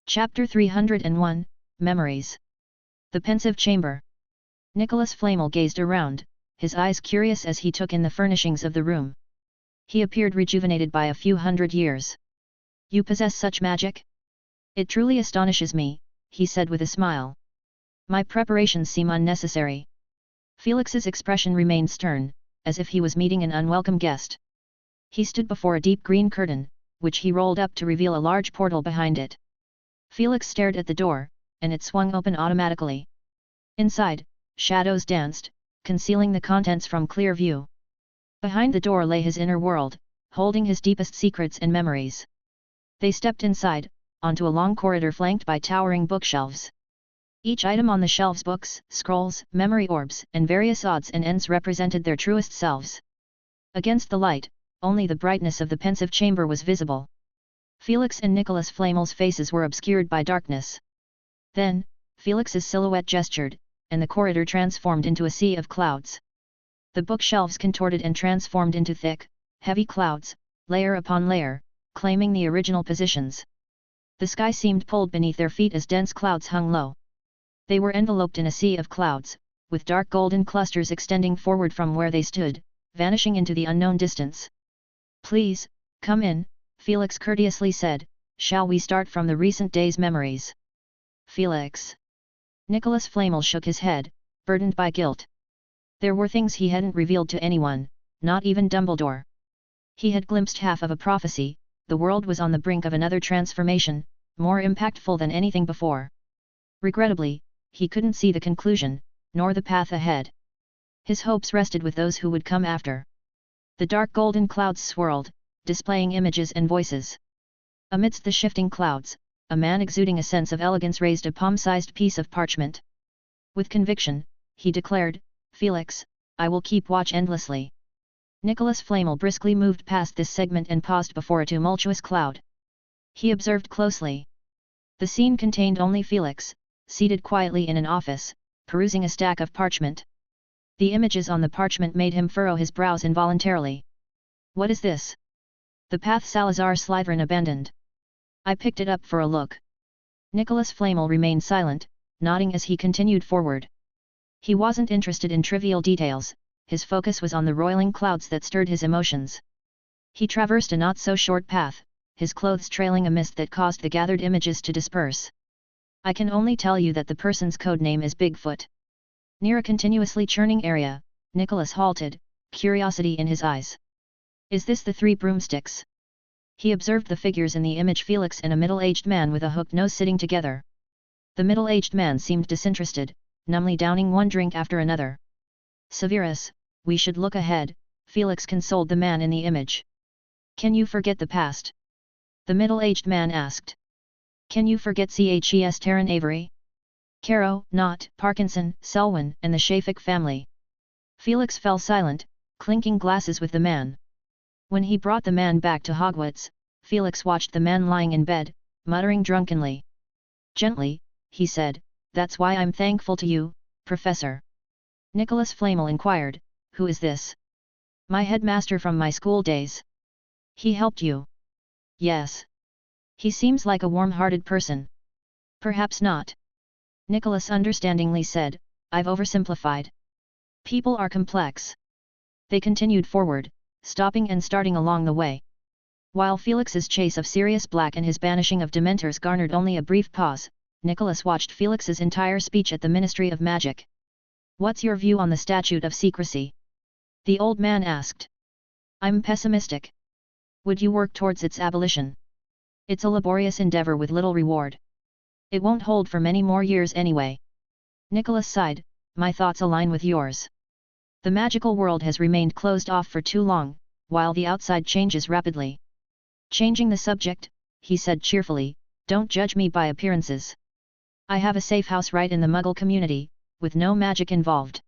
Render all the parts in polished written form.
Chapter 301, Memories. The Pensive Chamber. Nicholas Flamel gazed around, his eyes curious as he took in the furnishings of the room. He appeared rejuvenated by a few hundred years. "You possess such magic? It truly astonishes me," he said with a smile. "My preparations seem unnecessary." Felix's expression remained stern, as if he was meeting an unwelcome guest. He stood before a deep green curtain, which he rolled up to reveal a large portal behind it. Felix stared at the door, and it swung open automatically. Inside, shadows danced, concealing the contents from clear view. Behind the door lay his inner world, holding his deepest secrets and memories. They stepped inside, onto a long corridor flanked by towering bookshelves. Each item on the shelves, books, scrolls, memory orbs, and various odds and ends, represented their truest selves. Against the light, only the brightness of the pensive chamber was visible. Felix and Nicholas Flamel's faces were obscured by darkness. Then, Felix's silhouette gestured, and the corridor transformed into a sea of clouds. The bookshelves contorted and transformed into thick, heavy clouds, layer upon layer, claiming the original positions. The sky seemed pulled beneath their feet as dense clouds hung low. They were enveloped in a sea of clouds, with dark golden clusters extending forward from where they stood, vanishing into the unknown distance. "Please, come in," Felix courteously said. "Shall we start from the recent day's memories?" "Felix." Nicholas Flamel shook his head, burdened by guilt. There were things he hadn't revealed to anyone, not even Dumbledore. He had glimpsed half of a prophecy. The world was on the brink of another transformation, more impactful than anything before. Regrettably, he couldn't see the conclusion, nor the path ahead. His hopes rested with those who would come after. The dark golden clouds swirled, displaying images and voices. Amidst the shifting clouds, a man exuding a sense of elegance raised a palm-sized piece of parchment. With conviction, he declared, "Felix, I will keep watch endlessly." Nicholas Flamel briskly moved past this segment and paused before a tumultuous cloud. He observed closely. The scene contained only Felix, seated quietly in an office, perusing a stack of parchment. The images on the parchment made him furrow his brows involuntarily. "What is this?" "The path Salazar Slytherin abandoned. I picked it up for a look." Nicholas Flamel remained silent, nodding as he continued forward. He wasn't interested in trivial details, his focus was on the roiling clouds that stirred his emotions. He traversed a not-so-short path, his clothes trailing a mist that caused the gathered images to disperse. "I can only tell you that the person's code name is Bigfoot." Near a continuously churning area, Nicholas halted, curiosity in his eyes. "Is this the three broomsticks?" He observed the figures in the image, Felix and a middle-aged man with a hooked nose sitting together. The middle-aged man seemed disinterested, numbly downing one drink after another. "Severus, we should look ahead," Felix consoled the man in the image. "Can you forget the past?" the middle-aged man asked. "Can you forget Ches Terran Avery? Caro, Knott, Parkinson, Selwyn, and the Shafik family?" Felix fell silent, clinking glasses with the man. When he brought the man back to Hogwarts, Felix watched the man lying in bed, muttering drunkenly. "Gently," he said, "that's why I'm thankful to you, Professor." Nicholas Flamel inquired, "Who is this?" "My headmaster from my school days." "He helped you?" "Yes." "He seems like a warm-hearted person." "Perhaps not." Nicholas understandingly said, "I've oversimplified. People are complex." They continued forward, stopping and starting along the way. While Felix's chase of Sirius Black and his banishing of Dementors garnered only a brief pause, Nicholas watched Felix's entire speech at the Ministry of Magic. "What's your view on the Statute of Secrecy?" the old man asked. "I'm pessimistic. Would you work towards its abolition? It's a laborious endeavor with little reward. It won't hold for many more years anyway." Nicholas sighed, "My thoughts align with yours. The magical world has remained closed off for too long, while the outside changes rapidly." Changing the subject, he said cheerfully, "Don't judge me by appearances. I have a safe house right in the Muggle community, with no magic involved.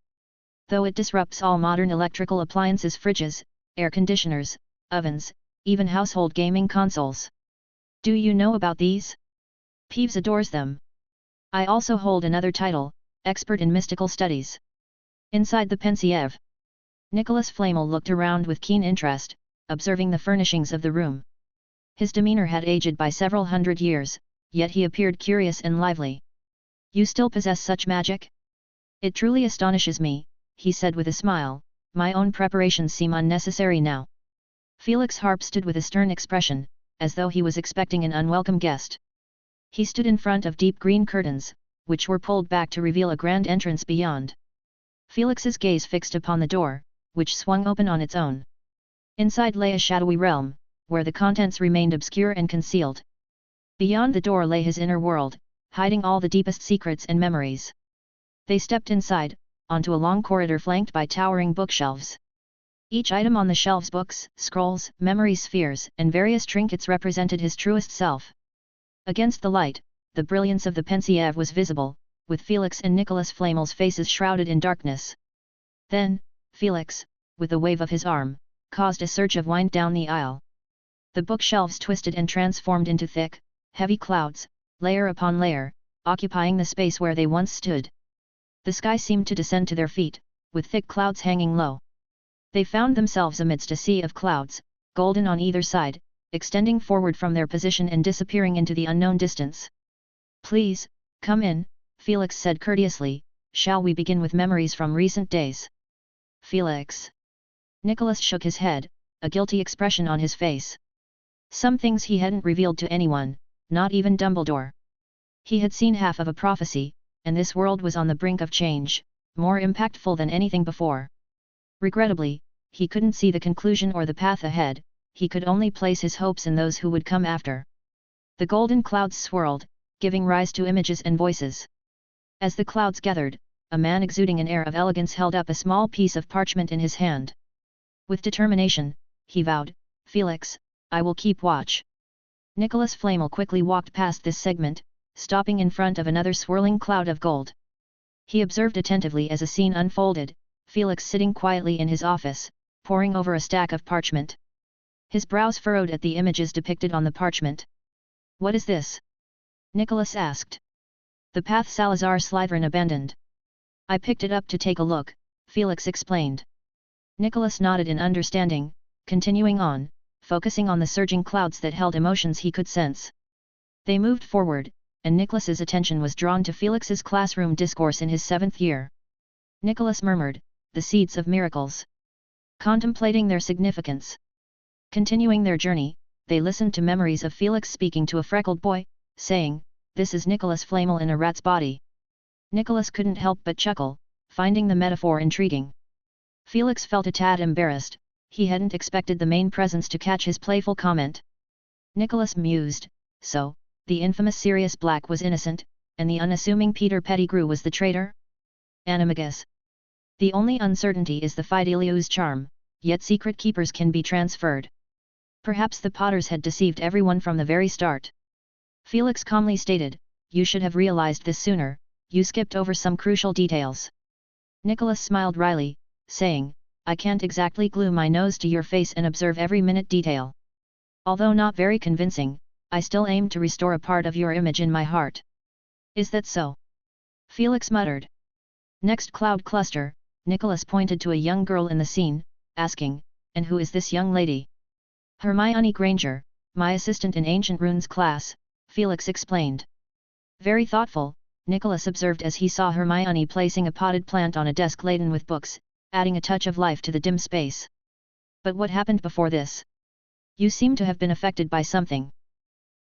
Though it disrupts all modern electrical appliances, fridges, air conditioners, ovens, even household gaming consoles. Do you know about these? Peeves adores them. I also hold another title, expert in mystical studies." Inside the pensieve, Nicholas Flamel looked around with keen interest, observing the furnishings of the room. His demeanor had aged by several hundred years, yet he appeared curious and lively. You still possess such magic? It truly astonishes me, he said with a smile, my own preparations seem unnecessary now. Felix Harp stood with a stern expression, as though he was expecting an unwelcome guest. He stood in front of deep green curtains, which were pulled back to reveal a grand entrance beyond. Felix's gaze fixed upon the door, which swung open on its own. Inside lay a shadowy realm, where the contents remained obscure and concealed. Beyond the door lay his inner world, hiding all the deepest secrets and memories. They stepped inside, onto a long corridor flanked by towering bookshelves. Each item on the shelves, books, scrolls, memory spheres, and various trinkets represented his truest self. Against the light, the brilliance of the pensieve was visible, with Felix and Nicholas Flamel's faces shrouded in darkness. Then, Felix, with a wave of his arm, caused a surge of wind down the aisle. The bookshelves twisted and transformed into thick, heavy clouds, layer upon layer, occupying the space where they once stood. The sky seemed to descend to their feet, with thick clouds hanging low. They found themselves amidst a sea of clouds, golden on either side, extending forward from their position and disappearing into the unknown distance. Please, come in, Felix said courteously, shall we begin with memories from recent days? Felix. Nicholas shook his head, a guilty expression on his face. Some things he hadn't revealed to anyone, not even Dumbledore. He had seen half of a prophecy, and this world was on the brink of change, more impactful than anything before. Regrettably, he couldn't see the conclusion or the path ahead, he could only place his hopes in those who would come after. The golden clouds swirled, giving rise to images and voices. As the clouds gathered, a man exuding an air of elegance held up a small piece of parchment in his hand. With determination, he vowed, Felix, I will keep watch. Nicholas Flamel quickly walked past this segment, stopping in front of another swirling cloud of gold. He observed attentively as a scene unfolded, Felix sitting quietly in his office, poring over a stack of parchment. His brows furrowed at the images depicted on the parchment. What is this? Nicholas asked. The path Salazar Slytherin abandoned. I picked it up to take a look, Felix explained. Nicholas nodded in understanding, continuing on, focusing on the surging clouds that held emotions he could sense. They moved forward, and Nicholas's attention was drawn to Felix's classroom discourse in his 7th year. Nicholas murmured, the seeds of miracles. Contemplating their significance. Continuing their journey, they listened to memories of Felix speaking to a freckled boy, saying, this is Nicholas Flamel in a rat's body. Nicholas couldn't help but chuckle, finding the metaphor intriguing. Felix felt a tad embarrassed, he hadn't expected the main presence to catch his playful comment. Nicholas mused, so, the infamous Sirius Black was innocent, and the unassuming Peter Pettigrew was the traitor? Animagus. The only uncertainty is the Fidelius's charm, yet secret keepers can be transferred. Perhaps the Potters had deceived everyone from the very start. Felix calmly stated, you should have realized this sooner, you skipped over some crucial details. Nicholas smiled wryly, saying, I can't exactly glue my nose to your face and observe every minute detail. Although not very convincing, I still aim to restore a part of your image in my heart. Is that so? Felix muttered. Next cloud cluster, Nicholas pointed to a young girl in the scene, asking, and who is this young lady? Hermione Granger, my assistant in Ancient Runes class, Felix explained. Very thoughtful, Nicholas observed as he saw Hermione placing a potted plant on a desk laden with books, adding a touch of life to the dim space. But what happened before this? You seem to have been affected by something.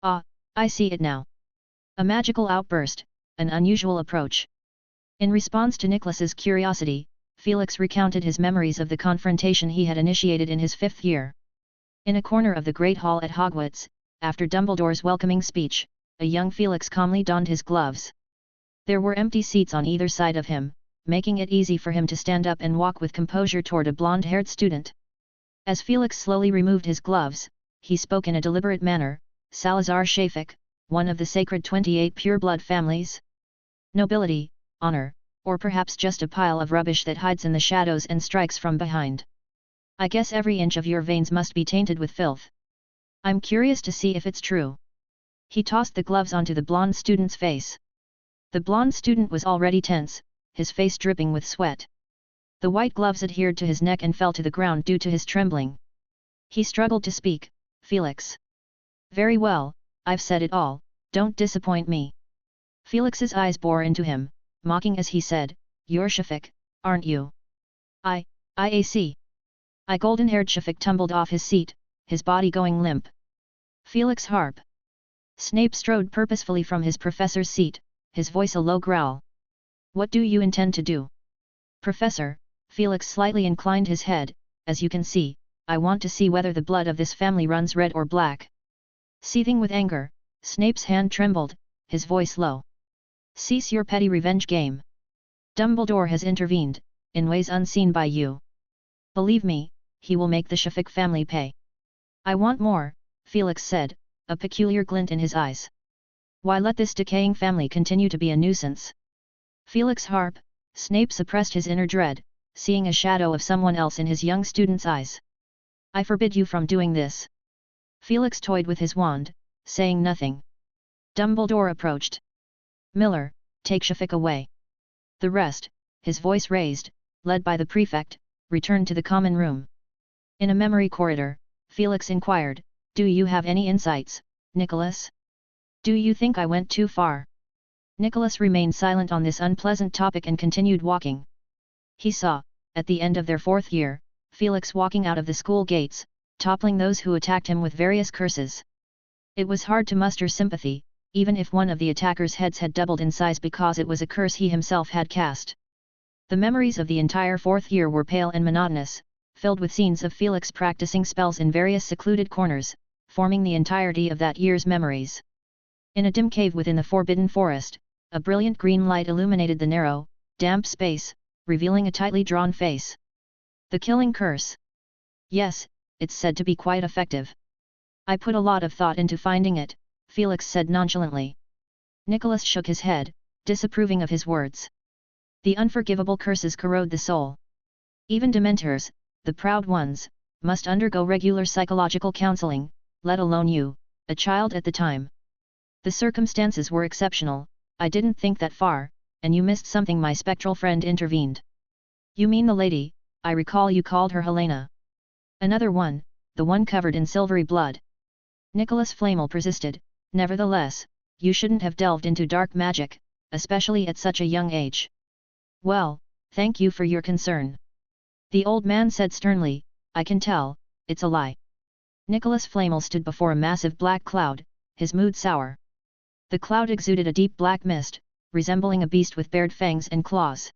Ah, I see it now. A magical outburst, an unusual approach. In response to Nicholas's curiosity, Felix recounted his memories of the confrontation he had initiated in his 5th year. In a corner of the Great Hall at Hogwarts, after Dumbledore's welcoming speech, a young Felix calmly donned his gloves. There were empty seats on either side of him, making it easy for him to stand up and walk with composure toward a blonde-haired student. As Felix slowly removed his gloves, he spoke in a deliberate manner, Salazar Shafik, one of the sacred 28 pure-blood families? Nobility, honor, or perhaps just a pile of rubbish that hides in the shadows and strikes from behind. I guess every inch of your veins must be tainted with filth. I'm curious to see if it's true. He tossed the gloves onto the blonde student's face. The blonde student was already tense, his face dripping with sweat. The white gloves adhered to his neck and fell to the ground due to his trembling. He struggled to speak, Felix. Very well, I've said it all, Don't disappoint me. Felix's eyes bore into him, mocking as he said, You're Shafik, aren't you? IAC. Golden-haired Shafik tumbled off his seat, his body going limp. Felix Harp. Snape strode purposefully from his professor's seat, his voice a low growl. What do you intend to do? Professor, Felix slightly inclined his head, as you can see, I want to see whether the blood of this family runs red or black. Seething with anger, Snape's hand trembled, his voice low. Cease your petty revenge game. Dumbledore has intervened, in ways unseen by you. Believe me, he will make the Shafik family pay. I want more, Felix said, a peculiar glint in his eyes. Why let this decaying family continue to be a nuisance? Felix Harp, Snape suppressed his inner dread, seeing a shadow of someone else in his young student's eyes. I forbid you from doing this. Felix toyed with his wand, saying nothing. Dumbledore approached. Miller, take Shafik away. The rest, his voice raised, led by the prefect, returned to the common room. In a memory corridor, Felix inquired, Do you have any insights, Nicholas? Do you think I went too far? Nicholas remained silent on this unpleasant topic and continued walking. He saw, at the end of their 4th year, Felix walking out of the school gates, toppling those who attacked him with various curses. It was hard to muster sympathy, even if one of the attackers' heads had doubled in size because it was a curse he himself had cast. The memories of the entire 4th year were pale and monotonous, filled with scenes of Felix practicing spells in various secluded corners, forming the entirety of that year's memories. In a dim cave within the Forbidden Forest, a brilliant green light illuminated the narrow, damp space, revealing a tightly drawn face. The killing curse. Yes, it's said to be quite effective. I put a lot of thought into finding it, Felix said nonchalantly. Nicholas shook his head, disapproving of his words. The unforgivable curses corrode the soul. Even Dementors, the proud ones, must undergo regular psychological counseling, let alone you, a child at the time. The circumstances were exceptional, I didn't think that far, and you missed something. My spectral friend intervened. You mean the lady, I recall you called her Helena. Another one, the one covered in silvery blood. Nicholas Flamel persisted, nevertheless, you shouldn't have delved into dark magic, especially at such a young age. Well, thank you for your concern. The old man said sternly, I can tell, it's a lie. Nicholas Flamel stood before a massive black cloud, his mood sour. The cloud exuded a deep black mist, resembling a beast with bared fangs and claws.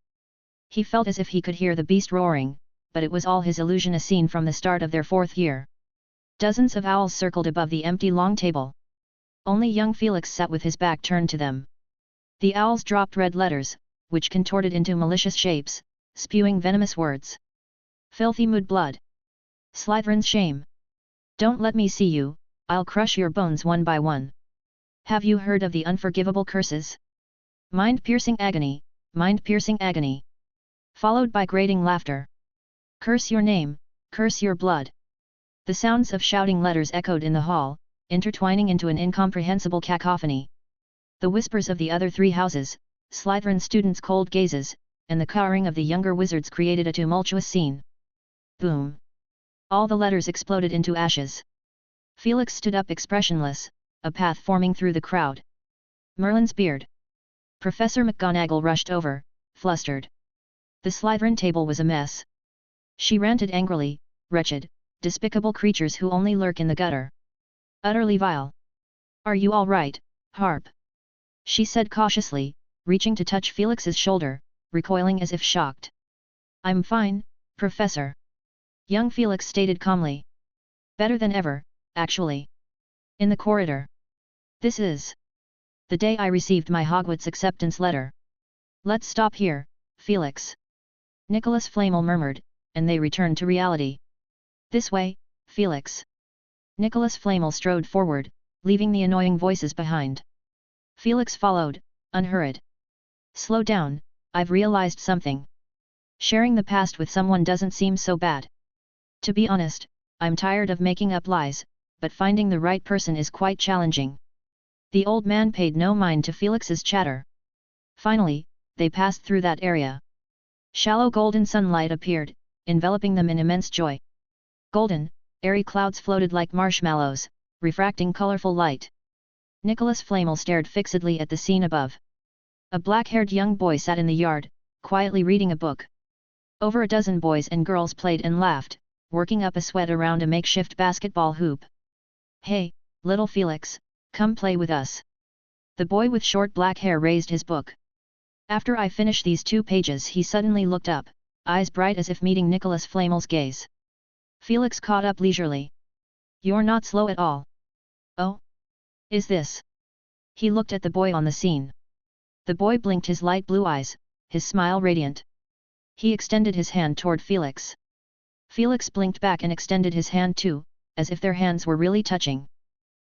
He felt as if he could hear the beast roaring, but it was all his illusion, a scene from the start of their 4th year. Dozens of owls circled above the empty long table. Only young Felix sat with his back turned to them. The owls dropped red letters, which contorted into malicious shapes, spewing venomous words. Filthy mood blood. Slytherin's shame. Don't let me see you, I'll crush your bones one by one. Have you heard of the unforgivable curses? Mind-piercing agony, mind-piercing agony. Followed by grating laughter. Curse your name, curse your blood. The sounds of shouting letters echoed in the hall, intertwining into an incomprehensible cacophony. The whispers of the other 3 houses, Slytherin students' cold gazes, and the cowering of the younger wizards created a tumultuous scene. Boom! All the letters exploded into ashes. Felix stood up expressionless, a path forming through the crowd. Merlin's beard. Professor McGonagall rushed over, flustered. The Slytherin table was a mess. She ranted angrily, wretched, despicable creatures who only lurk in the gutter. Utterly vile. Are you all right, Harp? She said cautiously, reaching to touch Felix's shoulder, recoiling as if shocked. I'm fine, Professor. Young Felix stated calmly. Better than ever, actually. In the corridor. This is the day I received my Hogwarts acceptance letter. Let's stop here, Felix. Nicholas Flamel murmured, and they returned to reality. This way, Felix. Nicholas Flamel strode forward, leaving the annoying voices behind. Felix followed, unhurried. Slow down, I've realized something. Sharing the past with someone doesn't seem so bad. To be honest, I'm tired of making up lies, but finding the right person is quite challenging. The old man paid no mind to Felix's chatter. Finally, they passed through that area. Shallow golden sunlight appeared, enveloping them in immense joy. Golden, airy clouds floated like marshmallows, refracting colorful light. Nicholas Flamel stared fixedly at the scene above. A black-haired young boy sat in the yard, quietly reading a book. Over a dozen boys and girls played and laughed, working up a sweat around a makeshift basketball hoop. "Hey, little Felix, come play with us." The boy with short black hair raised his book. "After I finish these 2 pages," he suddenly looked up, eyes bright as if meeting Nicholas Flamel's gaze. Felix caught up leisurely. "You're not slow at all." "Oh? Is this?" He looked at the boy on the scene. The boy blinked his light blue eyes, his smile radiant. He extended his hand toward Felix. Felix blinked back and extended his hand too, as if their hands were really touching.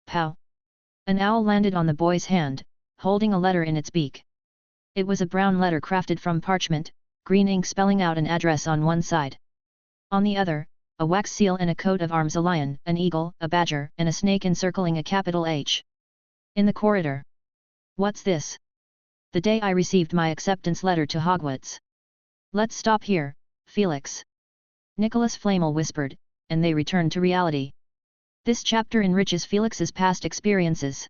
Pow! An owl landed on the boy's hand, holding a letter in its beak. It was a brown letter crafted from parchment, green ink spelling out an address on one side. On the other, a wax seal and a coat of arms: a lion, an eagle, a badger, and a snake encircling a capital H. In the corridor. "What's this?" "The day I received my acceptance letter to Hogwarts." "Let's stop here, Felix," Nicholas Flamel whispered, and they returned to reality. This chapter enriches Felix's past experiences.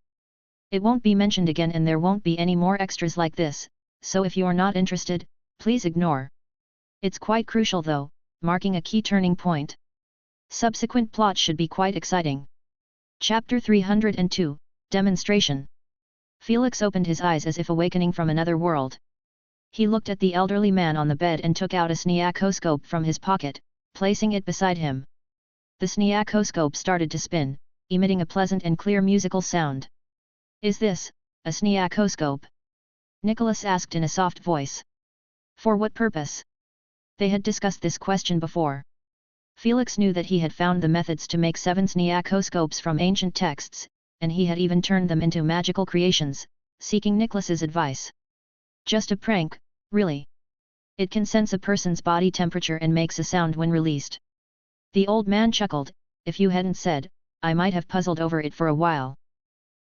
It won't be mentioned again and there won't be any more extras like this, so if you're not interested, please ignore. It's quite crucial though, marking a key turning point. Subsequent plot should be quite exciting. Chapter 302, Demonstration. Felix opened his eyes as if awakening from another world. He looked at the elderly man on the bed and took out a sneakoscope from his pocket, placing it beside him. The sneakoscope started to spin, emitting a pleasant and clear musical sound. "Is this a sneakoscope?" Nicholas asked in a soft voice. "For what purpose?" They had discussed this question before. Felix knew that he had found the methods to make 7 sneakoscopes from ancient texts, and he had even turned them into magical creations, seeking Nicholas's advice. "Just a prank, really. It can sense a person's body temperature and makes a sound when released." The old man chuckled. "If you hadn't said, I might have puzzled over it for a while."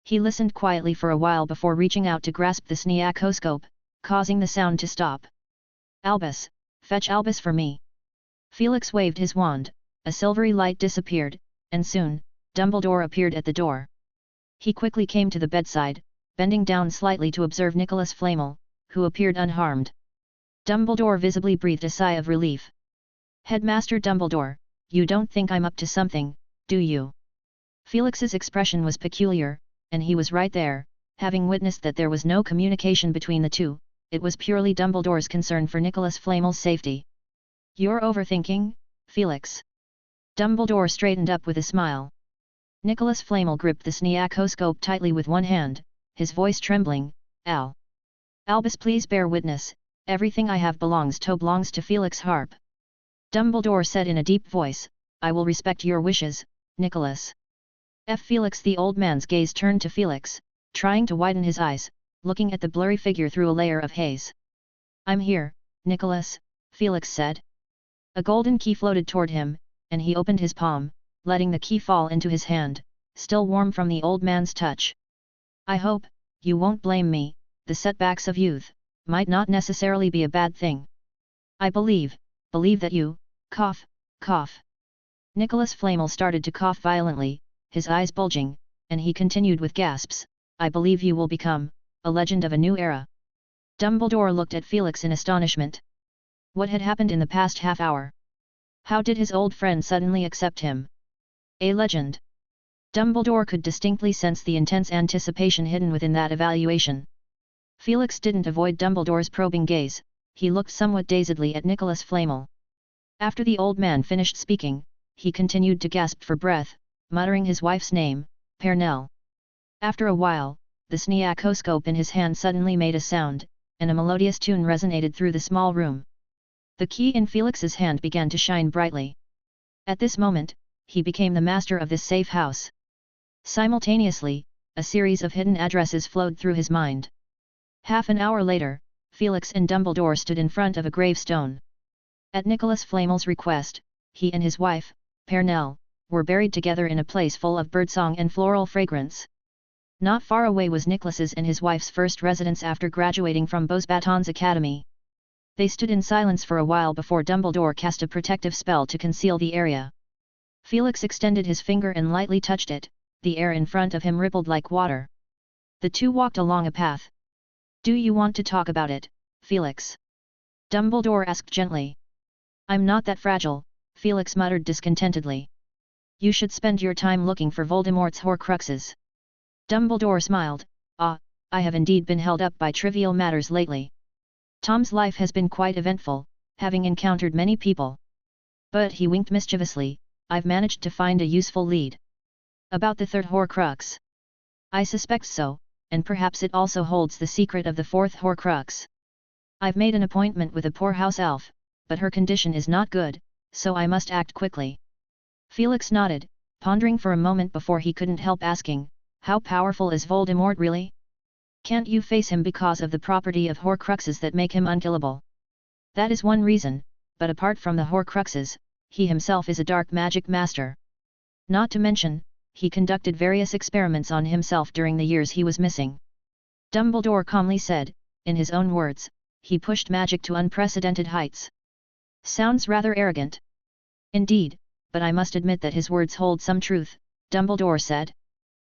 He listened quietly for a while before reaching out to grasp the sneakoscope, causing the sound to stop. "Albus, fetch Albus for me." Felix waved his wand, a silvery light disappeared, and soon, Dumbledore appeared at the door. He quickly came to the bedside, bending down slightly to observe Nicholas Flamel, who appeared unharmed. Dumbledore visibly breathed a sigh of relief. "Headmaster Dumbledore, you don't think I'm up to something, do you?" Felix's expression was peculiar, and he was right there, having witnessed that there was no communication between the two. It was purely Dumbledore's concern for Nicholas Flamel's safety. "You're overthinking, Felix." Dumbledore straightened up with a smile. Nicholas Flamel gripped the sneakoscope tightly with one hand, his voice trembling. Albus, please bear witness, everything I have belongs to Felix Harp." Dumbledore said in a deep voice, "I will respect your wishes, Nicholas." Felix. The old man's gaze turned to Felix, trying to widen his eyes, looking at the blurry figure through a layer of haze. "I'm here, Nicholas," Felix said. A golden key floated toward him, and he opened his palm, letting the key fall into his hand, still warm from the old man's touch. "I hope you won't blame me. The setbacks of youth might not necessarily be a bad thing. I believe that you..." Cough, cough. Nicholas Flamel started to cough violently, his eyes bulging, and he continued with gasps, "I believe you will become a legend of a new era." Dumbledore looked at Felix in astonishment. What had happened in the past half hour? How did his old friend suddenly accept him? A legend. Dumbledore could distinctly sense the intense anticipation hidden within that evaluation. Felix didn't avoid Dumbledore's probing gaze, he looked somewhat dazedly at Nicholas Flamel. After the old man finished speaking, he continued to gasp for breath, muttering his wife's name, Pernell. After a while, the sneakoscope in his hand suddenly made a sound, and a melodious tune resonated through the small room. The key in Felix's hand began to shine brightly. At this moment, he became the master of this safe house. Simultaneously, a series of hidden addresses flowed through his mind. Half an hour later, Felix and Dumbledore stood in front of a gravestone. At Nicholas Flamel's request, he and his wife, Pernell, were buried together in a place full of birdsong and floral fragrance. Not far away was Nicholas's and his wife's first residence after graduating from Beauxbatons Academy. They stood in silence for a while before Dumbledore cast a protective spell to conceal the area. Felix extended his finger and lightly touched it, the air in front of him rippled like water. The two walked along a path. Do you want to talk about it, Felix? Dumbledore asked gently. I'm not that fragile, Felix muttered discontentedly. You should spend your time looking for Voldemort's Horcruxes. Dumbledore smiled. Ah, I have indeed been held up by trivial matters lately. Tom's life has been quite eventful, having encountered many people. But he winked mischievously, I've managed to find a useful lead. About the third Horcrux? I suspect so, and perhaps it also holds the secret of the fourth Horcrux. I've made an appointment with a poor house elf, but her condition is not good, so I must act quickly. Felix nodded, pondering for a moment before he couldn't help asking, how powerful is Voldemort really? Can't you face him because of the property of Horcruxes that make him unkillable? That is one reason, but apart from the Horcruxes, he himself is a dark magic master. Not to mention, he conducted various experiments on himself during the years he was missing. Dumbledore calmly said, in his own words, he pushed magic to unprecedented heights. Sounds rather arrogant. Indeed, but I must admit that his words hold some truth, Dumbledore said.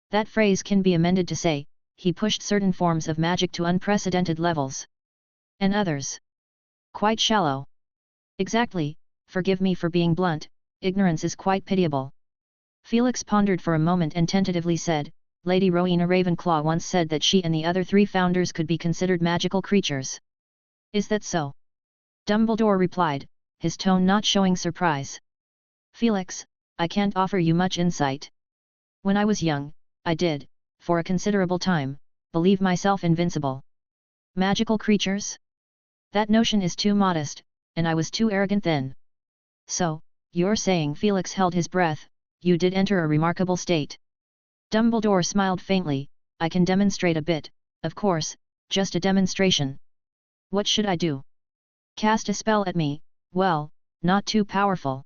That phrase can be amended to say, he pushed certain forms of magic to unprecedented levels. And others? Quite shallow. Exactly, forgive me for being blunt, ignorance is quite pitiable. Felix pondered for a moment and tentatively said, Lady Rowena Ravenclaw once said that she and the other three founders could be considered magical creatures. Is that so? Dumbledore replied, his tone not showing surprise. Felix, I can't offer you much insight. When I was young, I did, for a considerable time, believe myself invincible. Magical creatures? That notion is too modest, and I was too arrogant then. So, you're saying Felix held his breath, you did enter a remarkable state. Dumbledore smiled faintly, I can demonstrate a bit, of course, just a demonstration. What should I do? Cast a spell at me, well, not too powerful.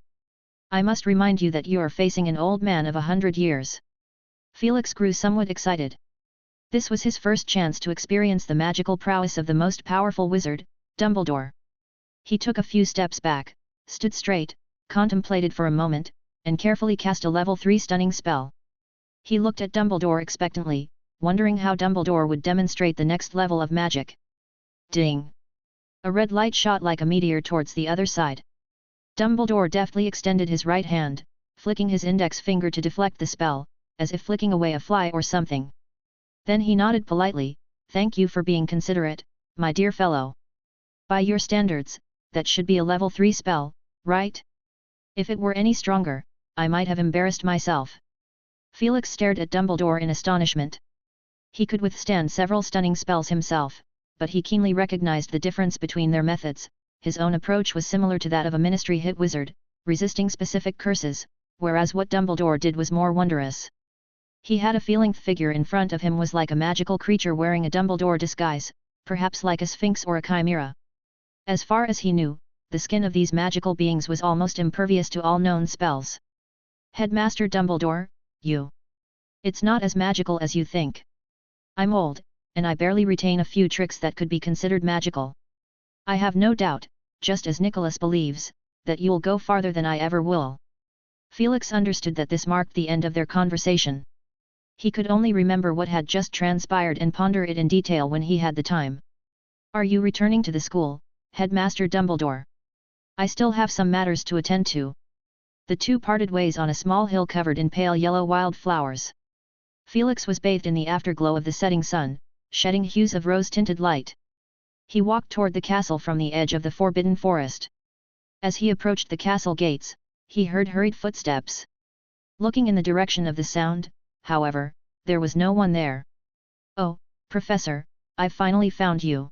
I must remind you that you are facing an old man of 100 years. Felix grew somewhat excited. This was his first chance to experience the magical prowess of the most powerful wizard, Dumbledore. He took a few steps back, stood straight, contemplated for a moment, and carefully cast a level 3 stunning spell. He looked at Dumbledore expectantly, wondering how Dumbledore would demonstrate the next level of magic. Ding! A red light shot like a meteor towards the other side. Dumbledore deftly extended his right hand, flicking his index finger to deflect the spell, as if flicking away a fly or something. Then he nodded politely, thank you for being considerate, my dear fellow. By your standards, that should be a level 3 spell, right? If it were any stronger, I might have embarrassed myself. Felix stared at Dumbledore in astonishment. He could withstand several stunning spells himself, but he keenly recognized the difference between their methods. His own approach was similar to that of a ministry hit wizard, resisting specific curses, whereas what Dumbledore did was more wondrous. He had a feeling the figure in front of him was like a magical creature wearing a Dumbledore disguise, perhaps like a sphinx or a chimera. As far as he knew, the skin of these magical beings was almost impervious to all known spells. Headmaster Dumbledore, you. It's not as magical as you think. I'm old, and I barely retain a few tricks that could be considered magical. I have no doubt, just as Nicholas believes, that you'll go farther than I ever will. Felix understood that this marked the end of their conversation. He could only remember what had just transpired and ponder it in detail when he had the time. Are you returning to the school, Headmaster Dumbledore? I still have some matters to attend to. The two parted ways on a small hill covered in pale yellow wildflowers. Felix was bathed in the afterglow of the setting sun, shedding hues of rose-tinted light. He walked toward the castle from the edge of the forbidden forest. As he approached the castle gates, he heard hurried footsteps. Looking in the direction of the sound, however, there was no one there. Oh, Professor, I've finally found you.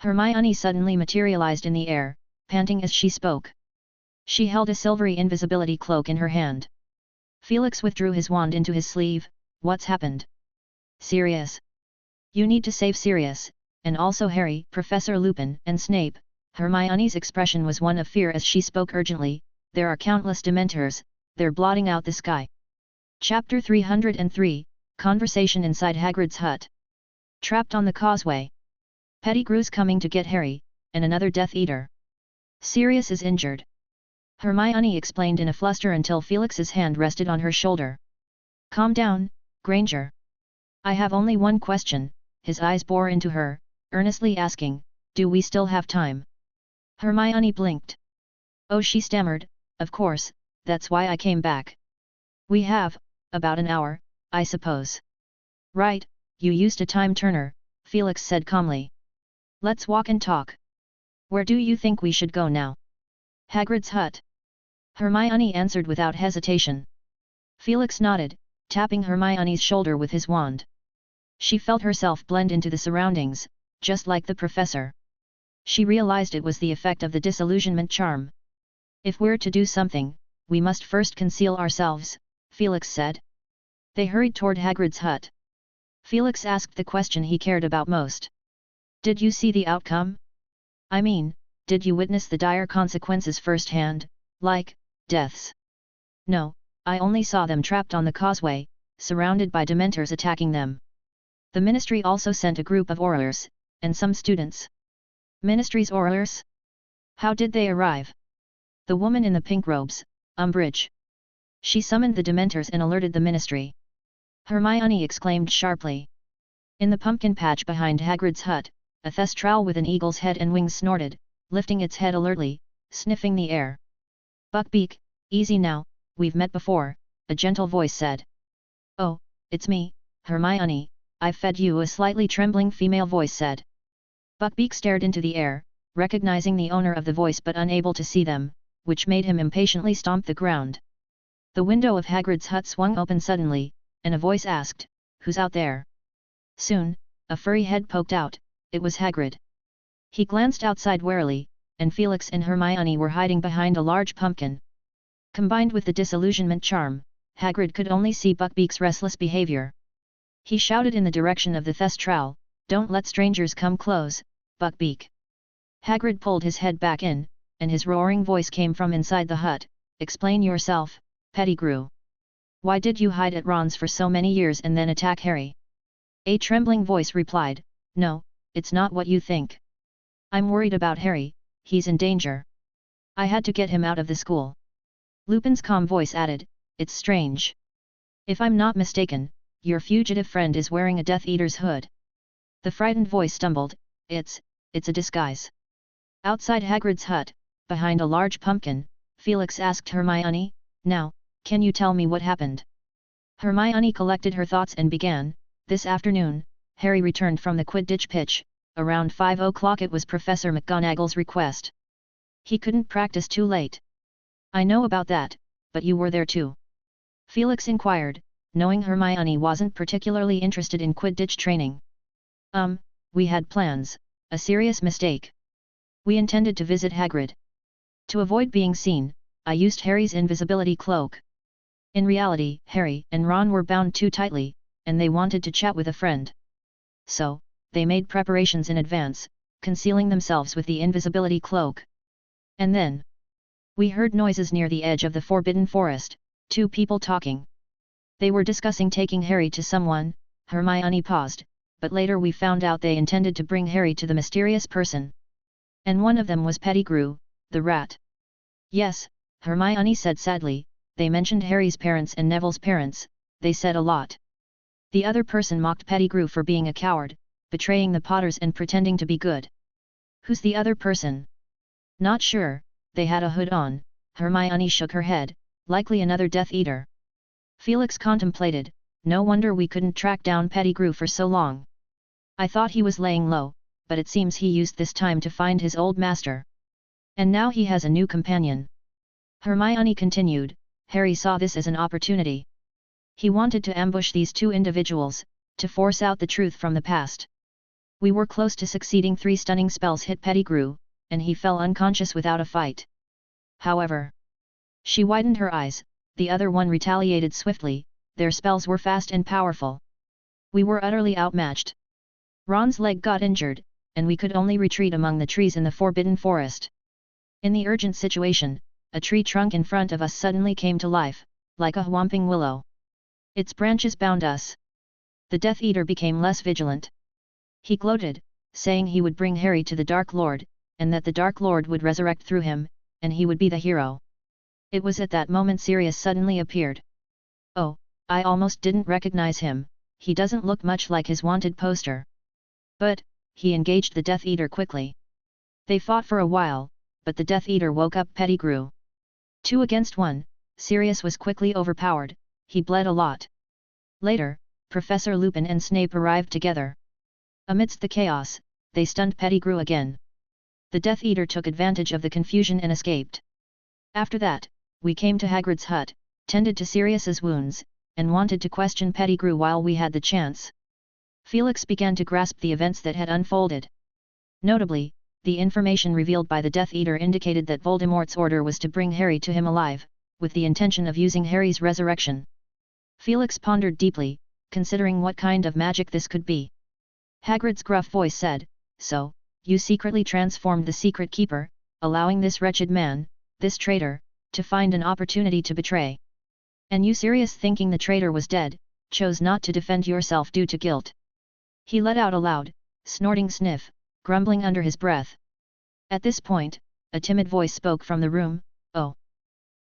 Hermione suddenly materialized in the air, panting as she spoke. She held a silvery invisibility cloak in her hand. Felix withdrew his wand into his sleeve. What's happened? Sirius. You need to save Sirius, and also Harry, Professor Lupin, and Snape. Hermione's expression was one of fear as she spoke urgently. There are countless Dementors, they're blotting out the sky. Chapter 303, Conversation inside Hagrid's hut. Trapped on the causeway. Pettigrew's coming to get Harry, and another Death Eater. Sirius is injured. Hermione explained in a fluster until Felix's hand rested on her shoulder. Calm down, Granger. I have only one question, his eyes bore into her, earnestly asking, do we still have time? Hermione blinked. Oh, she stammered, of course, that's why I came back. We have, about an hour, I suppose. Right, you used a time turner, Felix said calmly. Let's walk and talk. Where do you think we should go now? Hagrid's hut. Hermione answered without hesitation. Felix nodded, tapping Hermione's shoulder with his wand. She felt herself blend into the surroundings, just like the professor. She realized it was the effect of the disillusionment charm. If we're to do something, we must first conceal ourselves, Felix said. They hurried toward Hagrid's hut. Felix asked the question he cared about most. Did you see the outcome? I mean, did you witness the dire consequences firsthand, like deaths? No, I only saw them trapped on the causeway, surrounded by Dementors attacking them. The Ministry also sent a group of Aurors, and some students. Ministry's Aurors? How did they arrive? The woman in the pink robes, Umbridge. She summoned the Dementors and alerted the Ministry. Hermione exclaimed sharply. In the pumpkin patch behind Hagrid's hut, a thestral with an eagle's head and wings snorted, lifting its head alertly, sniffing the air. Buckbeak, easy now, we've met before, a gentle voice said. Oh, it's me, Hermione, I've fed you, a slightly trembling female voice said. Buckbeak stared into the air, recognizing the owner of the voice but unable to see them, which made him impatiently stomp the ground. The window of Hagrid's hut swung open suddenly, and a voice asked, "Who's out there?" Soon, a furry head poked out. It was Hagrid. He glanced outside warily, and Felix and Hermione were hiding behind a large pumpkin. Combined with the disillusionment charm, Hagrid could only see Buckbeak's restless behavior. He shouted in the direction of the thestral, "Don't let strangers come close, Buckbeak." Hagrid pulled his head back in, and his roaring voice came from inside the hut, "Explain yourself, Pettigrew. Why did you hide at Ron's for so many years and then attack Harry?" A trembling voice replied, "No, it's not what you think. I'm worried about Harry, he's in danger. I had to get him out of the school." Lupin's calm voice added, "It's strange. If I'm not mistaken, your fugitive friend is wearing a Death Eater's hood." The frightened voice stumbled, It's a disguise." Outside Hagrid's hut, behind a large pumpkin, Felix asked Hermione, "Now, can you tell me what happened?" Hermione collected her thoughts and began, "This afternoon, Harry returned from the Quidditch pitch. Around 5 o'clock it was Professor McGonagall's request. He couldn't practice too late." "I know about that, but you were there too?" Felix inquired, knowing Hermione wasn't particularly interested in Quidditch training. We had plans, a serious mistake. We intended to visit Hagrid. To avoid being seen, I used Harry's invisibility cloak. In reality, Harry and Ron were bound too tightly, and they wanted to chat with a friend. So, they made preparations in advance, concealing themselves with the invisibility cloak. And then, we heard noises near the edge of the Forbidden Forest, 2 people talking. They were discussing taking Harry to someone. Hermione paused, but later we found out they intended to bring Harry to the mysterious person. And one of them was Pettigrew, the rat. "Yes," Hermione said sadly, "they mentioned Harry's parents and Neville's parents, they said a lot. The other person mocked Pettigrew for being a coward, betraying the Potters and pretending to be good." "Who's the other person?" "Not sure, they had a hood on." Hermione shook her head, "Likely another Death Eater." Felix contemplated, "No wonder we couldn't track down Pettigrew for so long. I thought he was laying low, but it seems he used this time to find his old master. And now he has a new companion." Hermione continued, "Harry saw this as an opportunity. He wanted to ambush these 2 individuals, to force out the truth from the past. We were close to succeeding. 3 stunning spells hit Pettigrew, and he fell unconscious without a fight. However," she widened her eyes, "the other one retaliated swiftly. Their spells were fast and powerful. We were utterly outmatched. Ron's leg got injured, and we could only retreat among the trees in the Forbidden Forest. In the urgent situation, a tree trunk in front of us suddenly came to life, like a whomping willow. Its branches bound us. The Death Eater became less vigilant. He gloated, saying he would bring Harry to the Dark Lord, and that the Dark Lord would resurrect through him, and he would be the hero. It was at that moment Sirius suddenly appeared. Oh, I almost didn't recognize him," he doesn't look much like his wanted poster. But, he engaged the Death Eater quickly. They fought for a while, but the Death Eater woke up Pettigrew. 2 against 1, Sirius was quickly overpowered, he bled a lot. Later, Professor Lupin and Snape arrived together. Amidst the chaos, they stunned Pettigrew again. The Death Eater took advantage of the confusion and escaped. After that, we came to Hagrid's hut, tended to Sirius's wounds, and wanted to question Pettigrew while we had the chance. Felix began to grasp the events that had unfolded. Notably, the information revealed by the Death Eater indicated that Voldemort's order was to bring Harry to him alive, with the intention of using Harry's resurrection. Felix pondered deeply, considering what kind of magic this could be. Hagrid's gruff voice said, "So, you secretly transformed the Secret Keeper, allowing this wretched man, this traitor, to find an opportunity to betray. And you, Sirius, thinking the traitor was dead, chose not to defend yourself due to guilt." He let out a loud, snorting sniff, grumbling under his breath. At this point, a timid voice spoke from the room, "Oh,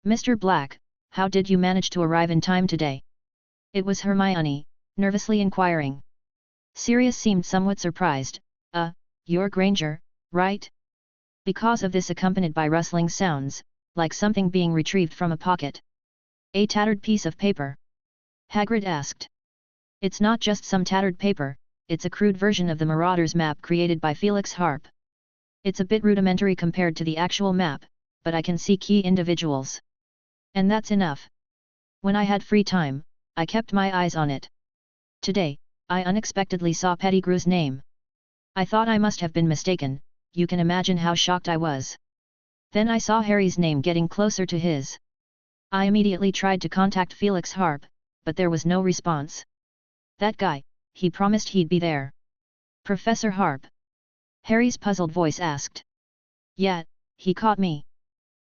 Mr. Black, how did you manage to arrive in time today?" It was Hermione, nervously inquiring. Sirius seemed somewhat surprised. You're Granger, right?" Because of this, accompanied by rustling sounds, like something being retrieved from a pocket. "A tattered piece of paper?" Hagrid asked. "It's not just some tattered paper, it's a crude version of the Marauder's map created by Felix Harp. It's a bit rudimentary compared to the actual map, but I can see key individuals. And that's enough. When I had free time, I kept my eyes on it. Today, I unexpectedly saw Pettigrew's name. I thought I must have been mistaken, you can imagine how shocked I was. Then I saw Harry's name getting closer to his. I immediately tried to contact Felix Harp, but there was no response. That guy, he promised he'd be there. Professor Harp?" Harry's puzzled voice asked. "Yeah, he caught me.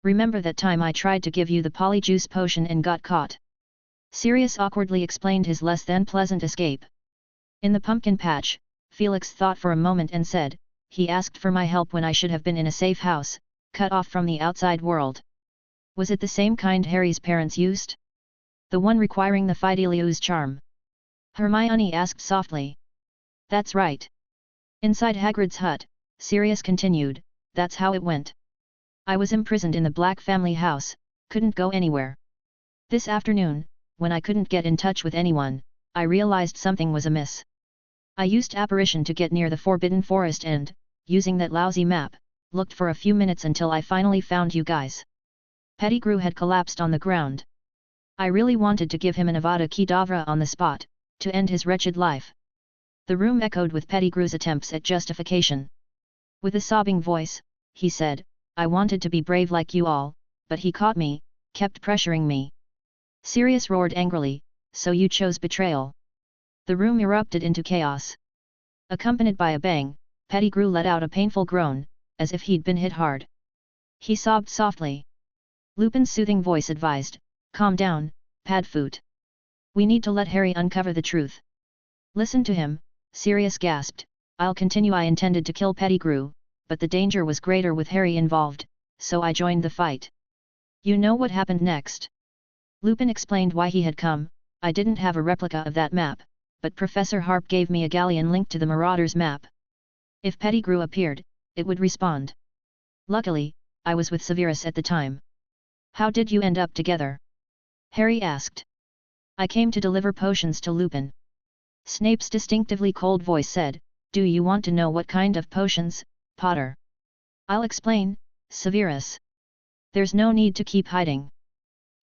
Remember that time I tried to give you the polyjuice potion and got caught?" Sirius awkwardly explained his less than pleasant escape. "In the pumpkin patch," Felix thought for a moment and said, "he asked for my help when I should have been in a safe house, cut off from the outside world. Was it the same kind Harry's parents used? The one requiring the Fidelius charm?" Hermione asked softly. "That's right." Inside Hagrid's hut, Sirius continued, "That's how it went. I was imprisoned in the Black family house, couldn't go anywhere. This afternoon, when I couldn't get in touch with anyone, I realized something was amiss. I used apparition to get near the Forbidden Forest and, using that lousy map, looked for a few minutes until I finally found you guys." Pettigrew had collapsed on the ground. "I really wanted to give him an Avada Kedavra on the spot, to end his wretched life." The room echoed with Pettigrew's attempts at justification. With a sobbing voice, he said, "I wanted to be brave like you all, but he caught me, kept pressuring me." Sirius roared angrily, "So you chose betrayal?" The room erupted into chaos. Accompanied by a bang, Pettigrew let out a painful groan, as if he'd been hit hard. He sobbed softly. Lupin's soothing voice advised, "Calm down, Padfoot. We need to let Harry uncover the truth." "Listen to him," Sirius gasped, "I'll continue. I intended to kill Pettigrew, but the danger was greater with Harry involved, so I joined the fight." "You know what happened next?" Lupin explained why he had come. "I didn't have a replica of that map, but Professor Harp gave me a galleon link to the Marauder's map. If Pettigrew appeared, it would respond. Luckily, I was with Severus at the time." "How did you end up together?" Harry asked. "I came to deliver potions to Lupin." Snape's distinctively cold voice said, "Do you want to know what kind of potions, Potter?" "I'll explain, Severus. There's no need to keep hiding.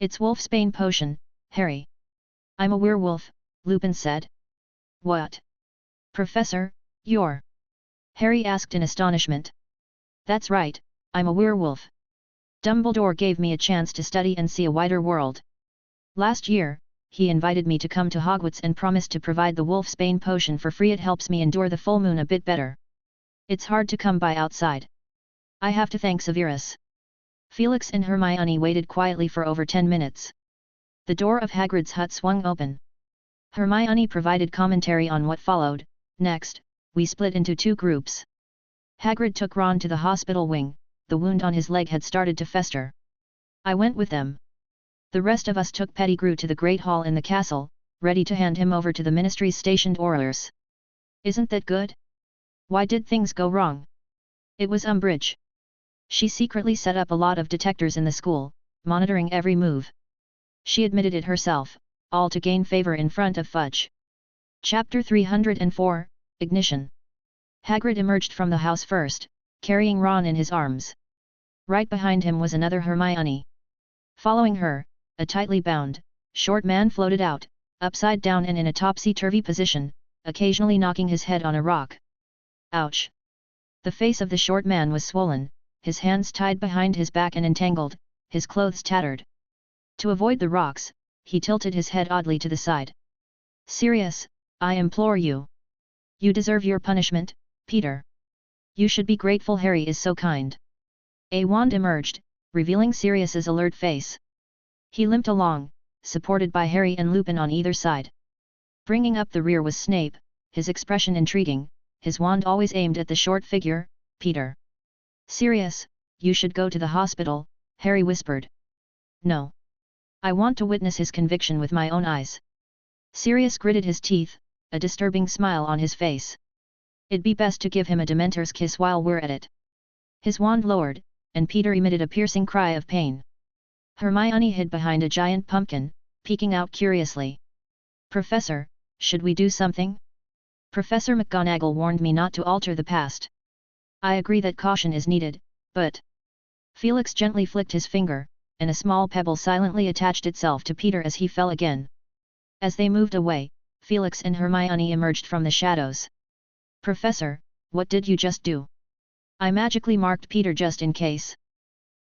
It's Wolfsbane potion, Harry." "I'm a werewolf," Lupin said. "What? Professor, you're—" Harry asked in astonishment. "That's right, I'm a werewolf. Dumbledore gave me a chance to study and see a wider world. Last year, he invited me to come to Hogwarts and promised to provide the Wolfsbane potion for free. It helps me endure the full moon a bit better. It's hard to come by outside. I have to thank Severus." Felix and Hermione waited quietly for over 10 minutes. The door of Hagrid's hut swung open. Hermione provided commentary on what followed. "Next, we split into 2 groups. Hagrid took Ron to the hospital wing, the wound on his leg had started to fester. I went with them. The rest of us took Pettigrew to the Great Hall in the castle, ready to hand him over to the ministry's stationed Aurors. Isn't that good? Why did things go wrong? It was Umbridge. She secretly set up a lot of detectors in the school, monitoring every move. She admitted it herself, all to gain favor in front of Fudge. Chapter 304, Ignition. Hagrid emerged from the house first, carrying Ron in his arms. Right behind him was another Hermione. Following her, a tightly bound, short man floated out, upside down and in a topsy-turvy position, occasionally knocking his head on a rock. Ouch! The face of the short man was swollen, his hands tied behind his back and entangled, his clothes tattered. To avoid the rocks, he tilted his head oddly to the side. Sirius, I implore you. You deserve your punishment, Peter. You should be grateful Harry is so kind. A wand emerged, revealing Sirius's alert face. He limped along, supported by Harry and Lupin on either side. Bringing up the rear was Snape, his expression intriguing, his wand always aimed at the short figure, Peter. Sirius, you should go to the hospital, Harry whispered. No. I want to witness his conviction with my own eyes. Sirius gritted his teeth, a disturbing smile on his face. It'd be best to give him a Dementor's kiss while we're at it. His wand lowered, and Peter emitted a piercing cry of pain. Hermione hid behind a giant pumpkin, peeking out curiously. Professor, should we do something? Professor McGonagall warned me not to alter the past. I agree that caution is needed, but... Felix gently flicked his finger, and a small pebble silently attached itself to Peter as he fell again. As they moved away, Felix and Hermione emerged from the shadows. Professor, what did you just do? I magically marked Peter just in case.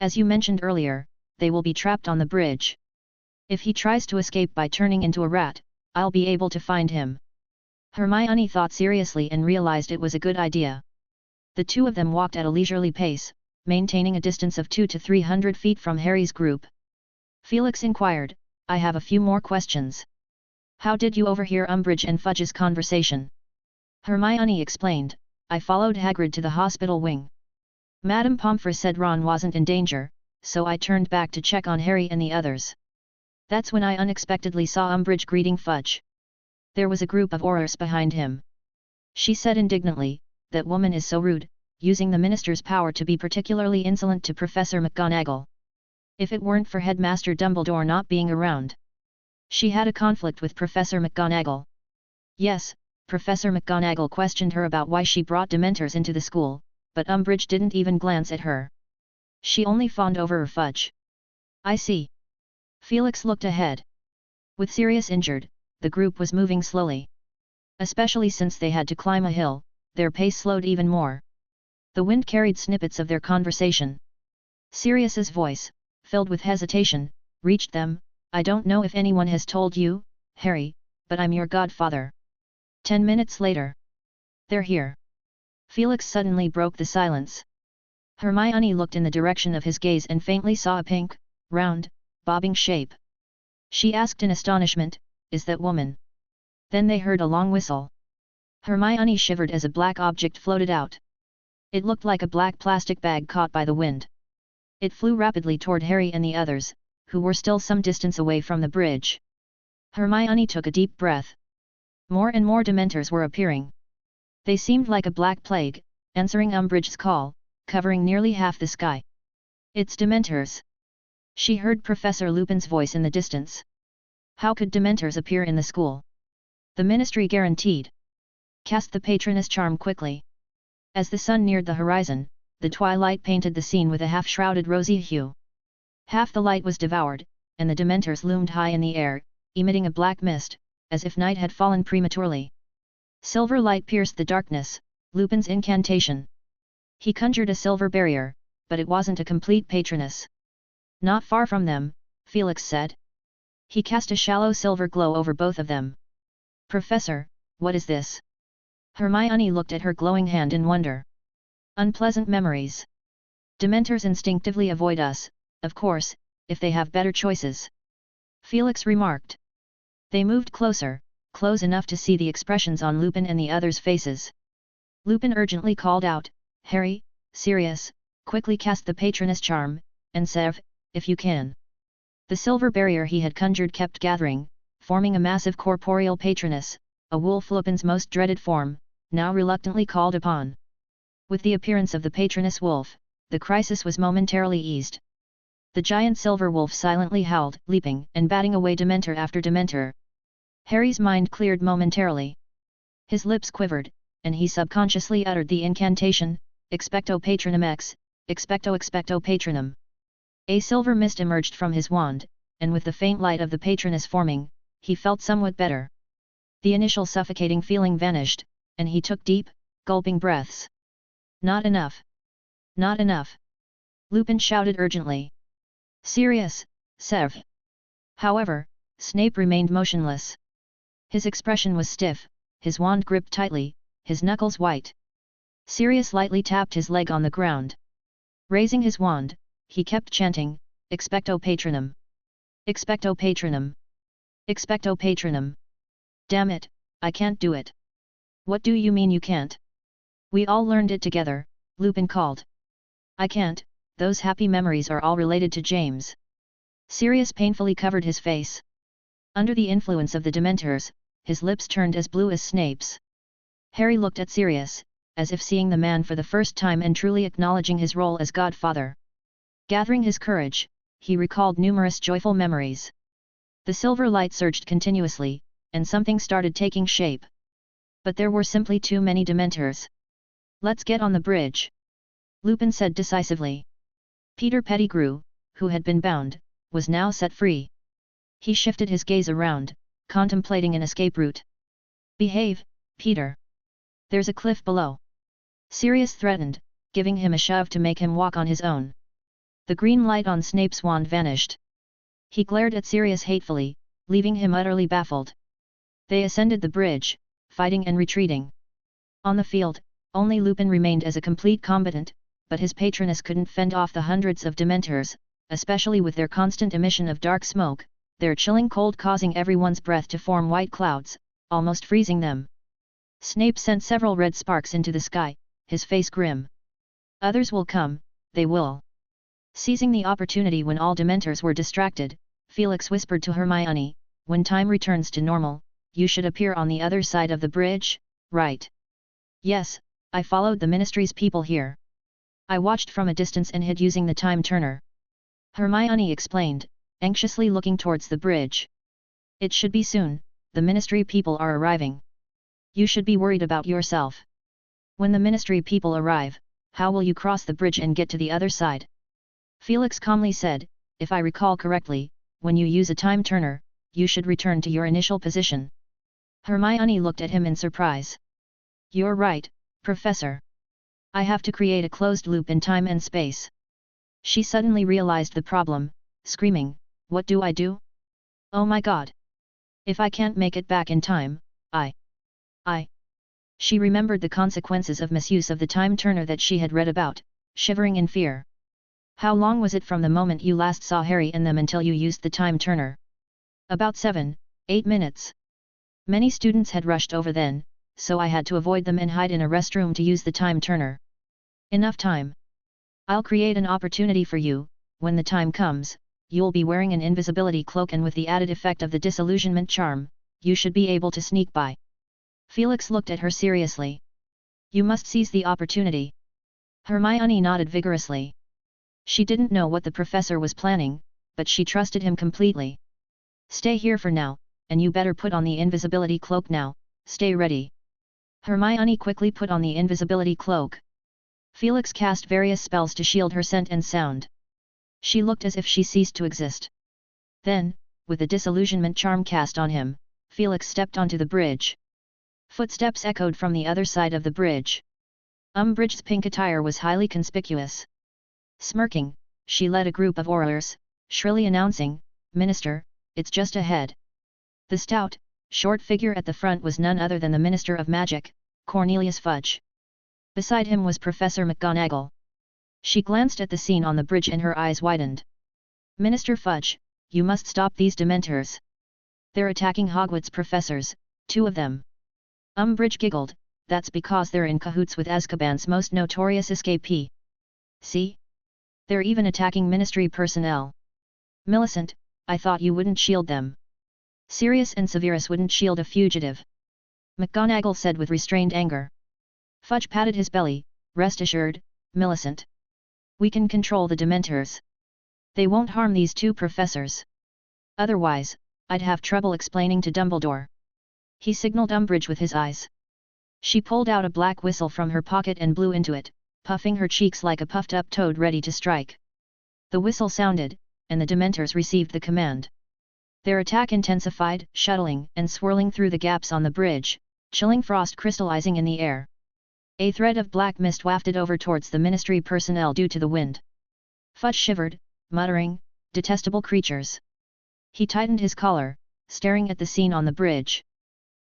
As you mentioned earlier, they will be trapped on the bridge. If he tries to escape by turning into a rat, I'll be able to find him. Hermione thought seriously and realized it was a good idea. The two of them walked at a leisurely pace, maintaining a distance of 200 to 300 feet from Harry's group. Felix inquired, I have a few more questions. How did you overhear Umbridge and Fudge's conversation? Hermione explained, I followed Hagrid to the hospital wing. Madame Pomfrey said Ron wasn't in danger, so I turned back to check on Harry and the others. That's when I unexpectedly saw Umbridge greeting Fudge. There was a group of Aurors behind him. She said indignantly, that woman is so rude, using the minister's power to be particularly insolent to Professor McGonagall. If it weren't for Headmaster Dumbledore not being around. She had a conflict with Professor McGonagall. Yes, Professor McGonagall questioned her about why she brought Dementors into the school, but Umbridge didn't even glance at her. She only fawned over her Fudge. I see. Felix looked ahead. With Sirius injured, the group was moving slowly. Especially since they had to climb a hill, their pace slowed even more. The wind carried snippets of their conversation. Sirius's voice, filled with hesitation, reached them, I don't know if anyone has told you, Harry, but I'm your godfather. 10 minutes later. They're here. Felix suddenly broke the silence. Hermione looked in the direction of his gaze and faintly saw a pink, round, bobbing shape. She asked in astonishment, is that woman? Then they heard a long whistle. Hermione shivered as a black object floated out. It looked like a black plastic bag caught by the wind. It flew rapidly toward Harry and the others, who were still some distance away from the bridge. Hermione took a deep breath. More and more Dementors were appearing. They seemed like a black plague, answering Umbridge's call, covering nearly half the sky. It's Dementors. She heard Professor Lupin's voice in the distance. How could Dementors appear in the school? The ministry guaranteed. Cast the Patroness charm quickly. As the sun neared the horizon, the twilight painted the scene with a half-shrouded rosy hue. Half the light was devoured, and the Dementors loomed high in the air, emitting a black mist, as if night had fallen prematurely. Silver light pierced the darkness, Lupin's incantation. He conjured a silver barrier, but it wasn't a complete Patroness. Not far from them, Felix said. He cast a shallow silver glow over both of them. Professor, what is this? Hermione looked at her glowing hand in wonder. Unpleasant memories. Dementors instinctively avoid us, of course, if they have better choices. Felix remarked. They moved closer, close enough to see the expressions on Lupin and the others' faces. Lupin urgently called out, Harry, Sirius, quickly cast the Patroness charm, and Sev, if you can. The silver barrier he had conjured kept gathering, forming a massive corporeal patroness, a wolf Lupin's most dreaded form, now reluctantly called upon. With the appearance of the patroness wolf, the crisis was momentarily eased. The giant silver wolf silently howled, leaping and batting away Dementor after Dementor. Harry's mind cleared momentarily. His lips quivered, and he subconsciously uttered the incantation, Expecto Patronum X, Expecto Expecto Patronum. A silver mist emerged from his wand, and with the faint light of the patroness forming, he felt somewhat better. The initial suffocating feeling vanished, and he took deep, gulping breaths. Not enough. Not enough. Lupin shouted urgently. Sirius, Sev. However, Snape remained motionless. His expression was stiff, his wand gripped tightly, his knuckles white. Sirius lightly tapped his leg on the ground. Raising his wand, he kept chanting, Expecto Patronum. Expecto Patronum. Expecto Patronum. Damn it, I can't do it. What do you mean you can't? We all learned it together, Lupin called. I can't, those happy memories are all related to James. Sirius painfully covered his face. Under the influence of the Dementors, his lips turned as blue as Snape's. Harry looked at Sirius, as if seeing the man for the first time and truly acknowledging his role as godfather. Gathering his courage, he recalled numerous joyful memories. The silver light surged continuously, and something started taking shape. But there were simply too many Dementors. Let's get on the bridge, Lupin said decisively. Peter Pettigrew, who had been bound, was now set free. He shifted his gaze around, contemplating an escape route. Behave, Peter. There's a cliff below. Sirius threatened, giving him a shove to make him walk on his own. The green light on Snape's wand vanished. He glared at Sirius hatefully, leaving him utterly baffled. They ascended the bridge, fighting and retreating. On the field, only Lupin remained as a complete combatant, but his patroness couldn't fend off the hundreds of Dementors, especially with their constant emission of dark smoke, their chilling cold causing everyone's breath to form white clouds, almost freezing them. Snape sent several red sparks into the sky, his face grim. Others will come, they will. Seizing the opportunity when all Dementors were distracted, Felix whispered to Hermione, when time returns to normal, you should appear on the other side of the bridge, right? Yes, I followed the Ministry's people here. I watched from a distance and hid using the time turner. Hermione explained, anxiously looking towards the bridge. It should be soon, the Ministry people are arriving. You should be worried about yourself. When the Ministry people arrive, how will you cross the bridge and get to the other side? Felix calmly said, if I recall correctly, when you use a time turner, you should return to your initial position. Hermione looked at him in surprise. You're right, Professor. I have to create a closed loop in time and space. She suddenly realized the problem, screaming, what do I do? Oh my god! If I can't make it back in time, She remembered the consequences of misuse of the time turner that she had read about, shivering in fear. How long was it from the moment you last saw Harry and them until you used the time turner? About 7-8 minutes. Many students had rushed over then, so I had to avoid them and hide in a restroom to use the time turner. Enough time. I'll create an opportunity for you, when the time comes, you'll be wearing an invisibility cloak and with the added effect of the disillusionment charm, you should be able to sneak by. Felix looked at her seriously. You must seize the opportunity. Hermione nodded vigorously. She didn't know what the professor was planning, but she trusted him completely. Stay here for now, and you better put on the invisibility cloak now, stay ready. Hermione quickly put on the invisibility cloak. Felix cast various spells to shield her scent and sound. She looked as if she ceased to exist. Then, with the disillusionment charm cast on him, Felix stepped onto the bridge. Footsteps echoed from the other side of the bridge. Umbridge's pink attire was highly conspicuous. Smirking, she led a group of Aurors, shrilly announcing, Minister, it's just ahead. The stout, short figure at the front was none other than the Minister of Magic, Cornelius Fudge. Beside him was Professor McGonagall. She glanced at the scene on the bridge and her eyes widened. Minister Fudge, you must stop these Dementors. They're attacking Hogwarts professors, 2 of them. Umbridge giggled, that's because they're in cahoots with Azkaban's most notorious escapee. See? They're even attacking Ministry personnel. Millicent, I thought you wouldn't shield them. Sirius and Severus wouldn't shield a fugitive. McGonagall said with restrained anger. Fudge patted his belly, rest assured, Millicent. We can control the Dementors. They won't harm these two professors. Otherwise, I'd have trouble explaining to Dumbledore. He signaled Umbridge with his eyes. She pulled out a black whistle from her pocket and blew into it, puffing her cheeks like a puffed-up toad ready to strike. The whistle sounded, and the Dementors received the command. Their attack intensified, shuttling and swirling through the gaps on the bridge, chilling frost crystallizing in the air. A thread of black mist wafted over towards the Ministry personnel due to the wind. Fudge shivered, muttering, "Detestable creatures." He tightened his collar, staring at the scene on the bridge.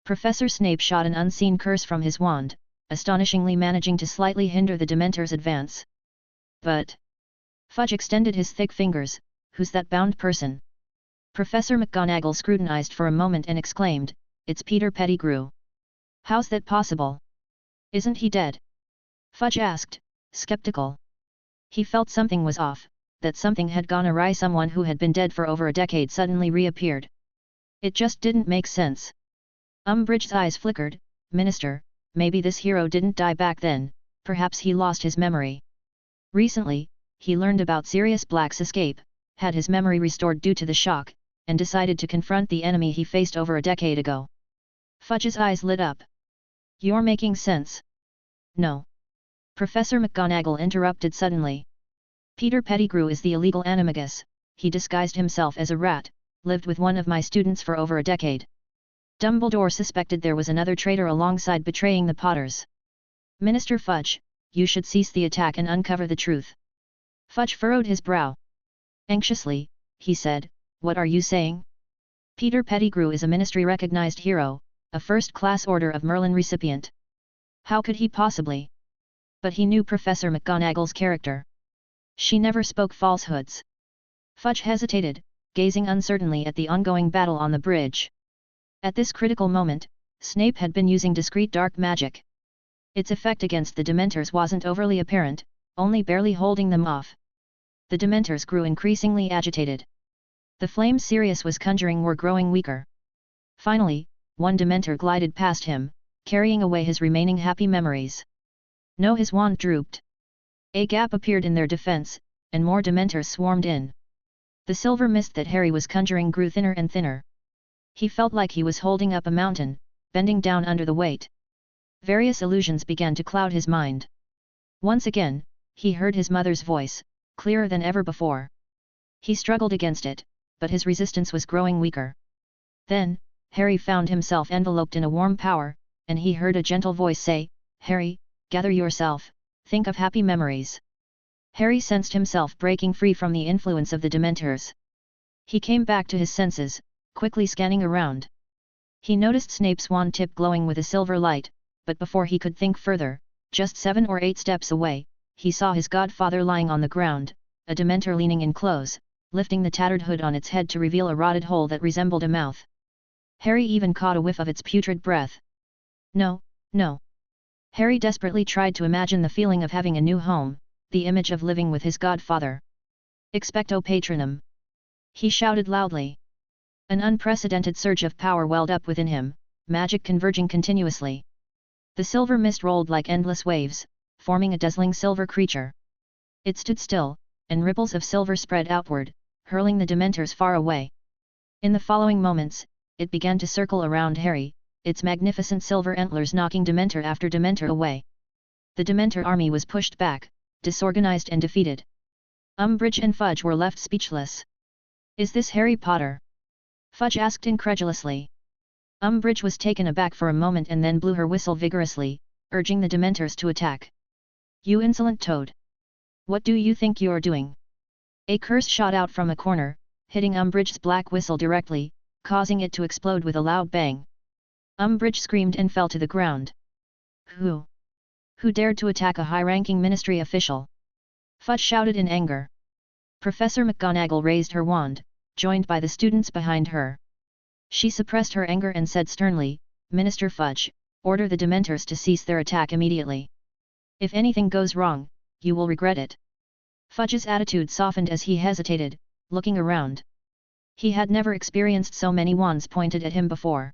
Professor Snape shot an unseen curse from his wand, astonishingly managing to slightly hinder the Dementors' advance. But Fudge extended his thick fingers. "Who's that bound person?" Professor McGonagall scrutinized for a moment and exclaimed, "It's Peter Pettigrew." "How's that possible? Isn't he dead?" Fudge asked, skeptical. He felt something was off, that something had gone awry. Someone who had been dead for over a decade suddenly reappeared. It just didn't make sense. Umbridge's eyes flickered. "Minister, maybe this hero didn't die back then, perhaps he lost his memory. Recently, he learned about Sirius Black's escape, had his memory restored due to the shock, and decided to confront the enemy he faced over a decade ago." Fudge's eyes lit up. "You're making sense." "No." Professor McGonagall interrupted suddenly. "Peter Pettigrew is the illegal animagus. He disguised himself as a rat, lived with one of my students for over a decade. Dumbledore suspected there was another traitor alongside betraying the Potters. Minister Fudge, you should cease the attack and uncover the truth." Fudge furrowed his brow. Anxiously, he said, "What are you saying? Peter Pettigrew is a Ministry-recognized hero, a first-class Order of Merlin recipient. How could he possibly?" But he knew Professor McGonagall's character. She never spoke falsehoods. Fudge hesitated, gazing uncertainly at the ongoing battle on the bridge. At this critical moment, Snape had been using discreet dark magic. Its effect against the Dementors wasn't overly apparent, only barely holding them off. The Dementors grew increasingly agitated. The flames Sirius was conjuring were growing weaker. Finally, one Dementor glided past him, carrying away his remaining happy memories. No, his wand drooped. A gap appeared in their defense, and more Dementors swarmed in. The silver mist that Harry was conjuring grew thinner and thinner. He felt like he was holding up a mountain, bending down under the weight. Various illusions began to cloud his mind. Once again, he heard his mother's voice, clearer than ever before. He struggled against it, but his resistance was growing weaker. Then, Harry found himself enveloped in a warm power, and he heard a gentle voice say, "Harry, gather yourself, think of happy memories." Harry sensed himself breaking free from the influence of the Dementors. He came back to his senses, quickly scanning around. He noticed Snape's wand tip glowing with a silver light, but before he could think further, just 7 or 8 steps away, he saw his godfather lying on the ground, a Dementor leaning in close, lifting the tattered hood on its head to reveal a rotted hole that resembled a mouth. Harry even caught a whiff of its putrid breath. No, no. Harry desperately tried to imagine the feeling of having a new home, the image of living with his godfather. "Expecto Patronum!" he shouted loudly. An unprecedented surge of power welled up within him, magic converging continuously. The silver mist rolled like endless waves, forming a dazzling silver creature. It stood still, and ripples of silver spread outward, hurling the Dementors far away. In the following moments, it began to circle around Harry, its magnificent silver antlers knocking Dementor after Dementor away. The Dementor army was pushed back, disorganized and defeated. Umbridge and Fudge were left speechless. "Is this Harry Potter?" Fudge asked incredulously. Umbridge was taken aback for a moment and then blew her whistle vigorously, urging the Dementors to attack. "You insolent toad! What do you think you're doing?" A curse shot out from a corner, hitting Umbridge's black whistle directly, causing it to explode with a loud bang. Umbridge screamed and fell to the ground. Who dared to attack a high-ranking ministry official?" Fudge shouted in anger. Professor McGonagall raised her wand, joined by the students behind her. She suppressed her anger and said sternly, "Minister Fudge, order the Dementors to cease their attack immediately. If anything goes wrong, you will regret it." Fudge's attitude softened as he hesitated, looking around. He had never experienced so many wands pointed at him before.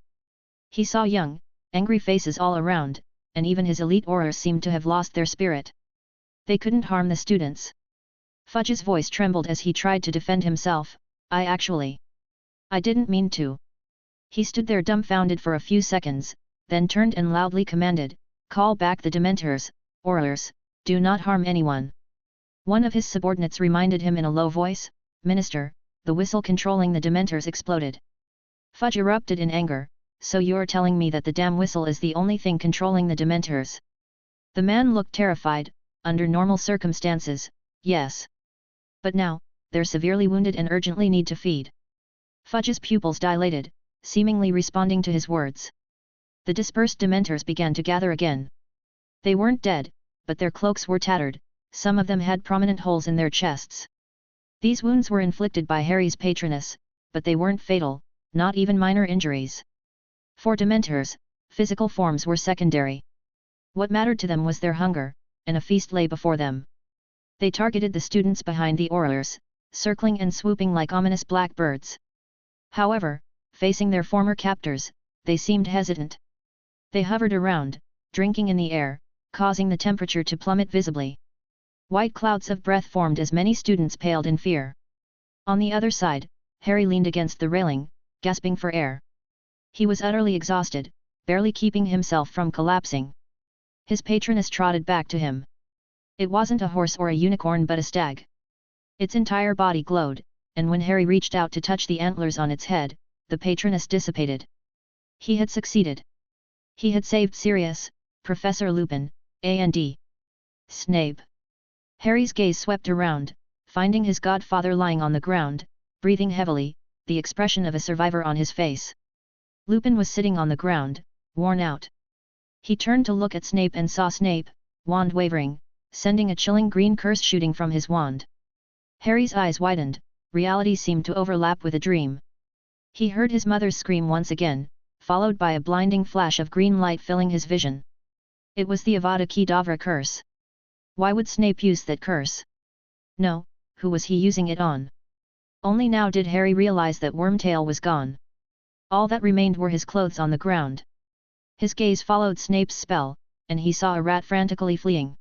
He saw young, angry faces all around, and even his elite aurors seemed to have lost their spirit. They couldn't harm the students. Fudge's voice trembled as he tried to defend himself. I didn't mean to. He stood there dumbfounded for a few seconds, then turned and loudly commanded, "Call back the Dementors, aurors, do not harm anyone." One of his subordinates reminded him in a low voice, "Minister." The whistle controlling the Dementors exploded. Fudge erupted in anger, "So you're telling me that the damn whistle is the only thing controlling the Dementors?" The man looked terrified. Under normal circumstances, yes. But now, they're severely wounded and urgently need to feed. Fudge's pupils dilated, seemingly responding to his words. The dispersed Dementors began to gather again. They weren't dead, but their cloaks were tattered, some of them had prominent holes in their chests. These wounds were inflicted by Harry's patroness, but they weren't fatal, not even minor injuries. For Dementors, physical forms were secondary. What mattered to them was their hunger, and a feast lay before them. They targeted the students behind the aurors, circling and swooping like ominous black birds. However, facing their former captors, they seemed hesitant. They hovered around, drinking in the air, causing the temperature to plummet visibly. White clouds of breath formed as many students paled in fear. On the other side, Harry leaned against the railing, gasping for air. He was utterly exhausted, barely keeping himself from collapsing. His patroness trotted back to him. It wasn't a horse or a unicorn but a stag. Its entire body glowed, and when Harry reached out to touch the antlers on its head, the patroness dissipated. He had succeeded. He had saved Sirius, Professor Lupin, and Snape. Harry's gaze swept around, finding his godfather lying on the ground, breathing heavily, the expression of a survivor on his face. Lupin was sitting on the ground, worn out. He turned to look at Snape and saw Snape, wand wavering, sending a chilling green curse shooting from his wand. Harry's eyes widened, reality seemed to overlap with a dream. He heard his mother's scream once again, followed by a blinding flash of green light filling his vision. It was the Avada Kedavra curse. Why would Snape use that curse? No, who was he using it on? Only now did Harry realize that Wormtail was gone. All that remained were his clothes on the ground. His gaze followed Snape's spell, and he saw a rat frantically fleeing.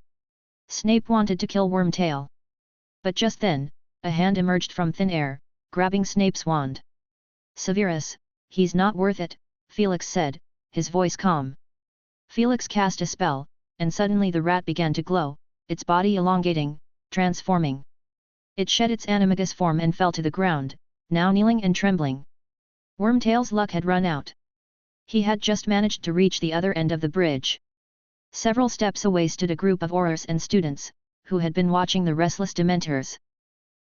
Snape wanted to kill Wormtail. But just then, a hand emerged from thin air, grabbing Snape's wand. "Severus, he's not worth it," Felix said, his voice calm. Felix cast a spell, and suddenly the rat began to glow, its body elongating, transforming. It shed its animagus form and fell to the ground, now kneeling and trembling. Wormtail's luck had run out. He had just managed to reach the other end of the bridge. Several steps away stood a group of aurors and students, who had been watching the restless Dementors.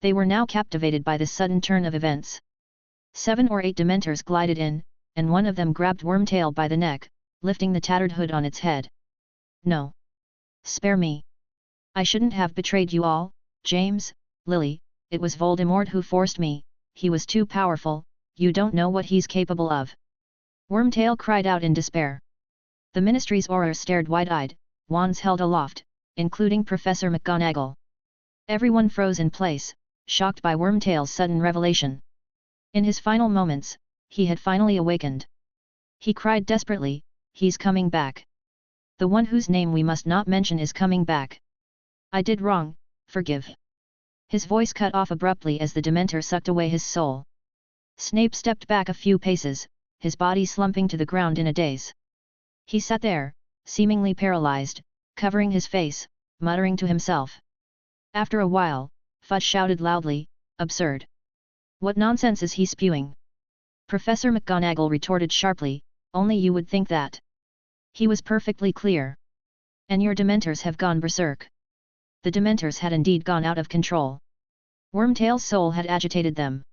They were now captivated by this sudden turn of events. 7 or 8 Dementors glided in, and one of them grabbed Wormtail by the neck, lifting the tattered hood on its head. "No! Spare me! I shouldn't have betrayed you all, James, Lily, it was Voldemort who forced me, he was too powerful, you don't know what he's capable of." Wormtail cried out in despair. The Ministry's aurors stared wide-eyed, wands held aloft, including Professor McGonagall. Everyone froze in place, shocked by Wormtail's sudden revelation. In his final moments, he had finally awakened. He cried desperately, "He's coming back! The one whose name we must not mention is coming back! I did wrong, forgive!" His voice cut off abruptly as the Dementor sucked away his soul. Snape stepped back a few paces, his body slumping to the ground in a daze. He sat there, seemingly paralyzed, covering his face, muttering to himself. After a while, Fudge shouted loudly, "Absurd! What nonsense is he spewing?" Professor McGonagall retorted sharply, "Only you would think that. He was perfectly clear. And your Dementors have gone berserk." The Dementors had indeed gone out of control. Wormtail's soul had agitated them.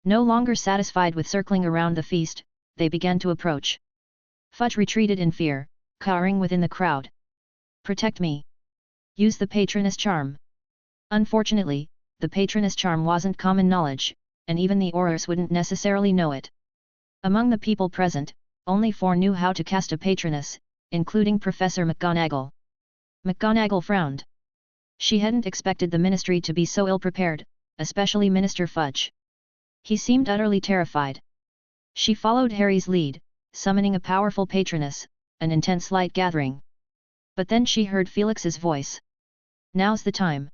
No longer satisfied with circling around the feast, they began to approach. Fudge retreated in fear, cowering within the crowd. "Protect me! Use the Patroness charm!" Unfortunately, the Patroness charm wasn't common knowledge, and even the aurors wouldn't necessarily know it. Among the people present, only 4 knew how to cast a Patroness, including Professor McGonagall. McGonagall frowned. She hadn't expected the Ministry to be so ill-prepared, especially Minister Fudge. He seemed utterly terrified. She followed Harry's lead, summoning a powerful patroness, an intense light gathering. But then she heard Felix's voice. Now's the time.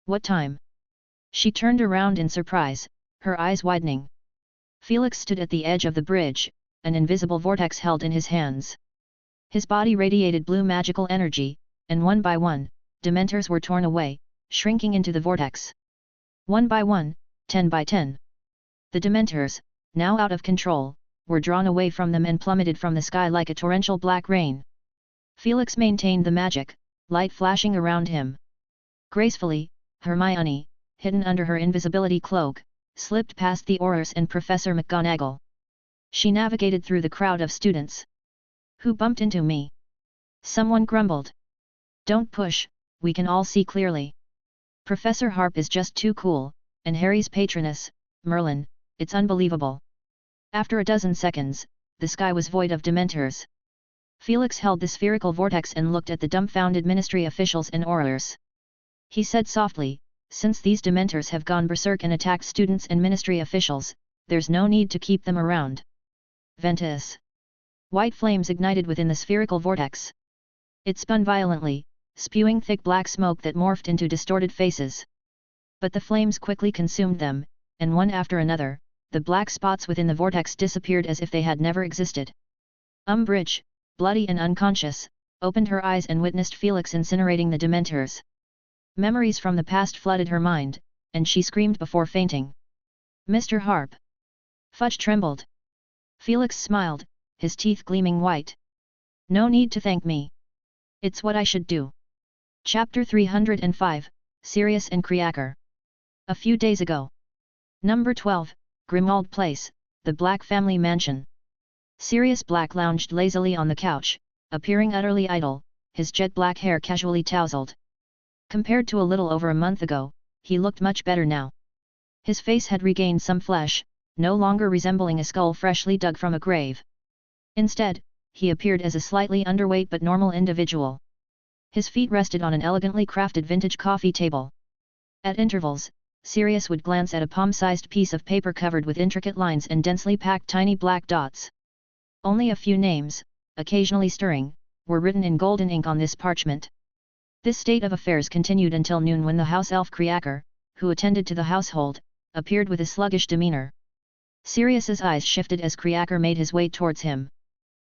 What time? She turned around in surprise, her eyes widening. Felix stood at the edge of the bridge, an invisible vortex held in his hands. His body radiated blue magical energy, and one by one, Dementors were torn away, shrinking into the vortex. 1 by 1, 10 by 10. The Dementors, now out of control, were drawn away from them and plummeted from the sky like a torrential black rain. Felix maintained the magic, light flashing around him. Gracefully, Hermione, hidden under her invisibility cloak, slipped past the Aurors and Professor McGonagall. She navigated through the crowd of students. Who bumped into me? Someone grumbled. Don't push, we can all see clearly. Professor Harp is just too cool, and Harry's patroness, Merlin, it's unbelievable. After a dozen seconds, the sky was void of Dementors. Felix held the spherical vortex and looked at the dumbfounded ministry officials and Aurors. He said softly, since these Dementors have gone berserk and attacked students and ministry officials, there's no need to keep them around. Ventus. White flames ignited within the spherical vortex. It spun violently, spewing thick black smoke that morphed into distorted faces. But the flames quickly consumed them, and one after another, the black spots within the vortex disappeared as if they had never existed. Umbridge, bloody and unconscious, opened her eyes and witnessed Felix incinerating the Dementors. Memories from the past flooded her mind, and she screamed before fainting. Mr. Harp. Fudge trembled. Felix smiled, his teeth gleaming white. No need to thank me. It's what I should do. Chapter 305, Sirius and Creaker. A few days ago. Number 12, Grimmauld Place, the Black family mansion. Sirius Black lounged lazily on the couch, appearing utterly idle, his jet-black hair casually tousled. Compared to a little over a month ago, he looked much better now. His face had regained some flesh, no longer resembling a skull freshly dug from a grave. Instead, he appeared as a slightly underweight but normal individual. His feet rested on an elegantly crafted vintage coffee table. At intervals, Sirius would glance at a palm-sized piece of paper covered with intricate lines and densely packed tiny black dots. Only a few names, occasionally stirring, were written in golden ink on this parchment. This state of affairs continued until noon when the house elf Creaker, who attended to the household, appeared with a sluggish demeanor. Sirius's eyes shifted as Creaker made his way towards him.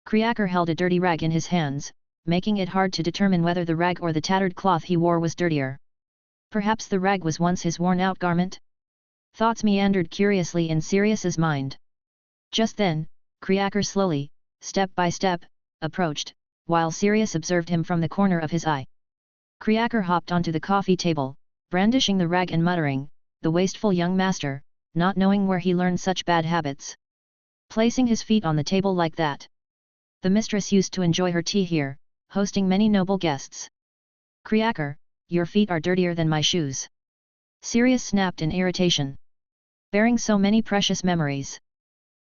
Creaker held a dirty rag in his hands, making it hard to determine whether the rag or the tattered cloth he wore was dirtier. Perhaps the rag was once his worn-out garment? Thoughts meandered curiously in Sirius's mind. Just then, Creaker slowly, step by step, approached, while Sirius observed him from the corner of his eye. Creaker hopped onto the coffee table, brandishing the rag and muttering, "The wasteful young master, not knowing where he learned such bad habits. Placing his feet on the table like that. The mistress used to enjoy her tea here, hosting many noble guests. Creaker, your feet are dirtier than my shoes." Sirius snapped in irritation. Bearing so many precious memories.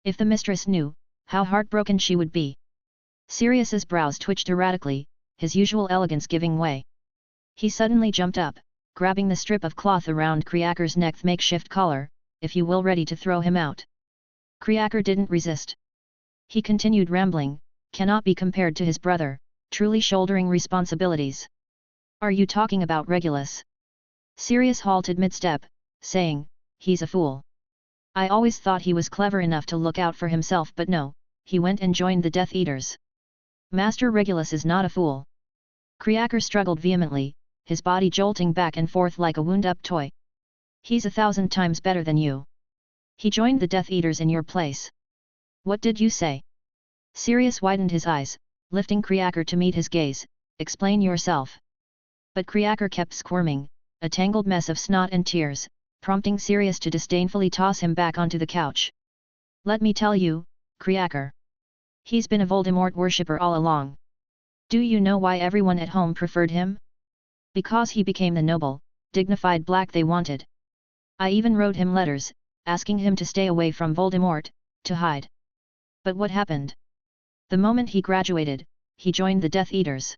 If the mistress knew, how heartbroken she would be. Sirius's brows twitched erratically, his usual elegance giving way. He suddenly jumped up, grabbing the strip of cloth around Creaker's neck's makeshift collar, "If you will, ready to throw him out." Creaker didn't resist. He continued rambling, cannot be compared to his brother, truly shouldering responsibilities. "Are you talking about Regulus?" Sirius halted mid-step, saying, "He's a fool. I always thought he was clever enough to look out for himself, but no, he went and joined the Death Eaters. Master Regulus is not a fool." Creaker struggled vehemently, his body jolting back and forth like a wound-up toy. "He's 1,000 times better than you. He joined the Death Eaters in your place." "What did you say?" Sirius widened his eyes, lifting Creaker to meet his gaze. "Explain yourself." But Creaker kept squirming, a tangled mess of snot and tears, prompting Sirius to disdainfully toss him back onto the couch. "Let me tell you, Creaker. He's been a Voldemort worshipper all along. Do you know why everyone at home preferred him? Because he became the noble, dignified Black they wanted. I even wrote him letters, asking him to stay away from Voldemort, to hide. But what happened? The moment he graduated, he joined the Death Eaters.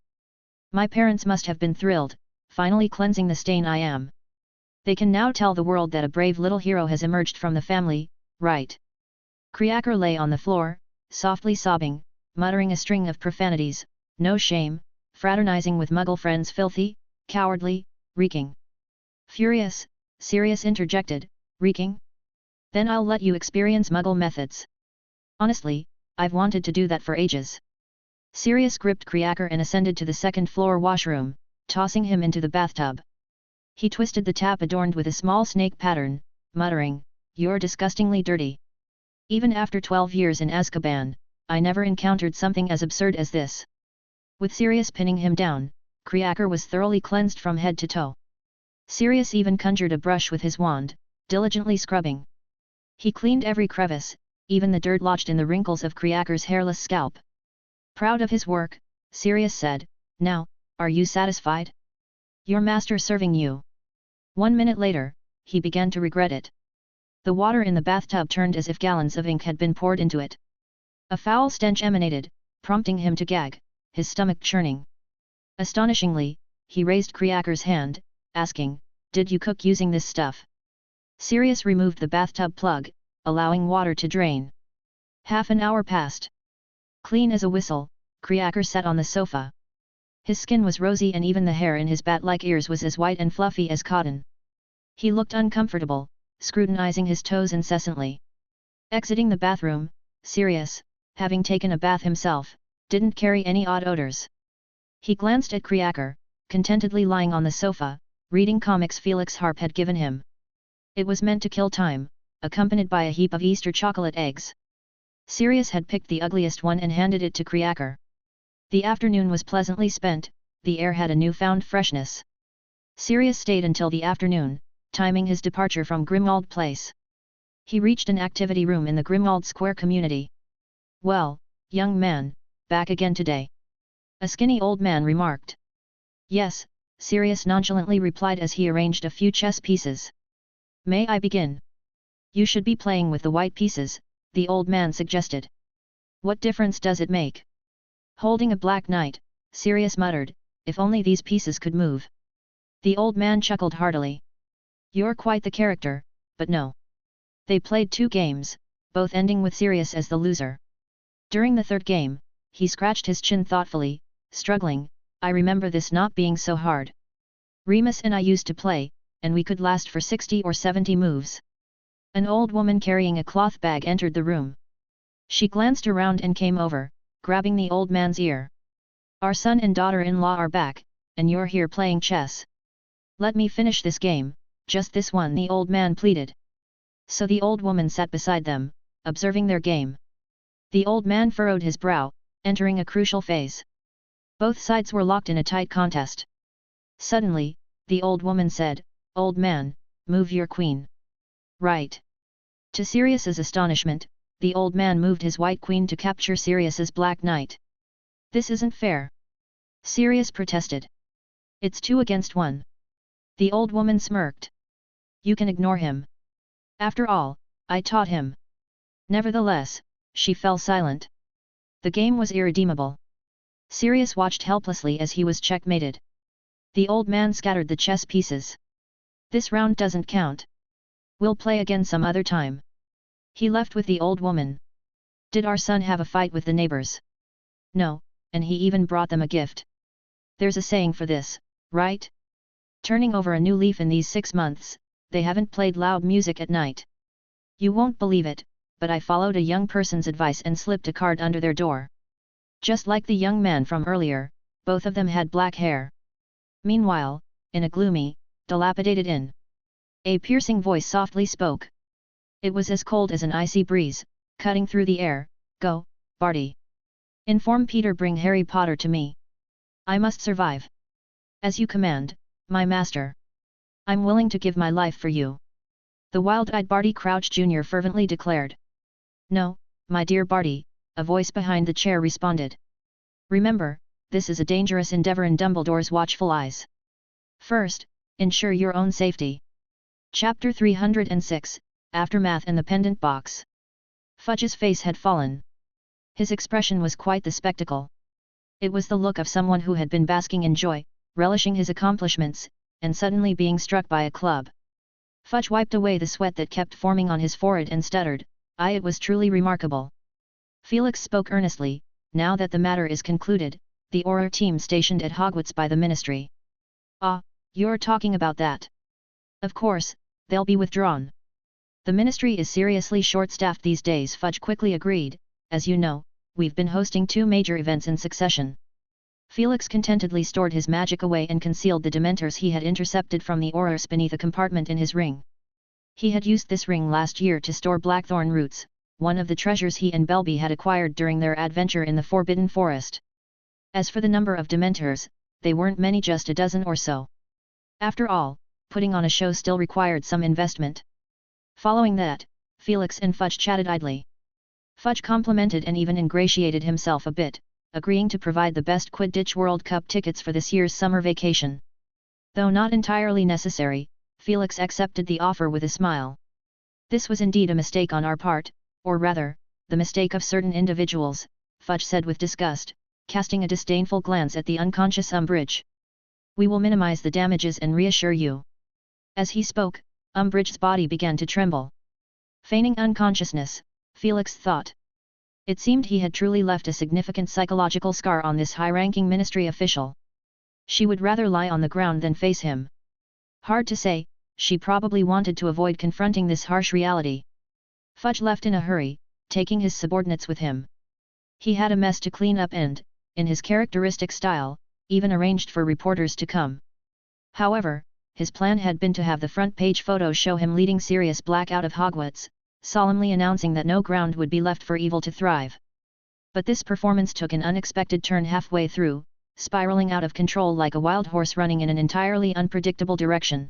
My parents must have been thrilled, finally cleansing the stain I am. They can now tell the world that a brave little hero has emerged from the family, right? Creaker lay on the floor, softly sobbing, muttering a string of profanities, no shame, fraternizing with Muggle friends, filthy, cowardly, reeking. Furious, Sirius interjected, reeking? Then I'll let you experience Muggle methods. Honestly, I've wanted to do that for ages. Sirius gripped Creaker and ascended to the second-floor washroom, tossing him into the bathtub. He twisted the tap adorned with a small snake pattern, muttering, "You're disgustingly dirty. Even after 12 years in Azkaban, I never encountered something as absurd as this." With Sirius pinning him down, Creaker was thoroughly cleansed from head to toe. Sirius even conjured a brush with his wand, diligently scrubbing. He cleaned every crevice, even the dirt lodged in the wrinkles of Creaker's hairless scalp. Proud of his work, Sirius said, "Now, are you satisfied? Your master serving you." 1 minute later, he began to regret it. The water in the bathtub turned as if gallons of ink had been poured into it. A foul stench emanated, prompting him to gag, his stomach churning. Astonishingly, he raised Creaker's hand, asking, "Did you cook using this stuff?" Sirius removed the bathtub plug, allowing water to drain. Half an hour passed. Clean as a whistle, Creaker sat on the sofa. His skin was rosy and even the hair in his bat-like ears was as white and fluffy as cotton. He looked uncomfortable, scrutinizing his toes incessantly. Exiting the bathroom, Sirius, having taken a bath himself, didn't carry any odd odors. He glanced at Creaker, contentedly lying on the sofa, reading comics Felix Harp had given him. It was meant to kill time, accompanied by a heap of Easter chocolate eggs. Sirius had picked the ugliest one and handed it to Creaker. The afternoon was pleasantly spent, the air had a newfound freshness. Sirius stayed until the afternoon, timing his departure from Grimmauld Place. He reached an activity room in the Grimmauld Square community. "Well, young man, back again today?" a skinny old man remarked. "Yes," Sirius nonchalantly replied as he arranged a few chess pieces. "May I begin?" "You should be playing with the white pieces," the old man suggested. "What difference does it make?" Holding a black knight, Sirius muttered, "If only these pieces could move." The old man chuckled heartily. "You're quite the character, but no." They played 2 games, both ending with Sirius as the loser. During the third game, he scratched his chin thoughtfully, struggling, "I remember this not being so hard. Remus and I used to play, and we could last for 60 or 70 moves." An old woman carrying a cloth bag entered the room. She glanced around and came over, grabbing the old man's ear. "Our son and daughter-in-law are back, and you're here playing chess. Let me finish this game, just this one," the old man pleaded. So the old woman sat beside them, observing their game. The old man furrowed his brow, entering a crucial phase. Both sides were locked in a tight contest. Suddenly, the old woman said, "Old man, move your queen." "Right." To Sirius's astonishment, the old man moved his white queen to capture Sirius's black knight. "This isn't fair," Sirius protested. "It's 2 against 1. The old woman smirked. "You can ignore him. After all, I taught him." Nevertheless, she fell silent. The game was irredeemable. Sirius watched helplessly as he was checkmated. The old man scattered the chess pieces. "This round doesn't count. We'll play again some other time." He left with the old woman. "Did our son have a fight with the neighbors?" "No, and he even brought them a gift. There's a saying for this, right? Turning over a new leaf in these 6 months, they haven't played loud music at night. You won't believe it, but I followed a young person's advice and slipped a card under their door. Just like the young man from earlier, both of them had black hair." Meanwhile, in a gloomy, dilapidated inn, a piercing voice softly spoke. It was as cold as an icy breeze, cutting through the air. "Go, Barty. Inform Peter bring Harry Potter to me. I must survive." "As you command, my master. I'm willing to give my life for you," the wild-eyed Barty Crouch Jr. fervently declared. "No, my dear Barty," a voice behind the chair responded. "Remember, this is a dangerous endeavor in Dumbledore's watchful eyes. First, ensure your own safety." Chapter 306, Aftermath and the Pendant Box. Fudge's face had fallen. His expression was quite the spectacle. It was the look of someone who had been basking in joy, relishing his accomplishments, and suddenly being struck by a club. Fudge wiped away the sweat that kept forming on his forehead and stuttered, it was truly remarkable. Felix spoke earnestly, now that the matter is concluded, the Auror team stationed at Hogwarts by the Ministry. Ah, you're talking about that. Of course, they'll be withdrawn. The Ministry is seriously short-staffed these days, Fudge quickly agreed. As you know, we've been hosting 2 major events in succession. Felix contentedly stored his magic away and concealed the Dementors he had intercepted from the Aurors beneath a compartment in his ring. He had used this ring last year to store blackthorn roots, one of the treasures he and Belby had acquired during their adventure in the Forbidden Forest. As for the number of Dementors, they weren't many, just a dozen or so. After all, putting on a show still required some investment. Following that, Felix and Fudge chatted idly. Fudge complimented and even ingratiated himself a bit, agreeing to provide the best Quidditch World Cup tickets for this year's summer vacation. Though not entirely necessary, Felix accepted the offer with a smile. This was indeed a mistake on our part, or rather, the mistake of certain individuals, Fudge said with disgust, casting a disdainful glance at the unconscious Umbridge. We will minimize the damages and reassure you. As he spoke, Umbridge's body began to tremble. Feigning unconsciousness, Felix thought. It seemed he had truly left a significant psychological scar on this high-ranking Ministry official. She would rather lie on the ground than face him. Hard to say, she probably wanted to avoid confronting this harsh reality. Fudge left in a hurry, taking his subordinates with him. He had a mess to clean up and, in his characteristic style, even arranged for reporters to come. However, his plan had been to have the front-page photo show him leading Sirius Black out of Hogwarts, solemnly announcing that no ground would be left for evil to thrive. But this performance took an unexpected turn halfway through, spiraling out of control like a wild horse running in an entirely unpredictable direction.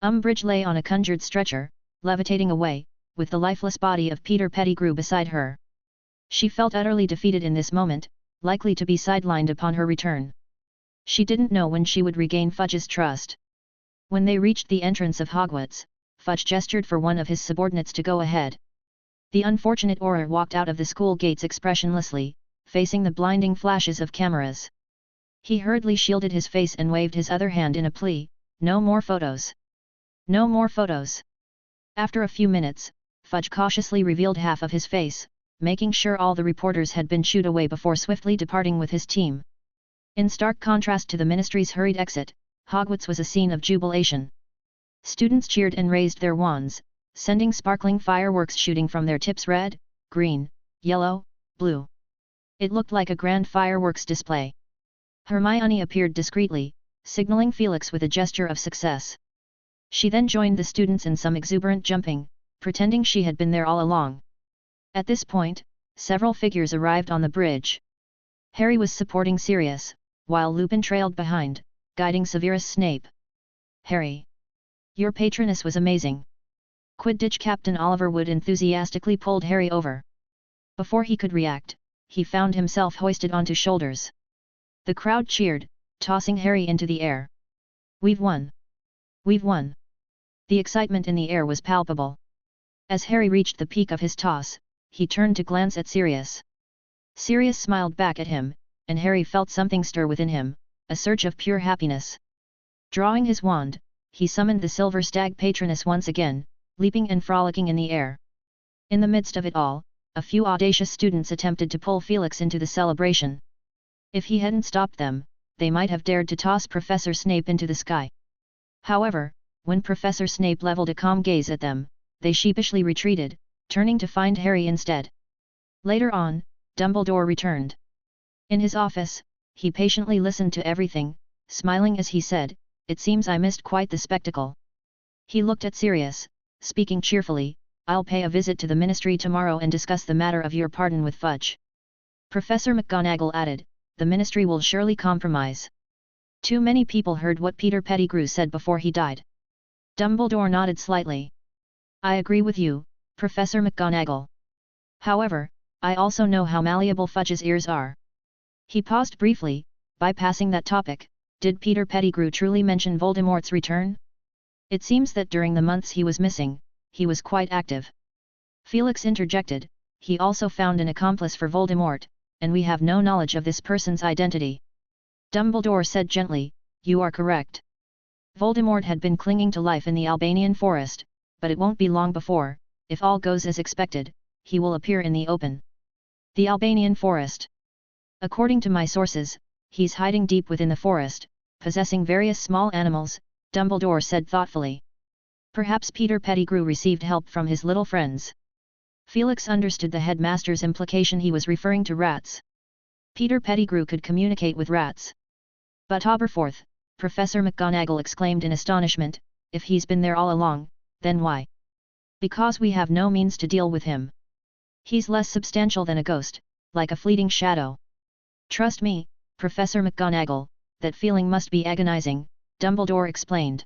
Umbridge lay on a conjured stretcher, levitating away, with the lifeless body of Peter Pettigrew beside her. She felt utterly defeated in this moment, likely to be sidelined upon her return. She didn't know when she would regain Fudge's trust. When they reached the entrance of Hogwarts, Fudge gestured for one of his subordinates to go ahead. The unfortunate Auror walked out of the school gates expressionlessly, facing the blinding flashes of cameras. He hurriedly shielded his face and waved his other hand in a plea, "No more photos. No more photos." After a few minutes, Fudge cautiously revealed half of his face, making sure all the reporters had been shooed away before swiftly departing with his team. In stark contrast to the Ministry's hurried exit, Hogwarts was a scene of jubilation. Students cheered and raised their wands, sending sparkling fireworks shooting from their tips red, green, yellow, blue. It looked like a grand fireworks display. Hermione appeared discreetly, signaling Felix with a gesture of success. She then joined the students in some exuberant jumping, pretending she had been there all along. At this point, several figures arrived on the bridge. Harry was supporting Sirius, while Lupin trailed behind, guiding Severus Snape. "Harry! Your patroness was amazing." Quidditch Captain Oliver Wood enthusiastically pulled Harry over. Before he could react, he found himself hoisted onto shoulders. The crowd cheered, tossing Harry into the air. "We've won! We've won!" The excitement in the air was palpable. As Harry reached the peak of his toss, he turned to glance at Sirius. Sirius smiled back at him, and Harry felt something stir within him, a surge of pure happiness. Drawing his wand, he summoned the Silver Stag Patroness once again, leaping and frolicking in the air. In the midst of it all, a few audacious students attempted to pull Felix into the celebration. If he hadn't stopped them, they might have dared to toss Professor Snape into the sky. However, when Professor Snape leveled a calm gaze at them, they sheepishly retreated, turning to find Harry instead. Later on, Dumbledore returned. In his office, he patiently listened to everything, smiling as he said, "It seems I missed quite the spectacle." He looked at Sirius, speaking cheerfully, "I'll pay a visit to the Ministry tomorrow and discuss the matter of your pardon with Fudge." Professor McGonagall added, "The Ministry will surely compromise." Too many people heard what Peter Pettigrew said before he died. Dumbledore nodded slightly. "I agree with you, Professor McGonagall. However, I also know how malleable Fudge's ears are." He paused briefly, bypassing that topic. Did Peter Pettigrew truly mention Voldemort's return? It seems that during the months he was missing, he was quite active. Felix interjected, "He also found an accomplice for Voldemort, and we have no knowledge of this person's identity." Dumbledore said gently, "You are correct. Voldemort had been clinging to life in the Albanian forest, but it won't be long before, if all goes as expected, he will appear in the open. The Albanian forest. According to my sources, he's hiding deep within the forest, possessing various small animals, Dumbledore said thoughtfully. Perhaps Peter Pettigrew received help from his little friends. Felix understood the headmaster's implication. He was referring to rats. Peter Pettigrew could communicate with rats. But Aberforth, Professor McGonagall exclaimed in astonishment, if he's been there all along, then why? Because we have no means to deal with him. He's less substantial than a ghost, like a fleeting shadow. Trust me, Professor McGonagall, that feeling must be agonizing, Dumbledore explained.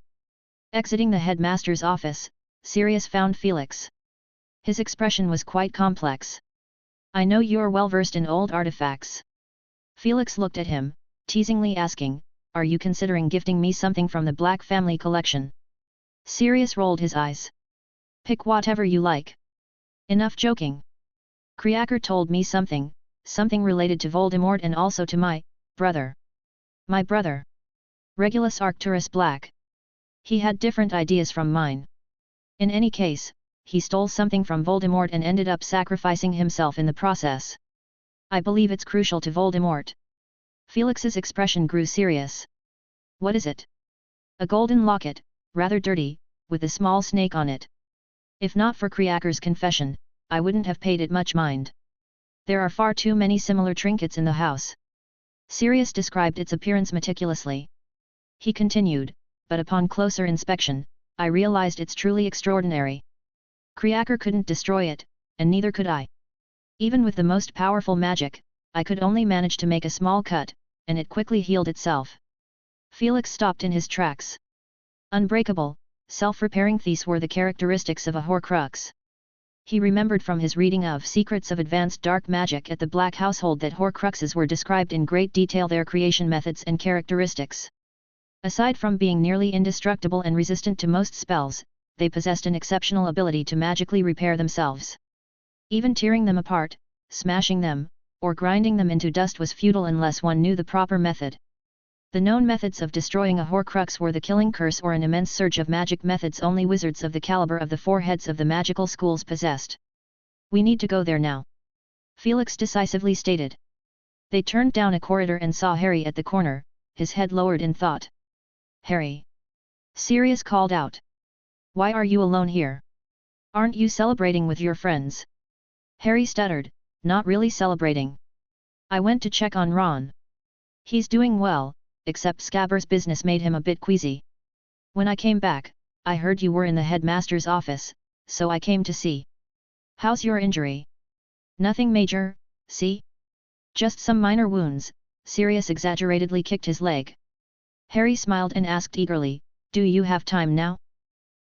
Exiting the headmaster's office, Sirius found Felix. His expression was quite complex. I know you're well versed in old artifacts. Felix looked at him, teasingly asking, are you considering gifting me something from the Black family collection? Sirius rolled his eyes. Pick whatever you like. Enough joking. Kreaker told me something related to Voldemort and also to my brother. My brother? Regulus Arcturus Black. He had different ideas from mine. In any case, he stole something from Voldemort and ended up sacrificing himself in the process. I believe it's crucial to Voldemort. Felix's expression grew serious. What is it? A golden locket, rather dirty, with a small snake on it. If not for Kreaker's confession, I wouldn't have paid it much mind. There are far too many similar trinkets in the house. Sirius described its appearance meticulously. He continued, but upon closer inspection, I realized it's truly extraordinary. Kreaker couldn't destroy it, and neither could I. Even with the most powerful magic, I could only manage to make a small cut, and it quickly healed itself. Felix stopped in his tracks. Unbreakable, self-repairing these were the characteristics of a Horcrux. He remembered from his reading of Secrets of Advanced Dark Magic at the Black Household that Horcruxes were described in great detail, their creation methods and characteristics. Aside from being nearly indestructible and resistant to most spells, they possessed an exceptional ability to magically repair themselves. Even tearing them apart, smashing them, or grinding them into dust was futile unless one knew the proper method. The known methods of destroying a Horcrux were the Killing Curse or an immense surge of magic methods only wizards of the caliber of the four heads of the magical schools possessed. We need to go there now. Felix decisively stated. They turned down a corridor and saw Harry at the corner, his head lowered in thought. Harry! Sirius called out. Why are you alone here? Aren't you celebrating with your friends? Harry stuttered, not really celebrating. I went to check on Ron. He's doing well, except Scabbers' business made him a bit queasy. When I came back, I heard you were in the headmaster's office, so I came to see. How's your injury? Nothing major, see? Just some minor wounds. Sirius exaggeratedly kicked his leg. Harry smiled and asked eagerly, do you have time now?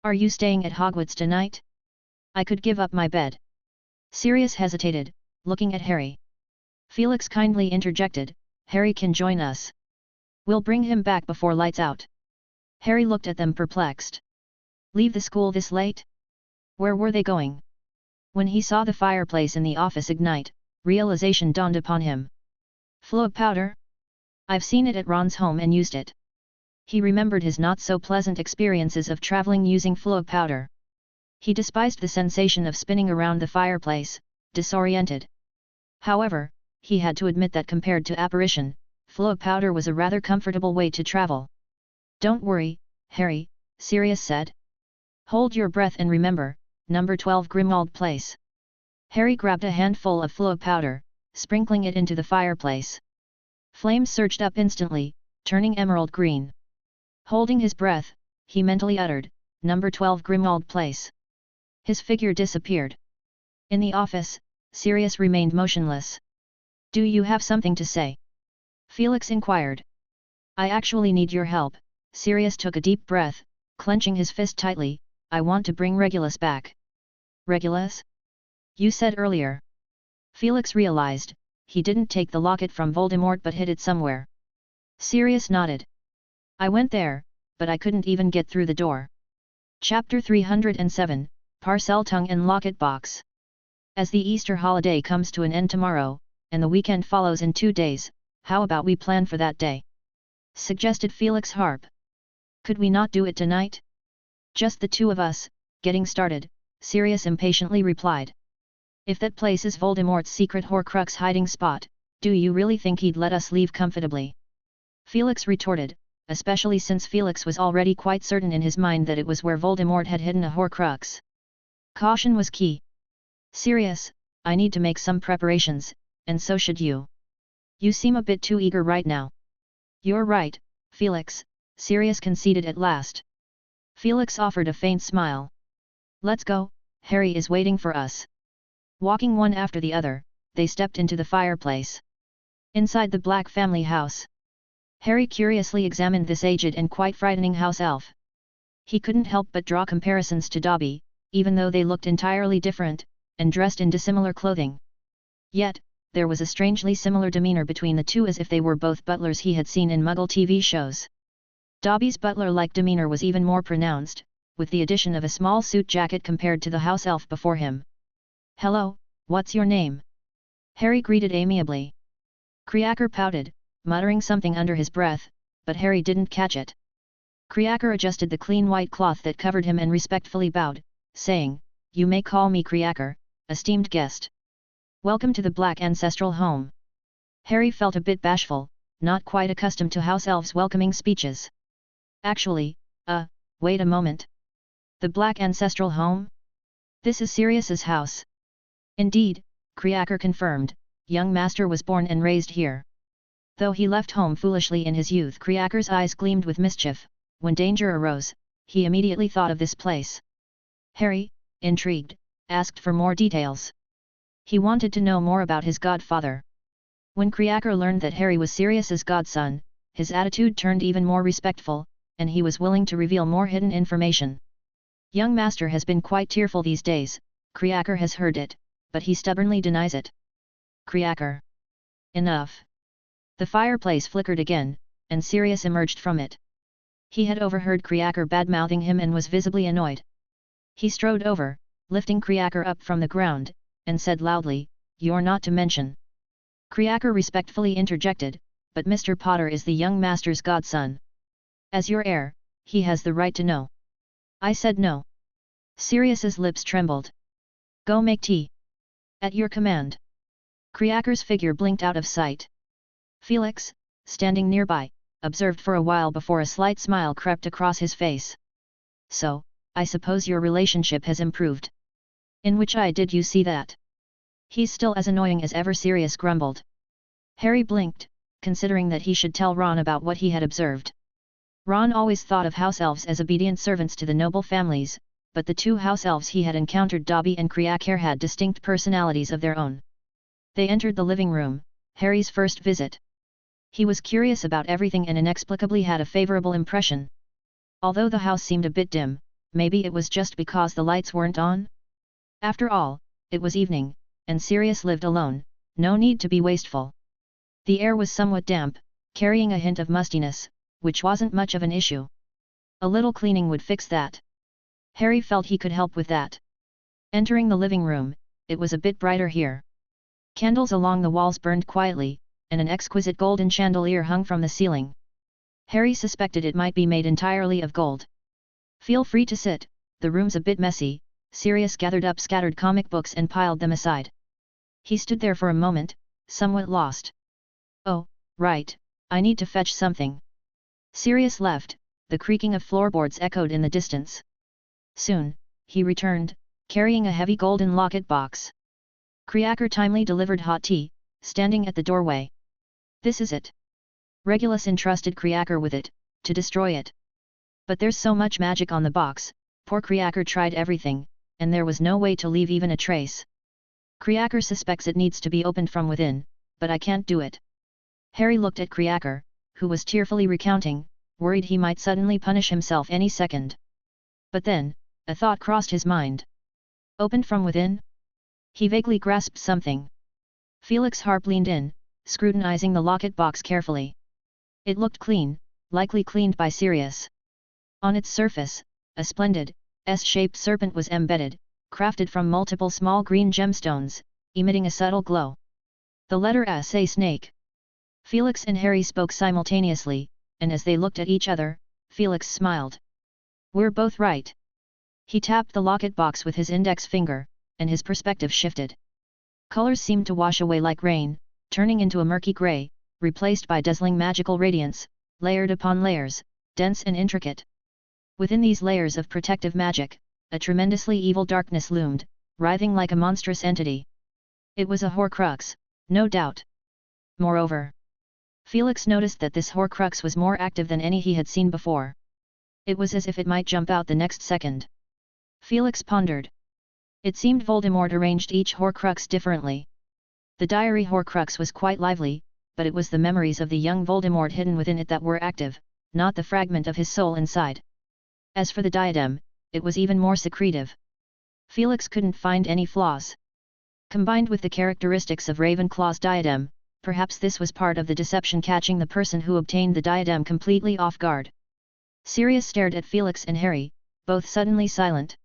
Are you staying at Hogwarts tonight? I could give up my bed. Sirius hesitated, looking at Harry. Felix kindly interjected, Harry can join us. We'll bring him back before lights out. Harry looked at them perplexed. Leave the school this late? Where were they going? When he saw the fireplace in the office ignite, realization dawned upon him. Flow powder? I've seen it at Ron's home and used it. He remembered his not-so-pleasant experiences of traveling using flow powder. He despised the sensation of spinning around the fireplace, disoriented. However, he had to admit that compared to apparition, flow powder was a rather comfortable way to travel. Don't worry, Harry, Sirius said. Hold your breath and remember, number 12 Grimmauld Place. Harry grabbed a handful of flow powder, sprinkling it into the fireplace. Flames surged up instantly, turning emerald green. Holding his breath, he mentally uttered, number 12 Grimmauld Place. His figure disappeared. In the office, Sirius remained motionless. Do you have something to say? Felix inquired. I actually need your help. Sirius took a deep breath, clenching his fist tightly. I want to bring Regulus back. Regulus? You said earlier. Felix realized, he didn't take the locket from Voldemort but hid it somewhere. Sirius nodded. I went there, but I couldn't even get through the door. Chapter 307, Parseltongue and Locket Box. As the Easter holiday comes to an end tomorrow, and the weekend follows in 2 days, how about we plan for that day? Suggested Felix Harp. Could we not do it tonight? Just the two of us, getting started, Sirius impatiently replied. If that place is Voldemort's secret Horcrux hiding spot, do you really think he'd let us leave comfortably? Felix retorted, especially since Felix was already quite certain in his mind that it was where Voldemort had hidden a Horcrux. Caution was key. Sirius, I need to make some preparations, and so should you. You seem a bit too eager right now. You're right, Felix, Sirius conceded at last. Felix offered a faint smile. Let's go, Harry is waiting for us. Walking one after the other, they stepped into the fireplace. Inside the Black family house, Harry curiously examined this aged and quite frightening house elf. He couldn't help but draw comparisons to Dobby, even though they looked entirely different, and dressed in dissimilar clothing. Yet, there was a strangely similar demeanor between the two, as if they were both butlers he had seen in Muggle TV shows. Dobby's butler-like demeanor was even more pronounced, with the addition of a small suit jacket compared to the house elf before him. Hello, what's your name? Harry greeted amiably. Creaker pouted, muttering something under his breath, but Harry didn't catch it. Creaker adjusted the clean white cloth that covered him and respectfully bowed, saying, You may call me Creaker, esteemed guest. Welcome to the Black ancestral home. Harry felt a bit bashful, not quite accustomed to house elves' welcoming speeches. Actually, wait a moment. The Black ancestral home? This is Sirius's house. Indeed, Creaker confirmed, young master was born and raised here. Though he left home foolishly in his youth, Creaker's eyes gleamed with mischief. When danger arose, he immediately thought of this place. Harry, intrigued, asked for more details. He wanted to know more about his godfather. When Creaker learned that Harry was Sirius's godson, his attitude turned even more respectful, and he was willing to reveal more hidden information. Young master has been quite tearful these days, Creaker has heard it, but he stubbornly denies it. Creaker. Enough. The fireplace flickered again, and Sirius emerged from it. He had overheard Creaker bad-mouthing him and was visibly annoyed. He strode over, lifting Creaker up from the ground, and said loudly, You're not to mention. Creaker respectfully interjected, but Mr. Potter is the young master's godson. As your heir, he has the right to know. I said no. Sirius's lips trembled. Go make tea. At your command. Creaker's figure blinked out of sight. Felix, standing nearby, observed for a while before a slight smile crept across his face. So, I suppose your relationship has improved. In which eye did you see that? He's still as annoying as ever, Sirius grumbled. Harry blinked, considering that he should tell Ron about what he had observed. Ron always thought of house elves as obedient servants to the noble families, but the two house elves he had encountered, Dobby and Creaker, had distinct personalities of their own. They entered the living room, Harry's first visit. He was curious about everything and inexplicably had a favorable impression. Although the house seemed a bit dim, maybe it was just because the lights weren't on? After all, it was evening, and Sirius lived alone, no need to be wasteful. The air was somewhat damp, carrying a hint of mustiness, which wasn't much of an issue. A little cleaning would fix that. Harry felt he could help with that. Entering the living room, it was a bit brighter here. Candles along the walls burned quietly, and an exquisite golden chandelier hung from the ceiling. Harry suspected it might be made entirely of gold. Feel free to sit, the room's a bit messy. Sirius gathered up scattered comic books and piled them aside. He stood there for a moment, somewhat lost. Oh, right, I need to fetch something. Sirius left, the creaking of floorboards echoed in the distance. Soon, he returned, carrying a heavy golden locket box. Creaker timely delivered hot tea, standing at the doorway. This is it. Regulus entrusted Creaker with it, to destroy it. But there's so much magic on the box, poor Creaker tried everything, and there was no way to leave even a trace. Creaker suspects it needs to be opened from within, but I can't do it. Harry looked at Creaker, who was tearfully recounting, worried he might suddenly punish himself any second. But then, a thought crossed his mind. Opened from within? He vaguely grasped something. Felix Harp leaned in, scrutinizing the locket box carefully. It looked clean, likely cleaned by Sirius. On its surface, a splendid, S-shaped serpent was embedded, crafted from multiple small green gemstones, emitting a subtle glow. The letter S, a snake. Felix and Harry spoke simultaneously, and as they looked at each other, Felix smiled. We're both right. He tapped the locket box with his index finger, and his perspective shifted. Colors seemed to wash away like rain, turning into a murky grey, replaced by dazzling magical radiance, layered upon layers, dense and intricate. Within these layers of protective magic, a tremendously evil darkness loomed, writhing like a monstrous entity. It was a Horcrux, no doubt. Moreover, Felix noticed that this Horcrux was more active than any he had seen before. It was as if it might jump out the next second. Felix pondered. It seemed Voldemort arranged each Horcrux differently. The diary Horcrux was quite lively, but it was the memories of the young Voldemort hidden within it that were active, not the fragment of his soul inside. As for the diadem, it was even more secretive. Felix couldn't find any flaws. Combined with the characteristics of Ravenclaw's diadem, perhaps this was part of the deception, catching the person who obtained the diadem completely off guard. Sirius stared at Felix and Harry, both suddenly silent.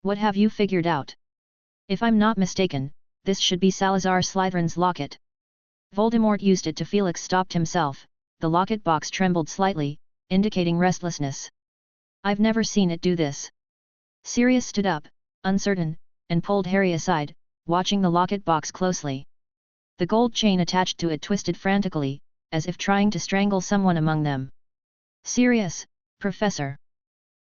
What have you figured out? If I'm not mistaken, this should be Salazar Slytherin's locket. Voldemort used it to. Felix stopped himself, the locket box trembled slightly, indicating restlessness. I've never seen it do this. Sirius stood up, uncertain, and pulled Harry aside, watching the locket box closely. The gold chain attached to it twisted frantically, as if trying to strangle someone among them. Sirius, Professor.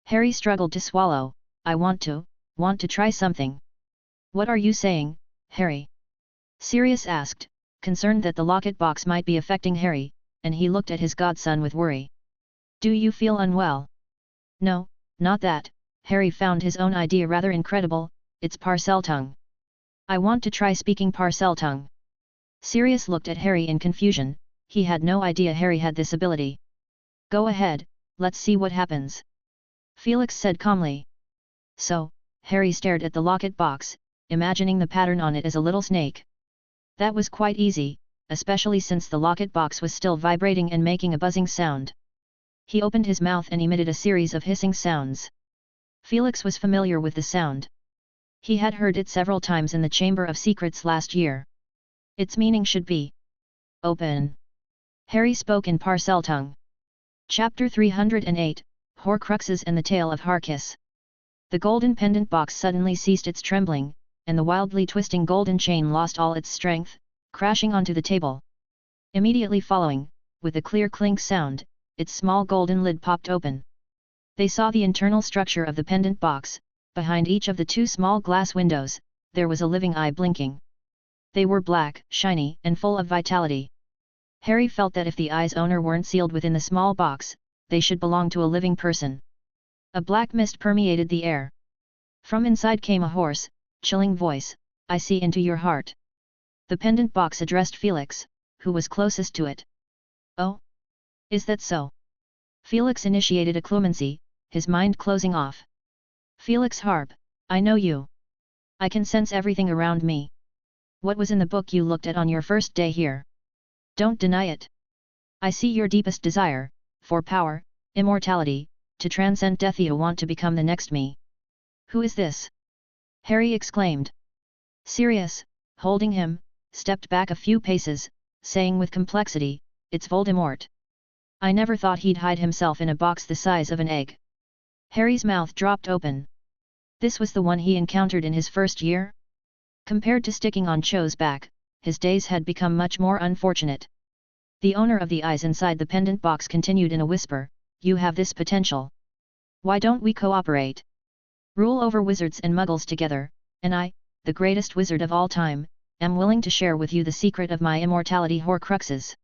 Harry struggled to swallow. I want to try something. What are you saying, Harry? Sirius asked, concerned that the locket box might be affecting Harry, and he looked at his godson with worry. Do you feel unwell? No, not that. Harry found his own idea rather incredible. It's Parseltongue. I want to try speaking Parseltongue. Sirius looked at Harry in confusion. He had no idea Harry had this ability. Go ahead, let's see what happens. Felix said calmly. So, Harry stared at the locket box, imagining the pattern on it as a little snake. That was quite easy, especially since the locket box was still vibrating and making a buzzing sound. He opened his mouth and emitted a series of hissing sounds. Felix was familiar with the sound. He had heard it several times in the Chamber of Secrets last year. Its meaning should be open. Harry spoke in Parseltongue. Chapter 308, Horcruxes and the Tale of Harkis. The golden pendant box suddenly ceased its trembling, and the wildly twisting golden chain lost all its strength, crashing onto the table. Immediately following, with a clear clink sound, its small golden lid popped open. They saw the internal structure of the pendant box. Behind each of the two small glass windows, there was a living eye blinking. They were black, shiny, and full of vitality. Harry felt that if the eye's owner weren't sealed within the small box, they should belong to a living person. A black mist permeated the air. From inside came a hoarse, chilling voice, I see into your heart. The pendant box addressed Felix, who was closest to it. Oh? Is that so? Felix initiated a clemency, his mind closing off. Felix Harp, I know you. I can sense everything around me. What was in the book you looked at on your first day here? Don't deny it. I see your deepest desire, for power, immortality, to transcend death. You want to become the next me. Who is this? Harry exclaimed. Sirius, holding him, stepped back a few paces, saying with complexity, it's Voldemort. I never thought he'd hide himself in a box the size of an egg. Harry's mouth dropped open. This was the one he encountered in his first year? Compared to sticking on Cho's back, his days had become much more unfortunate. The owner of the eyes inside the pendant box continued in a whisper, you have this potential. Why don't we cooperate? Rule over wizards and muggles together, and I, the greatest wizard of all time, am willing to share with you the secret of my immortality Horcruxes.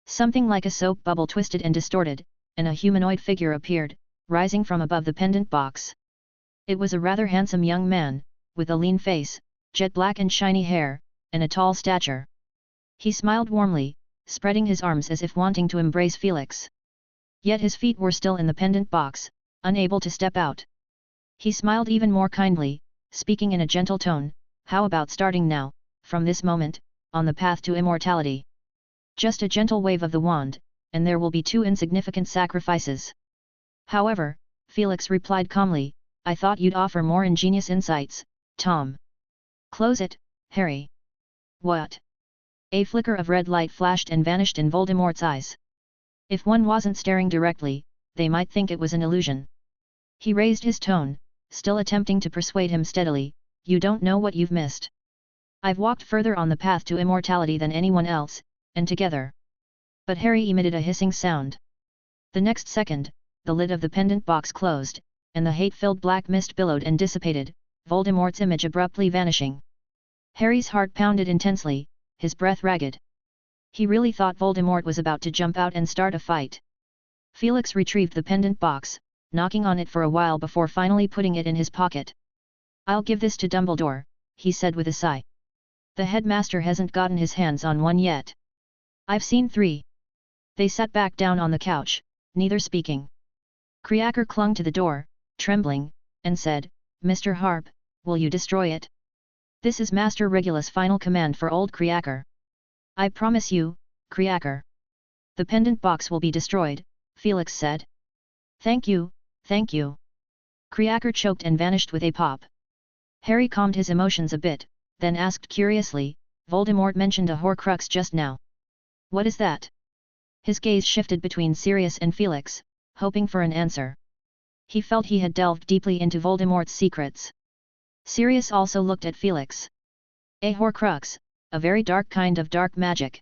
Something like a soap bubble twisted and distorted, and a humanoid figure appeared, rising from above the pendant box. It was a rather handsome young man, with a lean face, jet black and shiny hair, and a tall stature. He smiled warmly, spreading his arms as if wanting to embrace Felix. Yet his feet were still in the pendant box, unable to step out. He smiled even more kindly, speaking in a gentle tone, how about starting now, from this moment, on the path to immortality? Just a gentle wave of the wand, and there will be 2 insignificant sacrifices. However, Felix replied calmly, I thought you'd offer more ingenious insights, Tom. Close it, Harry. What? A flicker of red light flashed and vanished in Voldemort's eyes. If one wasn't staring directly, they might think it was an illusion. He raised his tone, still attempting to persuade him steadily, you don't know what you've missed. I've walked further on the path to immortality than anyone else, and together. But Harry emitted a hissing sound. The next second, the lid of the pendant box closed, and the hate-filled black mist billowed and dissipated, Voldemort's image abruptly vanishing. Harry's heart pounded intensely, his breath ragged. He really thought Voldemort was about to jump out and start a fight. Felix retrieved the pendant box, knocking on it for a while before finally putting it in his pocket. I'll give this to Dumbledore, he said with a sigh. The headmaster hasn't gotten his hands on one yet. I've seen 3. They sat back down on the couch, neither speaking. Creaker clung to the door, trembling, and said, Mr. Harp, will you destroy it? This is Master Regulus' final command for old Creaker. I promise you, Creaker. The pendant box will be destroyed, Felix said. Thank you, thank you. Creaker choked and vanished with a pop. Harry calmed his emotions a bit, then asked curiously, Voldemort mentioned a Horcrux just now. What is that? His gaze shifted between Sirius and Felix, hoping for an answer. He felt he had delved deeply into Voldemort's secrets. Sirius also looked at Felix. A Horcrux, a very dark kind of dark magic.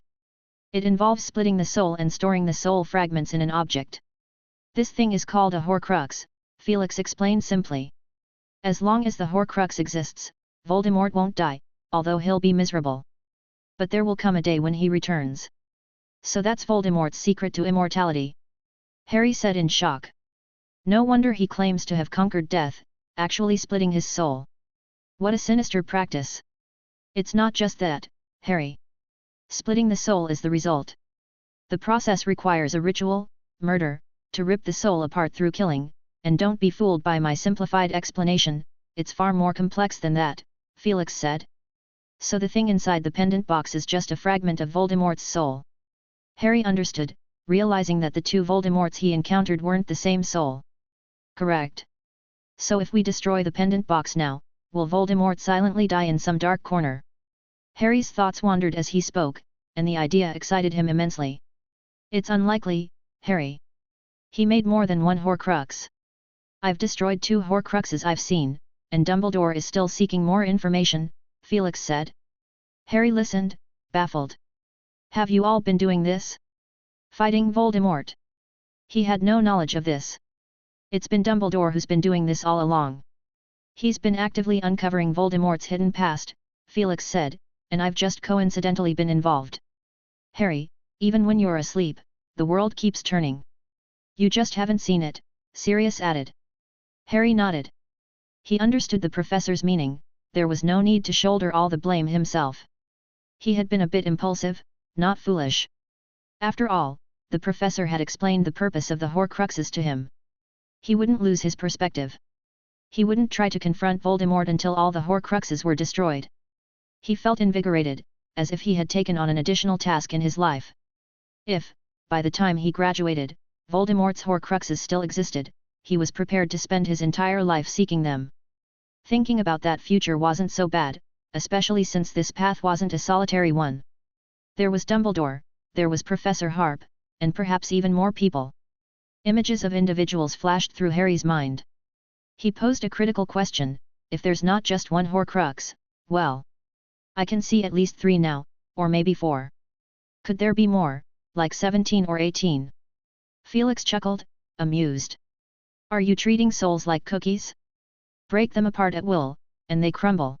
It involves splitting the soul and storing the soul fragments in an object. This thing is called a Horcrux, Felix explained simply. As long as the Horcrux exists, Voldemort won't die, although he'll be miserable. But there will come a day when he returns. So that's Voldemort's secret to immortality. Harry said in shock. No wonder he claims to have conquered death, actually splitting his soul. What a sinister practice. It's not just that, Harry. Splitting the soul is the result. The process requires a ritual, murder, to rip the soul apart through killing, and don't be fooled by my simplified explanation, it's far more complex than that, Felix said. So the thing inside the pendant box is just a fragment of Voldemort's soul. Harry understood, realizing that the 2 Voldemorts he encountered weren't the same soul. Correct. So if we destroy the pendant box now, will Voldemort silently die in some dark corner? Harry's thoughts wandered as he spoke, and the idea excited him immensely. It's unlikely, Harry. He made more than 1 Horcrux. I've destroyed 2 Horcruxes I've seen, and Dumbledore is still seeking more information, Felix said. Harry listened, baffled. Have you all been doing this? Fighting Voldemort? He had no knowledge of this. It's been Dumbledore who's been doing this all along. He's been actively uncovering Voldemort's hidden past, Felix said, and I've just coincidentally been involved. Harry, even when you're asleep, the world keeps turning. You just haven't seen it, Sirius added. Harry nodded. He understood the professor's meaning, there was no need to shoulder all the blame himself. He had been a bit impulsive, not foolish. After all, the professor had explained the purpose of the Horcruxes to him. He wouldn't lose his perspective. He wouldn't try to confront Voldemort until all the Horcruxes were destroyed. He felt invigorated, as if he had taken on an additional task in his life. If, by the time he graduated, Voldemort's Horcruxes still existed, he was prepared to spend his entire life seeking them. Thinking about that future wasn't so bad, especially since this path wasn't a solitary one. There was Dumbledore, there was Professor Harp, and perhaps even more people. Images of individuals flashed through Harry's mind. He posed a critical question, if there's not just 1 Horcrux, well, I can see at least 3 now, or maybe 4. Could there be more, like 17 or 18? Felix chuckled, amused. Are you treating souls like cookies? Break them apart at will, and they crumble.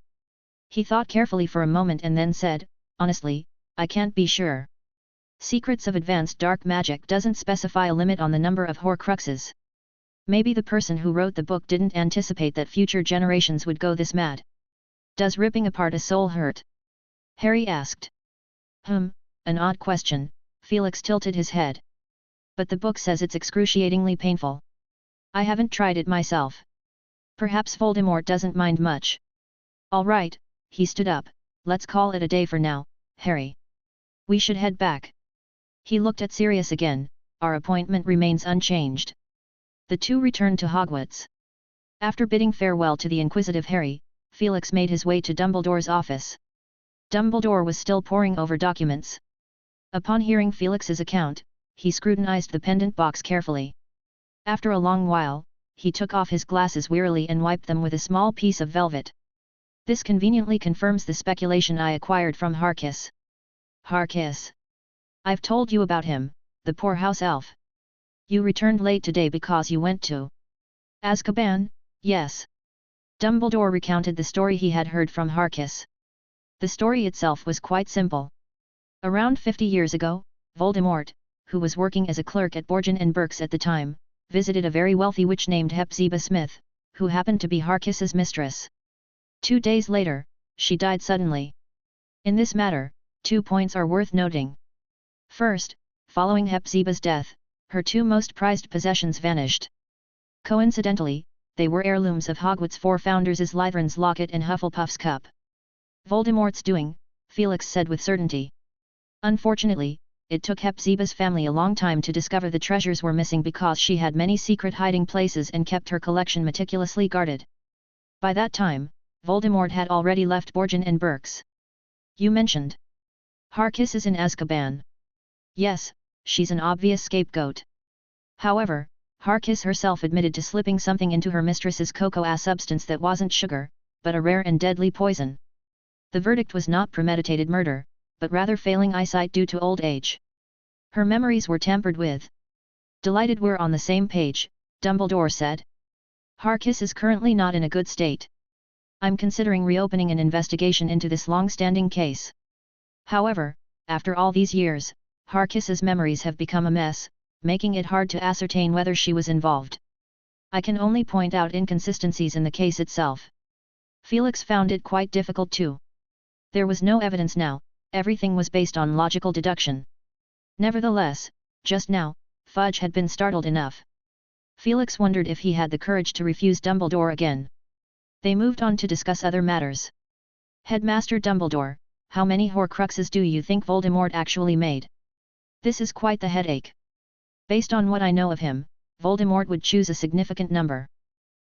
He thought carefully for a moment and then said, honestly, I can't be sure. Secrets of Advanced Dark Magic doesn't specify a limit on the number of Horcruxes. Maybe the person who wrote the book didn't anticipate that future generations would go this mad. Does ripping apart a soul hurt? Harry asked. An odd question, Felix tilted his head. But the book says it's excruciatingly painful. I haven't tried it myself. Perhaps Voldemort doesn't mind much. All right, he stood up, let's call it a day for now, Harry. We should head back. He looked at Sirius again, our appointment remains unchanged. The 2 returned to Hogwarts. After bidding farewell to the inquisitive Harry, Felix made his way to Dumbledore's office. Dumbledore was still poring over documents. Upon hearing Felix's account, he scrutinized the pendant box carefully. After a long while, he took off his glasses wearily and wiped them with a small piece of velvet. This conveniently confirms the speculation I acquired from Harkis. Harkis. I've told you about him, the poor house elf. You returned late today because you went to Azkaban, yes. Dumbledore recounted the story he had heard from Harkis. The story itself was quite simple. Around 50 years ago, Voldemort, who was working as a clerk at Borgin and Burke's at the time, visited a very wealthy witch named Hepzibah Smith, who happened to be Harkis's mistress. 2 days later, she died suddenly. In this matter, 2 points are worth noting. First, following Hepzibah's death, her 2 most prized possessions vanished. Coincidentally, they were heirlooms of Hogwarts' 4 founders' Slytherin's locket and Hufflepuff's cup. Voldemort's doing, Felix said with certainty. Unfortunately, it took Hepzibah's family a long time to discover the treasures were missing because she had many secret hiding places and kept her collection meticulously guarded. By that time, Voldemort had already left Borgin and Burke's. You mentioned Harkis is in Azkaban. Yes, she's an obvious scapegoat. However, Harkis herself admitted to slipping something into her mistress's cocoa substance that wasn't sugar, but a rare and deadly poison. The verdict was not premeditated murder, but rather failing eyesight due to old age. Her memories were tampered with. Delighted we're on the same page, Dumbledore said. Harkis is currently not in a good state. I'm considering reopening an investigation into this long-standing case. However, after all these years, Harkis's memories have become a mess, making it hard to ascertain whether she was involved. I can only point out inconsistencies in the case itself. Felix found it quite difficult too. There was no evidence now, everything was based on logical deduction. Nevertheless, just now, Fudge had been startled enough. Felix wondered if he had the courage to refuse Dumbledore again. They moved on to discuss other matters. Headmaster Dumbledore, how many Horcruxes do you think Voldemort actually made? This is quite the headache. Based on what I know of him, Voldemort would choose a significant number.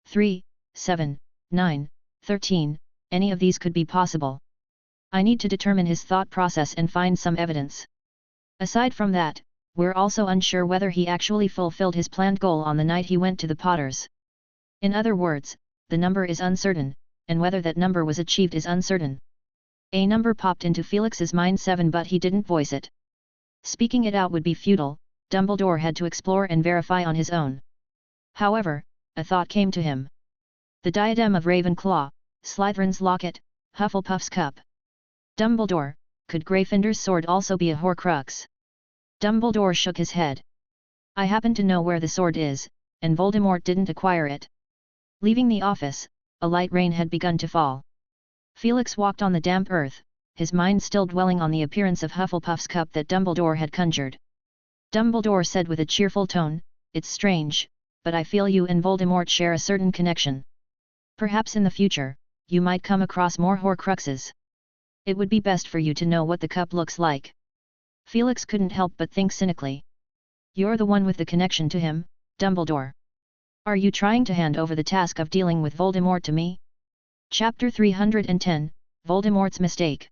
3, 7, 9, 13, any of these could be possible. I need to determine his thought process and find some evidence. Aside from that, we're also unsure whether he actually fulfilled his planned goal on the night he went to the Potters. In other words, the number is uncertain, and whether that number was achieved is uncertain. A number popped into Felix's mind, 7, but he didn't voice it. Speaking it out would be futile, Dumbledore had to explore and verify on his own. However, a thought came to him. The diadem of Ravenclaw, Slytherin's locket, Hufflepuff's cup. Dumbledore, could Gryffindor's sword also be a Horcrux? Dumbledore shook his head. I happen to know where the sword is, and Voldemort didn't acquire it. Leaving the office, a light rain had begun to fall. Felix walked on the damp earth, his mind still dwelling on the appearance of Hufflepuff's cup that Dumbledore had conjured. Dumbledore said with a cheerful tone, it's strange, but I feel you and Voldemort share a certain connection. Perhaps in the future, you might come across more Horcruxes. It would be best for you to know what the cup looks like. Felix couldn't help but think cynically. You're the one with the connection to him, Dumbledore. Are you trying to hand over the task of dealing with Voldemort to me? Chapter 310, Voldemort's Mistake.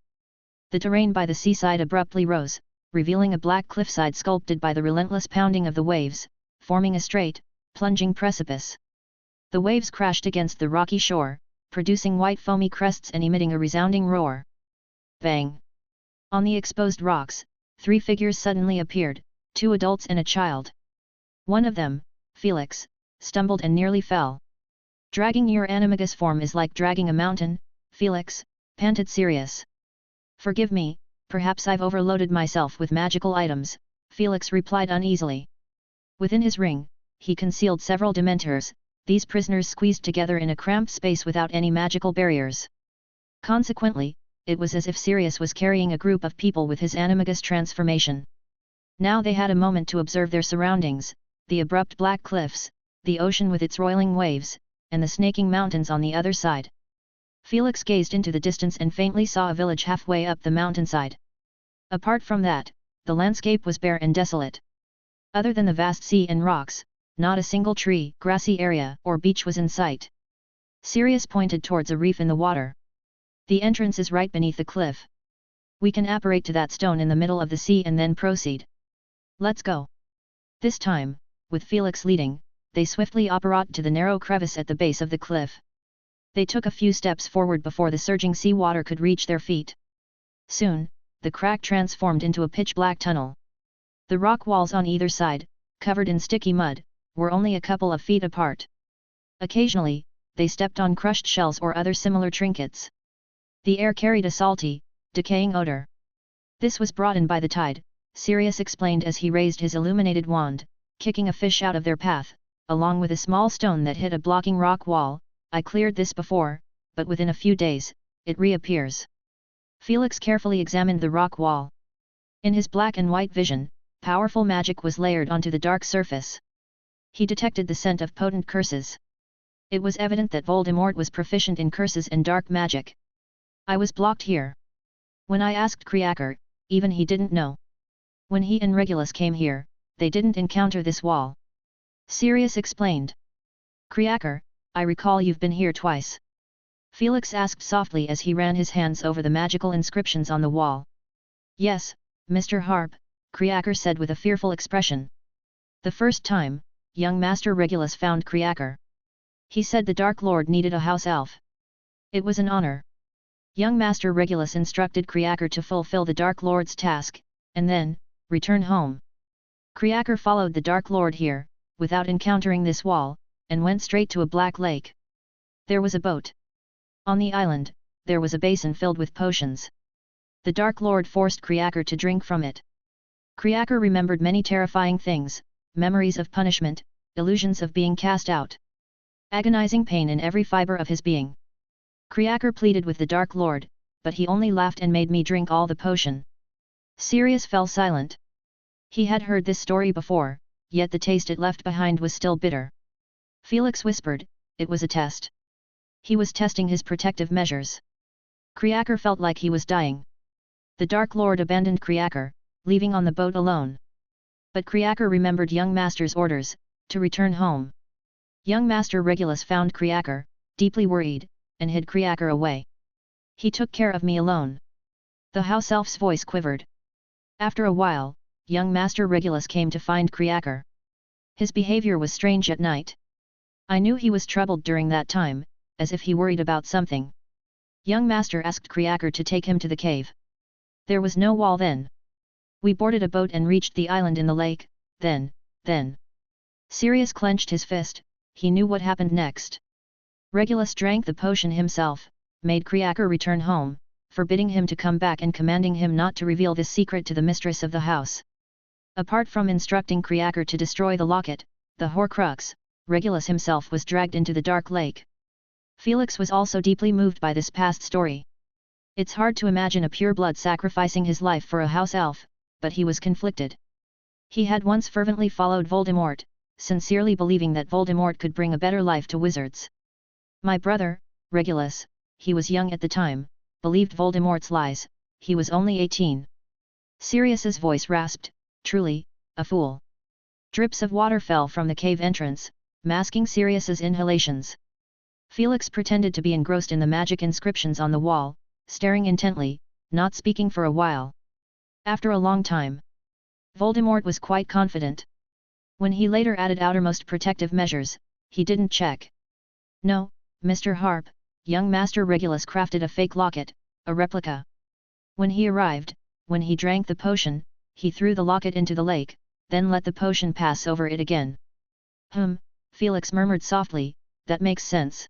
The terrain by the seaside abruptly rose, revealing a black cliffside sculpted by the relentless pounding of the waves, forming a straight, plunging precipice. The waves crashed against the rocky shore, producing white foamy crests and emitting a resounding roar. Bang! On the exposed rocks, 3 figures suddenly appeared, 2 adults and a child. One of them, Felix, stumbled and nearly fell. Dragging your animagus form is like dragging a mountain, Felix, panted Sirius. Forgive me, perhaps I've overloaded myself with magical items, Felix replied uneasily. Within his ring, he concealed several Dementors, these prisoners squeezed together in a cramped space without any magical barriers. Consequently, it was as if Sirius was carrying a group of people with his animagus transformation. Now they had a moment to observe their surroundings, the abrupt black cliffs, the ocean with its roiling waves, and the snaking mountains on the other side. Felix gazed into the distance and faintly saw a village halfway up the mountainside. Apart from that, the landscape was bare and desolate. Other than the vast sea and rocks, not a single tree, grassy area, or beach was in sight. Sirius pointed towards a reef in the water. The entrance is right beneath the cliff. We can apparate to that stone in the middle of the sea and then proceed. Let's go. This time, with Felix leading, they swiftly approached to the narrow crevice at the base of the cliff. They took a few steps forward before the surging sea water could reach their feet. Soon, the crack transformed into a pitch-black tunnel. The rock walls on either side, covered in sticky mud, were only a couple of feet apart. Occasionally, they stepped on crushed shells or other similar trinkets. The air carried a salty, decaying odor. This was brought in by the tide, Sirius explained as he raised his illuminated wand, kicking a fish out of their path, along with a small stone that hit a blocking rock wall. I cleared this before, but within a few days, it reappears. Felix carefully examined the rock wall. In his black and white vision, powerful magic was layered onto the dark surface. He detected the scent of potent curses. It was evident that Voldemort was proficient in curses and dark magic. I was blocked here. When I asked Creaker, even he didn't know. When he and Regulus came here, they didn't encounter this wall. Sirius explained. Creaker, I recall you've been here twice. Felix asked softly as he ran his hands over the magical inscriptions on the wall. Yes, Mr. Harp, Creaker said with a fearful expression. The first time, young Master Regulus found Creaker. He said the Dark Lord needed a house elf. It was an honor. Young Master Regulus instructed Creaker to fulfill the Dark Lord's task, and then, return home. Creaker followed the Dark Lord here, without encountering this wall, and went straight to a black lake. There was a boat. On the island, there was a basin filled with potions. The Dark Lord forced Creaker to drink from it. Creaker remembered many terrifying things, memories of punishment, illusions of being cast out. Agonizing pain in every fiber of his being. Creaker pleaded with the Dark Lord, but he only laughed and made me drink all the potion. Sirius fell silent. He had heard this story before, yet the taste it left behind was still bitter. Felix whispered, it was a test. He was testing his protective measures. Creaker felt like he was dying. The Dark Lord abandoned Creaker, leaving on the boat alone. But Creaker remembered young Master's orders, to return home. Young Master Regulus found Creaker, deeply worried, and hid Creaker away. He took care of me alone. The house elf's voice quivered. After a while, young Master Regulus came to find Creaker. His behavior was strange at night. I knew he was troubled during that time, as if he worried about something. Young Master asked Creaker to take him to the cave. There was no wall then. We boarded a boat and reached the island in the lake, then. Sirius clenched his fist, he knew what happened next. Regulus drank the potion himself, made Creaker return home, forbidding him to come back and commanding him not to reveal this secret to the mistress of the house. Apart from instructing Creaker to destroy the locket, the Horcrux, Regulus himself was dragged into the dark lake. Felix was also deeply moved by this past story. It's hard to imagine a pureblood sacrificing his life for a house elf, but he was conflicted. He had once fervently followed Voldemort, sincerely believing that Voldemort could bring a better life to wizards. My brother, Regulus, he was young at the time, believed Voldemort's lies, he was only 18. Sirius's voice rasped, truly, a fool. Drips of water fell from the cave entrance, masking Sirius's inhalations. Felix pretended to be engrossed in the magic inscriptions on the wall, staring intently, not speaking for a while. After a long time, Voldemort was quite confident. When he later added outermost protective measures, he didn't check. No, Mr. Harp, young Master Regulus crafted a fake locket, a replica. When he arrived, when he drank the potion, he threw the locket into the lake, then let the potion pass over it again. Felix murmured softly, that makes sense.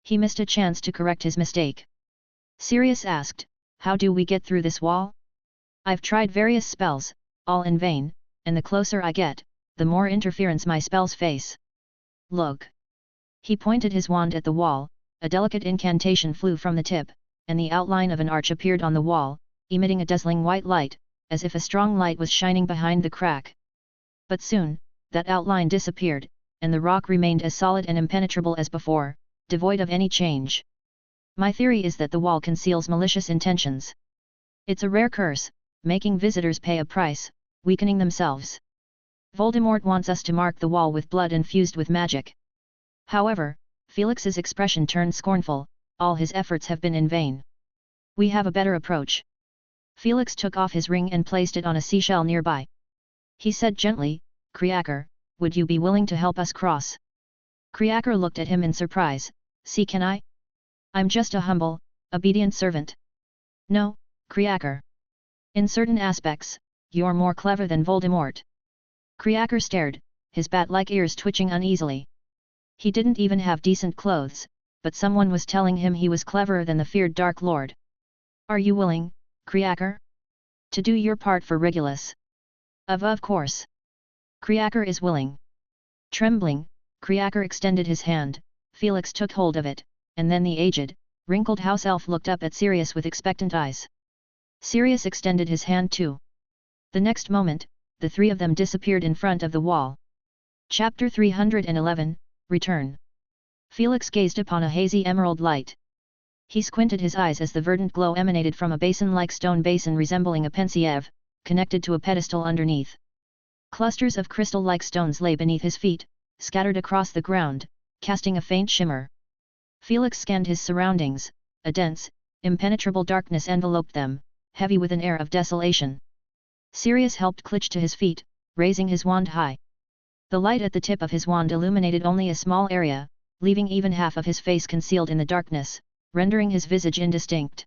He missed a chance to correct his mistake. Sirius asked, how do we get through this wall? I've tried various spells, all in vain, and the closer I get, the more interference my spells face. Look. He pointed his wand at the wall, a delicate incantation flew from the tip, and the outline of an arch appeared on the wall, emitting a dazzling white light, as if a strong light was shining behind the crack. But soon, that outline disappeared, and the rock remained as solid and impenetrable as before, devoid of any change. My theory is that the wall conceals malicious intentions. It's a rare curse, making visitors pay a price, weakening themselves. Voldemort wants us to mark the wall with blood infused with magic. However, Felix's expression turned scornful, all his efforts have been in vain. We have a better approach. Felix took off his ring and placed it on a seashell nearby. He said gently, Creaker, would you be willing to help us cross? Kriaker looked at him in surprise. See, can I? I'm just a humble, obedient servant. No, Kriaker. In certain aspects, you're more clever than Voldemort. Kriaker stared, his bat-like ears twitching uneasily. He didn't even have decent clothes, but someone was telling him he was cleverer than the feared Dark Lord. Are you willing, Kriaker? To do your part for Regulus? Of course. Kriaker is willing. Trembling, Kriaker extended his hand, Felix took hold of it, and then the aged, wrinkled house elf looked up at Sirius with expectant eyes. Sirius extended his hand too. The next moment, the three of them disappeared in front of the wall. Chapter 311, Return. Felix gazed upon a hazy emerald light. He squinted his eyes as the verdant glow emanated from a basin-like stone basin resembling a pensieve, connected to a pedestal underneath. Clusters of crystal-like stones lay beneath his feet, scattered across the ground, casting a faint shimmer. Felix scanned his surroundings. A dense, impenetrable darkness enveloped them, heavy with an air of desolation. Sirius helped Klitsch to his feet, raising his wand high. The light at the tip of his wand illuminated only a small area, leaving even half of his face concealed in the darkness, rendering his visage indistinct.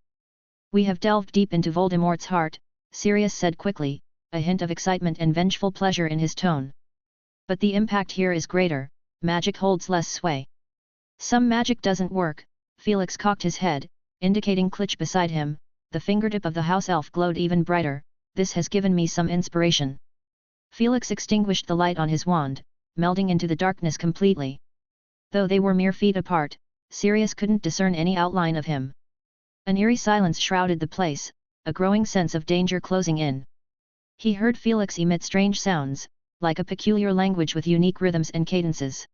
We have delved deep into Voldemort's heart, Sirius said quickly, a hint of excitement and vengeful pleasure in his tone. But the impact here is greater, magic holds less sway. Some magic doesn't work, Felix cocked his head, indicating Klitsch beside him, the fingertip of the house elf glowed even brighter. This has given me some inspiration. Felix extinguished the light on his wand, melding into the darkness completely. Though they were mere feet apart, Sirius couldn't discern any outline of him. An eerie silence shrouded the place, a growing sense of danger closing in. He heard Felix emit strange sounds, like a peculiar language with unique rhythms and cadences.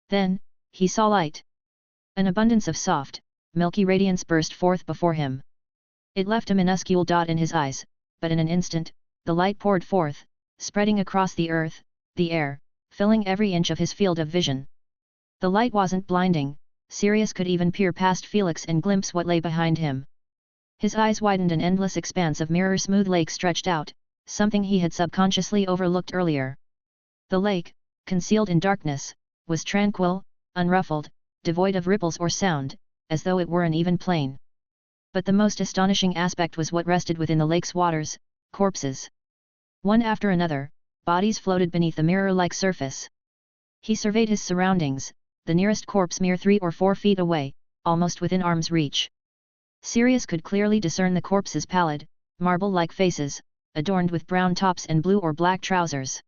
Then, he saw light. An abundance of soft, milky radiance burst forth before him. It left a minuscule dot in his eyes, but in an instant, the light poured forth, spreading across the earth, the air, filling every inch of his field of vision. The light wasn't blinding, Sirius could even peer past Felix and glimpse what lay behind him. His eyes widened, an endless expanse of mirror-smooth lake stretched out, something he had subconsciously overlooked earlier. The lake, concealed in darkness, was tranquil, unruffled, devoid of ripples or sound, as though it were an even plain. But the most astonishing aspect was what rested within the lake's waters: corpses. One after another, bodies floated beneath the mirror-like surface. He surveyed his surroundings, the nearest corpse mere 3 or 4 feet away, almost within arm's reach. Sirius could clearly discern the corpses' pallid, marble-like faces, adorned with brown tops and blue or black trousers.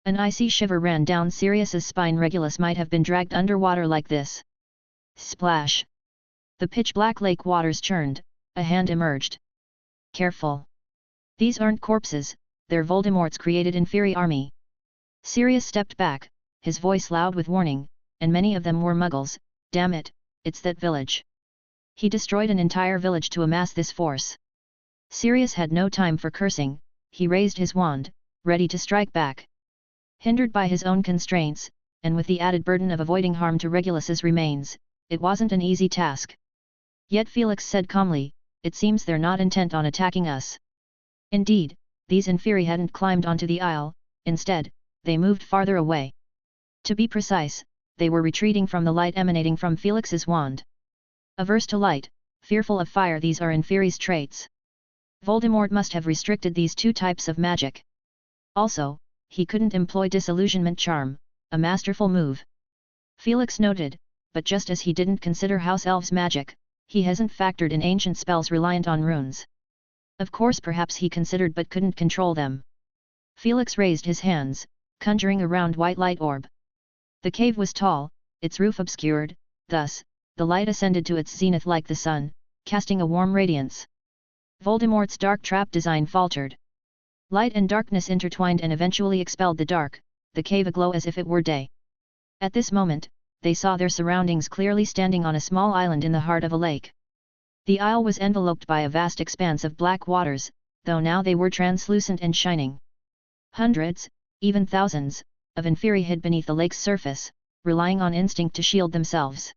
An icy shiver ran down Sirius's spine. Regulus might have been dragged underwater like this. Splash! The pitch-black lake waters churned, a hand emerged. Careful! These aren't corpses, they're Voldemort's created inferi army. Sirius stepped back, his voice loud with warning, and many of them were Muggles. Damn it, it's that village. He destroyed an entire village to amass this force. Sirius had no time for cursing, he raised his wand, ready to strike back. Hindered by his own constraints, and with the added burden of avoiding harm to Regulus's remains, it wasn't an easy task. Yet Felix said calmly, "It seems they're not intent on attacking us." Indeed, these inferi hadn't climbed onto the isle, instead, they moved farther away. To be precise, they were retreating from the light emanating from Felix's wand. Averse to light, fearful of fire, these are inferi's traits. Voldemort must have restricted these two types of magic. Also, he couldn't employ disillusionment charm, a masterful move. Felix noted, but just as he didn't consider house elves magic, he hasn't factored in ancient spells reliant on runes. Of course, perhaps he considered but couldn't control them. Felix raised his hands, conjuring a round white light orb. The cave was tall, its roof obscured, thus, the light ascended to its zenith like the sun, casting a warm radiance. Voldemort's dark trap design faltered. Light and darkness intertwined and eventually expelled the dark, the cave aglow as if it were day. At this moment, they saw their surroundings clearly, standing on a small island in the heart of a lake. The isle was enveloped by a vast expanse of black waters, though now they were translucent and shining. Hundreds, even thousands, of inferi hid beneath the lake's surface, relying on instinct to shield themselves.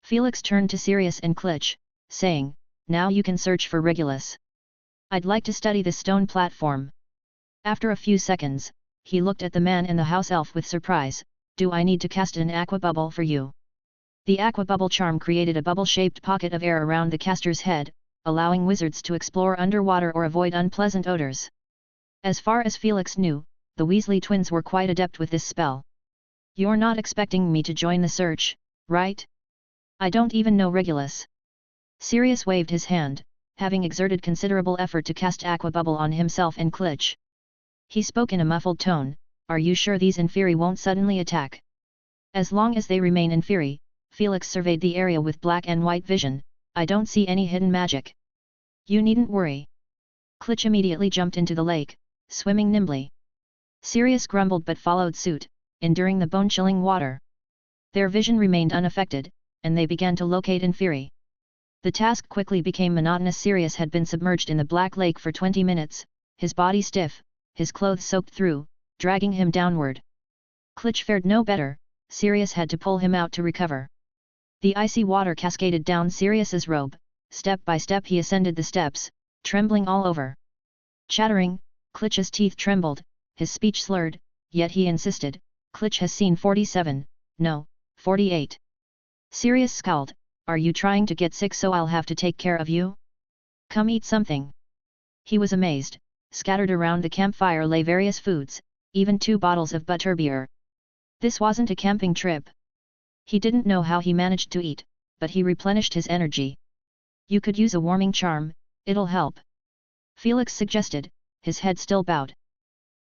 Felix turned to Sirius and Klitsch, saying, "Now you can search for Regulus. I'd like to study this stone platform." After a few seconds, he looked at the man and the house elf with surprise. Do I need to cast an aqua bubble for you? The aqua bubble charm created a bubble-shaped pocket of air around the caster's head, allowing wizards to explore underwater or avoid unpleasant odors. As far as Felix knew, the Weasley twins were quite adept with this spell. You're not expecting me to join the search, right? I don't even know Regulus. Sirius waved his hand, having exerted considerable effort to cast aqua bubble on himself and Klitsch. He spoke in a muffled tone, are you sure these Inferi won't suddenly attack? As long as they remain Inferi, Felix surveyed the area with black and white vision, I don't see any hidden magic. You needn't worry. Klitsch immediately jumped into the lake, swimming nimbly. Sirius grumbled but followed suit, enduring the bone-chilling water. Their vision remained unaffected, and they began to locate Inferi. The task quickly became monotonous. Sirius had been submerged in the black lake for 20 minutes, his body stiff, his clothes soaked through, dragging him downward. Klitsch fared no better, Sirius had to pull him out to recover. The icy water cascaded down Sirius's robe, step by step he ascended the steps, trembling all over. Chattering, Klitsch's teeth trembled, his speech slurred, yet he insisted, Klitsch has seen 47, no, 48. Sirius scowled, are you trying to get sick so I'll have to take care of you? Come eat something. He was amazed, scattered around the campfire lay various foods, even 2 bottles of butterbeer. This wasn't a camping trip. He didn't know how he managed to eat, but he replenished his energy. You could use a warming charm, it'll help. Felix suggested, his head still bowed.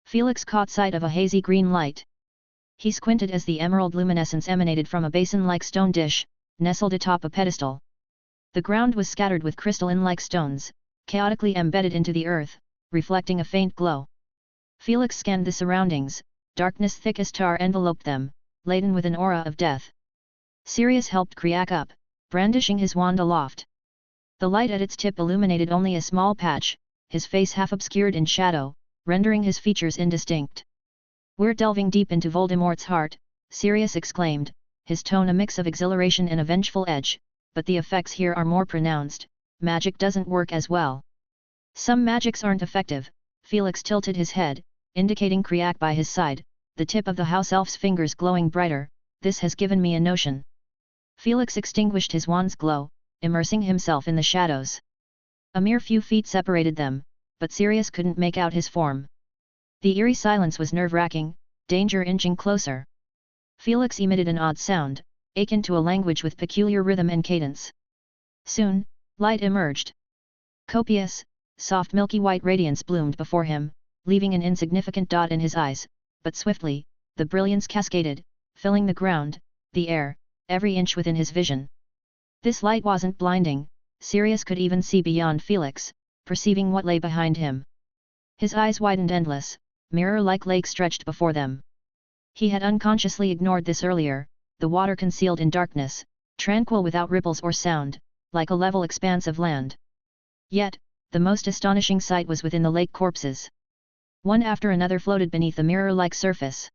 Felix caught sight of a hazy green light. He squinted as the emerald luminescence emanated from a basin-like stone dish, nestled atop a pedestal. The ground was scattered with crystalline-like stones, chaotically embedded into the earth, reflecting a faint glow. Felix scanned the surroundings, darkness thick as tar enveloped them, laden with an aura of death. Sirius helped Kriak up, brandishing his wand aloft. The light at its tip illuminated only a small patch, his face half obscured in shadow, rendering his features indistinct. We're delving deep into Voldemort's heart, Sirius exclaimed, his tone a mix of exhilaration and a vengeful edge, but the effects here are more pronounced, magic doesn't work as well. Some magics aren't effective, Felix tilted his head, indicating Kriak by his side, the tip of the house elf's fingers glowing brighter, this has given me a notion. Felix extinguished his wand's glow, immersing himself in the shadows. A mere few feet separated them, but Sirius couldn't make out his form. The eerie silence was nerve-wracking, danger inching closer. Felix emitted an odd sound, akin to a language with peculiar rhythm and cadence. Soon, light emerged. Copious, soft milky white radiance bloomed before him, leaving an insignificant dot in his eyes, but swiftly, the brilliance cascaded, filling the ground, the air, every inch within his vision. This light wasn't blinding, Sirius could even see beyond Felix, perceiving what lay behind him. His eyes widened endless, mirror-like lake stretched before them. He had unconsciously ignored this earlier, the water concealed in darkness, tranquil without ripples or sound, like a level expanse of land. Yet, the most astonishing sight was within the lake corpses. One after another floated beneath the mirror-like surface.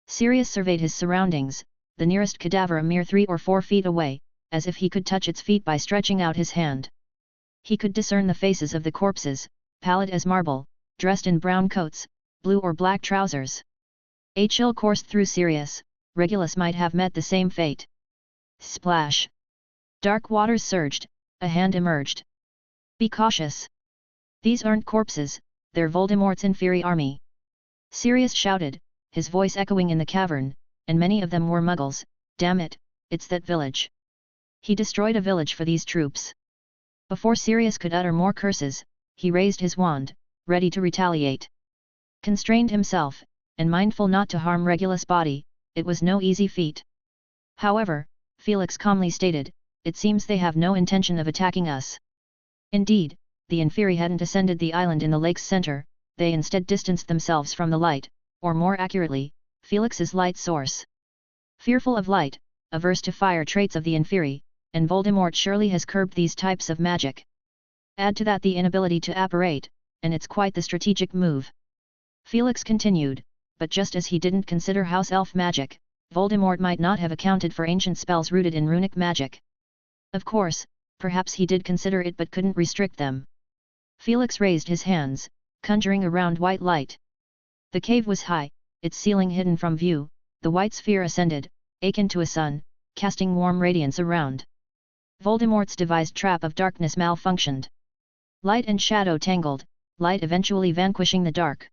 Sirius surveyed his surroundings, the nearest cadaver a mere 3 or 4 feet away, as if he could touch its feet by stretching out his hand. He could discern the faces of the corpses, pallid as marble, dressed in brown coats, blue or black trousers. A chill coursed through Sirius, Regulus might have met the same fate. Splash! Dark waters surged, a hand emerged. Be cautious! These aren't corpses, they're Voldemort's Inferi army. Sirius shouted, his voice echoing in the cavern, and many of them were Muggles, damn it, it's that village. He destroyed a village for these troops. Before Sirius could utter more curses, he raised his wand, ready to retaliate. Constrained himself, and mindful not to harm Regulus' body, it was no easy feat. However, Felix calmly stated, it seems they have no intention of attacking us. Indeed, the Inferi hadn't ascended the island in the lake's center, they instead distanced themselves from the light, or more accurately, Felix's light source. Fearful of light, averse to fire traits of the Inferi, and Voldemort surely has curbed these types of magic. Add to that the inability to apparate, and it's quite the strategic move. Felix continued, but just as he didn't consider house elf magic, Voldemort might not have accounted for ancient spells rooted in runic magic. Of course, perhaps he did consider it but couldn't restrict them. Felix raised his hands, conjuring a round white light. The cave was high, its ceiling hidden from view, the white sphere ascended, akin to a sun, casting warm radiance around. Voldemort's devised trap of darkness malfunctioned. Light and shadow tangled, light eventually vanquishing the dark.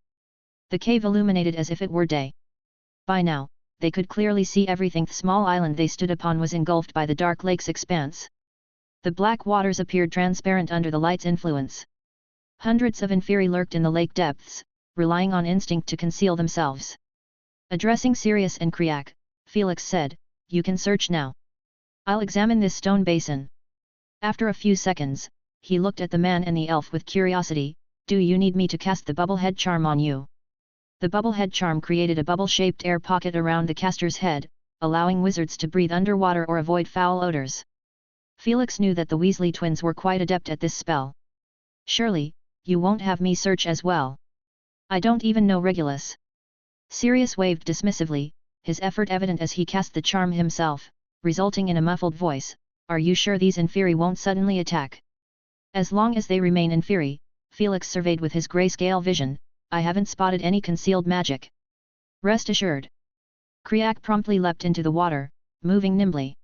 The cave illuminated as if it were day. By now, they could clearly see everything. The small island they stood upon was engulfed by the dark lake's expanse. The black waters appeared transparent under the light's influence. Hundreds of Inferi lurked in the lake depths, relying on instinct to conceal themselves. Addressing Sirius and Kriak, Felix said, "You can search now. I'll examine this stone basin." After a few seconds, he looked at the man and the elf with curiosity. "Do you need me to cast the bubblehead charm on you?" The bubblehead charm created a bubble-shaped air pocket around the caster's head, allowing wizards to breathe underwater or avoid foul odors. Felix knew that the Weasley twins were quite adept at this spell. "Surely, you won't have me search as well. I don't even know Regulus." Sirius waved dismissively, his effort evident as he cast the charm himself, resulting in a muffled voice, "Are you sure these Inferi won't suddenly attack?" "As long as they remain Inferi," Felix surveyed with his grayscale vision, "I haven't spotted any concealed magic. Rest assured." Kriak promptly leapt into the water, moving nimbly.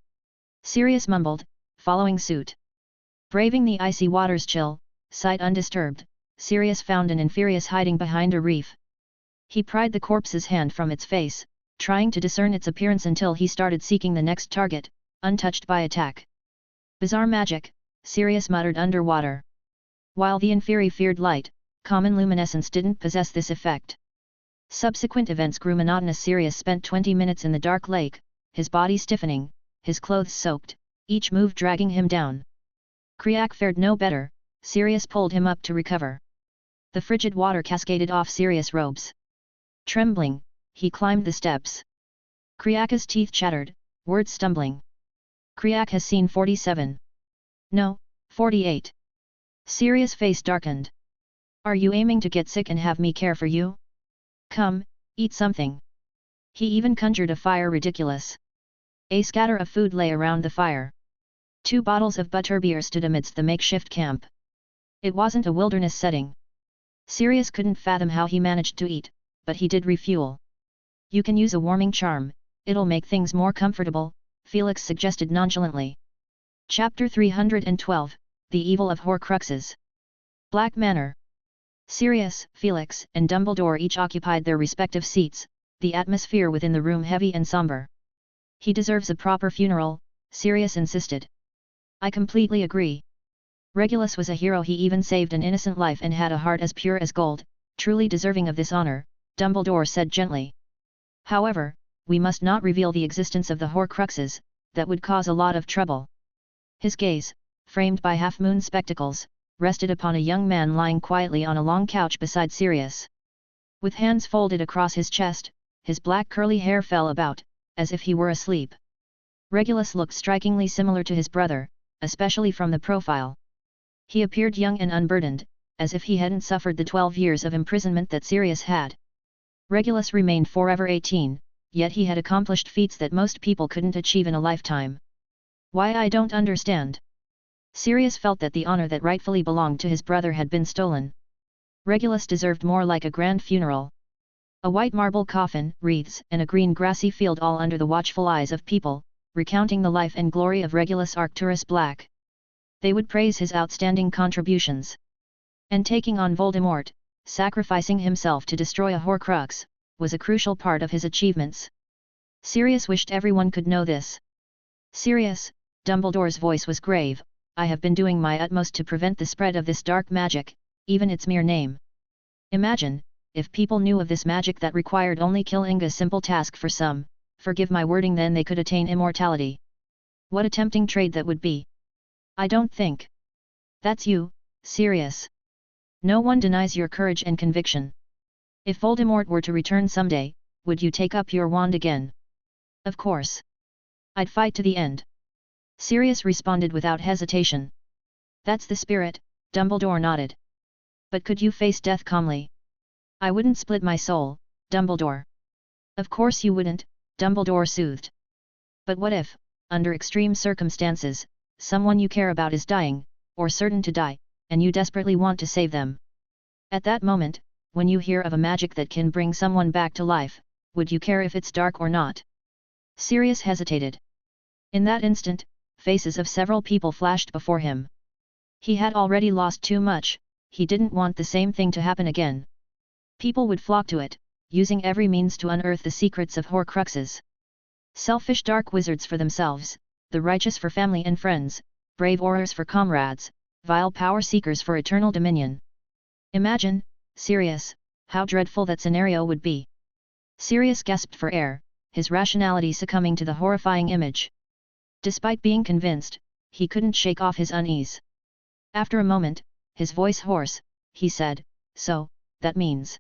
Sirius mumbled, following suit. Braving the icy water's chill, sight undisturbed, Sirius found an Inferius hiding behind a reef. He pried the corpse's hand from its face, trying to discern its appearance until he started seeking the next target, untouched by attack. "Bizarre magic," Sirius muttered underwater. While the Inferi feared light, common luminescence didn't possess this effect. Subsequent events grew monotonous. Sirius spent 20 minutes in the dark lake, his body stiffening, his clothes soaked, each move dragging him down. Kriak fared no better. Sirius pulled him up to recover. The frigid water cascaded off Sirius' robes. Trembling, he climbed the steps. Kriak's teeth chattered, words stumbling. "Kriak has seen 47. No, 48. Sirius' face darkened. "Are you aiming to get sick and have me care for you? Come, eat something." He even conjured a fire. Ridiculous. A scatter of food lay around the fire. 2 bottles of butterbeer stood amidst the makeshift camp. It wasn't a wilderness setting. Sirius couldn't fathom how he managed to eat, but he did refuel. "You can use a warming charm, it'll make things more comfortable," Felix suggested nonchalantly. Chapter 312, The Evil of Horcruxes. Black Manor. Sirius, Felix, and Dumbledore each occupied their respective seats, the atmosphere within the room heavy and somber. "He deserves a proper funeral," Sirius insisted. "I completely agree. Regulus was a hero. He even saved an innocent life and had a heart as pure as gold, truly deserving of this honor," Dumbledore said gently. "However, we must not reveal the existence of the Horcruxes, that would cause a lot of trouble." His gaze, framed by half-moon spectacles, rested upon a young man lying quietly on a long couch beside Sirius. With hands folded across his chest, his black curly hair fell about, as if he were asleep. Regulus looked strikingly similar to his brother, especially from the profile. He appeared young and unburdened, as if he hadn't suffered the 12 years of imprisonment that Sirius had. Regulus remained forever 18, yet he had accomplished feats that most people couldn't achieve in a lifetime. "Why, I don't understand." Sirius felt that the honor that rightfully belonged to his brother had been stolen. Regulus deserved more, like a grand funeral. A white marble coffin, wreaths, and a green grassy field, all under the watchful eyes of people, recounting the life and glory of Regulus Arcturus Black. They would praise his outstanding contributions. And taking on Voldemort, sacrificing himself to destroy a Horcrux, was a crucial part of his achievements. Sirius wished everyone could know this. "Sirius," Dumbledore's voice was grave, "I have been doing my utmost to prevent the spread of this dark magic, even its mere name. Imagine, if people knew of this magic that required only killing, a simple task for some, forgive my wording, then they could attain immortality. What a tempting trade that would be." "I don't think that's you, Sirius. No one denies your courage and conviction. If Voldemort were to return someday, would you take up your wand again?" "Of course. I'd fight to the end," Sirius responded without hesitation. "That's the spirit," Dumbledore nodded. "But could you face death calmly?" "I wouldn't split my soul, Dumbledore." "Of course you wouldn't," Dumbledore soothed. "But what if, under extreme circumstances, someone you care about is dying, or certain to die, and you desperately want to save them? At that moment, when you hear of a magic that can bring someone back to life, would you care if it's dark or not? Sirius hesitated. In that instant, faces of several people flashed before him. He had already lost too much, he didn't want the same thing to happen again. People would flock to it, using every means to unearth the secrets of Horcruxes. Selfish dark wizards for themselves, the righteous for family and friends, brave warriors for comrades, vile power seekers for eternal dominion. Imagine, Sirius, how dreadful that scenario would be. Sirius gasped for air, his rationality succumbing to the horrifying image. Despite being convinced, he couldn't shake off his unease. After a moment, his voice hoarse, he said, "So, that means..."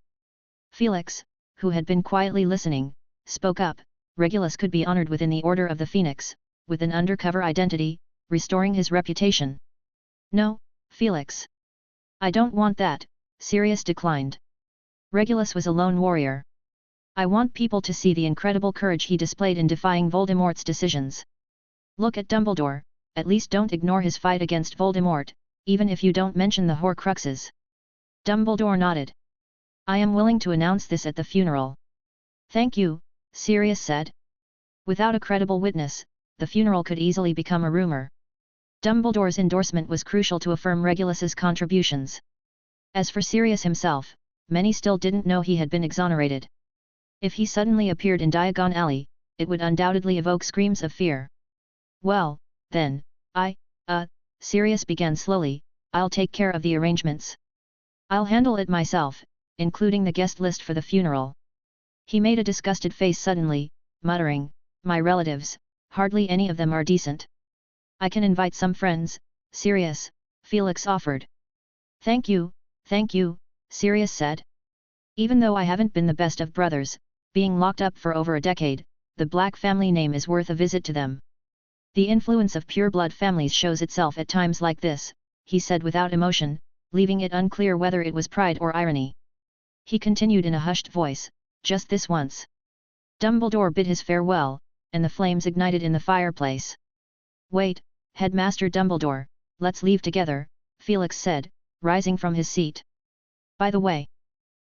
Felix, who had been quietly listening, spoke up. Regulus could be honored within the Order of the Phoenix, with an undercover identity, restoring his reputation. "No, Felix. I don't want that," Sirius declined. Regulus was a lone warrior. I want people to see the incredible courage he displayed in defying Voldemort's decisions. Look at Dumbledore, at least don't ignore his fight against Voldemort, even if you don't mention the Horcruxes. Dumbledore nodded. "I am willing to announce this at the funeral." "Thank you," Sirius said. Without a credible witness, the funeral could easily become a rumor. Dumbledore's endorsement was crucial to affirm Regulus's contributions. As for Sirius himself, many still didn't know he had been exonerated. If he suddenly appeared in Diagon Alley, it would undoubtedly evoke screams of fear. "Well, then, Sirius began slowly, "I'll take care of the arrangements. I'll handle it myself, including the guest list for the funeral." He made a disgusted face suddenly, muttering, "My relatives, hardly any of them are decent." "I can invite some friends, Sirius," Felix offered. Thank you," Sirius said. "Even though I haven't been the best of brothers, being locked up for over a decade, the Black family name is worth a visit to them. The influence of pure-blood families shows itself at times like this," he said without emotion, leaving it unclear whether it was pride or irony. He continued in a hushed voice, "Just this once." Dumbledore bid his farewell, and the flames ignited in the fireplace. "Wait, Headmaster Dumbledore, let's leave together," Felix said, rising from his seat. "By the way..."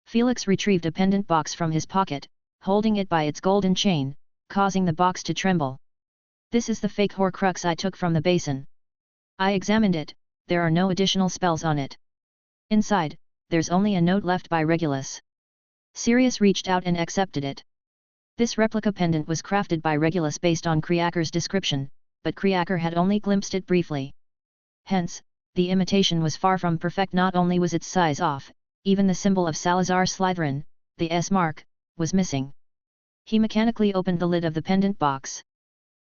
Felix retrieved a pendant box from his pocket, holding it by its golden chain, causing the box to tremble. "This is the fake Horcrux I took from the basin. I examined it, there are no additional spells on it. Inside, there's only a note left by Regulus." Sirius reached out and accepted it. This replica pendant was crafted by Regulus based on Kreaker's description, but Kreaker had only glimpsed it briefly. Hence, the imitation was far from perfect. Not only was its size off, even the symbol of Salazar Slytherin, the S mark, was missing. He mechanically opened the lid of the pendant box.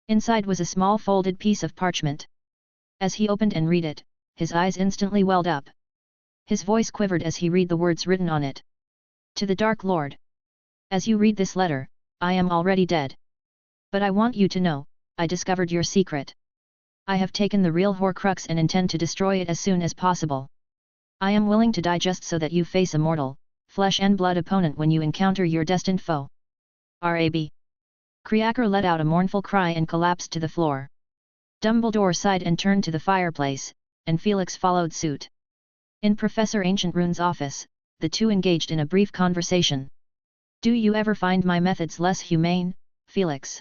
Inside was a small folded piece of parchment. As he opened and read it, his eyes instantly welled up. His voice quivered as he read the words written on it. "To the Dark Lord. As you read this letter, I am already dead. But I want you to know, I discovered your secret. I have taken the real Horcrux and intend to destroy it as soon as possible. I am willing to die just so that you face a mortal, flesh and blood opponent when you encounter your destined foe. R.A.B." Kreaker let out a mournful cry and collapsed to the floor. Dumbledore sighed and turned to the fireplace, and Felix followed suit. In Professor Ancient Rune's office, the two engaged in a brief conversation. "Do you ever find my methods less humane, Felix?"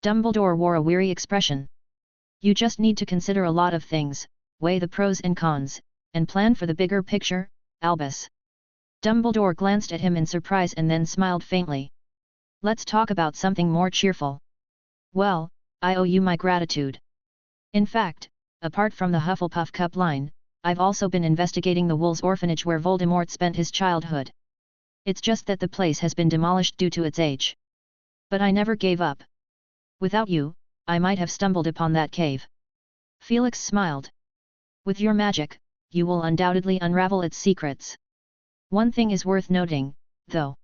Dumbledore wore a weary expression. "You just need to consider a lot of things, weigh the pros and cons, and plan for the bigger picture, Albus." Dumbledore glanced at him in surprise and then smiled faintly. "Let's talk about something more cheerful." "Well, I owe you my gratitude. In fact, apart from the Hufflepuff Cup line, I've also been investigating the Wolves' orphanage where Voldemort spent his childhood. It's just that the place has been demolished due to its age. But I never gave up. Without you, I might have stumbled upon that cave." Felix smiled. "With your magic, you will undoubtedly unravel its secrets. One thing is worth noting, though.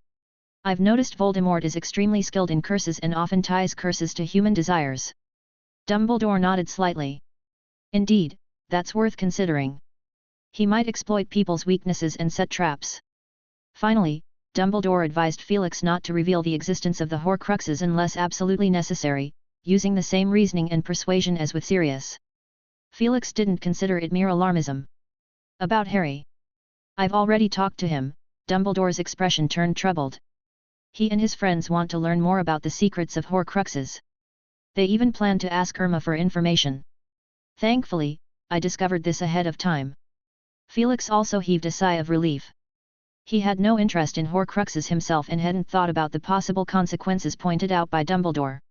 I've noticed Voldemort is extremely skilled in curses and often ties curses to human desires." Dumbledore nodded slightly. "Indeed, that's worth considering. He might exploit people's weaknesses and set traps." Finally, Dumbledore advised Felix not to reveal the existence of the Horcruxes unless absolutely necessary, using the same reasoning and persuasion as with Sirius. Felix didn't consider it mere alarmism. "About Harry. I've already talked to him." Dumbledore's expression turned troubled. He and his friends want to learn more about the secrets of Horcruxes. They even plan to ask Irma for information. Thankfully, I discovered this ahead of time. Felix also heaved a sigh of relief. He had no interest in Horcruxes himself and hadn't thought about the possible consequences pointed out by Dumbledore.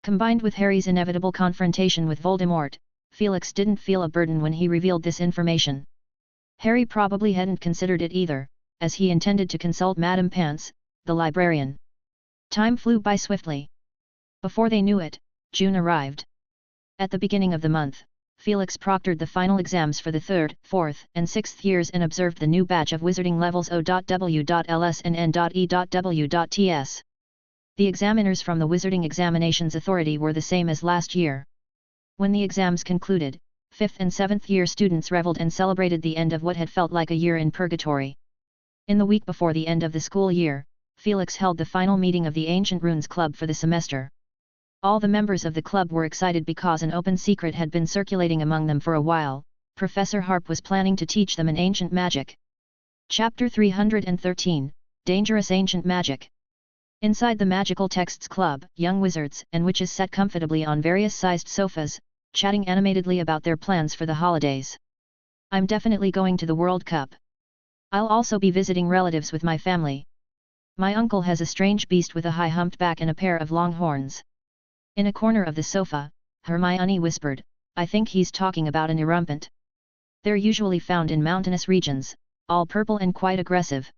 Combined with Harry's inevitable confrontation with Voldemort, Felix didn't feel a burden when he revealed this information. Harry probably hadn't considered it either, as he intended to consult Madame Pants, the librarian. Time flew by swiftly. Before they knew it, June arrived. At the beginning of the month, Felix proctored the final exams for the 3rd, 4th, and 6th years and observed the new batch of wizarding levels O.W.Ls and N.E.W.Ts. The examiners from the Wizarding Examinations Authority were the same as last year. When the exams concluded, 5th and 7th year students reveled and celebrated the end of what had felt like a year in purgatory. In the week before the end of the school year, Felix held the final meeting of the Ancient Runes Club for the semester. All the members of the club were excited because an open secret had been circulating among them for a while. Professor Harp was planning to teach them an ancient magic. Chapter 313, Dangerous Ancient Magic. Inside the Magical Texts Club, young wizards and witches sat comfortably on various sized sofas, chatting animatedly about their plans for the holidays. I'm definitely going to the World Cup. I'll also be visiting relatives with my family. My uncle has a strange beast with a high humped back and a pair of long horns. In a corner of the sofa, Hermione whispered, I think he's talking about an erumpent. They're usually found in mountainous regions, all purple and quite aggressive.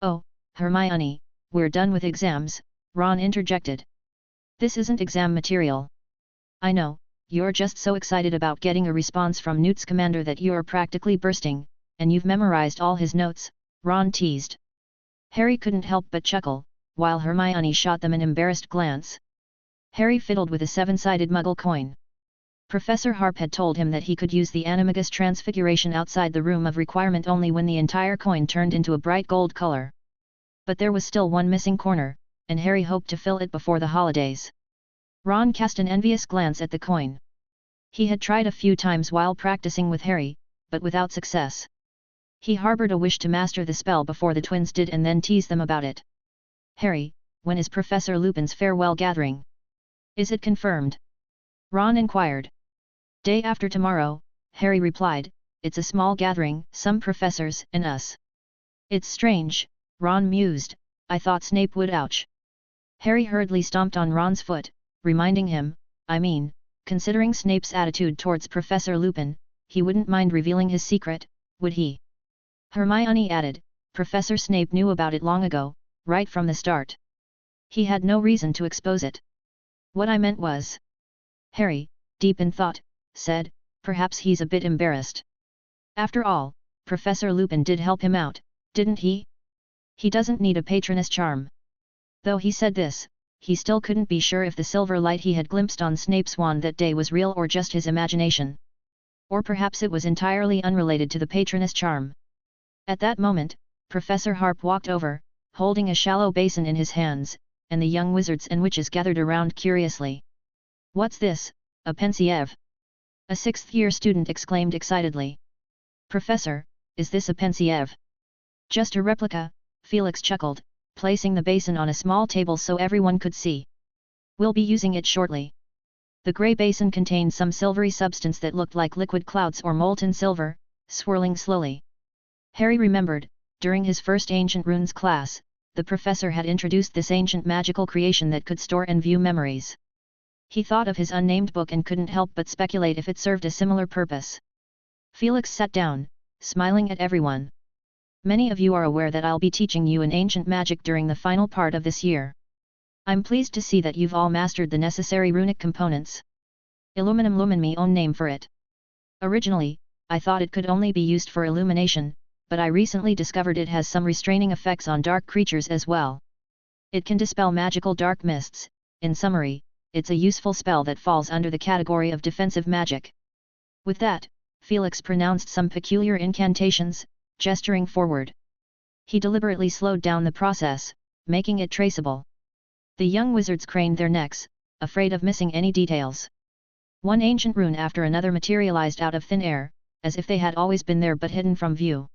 Oh, Hermione, we're done with exams, Ron interjected. This isn't exam material. I know, you're just so excited about getting a response from Newt Scamander that you're practically bursting, and you've memorized all his notes, Ron teased. Harry couldn't help but chuckle, while Hermione shot them an embarrassed glance. Harry fiddled with a 7-sided Muggle coin. Professor Harp had told him that he could use the animagus transfiguration outside the room of requirement only when the entire coin turned into a bright gold color. But there was still one missing corner, and Harry hoped to fill it before the holidays. Ron cast an envious glance at the coin. He had tried a few times while practicing with Harry, but without success. He harbored a wish to master the spell before the twins did and then tease them about it. Harry, when is Professor Lupin's farewell gathering? Is it confirmed? Ron inquired. Day after tomorrow, Harry replied, it's a small gathering, some professors and us. It's strange, Ron mused, I thought Snape would. Ouch. Harry hurriedly stomped on Ron's foot, reminding him, considering Snape's attitude towards Professor Lupin, he wouldn't mind revealing his secret, would he? Hermione added, Professor Snape knew about it long ago, right from the start. He had no reason to expose it. What I meant was... Harry, deep in thought, said, perhaps he's a bit embarrassed. After all, Professor Lupin did help him out, didn't he? He doesn't need a patroness charm. Though he said this, he still couldn't be sure if the silver light he had glimpsed on Snape's wand that day was real or just his imagination. Or perhaps it was entirely unrelated to the patroness charm. At that moment, Professor Harp walked over, holding a shallow basin in his hands, and the young wizards and witches gathered around curiously. What's this, a pensieve? A 6th-year student exclaimed excitedly. Professor, is this a pensieve? Just a replica, Felix chuckled, placing the basin on a small table so everyone could see. We'll be using it shortly. The grey basin contained some silvery substance that looked like liquid clouds or molten silver, swirling slowly. Harry remembered, during his first Ancient Runes class, the professor had introduced this ancient magical creation that could store and view memories. He thought of his unnamed book and couldn't help but speculate if it served a similar purpose. Felix sat down, smiling at everyone. Many of you are aware that I'll be teaching you an ancient magic during the final part of this year. I'm pleased to see that you've all mastered the necessary runic components. Illuminum Lumen, my own name for it. Originally, I thought it could only be used for illumination, but I recently discovered it has some restraining effects on dark creatures as well. It can dispel magical dark mists. In summary, it's a useful spell that falls under the category of defensive magic. With that, Felix pronounced some peculiar incantations, gesturing forward. He deliberately slowed down the process, making it traceable. The young wizards craned their necks, afraid of missing any details. One ancient rune after another materialized out of thin air, as if they had always been there but hidden from view.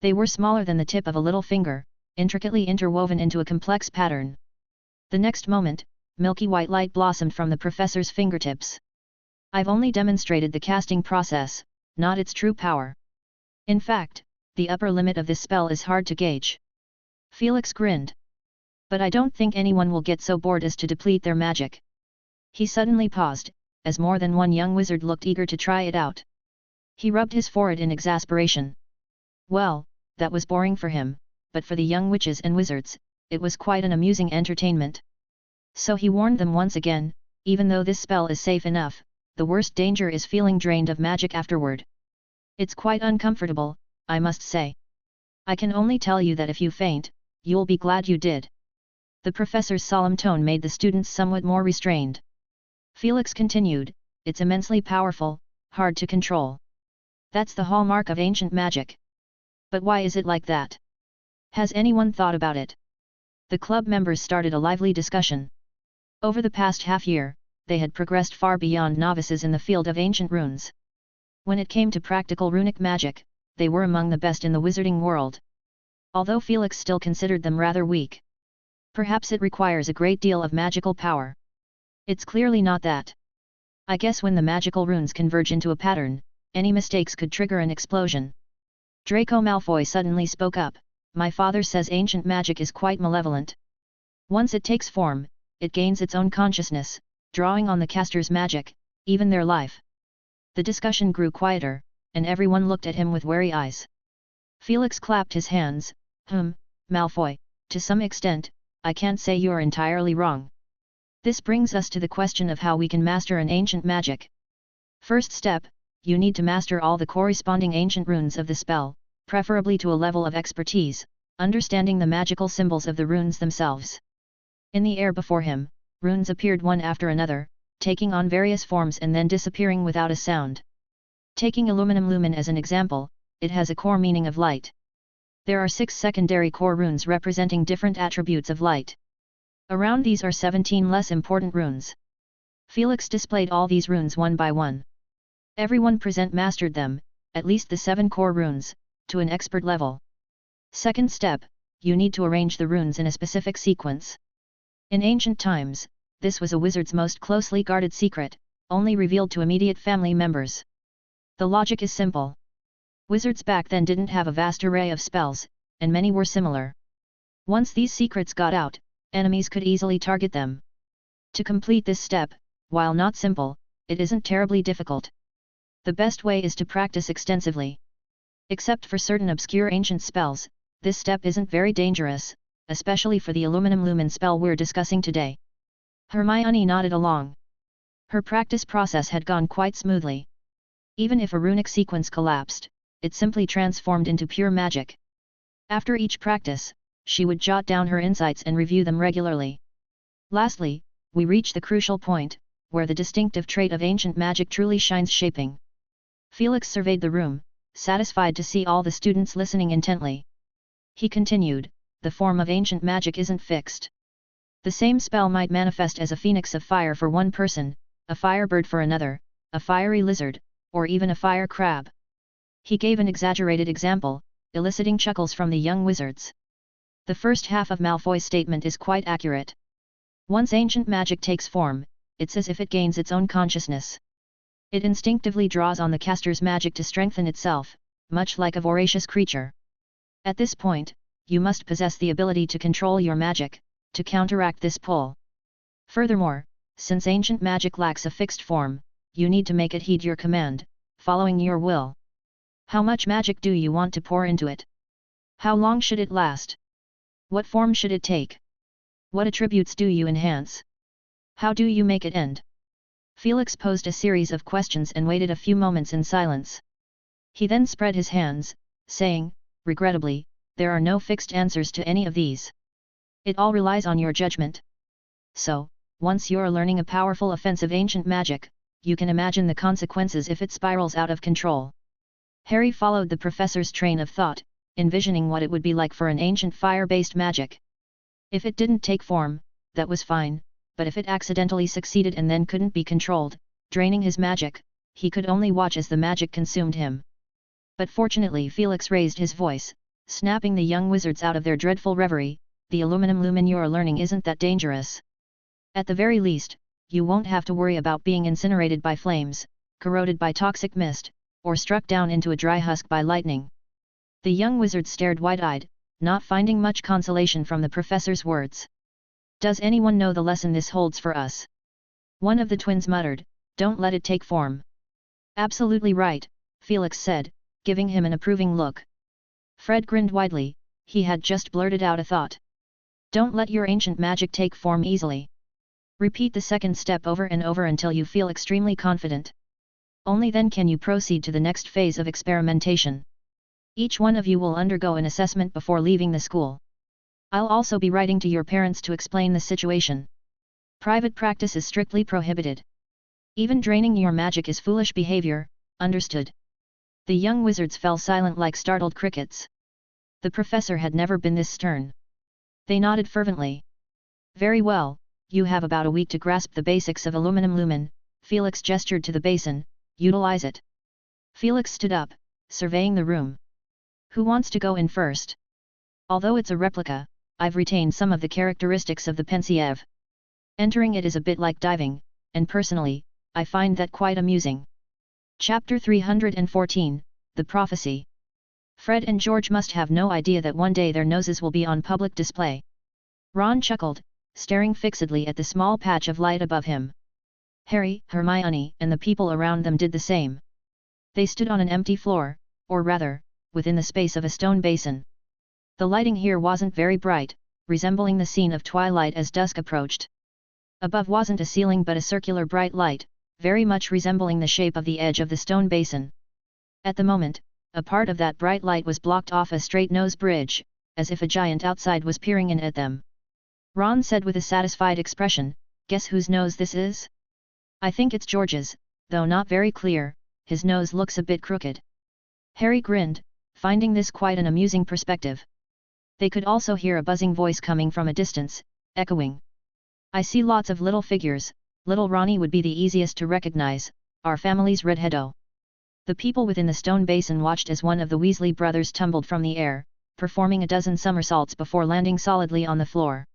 They were smaller than the tip of a little finger, intricately interwoven into a complex pattern. The next moment, milky white light blossomed from the professor's fingertips. I've only demonstrated the casting process, not its true power. In fact, the upper limit of this spell is hard to gauge. Felix grinned. But I don't think anyone will get so bored as to deplete their magic. He suddenly paused, as more than one young wizard looked eager to try it out. He rubbed his forehead in exasperation. Well, that was boring for him, but for the young witches and wizards, it was quite an amusing entertainment. So he warned them once again, even though this spell is safe enough, the worst danger is feeling drained of magic afterward. It's quite uncomfortable, I must say. I can only tell you that if you faint, you'll be glad you did. The professor's solemn tone made the students somewhat more restrained. Felix continued, it's immensely powerful, hard to control. That's the hallmark of ancient magic. But why is it like that? Has anyone thought about it? The club members started a lively discussion. Over the past half-year, they had progressed far beyond novices in the field of ancient runes. When it came to practical runic magic, they were among the best in the wizarding world. Although Felix still considered them rather weak. Perhaps it requires a great deal of magical power. It's clearly not that. I guess when the magical runes converge into a pattern, any mistakes could trigger an explosion. Draco Malfoy suddenly spoke up, my father says ancient magic is quite malevolent. Once it takes form, it gains its own consciousness, drawing on the caster's magic, even their life. The discussion grew quieter, and everyone looked at him with wary eyes. Felix clapped his hands, Malfoy, to some extent, I can't say you're entirely wrong. This brings us to the question of how we can master an ancient magic. First step, you need to master all the corresponding ancient runes of the spell, preferably to a level of expertise, understanding the magical symbols of the runes themselves. In the air before him, runes appeared one after another, taking on various forms and then disappearing without a sound. Taking aluminum lumen as an example, it has a core meaning of light. There are 6 secondary core runes representing different attributes of light. Around these are 17 less important runes. Felix displayed all these runes one by one. Everyone present mastered them, at least the 7 core runes, to an expert level. Second step, you need to arrange the runes in a specific sequence. In ancient times, this was a wizard's most closely guarded secret, only revealed to immediate family members. The logic is simple. Wizards back then didn't have a vast array of spells, and many were similar. Once these secrets got out, enemies could easily target them. To complete this step, while not simple, it isn't terribly difficult. The best way is to practice extensively. Except for certain obscure ancient spells, this step isn't very dangerous, especially for the aluminum lumen spell we're discussing today. Hermione nodded along. Her practice process had gone quite smoothly. Even if a runic sequence collapsed, it simply transformed into pure magic. After each practice, she would jot down her insights and review them regularly. Lastly, we reach the crucial point, where the distinctive trait of ancient magic truly shines, shaping. Felix surveyed the room, satisfied to see all the students listening intently. He continued, the form of ancient magic isn't fixed. The same spell might manifest as a phoenix of fire for one person, a firebird for another, a fiery lizard, or even a fire crab. He gave an exaggerated example, eliciting chuckles from the young wizards. The first half of Malfoy's statement is quite accurate. Once ancient magic takes form, it's as if it gains its own consciousness. It instinctively draws on the caster's magic to strengthen itself, much like a voracious creature. At this point, you must possess the ability to control your magic, to counteract this pull. Furthermore, since ancient magic lacks a fixed form, you need to make it heed your command, following your will. How much magic do you want to pour into it? How long should it last? What form should it take? What attributes do you enhance? How do you make it end? Felix posed a series of questions and waited a few moments in silence. He then spread his hands, saying, regrettably, there are no fixed answers to any of these. It all relies on your judgment. So, once you're learning a powerful offensive ancient magic, you can imagine the consequences if it spirals out of control. Harry followed the professor's train of thought, envisioning what it would be like for an ancient fire-based magic. If it didn't take form, that was fine, but if it accidentally succeeded and then couldn't be controlled, draining his magic, he could only watch as the magic consumed him. But fortunately Felix raised his voice, snapping the young wizards out of their dreadful reverie. The aluminum lumen you're learning isn't that dangerous. At the very least, you won't have to worry about being incinerated by flames, corroded by toxic mist, or struck down into a dry husk by lightning. The young wizards stared wide-eyed, not finding much consolation from the professor's words. Does anyone know the lesson this holds for us? One of the twins muttered, don't let it take form. Absolutely right, Felix said, giving him an approving look. Fred grinned widely, he had just blurted out a thought. Don't let your ancient magic take form easily. Repeat the second step over and over until you feel extremely confident. Only then can you proceed to the next phase of experimentation. Each one of you will undergo an assessment before leaving the school. I'll also be writing to your parents to explain the situation. Private practice is strictly prohibited. Even draining your magic is foolish behavior, understood? The young wizards fell silent like startled crickets. The professor had never been this stern. They nodded fervently. Very well, you have about a week to grasp the basics of aluminum lumen. Felix gestured to the basin, utilize it. Felix stood up, surveying the room. Who wants to go in first? Although it's a replica, I've retained some of the characteristics of the pensieve. Entering it is a bit like diving, and personally, I find that quite amusing. Chapter 314, The Prophecy. Fred and George must have no idea that one day their noses will be on public display. Ron chuckled, staring fixedly at the small patch of light above him. Harry, Hermione, and the people around them did the same. They stood on an empty floor, or rather, within the space of a stone basin. The lighting here wasn't very bright, resembling the scene of twilight as dusk approached. Above wasn't a ceiling but a circular bright light, very much resembling the shape of the edge of the stone basin. At the moment, a part of that bright light was blocked off a straight-nose bridge, as if a giant outside was peering in at them. Ron said with a satisfied expression, guess whose nose this is? I think it's George's, though not very clear, his nose looks a bit crooked. Harry grinned, finding this quite an amusing perspective. They could also hear a buzzing voice coming from a distance, echoing. I see lots of little figures, little Ronnie would be the easiest to recognize, our family's redheado. The people within the stone basin watched as one of the Weasley brothers tumbled from the air, performing a dozen somersaults before landing solidly on the floor.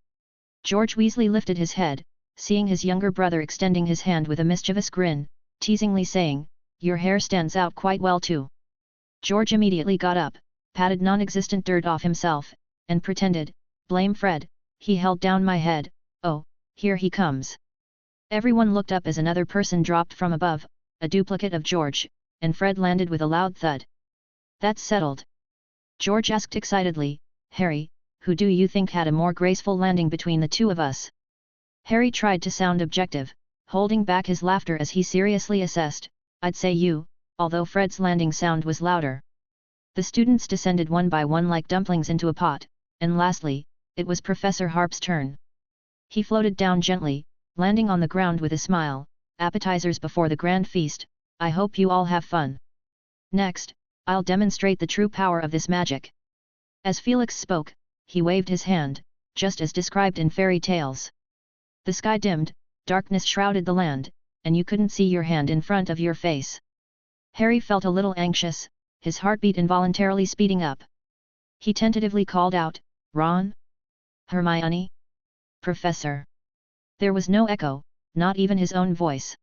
George Weasley lifted his head, seeing his younger brother extending his hand with a mischievous grin, teasingly saying, your hair stands out quite well too. George immediately got up, patted non-existent dirt off himself, and pretended, blame Fred, he held down my head, oh, here he comes. Everyone looked up as another person dropped from above, a duplicate of George, and Fred landed with a loud thud. That's settled. George asked excitedly, Harry, who do you think had a more graceful landing between the two of us? Harry tried to sound objective, holding back his laughter as he seriously assessed, I'd say you, although Fred's landing sound was louder. The students descended one by one like dumplings into a pot, and lastly, it was Professor Harp's turn. He floated down gently, landing on the ground with a smile, appetizers before the grand feast, I hope you all have fun. Next, I'll demonstrate the true power of this magic. As Felix spoke, he waved his hand, just as described in fairy tales. The sky dimmed, darkness shrouded the land, and you couldn't see your hand in front of your face. Harry felt a little anxious, his heartbeat involuntarily speeding up. He tentatively called out, Ron? Hermione? Professor? There was no echo, not even his own voice.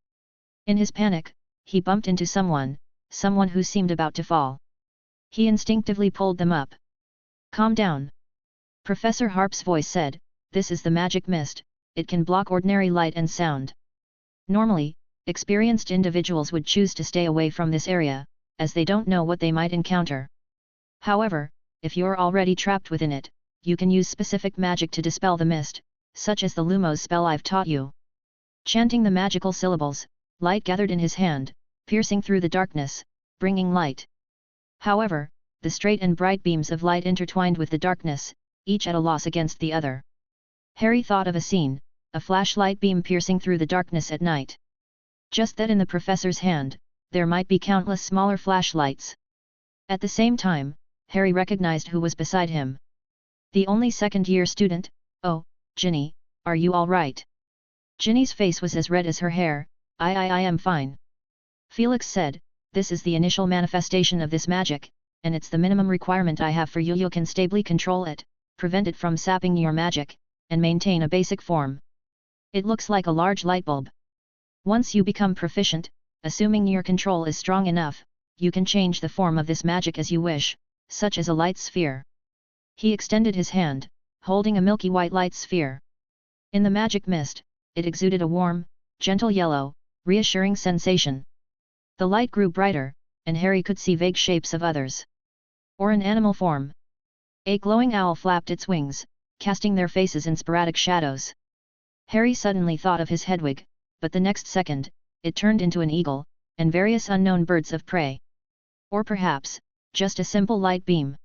In his panic, he bumped into someone who seemed about to fall. He instinctively pulled them up. Calm down. Professor Harp's voice said, this is the magic mist, it can block ordinary light and sound. Normally, experienced individuals would choose to stay away from this area, as they don't know what they might encounter. However, if you're already trapped within it, you can use specific magic to dispel the mist, such as the Lumos spell I've taught you. Chanting the magical syllables, light gathered in his hand, piercing through the darkness, bringing light. However, the straight and bright beams of light intertwined with the darkness, each at a loss against the other. Harry thought of a scene, a flashlight beam piercing through the darkness at night. Just that in the professor's hand, there might be countless smaller flashlights. At the same time, Harry recognized who was beside him. The only second-year student, oh, Ginny, are you all right? Ginny's face was as red as her hair, I am fine. Felix said, this is the initial manifestation of this magic, and it's the minimum requirement I have for you. You can stably control it, prevent it from sapping your magic, and maintain a basic form. It looks like a large light bulb. Once you become proficient, assuming your control is strong enough, you can change the form of this magic as you wish, such as a light sphere. He extended his hand, holding a milky white light sphere. In the magic mist, it exuded a warm, gentle yellow, reassuring sensation. The light grew brighter, and Harry could see vague shapes of others. Or an animal form. A glowing owl flapped its wings, casting their faces in sporadic shadows. Harry suddenly thought of his Hedwig, but the next second, it turned into an eagle, and various unknown birds of prey. Or perhaps, just a simple light beam.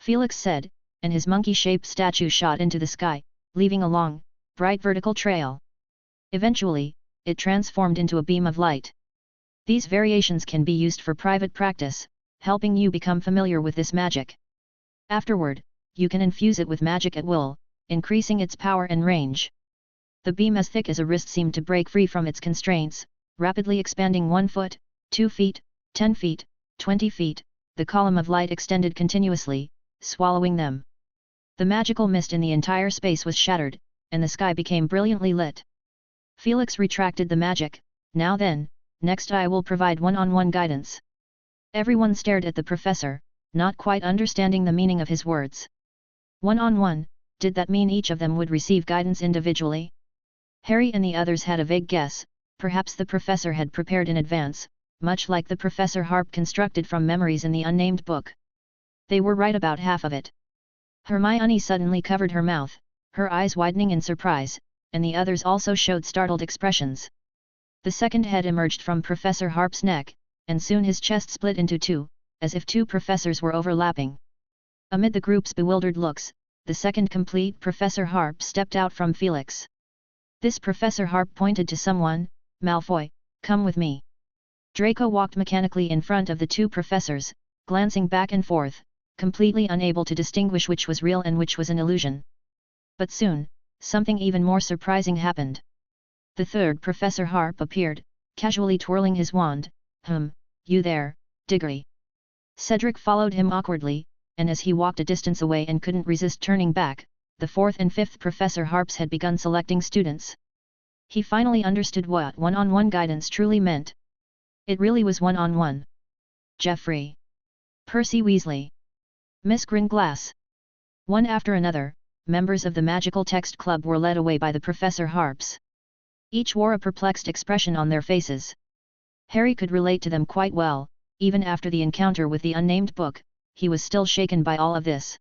Felix said, and his monkey-shaped statue shot into the sky, leaving a long, bright vertical trail. Eventually, it transformed into a beam of light. These variations can be used for private practice, helping you become familiar with this magic. Afterward, you can infuse it with magic at will, increasing its power and range. The beam as thick as a wrist seemed to break free from its constraints, rapidly expanding 1 foot, 2 feet, 10 feet, 20 feet, the column of light extended continuously, swallowing them. The magical mist in the entire space was shattered, and the sky became brilliantly lit. Felix retracted the magic. Now then, next I will provide one-on-one guidance. Everyone stared at the professor, not quite understanding the meaning of his words. One-on-one, did that mean each of them would receive guidance individually? Harry and the others had a vague guess, perhaps the professor had prepared in advance, much like the Professor Harp constructed from memories in the unnamed book. They were right about half of it. Hermione suddenly covered her mouth, her eyes widening in surprise, and the others also showed startled expressions. The second head emerged from Professor Harp's neck, and soon his chest split into two, as if two professors were overlapping. Amid the group's bewildered looks, the second complete Professor Harp stepped out from Felix. This Professor Harp pointed to someone. Malfoy, come with me. Draco walked mechanically in front of the two professors, glancing back and forth, completely unable to distinguish which was real and which was an illusion. But soon, something even more surprising happened. The third Professor Harp appeared, casually twirling his wand. You there, Diggory. Cedric followed him awkwardly, and as he walked a distance away and couldn't resist turning back, the fourth and fifth Professor Harps had begun selecting students. He finally understood what one-on-one guidance truly meant. It really was one-on-one. Geoffrey. Percy Weasley. Miss Gringlass. One after another, members of the Magical Text Club were led away by the Professor Harps. Each wore a perplexed expression on their faces. Harry could relate to them quite well. Even after the encounter with the unnamed book, he was still shaken by all of this.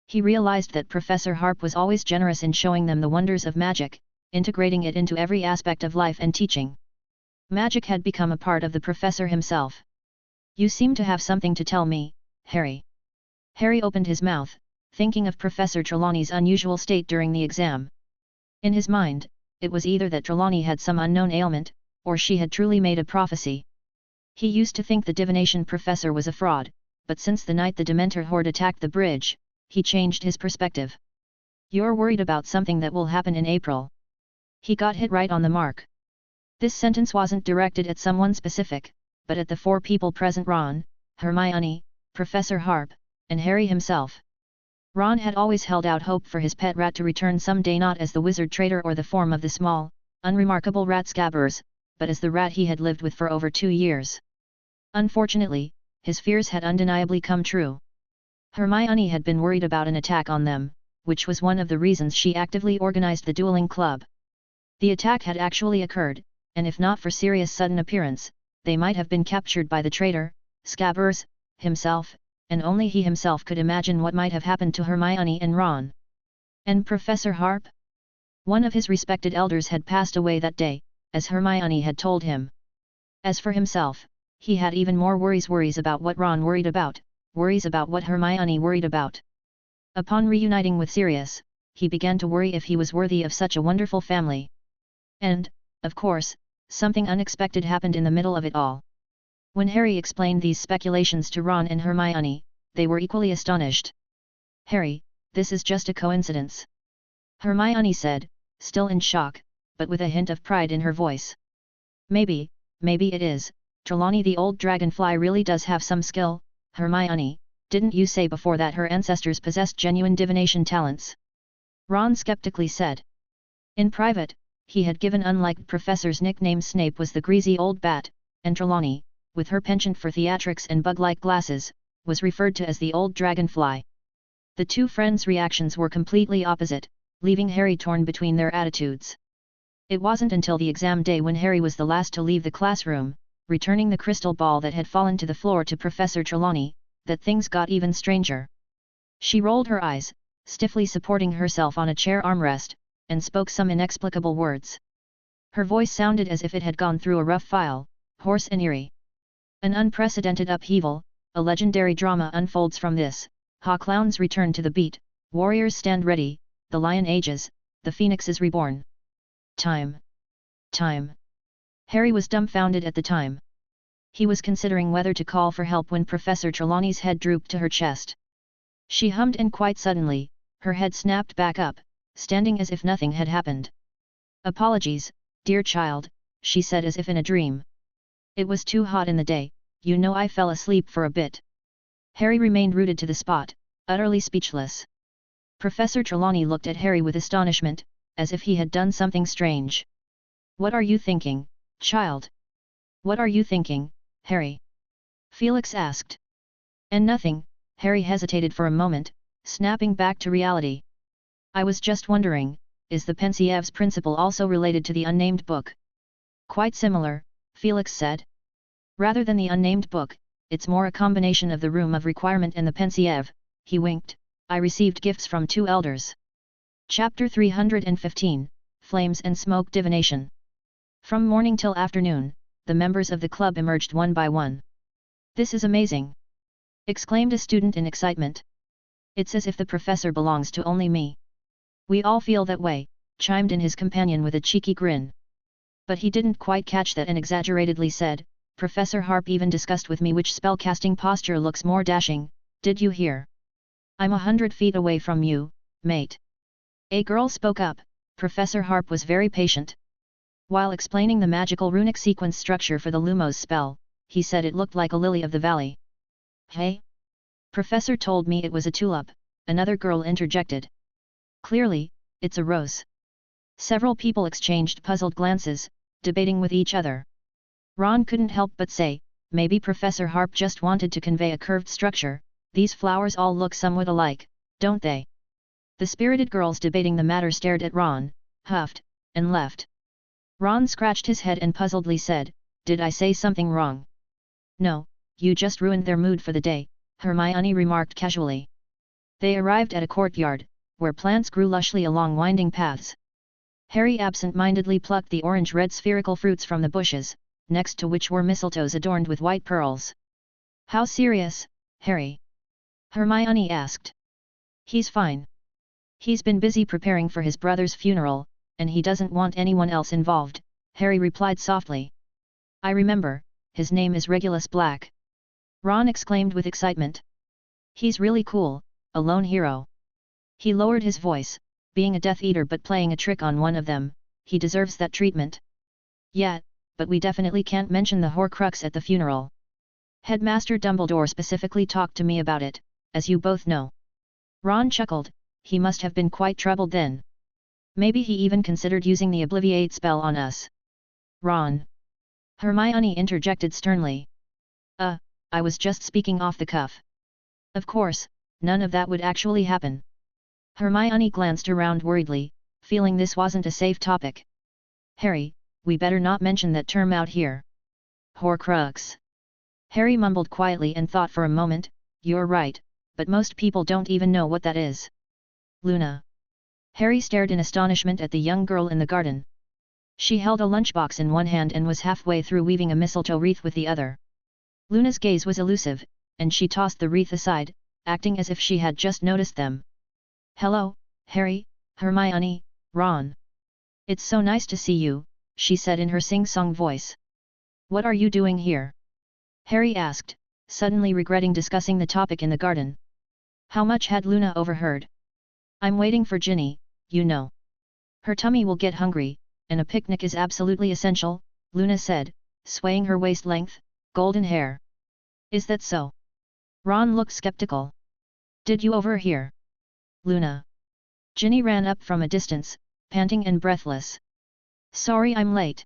He realized that Professor Harp was always generous in showing them the wonders of magic, integrating it into every aspect of life and teaching. Magic had become a part of the professor himself. You seem to have something to tell me, Harry. Harry opened his mouth, thinking of Professor Trelawney's unusual state during the exam. In his mind, it was either that Trelawney had some unknown ailment, or she had truly made a prophecy. He used to think the divination professor was a fraud, but since the night the Dementor horde attacked the bridge, he changed his perspective. You're worried about something that will happen in April. He got hit right on the mark. This sentence wasn't directed at someone specific, but at the four people present: Ron, Hermione, Professor Harp, and Harry himself. Ron had always held out hope for his pet rat to return someday, not as the wizard traitor or the form of the small, unremarkable rat Scabbers, but as the rat he had lived with for over 2 years. Unfortunately, his fears had undeniably come true. Hermione had been worried about an attack on them, which was one of the reasons she actively organized the dueling club. The attack had actually occurred, and if not for Sirius' sudden appearance, they might have been captured by the traitor, Scabbers, himself, and only he himself could imagine what might have happened to Hermione and Ron. And Professor Harp? One of his respected elders had passed away that day, as Hermione had told him. As for himself, he had even more worries about what Ron worried about, worries about what Hermione worried about. Upon reuniting with Sirius, he began to worry if he was worthy of such a wonderful family. And, of course, something unexpected happened in the middle of it all. When Harry explained these speculations to Ron and Hermione, they were equally astonished. Harry, this is just a coincidence. Hermione said, still in shock, but with a hint of pride in her voice. Maybe it is. Trelawney the old dragonfly really does have some skill, Hermione, Didn't you say before that her ancestors possessed genuine divination talents? Ron skeptically said. In private, he had given unliked professor's nickname Snape was the greasy old bat, and Trelawney, with her penchant for theatrics and bug-like glasses, was referred to as the old dragonfly. The two friends' reactions were completely opposite, leaving Harry torn between their attitudes. It wasn't until the exam day when Harry was the last to leave the classroom, returning the crystal ball that had fallen to the floor to Professor Trelawney, that things got even stranger. She rolled her eyes, stiffly supporting herself on a chair armrest, and spoke some inexplicable words. Her voice sounded as if it had gone through a rough file, hoarse and eerie. An unprecedented upheaval, a legendary drama unfolds from this. Clowns return to the beat, warriors stand ready, the lion ages, the phoenix is reborn. Time. Harry was dumbfounded at the time. He was considering whether to call for help when Professor Trelawney's head drooped to her chest. She hummed, and quite suddenly, her head snapped back up, standing as if nothing had happened. Apologies, dear child, she said as if in a dream. It was too hot in the day, you know, I fell asleep for a bit. Harry remained rooted to the spot, utterly speechless. Professor Trelawney looked at Harry with astonishment, as if he had done something strange. What are you thinking, child? What are you thinking, Harry? Felix asked. And nothing, Harry hesitated for a moment, snapping back to reality. I was just wondering, is the Pensiev's principle also related to the unnamed book? Quite similar, Felix said. Rather than the unnamed book, it's more a combination of the Room of Requirement and the Pensiev. He winked. I received gifts from 2 elders. Chapter 315, Flames and Smoke Divination. From morning till afternoon, the members of the club emerged one by one. This is amazing! Exclaimed a student in excitement. It's as if the professor belongs to only me. We all feel that way, chimed in his companion with a cheeky grin. But he didn't quite catch that and exaggeratedly said, Professor Harp even discussed with me which spell-casting posture looks more dashing. Did you hear? I'm 100 feet away from you, mate. A girl spoke up. Professor Harp was very patient. While explaining the magical runic sequence structure for the Lumos spell, he said it looked like a lily of the valley. Hey? Professor told me it was a tulip, another girl interjected. Clearly, it's a rose. Several people exchanged puzzled glances, debating with each other. Ron couldn't help but say, maybe Professor Harp just wanted to convey a curved structure. These flowers all look somewhat alike, don't they? The spirited girls debating the matter stared at Ron, huffed, and left. Ron scratched his head and puzzledly said, Did I say something wrong? No, you just ruined their mood for the day, Hermione remarked casually. They arrived at a courtyard, where plants grew lushly along winding paths. Harry absent-mindedly plucked the orange-red spherical fruits from the bushes, next to which were mistletoes adorned with white pearls. How serious, Harry? Hermione asked. He's fine. He's been busy preparing for his brother's funeral, and he doesn't want anyone else involved, Harry replied softly. I remember, his name is Regulus Black. Ron exclaimed with excitement. He's really cool, a lone hero. He lowered his voice, being a Death Eater but playing a trick on one of them, he deserves that treatment. Yeah, but we definitely can't mention the Horcrux at the funeral. Headmaster Dumbledore specifically talked to me about it, as you both know. Ron chuckled, he must have been quite troubled then. Maybe he even considered using the Obliviate spell on us. Ron. Hermione interjected sternly. I was just speaking off the cuff. Of course, none of that would actually happen. Hermione glanced around worriedly, feeling this wasn't a safe topic. Harry, we better not mention that term out here. Horcrux. Harry mumbled quietly and thought for a moment, you're right, but most people don't even know what that is. Luna. Harry stared in astonishment at the young girl in the garden. She held a lunchbox in one hand and was halfway through weaving a mistletoe wreath with the other. Luna's gaze was elusive, and she tossed the wreath aside, acting as if she had just noticed them. Hello, Harry, Hermione, Ron. It's so nice to see you, she said in her sing-song voice. What are you doing here? Harry asked, suddenly regretting discussing the topic in the garden. How much had Luna overheard? I'm waiting for Ginny, you know. Her tummy will get hungry, and a picnic is absolutely essential, Luna said, swaying her waist-length, golden hair. Is that so? Ron looked skeptical. Did you overhear? Luna. Ginny ran up from a distance, panting and breathless. Sorry I'm late.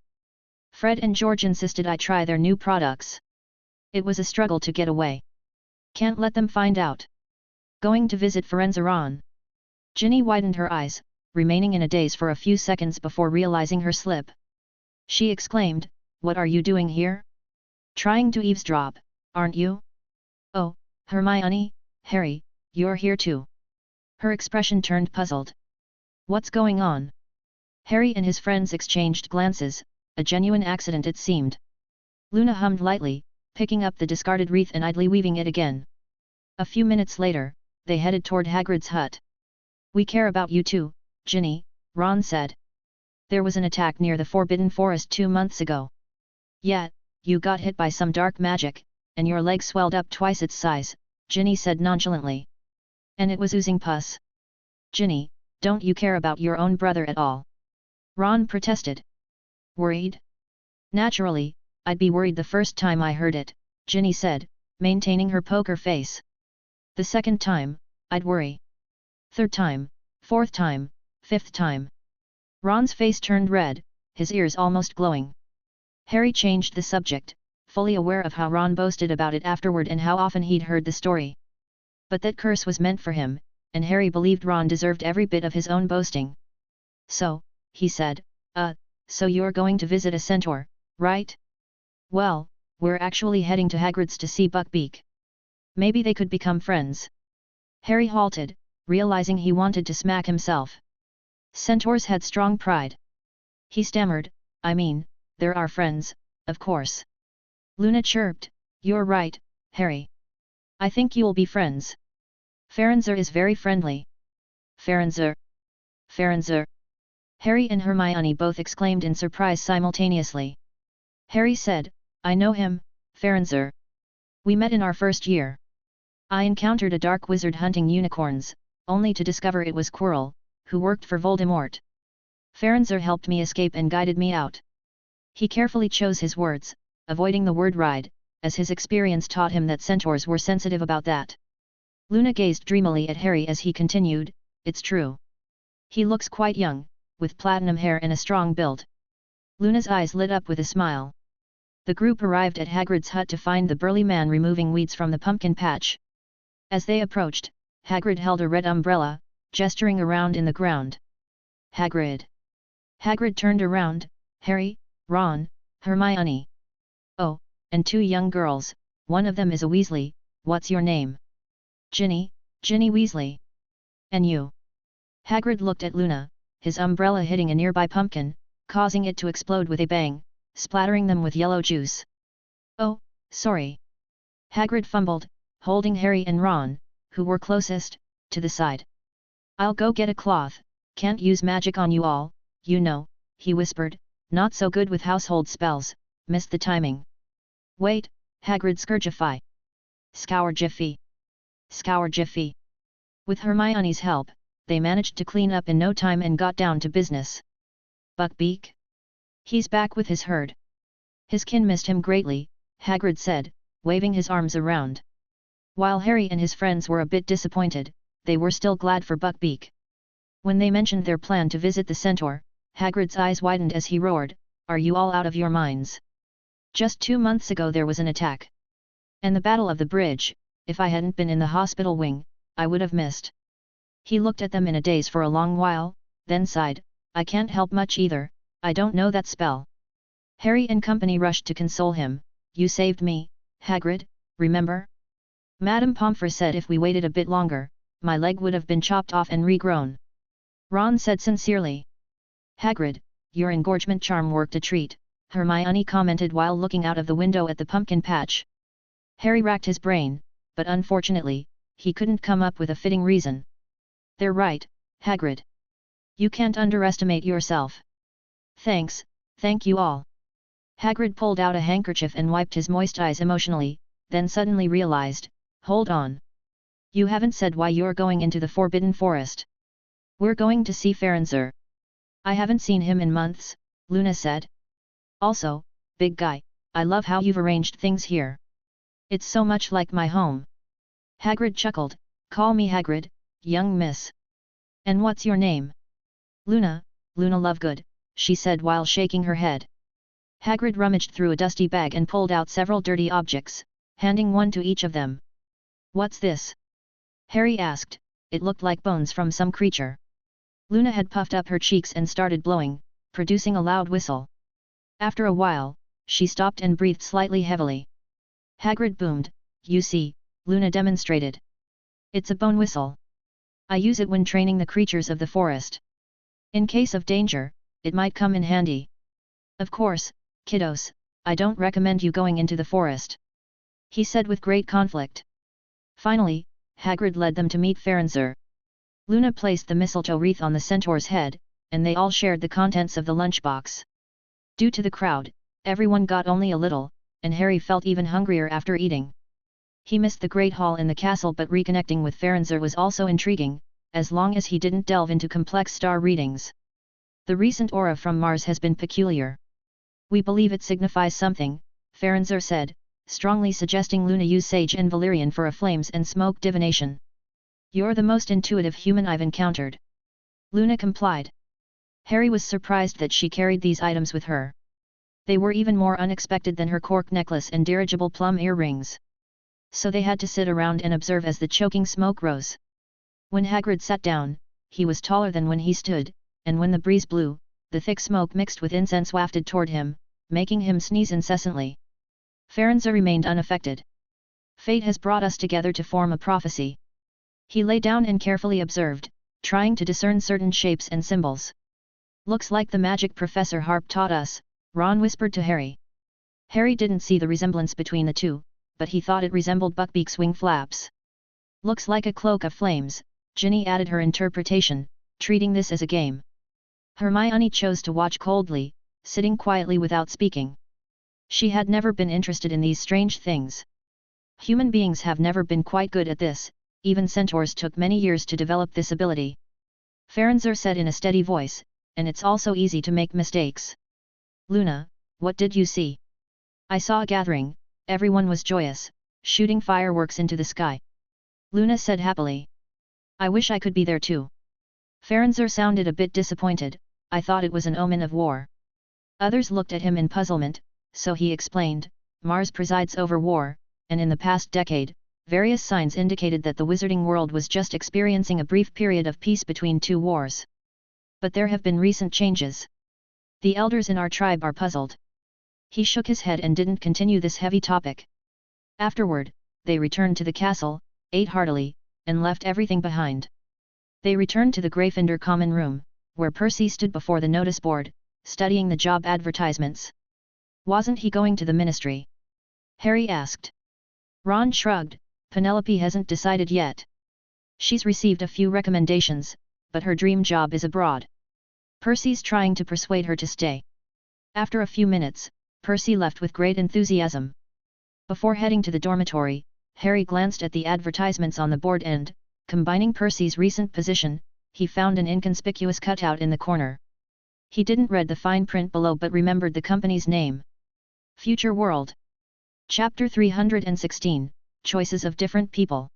Fred and George insisted I try their new products. It was a struggle to get away. Can't let them find out. Going to visit Firenze Ron. Ginny widened her eyes, remaining in a daze for a few seconds before realizing her slip. She exclaimed, What are you doing here? Trying to eavesdrop, aren't you? Oh, Hermione, Harry, you're here too. Her expression turned puzzled. What's going on? Harry and his friends exchanged glances, a genuine accident it seemed. Luna hummed lightly, picking up the discarded wreath and idly weaving it again. A few minutes later, they headed toward Hagrid's hut. We care about you too, Ginny, Ron said. There was an attack near the Forbidden Forest 2 months ago. Yet, you got hit by some dark magic, and your leg swelled up twice its size, Ginny said nonchalantly. And it was oozing pus. Ginny, don't you care about your own brother at all? Ron protested. Worried? Naturally, I'd be worried the first time I heard it, Ginny said, maintaining her poker face. The second time, I'd worry. Third time, fourth time, fifth time. Ron's face turned red, his ears almost glowing. Harry changed the subject, fully aware of how Ron boasted about it afterward and how often he'd heard the story. But that curse was meant for him, and Harry believed Ron deserved every bit of his own boasting. So, he said, so you're going to visit a centaur, right? Well, we're actually heading to Hagrid's to see Buckbeak. Maybe they could become friends. Harry halted, realizing he wanted to smack himself. Centaurs had strong pride. He stammered, I mean, they're our friends, of course. Luna chirped, You're right, Harry. I think you'll be friends. Firenze is very friendly. Firenze. Firenze. Harry and Hermione both exclaimed in surprise simultaneously. Harry said, I know him, Firenze. We met in our first year. I encountered a dark wizard hunting unicorns, only to discover it was Quirrell, who worked for Voldemort. Firenze helped me escape and guided me out. He carefully chose his words, avoiding the word ride, as his experience taught him that centaurs were sensitive about that. Luna gazed dreamily at Harry as he continued, It's true. He looks quite young, with platinum hair and a strong build. Luna's eyes lit up with a smile. The group arrived at Hagrid's hut to find the burly man removing weeds from the pumpkin patch. As they approached, Hagrid held a red umbrella, gesturing around in the ground. Hagrid. Hagrid turned around, Harry, Ron, Hermione. Oh, and 2 young girls, one of them is a Weasley, what's your name? Ginny, Ginny Weasley. And you? Hagrid looked at Luna, his umbrella hitting a nearby pumpkin, causing it to explode with a bang, splattering them with yellow juice. Oh, sorry. Hagrid fumbled, holding Harry and Ron, who were closest, to the side. I'll go get a cloth, can't use magic on you all, you know, he whispered, not so good with household spells, missed the timing. Wait, Hagrid Scourgify. Scour Jiffy. Scour Jiffy. With Hermione's help, they managed to clean up in no time and got down to business. Buckbeak? He's back with his herd. His kin missed him greatly, Hagrid said, waving his arms around. While Harry and his friends were a bit disappointed, they were still glad for Buckbeak. When they mentioned their plan to visit the centaur, Hagrid's eyes widened as he roared, Are you all out of your minds? Just 2 months ago there was an attack. And the Battle of the Bridge, if I hadn't been in the hospital wing, I would have missed. He looked at them in a daze for a long while, then sighed, I can't help much either, I don't know that spell. Harry and company rushed to console him, You saved me, Hagrid, remember? Madame Pomfrey said if we waited a bit longer, my leg would have been chopped off and regrown. Ron said sincerely. Hagrid, your engorgement charm worked a treat, Hermione commented while looking out of the window at the pumpkin patch. Harry racked his brain, but unfortunately, he couldn't come up with a fitting reason. They're right, Hagrid. You can't underestimate yourself. Thanks, thank you all. Hagrid pulled out a handkerchief and wiped his moist eyes emotionally, then suddenly realized, Hold on. You haven't said why you're going into the Forbidden Forest. We're going to see Firenze. I haven't seen him in months, Luna said. Also, big guy, I love how you've arranged things here. It's so much like my home. Hagrid chuckled, "Call me Hagrid, young miss. And what's your name?" "Luna, Luna Lovegood," she said while shaking her head. Hagrid rummaged through a dusty bag and pulled out several dirty objects, handing one to each of them. "What's this?" Harry asked. It looked like bones from some creature. Luna had puffed up her cheeks and started blowing, producing a loud whistle. After a while, she stopped and breathed slightly heavily. Hagrid boomed, "You see," Luna demonstrated. "It's a bone whistle. I use it when training the creatures of the forest. In case of danger, it might come in handy. Of course, kiddos, I don't recommend you going into the forest," he said with great conflict. Finally, Hagrid led them to meet Ferinzer. Luna placed the mistletoe wreath on the centaur's head, and they all shared the contents of the lunchbox. Due to the crowd, everyone got only a little, and Harry felt even hungrier after eating. He missed the Great Hall in the castle, but reconnecting with Ferinzer was also intriguing, as long as he didn't delve into complex star readings. "The recent aura from Mars has been peculiar. We believe it signifies something," Ferinzer said, strongly suggesting Luna use sage and valerian for a flames and smoke divination. "You're the most intuitive human I've encountered." Luna complied. Harry was surprised that she carried these items with her. They were even more unexpected than her cork necklace and dirigible plum earrings. So they had to sit around and observe as the choking smoke rose. When Hagrid sat down, he was taller than when he stood, and when the breeze blew, the thick smoke mixed with incense wafted toward him, making him sneeze incessantly. Ferinzer remained unaffected. "Fate has brought us together to form a prophecy." He lay down and carefully observed, trying to discern certain shapes and symbols. "Looks like the magic Professor Harp taught us," Ron whispered to Harry. Harry didn't see the resemblance between the two, but he thought it resembled Buckbeak's wing flaps. "Looks like a cloak of flames," Ginny added her interpretation, treating this as a game. Hermione chose to watch coldly, sitting quietly without speaking. She had never been interested in these strange things. Human beings have never been quite good at this, even centaurs took many years to develop this ability. Ferinzer said in a steady voice, "And it's also easy to make mistakes." "Luna, what did you see?" "I saw a gathering, everyone was joyous, shooting fireworks into the sky," Luna said happily. "I wish I could be there too." Ferinzer sounded a bit disappointed, "I thought it was an omen of war." Others looked at him in puzzlement, so he explained, "Mars presides over war, and in the past decade, various signs indicated that the wizarding world was just experiencing a brief period of peace between two wars. But there have been recent changes. The elders in our tribe are puzzled." He shook his head and didn't continue this heavy topic. Afterward, they returned to the castle, ate heartily, and left everything behind. They returned to the Gryffindor common room, where Percy stood before the notice board, studying the job advertisements. "Wasn't he going to the ministry?" Harry asked. Ron shrugged, "Penelope hasn't decided yet. She's received a few recommendations, but her dream job is abroad. Percy's trying to persuade her to stay." After a few minutes, Percy left with great enthusiasm. Before heading to the dormitory, Harry glanced at the advertisements on the board and, combining Percy's recent position, he found an inconspicuous cutout in the corner. He didn't read the fine print below but remembered the company's name. Future World. Chapter 316, Choices of Different People.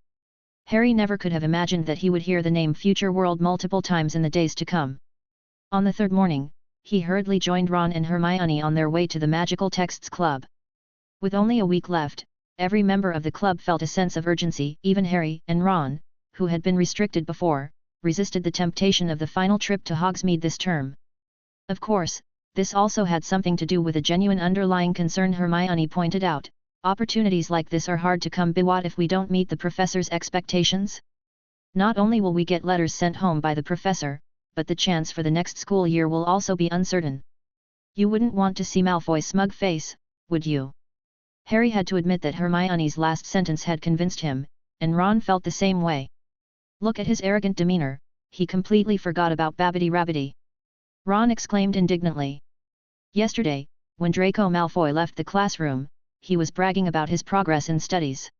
Harry never could have imagined that he would hear the name Future World multiple times in the days to come. On the third morning, he hurriedly joined Ron and Hermione on their way to the Magical Texts Club. With only a week left, every member of the club felt a sense of urgency. Even Harry and Ron, who had been restricted before, resisted the temptation of the final trip to Hogsmeade this term. Of course, this also had something to do with a genuine underlying concern. Hermione pointed out, "Opportunities like this are hard to come by. What if we don't meet the professor's expectations? Not only will we get letters sent home by the professor, but the chance for the next school year will also be uncertain. You wouldn't want to see Malfoy's smug face, would you?" Harry had to admit that Hermione's last sentence had convinced him, and Ron felt the same way. Look at his arrogant demeanor, he completely forgot about Babbity Rabbity. Ron exclaimed indignantly. Yesterday, when Draco Malfoy left the classroom, he was bragging about his progress in studies.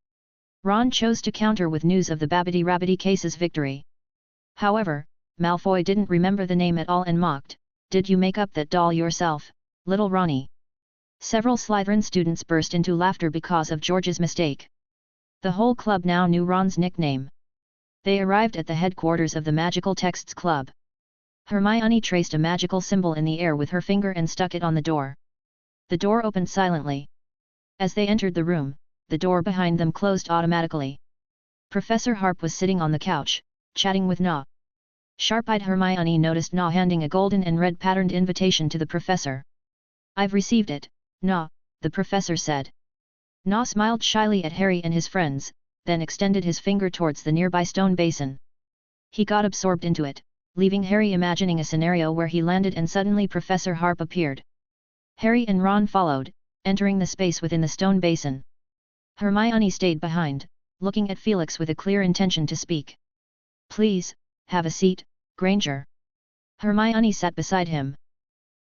Ron chose to counter with news of the Babbity Rabbity case's victory. However, Malfoy didn't remember the name at all and mocked, "Did you make up that doll yourself, little Ronnie?" Several Slytherin students burst into laughter because of George's mistake. The whole club now knew Ron's nickname. They arrived at the headquarters of the Magical Texts Club. Hermione traced a magical symbol in the air with her finger and stuck it on the door. The door opened silently. As they entered the room, the door behind them closed automatically. Professor Harp was sitting on the couch, chatting with Na. Sharp-eyed Hermione noticed Na handing a golden and red patterned invitation to the professor. "I've received it, Na," the professor said. Na smiled shyly at Harry and his friends, then extended his finger towards the nearby stone basin. He got absorbed into it, leaving Harry imagining a scenario where he landed and suddenly Professor Harp appeared. Harry and Ron followed, entering the space within the stone basin. Hermione stayed behind, looking at Felix with a clear intention to speak. "Please, have a seat, Granger." Hermione sat beside him.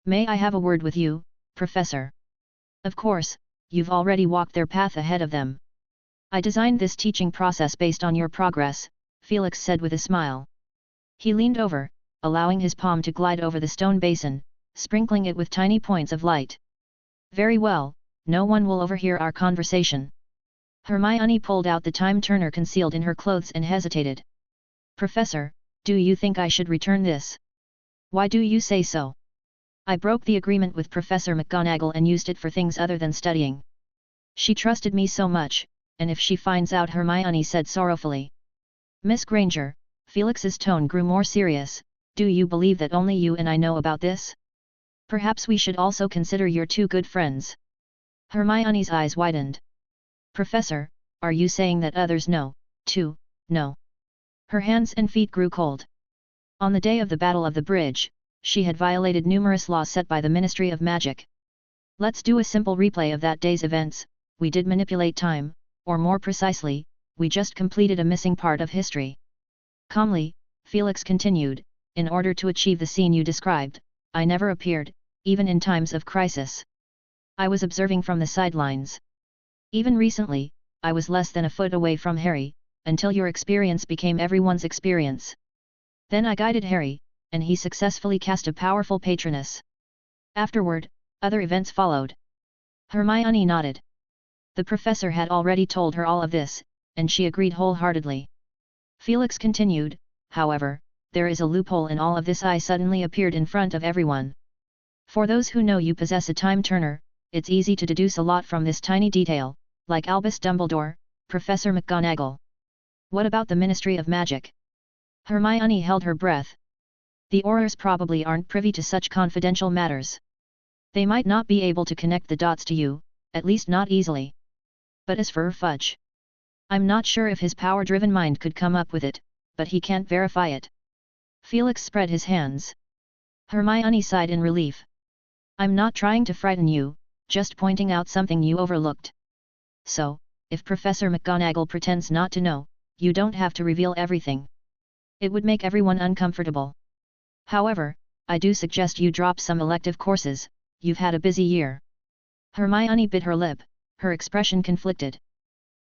"May I have a word with you, Professor?" "Of course, you've already walked their path ahead of them. I designed this teaching process based on your progress," Felix said with a smile. He leaned over, allowing his palm to glide over the stone basin, sprinkling it with tiny points of light. "Very well, no one will overhear our conversation." Hermione pulled out the time turner concealed in her clothes and hesitated. "Professor, do you think I should return this?" "Why do you say so?" "I broke the agreement with Professor McGonagall and used it for things other than studying. She trusted me so much, and if she finds out," Hermione said sorrowfully. "Miss Granger," Felix's tone grew more serious, "do you believe that only you and I know about this? Perhaps we should also consider your two good friends." Hermione's eyes widened. "Professor, are you saying that others know, too?" "No." Her hands and feet grew cold. On the day of the Battle of the Bridge, she had violated numerous laws set by the Ministry of Magic. "Let's do a simple replay of that day's events. We did manipulate time, or more precisely, we just completed a missing part of history." Calmly, Felix continued, "In order to achieve the scene you described, I never appeared, even in times of crisis. I was observing from the sidelines. Even recently, I was less than a foot away from Harry, until your experience became everyone's experience. Then I guided Harry, and he successfully cast a powerful Patronus. Afterward, other events followed." Hermione nodded. The professor had already told her all of this, and she agreed wholeheartedly. Felix continued, "However, there is a loophole in all of this. I suddenly appeared in front of everyone. For those who know you possess a time turner, it's easy to deduce a lot from this tiny detail, like Albus Dumbledore, Professor McGonagall. What about the Ministry of Magic?" Hermione held her breath. "The Aurors probably aren't privy to such confidential matters. They might not be able to connect the dots to you, at least not easily. But as for Fudge, I'm not sure if his power-driven mind could come up with it, but he can't verify it." Felix spread his hands. Hermione sighed in relief. "I'm not trying to frighten you, just pointing out something you overlooked. So, if Professor McGonagall pretends not to know, you don't have to reveal everything. It would make everyone uncomfortable. However, I do suggest you drop some elective courses, you've had a busy year." Hermione bit her lip, her expression conflicted.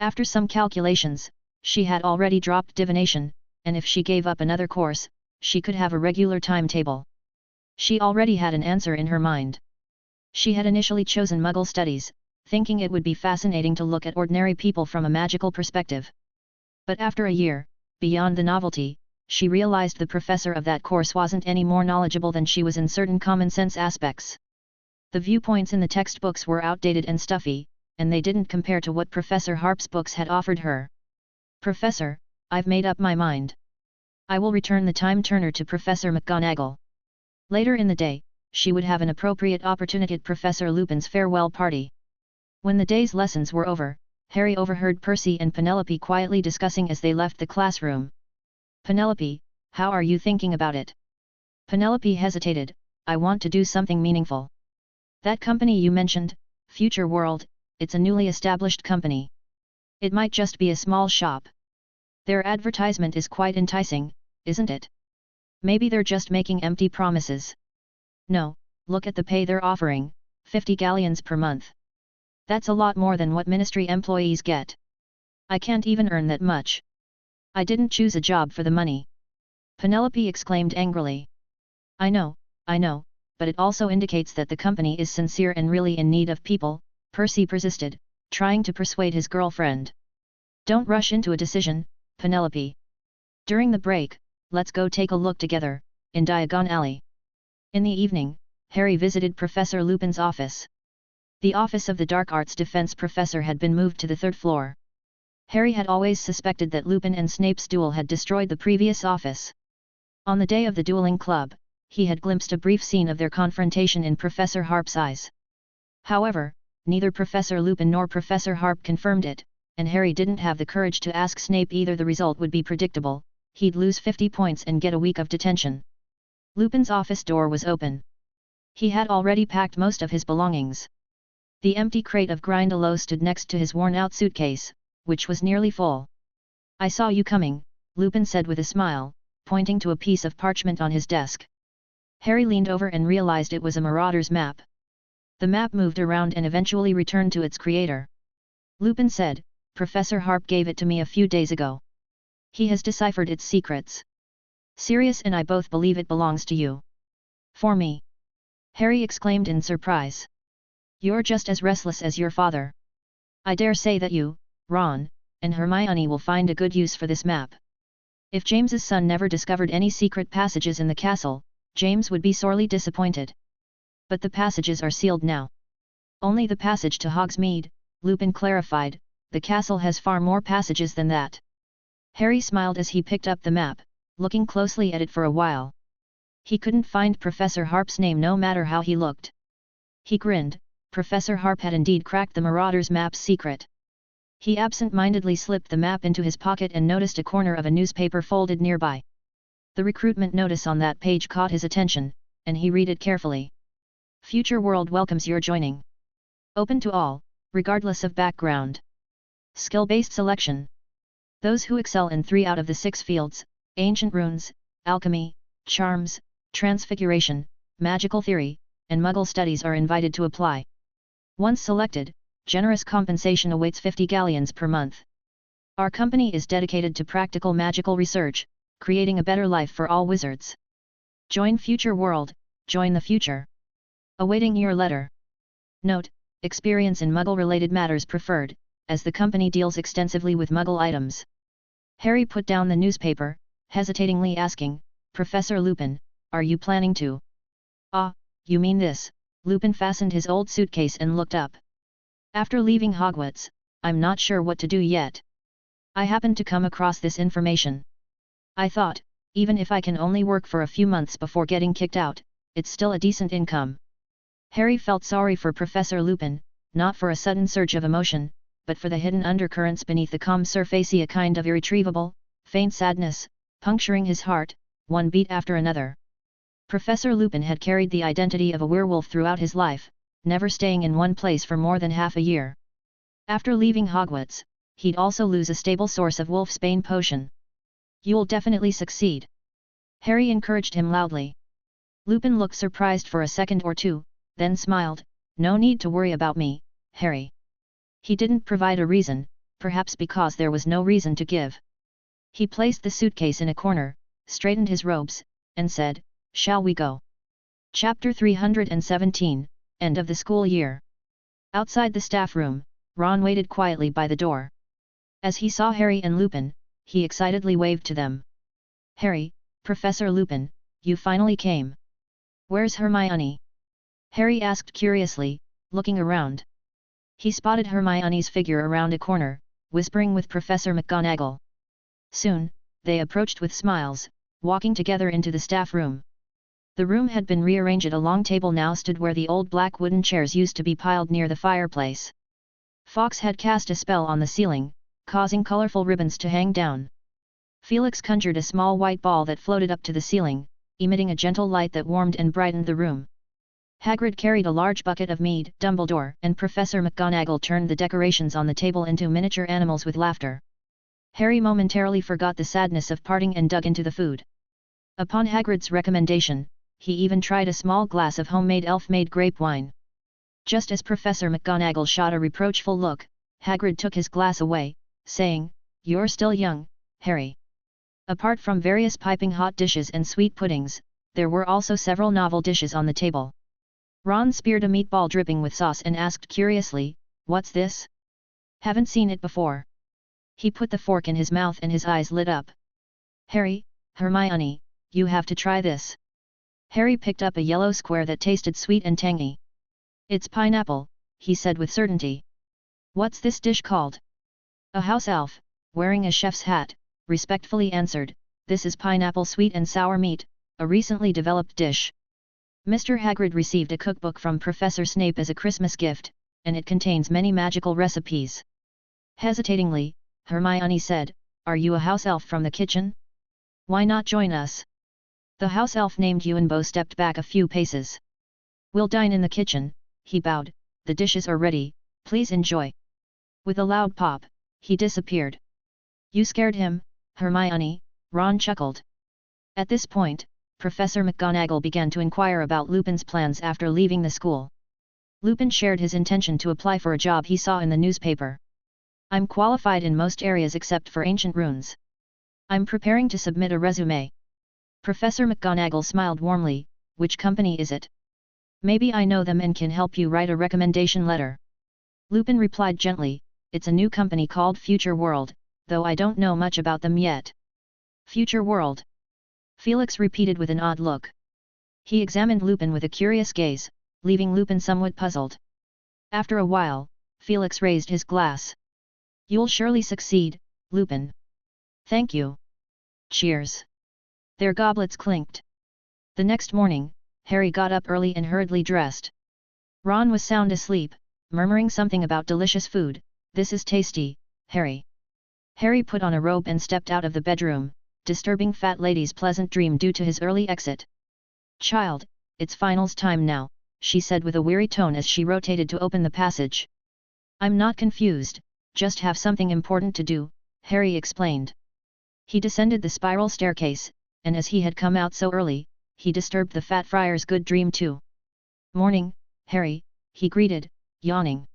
After some calculations, she had already dropped divination, and if she gave up another course, she could have a regular timetable. She already had an answer in her mind. She had initially chosen Muggle studies, thinking it would be fascinating to look at ordinary people from a magical perspective. But after a year, beyond the novelty, she realized the professor of that course wasn't any more knowledgeable than she was in certain common-sense aspects. The viewpoints in the textbooks were outdated and stuffy, and they didn't compare to what Professor Harp's books had offered her. "Professor, I've made up my mind. I will return the time turner to Professor McGonagall." Later in the day, she would have an appropriate opportunity at Professor Lupin's farewell party. When the day's lessons were over, Harry overheard Percy and Penelope quietly discussing as they left the classroom. "Penelope, how are you thinking about it?" Penelope hesitated. "I want to do something meaningful. That company you mentioned, Future World, it's a newly established company. It might just be a small shop. Their advertisement is quite enticing, isn't it? Maybe they're just making empty promises." "No, look at the pay they're offering, 50 galleons per month. That's a lot more than what ministry employees get. I can't even earn that much. I didn't choose a job for the money." Penelope exclaimed angrily. I know, but it also indicates that the company is sincere and really in need of people," Percy persisted, trying to persuade his girlfriend. Don't rush into a decision, Penelope. During the break, let's go take a look together, in Diagon Alley. In the evening, Harry visited Professor Lupin's office. The office of the Dark Arts Defense Professor had been moved to the third floor. Harry had always suspected that Lupin and Snape's duel had destroyed the previous office. On the day of the dueling club, he had glimpsed a brief scene of their confrontation in Professor Harp's eyes. However, neither Professor Lupin nor Professor Harp confirmed it, and Harry didn't have the courage to ask Snape. Either the result would be predictable, he'd lose 50 points and get a week of detention. Lupin's office door was open. He had already packed most of his belongings. The empty crate of Grindylow stood next to his worn-out suitcase, which was nearly full. "I saw you coming," Lupin said with a smile, pointing to a piece of parchment on his desk. Harry leaned over and realized it was a marauder's map. The map moved around and eventually returned to its creator. Lupin said, "Professor Harp gave it to me a few days ago. He has deciphered its secrets. Sirius and I both believe it belongs to you." "For me?" Harry exclaimed in surprise. "You're just as restless as your father. I dare say that you, Ron, and Hermione will find a good use for this map." If James's son never discovered any secret passages in the castle, James would be sorely disappointed. But the passages are sealed now. "Only the passage to Hogsmeade," Lupin clarified, "the castle has far more passages than that." Harry smiled as he picked up the map, looking closely at it for a while. He couldn't find Professor Harp's name no matter how he looked. He grinned. Professor Harp had indeed cracked the Marauder's map's secret. He absent-mindedly slipped the map into his pocket and noticed a corner of a newspaper folded nearby. The recruitment notice on that page caught his attention, and he read it carefully. "Future World welcomes your joining. Open to all, regardless of background. Skill-based selection. Those who excel in 3 out of the 6 fields, ancient runes, alchemy, charms, transfiguration, magical theory, and Muggle studies are invited to apply. Once selected, generous compensation awaits 50 galleons per month. Our company is dedicated to practical magical research, creating a better life for all wizards. Join Future World, join the future. Awaiting your letter. Note, experience in Muggle-related matters preferred, as the company deals extensively with Muggle items." Harry put down the newspaper, hesitatingly asking, "Professor Lupin, are you planning to?" "Ah, you mean this?" Lupin fastened his old suitcase and looked up. "After leaving Hogwarts, I'm not sure what to do yet. I happened to come across this information. I thought, even if I can only work for a few months before getting kicked out, it's still a decent income." Harry felt sorry for Professor Lupin, not for a sudden surge of emotion, but for the hidden undercurrents beneath the calm surface, a kind of irretrievable, faint sadness, puncturing his heart, one beat after another. Professor Lupin had carried the identity of a werewolf throughout his life, never staying in one place for more than half a year. After leaving Hogwarts, he'd also lose a stable source of wolfsbane potion. "You'll definitely succeed," Harry encouraged him loudly. Lupin looked surprised for a second or two, then smiled. "No need to worry about me, Harry." He didn't provide a reason, perhaps because there was no reason to give. He placed the suitcase in a corner, straightened his robes, and said, "Shall we go?" Chapter 317, End of the School Year. Outside the staff room, Ron waited quietly by the door. As he saw Harry and Lupin, he excitedly waved to them. "Harry, Professor Lupin, you finally came. Where's Hermione?" Harry asked curiously, looking around. He spotted Hermione's figure around a corner, whispering with Professor McGonagall. Soon, they approached with smiles, walking together into the staff room. The room had been rearranged. A long table now stood where the old black wooden chairs used to be piled near the fireplace. Fawkes had cast a spell on the ceiling, causing colorful ribbons to hang down. Felix conjured a small white ball that floated up to the ceiling, emitting a gentle light that warmed and brightened the room. Hagrid carried a large bucket of mead. Dumbledore and Professor McGonagall turned the decorations on the table into miniature animals with laughter. Harry momentarily forgot the sadness of parting and dug into the food. Upon Hagrid's recommendation, he even tried a small glass of homemade elf-made grape wine. Just as Professor McGonagall shot a reproachful look, Hagrid took his glass away, saying, "You're still young, Harry." Apart from various piping hot dishes and sweet puddings, there were also several novel dishes on the table. Ron speared a meatball dripping with sauce and asked curiously, "What's this? Haven't seen it before." He put the fork in his mouth and his eyes lit up. Harry, Hermione, you have to try this. Harry picked up a yellow square that tasted sweet and tangy. It's pineapple, he said with certainty. What's this dish called? A house elf, wearing a chef's hat, respectfully answered, this is pineapple sweet and sour meat, a recently developed dish. Mr. Hagrid received a cookbook from Professor Snape as a Christmas gift, and it contains many magical recipes. Hesitatingly, Hermione said, Are you a house elf from the kitchen? Why not join us? The house elf named Yuanbo stepped back a few paces. We'll dine in the kitchen, he bowed, the dishes are ready, please enjoy. With a loud pop, he disappeared. You scared him, Hermione, Ron chuckled. At this point, Professor McGonagall began to inquire about Lupin's plans after leaving the school. Lupin shared his intention to apply for a job he saw in the newspaper. I'm qualified in most areas except for ancient runes. I'm preparing to submit a resume. Professor McGonagall smiled warmly, which company is it? Maybe I know them and can help you write a recommendation letter. Lupin replied gently, it's a new company called Future World, though I don't know much about them yet. Future World? Felix repeated with an odd look. He examined Lupin with a curious gaze, leaving Lupin somewhat puzzled. After a while, Felix raised his glass. You'll surely succeed, Lupin. Thank you. Cheers. Their goblets clinked. The next morning, Harry got up early and hurriedly dressed. Ron was sound asleep, murmuring something about delicious food. This is tasty, Harry. Harry put on a robe and stepped out of the bedroom, disturbing Fat Lady's pleasant dream due to his early exit. Child, it's finals time now, she said with a weary tone as she rotated to open the passage. I'm not confused, just have something important to do, Harry explained. He descended the spiral staircase, and as he had come out so early, he disturbed the Fat Friar's good dream too. Morning, Harry, he greeted, yawning.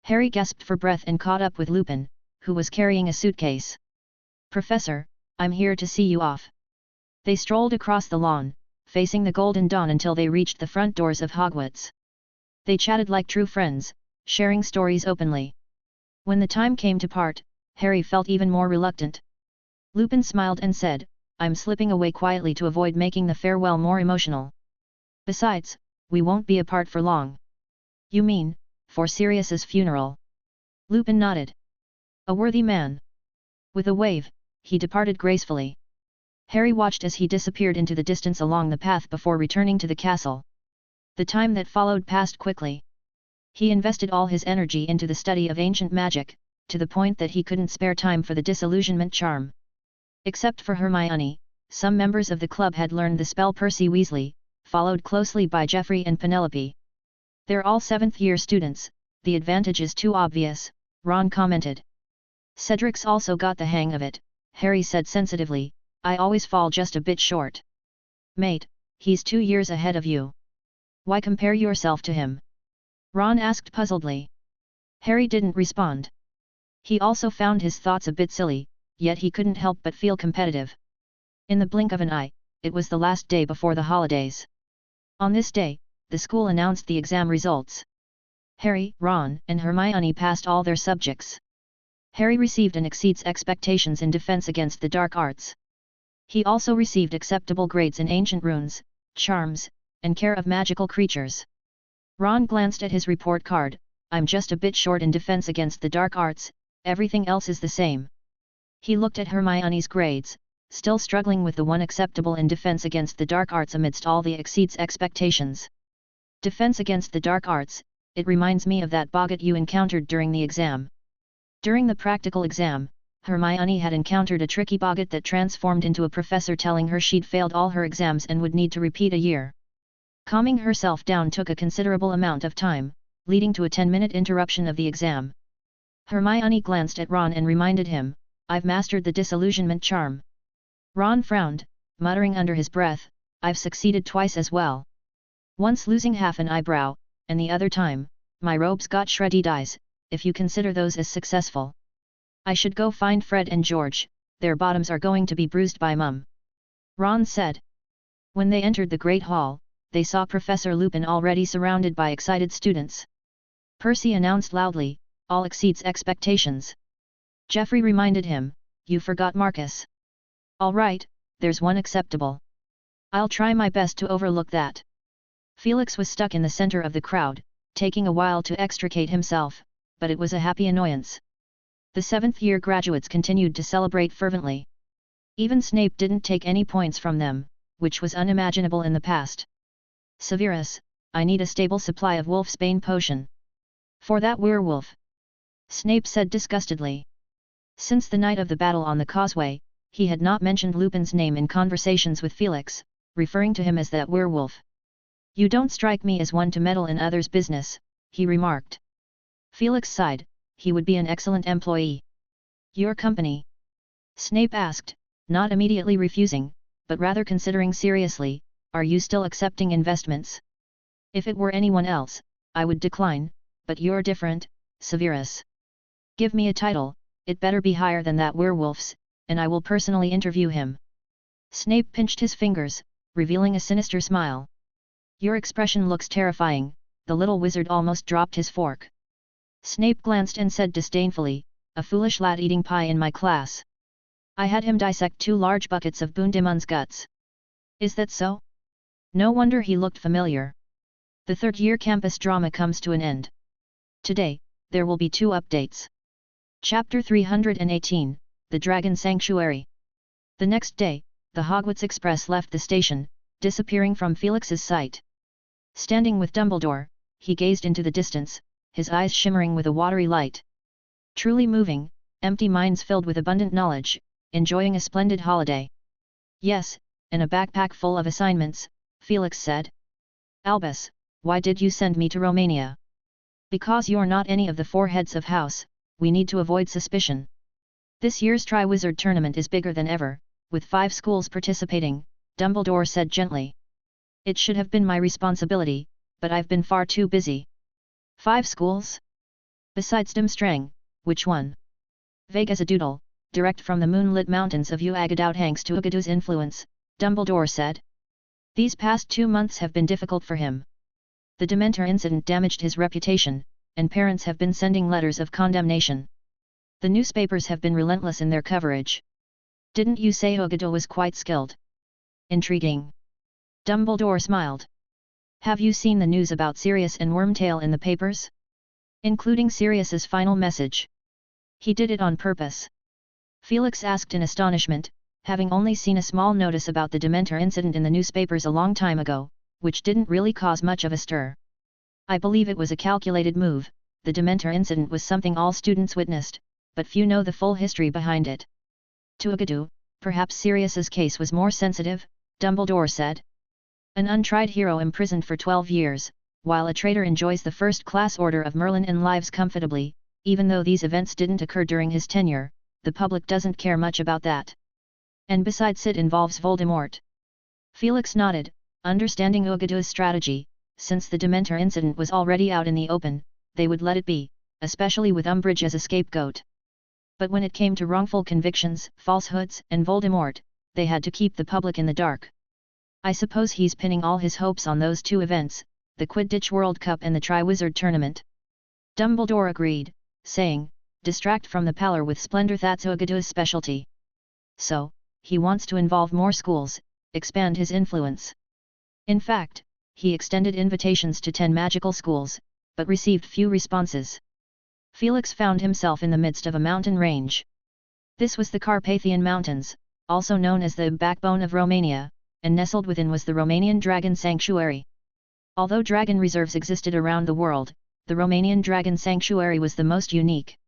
Harry gasped for breath and caught up with Lupin, who was carrying a suitcase. Professor, I'm here to see you off. They strolled across the lawn, facing the golden dawn until they reached the front doors of Hogwarts. They chatted like true friends, sharing stories openly. When the time came to part, Harry felt even more reluctant. Lupin smiled and said, I'm slipping away quietly to avoid making the farewell more emotional. Besides, we won't be apart for long. You mean, for Sirius's funeral? Lupin nodded. A worthy man. With a wave, he departed gracefully. Harry watched as he disappeared into the distance along the path before returning to the castle. The time that followed passed quickly. He invested all his energy into the study of ancient magic, to the point that he couldn't spare time for the disillusionment charm. Except for Hermione, some members of the club had learned the spell Percy Weasley, followed closely by Geoffrey and Penelope. They're all 7th-year students, the advantage is too obvious, Ron commented. Cedric's also got the hang of it, Harry said sensitively, I always fall just a bit short. Mate, he's 2 years ahead of you. Why compare yourself to him? Ron asked puzzledly. Harry didn't respond. He also found his thoughts a bit silly, yet he couldn't help but feel competitive. In the blink of an eye, it was the last day before the holidays. On this day, the school announced the exam results. Harry, Ron, and Hermione passed all their subjects. Harry received and exceeds expectations in defense against the dark arts. He also received acceptable grades in ancient runes, charms, and care of magical creatures. Ron glanced at his report card, I'm just a bit short in defense against the dark arts, everything else is the same. He looked at Hermione's grades, still struggling with the one acceptable in defense against the dark arts amidst all the exceeds expectations. Defense against the dark arts, it reminds me of that boggart you encountered during the exam. During the practical exam, Hermione had encountered a tricky boggart that transformed into a professor telling her she'd failed all her exams and would need to repeat a year. Calming herself down took a considerable amount of time, leading to a 10-minute interruption of the exam. Hermione glanced at Ron and reminded him, I've mastered the disillusionment charm. Ron frowned, muttering under his breath, I've succeeded twice as well. Once losing half an eyebrow, and the other time, my robes got shredded eyes, if you consider those as successful. I should go find Fred and George, their bottoms are going to be bruised by Mum. Ron said. When they entered the Great Hall, they saw Professor Lupin already surrounded by excited students. Percy announced loudly, all exceeds expectations. Geoffrey reminded him, "You forgot Marcus." "All right, there's one acceptable. I'll try my best to overlook that." Felix was stuck in the center of the crowd, taking a while to extricate himself, but it was a happy annoyance. The 7th-year graduates continued to celebrate fervently. Even Snape didn't take any points from them, which was unimaginable in the past. "Severus, I need a stable supply of wolfsbane potion." "For that werewolf," Snape said disgustedly. Since the night of the battle on the causeway, he had not mentioned Lupin's name in conversations with Felix, referring to him as that werewolf. "You don't strike me as one to meddle in others' business," he remarked. Felix sighed, he would be an excellent employee. "Your company?" Snape asked, not immediately refusing, but rather considering seriously, "Are you still accepting investments? If it were anyone else, I would decline, but you're different, Severus. Give me a title, it better be higher than that werewolf's, and I will personally interview him." Snape pinched his fingers, revealing a sinister smile. "Your expression looks terrifying," the little wizard almost dropped his fork. Snape glanced and said disdainfully, "A foolish lad eating pie in my class. I had him dissect 2 large buckets of Boondimon's guts." "Is that so? No wonder he looked familiar." The 3rd-year campus drama comes to an end. Today, there will be 2 updates. Chapter 318, The Dragon Sanctuary. The next day, the Hogwarts Express left the station, disappearing from Felix's sight. Standing with Dumbledore, he gazed into the distance, his eyes shimmering with a watery light. Truly moving, empty minds filled with abundant knowledge, enjoying a splendid holiday. "Yes, and a backpack full of assignments," Felix said. "Albus, why did you send me to Romania?" "Because you're not any of the 4 heads of house, we need to avoid suspicion. This year's Triwizard Tournament is bigger than ever, with 5 schools participating," Dumbledore said gently. "It should have been my responsibility, but I've been far too busy." "5 schools? Besides Durmstrang, which one?" "Vague as a doodle, direct from the moonlit mountains of Uagadou thanks to Ugadu's influence," Dumbledore said. "These past 2 months have been difficult for him. The Dementor incident damaged his reputation, and parents have been sending letters of condemnation. The newspapers have been relentless in their coverage." "Didn't you say Ugadou was quite skilled?" "Intriguing." Dumbledore smiled. "Have you seen the news about Sirius and Wormtail in the papers? Including Sirius's final message." "He did it on purpose?" Felix asked in astonishment, having only seen a small notice about the Dementor incident in the newspapers a long time ago, which didn't really cause much of a stir. "I believe it was a calculated move. The Dementor incident was something all students witnessed, but few know the full history behind it." "To Ugadou, perhaps Sirius's case was more sensitive," Dumbledore said. "An untried hero imprisoned for 12 years, while a traitor enjoys the first-class order of Merlin and lives comfortably, even though these events didn't occur during his tenure, the public doesn't care much about that. And besides it involves Voldemort." Felix nodded, understanding Ugadou's strategy. Since the Dementor incident was already out in the open, they would let it be, especially with Umbridge as a scapegoat. But when it came to wrongful convictions, falsehoods, and Voldemort, they had to keep the public in the dark. "I suppose he's pinning all his hopes on those 2 events, the Quidditch World Cup and the Triwizard Tournament." Dumbledore agreed, saying, "Distract from the pallor with splendor, that's Ugadou's specialty. So, he wants to involve more schools, expand his influence. In fact, he extended invitations to 10 magical schools, but received few responses." Felix found himself in the midst of a mountain range. This was the Carpathian Mountains, also known as the backbone of Romania, and nestled within was the Romanian Dragon Sanctuary. Although dragon reserves existed around the world, the Romanian Dragon Sanctuary was the most unique.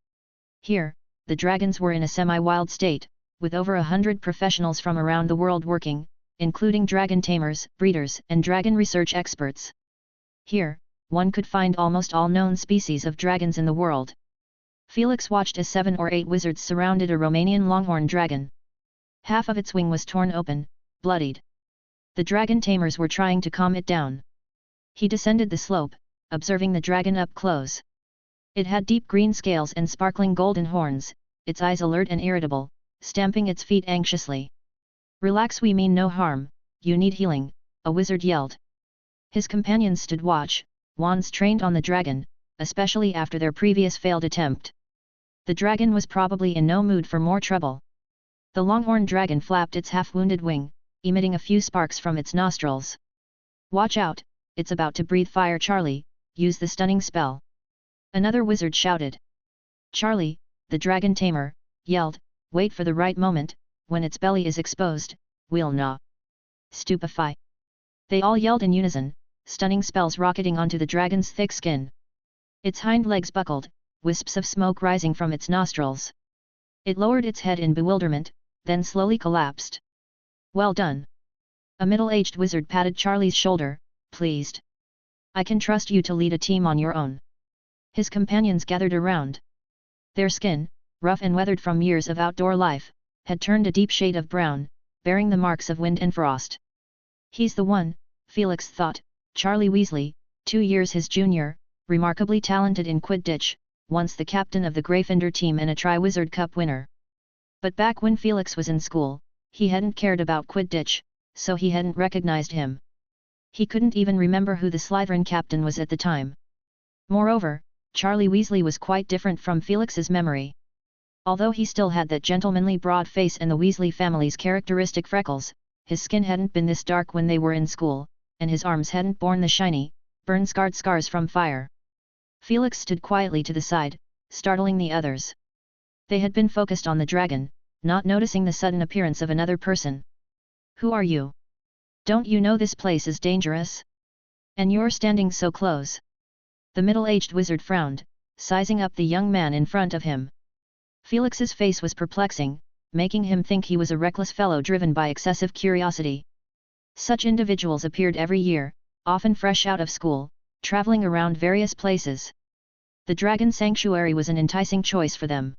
Here, the dragons were in a semi-wild state, with over 100 professionals from around the world working, including dragon tamers, breeders, and dragon research experts. Here, one could find almost all known species of dragons in the world. Felix watched as 7 or 8 wizards surrounded a Romanian longhorn dragon. Half of its wing was torn open, bloodied. The dragon tamers were trying to calm it down. He descended the slope, observing the dragon up close. It had deep green scales and sparkling golden horns, its eyes alert and irritable, stamping its feet anxiously. "Relax, we mean no harm, you need healing," a wizard yelled. His companions stood watch, wands trained on the dragon, especially after their previous failed attempt. The dragon was probably in no mood for more trouble. The longhorned dragon flapped its half-wounded wing, emitting a few sparks from its nostrils. "Watch out, it's about to breathe fire. Charlie, use the stunning spell." Another wizard shouted. Charlie, the dragon tamer, yelled, "Wait for the right moment, when its belly is exposed, we'll gnaw." Stupefy. They all yelled in unison, stunning spells rocketing onto the dragon's thick skin. Its hind legs buckled, wisps of smoke rising from its nostrils. It lowered its head in bewilderment, then slowly collapsed. "Well done." A middle-aged wizard patted Charlie's shoulder, pleased. "I can trust you to lead a team on your own." His companions gathered around. Their skin, rough and weathered from years of outdoor life, had turned a deep shade of brown, bearing the marks of wind and frost. "He's the one," Felix thought. Charlie Weasley, 2 years his junior, remarkably talented in Quidditch, once the captain of the Gryffindor team and a Triwizard Cup winner. But back when Felix was in school, he hadn't cared about Quidditch, so he hadn't recognized him. He couldn't even remember who the Slytherin captain was at the time. Moreover, Charlie Weasley was quite different from Felix's memory. Although he still had that gentlemanly broad face and the Weasley family's characteristic freckles, his skin hadn't been this dark when they were in school, and his arms hadn't borne the shiny, burn-scarred scars from fire. Felix stood quietly to the side, startling the others. They had been focused on the dragon, not noticing the sudden appearance of another person. "Who are you? Don't you know this place is dangerous? And you're standing so close?" The middle-aged wizard frowned, sizing up the young man in front of him. Felix's face was perplexing, making him think he was a reckless fellow driven by excessive curiosity. Such individuals appeared every year, often fresh out of school, traveling around various places. The Dragon Sanctuary was an enticing choice for them.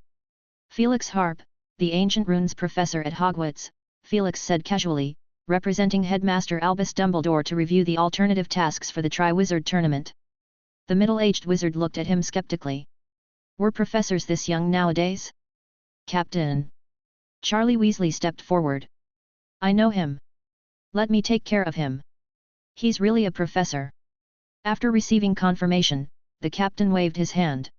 "Felix Harp, the ancient runes professor at Hogwarts," Felix said casually, representing Headmaster Albus Dumbledore to review the alternative tasks for the Triwizard Tournament. The middle-aged wizard looked at him skeptically. "Were professors this young nowadays?" "Captain." Charlie Weasley stepped forward. "I know him. Let me take care of him. He's really a professor." After receiving confirmation, the captain waved his hand.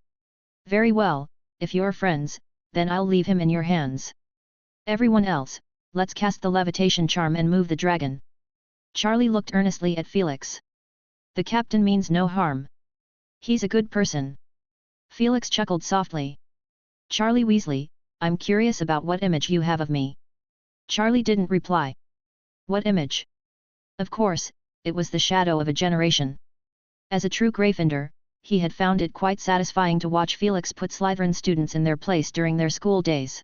"Very well, if you're friends, then I'll leave him in your hands. Everyone else, let's cast the levitation charm and move the dragon." Charlie looked earnestly at Felix. "The captain means no harm. He's a good person." Felix chuckled softly. "Charlie Weasley, I'm curious about what image you have of me." Charlie didn't reply. "What image?" Of course, it was the shadow of a generation. As a true Gryffindor, he had found it quite satisfying to watch Felix put Slytherin students in their place during their school days.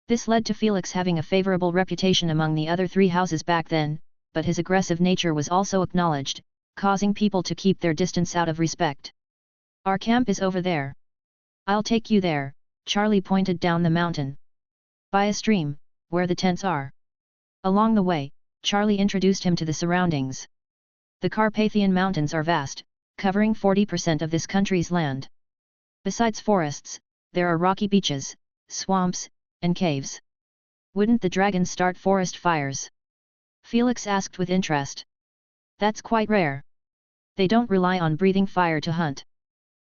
This led to Felix having a favorable reputation among the other 3 houses back then, but his aggressive nature was also acknowledged, causing people to keep their distance out of respect. "Our camp is over there. I'll take you there," Charlie pointed down the mountain. "By a stream, where the tents are." Along the way, Charlie introduced him to the surroundings. The Carpathian Mountains are vast, covering 40% of this country's land. Besides forests, there are rocky beaches, swamps, and caves. "Wouldn't the dragons start forest fires?" Felix asked with interest. "That's quite rare. They don't rely on breathing fire to hunt.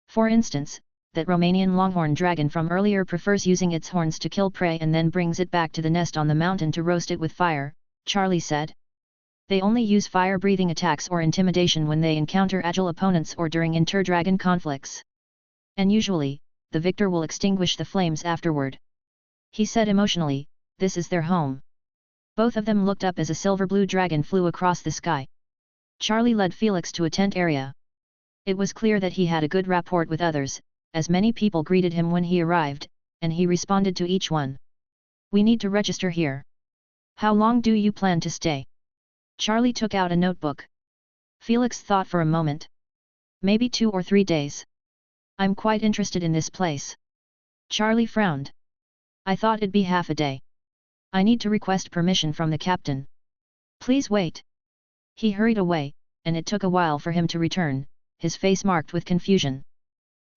For instance, that Romanian longhorn dragon from earlier prefers using its horns to kill prey and then brings it back to the nest on the mountain to roast it with fire," Charlie said. "They only use fire-breathing attacks or intimidation when they encounter agile opponents or during inter-dragon conflicts. And usually, the victor will extinguish the flames afterward." He said emotionally, "This is their home." Both of them looked up as a silver-blue dragon flew across the sky. Charlie led Felix to a tent area. It was clear that he had a good rapport with others, as many people greeted him when he arrived, and he responded to each one. "We need to register here. How long do you plan to stay?" Charlie took out a notebook. Felix thought for a moment. "Maybe 2 or 3 days. I'm quite interested in this place." Charlie frowned. "I thought it'd be half a day. I need to request permission from the captain." "Please wait." He hurried away, and it took a while for him to return, his face marked with confusion.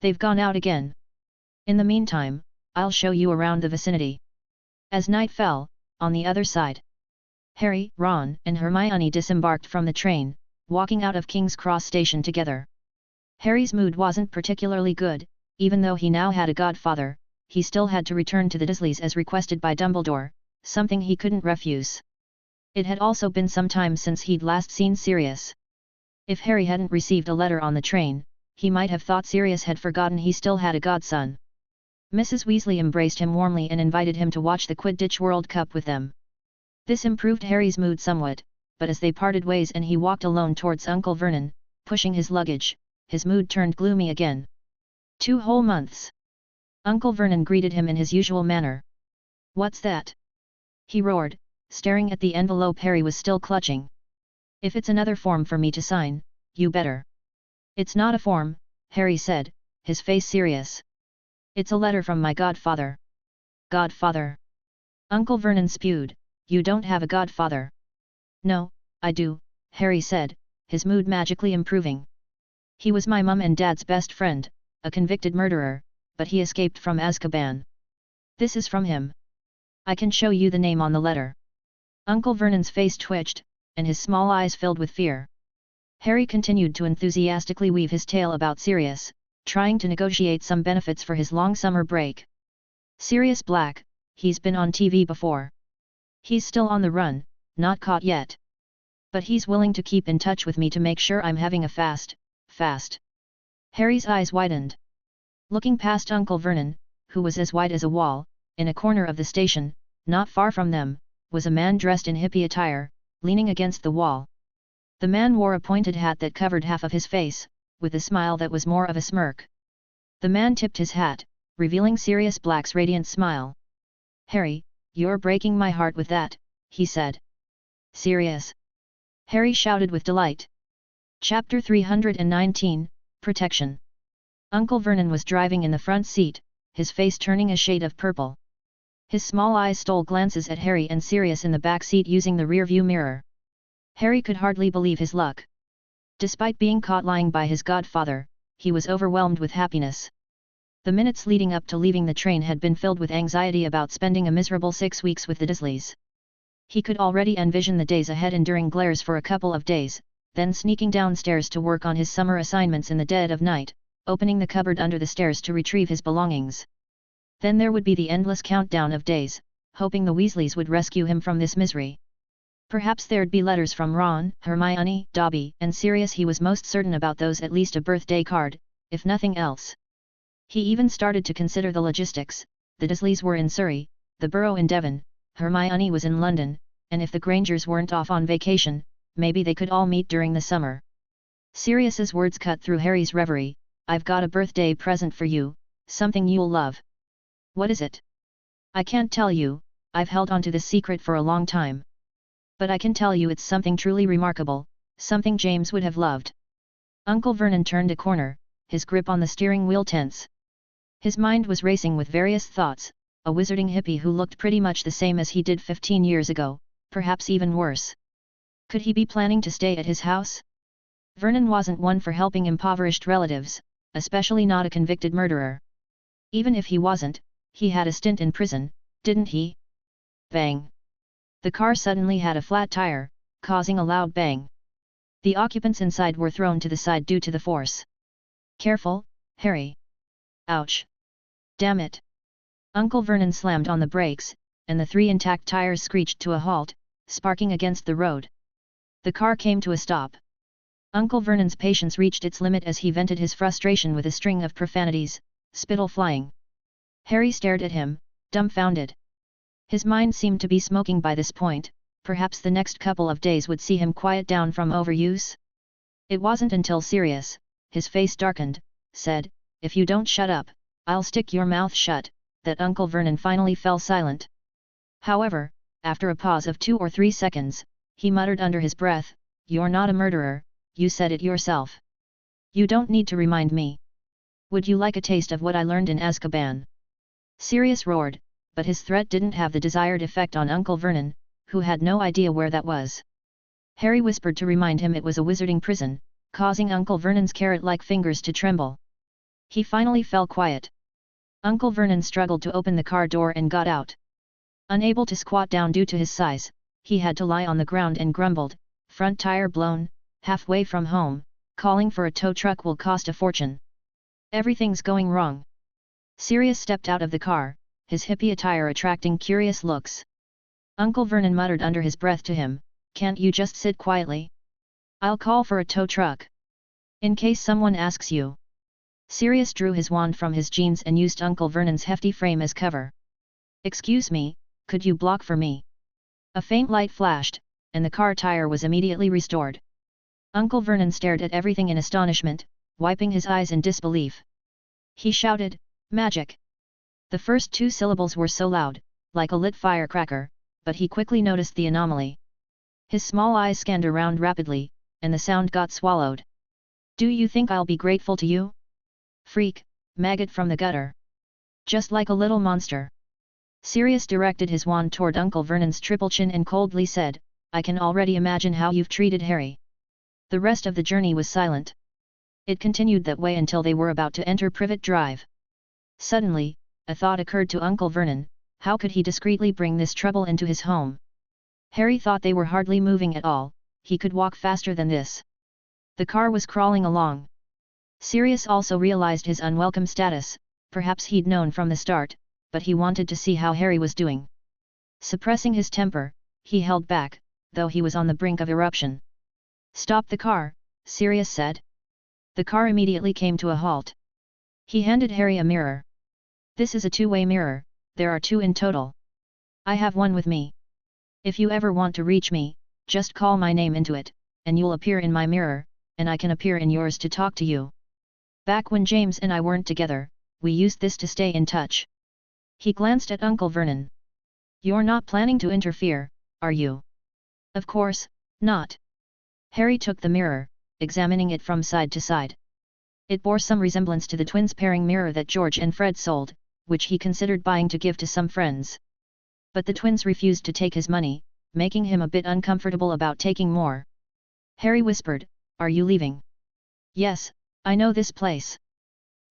"They've gone out again. In the meantime, I'll show you around the vicinity." As night fell, on the other side, Harry, Ron, and Hermione disembarked from the train, walking out of King's Cross Station together. Harry's mood wasn't particularly good, even though he now had a godfather. he still had to return to the Dursleys as requested by Dumbledore, something he couldn't refuse. It had also been some time since he'd last seen Sirius. If Harry hadn't received a letter on the train, he might have thought Sirius had forgotten he still had a godson. Mrs. Weasley embraced him warmly and invited him to watch the Quidditch World Cup with them. This improved Harry's mood somewhat, but as they parted ways and he walked alone towards Uncle Vernon, pushing his luggage, his mood turned gloomy again. 2 whole months. Uncle Vernon greeted him in his usual manner. "What's that?" he roared, staring at the envelope Harry was still clutching. "If it's another form for me to sign, you better." "It's not a form," Harry said, his face serious. "It's a letter from my godfather." "Godfather?" Uncle Vernon spewed. "You don't have a godfather." "No, I do," Harry said, his mood magically improving. "He was my mum and dad's best friend, a convicted murderer, but he escaped from Azkaban. This is from him. I can show you the name on the letter." Uncle Vernon's face twitched, and his small eyes filled with fear. Harry continued to enthusiastically weave his tale about Sirius, trying to negotiate some benefits for his long summer break. "Sirius Black, he's been on TV before. He's still on the run, not caught yet. But he's willing to keep in touch with me to make sure I'm having a fast. Harry's eyes widened. Looking past Uncle Vernon, who was as white as a wall, in a corner of the station, not far from them, was a man dressed in hippie attire, leaning against the wall. The man wore a pointed hat that covered half of his face, with a smile that was more of a smirk. The man tipped his hat, revealing Sirius Black's radiant smile. "Harry, you're breaking my heart with that," he said. "Sirius!" Harry shouted with delight. Chapter 319, Protection. Uncle Vernon was driving in the front seat, his face turning a shade of purple. His small eyes stole glances at Harry and Sirius in the back seat using the rearview mirror. Harry could hardly believe his luck. Despite being caught lying by his godfather, he was overwhelmed with happiness. The minutes leading up to leaving the train had been filled with anxiety about spending a miserable 6 weeks with the Dursleys. He could already envision the days ahead enduring glares for a couple of days, then sneaking downstairs to work on his summer assignments in the dead of night, opening the cupboard under the stairs to retrieve his belongings. Then there would be the endless countdown of days, hoping the Weasleys would rescue him from this misery. Perhaps there'd be letters from Ron, Hermione, Dobby, and Sirius. He was most certain about those, at least a birthday card, if nothing else. He even started to consider the logistics. The Dursleys were in Surrey, the Burrow in Devon, Hermione was in London, and if the Grangers weren't off on vacation, maybe they could all meet during the summer. Sirius's words cut through Harry's reverie. "I've got a birthday present for you, something you'll love." "What is it?" "I can't tell you, I've held on to this secret for a long time. But I can tell you it's something truly remarkable, something James would have loved." Uncle Vernon turned a corner, his grip on the steering wheel tense. His mind was racing with various thoughts. A wizarding hippie who looked pretty much the same as he did 15 years ago, perhaps even worse. Could he be planning to stay at his house? Vernon wasn't one for helping impoverished relatives, especially not a convicted murderer. Even if he wasn't, he had a stint in prison, didn't he? Bang! The car suddenly had a flat tire, causing a loud bang. The occupants inside were thrown to the side due to the force. "Careful, Harry!" "Ouch! Damn it!" Uncle Vernon slammed on the brakes, and the 3 intact tires screeched to a halt, sparking against the road. The car came to a stop. Uncle Vernon's patience reached its limit as he vented his frustration with a string of profanities, spittle flying. Harry stared at him, dumbfounded. His mind seemed to be smoking by this point. Perhaps the next couple of days would see him quiet down from overuse? It wasn't until Sirius, his face darkened, said, "If you don't shut up, I'll stick your mouth shut," that Uncle Vernon finally fell silent. However, after a pause of 2 or 3 seconds, he muttered under his breath, "You're not a murderer, you said it yourself. You don't need to remind me. Would you like a taste of what I learned in Azkaban?" Sirius roared, but his threat didn't have the desired effect on Uncle Vernon, who had no idea where that was. Harry whispered to remind him it was a wizarding prison, causing Uncle Vernon's carrot-like fingers to tremble. He finally fell quiet. Uncle Vernon struggled to open the car door and got out. Unable to squat down due to his size, he had to lie on the ground and grumbled, "Front tire blown, halfway from home, calling for a tow truck will cost a fortune. Everything's going wrong." Sirius stepped out of the car, his hippie attire attracting curious looks. Uncle Vernon muttered under his breath to him, "Can't you just sit quietly? I'll call for a tow truck. In case someone asks you." Sirius drew his wand from his jeans and used Uncle Vernon's hefty frame as cover. "Excuse me, could you block for me?" A faint light flashed, and the car tire was immediately restored. Uncle Vernon stared at everything in astonishment, wiping his eyes in disbelief. He shouted, "Magic!" The first two syllables were so loud, like a lit firecracker, but he quickly noticed the anomaly. His small eyes scanned around rapidly, and the sound got swallowed. "Do you think I'll be grateful to you? Freak, maggot from the gutter. Just like a little monster." Sirius directed his wand toward Uncle Vernon's triple chin and coldly said, "I can already imagine how you've treated Harry." The rest of the journey was silent. It continued that way until they were about to enter Privet Drive. Suddenly, a thought occurred to Uncle Vernon: how could he discreetly bring this trouble into his home? Harry thought they were hardly moving at all, he could walk faster than this. The car was crawling along. Sirius also realized his unwelcome status, perhaps he'd known from the start, but he wanted to see how Harry was doing. Suppressing his temper, he held back, though he was on the brink of eruption. "Stop the car," Sirius said. The car immediately came to a halt. He handed Harry a mirror. "This is a two-way mirror, there are two in total. I have one with me. If you ever want to reach me, just call my name into it, and you'll appear in my mirror, and I can appear in yours to talk to you. Back when James and I weren't together, we used this to stay in touch." He glanced at Uncle Vernon. "You're not planning to interfere, are you?" "Of course, not." Harry took the mirror, examining it from side to side. It bore some resemblance to the twins' pairing mirror that George and Fred sold, which he considered buying to give to some friends. But the twins refused to take his money, making him a bit uncomfortable about taking more. Harry whispered, "Are you leaving?" "Yes, I know this place.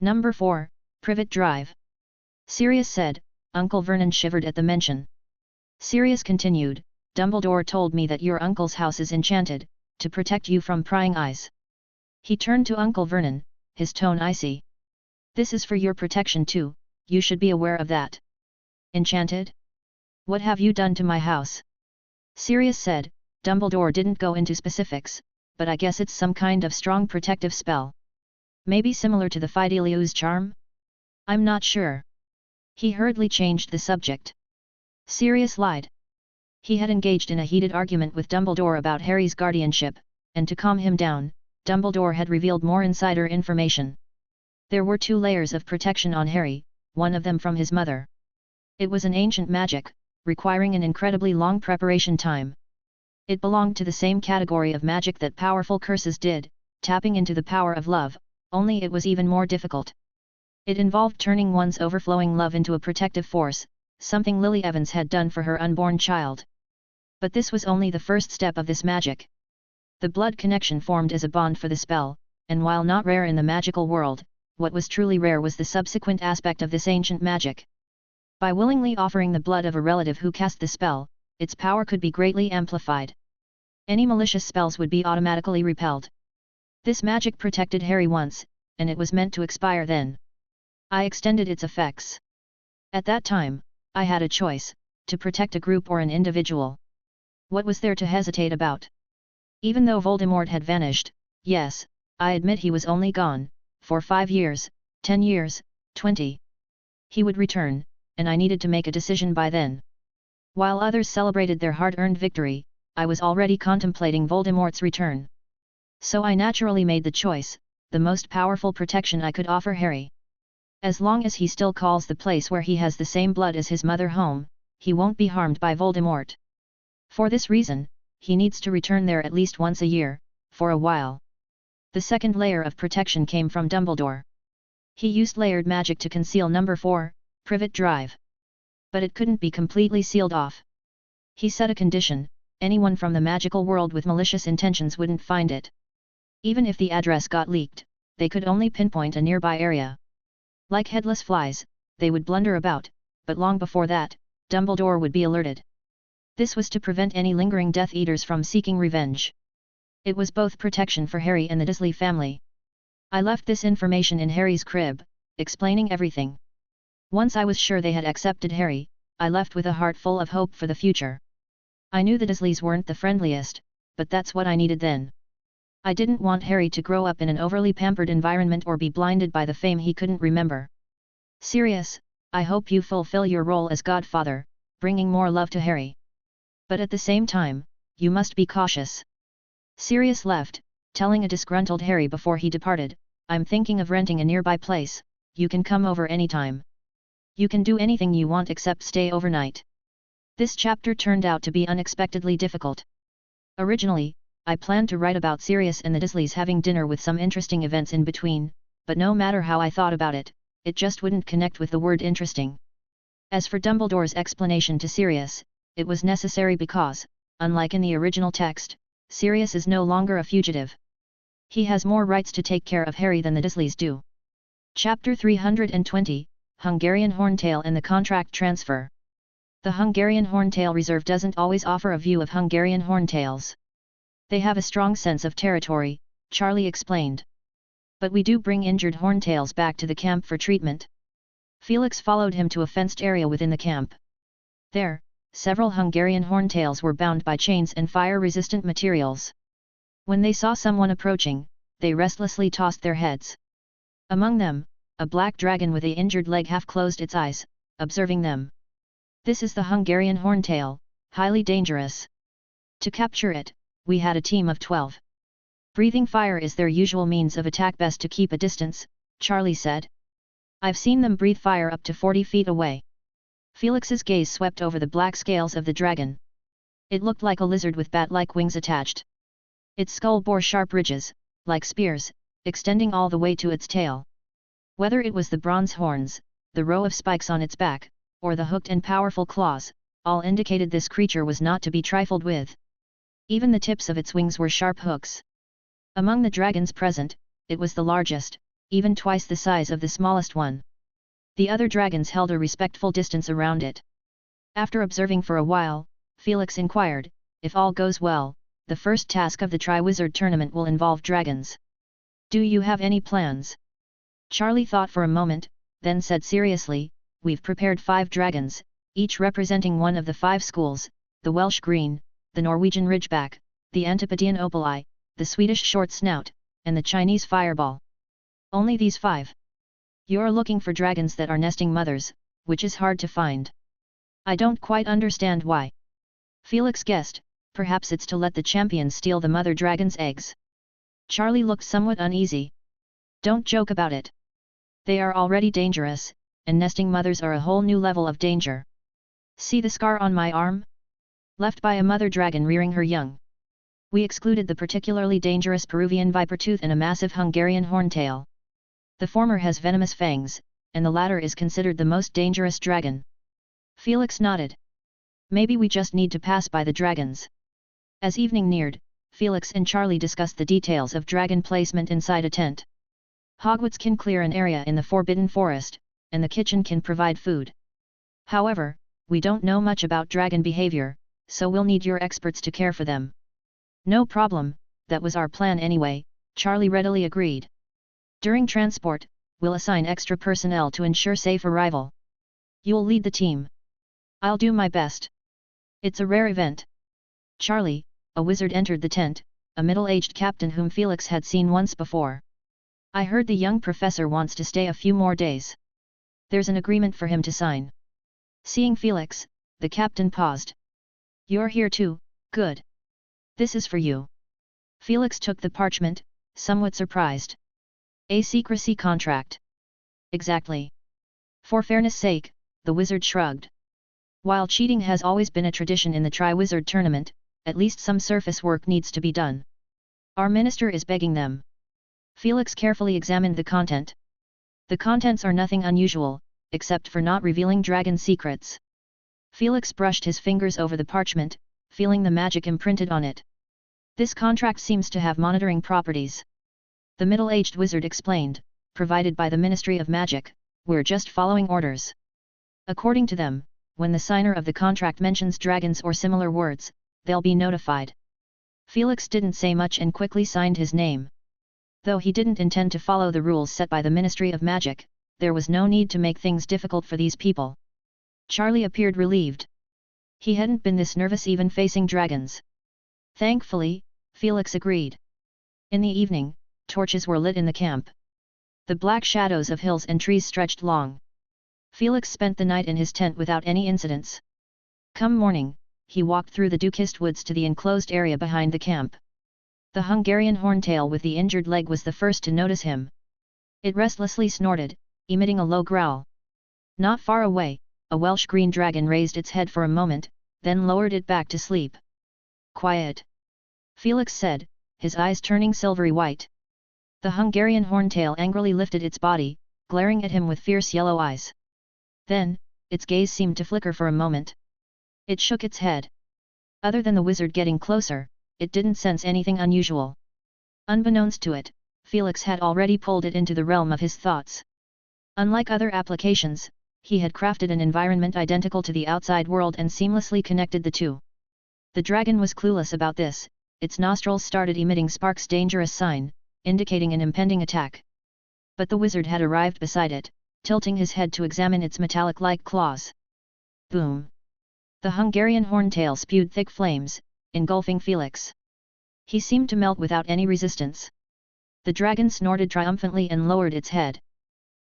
Number 4, Privet Drive." Sirius said. Uncle Vernon shivered at the mention. Sirius continued, "Dumbledore told me that your uncle's house is enchanted, to protect you from prying eyes." He turned to Uncle Vernon, his tone icy. "This is for your protection too, you should be aware of that." "Enchanted? What have you done to my house?" Sirius said. Dumbledore didn't go into specifics, but I guess it's some kind of strong protective spell. Maybe similar to the Fidelius charm? I'm not sure. He hurriedly changed the subject. Sirius lied. He had engaged in a heated argument with Dumbledore about Harry's guardianship, and to calm him down, Dumbledore had revealed more insider information. There were 2 layers of protection on Harry, one of them from his mother. It was an ancient magic, requiring an incredibly long preparation time. It belonged to the same category of magic that powerful curses did, tapping into the power of love, only it was even more difficult. It involved turning one's overflowing love into a protective force, something Lily Evans had done for her unborn child. But this was only the first step of this magic. The blood connection formed as a bond for the spell, and while not rare in the magical world, what was truly rare was the subsequent aspect of this ancient magic. By willingly offering the blood of a relative who cast the spell, its power could be greatly amplified. Any malicious spells would be automatically repelled. This magic protected Harry once, and it was meant to expire then. I extended its effects. At that time, I had a choice, to protect a group or an individual. What was there to hesitate about? Even though Voldemort had vanished, yes, I admit he was only gone, for 5 years, 10 years, 20. He would return, and I needed to make a decision by then. While others celebrated their hard-earned victory, I was already contemplating Voldemort's return. So I naturally made the choice, the most powerful protection I could offer Harry. As long as he still calls the place where he has the same blood as his mother home, he won't be harmed by Voldemort. For this reason, he needs to return there at least once a year, for a while. The second layer of protection came from Dumbledore. He used layered magic to conceal number 4, Privet Drive. But it couldn't be completely sealed off. He set a condition: anyone from the magical world with malicious intentions wouldn't find it. Even if the address got leaked, they could only pinpoint a nearby area. Like headless flies, they would blunder about, but long before that, Dumbledore would be alerted. This was to prevent any lingering Death Eaters from seeking revenge. It was both protection for Harry and the Dursley family. I left this information in Harry's crib, explaining everything. Once I was sure they had accepted Harry, I left with a heart full of hope for the future. I knew the Dursleys weren't the friendliest, but that's what I needed then. I didn't want Harry to grow up in an overly pampered environment or be blinded by the fame he couldn't remember. Sirius, I hope you fulfill your role as godfather, bringing more love to Harry. But at the same time, you must be cautious. Sirius left, telling a disgruntled Harry before he departed, I'm thinking of renting a nearby place, you can come over anytime. You can do anything you want except stay overnight. This chapter turned out to be unexpectedly difficult. Originally, I planned to write about Sirius and the Dursleys having dinner with some interesting events in between, but no matter how I thought about it, it just wouldn't connect with the word interesting. As for Dumbledore's explanation to Sirius, it was necessary because, unlike in the original text, Sirius is no longer a fugitive. He has more rights to take care of Harry than the Dursleys do. Chapter 320, Hungarian Horntail and the Contract Transfer. The Hungarian Horntail Reserve doesn't always offer a view of Hungarian Horntails. They have a strong sense of territory, Charlie explained. But we do bring injured Horntails back to the camp for treatment. Felix followed him to a fenced area within the camp. There, several Hungarian Horntails were bound by chains and fire-resistant materials. When they saw someone approaching, they restlessly tossed their heads. Among them, a black dragon with an injured leg half closed its eyes, observing them. This is the Hungarian Horntail, highly dangerous. To capture it, we had a team of 12. Breathing fire is their usual means of attack, best to keep a distance, Charlie said. I've seen them breathe fire up to 40 feet away. Felix's gaze swept over the black scales of the dragon. It looked like a lizard with bat-like wings attached. Its skull bore sharp ridges, like spears, extending all the way to its tail. Whether it was the bronze horns, the row of spikes on its back, or the hooked and powerful claws, all indicated this creature was not to be trifled with. Even the tips of its wings were sharp hooks. Among the dragons present, it was the largest, even twice the size of the smallest one. The other dragons held a respectful distance around it. After observing for a while, Felix inquired, if all goes well, the first task of the Triwizard Tournament will involve dragons. Do you have any plans? Charlie thought for a moment, then said seriously, we've prepared 5 dragons, each representing one of the 5 schools, the Welsh Green, the Norwegian Ridgeback, the Antipodean Opal-eye, the Swedish Short Snout, and the Chinese Fireball. Only these 5. You're looking for dragons that are nesting mothers, which is hard to find. I don't quite understand why. Felix guessed, perhaps it's to let the champions steal the mother dragon's eggs. Charlie looked somewhat uneasy. Don't joke about it. They are already dangerous, and nesting mothers are a whole new level of danger. See the scar on my arm? Left by a mother dragon rearing her young. We excluded the particularly dangerous Peruvian vipertooth and a massive Hungarian horntail. The former has venomous fangs, and the latter is considered the most dangerous dragon. Felix nodded. Maybe we just need to pass by the dragons. As evening neared, Felix and Charlie discussed the details of dragon placement inside a tent. Hogwarts can clear an area in the Forbidden Forest, and the kitchen can provide food. However, we don't know much about dragon behavior, so we'll need your experts to care for them. No problem, that was our plan anyway, Charlie readily agreed. During transport, we'll assign extra personnel to ensure safe arrival. You'll lead the team. I'll do my best. It's a rare event. Charlie, a wizard, entered the tent, a middle-aged captain whom Felix had seen once before. I heard the young professor wants to stay a few more days. There's an agreement for him to sign. Seeing Felix, the captain paused. You're here too, good. This is for you. Felix took the parchment, somewhat surprised. A secrecy contract. Exactly. For fairness' sake, the wizard shrugged. While cheating has always been a tradition in the Triwizard Tournament, at least some surface work needs to be done. Our minister is begging them. Felix carefully examined the content. The contents are nothing unusual, except for not revealing dragon secrets. Felix brushed his fingers over the parchment, feeling the magic imprinted on it. This contract seems to have monitoring properties. The middle-aged wizard explained, provided by the Ministry of Magic, we're just following orders. According to them, when the signer of the contract mentions dragons or similar words, they'll be notified. Felix didn't say much and quickly signed his name. Though he didn't intend to follow the rules set by the Ministry of Magic, there was no need to make things difficult for these people. Charlie appeared relieved. He hadn't been this nervous even facing dragons. Thankfully, Felix agreed. In the evening, torches were lit in the camp. The black shadows of hills and trees stretched long. Felix spent the night in his tent without any incidents. Come morning, he walked through the dew-kissed woods to the enclosed area behind the camp. The Hungarian horntail with the injured leg was the first to notice him. It restlessly snorted, emitting a low growl. Not far away, a Welsh green dragon raised its head for a moment, then lowered it back to sleep. Quiet! Felix said, his eyes turning silvery white. The Hungarian horntail angrily lifted its body, glaring at him with fierce yellow eyes. Then, its gaze seemed to flicker for a moment. It shook its head. Other than the wizard getting closer, it didn't sense anything unusual. Unbeknownst to it, Felix had already pulled it into the realm of his thoughts. Unlike other applications, he had crafted an environment identical to the outside world and seamlessly connected the two. The dragon was clueless about this, its nostrils started emitting sparks, dangerous sign, indicating an impending attack. But the wizard had arrived beside it, tilting his head to examine its metallic-like claws. Boom! The Hungarian horntail spewed thick flames, engulfing Felix. He seemed to melt without any resistance. The dragon snorted triumphantly and lowered its head.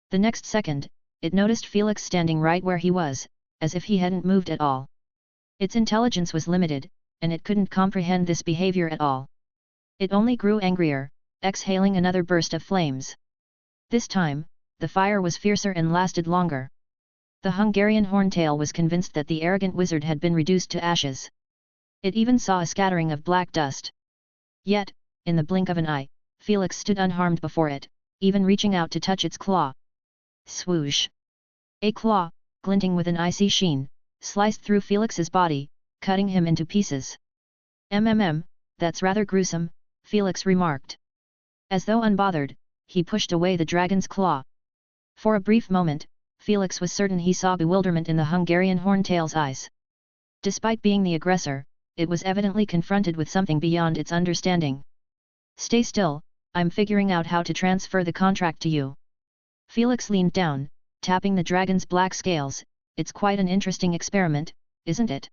The next second, it noticed Felix standing right where he was, as if he hadn't moved at all. Its intelligence was limited, and it couldn't comprehend this behavior at all. It only grew angrier, exhaling another burst of flames. This time, the fire was fiercer and lasted longer. The Hungarian horntail was convinced that the arrogant wizard had been reduced to ashes. It even saw a scattering of black dust. Yet, in the blink of an eye, Felix stood unharmed before it, even reaching out to touch its claw. Swoosh! A claw, glinting with an icy sheen, sliced through Felix's body, cutting him into pieces. That's rather gruesome, Felix remarked. As though unbothered, he pushed away the dragon's claw. For a brief moment, Felix was certain he saw bewilderment in the Hungarian horntail's eyes. Despite being the aggressor, it was evidently confronted with something beyond its understanding. Stay still, I'm figuring out how to transfer the contract to you. Felix leaned down, tapping the dragon's black scales. It's quite an interesting experiment, isn't it?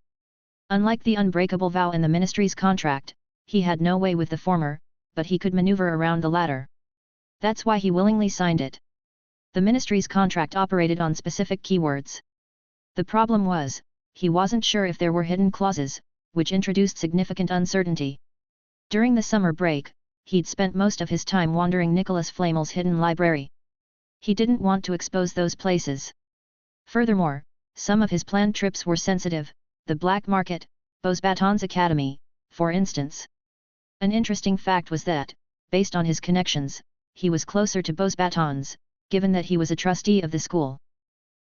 Unlike the unbreakable vow and the ministry's contract, he had no way with the former, but he could maneuver around the latter. That's why he willingly signed it. The ministry's contract operated on specific keywords. The problem was, he wasn't sure if there were hidden clauses, which introduced significant uncertainty. During the summer break, he'd spent most of his time wandering Nicholas Flamel's hidden library. He didn't want to expose those places. Furthermore, some of his planned trips were sensitive, the black market, Beauxbatons Academy, for instance. An interesting fact was that, based on his connections, he was closer to Beauxbatons, given that he was a trustee of the school.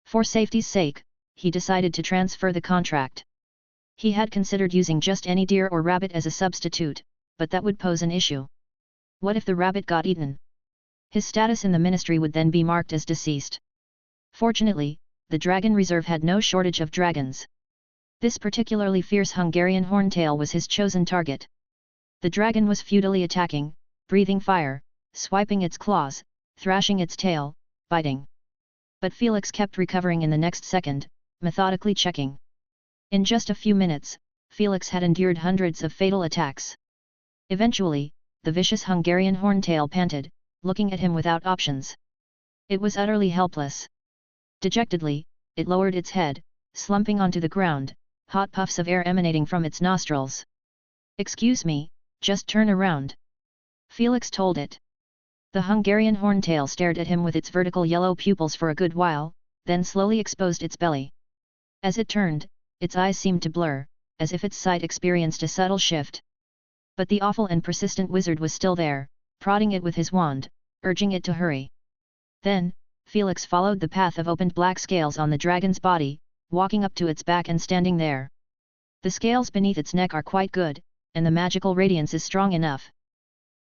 For safety's sake, he decided to transfer the contract. He had considered using just any deer or rabbit as a substitute, but that would pose an issue. What if the rabbit got eaten? His status in the ministry would then be marked as deceased. Fortunately, the Dragon Reserve had no shortage of dragons. This particularly fierce Hungarian horntail was his chosen target. The dragon was futilely attacking, breathing fire, swiping its claws, thrashing its tail, biting. But Felix kept recovering in the next second, methodically checking. In just a few minutes, Felix had endured hundreds of fatal attacks. Eventually, the vicious Hungarian horntail panted, looking at him without options. It was utterly helpless. Dejectedly, it lowered its head, slumping onto the ground, hot puffs of air emanating from its nostrils. "Excuse me, just turn around," Felix told it. The Hungarian horntail stared at him with its vertical yellow pupils for a good while, then slowly exposed its belly. As it turned, its eyes seemed to blur, as if its sight experienced a subtle shift. But the awful and persistent wizard was still there, prodding it with his wand, urging it to hurry. Then, Felix followed the path of opened black scales on the dragon's body, walking up to its back and standing there. The scales beneath its neck are quite good, and the magical radiance is strong enough.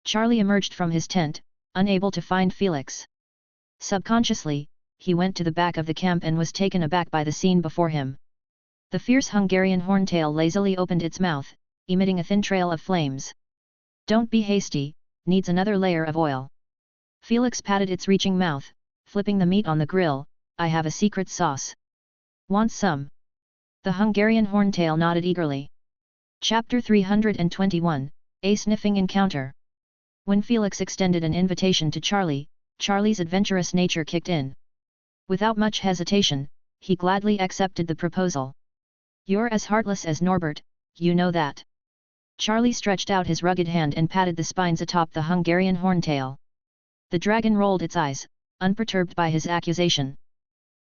Charlie emerged from his tent, unable to find Felix. Subconsciously, he went to the back of the camp and was taken aback by the scene before him. The fierce Hungarian horntail lazily opened its mouth, emitting a thin trail of flames. "Don't be hasty, needs another layer of oil." Felix patted its reaching mouth, flipping the meat on the grill, "I have a secret sauce. Want some?" The Hungarian horntail nodded eagerly. Chapter 321, A Sniffing Encounter. When Felix extended an invitation to Charlie, Charlie's adventurous nature kicked in. Without much hesitation, he gladly accepted the proposal. "You're as heartless as Norbert, you know that." Charlie stretched out his rugged hand and patted the spines atop the Hungarian horntail. The dragon rolled its eyes, unperturbed by his accusation.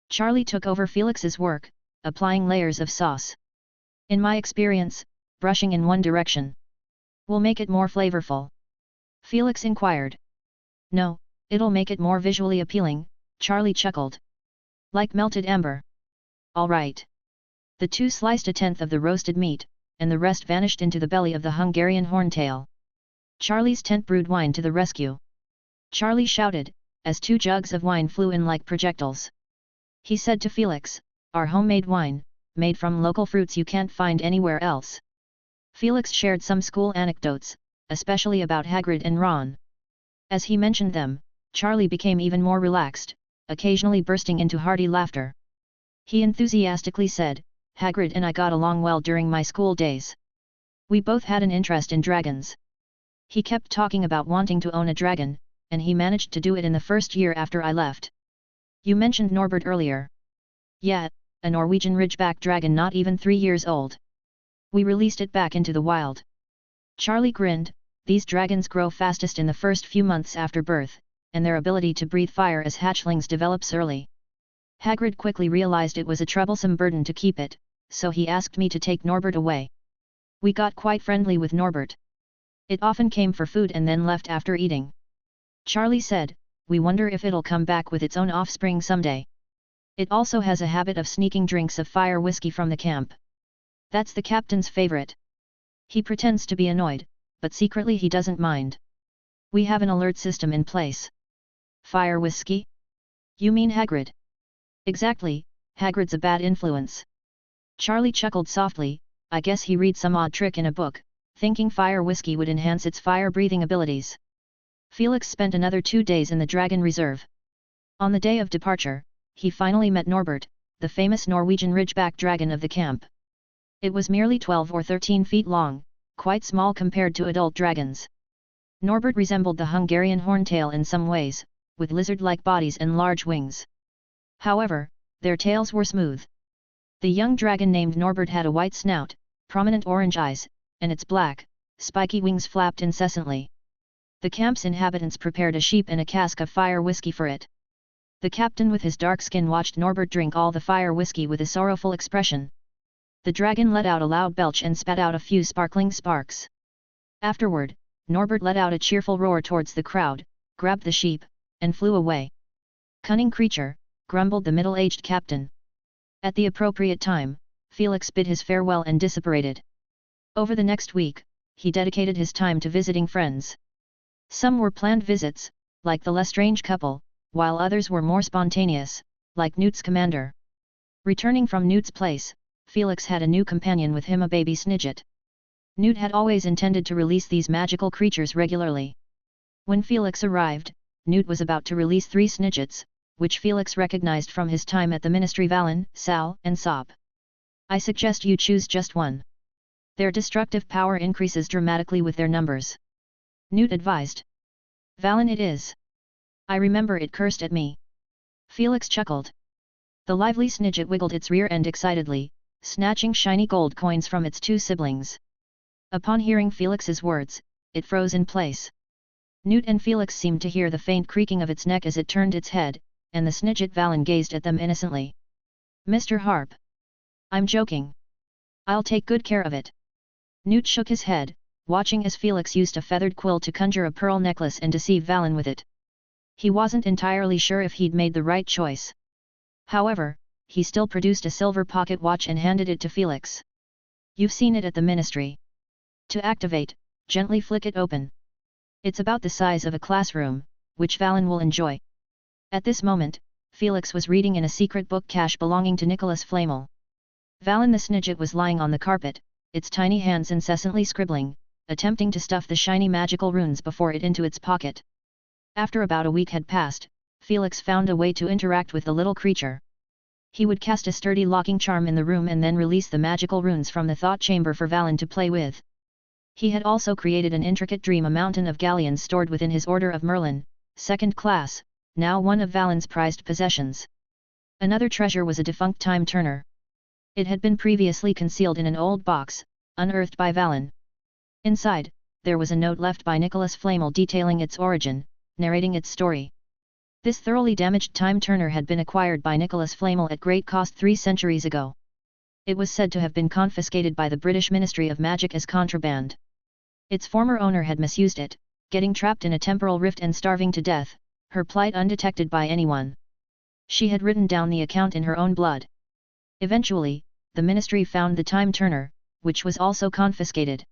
Charlie took over Felix's work, applying layers of sauce. "In my experience, brushing in one direction will make it more flavorful?" Felix inquired. "No, it'll make it more visually appealing," Charlie chuckled. "Like melted amber." "All right." The two sliced a tenth of the roasted meat, and the rest vanished into the belly of the Hungarian horntail. Charlie's tent brewed wine to the rescue. Charlie shouted, as 2 jugs of wine flew in like projectiles. He said to Felix, "Our homemade wine, made from local fruits you can't find anywhere else." Felix shared some school anecdotes, especially about Hagrid and Ron. As he mentioned them, Charlie became even more relaxed, occasionally bursting into hearty laughter. He enthusiastically said, "Hagrid and I got along well during my school days. We both had an interest in dragons." He kept talking about wanting to own a dragon, and he managed to do it in the first year after I left. "You mentioned Norbert earlier." "Yeah, a Norwegian ridgeback dragon not even 3 years old. We released it back into the wild." Charlie grinned. These dragons grow fastest in the first few months after birth, and their ability to breathe fire as hatchlings develops early. Hagrid quickly realized it was a troublesome burden to keep it, so he asked me to take Norbert away. We got quite friendly with Norbert. It often came for food and then left after eating. Charlie said, "We wonder if it'll come back with its own offspring someday. It also has a habit of sneaking drinks of fire whiskey from the camp. That's the captain's favorite. He pretends to be annoyed, but secretly he doesn't mind. We have an alert system in place." "Fire whiskey? You mean Hagrid?" "Exactly, Hagrid's a bad influence." Charlie chuckled softly. "I guess he read some odd trick in a book, thinking fire whiskey would enhance its fire-breathing abilities." Felix spent another 2 days in the Dragon Reserve. On the day of departure, he finally met Norbert, the famous Norwegian ridgeback dragon of the camp. It was merely 12 or 13 feet long, quite small compared to adult dragons. Norbert resembled the Hungarian horntail in some ways, with lizard-like bodies and large wings. However, their tails were smooth. The young dragon named Norbert had a white snout, prominent orange eyes, and its black, spiky wings flapped incessantly. The camp's inhabitants prepared a sheep and a cask of fire whiskey for it. The captain with his dark skin watched Norbert drink all the fire whiskey with a sorrowful expression. The dragon let out a loud belch and spat out a few sparkling sparks. Afterward, Norbert let out a cheerful roar towards the crowd, grabbed the sheep, and flew away. "Cunning creature," grumbled the middle-aged captain. At the appropriate time, Felix bid his farewell and disapparated. Over the next week, he dedicated his time to visiting friends. Some were planned visits, like the Lestrange couple, while others were more spontaneous, like Newt's commander. Returning from Newt's place, Felix had a new companion with him, a baby Snidget. Newt had always intended to release these magical creatures regularly. When Felix arrived, Newt was about to release 3 Snidgets, which Felix recognized from his time at the Ministry: Valen, Sal, and Sop. "I suggest you choose just one. Their destructive power increases dramatically with their numbers," Newt advised. "Valen it is. I remember it cursed at me." Felix chuckled. The lively Snidget wiggled its rear end excitedly, snatching shiny gold coins from its 2 siblings. Upon hearing Felix's words, it froze in place. Newt and Felix seemed to hear the faint creaking of its neck as it turned its head, and the Snidget Valen gazed at them innocently. "Mr. Harp. I'm joking. I'll take good care of it." Newt shook his head, watching as Felix used a feathered quill to conjure a pearl necklace and deceive Valen with it. He wasn't entirely sure if he'd made the right choice. However, he still produced a silver pocket watch and handed it to Felix. "You've seen it at the Ministry. To activate, gently flick it open. It's about the size of a classroom, which Valen will enjoy." At this moment, Felix was reading in a secret book cache belonging to Nicholas Flamel. Valen the Snidget was lying on the carpet, its tiny hands incessantly scribbling, attempting to stuff the shiny magical runes before it into its pocket. After about a week had passed, Felix found a way to interact with the little creature. He would cast a sturdy locking charm in the room and then release the magical runes from the thought chamber for Valen to play with. He had also created an intricate dream, a mountain of galleons stored within his Order of Merlin, second class, now one of Valen's prized possessions. Another treasure was a defunct time turner. It had been previously concealed in an old box, unearthed by Valen. Inside, there was a note left by Nicholas Flamel detailing its origin, narrating its story. This thoroughly damaged time turner had been acquired by Nicholas Flamel at great cost 3 centuries ago. It was said to have been confiscated by the British Ministry of Magic as contraband. Its former owner had misused it, getting trapped in a temporal rift and starving to death, her plight undetected by anyone. She had written down the account in her own blood. Eventually, the ministry found the time turner, which was also confiscated.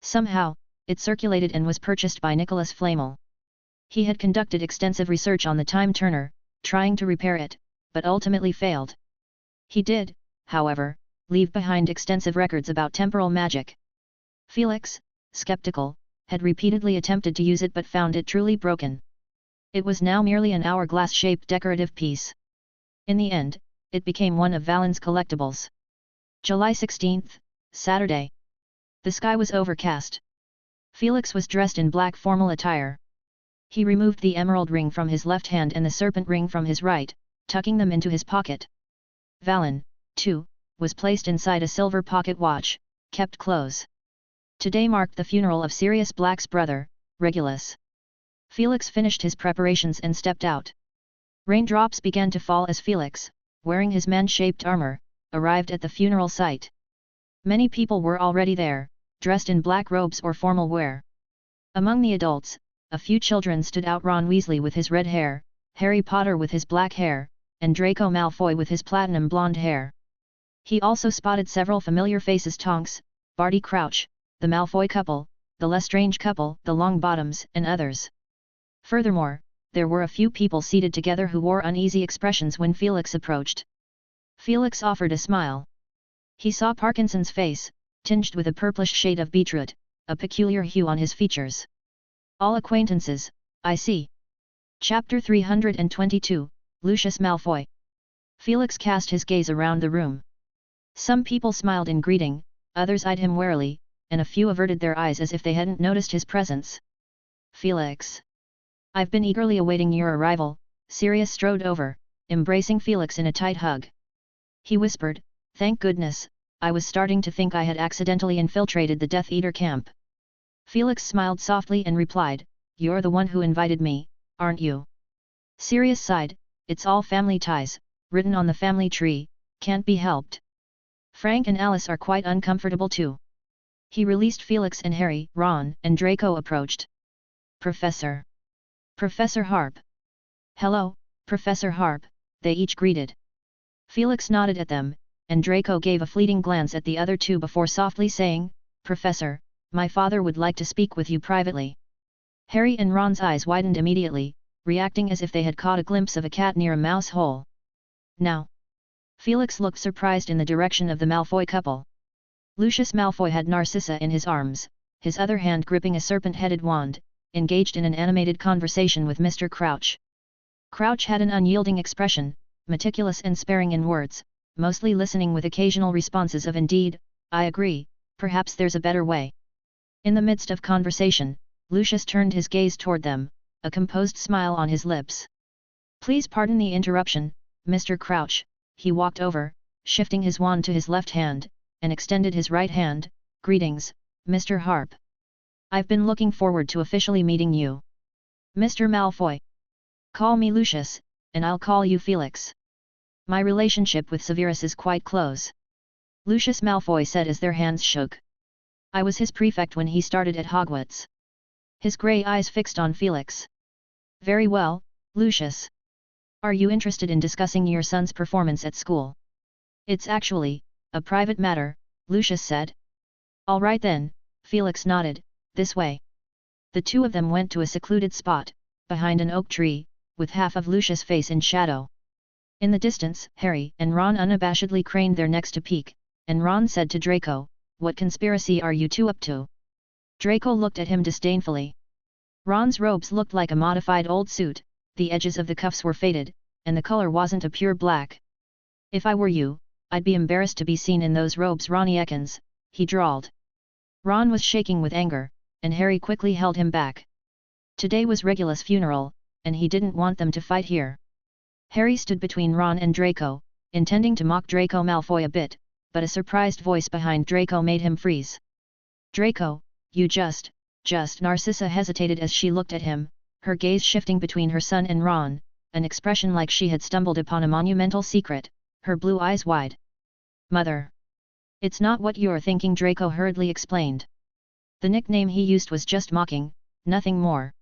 Somehow, it circulated and was purchased by Nicholas Flamel. He had conducted extensive research on the time turner, trying to repair it, but ultimately failed. He did, however, leave behind extensive records about temporal magic. Felix, skeptical, had repeatedly attempted to use it but found it truly broken. It was now merely an hourglass-shaped decorative piece. In the end, it became one of Valen's collectibles. July 16, Saturday. The sky was overcast. Felix was dressed in black formal attire. He removed the emerald ring from his left hand and the serpent ring from his right, tucking them into his pocket. Valen, too, was placed inside a silver pocket watch, kept close. Today marked the funeral of Sirius Black's brother, Regulus. Felix finished his preparations and stepped out. Raindrops began to fall as Felix, wearing his man-shaped armor, arrived at the funeral site. Many people were already there, dressed in black robes or formal wear. Among the adults, a few children stood out: Ron Weasley with his red hair, Harry Potter with his black hair, and Draco Malfoy with his platinum blonde hair. He also spotted several familiar faces: Tonks, Barty Crouch, the Malfoy couple, the Lestrange couple, the Longbottoms, and others. Furthermore, there were a few people seated together who wore uneasy expressions when Felix approached. Felix offered a smile. He saw Parkinson's face, tinged with a purplish shade of beetroot, a peculiar hue on his features. All acquaintances, I see. Chapter 322, Lucius Malfoy. Felix cast his gaze around the room. Some people smiled in greeting, others eyed him warily, and a few averted their eyes as if they hadn't noticed his presence. Felix. I've been eagerly awaiting your arrival. Sirius strode over, embracing Felix in a tight hug. He whispered, thank goodness, I was starting to think I had accidentally infiltrated the Death Eater camp. Felix smiled softly and replied, you're the one who invited me, aren't you? Sirius sighed, it's all family ties, written on the family tree, can't be helped. Frank and Alice are quite uncomfortable too. He released Felix and Harry, Ron, and Draco approached. Professor. Professor Harp. Hello, Professor Harp, they each greeted. Felix nodded at them, and Draco gave a fleeting glance at the other two before softly saying, Professor, my father would like to speak with you privately. Harry and Ron's eyes widened immediately, reacting as if they had caught a glimpse of a cat near a mouse hole. Now. Felix looked surprised in the direction of the Malfoy couple. Lucius Malfoy had Narcissa in his arms, his other hand gripping a serpent-headed wand, engaged in an animated conversation with Mr. Crouch. Crouch had an unyielding expression, meticulous and sparing in words, mostly listening with occasional responses of indeed, I agree, perhaps there's a better way. In the midst of conversation, Lucius turned his gaze toward them, a composed smile on his lips. Please pardon the interruption, Mr. Crouch. He walked over, shifting his wand to his left hand, and extended his right hand. Greetings, Mr. Harp. I've been looking forward to officially meeting you. Mr. Malfoy. Call me Lucius, and I'll call you Felix. My relationship with Severus is quite close. Lucius Malfoy said as their hands shook. I was his prefect when he started at Hogwarts. His grey eyes fixed on Felix. Very well, Lucius. Are you interested in discussing your son's performance at school? It's actually a private matter, Lucius said. All right then, Felix nodded, this way. The two of them went to a secluded spot, behind an oak tree, with half of Lucius' face in shadow. In the distance, Harry and Ron unabashedly craned their necks to peek, and Ron said to Draco, what conspiracy are you two up to? Draco looked at him disdainfully. Ron's robes looked like a modified old suit, the edges of the cuffs were faded, and the color wasn't a pure black. "If I were you, I'd be embarrassed to be seen in those robes, Ronnie Ekins," he drawled. Ron was shaking with anger, and Harry quickly held him back. Today was Regulus' funeral, and he didn't want them to fight here. Harry stood between Ron and Draco, intending to mock Draco Malfoy a bit, but a surprised voice behind Draco made him freeze. "Draco, you just," Narcissa hesitated as she looked at him, her gaze shifting between her son and Ron, an expression like she had stumbled upon a monumental secret, her blue eyes wide. "Mother. It's not what you're thinking," Draco hurriedly explained. The nickname he used was just mocking, nothing more.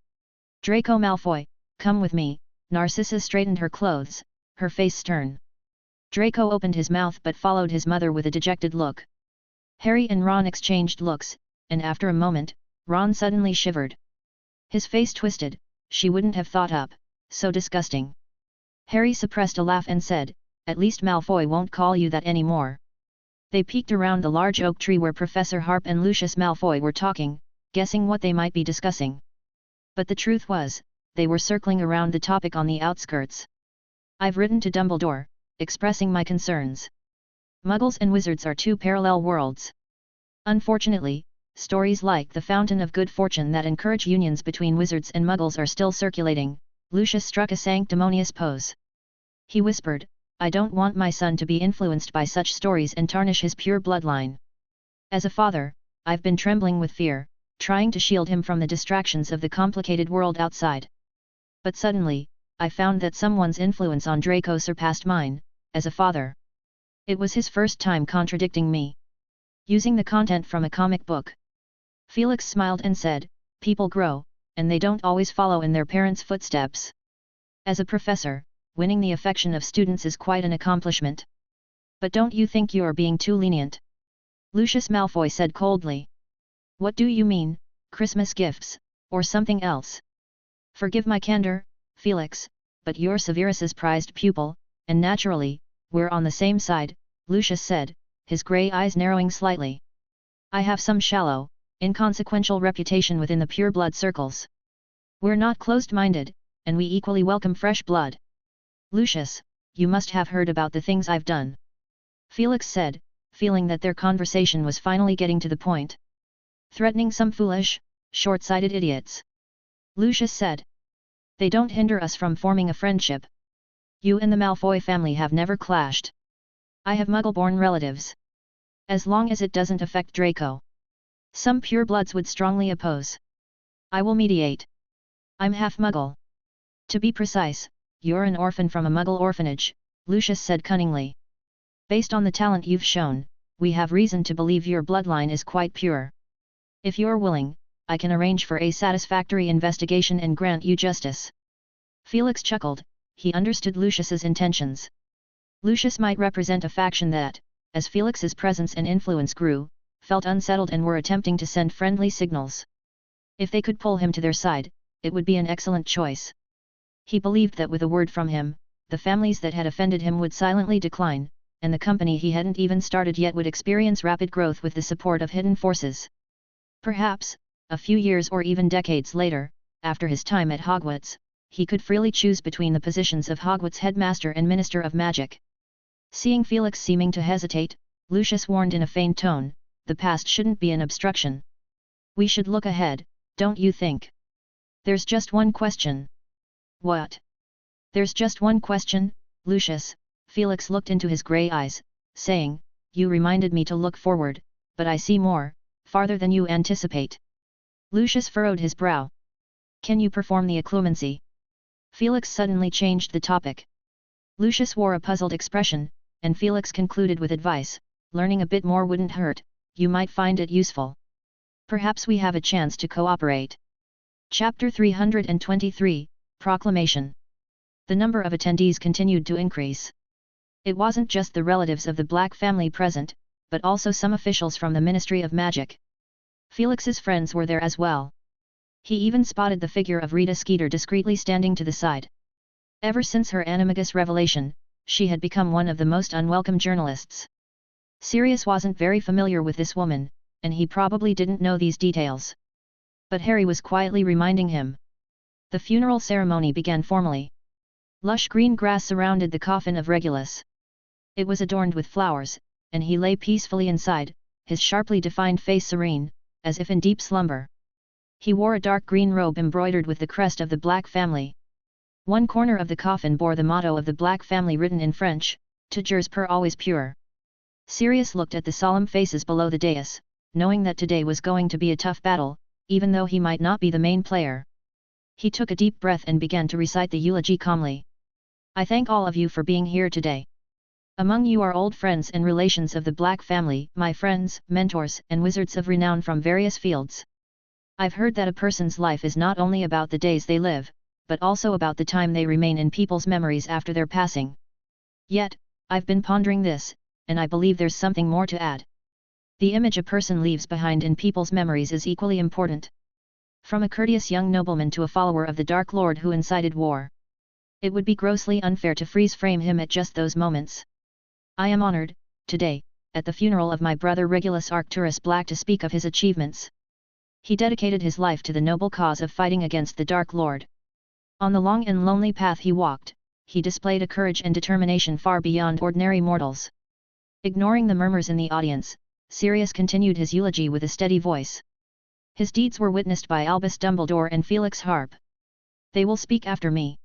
"Draco Malfoy, come with me." Narcissa straightened her clothes, her face stern. Draco opened his mouth but followed his mother with a dejected look. Harry and Ron exchanged looks, and after a moment, Ron suddenly shivered. His face twisted. "She wouldn't have thought up, so disgusting." Harry suppressed a laugh and said, "At least Malfoy won't call you that anymore." They peeked around the large oak tree where Professor Harp and Lucius Malfoy were talking, guessing what they might be discussing. But the truth was, they were circling around the topic on the outskirts. "I've written to Dumbledore, expressing my concerns. Muggles and wizards are two parallel worlds. Unfortunately, stories like the Fountain of Good Fortune that encourage unions between wizards and Muggles are still circulating." Lucius struck a sanctimonious pose. He whispered, "I don't want my son to be influenced by such stories and tarnish his pure bloodline. As a father, I've been trembling with fear, trying to shield him from the distractions of the complicated world outside. But suddenly, I found that someone's influence on Draco surpassed mine, as a father. It was his first time contradicting me. Using the content from a comic book." Felix smiled and said, "People grow, and they don't always follow in their parents' footsteps. As a professor, winning the affection of students is quite an accomplishment. But don't you think you're being too lenient?" Lucius Malfoy said coldly. "What do you mean, Christmas gifts, or something else?" "Forgive my candor, Felix, but you're Severus's prized pupil, and naturally, we're on the same side," Lucius said, his grey eyes narrowing slightly. "I have some shallow, inconsequential reputation within the pure-blood circles. We're not closed-minded, and we equally welcome fresh blood." "Lucius, you must have heard about the things I've done," Felix said, feeling that their conversation was finally getting to the point. "Threatening some foolish, short-sighted idiots," Lucius said. "They don't hinder us from forming a friendship. You and the Malfoy family have never clashed. I have Muggle-born relatives. As long as it doesn't affect Draco. Some purebloods would strongly oppose. I will mediate. I'm half Muggle. To be precise, you're an orphan from a Muggle orphanage," Lucius said cunningly. "Based on the talent you've shown, we have reason to believe your bloodline is quite pure. If you're willing, I can arrange for a satisfactory investigation and grant you justice." Felix chuckled. He understood Lucius's intentions. Lucius might represent a faction that, as Felix's presence and influence grew, felt unsettled and were attempting to send friendly signals. If they could pull him to their side, it would be an excellent choice. He believed that with a word from him, the families that had offended him would silently decline, and the company he hadn't even started yet would experience rapid growth with the support of hidden forces. Perhaps, a few years or even decades later, after his time at Hogwarts, he could freely choose between the positions of Hogwarts headmaster and Minister of Magic. Seeing Felix seeming to hesitate, Lucius warned in a feigned tone, "The past shouldn't be an obstruction. We should look ahead, don't you think? There's just one question." "What?" "There's just one question, Lucius," Felix looked into his grey eyes, saying, "You reminded me to look forward, but I see more, farther than you anticipate." Lucius furrowed his brow. "Can you perform the occlumency?" Felix suddenly changed the topic. Lucius wore a puzzled expression, and Felix concluded with advice, "Learning a bit more wouldn't hurt, you might find it useful. Perhaps we have a chance to cooperate." Chapter 323, Proclamation. The number of attendees continued to increase. It wasn't just the relatives of the Black family present, but also some officials from the Ministry of Magic. Felix's friends were there as well. He even spotted the figure of Rita Skeeter discreetly standing to the side. Ever since her animagus revelation, she had become one of the most unwelcome journalists. Sirius wasn't very familiar with this woman, and he probably didn't know these details. But Harry was quietly reminding him. The funeral ceremony began formally. Lush green grass surrounded the coffin of Regulus. It was adorned with flowers, and he lay peacefully inside, his sharply defined face serene, as if in deep slumber. He wore a dark green robe embroidered with the crest of the Black family. One corner of the coffin bore the motto of the Black family written in French, Toujours pour always pure. Sirius looked at the solemn faces below the dais, knowing that today was going to be a tough battle, even though he might not be the main player. He took a deep breath and began to recite the eulogy calmly. I thank all of you for being here today. Among you are old friends and relations of the Black family, my friends, mentors, and wizards of renown from various fields. I've heard that a person's life is not only about the days they live, but also about the time they remain in people's memories after their passing. Yet, I've been pondering this, and I believe there's something more to add. The image a person leaves behind in people's memories is equally important. From a courteous young nobleman to a follower of the Dark Lord who incited war. It would be grossly unfair to freeze-frame him at just those moments. I am honored, today, at the funeral of my brother Regulus Arcturus Black to speak of his achievements. He dedicated his life to the noble cause of fighting against the Dark Lord. On the long and lonely path he walked, he displayed a courage and determination far beyond ordinary mortals. Ignoring the murmurs in the audience, Sirius continued his eulogy with a steady voice. His deeds were witnessed by Albus Dumbledore and Felix Harp. They will speak after me.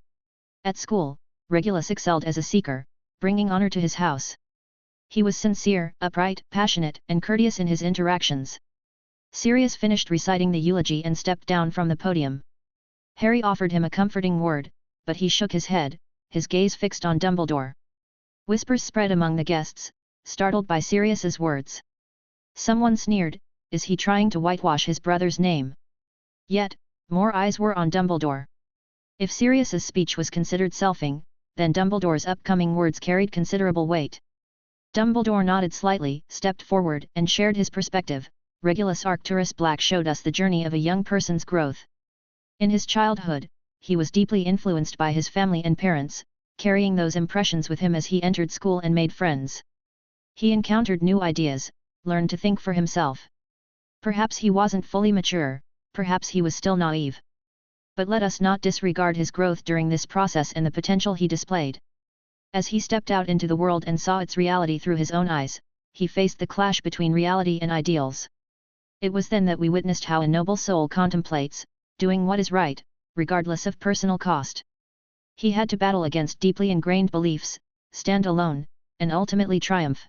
At school, Regulus excelled as a seeker, bringing honor to his house. He was sincere, upright, passionate, and courteous in his interactions. Sirius finished reciting the eulogy and stepped down from the podium. Harry offered him a comforting word, but he shook his head, his gaze fixed on Dumbledore. Whispers spread among the guests, startled by Sirius's words. Someone sneered, is he trying to whitewash his brother's name? Yet, more eyes were on Dumbledore. If Sirius's speech was considered selfing, then Dumbledore's upcoming words carried considerable weight. Dumbledore nodded slightly, stepped forward, and shared his perspective. Regulus Arcturus Black showed us the journey of a young person's growth. In his childhood, he was deeply influenced by his family and parents, carrying those impressions with him as he entered school and made friends. He encountered new ideas, learned to think for himself. Perhaps he wasn't fully mature, perhaps he was still naive. But let us not disregard his growth during this process and the potential he displayed. As he stepped out into the world and saw its reality through his own eyes, he faced the clash between reality and ideals. It was then that we witnessed how a noble soul contemplates, doing what is right, regardless of personal cost. He had to battle against deeply ingrained beliefs, stand alone, and ultimately triumph.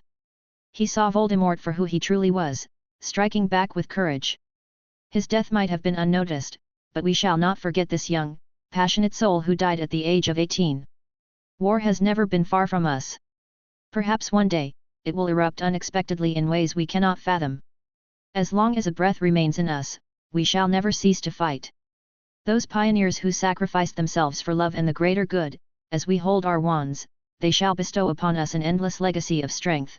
He saw Voldemort for who he truly was, striking back with courage. His death might have been unnoticed, but we shall not forget this young, passionate soul who died at the age of 18. War has never been far from us. Perhaps one day, it will erupt unexpectedly in ways we cannot fathom. As long as a breath remains in us, we shall never cease to fight. Those pioneers who sacrificed themselves for love and the greater good, as we hold our wands, they shall bestow upon us an endless legacy of strength.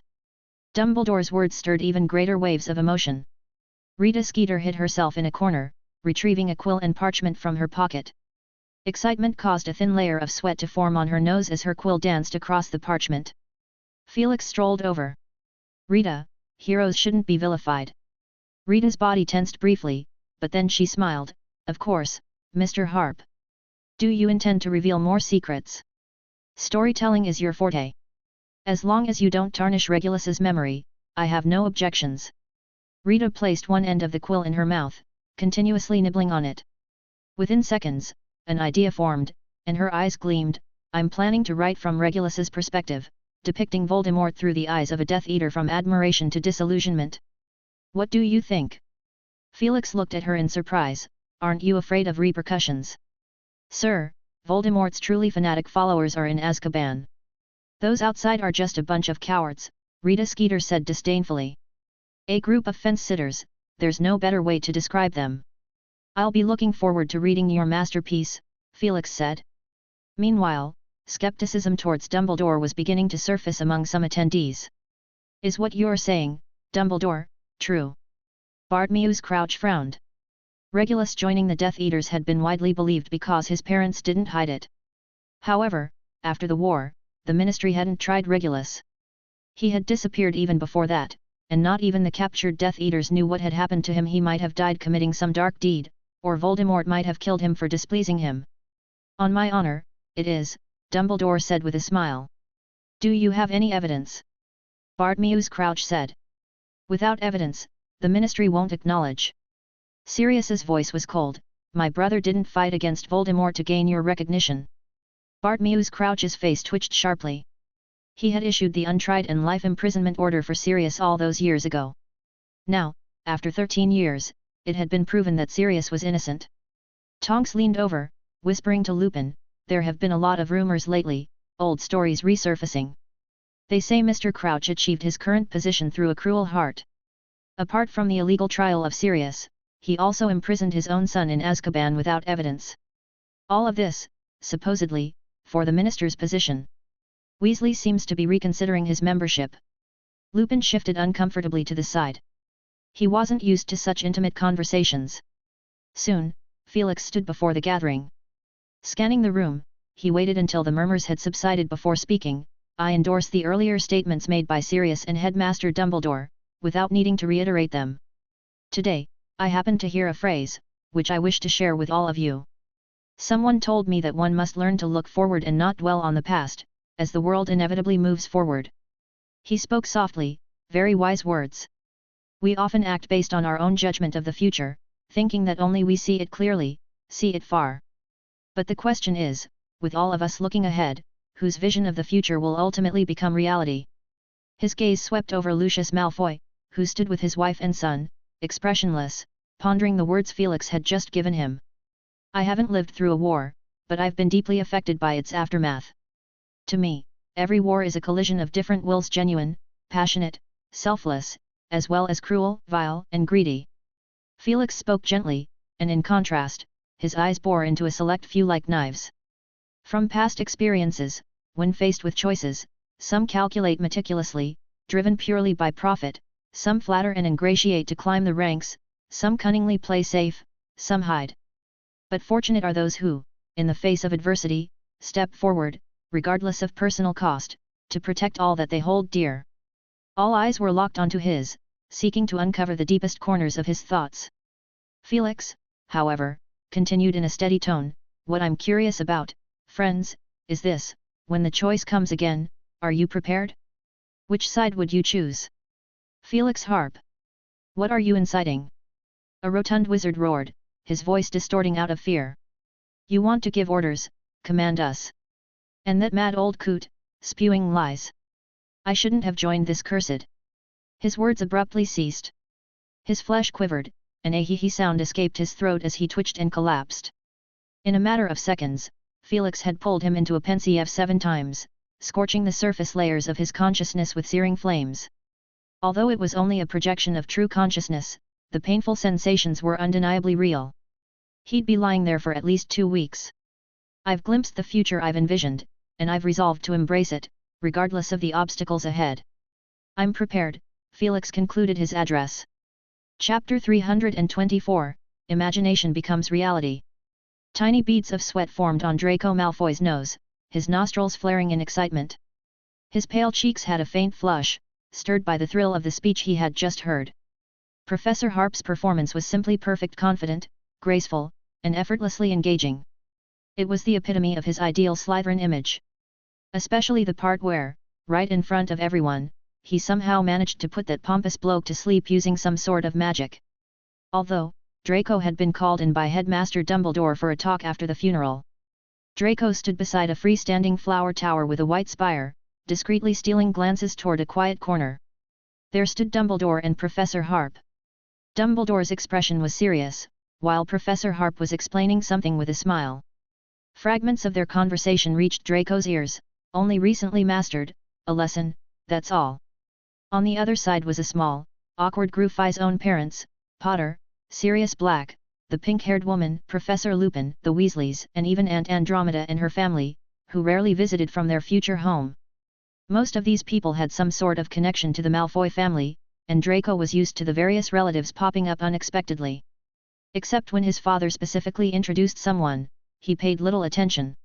Dumbledore's words stirred even greater waves of emotion. Rita Skeeter hid herself in a corner, retrieving a quill and parchment from her pocket. Excitement caused a thin layer of sweat to form on her nose as her quill danced across the parchment. Felix strolled over. Rita, heroes shouldn't be vilified. Rita's body tensed briefly, but then she smiled. Of course, Mr. Harp. Do you intend to reveal more secrets? Storytelling is your forte. As long as you don't tarnish Regulus's memory, I have no objections. Rita placed one end of the quill in her mouth, continuously nibbling on it. Within seconds, an idea formed, and her eyes gleamed. I'm planning to write from Regulus's perspective, depicting Voldemort through the eyes of a Death Eater from admiration to disillusionment. What do you think? Felix looked at her in surprise. Aren't you afraid of repercussions? Sir, Voldemort's truly fanatic followers are in Azkaban. Those outside are just a bunch of cowards, Rita Skeeter said disdainfully. A group of fence-sitters, there's no better way to describe them. I'll be looking forward to reading your masterpiece, Felix said. Meanwhile, skepticism towards Dumbledore was beginning to surface among some attendees. Is what you're saying, Dumbledore, true? Bartmew's Crouch frowned. Regulus joining the Death Eaters had been widely believed because his parents didn't hide it. However, after the war, the Ministry hadn't tried Regulus. He had disappeared even before that, and not even the captured Death Eaters knew what had happened to him. He might have died committing some dark deed, or Voldemort might have killed him for displeasing him. On my honor, it is, Dumbledore said with a smile. Do you have any evidence? Bartolomew's Crouch said. Without evidence, the Ministry won't acknowledge. Sirius's voice was cold. My brother didn't fight against Voldemort to gain your recognition. Bartolomew's Crouch's face twitched sharply. He had issued the untried and life imprisonment order for Sirius all those years ago. Now, after 13 years, it had been proven that Sirius was innocent. Tonks leaned over, whispering to Lupin, there have been a lot of rumors lately, old stories resurfacing. They say Mr. Crouch achieved his current position through a cruel heart. Apart from the illegal trial of Sirius, he also imprisoned his own son in Azkaban without evidence. All of this, supposedly, for the minister's position. Weasley seems to be reconsidering his membership. Lupin shifted uncomfortably to the side. He wasn't used to such intimate conversations. Soon, Felix stood before the gathering. Scanning the room, he waited until the murmurs had subsided before speaking. I endorse the earlier statements made by Sirius and Headmaster Dumbledore, without needing to reiterate them. Today, I happened to hear a phrase, which I wish to share with all of you. Someone told me that one must learn to look forward and not dwell on the past, as the world inevitably moves forward. He spoke softly, very wise words. We often act based on our own judgment of the future, thinking that only we see it clearly, see it far. But the question is, with all of us looking ahead, whose vision of the future will ultimately become reality? His gaze swept over Lucius Malfoy, who stood with his wife and son, expressionless, pondering the words Felix had just given him. I haven't lived through a war, but I've been deeply affected by its aftermath. To me, every war is a collision of different wills, genuine, passionate, selfless, as well as cruel, vile, and greedy. Felix spoke gently, and in contrast, his eyes bore into a select few like knives. From past experiences, when faced with choices, some calculate meticulously, driven purely by profit, some flatter and ingratiate to climb the ranks, some cunningly play safe, some hide. But fortunate are those who, in the face of adversity, step forward, regardless of personal cost, to protect all that they hold dear. All eyes were locked onto his, seeking to uncover the deepest corners of his thoughts. Felix, however, continued in a steady tone, what I'm curious about, friends, is this, when the choice comes again, are you prepared? Which side would you choose? Felix Harp. What are you inciting? A rotund wizard roared, his voice distorting out of fear. You want to give orders, command us. And that mad old coot, spewing lies. I shouldn't have joined this cursed. His words abruptly ceased. His flesh quivered, and a hee-hee sound escaped his throat as he twitched and collapsed. In a matter of seconds, Felix had pulled him into a pensieve 7 times, scorching the surface layers of his consciousness with searing flames. Although it was only a projection of true consciousness, the painful sensations were undeniably real. He'd be lying there for at least 2 weeks. I've glimpsed the future I've envisioned, and I've resolved to embrace it, regardless of the obstacles ahead. I'm prepared, Felix concluded his address. Chapter 324, Imagination Becomes Reality. Tiny beads of sweat formed on Draco Malfoy's nose, his nostrils flaring in excitement. His pale cheeks had a faint flush, stirred by the thrill of the speech he had just heard. Professor Harp's performance was simply perfect, confident, graceful, and effortlessly engaging. It was the epitome of his ideal Slytherin image. Especially the part where, right in front of everyone, he somehow managed to put that pompous bloke to sleep using some sort of magic. Although, Draco had been called in by Headmaster Dumbledore for a talk after the funeral. Draco stood beside a freestanding flower tower with a white spire, discreetly stealing glances toward a quiet corner. There stood Dumbledore and Professor Harp. Dumbledore's expression was serious, while Professor Harp was explaining something with a smile. Fragments of their conversation reached Draco's ears, only recently mastered, a lesson, that's all. On the other side was a small, awkward group, I's own parents, Potter, Sirius Black, the pink-haired woman, Professor Lupin, the Weasleys, and even Aunt Andromeda and her family, who rarely visited from their future home. Most of these people had some sort of connection to the Malfoy family, and Draco was used to the various relatives popping up unexpectedly. Except when his father specifically introduced someone, he paid little attention.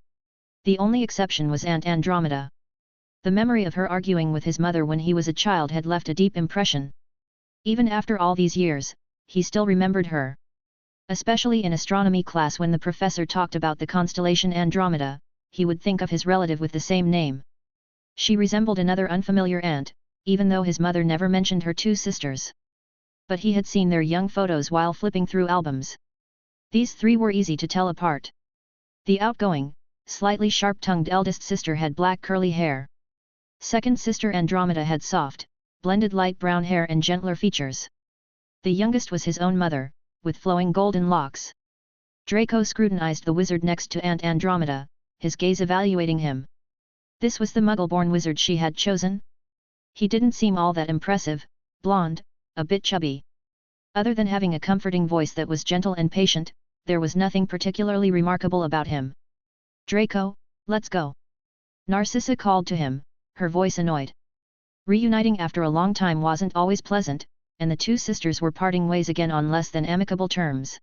The only exception was Aunt Andromeda. The memory of her arguing with his mother when he was a child had left a deep impression. Even after all these years, he still remembered her. Especially in astronomy class when the professor talked about the constellation Andromeda, he would think of his relative with the same name. She resembled another unfamiliar aunt, even though his mother never mentioned her two sisters. But he had seen their young photos while flipping through albums. These three were easy to tell apart. The outgoing, slightly sharp-tongued eldest sister had black curly hair. Second sister Andromeda had soft, blended light brown hair and gentler features. The youngest was his own mother, with flowing golden locks. Draco scrutinized the wizard next to Aunt Andromeda, his gaze evaluating him. This was the Muggle-born wizard she had chosen? He didn't seem all that impressive, blonde, a bit chubby. Other than having a comforting voice that was gentle and patient, there was nothing particularly remarkable about him. Draco, let's go. Narcissa called to him, her voice annoyed. Reuniting after a long time wasn't always pleasant, and the two sisters were parting ways again on less than amicable terms.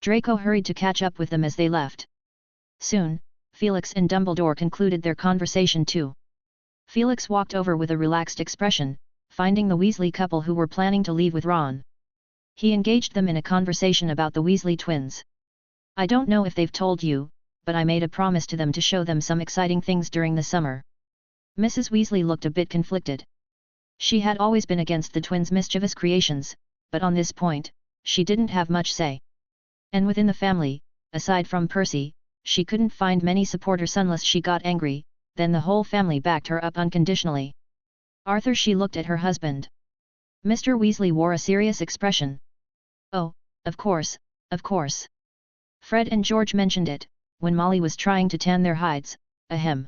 Draco hurried to catch up with them as they left. Soon, Felix and Dumbledore concluded their conversation too. Felix walked over with a relaxed expression, finding the Weasley couple who were planning to leave with Ron. He engaged them in a conversation about the Weasley twins. I don't know if they've told you, but I made a promise to them to show them some exciting things during the summer. Mrs. Weasley looked a bit conflicted. She had always been against the twins' mischievous creations, but on this point, she didn't have much say. And within the family, aside from Percy, she couldn't find many supporters unless she got angry, then the whole family backed her up unconditionally. Arthur, she looked at her husband. Mr. Weasley wore a serious expression. Oh, of course, of course. Fred and George mentioned it, when Molly was trying to tan their hides, ahem.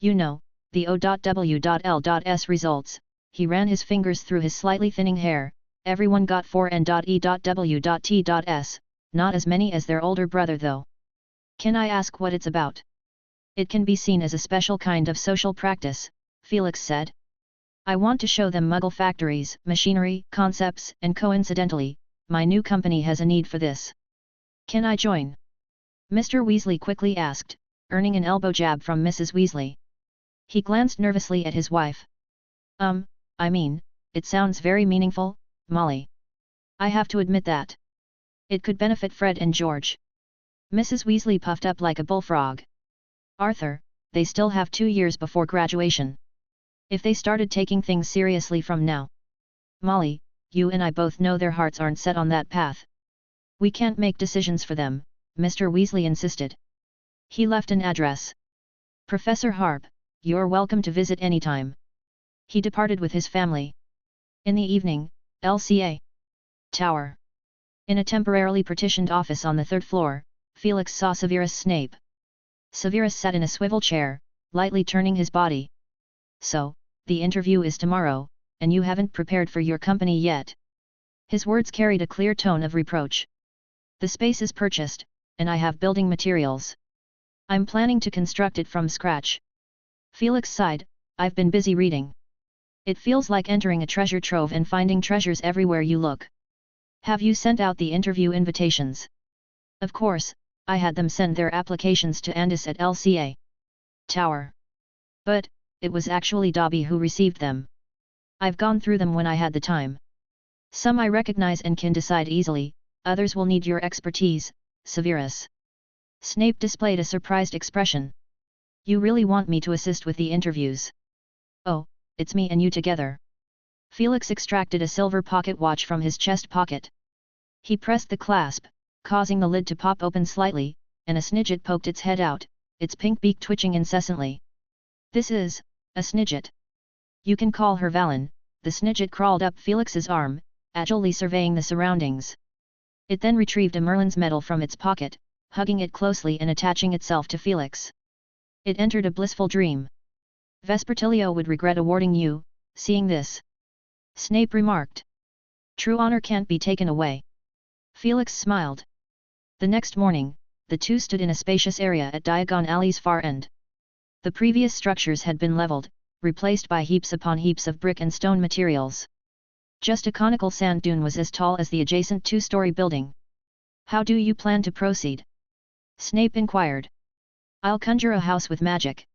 You know, the O.W.L.S. results, he ran his fingers through his slightly thinning hair, everyone got 4 N.E.W.T.S., not as many as their older brother though. Can I ask what it's about? It can be seen as a special kind of social practice, Felix said. I want to show them Muggle factories, machinery, concepts, and coincidentally, my new company has a need for this. Can I join? Mr. Weasley quickly asked, earning an elbow jab from Mrs. Weasley. He glanced nervously at his wife. I mean, it sounds very meaningful, Molly. I have to admit that. It could benefit Fred and George. Mrs. Weasley puffed up like a bullfrog. Arthur, they still have 2 years before graduation. If they started taking things seriously from now. Molly, you and I both know their hearts aren't set on that path. We can't make decisions for them, Mr. Weasley insisted. He left an address. Professor Harp, you're welcome to visit anytime. He departed with his family. In the evening, LCA Tower. In a temporarily partitioned office on the 3rd floor, Felix saw Severus Snape. Severus sat in a swivel chair, lightly turning his body. So, the interview is tomorrow, and you haven't prepared for your company yet. His words carried a clear tone of reproach. The space is purchased, and I have building materials. I'm planning to construct it from scratch. Felix sighed, I've been busy reading. It feels like entering a treasure trove and finding treasures everywhere you look. Have you sent out the interview invitations? Of course, I had them send their applications to Andis at LCA Tower. But, it was actually Dobby who received them. I've gone through them when I had the time. Some I recognize and can decide easily, others will need your expertise, Severus. Snape displayed a surprised expression. You really want me to assist with the interviews? Oh, it's me and you together. Felix extracted a silver pocket watch from his chest pocket. He pressed the clasp, causing the lid to pop open slightly, and a Snidget poked its head out, its pink beak twitching incessantly. This is a Snidget. You can call her Valen. The Snidget crawled up Felix's arm, agilely surveying the surroundings. It then retrieved a Merlin's medal from its pocket, hugging it closely and attaching itself to Felix. It entered a blissful dream. Vespertilio would regret awarding you, seeing this. Snape remarked. True honor can't be taken away. Felix smiled. The next morning, the two stood in a spacious area at Diagon Alley's far end. The previous structures had been leveled, replaced by heaps upon heaps of brick and stone materials. Just a conical sand dune was as tall as the adjacent 2-story building. How do you plan to proceed? Snape inquired. I'll conjure a house with magic.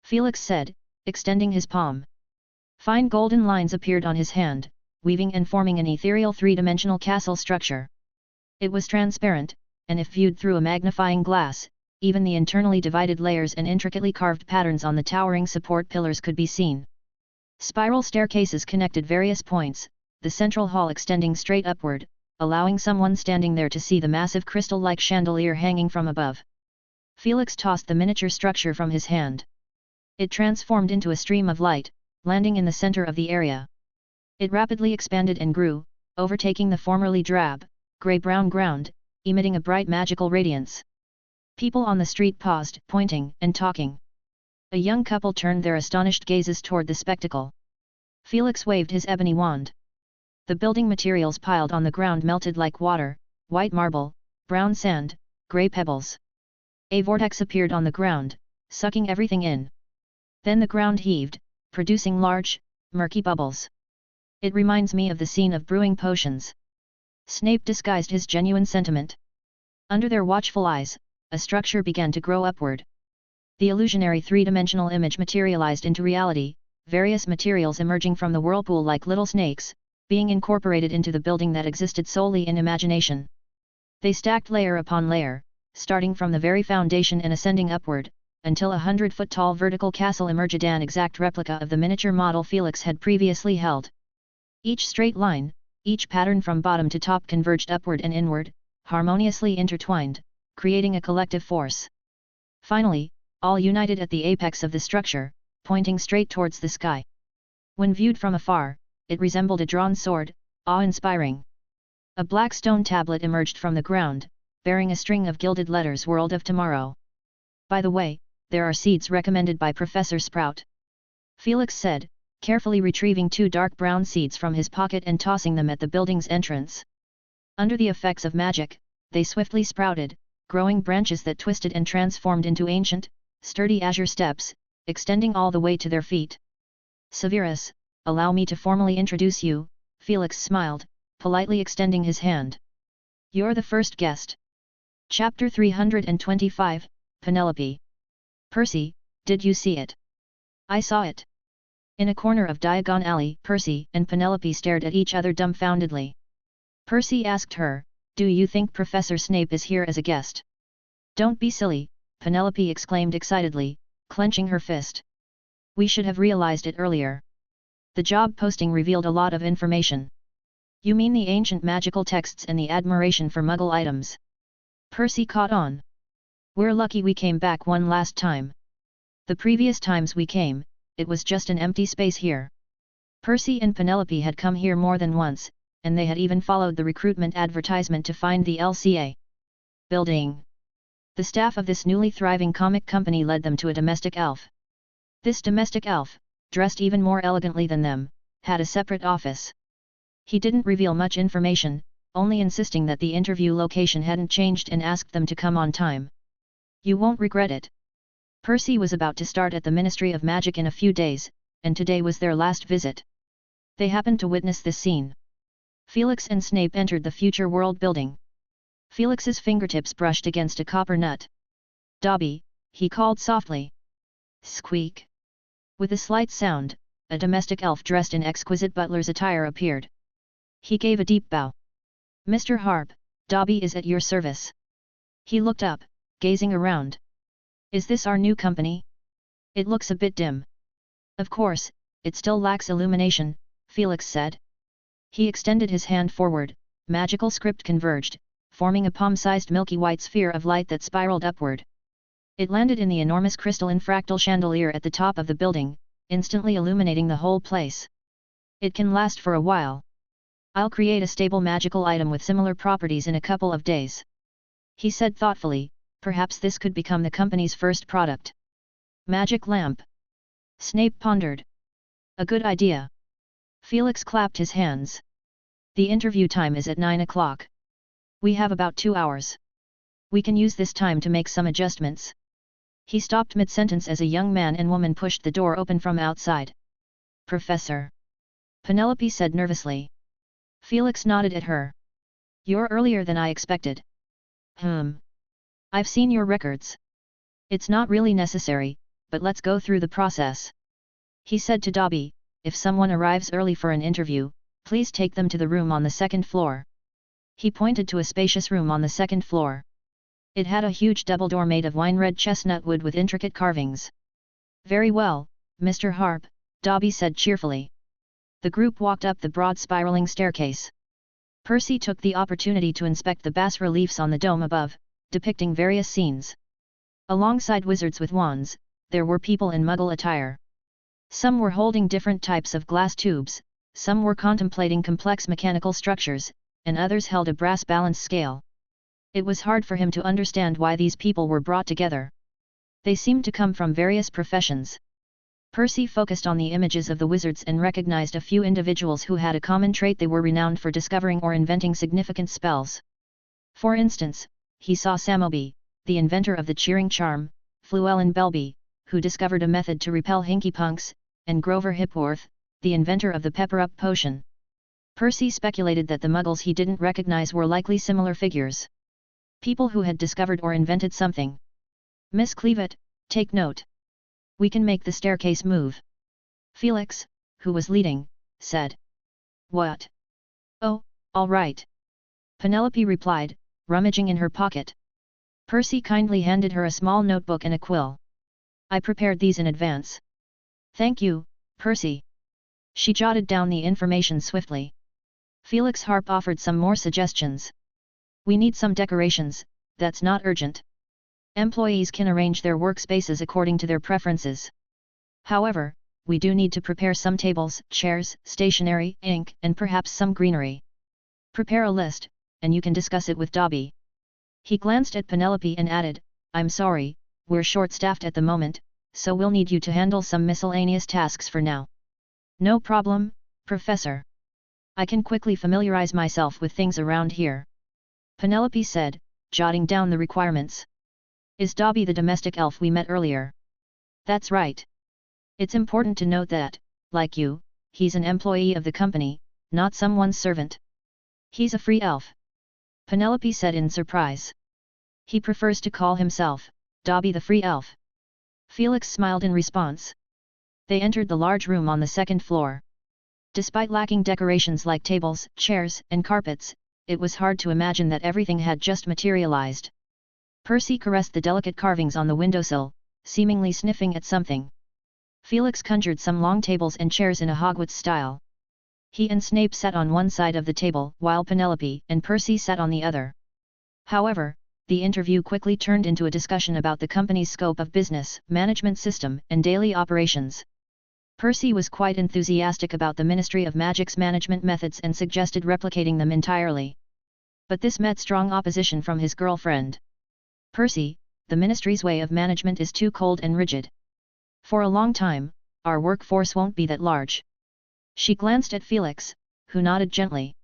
Felix said, extending his palm. Fine golden lines appeared on his hand, weaving and forming an ethereal 3-dimensional castle structure. It was transparent, and if viewed through a magnifying glass, even the internally divided layers and intricately carved patterns on the towering support pillars could be seen. Spiral staircases connected various points, the central hall extending straight upward, allowing someone standing there to see the massive crystal-like chandelier hanging from above. Felix tossed the miniature structure from his hand. It transformed into a stream of light, landing in the center of the area. It rapidly expanded and grew, overtaking the formerly drab, gray-brown ground, emitting a bright magical radiance. People on the street paused, pointing and talking. A young couple turned their astonished gazes toward the spectacle. Felix waved his ebony wand. The building materials piled on the ground melted like water, white marble, brown sand, gray pebbles. A vortex appeared on the ground, sucking everything in. Then the ground heaved, producing large, murky bubbles. It reminds me of the scene of brewing potions. Snape disguised his genuine sentiment. Under their watchful eyes, a structure began to grow upward. The illusionary three-dimensional image materialized into reality, various materials emerging from the whirlpool like little snakes, being incorporated into the building that existed solely in imagination. They stacked layer upon layer, starting from the very foundation and ascending upward, until a 100-foot-tall vertical castle emerged, an exact replica of the miniature model Felix had previously held. Each straight line, each pattern from bottom to top converged upward and inward, harmoniously intertwined, creating a collective force. Finally, all united at the apex of the structure, pointing straight towards the sky. When viewed from afar, it resembled a drawn sword, awe-inspiring. A black stone tablet emerged from the ground, bearing a string of gilded letters, World of Tomorrow. By the way, there are seeds recommended by Professor Sprout. Felix said, carefully retrieving 2 dark brown seeds from his pocket and tossing them at the building's entrance. Under the effects of magic, they swiftly sprouted, growing branches that twisted and transformed into ancient, sturdy azure steps, extending all the way to their feet. Severus, allow me to formally introduce you, Felix smiled, politely extending his hand. You're the first guest. Chapter 325, Penelope. Percy, did you see it? I saw it. In a corner of Diagon Alley, Percy and Penelope stared at each other dumbfoundedly. Percy asked her, "Do you think Professor Snape is here as a guest?" "Don't be silly," Penelope exclaimed excitedly, clenching her fist. "We should have realized it earlier. The job posting revealed a lot of information." "You mean the ancient magical texts and the admiration for Muggle items?" Percy caught on. "We're lucky we came back one last time. The previous times we came, it was just an empty space here." Percy and Penelope had come here more than once, and they had even followed the recruitment advertisement to find the LCA building. The staff of this newly thriving comic company led them to a domestic elf. This domestic elf, dressed even more elegantly than them, had a separate office. He didn't reveal much information, only insisting that the interview location hadn't changed and asked them to come on time. "You won't regret it." Percy was about to start at the Ministry of Magic in a few days, and today was their last visit. They happened to witness this scene. Felix and Snape entered the future world building. Felix's fingertips brushed against a copper nut. "Dobby," he called softly. Squeak! With a slight sound, a domestic elf dressed in exquisite butler's attire appeared. He gave a deep bow. "Mr. Harp, Dobby is at your service." He looked up, gazing around. "Is this our new company? It looks a bit dim." "Of course, it still lacks illumination," Felix said. He extended his hand forward, magical script converged, forming a palm-sized milky white sphere of light that spiraled upward. It landed in the enormous crystalline fractal chandelier at the top of the building, instantly illuminating the whole place. "It can last for a while. I'll create a stable magical item with similar properties in a couple of days," he said thoughtfully. "Perhaps this could become the company's first product." "Magic lamp?" Snape pondered. "A good idea." Felix clapped his hands. "The interview time is at 9 o'clock. We have about 2 hours. We can use this time to make some adjustments." He stopped mid-sentence as a young man and woman pushed the door open from outside. "Professor?" Penelope said nervously. Felix nodded at her. "You're earlier than I expected." "I've seen your records. It's not really necessary, but let's go through the process." He said to Dobby, "If someone arrives early for an interview, please take them to the room on the second floor." He pointed to a spacious room on the second floor. It had a huge double door made of wine-red chestnut wood with intricate carvings. "Very well, Mr. Harp," Dobby said cheerfully. The group walked up the broad spiraling staircase. Percy took the opportunity to inspect the bas-reliefs on the dome above, depicting various scenes. Alongside wizards with wands, there were people in Muggle attire. Some were holding different types of glass tubes, some were contemplating complex mechanical structures, and others held a brass balance scale. It was hard for him to understand why these people were brought together. They seemed to come from various professions. Percy focused on the images of the wizards and recognized a few individuals who had a common trait: they were renowned for discovering or inventing significant spells. For instance, he saw Samoby, the inventor of the cheering charm, Fluellen Belby, who discovered a method to repel hinky-punks, and Grover Hipworth, the inventor of the pepper-up potion. Percy speculated that the Muggles he didn't recognize were likely similar figures. People who had discovered or invented something. "Miss Cleavet, take note. We can make the staircase move," Felix, who was leading, said. "What? Oh, all right," Penelope replied, rummaging in her pocket. Percy kindly handed her a small notebook and a quill. "I prepared these in advance." "Thank you, Percy." She jotted down the information swiftly. Felix Harp offered some more suggestions. "We need some decorations, that's not urgent. Employees can arrange their workspaces according to their preferences. However, we do need to prepare some tables, chairs, stationery, ink, and perhaps some greenery. Prepare a list, and you can discuss it with Dobby." He glanced at Penelope and added, "I'm sorry, we're short-staffed at the moment, so we'll need you to handle some miscellaneous tasks for now." "No problem, Professor. I can quickly familiarize myself with things around here," Penelope said, jotting down the requirements. "Is Dobby the domestic elf we met earlier?" "That's right. It's important to note that, like you, he's an employee of the company, not someone's servant." "He's a free elf," Penelope said in surprise. "He prefers to call himself Dobby the Free Elf." Felix smiled in response. They entered the large room on the second floor. Despite lacking decorations like tables, chairs, and carpets, it was hard to imagine that everything had just materialized. Percy caressed the delicate carvings on the windowsill, seemingly sniffing at something. Felix conjured some long tables and chairs in a Hogwarts style. He and Snape sat on one side of the table, while Penelope and Percy sat on the other. However, the interview quickly turned into a discussion about the company's scope of business, management system, and daily operations. Percy was quite enthusiastic about the Ministry of Magic's management methods and suggested replicating them entirely. But this met strong opposition from his girlfriend. "Percy, the Ministry's way of management is too cold and rigid. For a long time, our workforce won't be that large." She glanced at Felix, who nodded gently.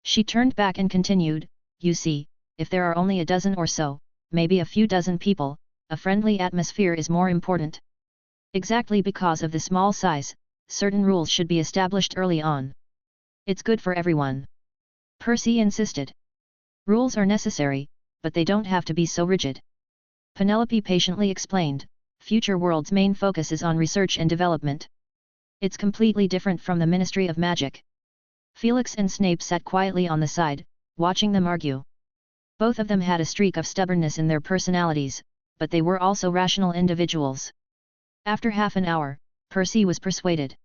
She turned back and continued, "You see, if there are only a dozen or so, maybe a few dozen people, a friendly atmosphere is more important. Exactly because of the small size, certain rules should be established early on. It's good for everyone." Percy insisted. "Rules are necessary, but they don't have to be so rigid." Penelope patiently explained, "Future World's main focus is on research and development. It's completely different from the Ministry of Magic." Felix and Snape sat quietly on the side, watching them argue. Both of them had a streak of stubbornness in their personalities, but they were also rational individuals. After half an hour, Percy was persuaded.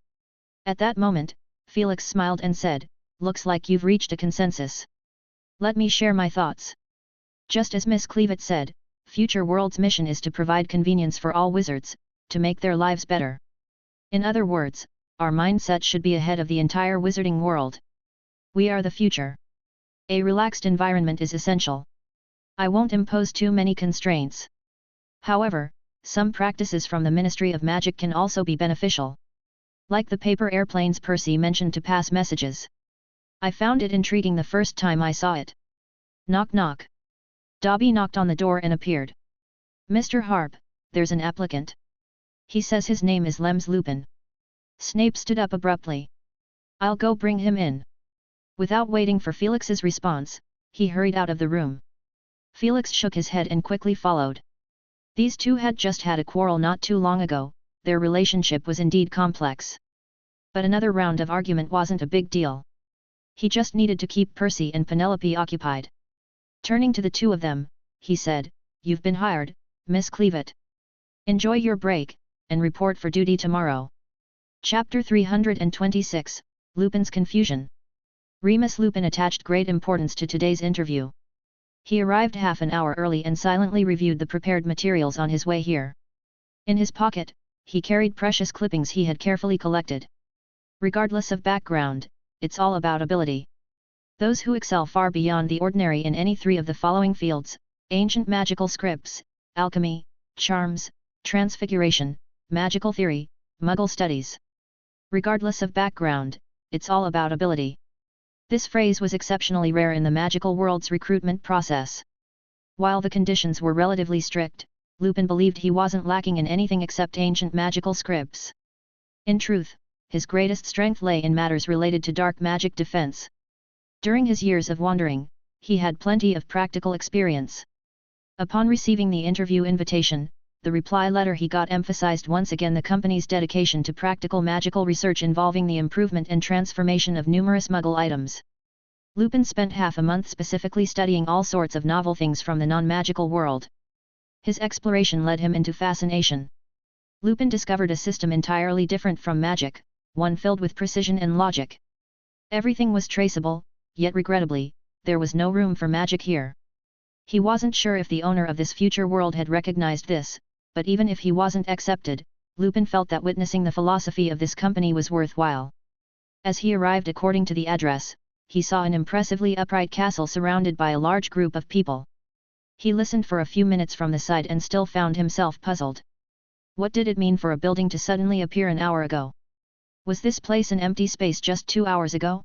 At that moment, Felix smiled and said, "Looks like you've reached a consensus. Let me share my thoughts. Just as Miss Cleavet said, Future World's mission is to provide convenience for all wizards, to make their lives better. In other words, our mindset should be ahead of the entire wizarding world. We are the future. A relaxed environment is essential. I won't impose too many constraints. However, some practices from the Ministry of Magic can also be beneficial. Like the paper airplanes Percy mentioned to pass messages. I found it intriguing the first time I saw it." Knock knock. Dobby knocked on the door and appeared. "Mr. Harp, there's an applicant. He says his name is Lems Lupin." Snape stood up abruptly. "I'll go bring him in." Without waiting for Felix's response, he hurried out of the room. Felix shook his head and quickly followed. These two had just had a quarrel not too long ago, their relationship was indeed complex. But another round of argument wasn't a big deal. He just needed to keep Percy and Penelope occupied. Turning to the two of them, he said, "You've been hired, Miss Cleavet. Enjoy your break, and report for duty tomorrow." Chapter 326, Lupin's Confusion. Remus Lupin attached great importance to today's interview. He arrived half an hour early and silently reviewed the prepared materials on his way here. In his pocket, he carried precious clippings he had carefully collected. Regardless of background, it's all about ability. Those who excel far beyond the ordinary in any three of the following fields: ancient magical scripts, alchemy, charms, transfiguration, magical theory, Muggle studies. Regardless of background, it's all about ability. This phrase was exceptionally rare in the magical world's recruitment process. While the conditions were relatively strict, Lupin believed he wasn't lacking in anything except ancient magical scripts. In truth, his greatest strength lay in matters related to dark magic defense. During his years of wandering, he had plenty of practical experience. Upon receiving the interview invitation, the reply letter he got emphasized once again the company's dedication to practical magical research involving the improvement and transformation of numerous Muggle items. Lupin spent half a month specifically studying all sorts of novel things from the non-magical world. His exploration led him into fascination. Lupin discovered a system entirely different from magic, one filled with precision and logic. Everything was traceable, yet regrettably, there was no room for magic here. He wasn't sure if the owner of this future world had recognized this, but even if he wasn't accepted, Lupin felt that witnessing the philosophy of this company was worthwhile. As he arrived according to the address, he saw an impressively upright castle surrounded by a large group of people. He listened for a few minutes from the side and still found himself puzzled. What did it mean for a building to suddenly appear an hour ago? Was this place an empty space just 2 hours ago?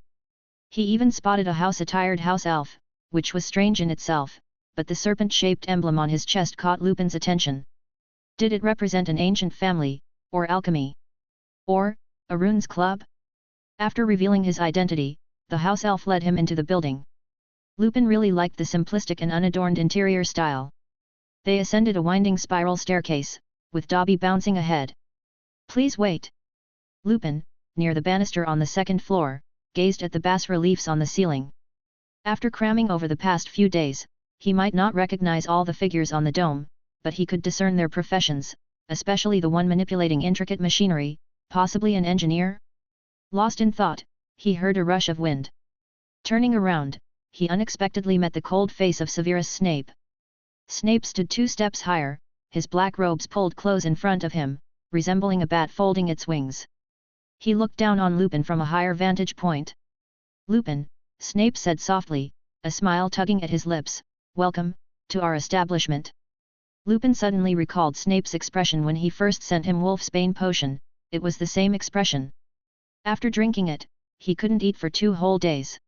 He even spotted a house-attired house elf, which was strange in itself, but the serpent-shaped emblem on his chest caught Lupin's attention. Did it represent an ancient family, or alchemy? Or, a runes club? After revealing his identity, the house elf led him into the building. Lupin really liked the simplistic and unadorned interior style. They ascended a winding spiral staircase, with Dobby bouncing ahead. "Please wait." Lupin, near the banister on the second floor, gazed at the bas-reliefs on the ceiling. After cramming over the past few days, he might not recognize all the figures on the dome, but he could discern their professions, especially the one manipulating intricate machinery, possibly an engineer. Lost in thought, he heard a rush of wind. Turning around, he unexpectedly met the cold face of Severus Snape. Snape stood 2 steps higher, his black robes pulled close in front of him, resembling a bat folding its wings. He looked down on Lupin from a higher vantage point. "Lupin," Snape said softly, a smile tugging at his lips, "welcome, to our establishment." Lupin suddenly recalled Snape's expression when he first sent him Wolfsbane potion. It was the same expression. After drinking it, he couldn't eat for 2 whole days.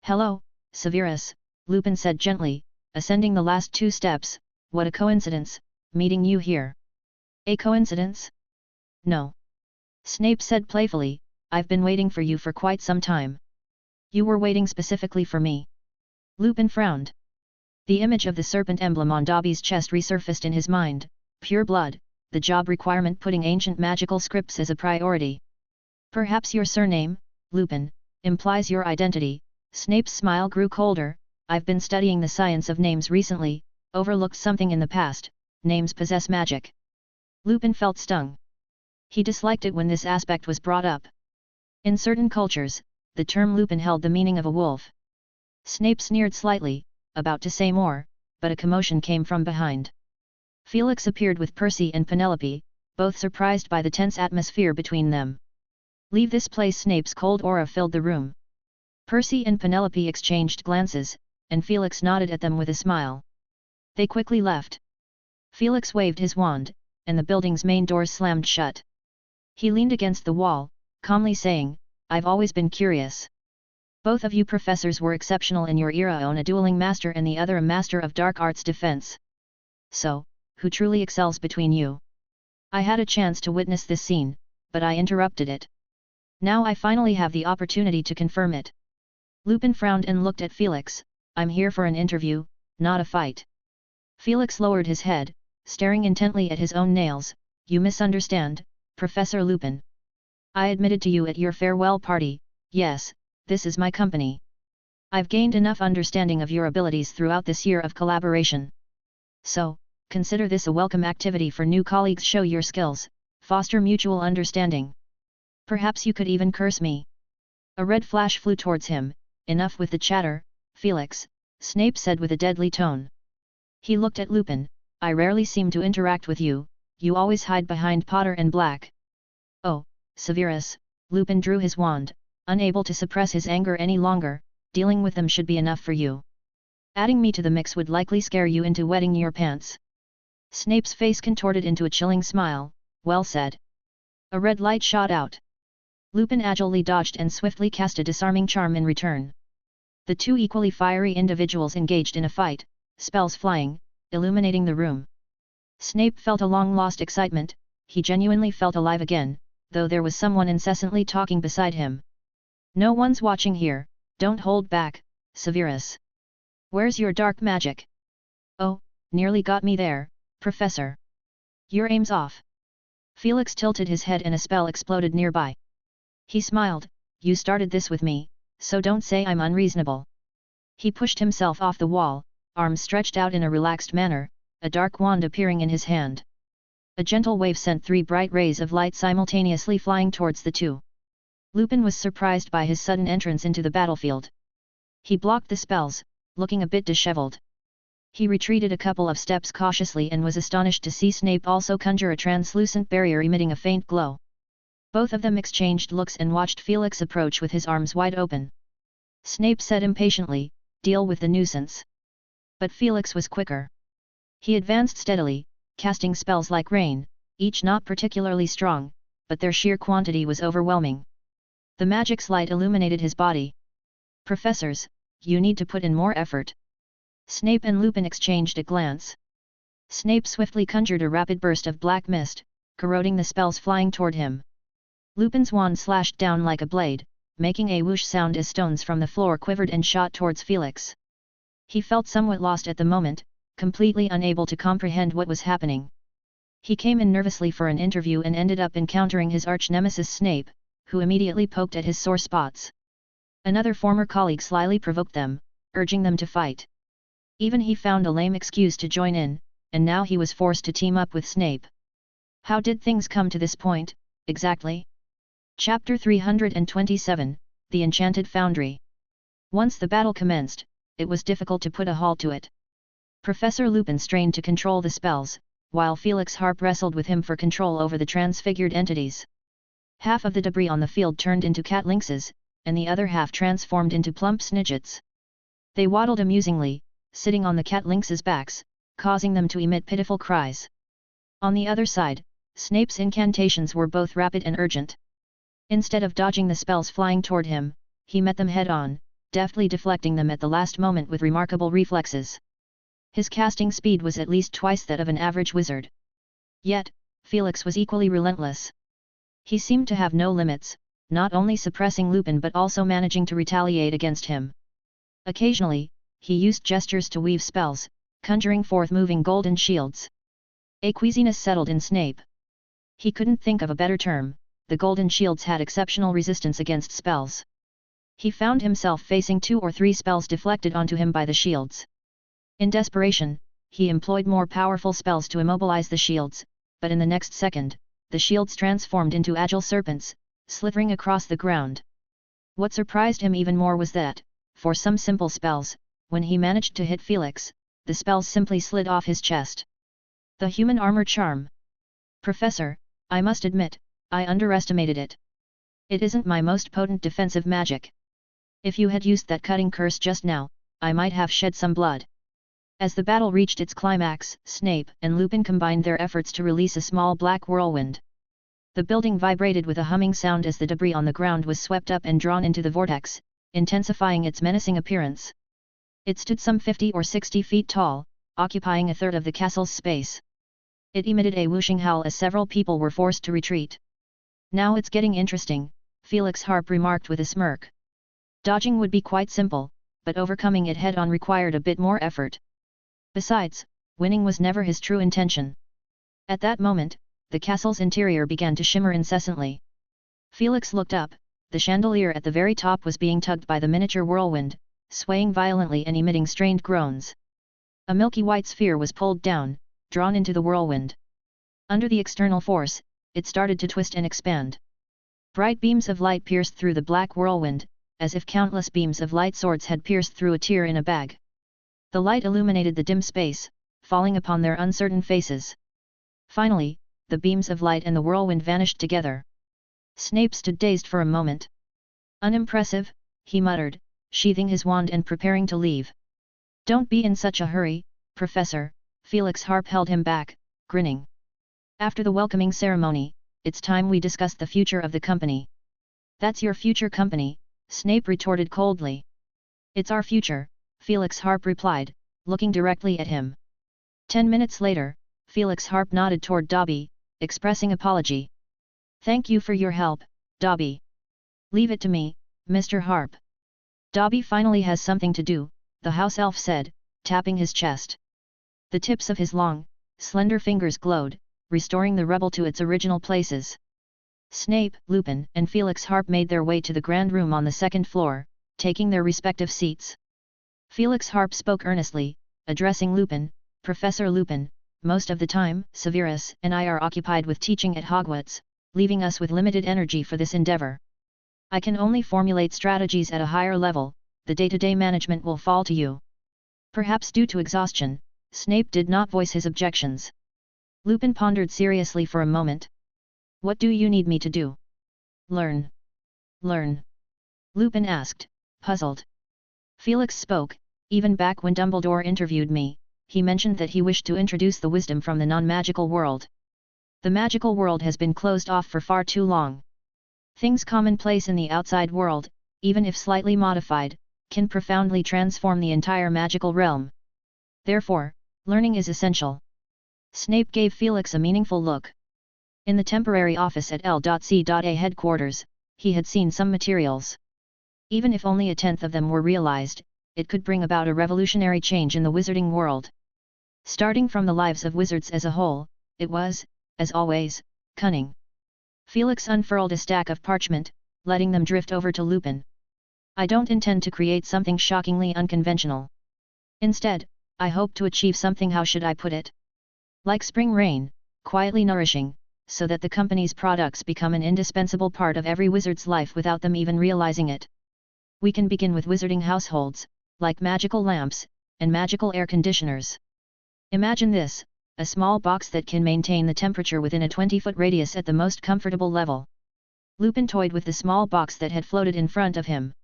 "Hello, Severus," Lupin said gently, ascending the last 2 steps, "what a coincidence, meeting you here." "A coincidence? No." Snape said playfully, "I've been waiting for you for quite some time." "You were waiting specifically for me?" Lupin frowned. The image of the serpent emblem on Dobby's chest resurfaced in his mind. Pure blood, the job requirement putting ancient magical scripts as a priority. "Perhaps your surname, Lupin, implies your identity." Snape's smile grew colder. "I've been studying the science of names recently, overlooked something in the past. Names possess magic." Lupin felt stung. He disliked it when this aspect was brought up. In certain cultures, the term Lupin held the meaning of a wolf. Snape sneered slightly, about to say more, but a commotion came from behind. Felix appeared with Percy and Penelope, both surprised by the tense atmosphere between them. "Leave this place." Snape's cold aura filled the room. Percy and Penelope exchanged glances, and Felix nodded at them with a smile. They quickly left. Felix waved his wand, and the building's main doors slammed shut. He leaned against the wall, calmly saying, "I've always been curious. Both of you professors were exceptional in your era, one a dueling master and the other a master of dark arts defense. So, who truly excels between you? I had a chance to witness this scene, but I interrupted it. Now I finally have the opportunity to confirm it." Lupin frowned and looked at Felix. "I'm here for an interview, not a fight." Felix lowered his head, staring intently at his own nails. "You misunderstand, Professor Lupin. I admitted to you at your farewell party, yes, this is my company. I've gained enough understanding of your abilities throughout this year of collaboration. So, consider this a welcome activity for new colleagues. Show your skills, foster mutual understanding. Perhaps you could even curse me." A red flash flew towards him. "Enough with the chatter, Felix," Snape said with a deadly tone. He looked at Lupin. "I rarely seem to interact with you, you always hide behind Potter and Black." "Oh, Severus," Lupin drew his wand, unable to suppress his anger any longer. "Dealing with them should be enough for you. Adding me to the mix would likely scare you into wetting your pants." Snape's face contorted into a chilling smile. "Well said." A red light shot out. Lupin agilely dodged and swiftly cast a disarming charm in return. The two equally fiery individuals engaged in a fight, spells flying, illuminating the room. Snape felt a long-lost excitement. He genuinely felt alive again, though there was someone incessantly talking beside him. "No one's watching here, don't hold back, Severus. Where's your dark magic?" "Oh, nearly got me there, Professor. Your aim's off." Felix tilted his head and a spell exploded nearby. He smiled. "You started this with me, so don't say I'm unreasonable." He pushed himself off the wall, arms stretched out in a relaxed manner, a dark wand appearing in his hand. A gentle wave sent 3 bright rays of light simultaneously flying towards the two. Lupin was surprised by his sudden entrance into the battlefield. He blocked the spells, looking a bit disheveled. He retreated a couple of steps cautiously and was astonished to see Snape also conjure a translucent barrier emitting a faint glow. Both of them exchanged looks and watched Felix approach with his arms wide open. Snape said impatiently, "Deal with the nuisance." But Felix was quicker. He advanced steadily, casting spells like rain, each not particularly strong, but their sheer quantity was overwhelming. The magic's light illuminated his body. "Professors, you need to put in more effort." Snape and Lupin exchanged a glance. Snape swiftly conjured a rapid burst of black mist, corroding the spells flying toward him. Lupin's wand slashed down like a blade, making a whoosh sound as stones from the floor quivered and shot towards Felix. He felt somewhat lost at the moment, completely unable to comprehend what was happening. He came in nervously for an interview and ended up encountering his arch-nemesis Snape, who immediately poked at his sore spots. Another former colleague slyly provoked them, urging them to fight. Even he found a lame excuse to join in, and now he was forced to team up with Snape. How did things come to this point, exactly? Chapter 327, The Enchanted Foundry. Once the battle commenced, it was difficult to put a halt to it. Professor Lupin strained to control the spells, while Felix Harp wrestled with him for control over the transfigured entities. Half of the debris on the field turned into cat lynxes, and the other half transformed into plump snidgets. They waddled amusingly, sitting on the cat lynxes' backs, causing them to emit pitiful cries. On the other side, Snape's incantations were both rapid and urgent. Instead of dodging the spells flying toward him, he met them head-on, deftly deflecting them at the last moment with remarkable reflexes. His casting speed was at least twice that of an average wizard. Yet, Felix was equally relentless. He seemed to have no limits, not only suppressing Lupin but also managing to retaliate against him. Occasionally, he used gestures to weave spells, conjuring forth moving golden shields. A queasiness settled in Snape. He couldn't think of a better term. The golden shields had exceptional resistance against spells. He found himself facing 2 or 3 spells deflected onto him by the shields. In desperation, he employed more powerful spells to immobilize the shields, but in the next second, the shields transformed into agile serpents, slithering across the ground. What surprised him even more was that, for some simple spells, when he managed to hit Felix, the spells simply slid off his chest. The human armor charm. "Professor, I must admit, I underestimated it. It isn't my most potent defensive magic. If you had used that cutting curse just now, I might have shed some blood." As the battle reached its climax, Snape and Lupin combined their efforts to release a small black whirlwind. The building vibrated with a humming sound as the debris on the ground was swept up and drawn into the vortex, intensifying its menacing appearance. It stood some 50 or 60 feet tall, occupying a third of the castle's space. It emitted a whooshing howl as several people were forced to retreat. "Now it's getting interesting," Felix Harp remarked with a smirk. Dodging would be quite simple, but overcoming it head-on required a bit more effort. Besides, winning was never his true intention. At that moment, the castle's interior began to shimmer incessantly. Felix looked up, the chandelier at the very top was being tugged by the miniature whirlwind, swaying violently and emitting strained groans. A milky white sphere was pulled down, drawn into the whirlwind. Under the external force, it started to twist and expand. Bright beams of light pierced through the black whirlwind, as if countless beams of light swords had pierced through a tear in a bag. The light illuminated the dim space, falling upon their uncertain faces. Finally, the beams of light and the whirlwind vanished together. Snape stood dazed for a moment. "Unimpressive," he muttered, sheathing his wand and preparing to leave. "Don't be in such a hurry, Professor," Felix Harp held him back, grinning. "After the welcoming ceremony, it's time we discuss the future of the company." "That's your future company," Snape retorted coldly. "It's our future," Felix Harp replied, looking directly at him. 10 minutes later, Felix Harp nodded toward Dobby, expressing apology. "Thank you for your help, Dobby." "Leave it to me, Mr. Harp. Dobby finally has something to do," the house elf said, tapping his chest. The tips of his long, slender fingers glowed, restoring the rubble to its original places. Snape, Lupin and Felix Harp made their way to the grand room on the second floor, taking their respective seats. Felix Harp spoke earnestly, addressing Lupin. "Professor Lupin, most of the time, Severus and I are occupied with teaching at Hogwarts, leaving us with limited energy for this endeavor. I can only formulate strategies at a higher level, the day-to-day management will fall to you." Perhaps due to exhaustion, Snape did not voice his objections. Lupin pondered seriously for a moment. "What do you need me to do?" "Learn." "Learn?" Lupin asked, puzzled. Felix spoke. "Even back when Dumbledore interviewed me, he mentioned that he wished to introduce the wisdom from the non-magical world. The magical world has been closed off for far too long. Things commonplace in the outside world, even if slightly modified, can profoundly transform the entire magical realm. Therefore, learning is essential." Snape gave Felix a meaningful look. In the temporary office at L.C.A headquarters, he had seen some materials. Even if only a tenth of them were realized, it could bring about a revolutionary change in the wizarding world. Starting from the lives of wizards as a whole, it was, as always, cunning. Felix unfurled a stack of parchment, letting them drift over to Lupin. "I don't intend to create something shockingly unconventional. Instead, I hope to achieve something, how should I put it? Like spring rain, quietly nourishing, so that the company's products become an indispensable part of every wizard's life without them even realizing it. We can begin with wizarding households, like magical lamps, and magical air conditioners. Imagine this, a small box that can maintain the temperature within a 20-foot radius at the most comfortable level." Lupin toyed with the small box that had floated in front of him.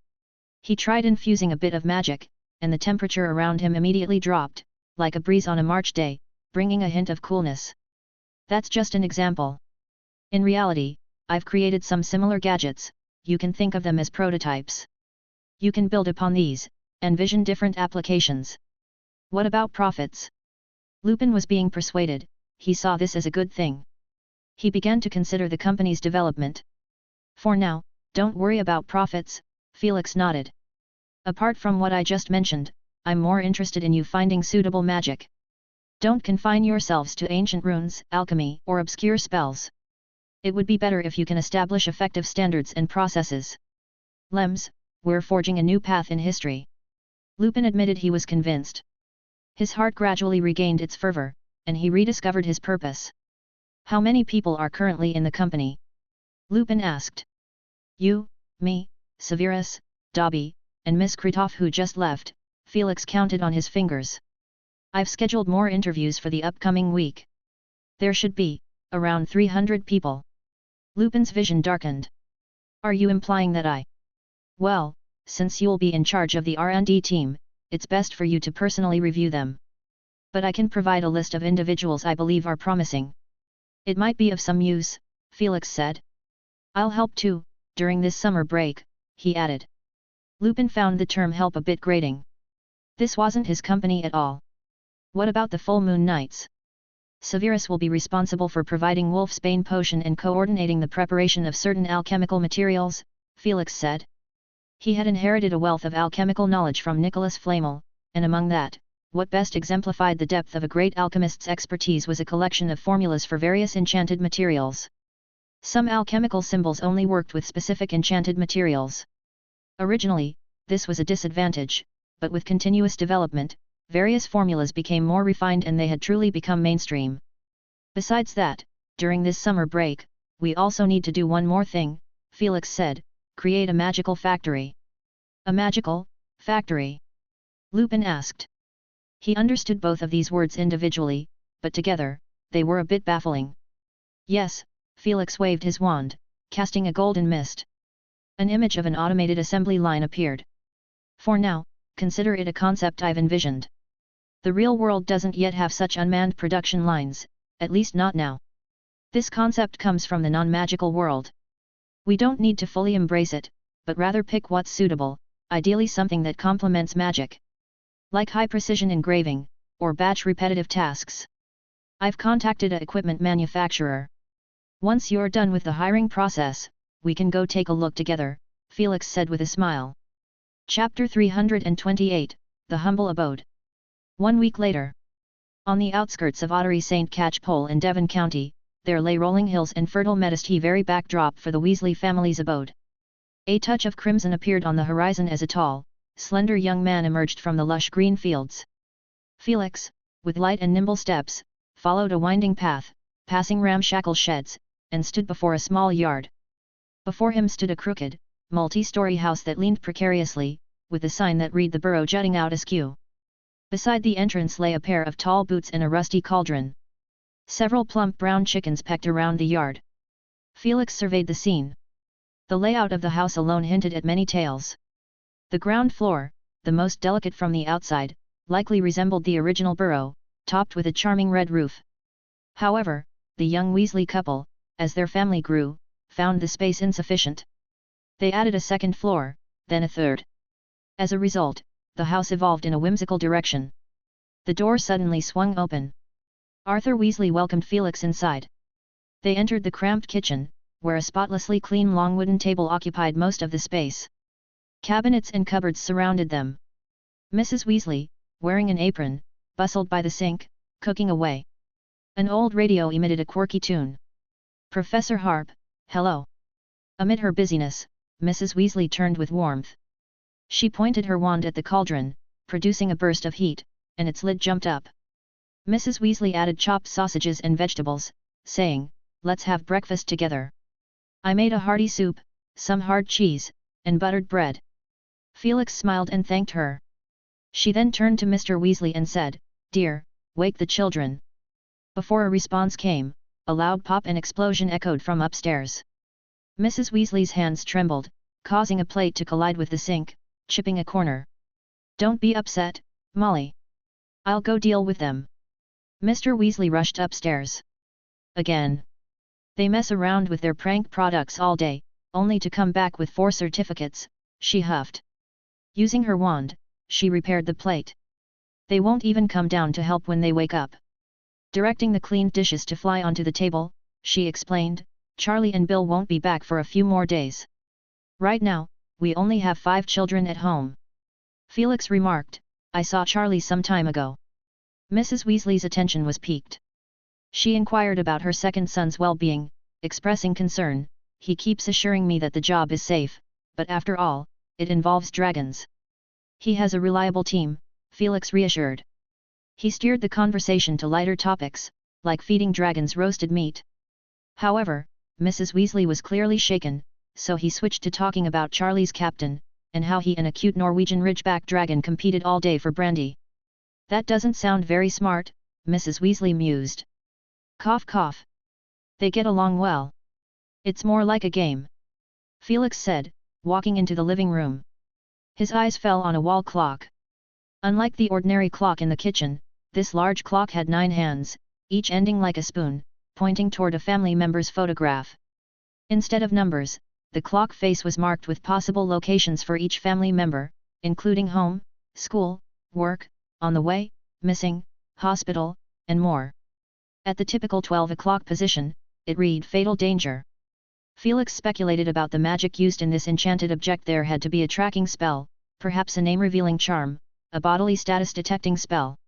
He tried infusing a bit of magic, and the temperature around him immediately dropped, like a breeze on a March day, bringing a hint of coolness. "That's just an example. In reality, I've created some similar gadgets, you can think of them as prototypes. You can build upon these, and envision different applications." "What about profits?" Lupin was being persuaded. He saw this as a good thing. He began to consider the company's development. "For now, don't worry about profits," Felix nodded. "Apart from what I just mentioned, I'm more interested in you finding suitable magic. Don't confine yourselves to ancient runes, alchemy, or obscure spells. It would be better if you can establish effective standards and processes. Lems, we're forging a new path in history." Lupin admitted he was convinced. His heart gradually regained its fervor, and he rediscovered his purpose. "How many people are currently in the company?" Lupin asked. "You, me, Severus, Dobby, and Miss Kritoff who just left," Felix counted on his fingers. "I've scheduled more interviews for the upcoming week. There should be, around 300 people." Lupin's vision darkened. "Are you implying that I? Well, since you'll be in charge of the R&D team, it's best for you to personally review them. But I can provide a list of individuals I believe are promising. It might be of some use," Felix said. "I'll help too, during this summer break," he added. Lupin found the term help a bit grating. This wasn't his company at all. "What about the full moon nights?" "Severus will be responsible for providing Wolfsbane potion and coordinating the preparation of certain alchemical materials," Felix said. He had inherited a wealth of alchemical knowledge from Nicholas Flamel, and among that, what best exemplified the depth of a great alchemist's expertise was a collection of formulas for various enchanted materials. Some alchemical symbols only worked with specific enchanted materials. Originally, this was a disadvantage, but with continuous development, various formulas became more refined and they had truly become mainstream. Besides that, during this summer break, we also need to do one more thing, Felix said, create a magical factory. A magical factory? Lupin asked. He understood both of these words individually, but together, they were a bit baffling. Yes, Felix waved his wand, casting a golden mist. An image of an automated assembly line appeared. For now, consider it a concept I've envisioned. The real world doesn't yet have such unmanned production lines, at least not now. This concept comes from the non-magical world. We don't need to fully embrace it, but rather pick what's suitable, ideally something that complements magic. Like high-precision engraving, or batch repetitive tasks. I've contacted an equipment manufacturer. Once you're done with the hiring process, we can go take a look together, Felix said with a smile. Chapter 328, The Humble Abode. 1 week later. On the outskirts of Ottery St. Catchpole in Devon County, there lay rolling hills and fertile Medesty very backdrop for the Weasley family's abode. A touch of crimson appeared on the horizon as a tall, slender young man emerged from the lush green fields. Felix, with light and nimble steps, followed a winding path, passing ramshackle sheds, and stood before a small yard. Before him stood a crooked, multi-story house that leaned precariously, with a sign that read the Burrow jutting out askew. Beside the entrance lay a pair of tall boots and a rusty cauldron. Several plump brown chickens pecked around the yard. Felix surveyed the scene. The layout of the house alone hinted at many tales. The ground floor, the most delicate from the outside, likely resembled the original burrow, topped with a charming red roof. However, the young Weasley couple, as their family grew, found the space insufficient. They added a second floor, then a third. As a result, the house evolved in a whimsical direction. The door suddenly swung open. Arthur Weasley welcomed Felix inside. They entered the cramped kitchen, where a spotlessly clean long wooden table occupied most of the space. Cabinets and cupboards surrounded them. Mrs. Weasley, wearing an apron, bustled by the sink, cooking away. An old radio emitted a quirky tune. Professor Harp, hello. Amid her busyness, Mrs. Weasley turned with warmth. She pointed her wand at the cauldron, producing a burst of heat, and its lid jumped up. Mrs. Weasley added chopped sausages and vegetables, saying, "Let's have breakfast together. I made a hearty soup, some hard cheese, and buttered bread." Felix smiled and thanked her. She then turned to Mr. Weasley and said, "Dear, wake the children." Before a response came, a loud pop and explosion echoed from upstairs. Mrs. Weasley's hands trembled, causing a plate to collide with the sink, chipping a corner. "Don't be upset, Molly. I'll go deal with them." Mr. Weasley rushed upstairs. Again. They mess around with their prank products all day, only to come back with 4 certificates, she huffed. Using her wand, she repaired the plate. They won't even come down to help when they wake up. Directing the cleaned dishes to fly onto the table, she explained, "Charlie and Bill won't be back for a few more days. Right now, we only have 5 children at home." Felix remarked, "I saw Charlie some time ago." Mrs. Weasley's attention was piqued. She inquired about her second son's well-being, expressing concern, "He keeps assuring me that the job is safe, but after all, it involves dragons." "He has a reliable team," Felix reassured. He steered the conversation to lighter topics, like feeding dragons roasted meat. However, Mrs. Weasley was clearly shaken, so he switched to talking about Charlie's captain, and how he and a cute Norwegian ridgeback dragon competed all day for brandy. "That doesn't sound very smart," Mrs. Weasley mused. Cough cough. "They get along well. It's more like a game," Felix said, walking into the living room. His eyes fell on a wall clock. Unlike the ordinary clock in the kitchen, this large clock had 9 hands, each ending like a spoon, pointing toward a family member's photograph. Instead of numbers, the clock face was marked with possible locations for each family member, including home, school, work, on the way, missing, hospital, and more. At the typical 12 o'clock position, it read "Fatal Danger." Felix speculated about the magic used in this enchanted object. There had to be a tracking spell, perhaps a name-revealing charm, a bodily status-detecting spell.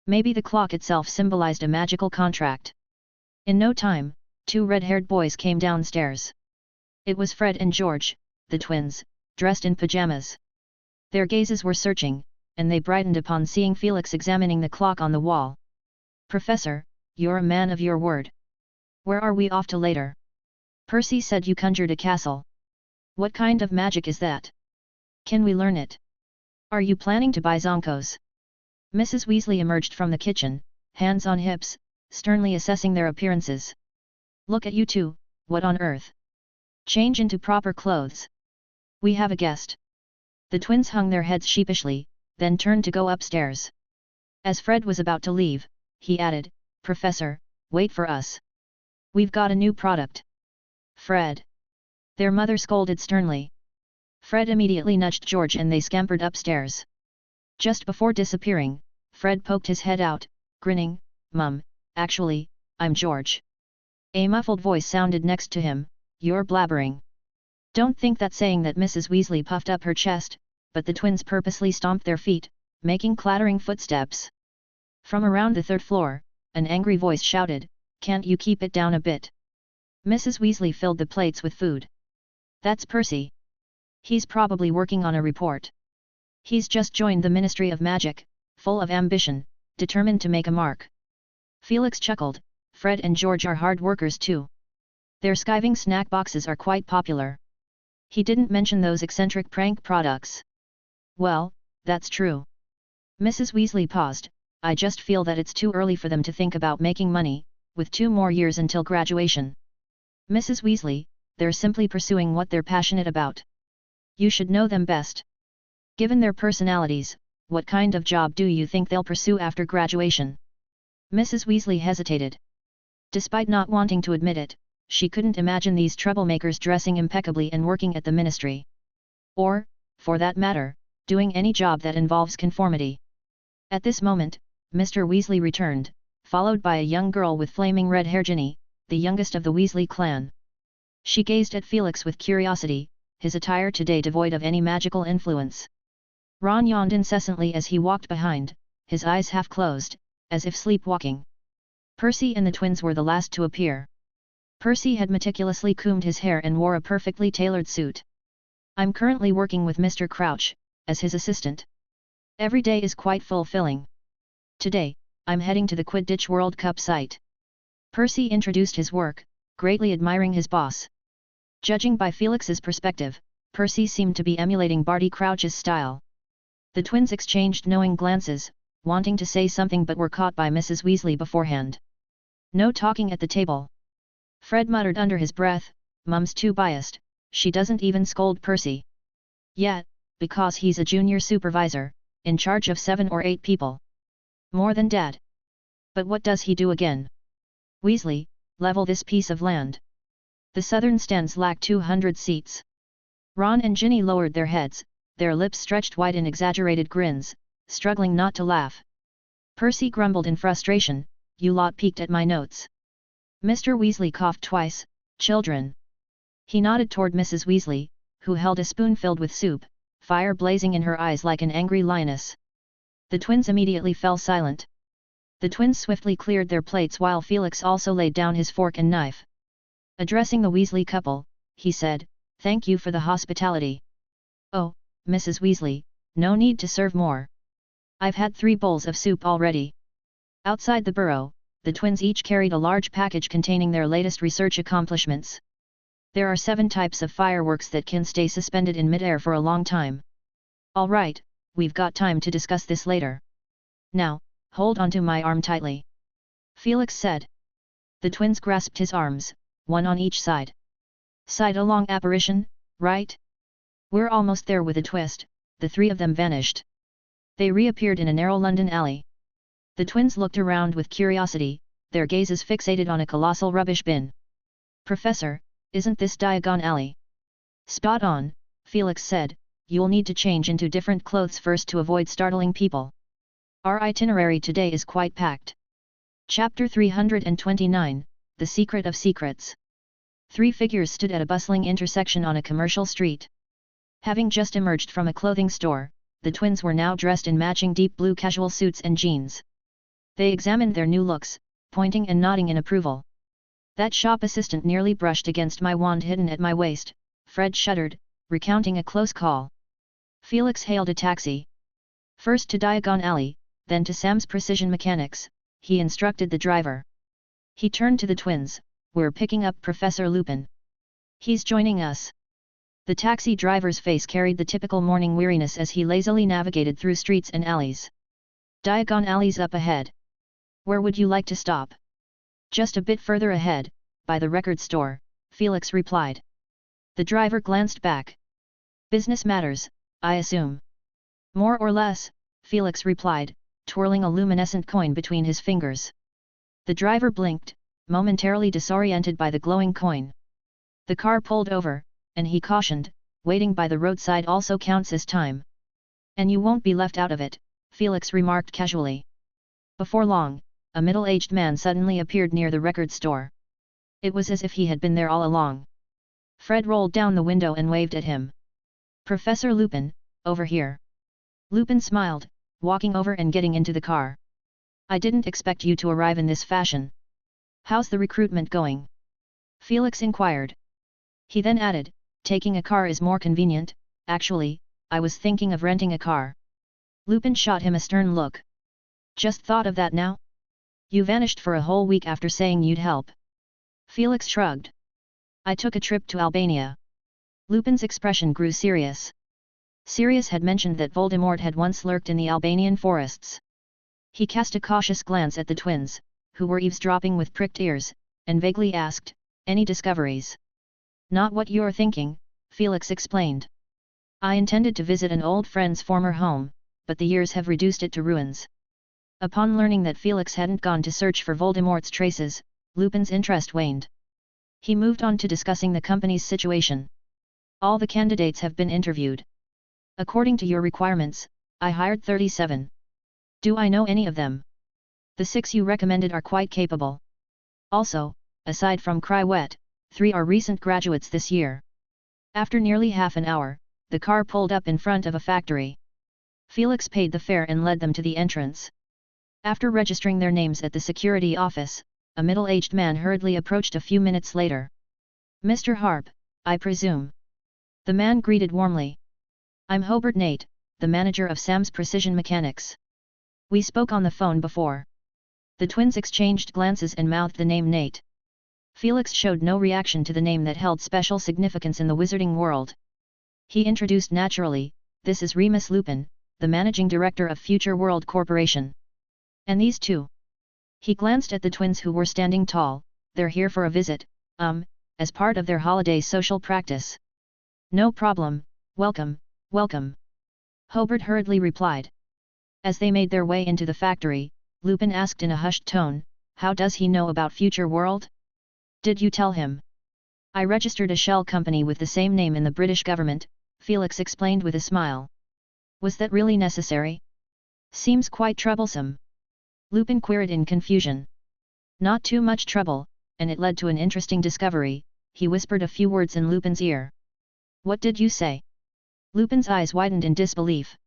Maybe the clock itself symbolized a magical contract. In no time, Two red-haired boys came downstairs. It was Fred and George, the twins, dressed in pajamas. Their gazes were searching, and they brightened upon seeing Felix examining the clock on the wall. "Professor, you're a man of your word. Where are we off to later? Percy said you conjured a castle. What kind of magic is that? Can we learn it? Are you planning to buy zonkos?" Mrs. Weasley emerged from the kitchen, hands on hips, sternly assessing their appearances. "Look at you two, what on earth? Change into proper clothes. We have a guest." The twins hung their heads sheepishly, then turned to go upstairs. As Fred was about to leave, he added, "Professor, wait for us. We've got a new product." "Fred!" their mother scolded sternly. Fred immediately nudged George and they scampered upstairs. Just before disappearing, Fred poked his head out, grinning, "Mum, actually, I'm George." A muffled voice sounded next to him, "You're blabbering." "Don't think that's saying that." Mrs. Weasley puffed up her chest, but the twins purposely stomped their feet, making clattering footsteps. From around the third floor, an angry voice shouted, "Can't you keep it down a bit?" Mrs. Weasley filled the plates with food. "That's Percy. He's probably working on a report. He's just joined the Ministry of Magic, full of ambition, determined to make a mark." Felix chuckled, "Fred and George are hard workers too. Their skiving snack boxes are quite popular." He didn't mention those eccentric prank products. "Well, that's true." Mrs. Weasley paused, "I just feel that it's too early for them to think about making money, with 2 more years until graduation." "Mrs. Weasley, they're simply pursuing what they're passionate about. You should know them best. Given their personalities, what kind of job do you think they'll pursue after graduation?" Mrs. Weasley hesitated. Despite not wanting to admit it, she couldn't imagine these troublemakers dressing impeccably and working at the ministry. Or, for that matter, doing any job that involves conformity. At this moment, Mr. Weasley returned, followed by a young girl with flaming red hair, Ginny, the youngest of the Weasley clan. She gazed at Felix with curiosity, his attire today devoid of any magical influence. Ron yawned incessantly as he walked behind, his eyes half closed, as if sleepwalking. Percy and the twins were the last to appear. Percy had meticulously combed his hair and wore a perfectly tailored suit. "I'm currently working with Mr. Crouch, as his assistant. Every day is quite fulfilling. Today, I'm heading to the Quidditch World Cup site." Percy introduced his work, greatly admiring his boss. Judging by Felix's perspective, Percy seemed to be emulating Barty Crouch's style. The twins exchanged knowing glances, wanting to say something but were caught by Mrs. Weasley beforehand. "No talking at the table." Fred muttered under his breath, "Mum's too biased, she doesn't even scold Percy. Yet, because he's a junior supervisor, in charge of 7 or 8 people. More than Dad. But what does he do again? Weasley, level this piece of land. The southern stands lack 200 seats." Ron and Ginny lowered their heads, their lips stretched wide in exaggerated grins, struggling not to laugh. Percy grumbled in frustration, "You lot peeked at my notes." Mr. Weasley coughed twice, "Children." He nodded toward Mrs. Weasley, who held a spoon filled with soup, fire blazing in her eyes like an angry lioness. The twins immediately fell silent. The twins swiftly cleared their plates while Felix also laid down his fork and knife. Addressing the Weasley couple, he said, "Thank you for the hospitality. Oh, Mrs. Weasley, no need to serve more. I've had 3 bowls of soup already." Outside the burrow, the twins each carried a large package containing their latest research accomplishments. There are 7 types of fireworks that can stay suspended in midair for a long time. "All right, we've got time to discuss this later. Now, hold onto my arm tightly," Felix said. The twins grasped his arms, one on each side. "Side-along apparition, right? We're almost there." With a twist, the 3 of them vanished. They reappeared in a narrow London alley. The twins looked around with curiosity, their gazes fixated on a colossal rubbish bin. "Professor, isn't this Diagon Alley?" "Spot on," Felix said, "you'll need to change into different clothes first to avoid startling people. Our itinerary today is quite packed." Chapter 329, The Secret of Secrets. 3 figures stood at a bustling intersection on a commercial street. Having just emerged from a clothing store, the twins were now dressed in matching deep blue casual suits and jeans. They examined their new looks, pointing and nodding in approval. That shop assistant nearly brushed against my wand hidden at my waist, Fred shuddered, recounting a close call. Felix hailed a taxi. First to Diagon Alley, then to Sam's Precision Mechanics, he instructed the driver. He turned to the twins, "We're picking up Professor Lupin. He's joining us." The taxi driver's face carried the typical morning weariness as he lazily navigated through streets and alleys. "Diagon Alley's up ahead. Where would you like to stop?" "Just a bit further ahead, by the record store," Felix replied. The driver glanced back. "Business matters, I assume." "More or less," Felix replied, twirling a luminescent coin between his fingers. The driver blinked, momentarily disoriented by the glowing coin. The car pulled over, and he cautioned, "Waiting by the roadside also counts as time." "And you won't be left out of it," Felix remarked casually. Before long, a middle-aged man suddenly appeared near the record store. It was as if he had been there all along. Fred rolled down the window and waved at him. "Professor Lupin, over here." Lupin smiled, walking over and getting into the car. "I didn't expect you to arrive in this fashion. How's the recruitment going?" Felix inquired. He then added, "Taking a car is more convenient, actually, I was thinking of renting a car." Lupin shot him a stern look. "Just thought of that now? You vanished for a whole week after saying you'd help." Felix shrugged. "I took a trip to Albania." Lupin's expression grew serious. Sirius had mentioned that Voldemort had once lurked in the Albanian forests. He cast a cautious glance at the twins, who were eavesdropping with pricked ears, and vaguely asked, "Any discoveries?" "Not what you're thinking," Felix explained. "I intended to visit an old friend's former home, but the years have reduced it to ruins." Upon learning that Felix hadn't gone to search for Voldemort's traces, Lupin's interest waned. He moved on to discussing the company's situation. "All the candidates have been interviewed. According to your requirements, I hired 37. Do I know any of them? The 6 you recommended are quite capable. Also, aside from Crywet, 3 are recent graduates this year." After nearly half an hour, the car pulled up in front of a factory. Felix paid the fare and led them to the entrance. After registering their names at the security office, a middle-aged man hurriedly approached a few minutes later. "Mr. Harp, I presume?" The man greeted warmly. "I'm Hobart Nate, the manager of Sam's Precision Mechanics. We spoke on the phone before." The twins exchanged glances and mouthed the name Nate. Felix showed no reaction to the name that held special significance in the wizarding world. He introduced naturally, "This is Remus Lupin, the managing director of Future World Corporation. And these two." He glanced at the twins who were standing tall. "They're here for a visit, as part of their holiday social practice." "No problem, welcome, welcome," Hobart hurriedly replied. As they made their way into the factory, Lupin asked in a hushed tone, "How does he know about Future World? Did you tell him?" "I registered a shell company with the same name in the British government," Felix explained with a smile. "Was that really necessary? Seems quite troublesome." Lupin queried in confusion. "Not too much trouble, and it led to an interesting discovery," he whispered a few words in Lupin's ear. "What did you say?" Lupin's eyes widened in disbelief.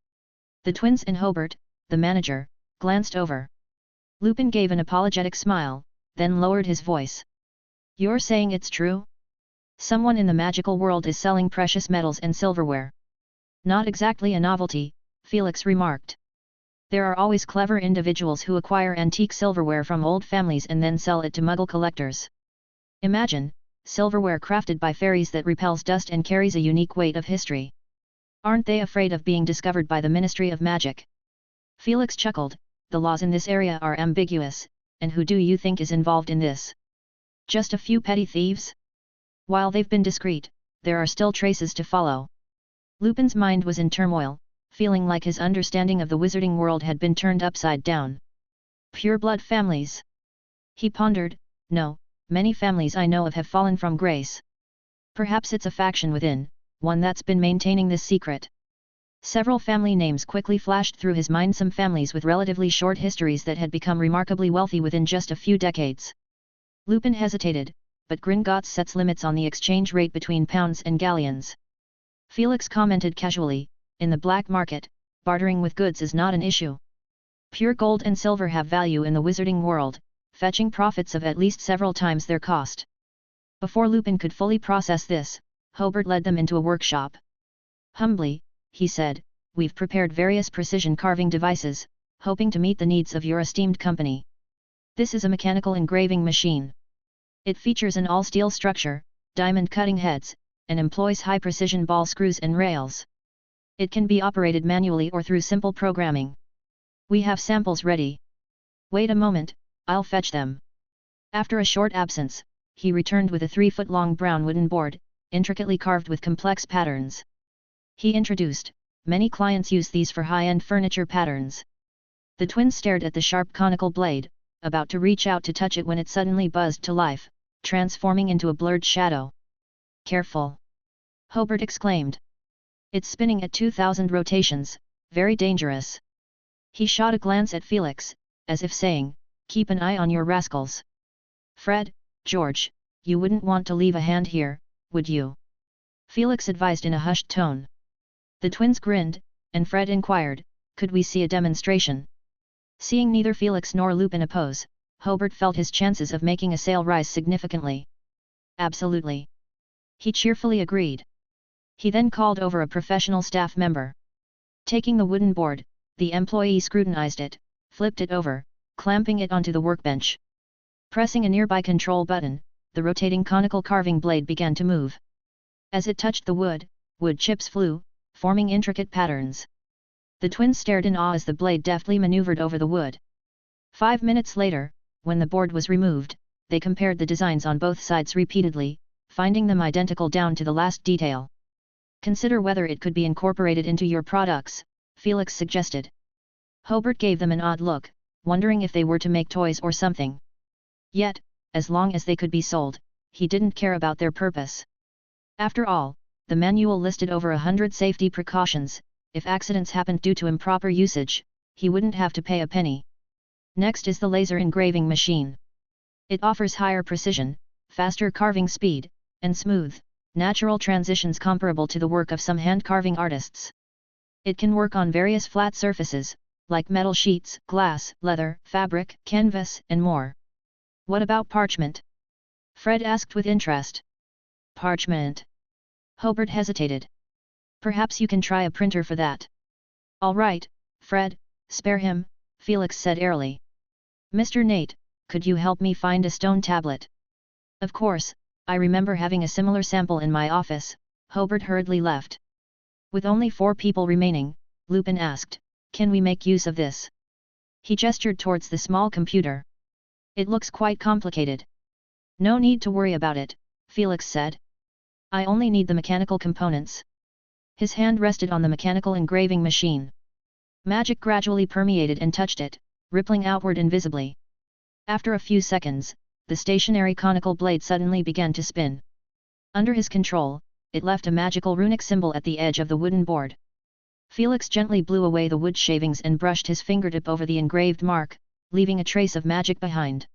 The twins and Hobart, the manager, glanced over. Lupin gave an apologetic smile, then lowered his voice. "You're saying it's true? Someone in the magical world is selling precious metals and silverware." "Not exactly a novelty," Felix remarked. "There are always clever individuals who acquire antique silverware from old families and then sell it to Muggle collectors. Imagine, silverware crafted by fairies that repels dust and carries a unique weight of history. Aren't they afraid of being discovered by the Ministry of Magic?" Felix chuckled, "The laws in this area are ambiguous, and who do you think is involved in this? Just a few petty thieves? While they've been discreet, there are still traces to follow." Lupin's mind was in turmoil, feeling like his understanding of the wizarding world had been turned upside down. "Pure-blood families?" he pondered. "No, many families I know of have fallen from grace. Perhaps it's a faction within, one that's been maintaining this secret." Several family names quickly flashed through his mind, some families with relatively short histories that had become remarkably wealthy within just a few decades. Lupin hesitated, but Gringotts sets limits on the exchange rate between pounds and galleons. Felix commented casually, "In the black market, bartering with goods is not an issue. Pure gold and silver have value in the wizarding world, fetching profits of at least several times their cost. Before Lupin could fully process this, Hobart led them into a workshop. Humbly, he said, "We've prepared various precision carving devices, hoping to meet the needs of your esteemed company. This is a mechanical engraving machine. It features an all-steel structure, diamond cutting heads, and employs high-precision ball screws and rails. It can be operated manually or through simple programming. We have samples ready. Wait a moment, I'll fetch them." After a short absence, he returned with a 3-foot-long brown wooden board, intricately carved with complex patterns. He introduced, "Many clients use these for high-end furniture patterns." The twins stared at the sharp conical blade, about to reach out to touch it when it suddenly buzzed to life, transforming into a blurred shadow. "Careful!" Hobart exclaimed. "It's spinning at 2,000 rotations, very dangerous." He shot a glance at Felix, as if saying, "Keep an eye on your rascals. Fred, George, you wouldn't want to leave a hand here, would you?" Felix advised in a hushed tone. The twins grinned, and Fred inquired, "Could we see a demonstration?" Seeing neither Felix nor Lupin oppose, Hobart felt his chances of making a sale rise significantly. "Absolutely!" he cheerfully agreed. He then called over a professional staff member. Taking the wooden board, the employee scrutinized it, flipped it over, clamping it onto the workbench. Pressing a nearby control button, the rotating conical carving blade began to move. As it touched the wood, wood chips flew, forming intricate patterns. The twins stared in awe as the blade deftly maneuvered over the wood. 5 minutes later, when the board was removed, they compared the designs on both sides repeatedly, finding them identical down to the last detail. "Consider whether it could be incorporated into your products," Felix suggested. Hobart gave them an odd look, wondering if they were to make toys or something. Yet, as long as they could be sold, he didn't care about their purpose. After all, the manual listed over 100 safety precautions. If accidents happened due to improper usage, he wouldn't have to pay a penny. Next is the laser engraving machine. It offers higher precision, faster carving speed, and smooth, natural transitions comparable to the work of some hand-carving artists. It can work on various flat surfaces, like metal sheets, glass, leather, fabric, canvas, and more. "What about parchment?" Fred asked with interest. "Parchment?" Hobart hesitated. "Perhaps you can try a printer for that." "All right, Fred, spare him," Felix said airily. "Mr. Nate, could you help me find a stone tablet?" "Of course, I remember having a similar sample in my office." Hobart hurriedly left. With only 4 people remaining, Lupin asked, "Can we make use of this?" He gestured towards the small computer. "It looks quite complicated." "No need to worry about it," Felix said. "I only need the mechanical components." His hand rested on the mechanical engraving machine. Magic gradually permeated and touched it, rippling outward invisibly. After a few seconds, the stationary conical blade suddenly began to spin. Under his control, it left a magical runic symbol at the edge of the wooden board. Felix gently blew away the wood shavings and brushed his fingertip over the engraved mark, leaving a trace of magic behind.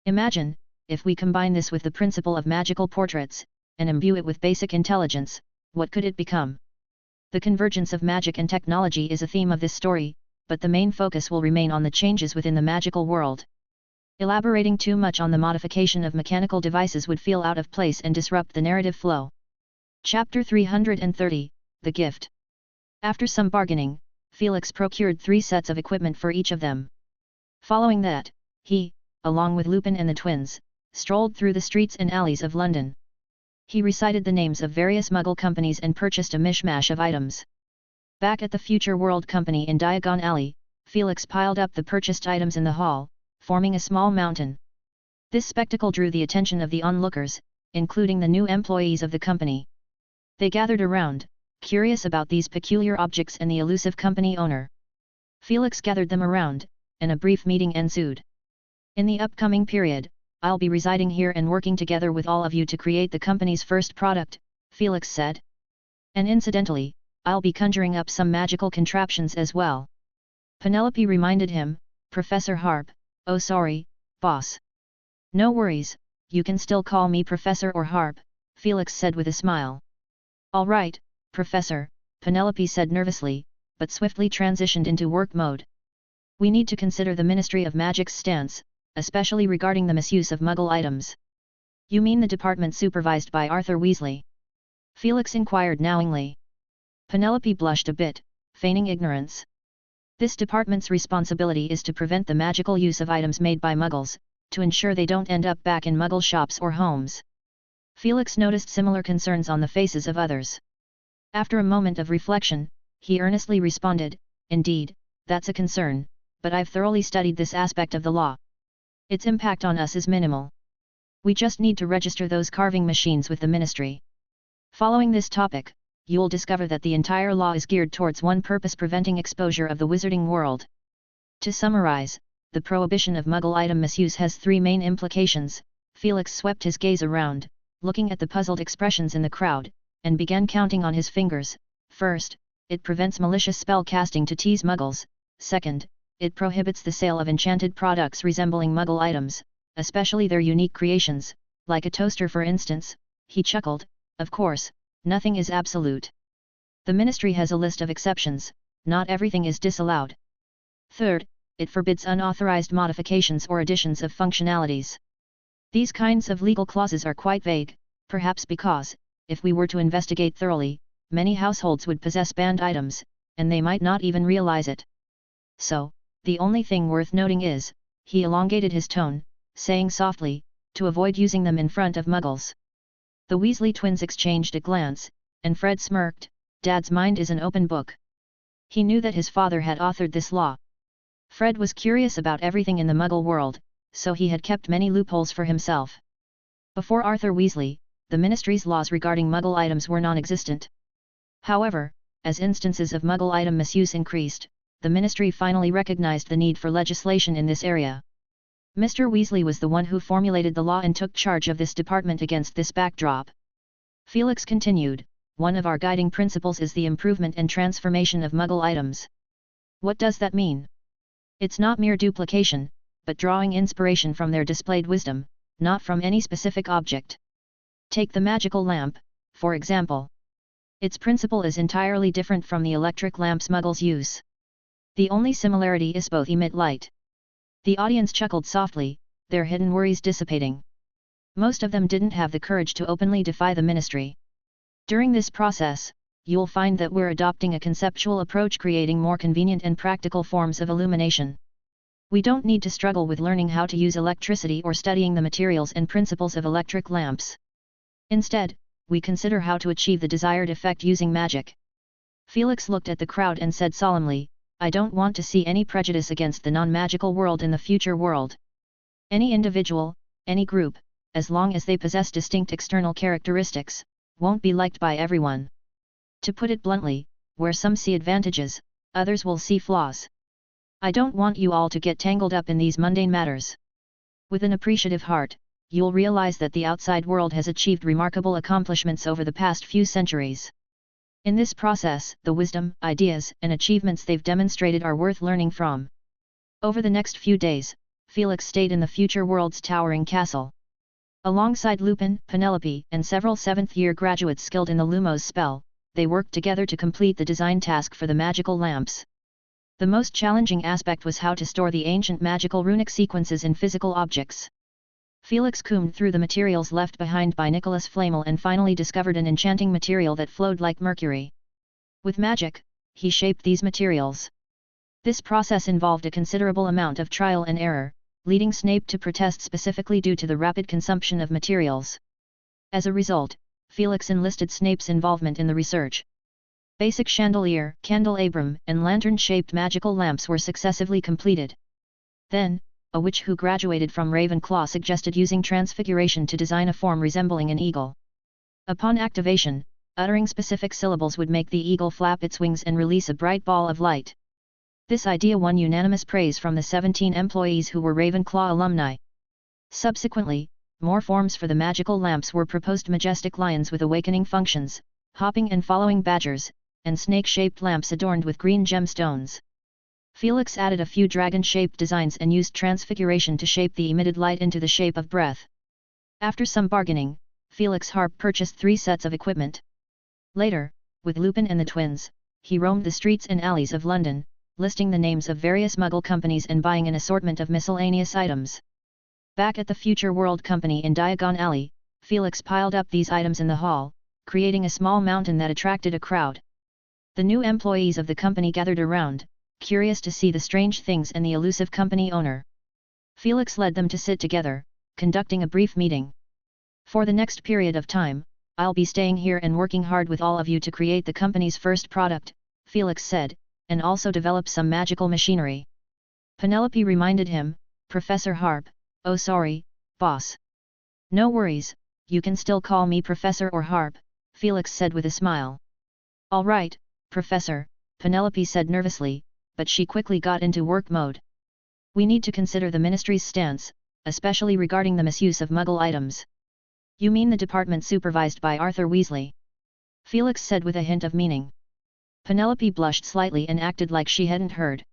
"Imagine, if we combine this with the principle of magical portraits, and imbue it with basic intelligence, what could it become?" The convergence of magic and technology is a theme of this story, but the main focus will remain on the changes within the magical world. Elaborating too much on the modification of mechanical devices would feel out of place and disrupt the narrative flow. Chapter 330, The Gift. After some bargaining, Felix procured 3 sets of equipment for each of them. Following that, he, along with Lupin and the twins, strolled through the streets and alleys of London. He recited the names of various Muggle companies and purchased a mishmash of items. Back at the Future World Company in Diagon Alley, Felix piled up the purchased items in the hall, forming a small mountain. This spectacle drew the attention of the onlookers, including the new employees of the company. They gathered around, curious about these peculiar objects and the elusive company owner. Felix gathered them around, and a brief meeting ensued. "In the upcoming period, I'll be residing here and working together with all of you to create the company's first product," Felix said. "And incidentally, I'll be conjuring up some magical contraptions as well." Penelope reminded him, "Professor Harp, oh sorry, boss." "No worries, you can still call me Professor or Harp," Felix said with a smile. "All right, Professor," Penelope said nervously, but swiftly transitioned into work mode. "We need to consider the Ministry of Magic's stance," especially regarding the misuse of Muggle items. You mean the department supervised by Arthur Weasley? Felix inquired knowingly. Penelope blushed a bit, feigning ignorance. This department's responsibility is to prevent the magical use of items made by Muggles, to ensure they don't end up back in Muggle shops or homes. Felix noticed similar concerns on the faces of others. After a moment of reflection, he earnestly responded, "Indeed, that's a concern, but I've thoroughly studied this aspect of the law. Its impact on us is minimal. We just need to register those carving machines with the Ministry." Following this topic, you'll discover that the entire law is geared towards one purpose: preventing exposure of the wizarding world. To summarize, the prohibition of Muggle item misuse has three main implications. Felix swept his gaze around, looking at the puzzled expressions in the crowd, and began counting on his fingers. First, it prevents malicious spell casting to tease Muggles. Second, it prohibits the sale of enchanted products resembling Muggle items, especially their unique creations, like a toaster for instance. He chuckled. Of course, nothing is absolute. The Ministry has a list of exceptions, not everything is disallowed. Third, it forbids unauthorized modifications or additions of functionalities. These kinds of legal clauses are quite vague, perhaps because, if we were to investigate thoroughly, many households would possess banned items, and they might not even realize it. So, the only thing worth noting is, he elongated his tone, saying softly, to avoid using them in front of Muggles. The Weasley twins exchanged a glance, and Fred smirked. Dad's mind is an open book. He knew that his father had authored this law. Fred was curious about everything in the Muggle world, so he had kept many loopholes for himself. Before Arthur Weasley, the Ministry's laws regarding Muggle items were non-existent. However, as instances of Muggle item misuse increased, the Ministry finally recognized the need for legislation in this area. Mr. Weasley was the one who formulated the law and took charge of this department against this backdrop. Felix continued, "One of our guiding principles is the improvement and transformation of Muggle items." What does that mean? It's not mere duplication, but drawing inspiration from their displayed wisdom, not from any specific object. Take the magical lamp, for example. Its principle is entirely different from the electric lamps Muggles use. The only similarity is both emit light. The audience chuckled softly, their hidden worries dissipating. Most of them didn't have the courage to openly defy the Ministry. During this process, you'll find that we're adopting a conceptual approach, creating more convenient and practical forms of illumination. We don't need to struggle with learning how to use electricity or studying the materials and principles of electric lamps. Instead, we consider how to achieve the desired effect using magic. Felix looked at the crowd and said solemnly, "I don't want to see any prejudice against the non-magical world in the future world. Any individual, any group, as long as they possess distinct external characteristics, won't be liked by everyone. To put it bluntly, where some see advantages, others will see flaws. I don't want you all to get tangled up in these mundane matters." With an appreciative heart, you'll realize that the outside world has achieved remarkable accomplishments over the past few centuries. In this process, the wisdom, ideas, and achievements they've demonstrated are worth learning from. Over the next few days, Felix stayed in the future world's towering castle. Alongside Lupin, Penelope, and several 7th-year graduates skilled in the Lumos spell, they worked together to complete the design task for the magical lamps. The most challenging aspect was how to store the ancient magical runic sequences in physical objects. Felix combed through the materials left behind by Nicholas Flamel and finally discovered an enchanting material that flowed like mercury. With magic, he shaped these materials. This process involved a considerable amount of trial and error, leading Snape to protest specifically due to the rapid consumption of materials. As a result, Felix enlisted Snape's involvement in the research. Basic chandelier, candelabrum, and lantern-shaped magical lamps were successively completed. Then, a witch who graduated from Ravenclaw suggested using transfiguration to design a form resembling an eagle. Upon activation, uttering specific syllables would make the eagle flap its wings and release a bright ball of light. This idea won unanimous praise from the 17 employees who were Ravenclaw alumni. Subsequently, more forms for the magical lamps were proposed: majestic lions with awakening functions, hopping and following badgers, and snake-shaped lamps adorned with green gemstones. Felix added a few dragon-shaped designs and used transfiguration to shape the emitted light into the shape of breath. After some bargaining, Felix Harp purchased 3 sets of equipment. Later, with Lupin and the twins, he roamed the streets and alleys of London, listing the names of various Muggle companies and buying an assortment of miscellaneous items. Back at the Future World Company in Diagon Alley, Felix piled up these items in the hall, creating a small mountain that attracted a crowd. The new employees of the company gathered around, curious to see the strange things and the elusive company owner. Felix led them to sit together, conducting a brief meeting. For the next period of time, I'll be staying here and working hard with all of you to create the company's first product, Felix said, and also develop some magical machinery. Penelope reminded him, Professor Harp, oh sorry, boss. No worries, you can still call me Professor or Harp, Felix said with a smile. All right, Professor, Penelope said nervously, but she quickly got into work mode. We need to consider the Ministry's stance, especially regarding the misuse of Muggle items. You mean the department supervised by Arthur Weasley? Felix said with a hint of meaning. Penelope blushed slightly and acted like she hadn't heard.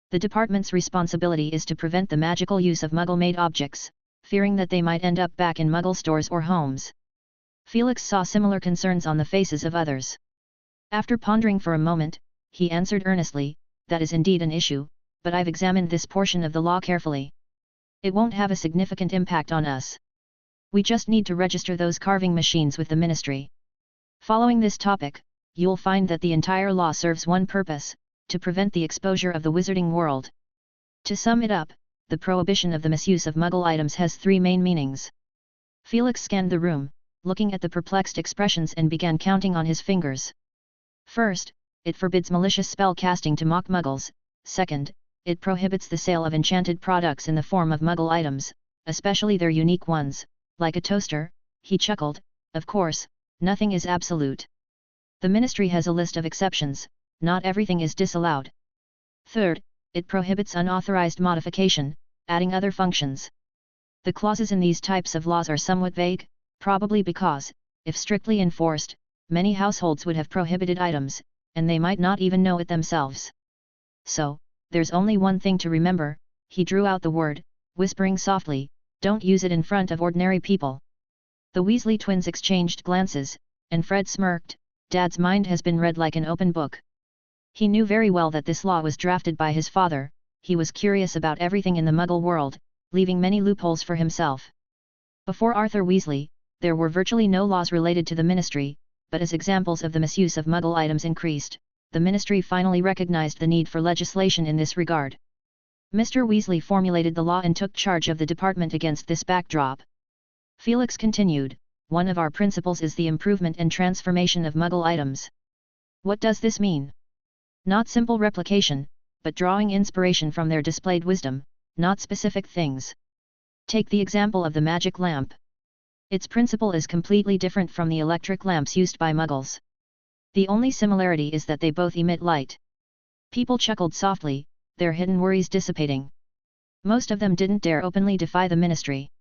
The department's responsibility is to prevent the magical use of Muggle-made objects, fearing that they might end up back in Muggle stores or homes. Felix saw similar concerns on the faces of others. After pondering for a moment, he answered earnestly, that is indeed an issue, but I've examined this portion of the law carefully. It won't have a significant impact on us. We just need to register those carving machines with the Ministry. Following this topic, you'll find that the entire law serves one purpose, to prevent the exposure of the wizarding world. To sum it up, the prohibition of the misuse of Muggle items has three main meanings. Felix scanned the room, looking at the perplexed expressions and began counting on his fingers. First, it forbids malicious spell casting to mock Muggles. Second, it prohibits the sale of enchanted products in the form of Muggle items, especially their unique ones, like a toaster. He chuckled, of course, nothing is absolute. The Ministry has a list of exceptions, not everything is disallowed. Third, it prohibits unauthorized modification, adding other functions. The clauses in these types of laws are somewhat vague, probably because, if strictly enforced, many households would have prohibited items, and they might not even know it themselves. So, there's only one thing to remember, he drew out the word, whispering softly, don't use it in front of ordinary people. The Weasley twins exchanged glances, and Fred smirked, Dad's mind has been read like an open book. He knew very well that this law was drafted by his father. He was curious about everything in the Muggle world, leaving many loopholes for himself. Before Arthur Weasley, there were virtually no laws related to the Ministry, but as examples of the misuse of Muggle items increased, the Ministry finally recognized the need for legislation in this regard. Mr. Weasley formulated the law and took charge of the department against this backdrop. Felix continued, one of our principles is the improvement and transformation of Muggle items. What does this mean? Not simple replication, but drawing inspiration from their displayed wisdom, not specific things. Take the example of the magic lamp. Its principle is completely different from the electric lamps used by Muggles. The only similarity is that they both emit light. People chuckled softly, their hidden worries dissipating. Most of them didn't dare openly defy the Ministry.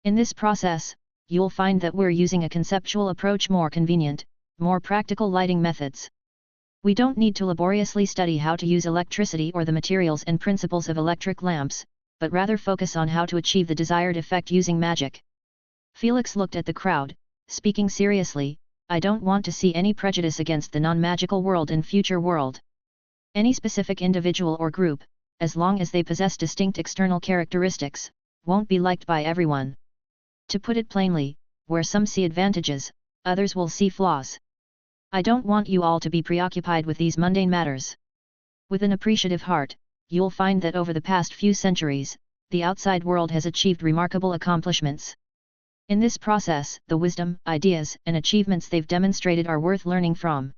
In this process, you'll find that we're using a conceptual approach, more convenient, more practical lighting methods. We don't need to laboriously study how to use electricity or the materials and principles of electric lamps, but rather focus on how to achieve the desired effect using magic. Felix looked at the crowd, speaking seriously, I don't want to see any prejudice against the non-magical world and future world. Any specific individual or group, as long as they possess distinct external characteristics, won't be liked by everyone. To put it plainly, where some see advantages, others will see flaws. I don't want you all to be preoccupied with these mundane matters. With an appreciative heart, you'll find that over the past few centuries, the outside world has achieved remarkable accomplishments. In this process, the wisdom, ideas, and achievements they've demonstrated are worth learning from.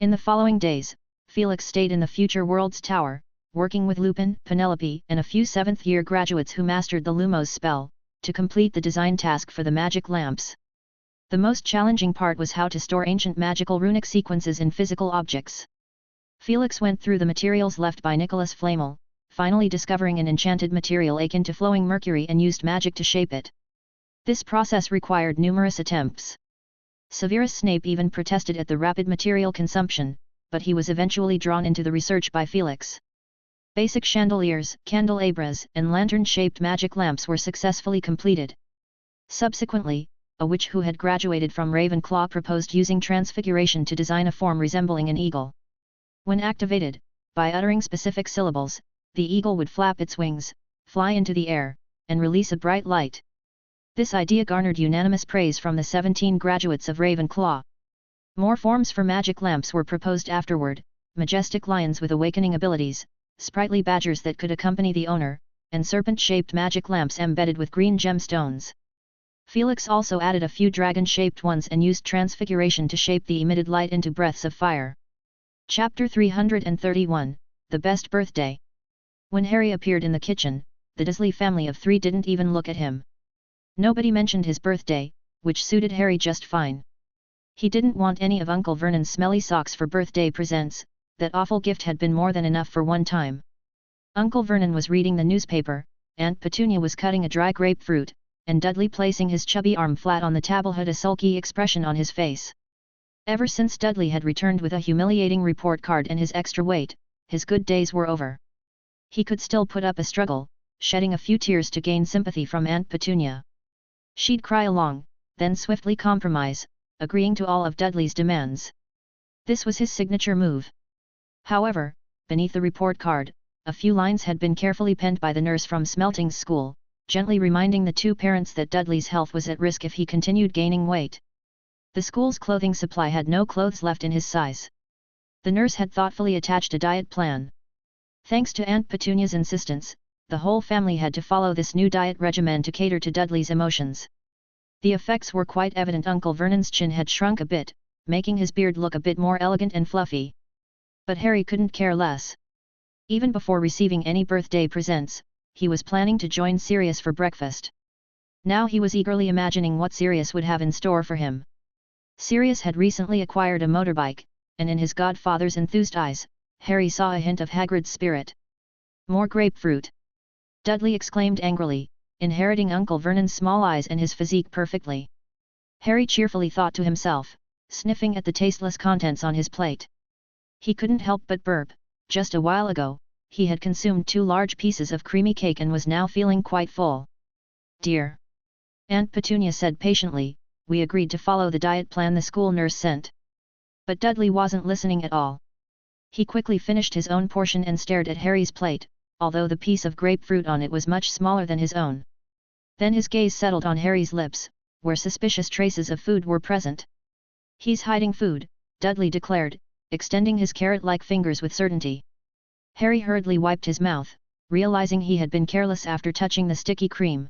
In the following days, Felix stayed in the Future World's tower, working with Lupin, Penelope, and a few 7th-year graduates who mastered the Lumos spell, to complete the design task for the magic lamps. The most challenging part was how to store ancient magical runic sequences in physical objects. Felix went through the materials left by Nicholas Flamel, finally discovering an enchanted material akin to flowing mercury and used magic to shape it. This process required numerous attempts. Severus Snape even protested at the rapid material consumption, but he was eventually drawn into the research by Felix. Basic chandeliers, candelabras, and lantern-shaped magic lamps were successfully completed. Subsequently, a witch who had graduated from Ravenclaw proposed using transfiguration to design a form resembling an eagle. When activated, by uttering specific syllables, the eagle would flap its wings, fly into the air, and release a bright light. This idea garnered unanimous praise from the 17 graduates of Ravenclaw. More forms for magic lamps were proposed afterward: majestic lions with awakening abilities, sprightly badgers that could accompany the owner, and serpent-shaped magic lamps embedded with green gemstones. Felix also added a few dragon-shaped ones and used transfiguration to shape the emitted light into breaths of fire. Chapter 331, The Best Birthday. When Harry appeared in the kitchen, the Dursley family of 3 didn't even look at him. Nobody mentioned his birthday, which suited Harry just fine. He didn't want any of Uncle Vernon's smelly socks for birthday presents. That awful gift had been more than enough for one time. Uncle Vernon was reading the newspaper, Aunt Petunia was cutting a dry grapefruit, and Dudley placing his chubby arm flat on the table had a sulky expression on his face. Ever since Dudley had returned with a humiliating report card and his extra weight, his good days were over. He could still put up a struggle, shedding a few tears to gain sympathy from Aunt Petunia. She'd cry along, then swiftly compromise, agreeing to all of Dudley's demands. This was his signature move. However, beneath the report card, a few lines had been carefully penned by the nurse from Smelting's school, gently reminding the 2 parents that Dudley's health was at risk if he continued gaining weight. The school's clothing supply had no clothes left in his size. The nurse had thoughtfully attached a diet plan. Thanks to Aunt Petunia's insistence, the whole family had to follow this new diet regimen to cater to Dudley's emotions. The effects were quite evident. Uncle Vernon's chin had shrunk a bit, making his beard look a bit more elegant and fluffy. But Harry couldn't care less. Even before receiving any birthday presents, he was planning to join Sirius for breakfast. Now he was eagerly imagining what Sirius would have in store for him. Sirius had recently acquired a motorbike, and in his godfather's enthused eyes, Harry saw a hint of Hagrid's spirit. More grapefruit! Dudley exclaimed angrily, inheriting Uncle Vernon's small eyes and his physique perfectly. Harry cheerfully thought to himself, sniffing at the tasteless contents on his plate. He couldn't help but burp. Just a while ago, he had consumed 2 large pieces of creamy cake and was now feeling quite full. "Dear," Aunt Petunia said patiently, "we agreed to follow the diet plan the school nurse sent." But Dudley wasn't listening at all. He quickly finished his own portion and stared at Harry's plate, although the piece of grapefruit on it was much smaller than his own. Then his gaze settled on Harry's lips, where suspicious traces of food were present. "He's hiding food," Dudley declared, extending his carrot-like fingers with certainty. Harry hurriedly wiped his mouth, realizing he had been careless after touching the sticky cream.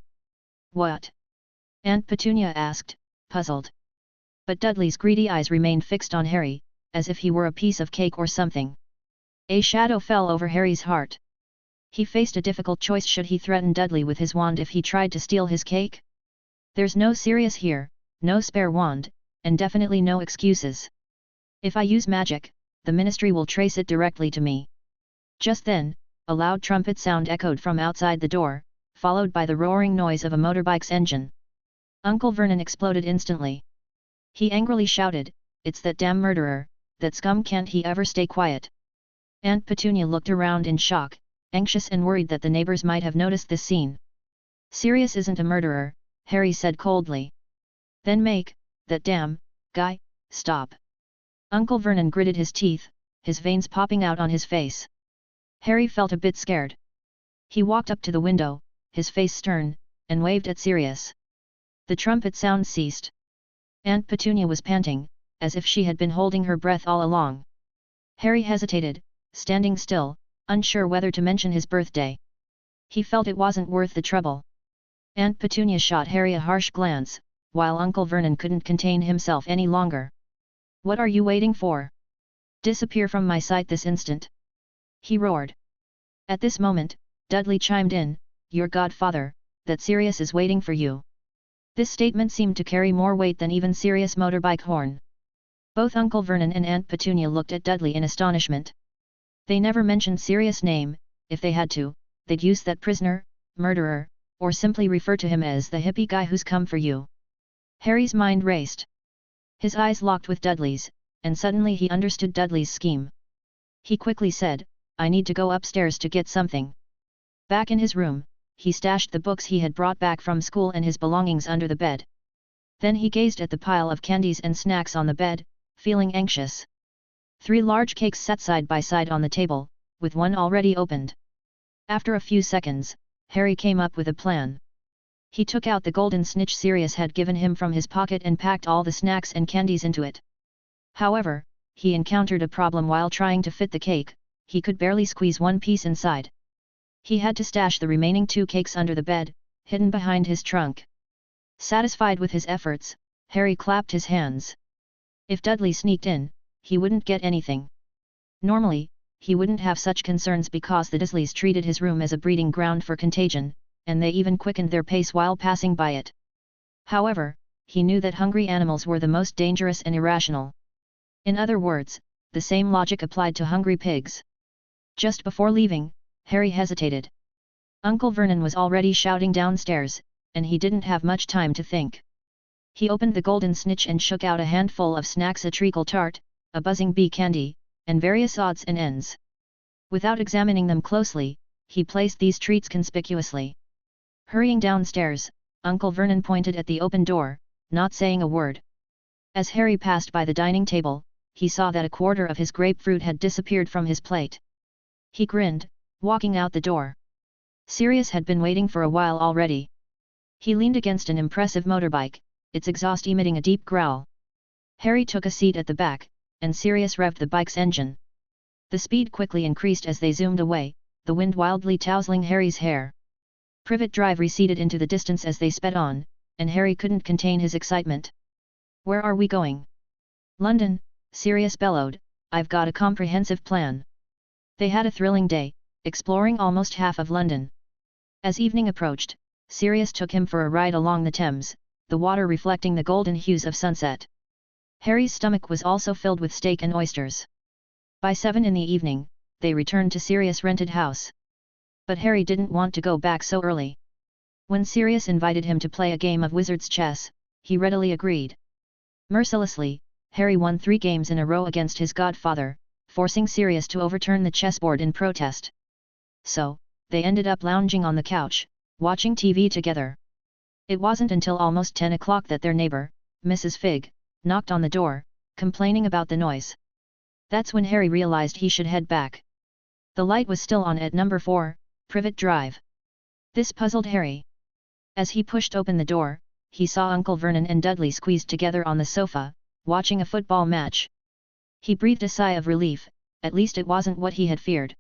"What?" Aunt Petunia asked, puzzled. But Dudley's greedy eyes remained fixed on Harry, as if he were a piece of cake or something. A shadow fell over Harry's heart. He faced a difficult choice: should he threaten Dudley with his wand if he tried to steal his cake? There's no Sirius here, no spare wand, and definitely no excuses. If I use magic, the Ministry will trace it directly to me. Just then, a loud trumpet sound echoed from outside the door, followed by the roaring noise of a motorbike's engine. Uncle Vernon exploded instantly. He angrily shouted, "It's that damn murderer, that scum! Can't he ever stay quiet?" Aunt Petunia looked around in shock, anxious and worried that the neighbors might have noticed this scene. "Sirius isn't a murderer," Harry said coldly. "Then make that damn guy stop." Uncle Vernon gritted his teeth, his veins popping out on his face. Harry felt a bit scared. He walked up to the window, his face stern, and waved at Sirius. The trumpet sound ceased. Aunt Petunia was panting, as if she had been holding her breath all along. Harry hesitated, standing still, unsure whether to mention his birthday. He felt it wasn't worth the trouble. Aunt Petunia shot Harry a harsh glance, while Uncle Vernon couldn't contain himself any longer. "What are you waiting for? Disappear from my sight this instant!" he roared. At this moment, Dudley chimed in, "Your godfather, that Sirius is waiting for you." This statement seemed to carry more weight than even Sirius' motorbike horn. Both Uncle Vernon and Aunt Petunia looked at Dudley in astonishment. They never mentioned Sirius' name. If they had to, they'd use that prisoner, murderer, or simply refer to him as the hippie guy who's come for you. Harry's mind raced. His eyes locked with Dudley's, and suddenly he understood Dudley's scheme. He quickly said, "I need to go upstairs to get something." Back in his room, he stashed the books he had brought back from school and his belongings under the bed. Then he gazed at the pile of candies and snacks on the bed, feeling anxious. 3 large cakes sat side by side on the table, with one already opened. After a few seconds, Harry came up with a plan. He took out the golden snitch Sirius had given him from his pocket and packed all the snacks and candies into it. However, he encountered a problem while trying to fit the cake. He could barely squeeze one piece inside. He had to stash the remaining 2 cakes under the bed, hidden behind his trunk. Satisfied with his efforts, Harry clapped his hands. If Dudley sneaked in, he wouldn't get anything. Normally, he wouldn't have such concerns because the Dursleys treated his room as a breeding ground for contagion, and they even quickened their pace while passing by it. However, he knew that hungry animals were the most dangerous and irrational. In other words, the same logic applied to hungry pigs. Just before leaving, Harry hesitated. Uncle Vernon was already shouting downstairs, and he didn't have much time to think. He opened the golden snitch and shook out a handful of snacks: a treacle tart, a buzzing bee candy, and various odds and ends. Without examining them closely, he placed these treats conspicuously. Hurrying downstairs, Uncle Vernon pointed at the open door, not saying a word. As Harry passed by the dining table, he saw that a quarter of his grapefruit had disappeared from his plate. He grinned, walking out the door. Sirius had been waiting for a while already. He leaned against an impressive motorbike, its exhaust emitting a deep growl. Harry took a seat at the back, and Sirius revved the bike's engine. The speed quickly increased as they zoomed away, the wind wildly tousling Harry's hair. Privet Drive receded into the distance as they sped on, and Harry couldn't contain his excitement. "Where are we going?" "London," Sirius bellowed. "I've got a comprehensive plan." They had a thrilling day, exploring almost half of London. As evening approached, Sirius took him for a ride along the Thames, the water reflecting the golden hues of sunset. Harry's stomach was also filled with steak and oysters. By 7 in the evening, they returned to Sirius' rented house. But Harry didn't want to go back so early. When Sirius invited him to play a game of wizard's chess, he readily agreed. Mercilessly, Harry won 3 games in a row against his godfather, forcing Sirius to overturn the chessboard in protest. So, they ended up lounging on the couch, watching TV together. It wasn't until almost 10 o'clock that their neighbor, Mrs. Figg, knocked on the door, complaining about the noise. That's when Harry realized he should head back. The light was still on at number 4, Privet Drive. This puzzled Harry. As he pushed open the door, he saw Uncle Vernon and Dudley squeezed together on the sofa, watching a football match. He breathed a sigh of relief, at least it wasn't what he had feared.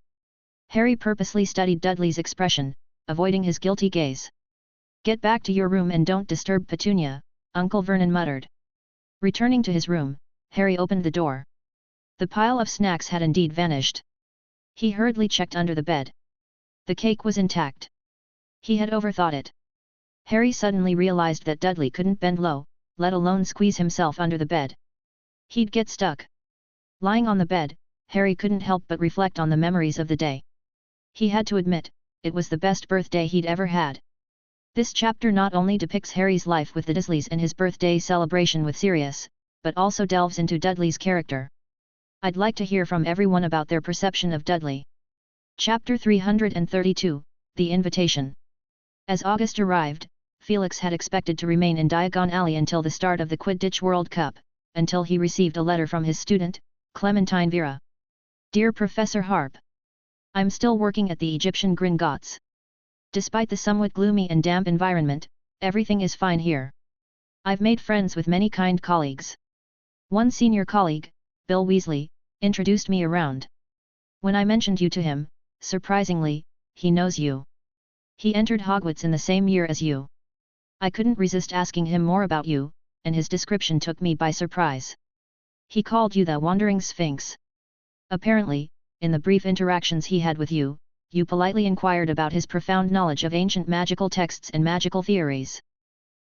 Harry purposely studied Dudley's expression, avoiding his guilty gaze. "Get back to your room and don't disturb Petunia," Uncle Vernon muttered. Returning to his room, Harry opened the door. The pile of snacks had indeed vanished. He hurriedly checked under the bed. The cake was intact. He had overthought it. Harry suddenly realized that Dudley couldn't bend low, let alone squeeze himself under the bed. He'd get stuck. Lying on the bed, Harry couldn't help but reflect on the memories of the day. He had to admit, it was the best birthday he'd ever had. This chapter not only depicts Harry's life with the Dursleys and his birthday celebration with Sirius, but also delves into Dudley's character. I'd like to hear from everyone about their perception of Dudley. Chapter 332, The Invitation. As August arrived, Felix had expected to remain in Diagon Alley until the start of the Quidditch World Cup, until he received a letter from his student, Clementine Vera. "Dear Professor Harp, I'm still working at the Egyptian Gringotts. Despite the somewhat gloomy and damp environment, everything is fine here. I've made friends with many kind colleagues. One senior colleague, Bill Weasley, introduced me around. When I mentioned you to him, surprisingly, he knows you. He entered Hogwarts in the same year as you. I couldn't resist asking him more about you, and his description took me by surprise. He called you the Wandering Sphinx. Apparently, in the brief interactions he had with you, you politely inquired about his profound knowledge of ancient magical texts and magical theories."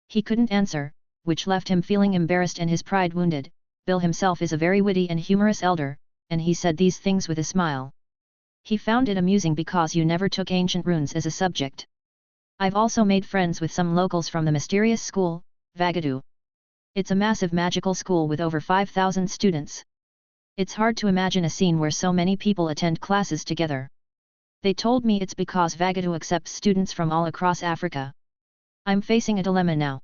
He couldn't answer, which left him feeling embarrassed and his pride wounded. Bill himself is a very witty and humorous elder, and he said these things with a smile. He found it amusing because you never took ancient runes as a subject. I've also made friends with some locals from the mysterious school, Vagadu. It's a massive magical school with over 5,000 students. It's hard to imagine a scene where so many people attend classes together. They told me it's because Vagadu accepts students from all across Africa. I'm facing a dilemma now.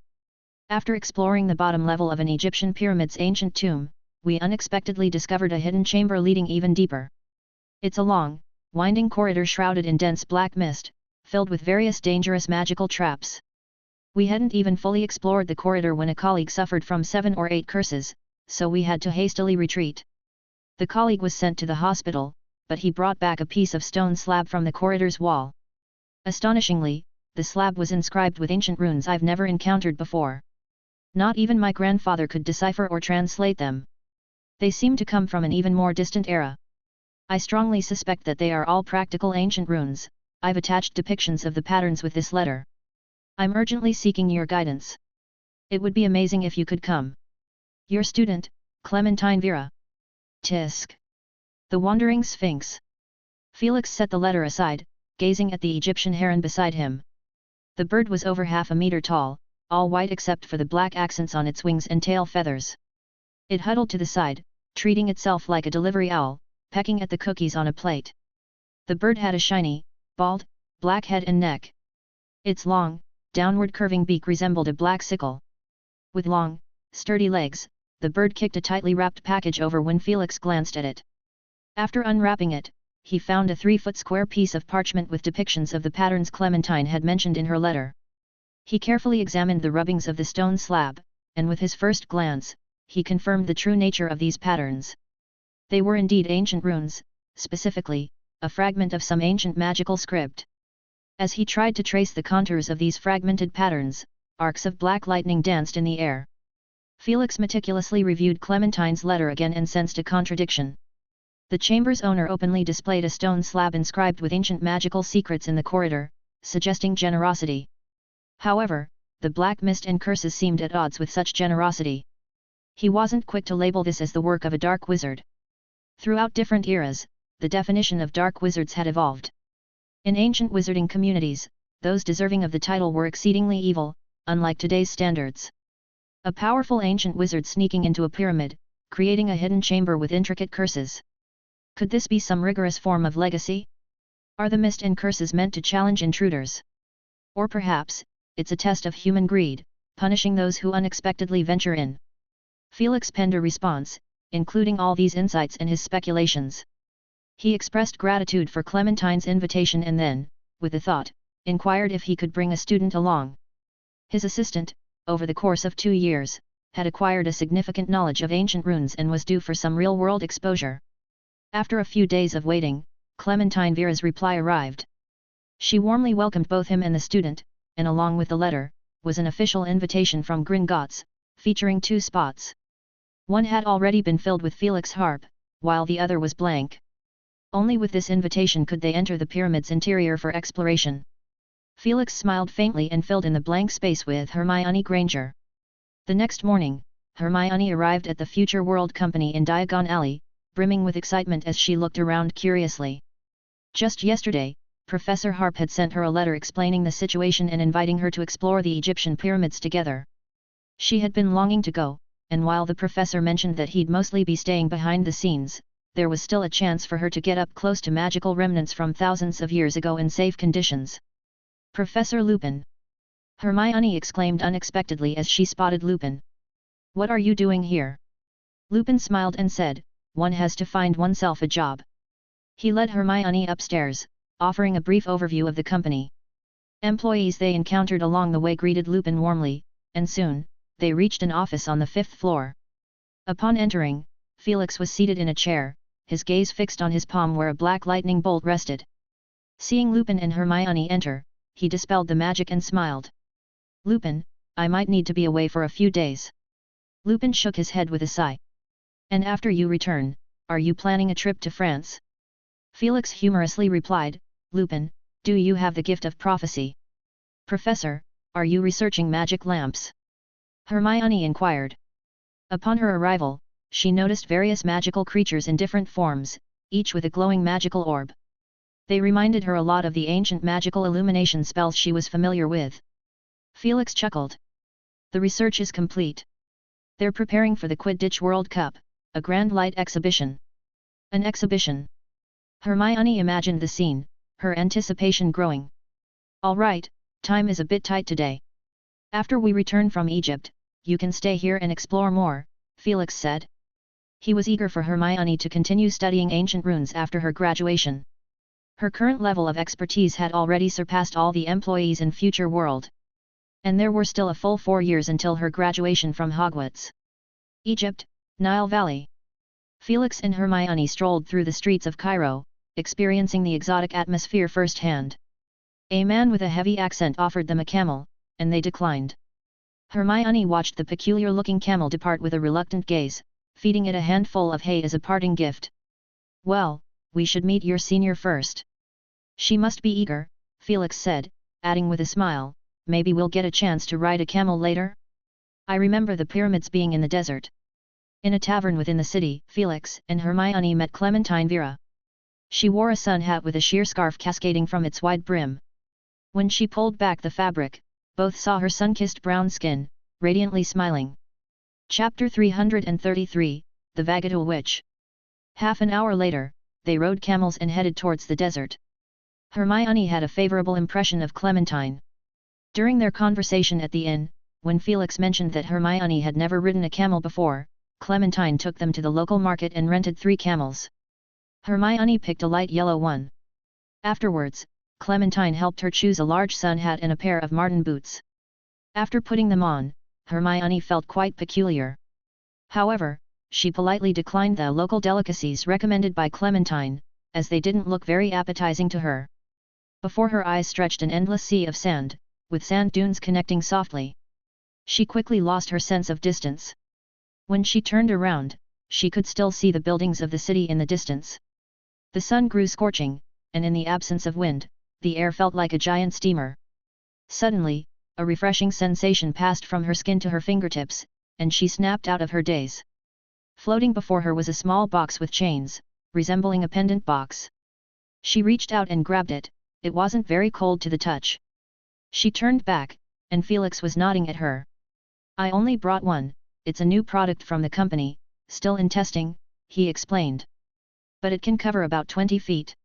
After exploring the bottom level of an Egyptian pyramid's ancient tomb, we unexpectedly discovered a hidden chamber leading even deeper. It's a long, winding corridor shrouded in dense black mist, filled with various dangerous magical traps. We hadn't even fully explored the corridor when a colleague suffered from 7 or 8 curses, so we had to hastily retreat. The colleague was sent to the hospital, but he brought back a piece of stone slab from the corridor's wall. Astonishingly, the slab was inscribed with ancient runes I've never encountered before. Not even my grandfather could decipher or translate them. They seem to come from an even more distant era. I strongly suspect that they are all practical ancient runes. I've attached depictions of the patterns with this letter. I'm urgently seeking your guidance. It would be amazing if you could come. Your student, Clementine Vera. Tisk. The Wandering Sphinx. Felix set the letter aside, gazing at the Egyptian heron beside him. The bird was over half a meter tall, all white except for the black accents on its wings and tail feathers. It huddled to the side, treating itself like a delivery owl, pecking at the cookies on a plate. The bird had a shiny, bald, black head and neck. Its long, downward curving beak resembled a black sickle. With long, sturdy legs, the bird kicked a tightly wrapped package over when Felix glanced at it. After unwrapping it, he found a 3-foot square piece of parchment with depictions of the patterns Clementine had mentioned in her letter. He carefully examined the rubbings of the stone slab, and with his first glance, he confirmed the true nature of these patterns. They were indeed ancient runes, specifically, a fragment of some ancient magical script. As he tried to trace the contours of these fragmented patterns, arcs of black lightning danced in the air. Felix meticulously reviewed Clementine's letter again and sensed a contradiction. The chamber's owner openly displayed a stone slab inscribed with ancient magical secrets in the corridor, suggesting generosity. However, the black mist and curses seemed at odds with such generosity. He wasn't quick to label this as the work of a dark wizard. Throughout different eras, the definition of dark wizards had evolved. In ancient wizarding communities, those deserving of the title were exceedingly evil, unlike today's standards. A powerful ancient wizard sneaking into a pyramid, creating a hidden chamber with intricate curses. Could this be some rigorous form of legacy? Are the mist and curses meant to challenge intruders? Or perhaps, it's a test of human greed, punishing those who unexpectedly venture in. Felix penned a response, including all these insights and his speculations. He expressed gratitude for Clementine's invitation and then, with a thought, inquired if he could bring a student along. His assistant, over the course of 2 years, had acquired a significant knowledge of ancient runes and was due for some real-world exposure. After a few days of waiting, Clementine Vera's reply arrived. She warmly welcomed both him and the student, and along with the letter, was an official invitation from Gringotts, featuring 2 spots. One had already been filled with Felix harp, while the other was blank. Only with this invitation could they enter the pyramid's interior for exploration. Felix smiled faintly and filled in the blank space with Hermione Granger. The next morning, Hermione arrived at the Future World Company in Diagon Alley, brimming with excitement as she looked around curiously. Just yesterday, Professor Harp had sent her a letter explaining the situation and inviting her to explore the Egyptian pyramids together. She had been longing to go, and while the professor mentioned that he'd mostly be staying behind the scenes, there was still a chance for her to get up close to magical remnants from thousands of years ago in safe conditions. Professor Lupin! Hermione exclaimed unexpectedly as she spotted Lupin. What are you doing here? Lupin smiled and said, one has to find oneself a job. He led Hermione upstairs, offering a brief overview of the company. Employees they encountered along the way greeted Lupin warmly, and soon, they reached an office on the 5th floor. Upon entering, Felix was seated in a chair, his gaze fixed on his palm where a black lightning bolt rested. Seeing Lupin and Hermione enter, he dispelled the magic and smiled. Lupin, I might need to be away for a few days. Lupin shook his head with a sigh. And after you return, are you planning a trip to France? Felix humorously replied, Lupin, do you have the gift of prophecy? Professor, are you researching magic lamps? Hermione inquired. Upon her arrival, she noticed various magical creatures in different forms, each with a glowing magical orb. They reminded her a lot of the ancient magical illumination spells she was familiar with. Felix chuckled. The research is complete. They're preparing for the Quidditch World Cup, a grand light exhibition. An exhibition. Hermione imagined the scene, her anticipation growing. All right, time is a bit tight today. After we return from Egypt, you can stay here and explore more, Felix said. He was eager for Hermione to continue studying ancient runes after her graduation. Her current level of expertise had already surpassed all the employees in Future World. And there were still a full 4 years until her graduation from Hogwarts. Egypt, Nile Valley. Felix and Hermione strolled through the streets of Cairo, experiencing the exotic atmosphere firsthand. A man with a heavy accent offered them a camel, and they declined. Hermione watched the peculiar-looking camel depart with a reluctant gaze, feeding it a handful of hay as a parting gift. "Well, we should meet your senior first." "She must be eager," Felix said, adding with a smile, "maybe we'll get a chance to ride a camel later?" "I remember the pyramids being in the desert." In a tavern within the city, Felix and Hermione met Clementine Vera. She wore a sun hat with a sheer scarf cascading from its wide brim. When she pulled back the fabric, both saw her sun-kissed brown skin, radiantly smiling. Chapter 333, The Vagatul Witch. Half an hour later, they rode camels and headed towards the desert. Hermione had a favorable impression of Clementine. During their conversation at the inn, when Felix mentioned that Hermione had never ridden a camel before, Clementine took them to the local market and rented 3 camels. Hermione picked a light yellow one. Afterwards, Clementine helped her choose a large sun hat and a pair of marten boots. After putting them on, Hermione felt quite peculiar. However, she politely declined the local delicacies recommended by Clementine, as they didn't look very appetizing to her. Before her eyes stretched an endless sea of sand, with sand dunes connecting softly. She quickly lost her sense of distance. When she turned around, she could still see the buildings of the city in the distance. The sun grew scorching, and in the absence of wind, the air felt like a giant steamer. Suddenly, a refreshing sensation passed from her skin to her fingertips, and she snapped out of her daze. Floating before her was a small box with chains, resembling a pendant box. She reached out and grabbed it. It wasn't very cold to the touch. She turned back, and Felix was nodding at her. "I only brought one, it's a new product from the company, still in testing," he explained. "But it can cover about 20 feet.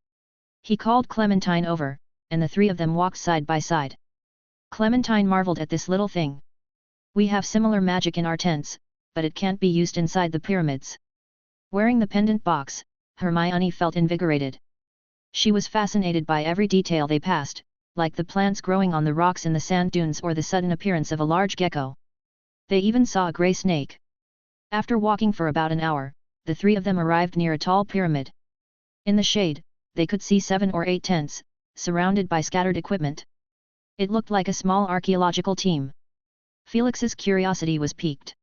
He called Clementine over, and the 3 of them walked side by side. Clementine marveled at this little thing. "We have similar magic in our tents, but it can't be used inside the pyramids." Wearing the pendant box, Hermione felt invigorated. She was fascinated by every detail they passed, like the plants growing on the rocks in the sand dunes or the sudden appearance of a large gecko. They even saw a grey snake. After walking for about an hour, the 3 of them arrived near a tall pyramid. In the shade, they could see 7 or 8 tents, surrounded by scattered equipment. It looked like a small archaeological team. Felix's curiosity was piqued.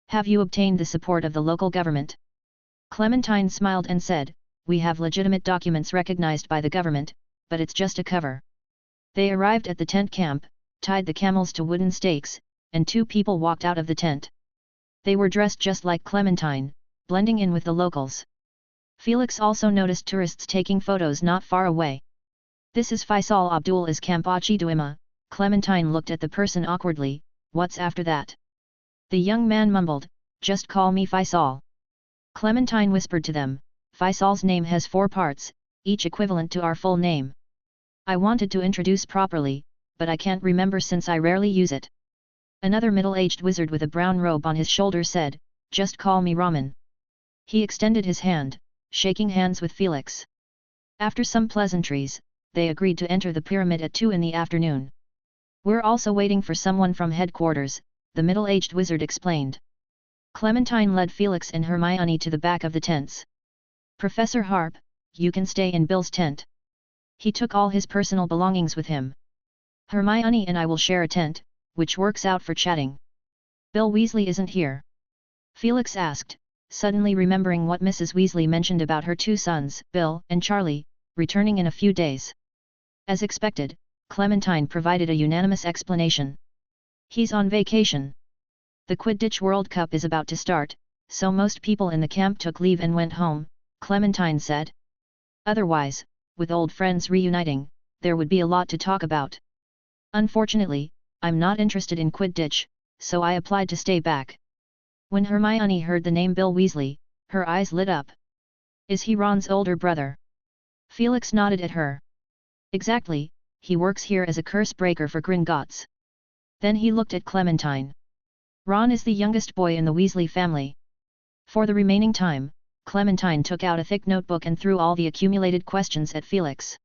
"Have you obtained the support of the local government?" Clementine smiled and said, "We have legitimate documents recognized by the government, but it's just a cover." They arrived at the tent camp, tied the camels to wooden stakes, and 2 people walked out of the tent. They were dressed just like Clementine, blending in with the locals. Felix also noticed tourists taking photos not far away. "This is Faisal Abdul is Kampachi Duima." Clementine looked at the person awkwardly. "What's after that?" The young man mumbled, "Just call me Faisal." Clementine whispered to them, "Faisal's name has 4 parts, each equivalent to our full name. I wanted to introduce properly, but I can't remember since I rarely use it." Another middle-aged wizard with a brown robe on his shoulder said, "Just call me Raman." He extended his hand, shaking hands with Felix. After some pleasantries, they agreed to enter the pyramid at 2 in the afternoon. "We're also waiting for someone from headquarters," the middle-aged wizard explained. Clementine led Felix and Hermione to the back of the tents. "Professor Harp, you can stay in Bill's tent." He took all his personal belongings with him. "Hermione and I will share a tent, which works out for chatting." "Bill Weasley isn't here?" Felix asked, suddenly remembering what Mrs. Weasley mentioned about her 2 sons, Bill and Charlie, returning in a few days. As expected, Clementine provided a unanimous explanation. "He's on vacation. The Quidditch World Cup is about to start, so most people in the camp took leave and went home," Clementine said. "Otherwise, with old friends reuniting, there would be a lot to talk about. Unfortunately, I'm not interested in Quidditch, so I applied to stay back." When Hermione heard the name Bill Weasley, her eyes lit up. "Is he Ron's older brother?" Felix nodded at her. "Exactly, he works here as a curse breaker for Gringotts." Then he looked at Clementine. "Ron is the youngest boy in the Weasley family." For the remaining time, Clementine took out a thick notebook and threw all the accumulated questions at Felix.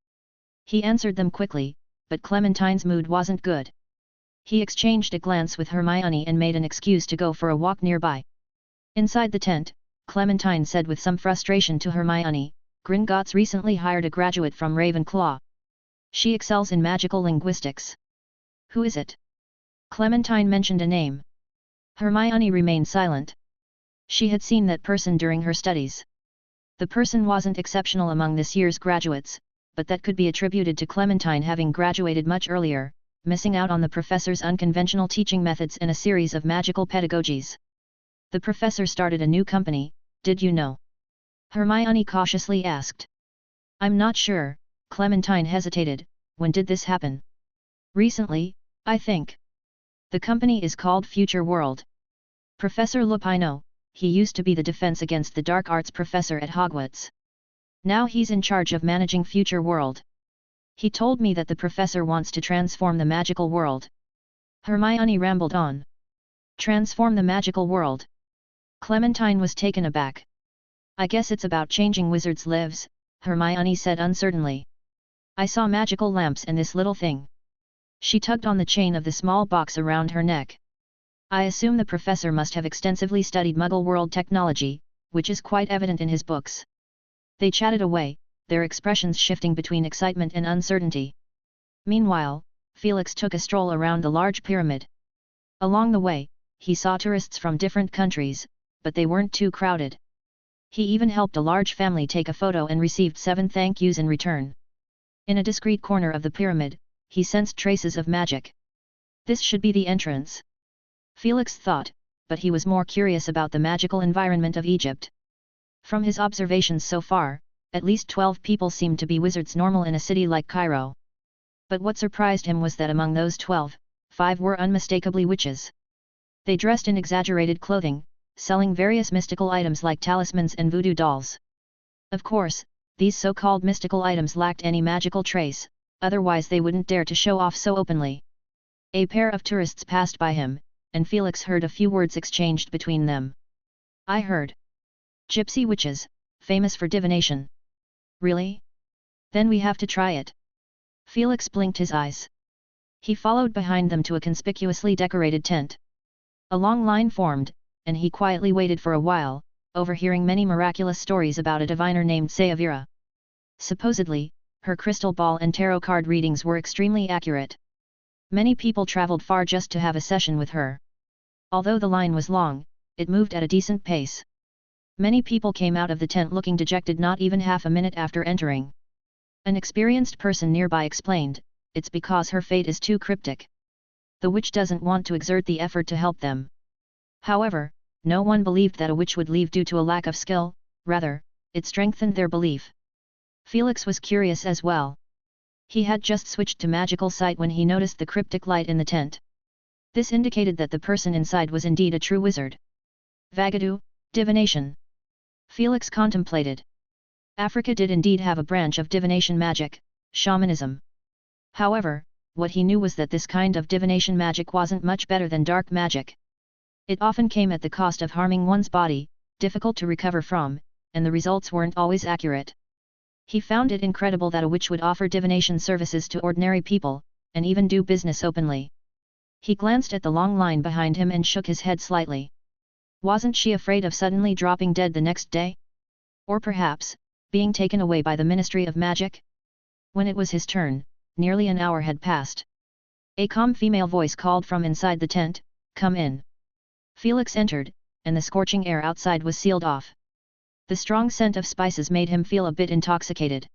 He answered them quickly, but Clementine's mood wasn't good. He exchanged a glance with Hermione and made an excuse to go for a walk nearby. Inside the tent, Clementine said with some frustration to Hermione, Gringotts recently hired a graduate from Ravenclaw. She excels in magical linguistics. Who is it? Clementine mentioned a name. Hermione remained silent. She had seen that person during her studies. The person wasn't exceptional among this year's graduates, but that could be attributed to Clementine having graduated much earlier, missing out on the professor's unconventional teaching methods and a series of magical pedagogies. The professor started a new company, did you know? Hermione cautiously asked. I'm not sure, Clementine hesitated. When did this happen? Recently, I think. The company is called Future World. Professor Lupino, he used to be the Defense Against the Dark Arts professor at Hogwarts. Now he's in charge of managing Future World. He told me that the professor wants to transform the magical world. Hermione rambled on. Transform the magical world. Clementine was taken aback. I guess it's about changing wizards' lives, Hermione said uncertainly. I saw magical lamps and this little thing. She tugged on the chain of the small box around her neck. I assume the professor must have extensively studied Muggle world technology, which is quite evident in his books. They chatted away, their expressions shifting between excitement and uncertainty. Meanwhile, Felix took a stroll around the large pyramid. Along the way, he saw tourists from different countries, but they weren't too crowded. He even helped a large family take a photo and received 7 thank yous in return. In a discreet corner of the pyramid, he sensed traces of magic. This should be the entrance. Felix thought, but he was more curious about the magical environment of Egypt. From his observations so far, at least 12 people seemed to be wizards normal in a city like Cairo. But what surprised him was that among those 12, 5 were unmistakably witches. They dressed in exaggerated clothing, selling various mystical items like talismans and voodoo dolls. Of course, these so-called mystical items lacked any magical trace, otherwise they wouldn't dare to show off so openly. A pair of tourists passed by him, and Felix heard a few words exchanged between them. I heard. Gypsy witches, famous for divination. Really? Then we have to try it. Felix blinked his eyes. He followed behind them to a conspicuously decorated tent. A long line formed, and he quietly waited for a while, overhearing many miraculous stories about a diviner named Sayavira. Supposedly, her crystal ball and tarot card readings were extremely accurate. Many people traveled far just to have a session with her. Although the line was long, it moved at a decent pace. Many people came out of the tent looking dejected not even half a minute after entering. An experienced person nearby explained, it's because her fate is too cryptic. The witch doesn't want to exert the effort to help them. However, no one believed that a witch would leave due to a lack of skill, rather, it strengthened their belief. Felix was curious as well. He had just switched to magical sight when he noticed the cryptic light in the tent. This indicated that the person inside was indeed a true wizard. Vagadoo, divination. Felix contemplated. Africa did indeed have a branch of divination magic, shamanism. However, what he knew was that this kind of divination magic wasn't much better than dark magic. It often came at the cost of harming one's body, difficult to recover from, and the results weren't always accurate. He found it incredible that a witch would offer divination services to ordinary people, and even do business openly. He glanced at the long line behind him and shook his head slightly. Wasn't she afraid of suddenly dropping dead the next day? Or perhaps, being taken away by the Ministry of Magic? When it was his turn, nearly an hour had passed. A calm female voice called from inside the tent, "Come in." Felix entered, and the scorching air outside was sealed off. The strong scent of spices made him feel a bit intoxicated.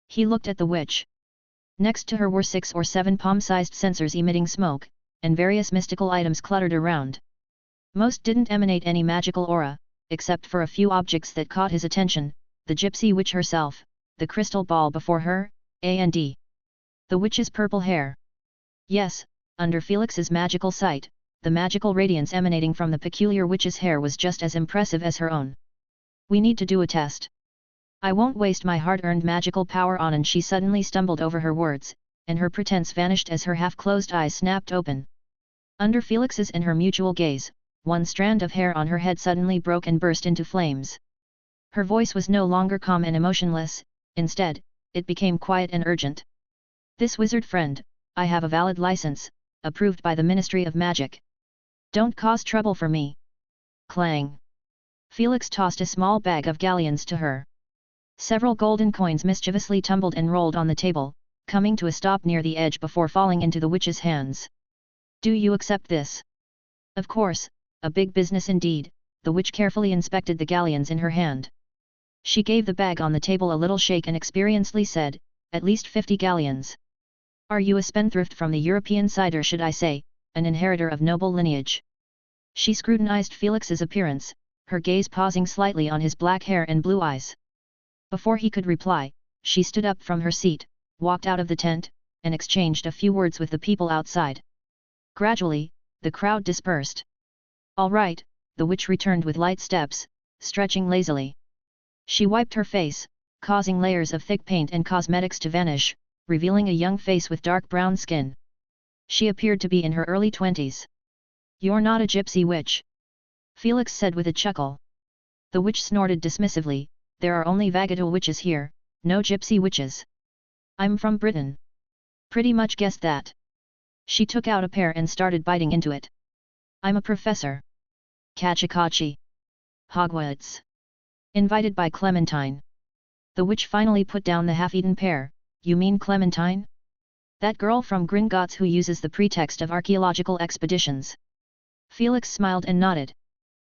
He looked at the witch. Next to her were 6 or 7 palm-sized censers emitting smoke, and various mystical items cluttered around. Most didn't emanate any magical aura, except for a few objects that caught his attention, the gypsy witch herself, the crystal ball before her, and the witch's purple hair. Yes, under Felix's magical sight, the magical radiance emanating from the peculiar witch's hair was just as impressive as her own. We need to do a test. I won't waste my hard-earned magical power on, and she suddenly stumbled over her words, and her pretense vanished as her half-closed eyes snapped open. Under Felix's and her mutual gaze, one strand of hair on her head suddenly broke and burst into flames. Her voice was no longer calm and emotionless, instead, it became quiet and urgent. This wizard friend, I have a valid license, approved by the Ministry of Magic. Don't cause trouble for me. Clang. Felix tossed a small bag of galleons to her. Several golden coins mischievously tumbled and rolled on the table, coming to a stop near the edge before falling into the witch's hands. Do you accept this? Of course, a big business indeed. The witch carefully inspected the galleons in her hand. She gave the bag on the table a little shake and experiencedly said, at least 50 galleons. Are you a spendthrift from the European side, or should I say, an inheritor of noble lineage? She scrutinized Felix's appearance, her gaze pausing slightly on his black hair and blue eyes. Before he could reply, she stood up from her seat, walked out of the tent, and exchanged a few words with the people outside. Gradually, the crowd dispersed. All right, the witch returned with light steps, stretching lazily. She wiped her face, causing layers of thick paint and cosmetics to vanish, revealing a young face with dark brown skin. She appeared to be in her early 20s. You're not a gypsy witch, Felix said with a chuckle. The witch snorted dismissively, there are only Vagado witches here, no gypsy witches. I'm from Britain. Pretty much guessed that. She took out a pear and started biting into it. I'm a professor. Kachikachi. Hogwarts. Invited by Clementine. The witch finally put down the half-eaten pear. You mean Clementine? That girl from Gringotts who uses the pretext of archaeological expeditions. Felix smiled and nodded.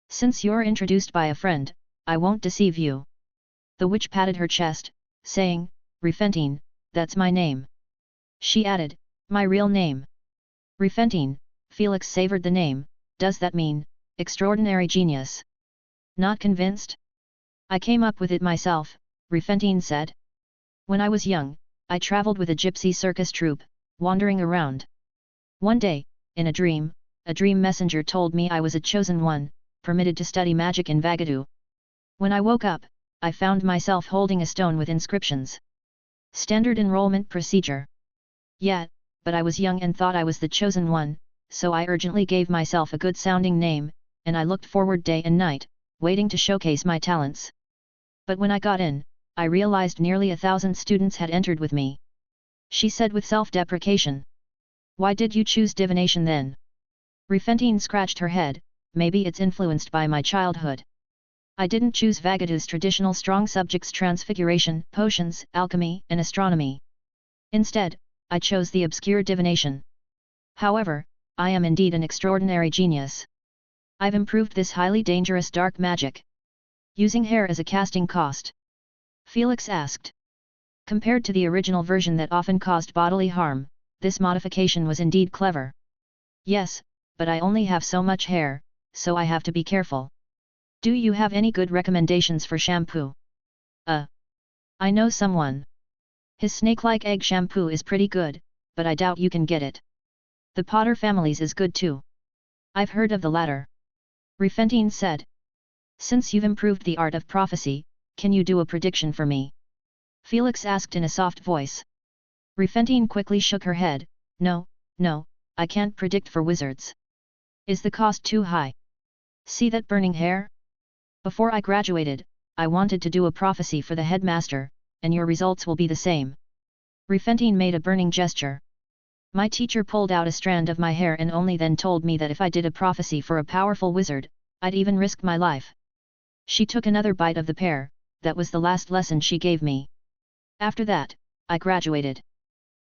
Since you're introduced by a friend, I won't deceive you. The witch patted her chest, saying, Refentine, that's my name. She added, my real name. Refentine, Felix savored the name. Does that mean, extraordinary genius? Not convinced? I came up with it myself, Refentine said. When I was young, I traveled with a gypsy circus troupe, wandering around. One day, in a dream messenger told me I was a chosen one, permitted to study magic in Vagado. When I woke up, I found myself holding a stone with inscriptions. Standard enrollment procedure. Yeah, but I was young and thought I was the chosen one, so I urgently gave myself a good-sounding name, and I looked forward day and night, waiting to showcase my talents. But when I got in, I realized nearly 1,000 students had entered with me. She said with self-deprecation. Why did you choose divination then? Refentine scratched her head, maybe it's influenced by my childhood. I didn't choose Vagado's traditional strong subjects transfiguration, potions, alchemy, and astronomy. Instead, I chose the obscure divination. However, I am indeed an extraordinary genius. I've improved this highly dangerous dark magic. Using hair as a casting cost? Felix asked. Compared to the original version that often caused bodily harm, this modification was indeed clever. Yes, but I only have so much hair, so I have to be careful. Do you have any good recommendations for shampoo? I know someone. His snake-like egg shampoo is pretty good, but I doubt you can get it. The Potter family's is good too. I've heard of the latter. Refentine said. Since you've improved the art of prophecy, can you do a prediction for me? Felix asked in a soft voice. Refentine quickly shook her head. No, I can't predict for wizards. Is the cost too high? See that burning hair? Before I graduated, I wanted to do a prophecy for the headmaster, and your results will be the same. Refentine made a burning gesture. My teacher pulled out a strand of my hair and only then told me that if I did a prophecy for a powerful wizard, I'd even risk my life. She took another bite of the pear. That was the last lesson she gave me. After that, I graduated.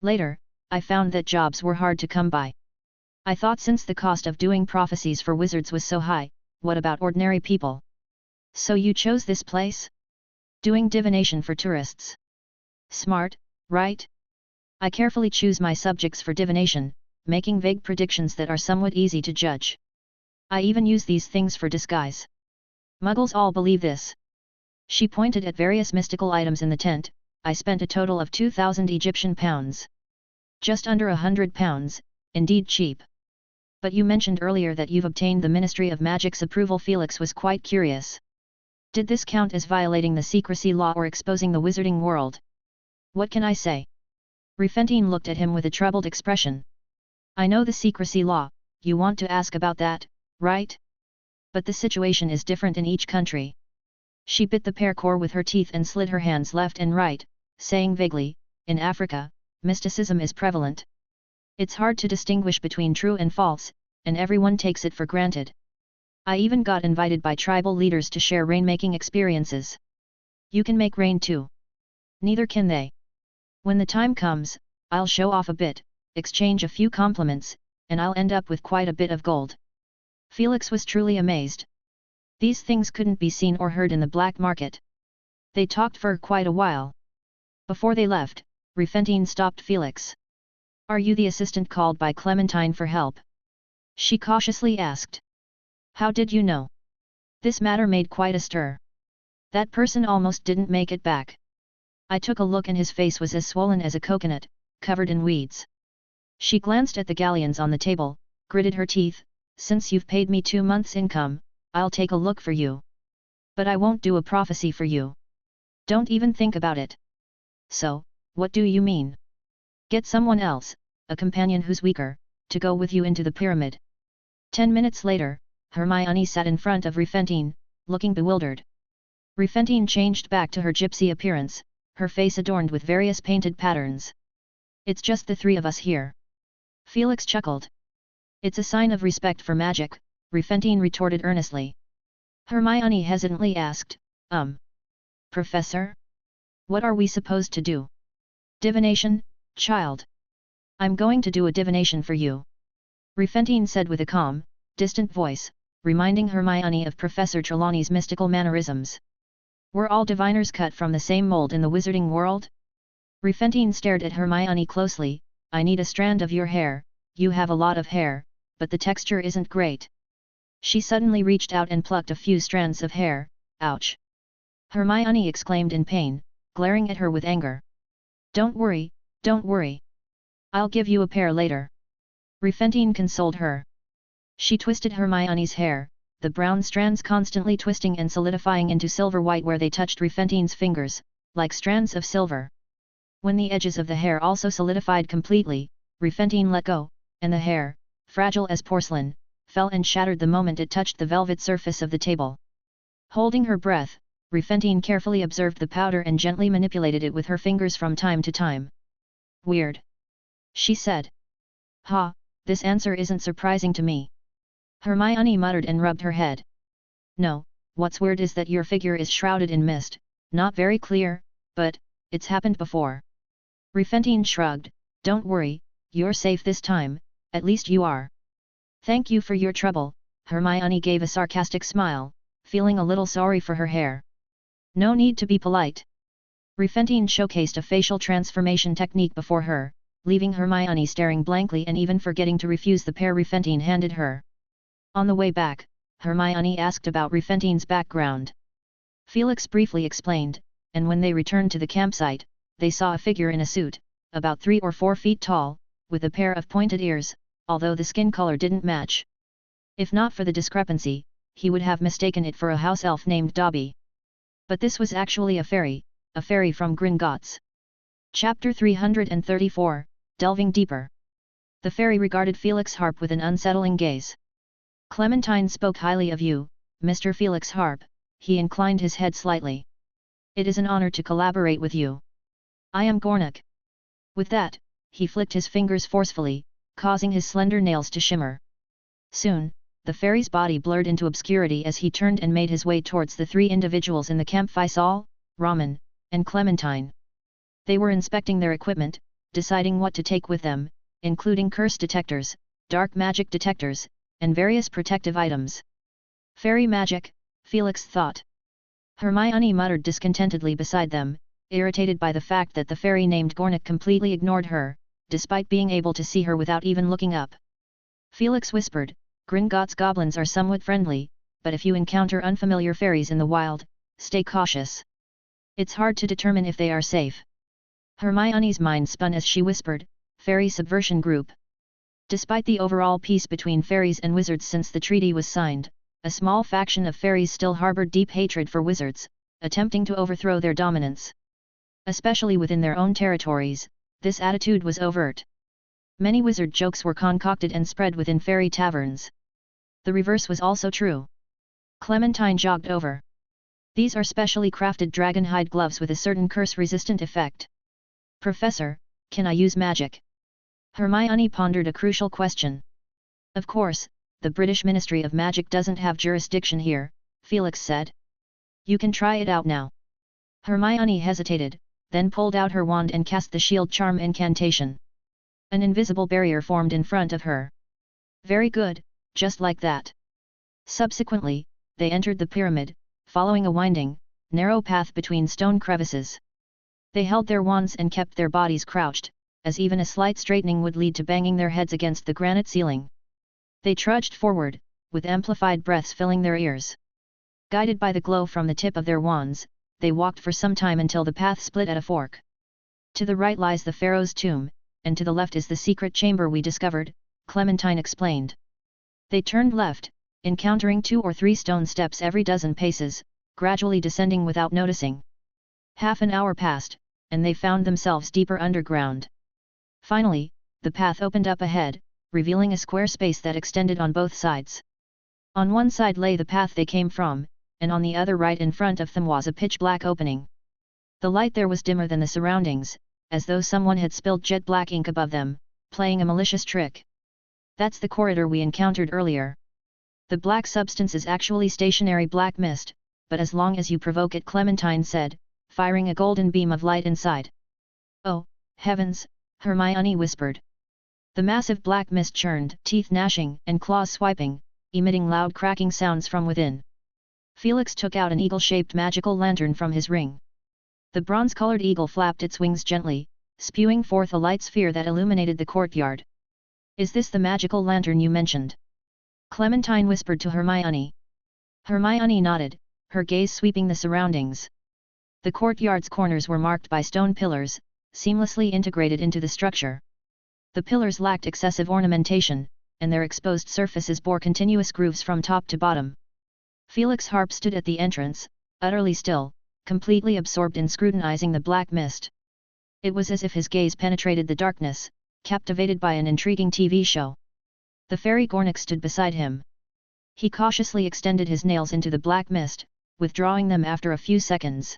Later, I found that jobs were hard to come by. I thought since the cost of doing prophecies for wizards was so high, what about ordinary people? So you chose this place? Doing divination for tourists. Smart, right? I carefully choose my subjects for divination, making vague predictions that are somewhat easy to judge. I even use these things for disguise. Muggles all believe this. She pointed at various mystical items in the tent. I spent a total of 2,000 Egyptian pounds. Just under £100, indeed cheap. But you mentioned earlier that you've obtained the Ministry of Magic's approval. Felix was quite curious. Did this count as violating the secrecy law or exposing the wizarding world? What can I say? Refentine looked at him with a troubled expression. I know the secrecy law, you want to ask about that, right? But the situation is different in each country. She bit the pear core with her teeth and slid her hands left and right, saying vaguely, in Africa, mysticism is prevalent. It's hard to distinguish between true and false, and everyone takes it for granted. I even got invited by tribal leaders to share rainmaking experiences. You can make rain too. Neither can they. When the time comes, I'll show off a bit, exchange a few compliments, and I'll end up with quite a bit of gold. Felix was truly amazed. These things couldn't be seen or heard in the black market. They talked for quite a while. Before they left, Rifentine stopped Felix. Are you the assistant called by Clementine for help? She cautiously asked. How did you know? This matter made quite a stir. That person almost didn't make it back. I took a look and his face was as swollen as a coconut, covered in weeds. She glanced at the galleons on the table, gritted her teeth. Since you've paid me 2 months' income, I'll take a look for you. But I won't do a prophecy for you. Don't even think about it. So, what do you mean? Get someone else, a companion who's weaker, to go with you into the pyramid. 10 minutes later, Hermione sat in front of Rifentine, looking bewildered. Rifentine changed back to her gypsy appearance, her face adorned with various painted patterns. It's just the 3 of us here. Felix chuckled. It's a sign of respect for magic, Rifentine retorted earnestly. Hermione hesitantly asked, Professor? What are we supposed to do? Divination, child. I'm going to do a divination for you. Rifentine said with a calm, distant voice, reminding Hermione of Professor Trelawney's mystical mannerisms. We're all diviners cut from the same mold in the wizarding world? Rifentine stared at Hermione closely. I need a strand of your hair. You have a lot of hair, but the texture isn't great. She suddenly reached out and plucked a few strands of hair. Ouch! Hermione exclaimed in pain, glaring at her with anger. Don't worry, don't worry. I'll give you a pair later. Rifentine consoled her. She twisted Hermione's hair, the brown strands constantly twisting and solidifying into silver white where they touched Rifentine's fingers, like strands of silver. When the edges of the hair also solidified completely, Rifentine let go, and the hair, fragile as porcelain, fell and shattered the moment it touched the velvet surface of the table. Holding her breath, Rifentine carefully observed the powder and gently manipulated it with her fingers from time to time. Weird. She said. Ha, this answer isn't surprising to me. Hermione muttered and rubbed her head. No, what's weird is that your figure is shrouded in mist, not very clear, but, it's happened before. Rifentine shrugged. Don't worry, you're safe this time, at least you are. Thank you for your trouble, Hermione gave a sarcastic smile, feeling a little sorry for her hair. No need to be polite. Rifentine showcased a facial transformation technique before her, leaving Hermione staring blankly and even forgetting to refuse the pair Rifentine handed her. On the way back, Hermione asked about Rifentine's background. Felix briefly explained, and when they returned to the campsite, they saw a figure in a suit, about 3 or 4 feet tall, with a pair of pointed ears, although the skin color didn't match. If not for the discrepancy, he would have mistaken it for a house elf named Dobby. But this was actually a fairy from Gringotts. Chapter 334, Delving Deeper. The fairy regarded Felix Harp with an unsettling gaze. Clementine spoke highly of you, Mr. Felix Harp. He inclined his head slightly. It is an honor to collaborate with you. I am Gornik. With that, he flicked his fingers forcefully, causing his slender nails to shimmer. Soon, the fairy's body blurred into obscurity as he turned and made his way towards the 3 individuals in the camp: Faisal, Raman, and Clementine. They were inspecting their equipment, deciding what to take with them, including curse detectors, dark magic detectors, and various protective items. Fairy magic, Felix thought. Hermione muttered discontentedly beside them, irritated by the fact that the fairy named Gornik completely ignored her, despite being able to see her without even looking up. Felix whispered, Gringotts goblins are somewhat friendly, but if you encounter unfamiliar fairies in the wild, stay cautious. It's hard to determine if they are safe. Hermione's mind spun as she whispered, Fairy Subversion Group. Despite the overall peace between fairies and wizards since the treaty was signed, a small faction of fairies still harbored deep hatred for wizards, attempting to overthrow their dominance. Especially within their own territories, this attitude was overt. Many wizard jokes were concocted and spread within fairy taverns. The reverse was also true. Clementine jogged over. These are specially crafted dragonhide gloves with a certain curse-resistant effect. Professor, can I use magic? Hermione pondered a crucial question. Of course, the British Ministry of Magic doesn't have jurisdiction here, Felix said. You can try it out now. Hermione hesitated, then pulled out her wand and cast the shield charm incantation. An invisible barrier formed in front of her. Very good, just like that. Subsequently, they entered the pyramid, following a winding, narrow path between stone crevices. They held their wands and kept their bodies crouched, as even a slight straightening would lead to banging their heads against the granite ceiling. They trudged forward, with amplified breaths filling their ears. Guided by the glow from the tip of their wands, they walked for some time until the path split at a fork. To the right lies the Pharaoh's tomb, and to the left is the secret chamber we discovered, Clementine explained. They turned left, encountering 2 or 3 stone steps every dozen paces, gradually descending without noticing. Half an hour passed, and they found themselves deeper underground. Finally, the path opened up ahead, revealing a square space that extended on both sides. On one side lay the path they came from, and on the other right in front of them was a pitch-black opening. The light there was dimmer than the surroundings, as though someone had spilled jet-black ink above them, playing a malicious trick. That's the corridor we encountered earlier. The black substance is actually stationary black mist, but as long as you provoke it, Clementine said, firing a golden beam of light inside. Oh, heavens, Hermione whispered. The massive black mist churned, teeth gnashing and claws swiping, emitting loud cracking sounds from within. Felix took out an eagle-shaped magical lantern from his ring. The bronze-colored eagle flapped its wings gently, spewing forth a light sphere that illuminated the courtyard. Is this the magical lantern you mentioned? Clementine whispered to Hermione. Hermione nodded, her gaze sweeping the surroundings. The courtyard's corners were marked by stone pillars, seamlessly integrated into the structure. The pillars lacked excessive ornamentation, and their exposed surfaces bore continuous grooves from top to bottom. Felix Harp stood at the entrance, utterly still, completely absorbed in scrutinizing the black mist. It was as if his gaze penetrated the darkness, captivated by an intriguing TV show. The fairy Gornik stood beside him. He cautiously extended his nails into the black mist, withdrawing them after a few seconds.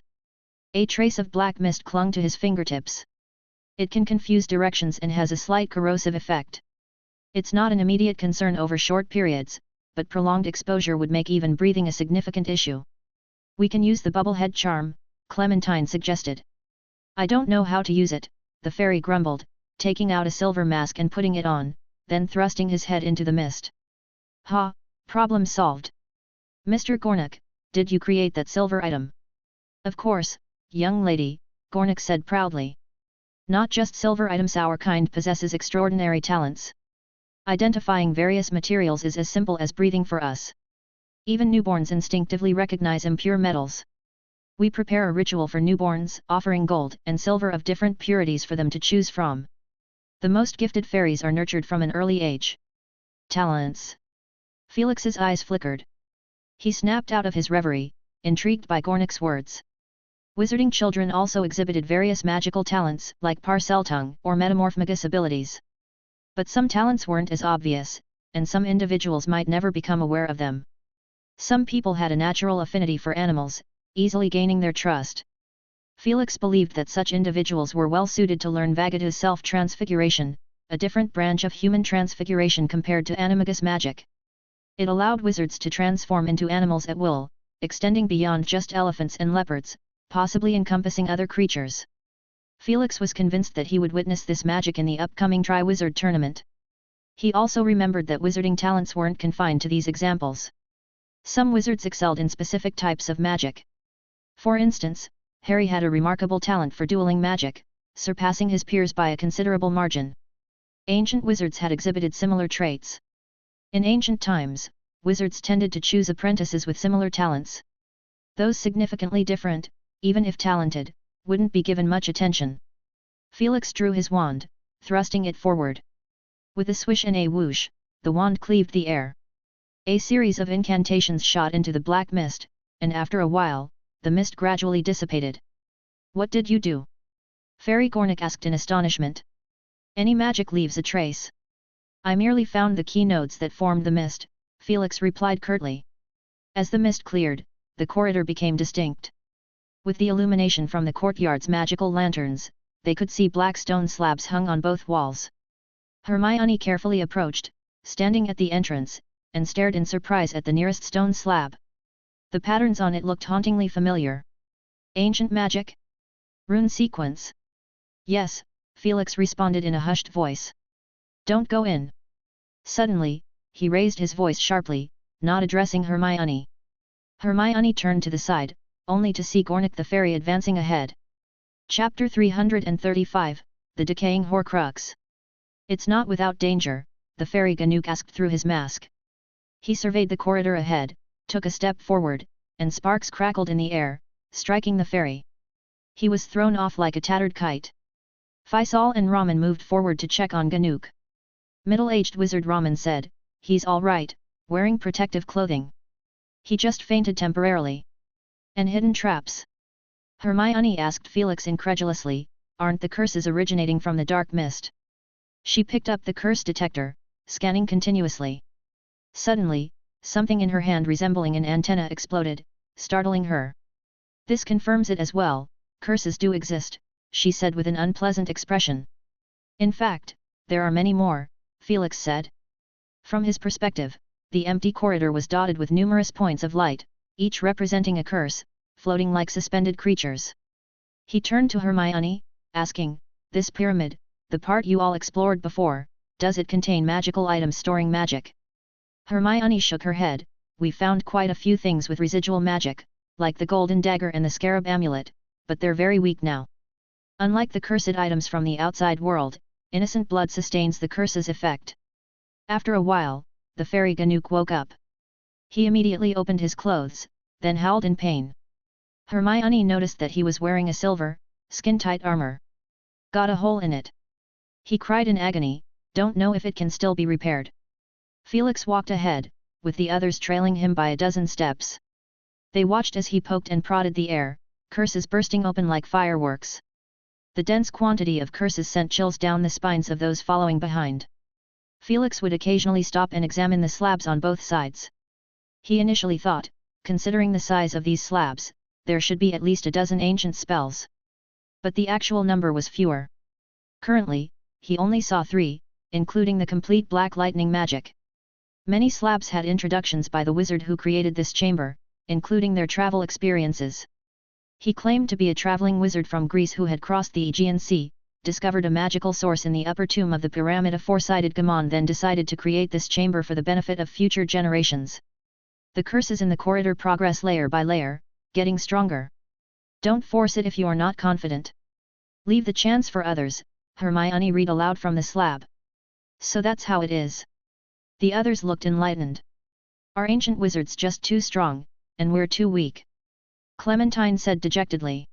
A trace of black mist clung to his fingertips. It can confuse directions and has a slight corrosive effect. It's not an immediate concern over short periods, but prolonged exposure would make even breathing a significant issue. We can use the bubblehead charm, Clementine suggested. I don't know how to use it, the fairy grumbled, taking out a silver mask and putting it on, then thrusting his head into the mist. Ha, problem solved. Mr. Gornik, did you create that silver item? Of course, young lady, Gornik said proudly. Not just silver items, our kind possesses extraordinary talents. Identifying various materials is as simple as breathing for us. Even newborns instinctively recognize impure metals. We prepare a ritual for newborns, offering gold and silver of different purities for them to choose from. The most gifted fairies are nurtured from an early age. Talents. Felix's eyes flickered. He snapped out of his reverie, intrigued by Gornik's words. Wizarding children also exhibited various magical talents, like Parseltongue or Metamorphmagus abilities. But some talents weren't as obvious, and some individuals might never become aware of them. Some people had a natural affinity for animals, easily gaining their trust. Felix believed that such individuals were well suited to learn Vagadu's self-transfiguration, a different branch of human transfiguration compared to animagus magic. It allowed wizards to transform into animals at will, extending beyond just elephants and leopards, possibly encompassing other creatures. Felix was convinced that he would witness this magic in the upcoming Tri-Wizard tournament. He also remembered that wizarding talents weren't confined to these examples. Some wizards excelled in specific types of magic. For instance, Harry had a remarkable talent for dueling magic, surpassing his peers by a considerable margin. Ancient wizards had exhibited similar traits. In ancient times, wizards tended to choose apprentices with similar talents. Those significantly different, even if talented, wouldn't be given much attention. Felix drew his wand, thrusting it forward. With a swish and a whoosh, the wand cleaved the air. A series of incantations shot into the black mist, and after a while, the mist gradually dissipated. What did you do? Fairy Gornik asked in astonishment. Any magic leaves a trace. I merely found the key nodes that formed the mist, Felix replied curtly. As the mist cleared, the corridor became distinct. With the illumination from the courtyard's magical lanterns, they could see black stone slabs hung on both walls. Hermione carefully approached, standing at the entrance, and stared in surprise at the nearest stone slab. The patterns on it looked hauntingly familiar. Ancient magic? Rune sequence? Yes, Felix responded in a hushed voice. Don't go in. Suddenly, he raised his voice sharply, not addressing Hermione. Hermione turned to the side, only to see Gornik the fairy advancing ahead. Chapter 335, The Decaying Horcrux. It's not without danger, the fairy Ganuk asked through his mask. He surveyed the corridor ahead, took a step forward, and sparks crackled in the air, striking the fairy. He was thrown off like a tattered kite. Faisal and Raman moved forward to check on Ganuk. Middle-aged wizard Raman said, "He's all right, wearing protective clothing. He just fainted temporarily." And hidden traps? Hermione asked Felix incredulously, "Aren't the curses originating from the dark mist?" She picked up the curse detector, scanning continuously. Suddenly, something in her hand resembling an antenna exploded, startling her. "This confirms it as well, curses do exist," she said with an unpleasant expression. "In fact, there are many more," Felix said. From his perspective, the empty corridor was dotted with numerous points of light, each representing a curse, floating like suspended creatures. He turned to Hermione, asking, "This pyramid, the part you all explored before, does it contain magical items storing magic?" Hermione shook her head. "We found quite a few things with residual magic, like the golden dagger and the scarab amulet, but they're very weak now. Unlike the cursed items from the outside world, innocent blood sustains the curse's effect." After a while, the fairy Ganuk woke up. He immediately opened his clothes, then howled in pain. Hermione noticed that he was wearing a silver, skin-tight armor. "Got a hole in it," he cried in agony. "Don't know if it can still be repaired." Felix walked ahead, with the others trailing him by a dozen steps. They watched as he poked and prodded the air, curses bursting open like fireworks. The dense quantity of curses sent chills down the spines of those following behind. Felix would occasionally stop and examine the slabs on both sides. He initially thought, considering the size of these slabs, there should be at least a dozen ancient spells. But the actual number was fewer. Currently, he only saw 3, including the complete black lightning magic. Many slabs had introductions by the wizard who created this chamber, including their travel experiences. He claimed to be a traveling wizard from Greece who had crossed the Aegean Sea, discovered a magical source in the upper tomb of the pyramid of four-sided Gammon, then decided to create this chamber for the benefit of future generations. The curses in the corridor progress layer by layer, getting stronger. Don't force it if you are not confident. Leave the chance for others, Hermione read aloud from the slab. So that's how it is. The others looked enlightened. Our ancient wizard's just too strong, and we're too weak. Clementine said dejectedly.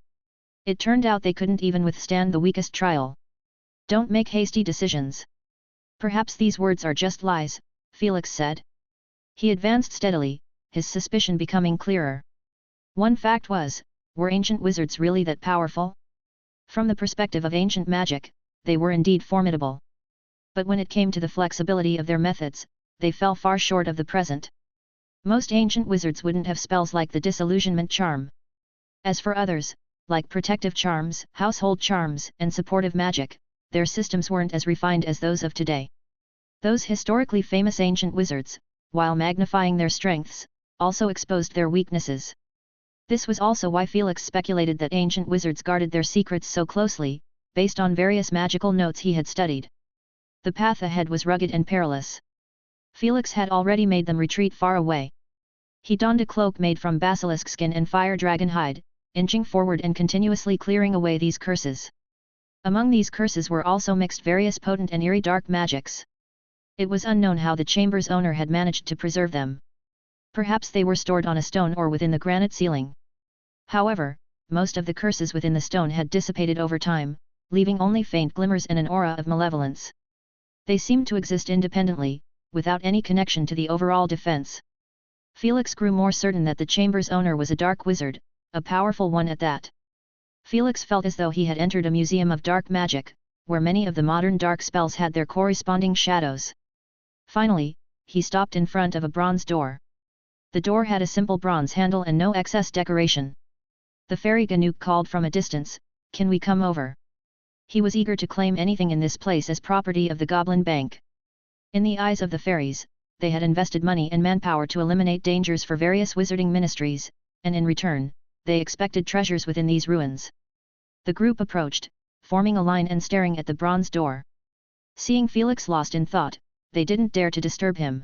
It turned out they couldn't even withstand the weakest trial. Don't make hasty decisions. Perhaps these words are just lies, Felix said. He advanced steadily, his suspicion becoming clearer. One fact was, were ancient wizards really that powerful? From the perspective of ancient magic, they were indeed formidable. But when it came to the flexibility of their methods, they fell far short of the present. Most ancient wizards wouldn't have spells like the disillusionment charm. As for others, like protective charms, household charms, and supportive magic, their systems weren't as refined as those of today. Those historically famous ancient wizards, while magnifying their strengths, also exposed their weaknesses. This was also why Felix speculated that ancient wizards guarded their secrets so closely, based on various magical notes he had studied. The path ahead was rugged and perilous. Felix had already made them retreat far away. He donned a cloak made from basilisk skin and fire dragon hide, inching forward and continuously clearing away these curses. Among these curses were also mixed various potent and eerie dark magics. It was unknown how the chamber's owner had managed to preserve them. Perhaps they were stored on a stone or within the granite ceiling. However, most of the curses within the stone had dissipated over time, leaving only faint glimmers and an aura of malevolence. They seemed to exist independently, without any connection to the overall defense. Felix grew more certain that the chamber's owner was a dark wizard, a powerful one at that. Felix felt as though he had entered a museum of dark magic, where many of the modern dark spells had their corresponding shadows. Finally, he stopped in front of a bronze door. The door had a simple bronze handle and no excess decoration. The fairy Ganuk called from a distance, "Can we come over?" He was eager to claim anything in this place as property of the Goblin Bank. In the eyes of the fairies, they had invested money and manpower to eliminate dangers for various wizarding ministries, and in return, they expected treasures within these ruins. The group approached, forming a line and staring at the bronze door. Seeing Felix lost in thought, they didn't dare to disturb him.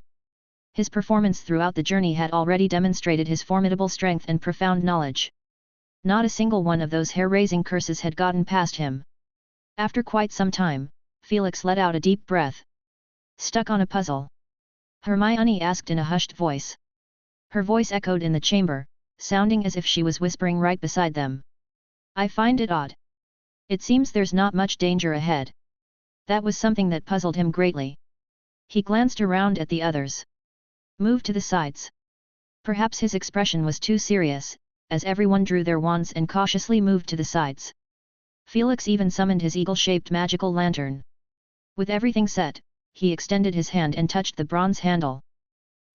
His performance throughout the journey had already demonstrated his formidable strength and profound knowledge. Not a single one of those hair-raising curses had gotten past him. After quite some time, Felix let out a deep breath. Stuck on a puzzle? Hermione asked in a hushed voice. Her voice echoed in the chamber, sounding as if she was whispering right beside them. I find it odd. It seems there's not much danger ahead. That was something that puzzled him greatly. He glanced around at the others. Move to the sides. Perhaps his expression was too serious, as everyone drew their wands and cautiously moved to the sides. Felix even summoned his eagle-shaped magical lantern. With everything set, he extended his hand and touched the bronze handle.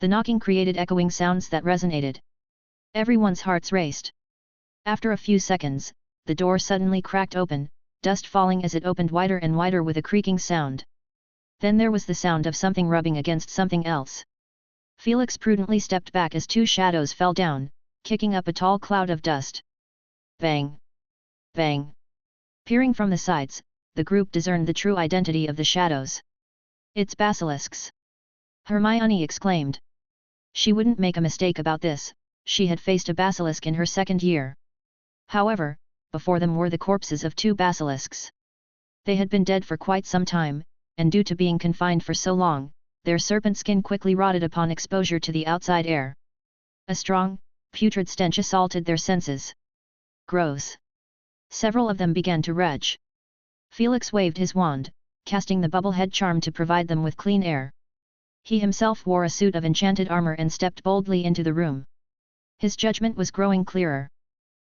The knocking created echoing sounds that resonated. Everyone's hearts raced. After a few seconds, the door suddenly cracked open, dust falling as it opened wider and wider with a creaking sound. Then there was the sound of something rubbing against something else. Felix prudently stepped back as two shadows fell down, kicking up a tall cloud of dust. Bang! Bang! Peering from the sides, the group discerned the true identity of the shadows. It's basilisks! Hermione exclaimed. She wouldn't make a mistake about this, she had faced a basilisk in her second year. However, before them were the corpses of two basilisks. They had been dead for quite some time, and due to being confined for so long, their serpent skin quickly rotted upon exposure to the outside air. A strong, putrid stench assaulted their senses. Gross! Several of them began to retch. Felix waved his wand, casting the bubblehead charm to provide them with clean air. He himself wore a suit of enchanted armor and stepped boldly into the room. His judgment was growing clearer.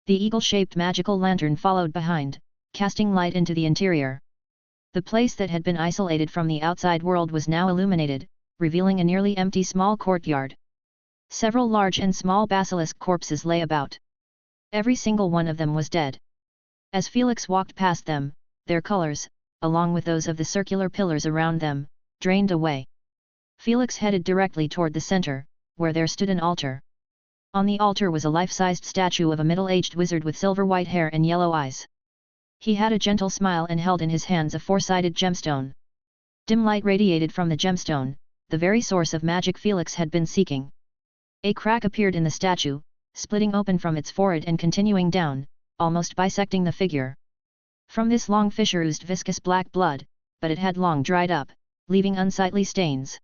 The eagle-shaped magical lantern followed behind, casting light into the interior. The place that had been isolated from the outside world was now illuminated, revealing a nearly empty small courtyard. Several large and small basilisk corpses lay about. Every single one of them was dead. As Felix walked past them, their colors, along with those of the circular pillars around them, drained away. Felix headed directly toward the center, where there stood an altar. On the altar was a life-sized statue of a middle-aged wizard with silver-white hair and yellow eyes. He had a gentle smile and held in his hands a four-sided gemstone. Dim light radiated from the gemstone, the very source of magic Felix had been seeking. A crack appeared in the statue, splitting open from its forehead and continuing down, almost bisecting the figure. From this long fissure oozed viscous black blood, but it had long dried up, leaving unsightly stains.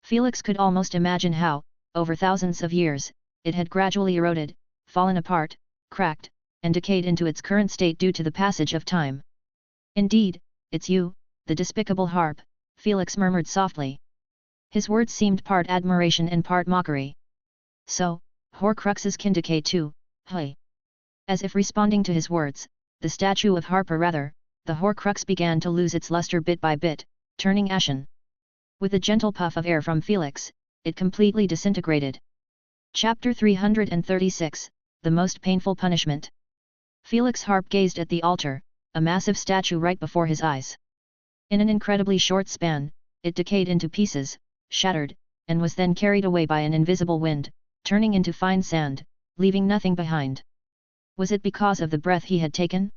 Felix could almost imagine how, over thousands of years, it had gradually eroded, fallen apart, cracked, and decayed into its current state due to the passage of time. Indeed, it's you, the despicable harp, Felix murmured softly. His words seemed part admiration and part mockery. So, Horcruxes can decay too, hey? As if responding to his words, the statue of Harp, or rather, the Horcrux began to lose its luster bit by bit, turning ashen. With a gentle puff of air from Felix, it completely disintegrated. Chapter 336, The Most Painful Punishment. Felix Harp gazed at the altar, a massive statue right before his eyes. In an incredibly short span, it decayed into pieces, shattered, and was then carried away by an invisible wind, turning into fine sand, leaving nothing behind. Was it because of the breath he had taken?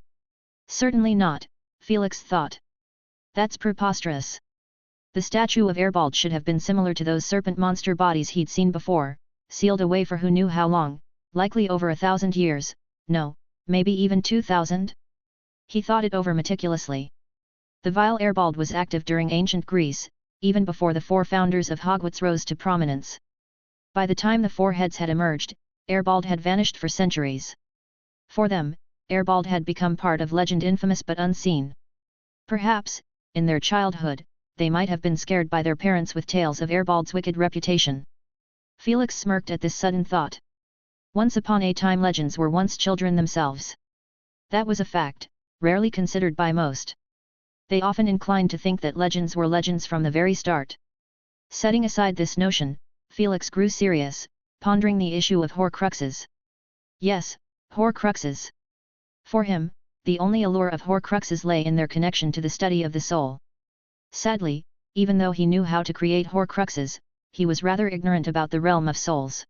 Certainly not, Felix thought. That's preposterous. The statue of Airbald should have been similar to those serpent monster bodies he'd seen before, sealed away for who knew how long, likely over 1,000 years, no, maybe even 2,000? He thought it over meticulously. The vile Airbald was active during ancient Greece, even before the four founders of Hogwarts rose to prominence. By the time the four heads had emerged, Airbald had vanished for centuries. For them, Airbald had become part of legend, infamous but unseen. Perhaps, in their childhood, they might have been scared by their parents with tales of Airbald's wicked reputation. Felix smirked at this sudden thought. Once upon a time legends were once children themselves. That was a fact, rarely considered by most. They often inclined to think that legends were legends from the very start. Setting aside this notion, Felix grew serious, pondering the issue of Horcruxes. Yes, Horcruxes. For him, the only allure of Horcruxes lay in their connection to the study of the soul. Sadly, even though he knew how to create Horcruxes, he was rather ignorant about the realm of souls.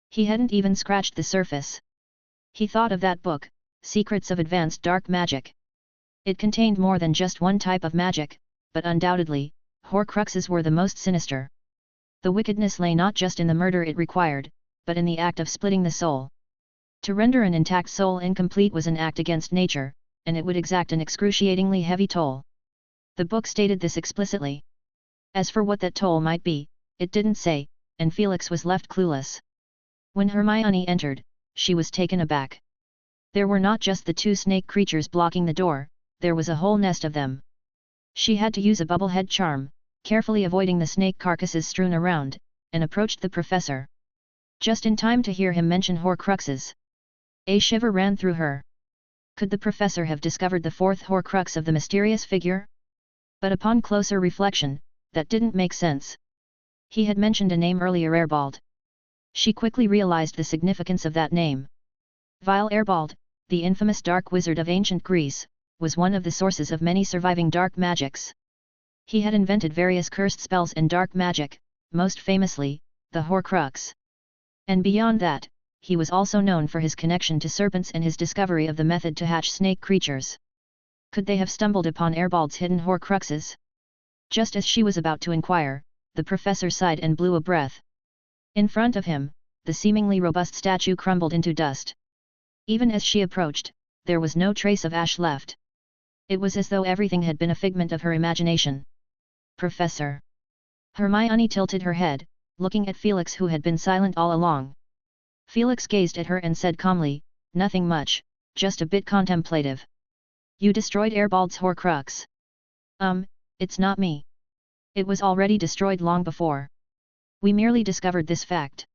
He hadn't even scratched the surface. He thought of that book, Secrets of Advanced Dark Magic. It contained more than just one type of magic, but undoubtedly, Horcruxes were the most sinister. The wickedness lay not just in the murder it required, but in the act of splitting the soul. To render an intact soul incomplete was an act against nature, and it would exact an excruciatingly heavy toll. The book stated this explicitly. As for what that toll might be, it didn't say, and Felix was left clueless. When Hermione entered, she was taken aback. There were not just the two snake creatures blocking the door, there was a whole nest of them. She had to use a bubblehead charm, carefully avoiding the snake carcasses strewn around, and approached the professor. Just in time to hear him mention Horcruxes. A shiver ran through her. Could the professor have discovered the fourth Horcrux of the mysterious figure? But upon closer reflection, that didn't make sense. He had mentioned a name earlier, Erbald. She quickly realized the significance of that name. Vile Erbald, the infamous dark wizard of ancient Greece, was one of the sources of many surviving dark magics. He had invented various cursed spells and dark magic, most famously, the Horcrux. And beyond that, he was also known for his connection to serpents and his discovery of the method to hatch snake creatures. Could they have stumbled upon Erbald's hidden Horcruxes? Just as she was about to inquire, the professor sighed and blew a breath. In front of him, the seemingly robust statue crumbled into dust. Even as she approached, there was no trace of ash left. It was as though everything had been a figment of her imagination. Professor! Hermione tilted her head, looking at Felix, who had been silent all along. Felix gazed at her and said calmly, "Nothing much, just a bit contemplative. You destroyed Erbald's Horcrux." It's not me. It was already destroyed long before. We merely discovered this fact."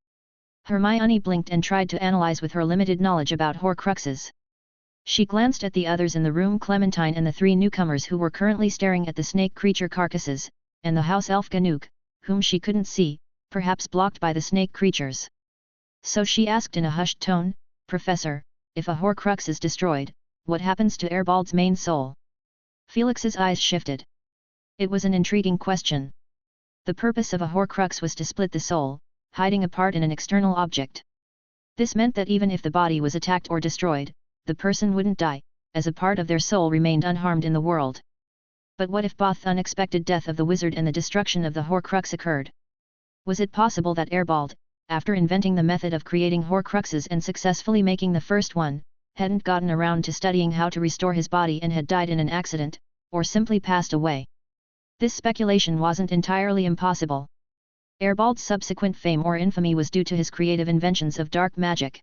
Hermione blinked and tried to analyze with her limited knowledge about Horcruxes. She glanced at the others in the room, Clementine and the three newcomers who were currently staring at the snake creature carcasses, and the house elf Ganuk, whom she couldn't see, perhaps blocked by the snake creatures. So she asked in a hushed tone, "Professor, if a Horcrux is destroyed, what happens to Erbald's main soul?" Felix's eyes shifted. It was an intriguing question. The purpose of a Horcrux was to split the soul, hiding a part in an external object. This meant that even if the body was attacked or destroyed, the person wouldn't die, as a part of their soul remained unharmed in the world. But what if both the unexpected death of the wizard and the destruction of the Horcrux occurred? Was it possible that Erbald, after inventing the method of creating Horcruxes and successfully making the first one, hadn't gotten around to studying how to restore his body and had died in an accident, or simply passed away? This speculation wasn't entirely impossible. Erbald's subsequent fame or infamy was due to his creative inventions of dark magic.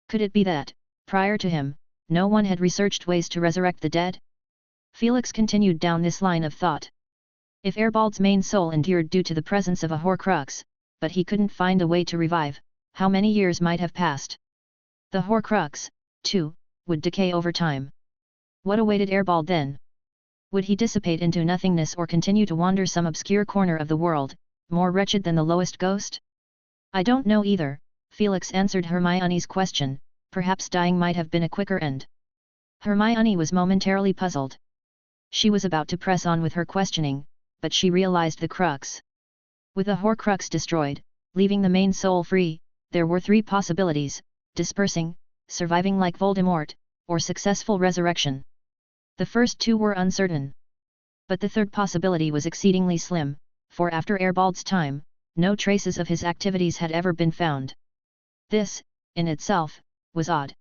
Could it be that, prior to him, no one had researched ways to resurrect the dead? Felix continued down this line of thought. If Erbald's main soul endured due to the presence of a Horcrux, but he couldn't find a way to revive, how many years might have passed? The Horcrux, too, would decay over time. What awaited Erbald then? Would he dissipate into nothingness or continue to wander some obscure corner of the world, more wretched than the lowest ghost? "I don't know either," Felix answered Hermione's question. "Perhaps dying might have been a quicker end." Hermione was momentarily puzzled. She was about to press on with her questioning, but she realized the crux. With the Horcrux destroyed, leaving the main soul free, there were three possibilities: dispersing, surviving like Voldemort, or successful resurrection. The first two were uncertain. But the third possibility was exceedingly slim, for after Erbald's time, no traces of his activities had ever been found. This, in itself, was odd.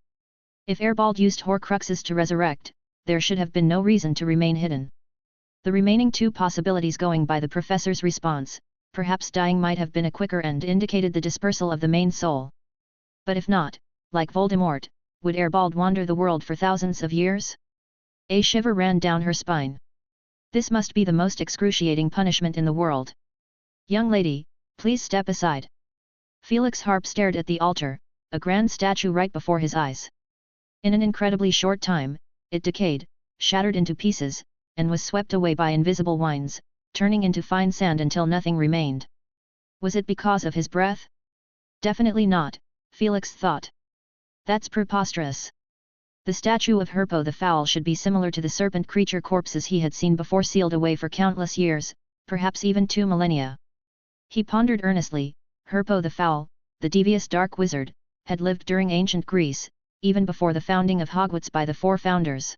If Erbald used Horcruxes to resurrect, there should have been no reason to remain hidden. The remaining two possibilities, going by the professor's response, perhaps dying might have been a quicker end, indicated the dispersal of the main soul. But if not, like Voldemort, would Erbald wander the world for thousands of years? A shiver ran down her spine. This must be the most excruciating punishment in the world. "Young lady, please step aside." Felix Harp stared at the altar, a grand statue right before his eyes. In an incredibly short time, it decayed, shattered into pieces, and was swept away by invisible winds, turning into fine sand until nothing remained. Was it because of his breath? Definitely not, Felix thought. That's preposterous. The statue of Herpo the Fowl should be similar to the serpent creature corpses he had seen before, sealed away for countless years, perhaps even 2 millennia. He pondered earnestly. Herpo the Fowl, the devious dark wizard, had lived during ancient Greece, even before the founding of Hogwarts by the 4 founders.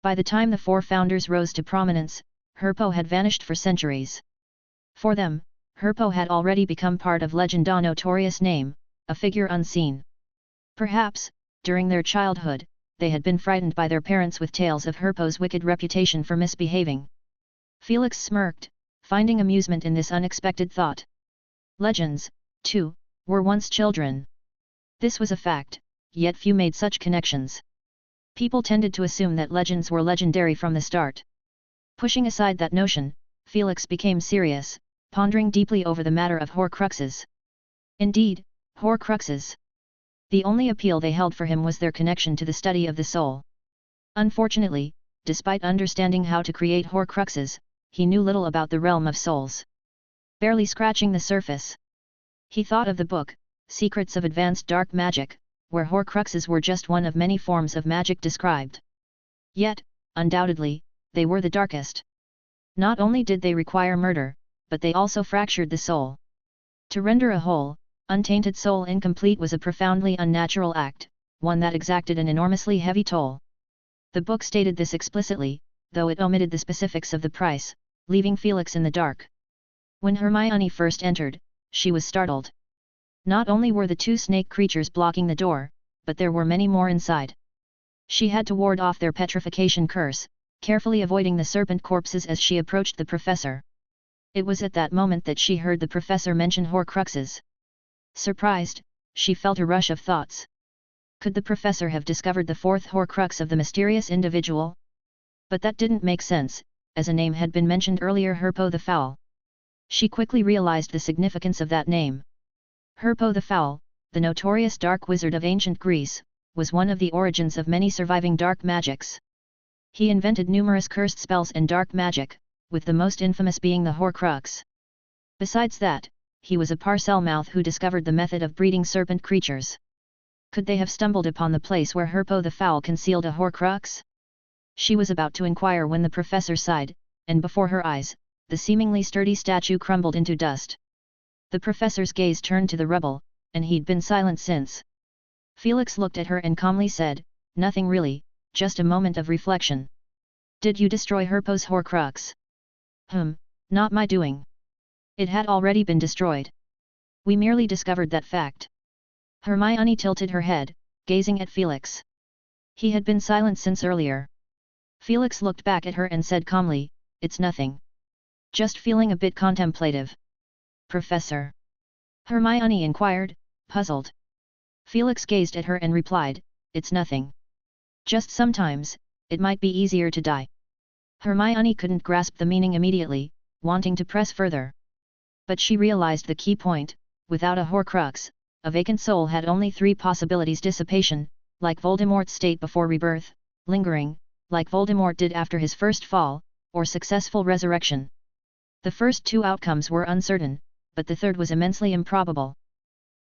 By the time the 4 founders rose to prominence, Herpo had vanished for centuries. For them, Herpo had already become part of legend, a notorious name, a figure unseen. Perhaps, during their childhood, they had been frightened by their parents with tales of Herpo's wicked reputation for misbehaving. Felix smirked, finding amusement in this unexpected thought. Legends, too, were once children. This was a fact, yet few made such connections. People tended to assume that legends were legendary from the start. Pushing aside that notion, Felix became serious, pondering deeply over the matter of Horcruxes. Indeed, Horcruxes. The only appeal they held for him was their connection to the study of the soul. Unfortunately, despite understanding how to create Horcruxes, he knew little about the realm of souls. Barely scratching the surface. He thought of the book, Secrets of Advanced Dark Magic, where Horcruxes were just one of many forms of magic described. Yet, undoubtedly, they were the darkest. Not only did they require murder, but they also fractured the soul. To render a whole, untainted soul incomplete was a profoundly unnatural act, one that exacted an enormously heavy toll. The book stated this explicitly, though it omitted the specifics of the price, leaving Felix in the dark. When Hermione first entered, she was startled. Not only were the 2 snake creatures blocking the door, but there were many more inside. She had to ward off their petrification curse, carefully avoiding the serpent corpses as she approached the professor. It was at that moment that she heard the professor mention Horcruxes. Surprised, she felt a rush of thoughts. Could the professor have discovered the 4th Horcrux of the mysterious individual? But that didn't make sense, as a name had been mentioned earlier, Herpo the Fowl. She quickly realized the significance of that name. Herpo the Fowl, the notorious dark wizard of ancient Greece, was one of the origins of many surviving dark magics. He invented numerous cursed spells and dark magic, with the most infamous being the Horcrux. Besides that, he was a Parselmouth who discovered the method of breeding serpent creatures. Could they have stumbled upon the place where Herpo the Fowl concealed a Horcrux? She was about to inquire when the professor sighed, and before her eyes, the seemingly sturdy statue crumbled into dust. The professor's gaze turned to the rubble, and he'd been silent since. Felix looked at her and calmly said, "Nothing really, just a moment of reflection." "Did you destroy Herpo's Horcrux?" Not my doing. It had already been destroyed. We merely discovered that fact." Hermione tilted her head, gazing at Felix. He had been silent since earlier. Felix looked back at her and said calmly, "It's nothing. Just feeling a bit contemplative." "Professor?" Hermione inquired, puzzled. Felix gazed at her and replied, "It's nothing. Just sometimes, it might be easier to die." Hermione couldn't grasp the meaning immediately, wanting to press further. But she realized the key point: without a Horcrux, a vacant soul had only 3 possibilities: dissipation, like Voldemort's state before rebirth; lingering, like Voldemort did after his first fall; or successful resurrection. The first 2 outcomes were uncertain, but the third was immensely improbable.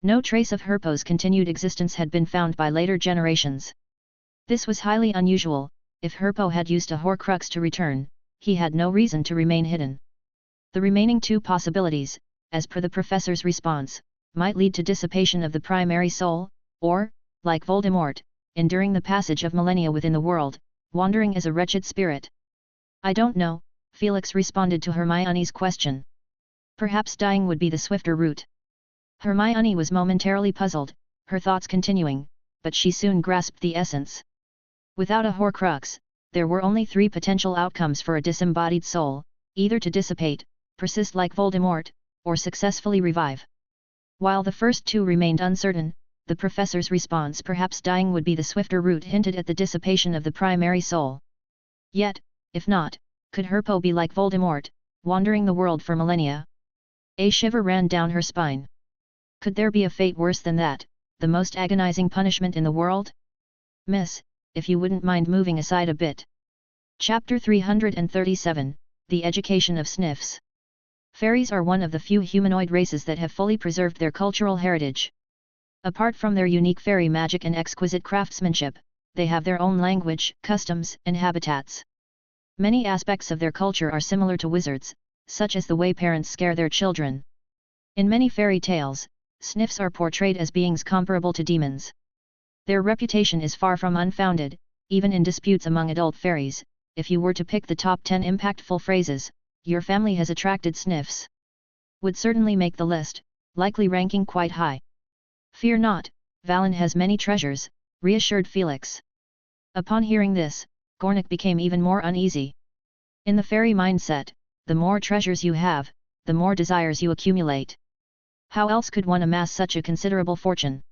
No trace of Herpo's continued existence had been found by later generations. This was highly unusual. If Herpo had used a Horcrux to return, he had no reason to remain hidden. The remaining 2 possibilities, as per the professor's response, might lead to dissipation of the primary soul, or, like Voldemort, enduring the passage of millennia within the world, wandering as a wretched spirit. "I don't know," Felix responded to Hermione's question. "Perhaps dying would be the swifter route." Hermione was momentarily puzzled, her thoughts continuing, but she soon grasped the essence. Without a Horcrux, there were only 3 potential outcomes for a disembodied soul: either to dissipate, persist like Voldemort, or successfully revive. While the first 2 remained uncertain, the professor's response, "perhaps dying would be the swifter route," hinted at the dissipation of the primary soul. Yet, if not, could Herpo be like Voldemort, wandering the world for millennia? A shiver ran down her spine. Could there be a fate worse than that, the most agonizing punishment in the world? "Miss, if you wouldn't mind moving aside a bit." Chapter 337, The Education of Sniffs. Fairies are one of the few humanoid races that have fully preserved their cultural heritage. Apart from their unique fairy magic and exquisite craftsmanship, they have their own language, customs, and habitats. Many aspects of their culture are similar to wizards, such as the way parents scare their children. In many fairy tales, Sniffs are portrayed as beings comparable to demons. Their reputation is far from unfounded, even in disputes among adult fairies. If you were to pick the top 10 impactful phrases, "Your family has attracted Sniffs," would certainly make the list, likely ranking quite high. "Fear not, Valen has many treasures," reassured Felix. Upon hearing this, Gornik became even more uneasy. In the fairy mindset, the more treasures you have, the more desires you accumulate. How else could one amass such a considerable fortune?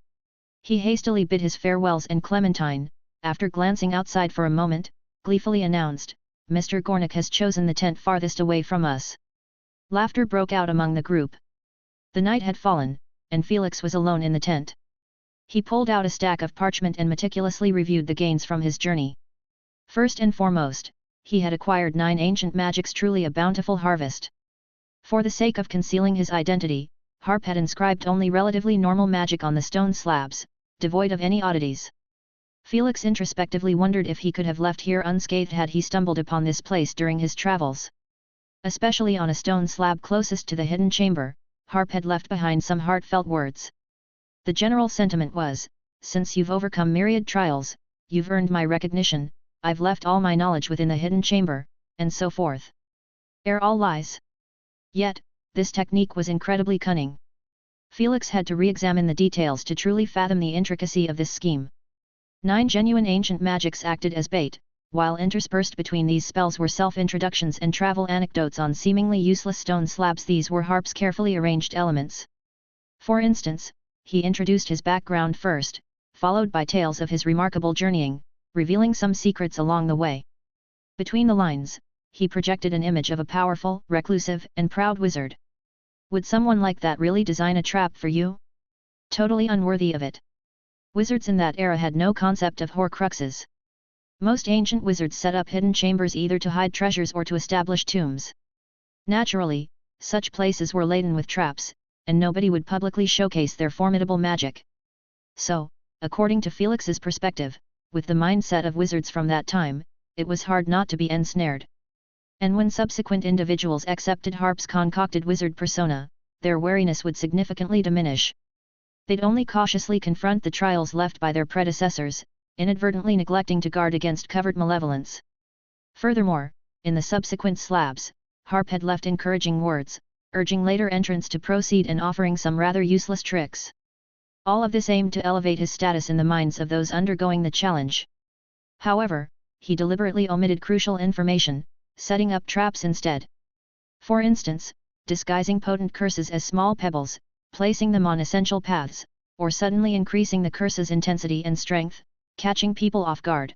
He hastily bid his farewells, and Clementine, after glancing outside for a moment, gleefully announced, "Mr. Gornik has chosen the tent farthest away from us." Laughter broke out among the group. The night had fallen, and Felix was alone in the tent. He pulled out a stack of parchment and meticulously reviewed the gains from his journey. First and foremost, he had acquired 9 ancient magics, truly a bountiful harvest. For the sake of concealing his identity, Harp had inscribed only relatively normal magic on the stone slabs, devoid of any oddities. Felix introspectively wondered if he could have left here unscathed had he stumbled upon this place during his travels. Especially on a stone slab closest to the hidden chamber, Harp had left behind some heartfelt words. The general sentiment was, "Since you've overcome myriad trials, you've earned my recognition, I've left all my knowledge within the hidden chamber," and so forth. All lies. Yet, this technique was incredibly cunning. Felix had to re-examine the details to truly fathom the intricacy of this scheme. 9 genuine ancient magics acted as bait, while interspersed between these spells were self-introductions and travel anecdotes on seemingly useless stone slabs. These were Harp's carefully arranged elements. For instance, he introduced his background first, followed by tales of his remarkable journeying, revealing some secrets along the way. Between the lines, he projected an image of a powerful, reclusive, and proud wizard. Would someone like that really design a trap for you? Totally unworthy of it. Wizards in that era had no concept of Horcruxes. Most ancient wizards set up hidden chambers either to hide treasures or to establish tombs. Naturally, such places were laden with traps, and nobody would publicly showcase their formidable magic. So, according to Felix's perspective, with the mindset of wizards from that time, it was hard not to be ensnared. And when subsequent individuals accepted Harp's concocted wizard persona, their wariness would significantly diminish. They'd only cautiously confront the trials left by their predecessors, inadvertently neglecting to guard against covert malevolence. Furthermore, in the subsequent slabs, Harp had left encouraging words, urging later entrants to proceed and offering some rather useless tricks. All of this aimed to elevate his status in the minds of those undergoing the challenge. However, he deliberately omitted crucial information, setting up traps instead. For instance, disguising potent curses as small pebbles, placing them on essential paths, or suddenly increasing the curse's intensity and strength, catching people off guard.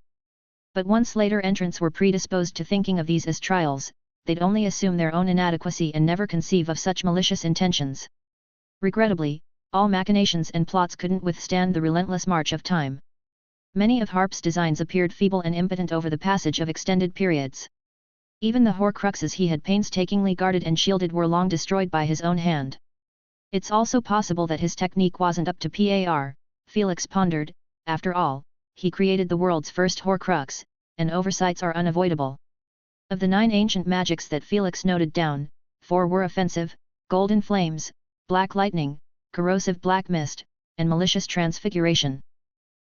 But once later entrants were predisposed to thinking of these as trials, they'd only assume their own inadequacy and never conceive of such malicious intentions. Regrettably, all machinations and plots couldn't withstand the relentless march of time. Many of Harp's designs appeared feeble and impotent over the passage of extended periods. Even the Horcruxes he had painstakingly guarded and shielded were long destroyed by his own hand. It's also possible that his technique wasn't up to par, Felix pondered. After all, he created the world's first Horcrux, and oversights are unavoidable. Of the 9 ancient magics that Felix noted down, 4 were offensive: golden flames, black lightning, corrosive black mist, and malicious transfiguration.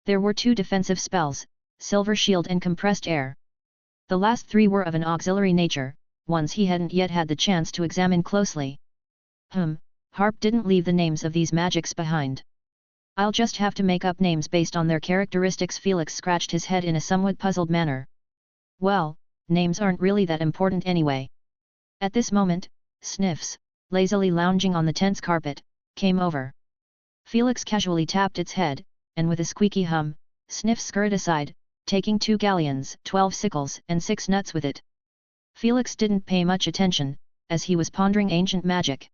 There were 2 defensive spells, silver shield and compressed air. The last 3 were of an auxiliary nature, ones he hadn't yet had the chance to examine closely. Harp didn't leave the names of these magics behind. "I'll just have to make up names based on their characteristics." Felix scratched his head in a somewhat puzzled manner. "Well, names aren't really that important anyway." At this moment, Sniffs, lazily lounging on the tent's carpet, came over. Felix casually tapped its head, and with a squeaky hum, Sniffs scurried aside, taking 2 galleons, 12 sickles, and 6 nuts with it. Felix didn't pay much attention, as he was pondering ancient magic.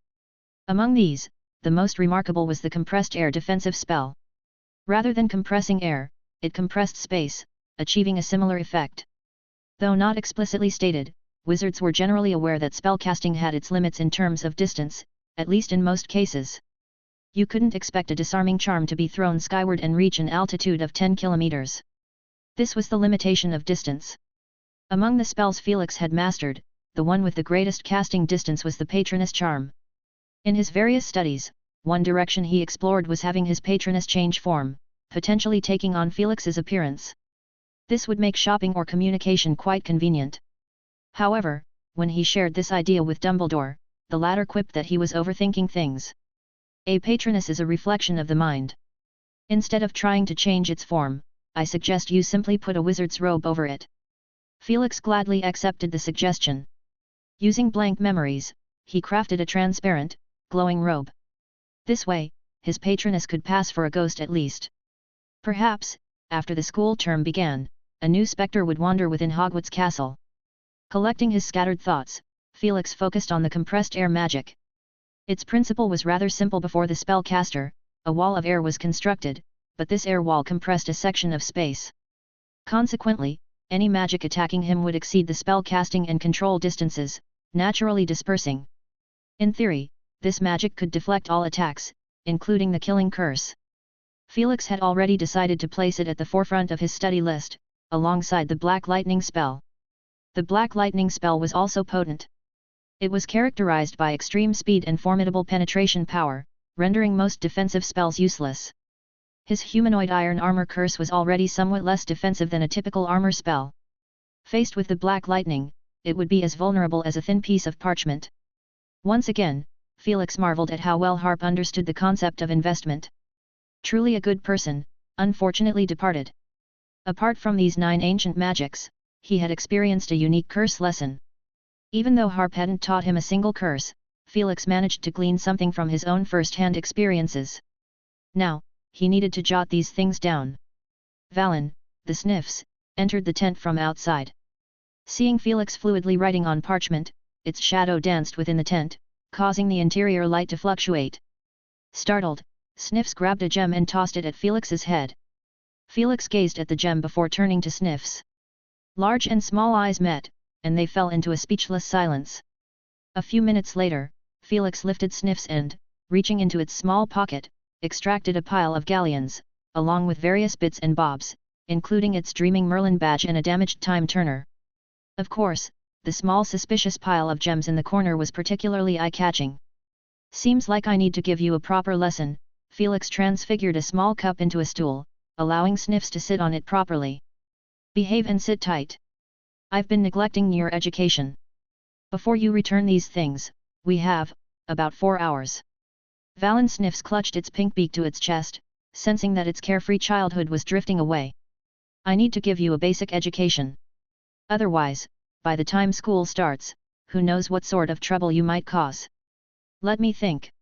Among these, the most remarkable was the compressed air defensive spell. Rather than compressing air, it compressed space, achieving a similar effect. Though not explicitly stated, wizards were generally aware that spellcasting had its limits in terms of distance, at least in most cases. You couldn't expect a disarming charm to be thrown skyward and reach an altitude of 10 kilometers. This was the limitation of distance. Among the spells Felix had mastered, the one with the greatest casting distance was the Patroness Charm. In his various studies, one direction he explored was having his Patroness change form, potentially taking on Felix's appearance. This would make shopping or communication quite convenient. However, when he shared this idea with Dumbledore, the latter quipped that he was overthinking things. A patroness is a reflection of the mind. Instead of trying to change its form, I suggest you simply put a wizard's robe over it. Felix gladly accepted the suggestion. Using blank memories, he crafted a transparent, glowing robe. This way, his patroness could pass for a ghost at least. Perhaps, after the school term began, a new spectre would wander within Hogwarts Castle. Collecting his scattered thoughts, Felix focused on the compressed air magic. Its principle was rather simple. Before the spellcaster, a wall of air was constructed, but this air wall compressed a section of space. Consequently, any magic attacking him would exceed the spellcasting and control distances, naturally dispersing. In theory, this magic could deflect all attacks, including the killing curse. Felix had already decided to place it at the forefront of his study list, alongside the Black Lightning spell. The Black Lightning spell was also potent. It was characterized by extreme speed and formidable penetration power, rendering most defensive spells useless. His humanoid iron armor curse was already somewhat less defensive than a typical armor spell. Faced with the Black Lightning, it would be as vulnerable as a thin piece of parchment. Once again, Felix marveled at how well Harp understood the concept of investment. Truly a good person, unfortunately departed. Apart from these 9 ancient magics, he had experienced a unique curse lesson. Even though Harp hadn't taught him a single curse, Felix managed to glean something from his own first-hand experiences. Now, he needed to jot these things down. Valen, the Sniffs, entered the tent from outside. Seeing Felix fluidly writing on parchment, its shadow danced within the tent, causing the interior light to fluctuate. Startled, Sniffs grabbed a gem and tossed it at Felix's head. Felix gazed at the gem before turning to Sniffs. Large and small eyes met, and they fell into a speechless silence. A few minutes later, Felix lifted Sniffs and, reaching into its small pocket, extracted a pile of galleons, along with various bits and bobs, including its Dreaming Merlin badge and a damaged time turner. Of course, the small suspicious pile of gems in the corner was particularly eye-catching. Seems like I need to give you a proper lesson. Felix transfigured a small cup into a stool, allowing Sniffs to sit on it properly. Behave and sit tight. I've been neglecting your education. Before you return these things, we have, about 4 hours. Valen Sniffs clutched its pink beak to its chest, sensing that its carefree childhood was drifting away. I need to give you a basic education. Otherwise, by the time school starts, who knows what sort of trouble you might cause. Let me think.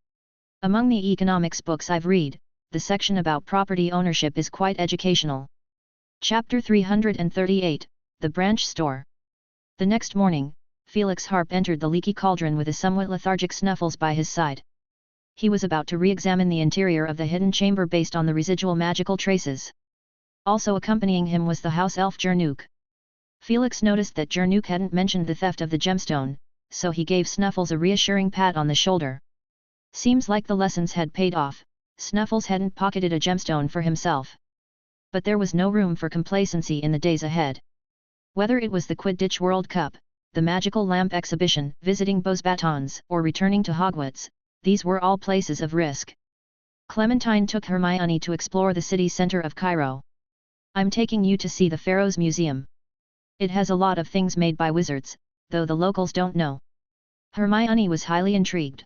Among the economics books I've read, the section about property ownership is quite educational. Chapter 338, The Branch Store. The next morning, Felix Harp entered the leaky cauldron with a somewhat lethargic Snuffles by his side. He was about to re-examine the interior of the hidden chamber based on the residual magical traces. Also accompanying him was the house elf Jernuk. Felix noticed that Jernuk hadn't mentioned the theft of the gemstone, so he gave Snuffles a reassuring pat on the shoulder. Seems like the lessons had paid off. Snuffles hadn't pocketed a gemstone for himself. But there was no room for complacency in the days ahead. Whether it was the Quidditch World Cup, the Magical Lamp Exhibition, visiting Beauxbatons, or returning to Hogwarts, these were all places of risk. Clementine took Hermione to explore the city center of Cairo. I'm taking you to see the Pharaoh's Museum. It has a lot of things made by wizards, though the locals don't know. Hermione was highly intrigued.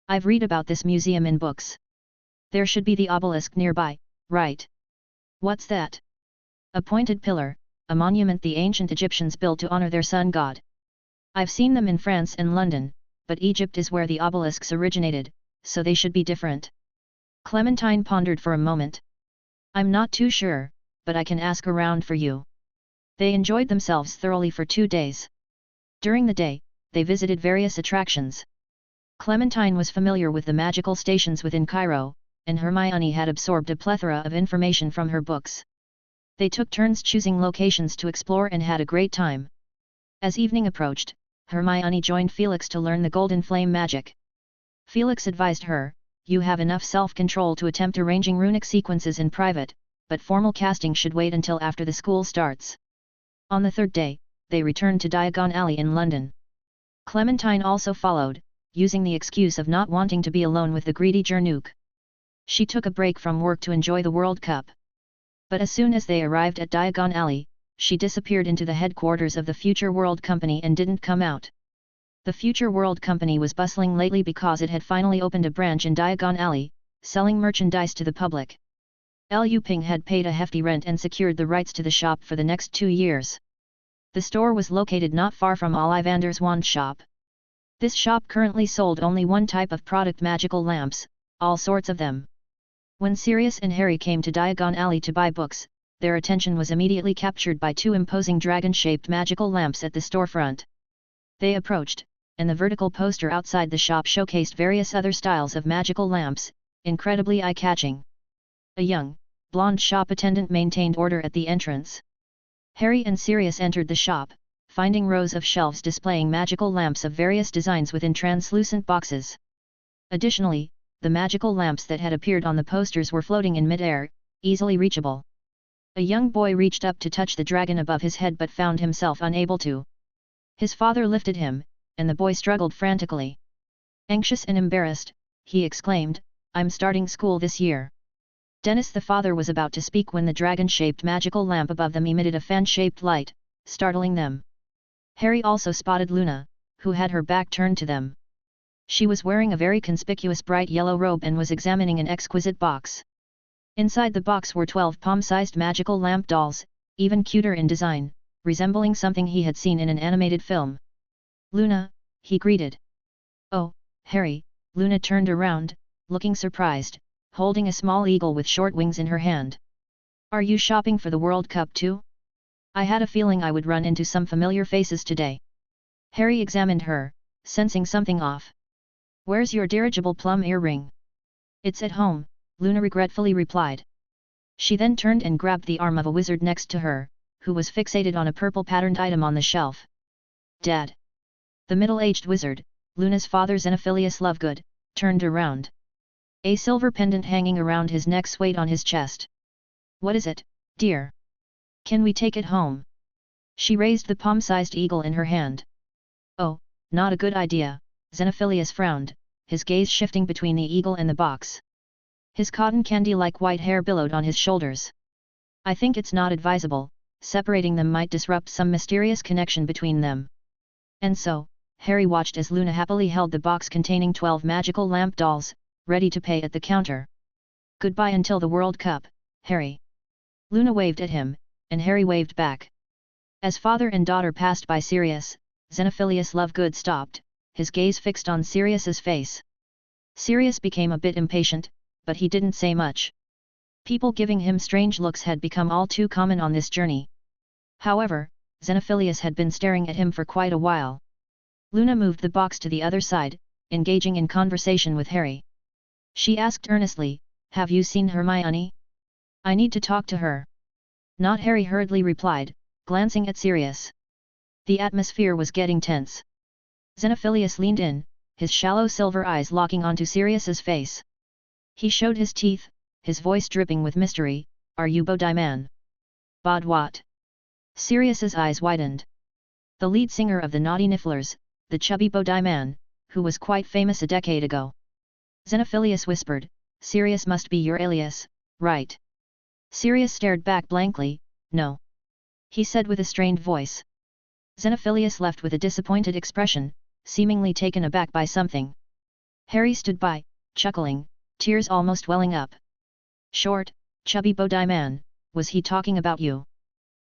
I've read about this museum in books. There should be the obelisk nearby, right? What's that? A pointed pillar, a monument the ancient Egyptians built to honor their sun god. I've seen them in France and London, but Egypt is where the obelisks originated, so they should be different. Clementine pondered for a moment. I'm not too sure, but I can ask around for you. They enjoyed themselves thoroughly for 2 days. During the day, they visited various attractions. Clementine was familiar with the magical stations within Cairo, and Hermione had absorbed a plethora of information from her books. They took turns choosing locations to explore and had a great time. As evening approached, Hermione joined Felix to learn the Golden Flame magic. Felix advised her, "You have enough self-control to attempt arranging runic sequences in private, but formal casting should wait until after the school starts. On the third day, they returned to Diagon Alley in London. Clementine also followed, using the excuse of not wanting to be alone with the greedy Jernook. She took a break from work to enjoy the World Cup. But as soon as they arrived at Diagon Alley, she disappeared into the headquarters of the Future World Company and didn't come out. The Future World Company was bustling lately because it had finally opened a branch in Diagon Alley, selling merchandise to the public. Lu Ping had paid a hefty rent and secured the rights to the shop for the next 2 years. The store was located not far from Ollivander's wand shop. This shop currently sold only one type of product, magical lamps, all sorts of them. When Sirius and Harry came to Diagon Alley to buy books, their attention was immediately captured by 2 imposing dragon-shaped magical lamps at the storefront. They approached, and the vertical poster outside the shop showcased various other styles of magical lamps, incredibly eye-catching. A young, blonde shop attendant maintained order at the entrance. Harry and Sirius entered the shop, finding rows of shelves displaying magical lamps of various designs within translucent boxes. Additionally, the magical lamps that had appeared on the posters were floating in mid-air, easily reachable. A young boy reached up to touch the dragon above his head but found himself unable to. His father lifted him, and the boy struggled frantically. Anxious and embarrassed, he exclaimed, "I'm starting school this year." Dennis the father was about to speak when the dragon-shaped magical lamp above them emitted a fan-shaped light, startling them. Harry also spotted Luna, who had her back turned to them. She was wearing a very conspicuous bright yellow robe and was examining an exquisite box. Inside the box were 12 palm-sized magical lamp dolls, even cuter in design, resembling something he had seen in an animated film. "Luna," he greeted. "Oh, Harry," Luna turned around, looking surprised, holding a small eagle with short wings in her hand. "Are you shopping for the World Cup too? I had a feeling I would run into some familiar faces today." Harry examined her, sensing something off. "Where's your dirigible plum earring?" "It's at home," Luna regretfully replied. She then turned and grabbed the arm of a wizard next to her, who was fixated on a purple patterned item on the shelf. "Dad!" The middle-aged wizard, Luna's father Xenophilius Lovegood, turned around. A silver pendant hanging around his neck swayed on his chest. "What is it, dear? Can we take it home?" She raised the palm-sized eagle in her hand. "Oh, not a good idea," Xenophilius frowned, his gaze shifting between the eagle and the box. His cotton candy-like white hair billowed on his shoulders. "I think it's not advisable, separating them might disrupt some mysterious connection between them." And so, Harry watched as Luna happily held the box containing 12 magical lamp dolls, ready to pay at the counter. "Goodbye until the World Cup, Harry." Luna waved at him, and Harry waved back. As father and daughter passed by Sirius, Xenophilius Lovegood stopped, his gaze fixed on Sirius's face. Sirius became a bit impatient, but he didn't say much. People giving him strange looks had become all too common on this journey. However, Xenophilius had been staring at him for quite a while. Luna moved the box to the other side, engaging in conversation with Harry. She asked earnestly, "Have you seen Hermione? I need to talk to her." "Not," Harry hurriedly replied, glancing at Sirius. The atmosphere was getting tense. Xenophilius leaned in, his shallow silver eyes locking onto Sirius's face. He showed his teeth, his voice dripping with mystery, "Are you Bodaiman?" "Bod what?" Sirius's eyes widened. The lead singer of the Naughty Nifflers, the chubby Bodaiman, who was quite famous a decade ago. Xenophilius whispered, "Sirius must be your alias, right?" Sirius stared back blankly, "No," he said with a strained voice. Xenophilius left with a disappointed expression, seemingly taken aback by something. Harry stood by, chuckling, tears almost welling up. "Short, chubby Bodaiman, was he talking about you?"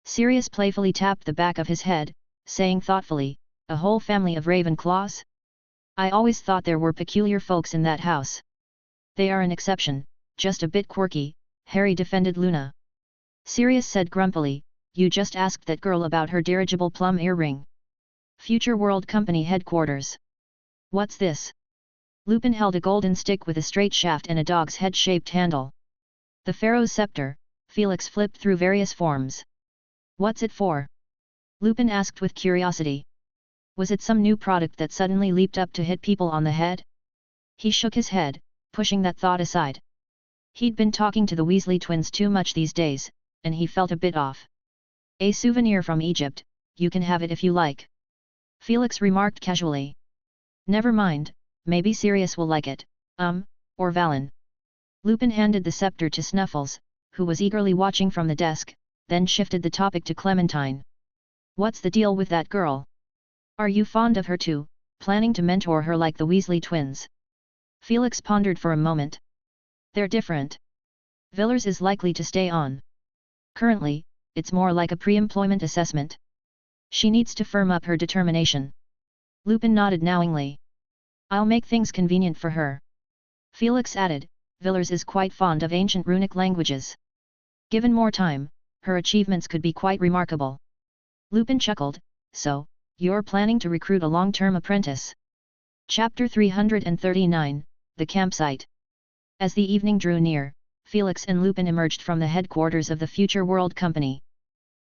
Sirius playfully tapped the back of his head, saying thoughtfully, "A whole family of Ravenclaws? I always thought there were peculiar folks in that house." "They are an exception, just a bit quirky," Harry defended Luna. Sirius said grumpily, "You just asked that girl about her dirigible plum earring." Future World Company headquarters. "What's this?" Lupin held a golden stick with a straight shaft and a dog's head-shaped handle. "The Pharaoh's scepter," Felix flipped through various forms. "What's it for?" Lupin asked with curiosity. Was it some new product that suddenly leaped up to hit people on the head? He shook his head, pushing that thought aside. He'd been talking to the Weasley twins too much these days, and he felt a bit off. A souvenir from Egypt, you can have it if you like. Felix remarked casually. Never mind, maybe Sirius will like it, or Valen. Lupin handed the scepter to Snuffles, who was eagerly watching from the desk, then shifted the topic to Clementine. What's the deal with that girl? Are you fond of her too, planning to mentor her like the Weasley twins? Felix pondered for a moment. They're different. Villers is likely to stay on. Currently, it's more like a pre-employment assessment. She needs to firm up her determination. Lupin nodded knowingly. I'll make things convenient for her. Felix added, Villers is quite fond of ancient runic languages. Given more time, her achievements could be quite remarkable. Lupin chuckled, so, you're planning to recruit a long-term apprentice. Chapter 339, The Campsite. As the evening drew near, Felix and Lupin emerged from the headquarters of the Future World Company.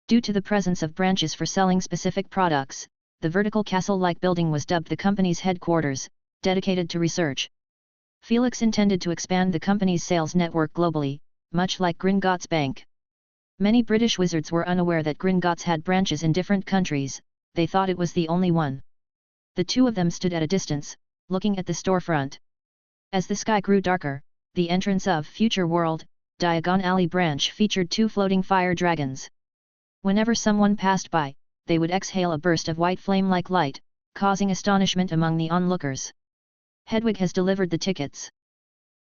Due to the presence of branches for selling specific products, the vertical castle-like building was dubbed the company's headquarters, dedicated to research. Felix intended to expand the company's sales network globally, much like Gringotts Bank. Many British wizards were unaware that Gringotts had branches in different countries, they thought it was the only one. The two of them stood at a distance, looking at the storefront. As the sky grew darker, the entrance of Future World, Diagon Alley branch featured two floating fire dragons. Whenever someone passed by, they would exhale a burst of white flame-like light, causing astonishment among the onlookers. Hedwig has delivered the tickets.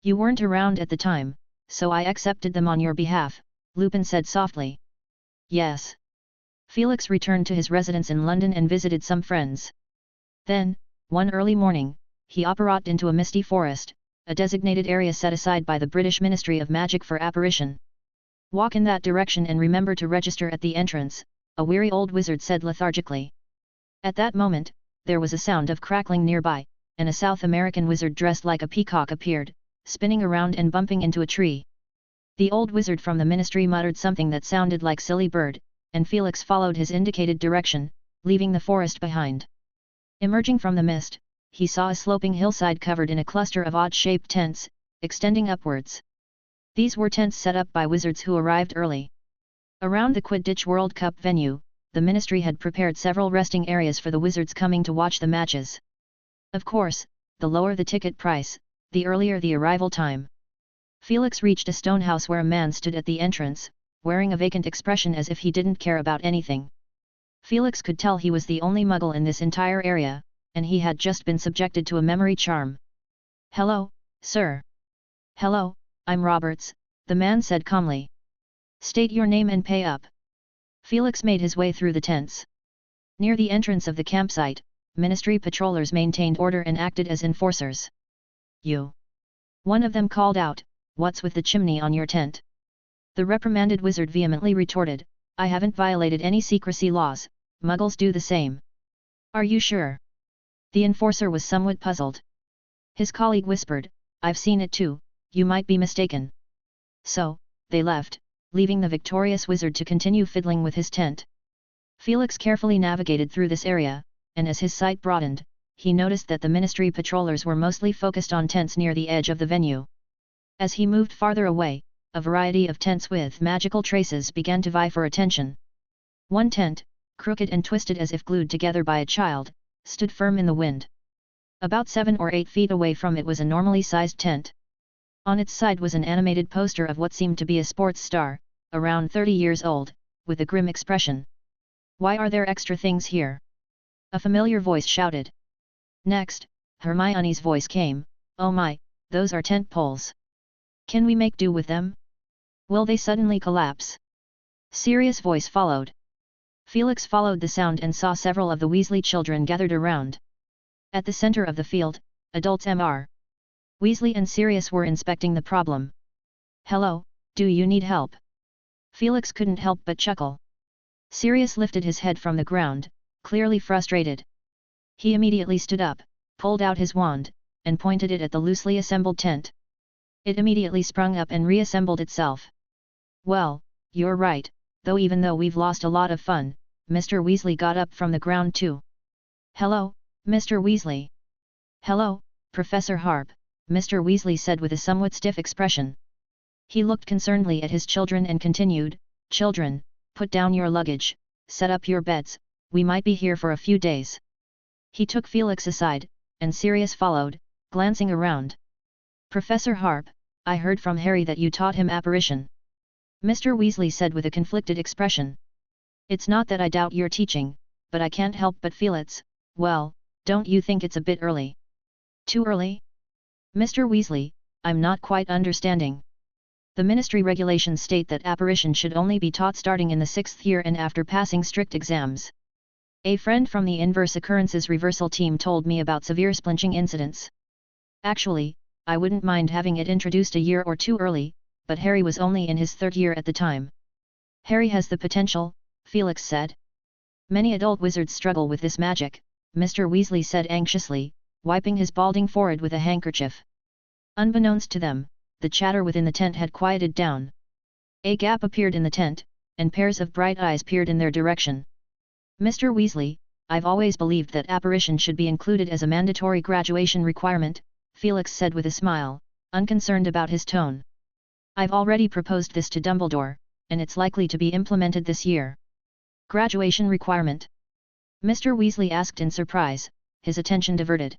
You weren't around at the time, so I accepted them on your behalf, Lupin said softly. Yes. Felix returned to his residence in London and visited some friends. Then, one early morning, he apparat into a misty forest, a designated area set aside by the British Ministry of Magic for apparition. Walk in that direction and remember to register at the entrance, a weary old wizard said lethargically. At that moment, there was a sound of crackling nearby, and a South American wizard dressed like a peacock appeared, spinning around and bumping into a tree. The old wizard from the ministry muttered something that sounded like silly bird, and Felix followed his indicated direction, leaving the forest behind. Emerging from the mist, he saw a sloping hillside covered in a cluster of odd-shaped tents, extending upwards. These were tents set up by wizards who arrived early. Around the Quidditch World Cup venue, the ministry had prepared several resting areas for the wizards coming to watch the matches. Of course, the lower the ticket price, the earlier the arrival time. Felix reached a stone house where a man stood at the entrance, wearing a vacant expression as if he didn't care about anything. Felix could tell he was the only Muggle in this entire area, and he had just been subjected to a memory charm. Hello, sir. Hello, I'm Roberts, the man said calmly. State your name and pay up. Felix made his way through the tents. Near the entrance of the campsite, ministry patrollers maintained order and acted as enforcers. You. One of them called out, what's with the chimney on your tent? The reprimanded wizard vehemently retorted, I haven't violated any secrecy laws, Muggles do the same. Are you sure? The enforcer was somewhat puzzled. His colleague whispered, I've seen it too, you might be mistaken. So, they left, leaving the victorious wizard to continue fiddling with his tent. Felix carefully navigated through this area, and as his sight broadened, he noticed that the ministry patrollers were mostly focused on tents near the edge of the venue. As he moved farther away, a variety of tents with magical traces began to vie for attention. One tent, crooked and twisted as if glued together by a child, stood firm in the wind. About 7 or 8 feet away from it was a normally sized tent. On its side was an animated poster of what seemed to be a sports star, around 30 years old, with a grim expression. Why are there extra things here? A familiar voice shouted. Next, Hermione's voice came, oh my, those are tent poles. Can we make do with them? Will they suddenly collapse? Sirius' voice followed. Felix followed the sound and saw several of the Weasley children gathered around. At the center of the field, adults Mr. Weasley and Sirius were inspecting the problem. Hello, do you need help? Felix couldn't help but chuckle. Sirius lifted his head from the ground, clearly frustrated. He immediately stood up, pulled out his wand, and pointed it at the loosely assembled tent. It immediately sprung up and reassembled itself. Well, you're right, though even though we've lost a lot of fun, Mr. Weasley got up from the ground too. Hello, Mr. Weasley. Hello, Professor Harp, Mr. Weasley said with a somewhat stiff expression. He looked concernedly at his children and continued, "Children, put down your luggage, set up your beds, we might be here for a few days." He took Felix aside, and Sirius followed, glancing around. "Professor Harp, I heard from Harry that you taught him apparition," Mr. Weasley said with a conflicted expression. "It's not that I doubt your teaching, but I can't help but feel well, don't you think it's a bit early?" "Too early? Mr. Weasley, I'm not quite understanding." "The Ministry regulations state that apparition should only be taught starting in the 6th year and after passing strict exams. A friend from the Inverse Occurrences Reversal team told me about severe splinching incidents. Actually, I wouldn't mind having it introduced a year or two early, but Harry was only in his 3rd year at the time." "Harry has the potential," Felix said. "Many adult wizards struggle with this magic," Mr. Weasley said anxiously, wiping his balding forehead with a handkerchief. Unbeknownst to them, the chatter within the tent had quieted down. A gap appeared in the tent, and pairs of bright eyes peered in their direction. "Mr. Weasley, I've always believed that apparition should be included as a mandatory graduation requirement," Felix said with a smile, unconcerned about his tone. "I've already proposed this to Dumbledore, and it's likely to be implemented this year." "Graduation requirement?" Mr. Weasley asked in surprise, his attention diverted.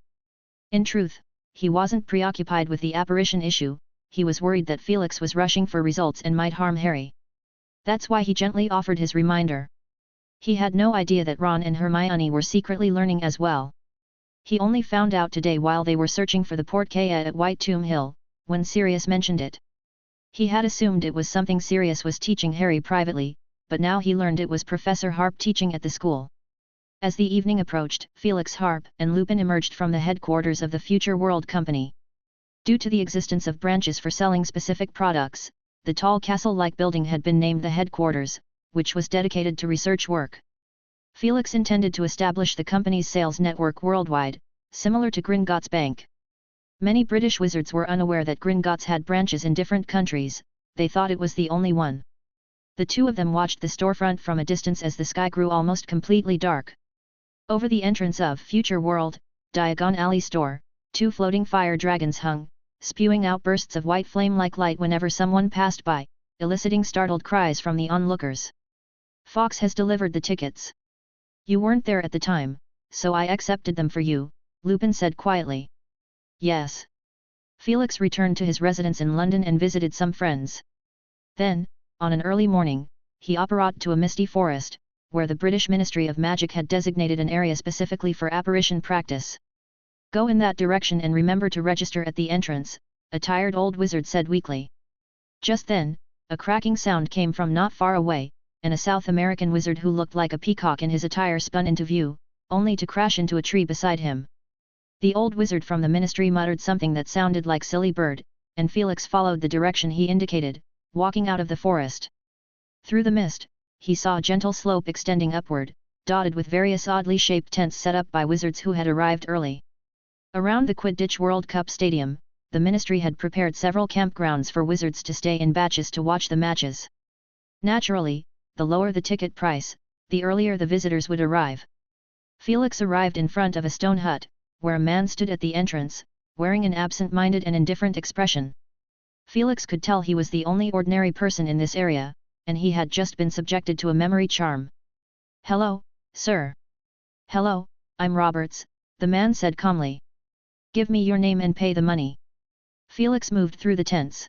In truth, he wasn't preoccupied with the apparition issue, he was worried that Felix was rushing for results and might harm Harry. That's why he gently offered his reminder. He had no idea that Ron and Hermione were secretly learning as well. He only found out today while they were searching for the Portkaya at White Tomb Hill, when Sirius mentioned it. He had assumed it was something Sirius was teaching Harry privately, but now he learned it was Professor Harp teaching at the school. As the evening approached, Felix, Harp, and Lupin emerged from the headquarters of the Future World Company. Due to the existence of branches for selling specific products, the tall castle-like building had been named the headquarters, which was dedicated to research work. Felix intended to establish the company's sales network worldwide, similar to Gringotts Bank. Many British wizards were unaware that Gringotts had branches in different countries, they thought it was the only one. The two of them watched the storefront from a distance as the sky grew almost completely dark. Over the entrance of Future World, Diagon Alley store, 2 floating fire dragons hung, spewing out bursts of white flame-like light whenever someone passed by, eliciting startled cries from the onlookers. "Fox has delivered the tickets. You weren't there at the time, so I accepted them for you," Lupin said quietly. "Yes." Felix returned to his residence in London and visited some friends. Then, on an early morning, he apparat to a misty forest, where the British Ministry of Magic had designated an area specifically for apparition practice. "Go in that direction and remember to register at the entrance," a tired old wizard said weakly. Just then, a cracking sound came from not far away, and a South American wizard who looked like a peacock in his attire spun into view, only to crash into a tree beside him. The old wizard from the ministry muttered something that sounded like silly bird, and Felix followed the direction he indicated, walking out of the forest. Through the mist, he saw a gentle slope extending upward, dotted with various oddly shaped tents set up by wizards who had arrived early. Around the Quidditch World Cup Stadium, the ministry had prepared several campgrounds for wizards to stay in batches to watch the matches. Naturally, the lower the ticket price, the earlier the visitors would arrive. Felix arrived in front of a stone hut, where a man stood at the entrance, wearing an absent-minded and indifferent expression. Felix could tell he was the only ordinary person in this area, and he had just been subjected to a memory charm. "Hello, sir." "Hello, I'm Roberts," the man said calmly. "Give me your name and pay the money." Felix moved through the tents.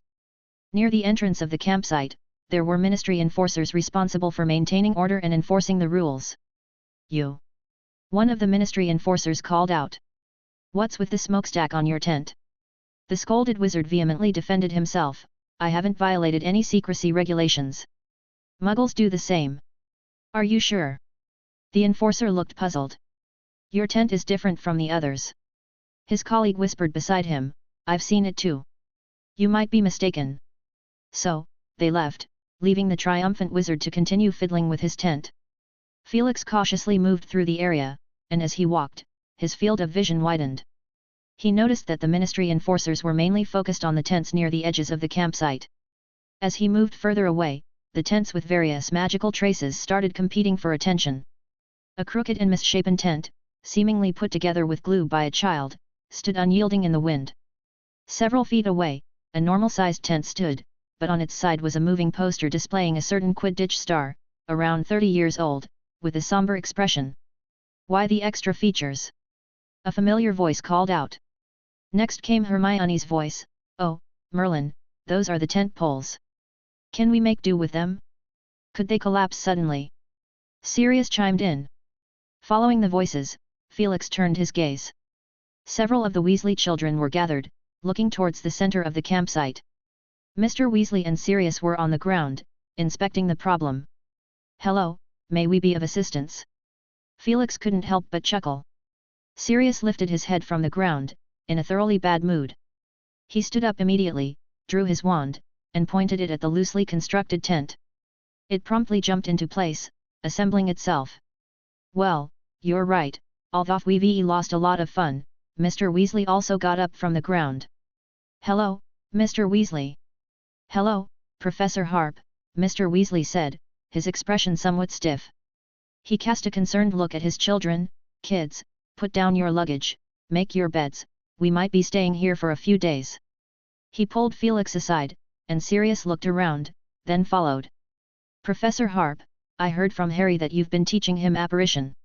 Near the entrance of the campsite, there were ministry enforcers responsible for maintaining order and enforcing the rules. "You!" one of the ministry enforcers called out. "What's with the smokestack on your tent?" The scolded wizard vehemently defended himself. "I haven't violated any secrecy regulations. Muggles do the same." "Are you sure?" The enforcer looked puzzled. "Your tent is different from the others." His colleague whispered beside him, "I've seen it too. You might be mistaken." So, they left, leaving the triumphant wizard to continue fiddling with his tent. Felix cautiously moved through the area, and as he walked, his field of vision widened. He noticed that the ministry enforcers were mainly focused on the tents near the edges of the campsite. As he moved further away, the tents with various magical traces started competing for attention. A crooked and misshapen tent, seemingly put together with glue by a child, stood unyielding in the wind. Several feet away, a normal-sized tent stood, but on its side was a moving poster displaying a certain Quidditch star, around 30 years old, with a somber expression. "Why the extra features?" a familiar voice called out. Next came Hermione's voice, "Oh, Merlin, those are the tent poles. Can we make do with them? Could they collapse suddenly?" Sirius chimed in. Following the voices, Felix turned his gaze. Several of the Weasley children were gathered, looking towards the center of the campsite. Mr. Weasley and Sirius were on the ground, inspecting the problem. "Hello, may we be of assistance?" Felix couldn't help but chuckle. Sirius lifted his head from the ground, in a thoroughly bad mood. He stood up immediately, drew his wand, and pointed it at the loosely constructed tent. It promptly jumped into place, assembling itself. "Well, you're right, although we've lost a lot of fun." Mr. Weasley also got up from the ground. "Hello, Mr. Weasley." "Hello, Professor Harp," Mr. Weasley said, his expression somewhat stiff. He cast a concerned look at his children. "Kids, put down your luggage, make your beds, we might be staying here for a few days." He pulled Felix aside, and Sirius looked around, then followed. "Professor Harp, I heard from Harry that you've been teaching him apparition."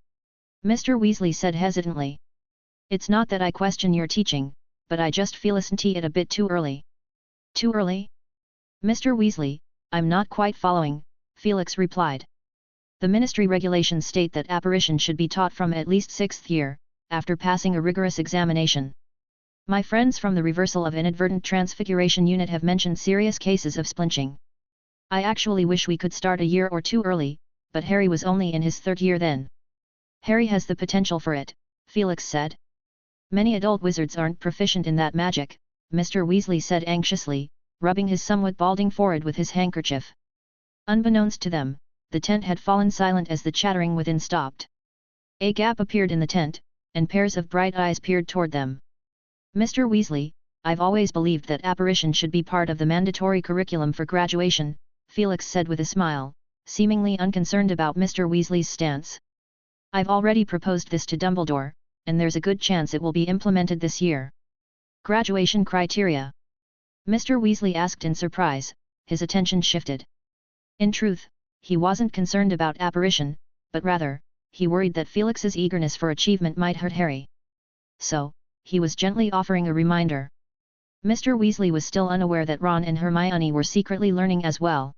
Mr. Weasley said hesitantly. "It's not that I question your teaching, but I just feel isn't it a bit too early?" "Too early?" "Mr. Weasley, I'm not quite following," Felix replied. "The ministry regulations state that apparition should be taught from at least 6th year, after passing a rigorous examination. My friends from the Reversal of Inadvertent Transfiguration unit have mentioned serious cases of splinching. I actually wish we could start a year or two early, but Harry was only in his 3rd year then." "Harry has the potential for it," Felix said. "Many adult wizards aren't proficient in that magic," Mr. Weasley said anxiously, rubbing his somewhat balding forehead with his handkerchief. Unbeknownst to them, the tent had fallen silent as the chattering within stopped. A gap appeared in the tent, and pairs of bright eyes peered toward them. "Mr. Weasley, I've always believed that apparition should be part of the mandatory curriculum for graduation," Felix said with a smile, seemingly unconcerned about Mr. Weasley's stance. "I've already proposed this to Dumbledore, and there's a good chance it will be implemented this year." "Graduation criteria?" Mr. Weasley asked in surprise, his attention shifted. In truth, he wasn't concerned about apparition, but rather, he worried that Felix's eagerness for achievement might hurt Harry. So, he was gently offering a reminder. Mr. Weasley was still unaware that Ron and Hermione were secretly learning as well.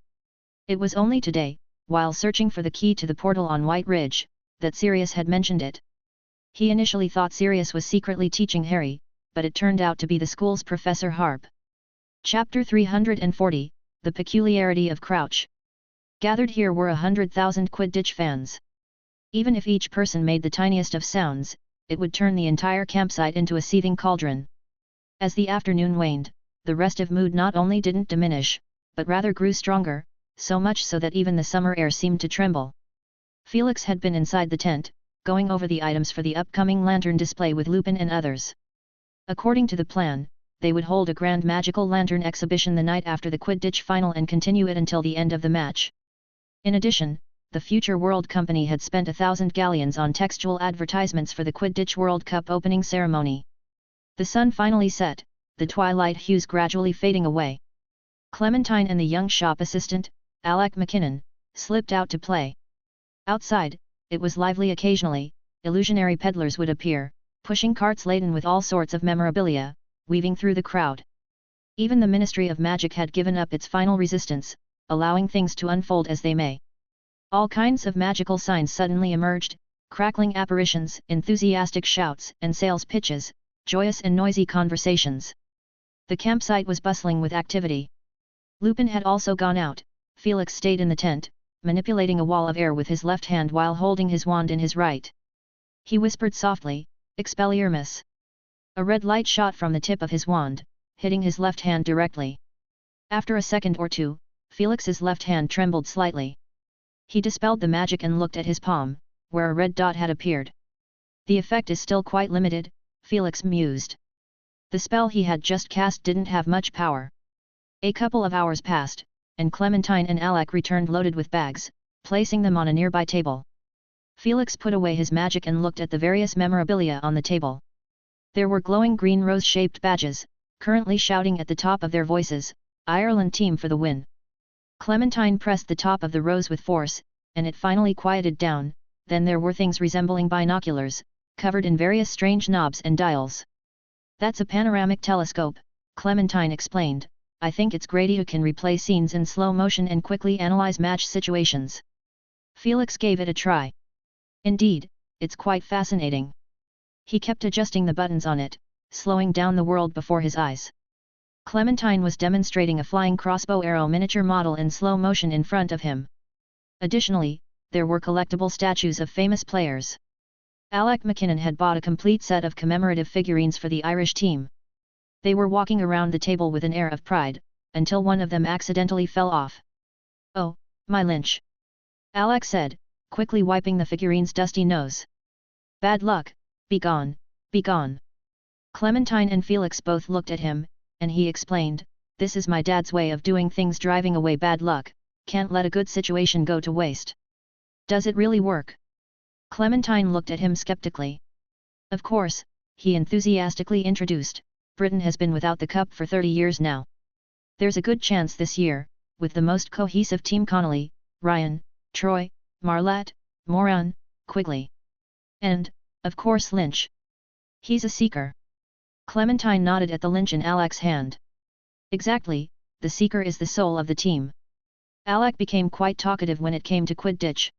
It was only today, while searching for the key to the portal on White Ridge, that Sirius had mentioned it. He initially thought Sirius was secretly teaching Harry, but it turned out to be the school's Professor Harp. Chapter 340, The Peculiarity of Crouch. Gathered here were 100,000 Quidditch fans. Even if each person made the tiniest of sounds, it would turn the entire campsite into a seething cauldron. As the afternoon waned, the restive mood not only didn't diminish, but rather grew stronger, so much so that even the summer air seemed to tremble. Felix had been inside the tent, going over the items for the upcoming lantern display with Lupin and others. According to the plan, they would hold a grand magical lantern exhibition the night after the Quidditch final and continue it until the end of the match. In addition, the Future World Company had spent 1,000 galleons on textual advertisements for the Quidditch World Cup opening ceremony. The sun finally set, the twilight hues gradually fading away. Clementine and the young shop assistant, Alec McKinnon, slipped out to play. Outside, it was lively. Occasionally, illusionary peddlers would appear, pushing carts laden with all sorts of memorabilia, weaving through the crowd. Even the Ministry of Magic had given up its final resistance, allowing things to unfold as they may. All kinds of magical signs suddenly emerged, crackling apparitions, enthusiastic shouts and sales pitches, joyous and noisy conversations. The campsite was bustling with activity. Lupin had also gone out. Felix stayed in the tent, manipulating a wall of air with his left hand while holding his wand in his right. He whispered softly, "Expelliarmus." A red light shot from the tip of his wand, hitting his left hand directly. After a second or two, Felix's left hand trembled slightly. He dispelled the magic and looked at his palm, where a red dot had appeared. "The effect is still quite limited," Felix mused. The spell he had just cast didn't have much power. A couple of hours passed, and Clementine and Alec returned loaded with bags, placing them on a nearby table. Felix put away his magic and looked at the various memorabilia on the table. There were glowing green rose-shaped badges, currently shouting at the top of their voices, Ireland team for the win. Clementine pressed the top of the rose with force, and it finally quieted down. Then there were things resembling binoculars, covered in various strange knobs and dials. That's a panoramic telescope, Clementine explained. I think it's great you can replay scenes in slow motion and quickly analyze match situations. Felix gave it a try. Indeed, it's quite fascinating. He kept adjusting the buttons on it, slowing down the world before his eyes. Clementine was demonstrating a flying crossbow arrow miniature model in slow motion in front of him. Additionally, there were collectible statues of famous players. Alec McKinnon had bought a complete set of commemorative figurines for the Irish team. They were walking around the table with an air of pride, until one of them accidentally fell off. "Oh, my Lynch!" Alec said, quickly wiping the figurine's dusty nose. "Bad luck, be gone, be gone." Clementine and Felix both looked at him, and he explained, "This is my dad's way of doing things, driving away bad luck. Can't let a good situation go to waste." "Does it really work?" Clementine looked at him skeptically. "Of course," he enthusiastically introduced, "Britain has been without the cup for 30 years now. There's a good chance this year, with the most cohesive team: Connolly, Ryan, Troy, Marlette, Moran, Quigley. And, of course, Lynch. He's a seeker." Clementine nodded at the Lynch in Alec's hand. "Exactly, the seeker is the soul of the team." Alec became quite talkative when it came to Quidditch.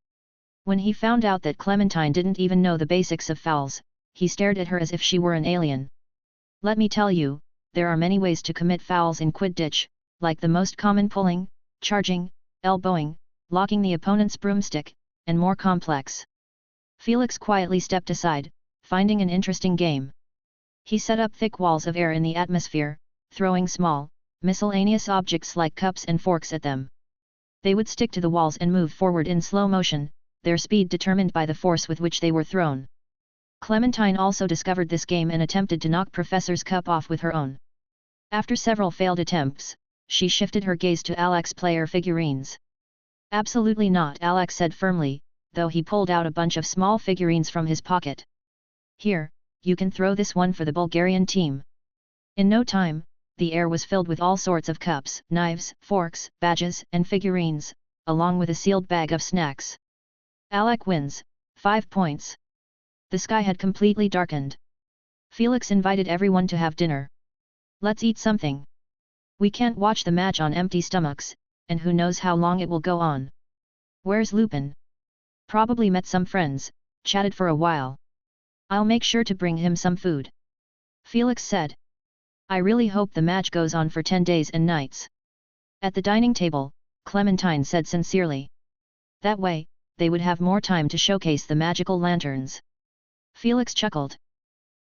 When he found out that Clementine didn't even know the basics of fouls, he stared at her as if she were an alien. "Let me tell you, there are many ways to commit fouls in Quidditch, like the most common: pulling, charging, elbowing, locking the opponent's broomstick, and more complex." Felix quietly stepped aside, finding an interesting game. He set up thick walls of air in the atmosphere, throwing small, miscellaneous objects like cups and forks at them. They would stick to the walls and move forward in slow motion, their speed determined by the force with which they were thrown. Clementine also discovered this game and attempted to knock Professor's cup off with her own. After several failed attempts, she shifted her gaze to Alec's player figurines. "Absolutely not," Alec said firmly, though he pulled out a bunch of small figurines from his pocket. "Here, you can throw this one for the Bulgarian team." In no time, the air was filled with all sorts of cups, knives, forks, badges, and figurines, along with a sealed bag of snacks. "Alec wins, 5 points. The sky had completely darkened. Felix invited everyone to have dinner. "Let's eat something. We can't watch the match on empty stomachs, and who knows how long it will go on." "Where's Lupin?" "Probably met some friends, chatted for a while. I'll make sure to bring him some food," Felix said. "I really hope the match goes on for 10 days and nights." At the dining table, Clementine said sincerely. "That way, they would have more time to showcase the magical lanterns." Felix chuckled.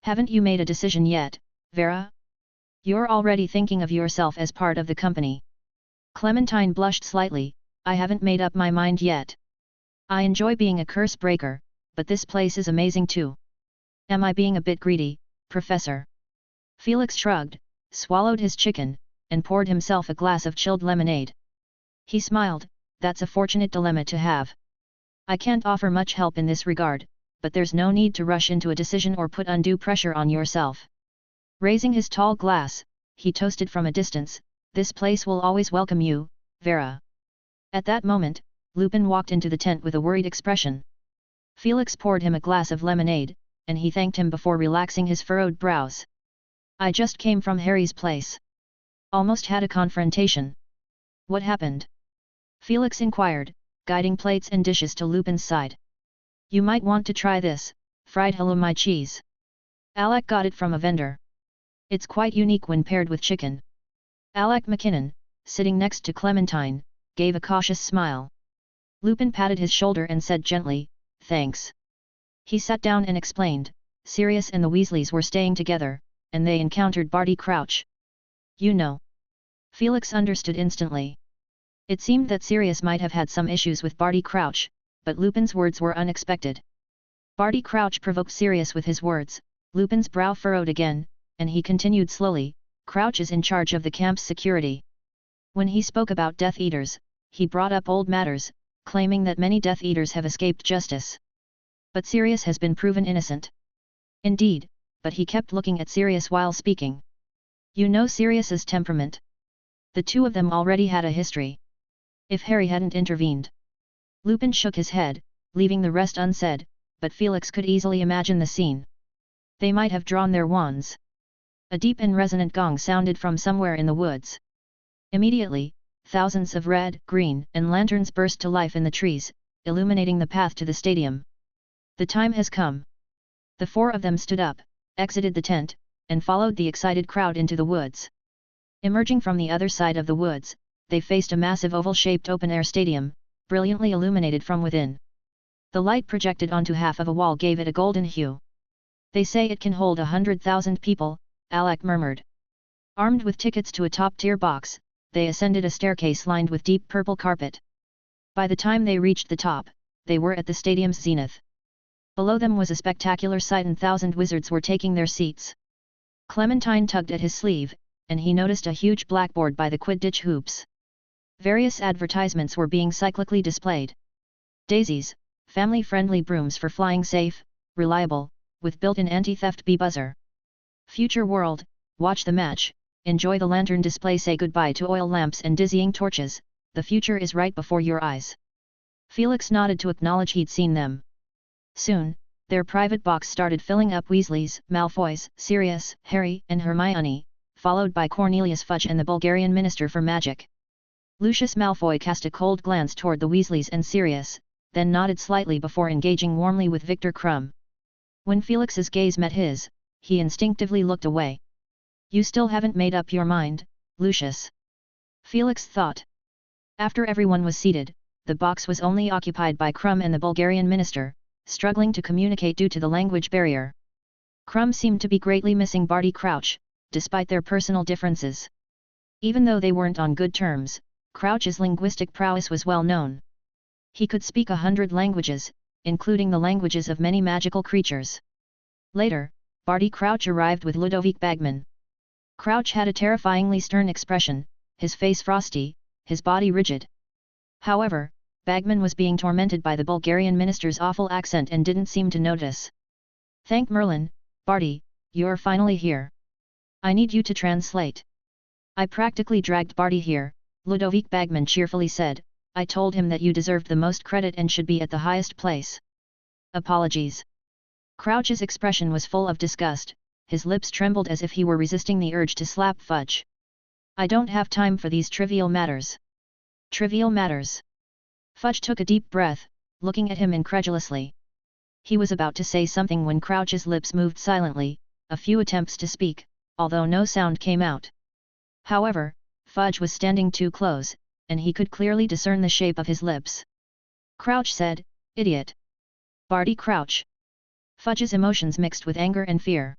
"Haven't you made a decision yet, Vera? You're already thinking of yourself as part of the company." Clementine blushed slightly. "I haven't made up my mind yet. I enjoy being a curse breaker, but this place is amazing too. Am I being a bit greedy, Professor?" Felix shrugged, swallowed his chicken, and poured himself a glass of chilled lemonade. He smiled. "That's a fortunate dilemma to have. I can't offer much help in this regard, but there's no need to rush into a decision or put undue pressure on yourself." Raising his tall glass, he toasted from a distance, "This place will always welcome you, Vera." At that moment, Lupin walked into the tent with a worried expression. Felix poured him a glass of lemonade, and he thanked him before relaxing his furrowed brows. "I just came from Harry's place. Almost had a confrontation." "What happened?" Felix inquired, guiding plates and dishes to Lupin's side. "You might want to try this, fried halloumi cheese. Alec got it from a vendor. It's quite unique when paired with chicken." Alec McKinnon, sitting next to Clementine, gave a cautious smile. Lupin patted his shoulder and said gently, "Thanks." He sat down and explained, Sirius and the Weasleys were staying together, and they encountered Barty Crouch. "You know." Felix understood instantly. It seemed that Sirius might have had some issues with Barty Crouch, but Lupin's words were unexpected. Barty Crouch provoked Sirius with his words. Lupin's brow furrowed again, and he continued slowly, "Crouch is in charge of the camp's security. When he spoke about Death Eaters, he brought up old matters, claiming that many Death Eaters have escaped justice. But Sirius has been proven innocent." "Indeed," but he kept looking at Sirius while speaking. "You know Sirius's temperament. The two of them already had a history. If Harry hadn't intervened. Lupin shook his head, leaving the rest unsaid, but Felix could easily imagine the scene. They might have drawn their wands. A deep and resonant gong sounded from somewhere in the woods. Immediately, thousands of red, green, and lanterns burst to life in the trees, illuminating the path to the stadium. The time has come. The four of them stood up, exited the tent, and followed the excited crowd into the woods. Emerging from the other side of the woods, they faced a massive oval-shaped open-air stadium, brilliantly illuminated from within. The light projected onto half of a wall gave it a golden hue. They say it can hold 100,000 people, Alec murmured. Armed with tickets to a top-tier box, they ascended a staircase lined with deep purple carpet. By the time they reached the top, they were at the stadium's zenith. Below them was a spectacular sight and 1,000 wizards were taking their seats. Clementine tugged at his sleeve, and he noticed a huge blackboard by the Quidditch hoops. Various advertisements were being cyclically displayed. Daisies, family-friendly brooms for flying safe, reliable, with built-in anti-theft bee buzzer. Future world, watch the match, enjoy the lantern display, say goodbye to oil lamps and dizzying torches, the future is right before your eyes. Felix nodded to acknowledge he'd seen them. Soon, their private box started filling up Weasleys, Malfoys, Sirius, Harry, and Hermione, followed by Cornelius Fudge and the Bulgarian Minister for Magic. Lucius Malfoy cast a cold glance toward the Weasleys and Sirius, then nodded slightly before engaging warmly with Victor Krum. When Felix's gaze met his, he instinctively looked away. You still haven't made up your mind, Lucius. Felix thought. After everyone was seated, the box was only occupied by Krum and the Bulgarian minister, struggling to communicate due to the language barrier. Krum seemed to be greatly missing Barty Crouch, despite their personal differences. Even though they weren't on good terms, Crouch's linguistic prowess was well known. He could speak 100 languages, including the languages of many magical creatures. Later, Barty Crouch arrived with Ludovic Bagman. Crouch had a terrifyingly stern expression, his face frosty, his body rigid. However, Bagman was being tormented by the Bulgarian minister's awful accent and didn't seem to notice. Thank Merlin, Barty, you're finally here. I need you to translate. I practically dragged Barty here, Ludovic Bagman cheerfully said. I told him that you deserved the most credit and should be at the highest place. Apologies. Crouch's expression was full of disgust, his lips trembled as if he were resisting the urge to slap Fudge. I don't have time for these trivial matters. Trivial matters. Fudge took a deep breath, looking at him incredulously. He was about to say something when Crouch's lips moved silently, a few attempts to speak, although no sound came out. However, Fudge was standing too close, and he could clearly discern the shape of his lips. Crouch said, "Idiot." Barty Crouch. Fudge's emotions mixed with anger and fear.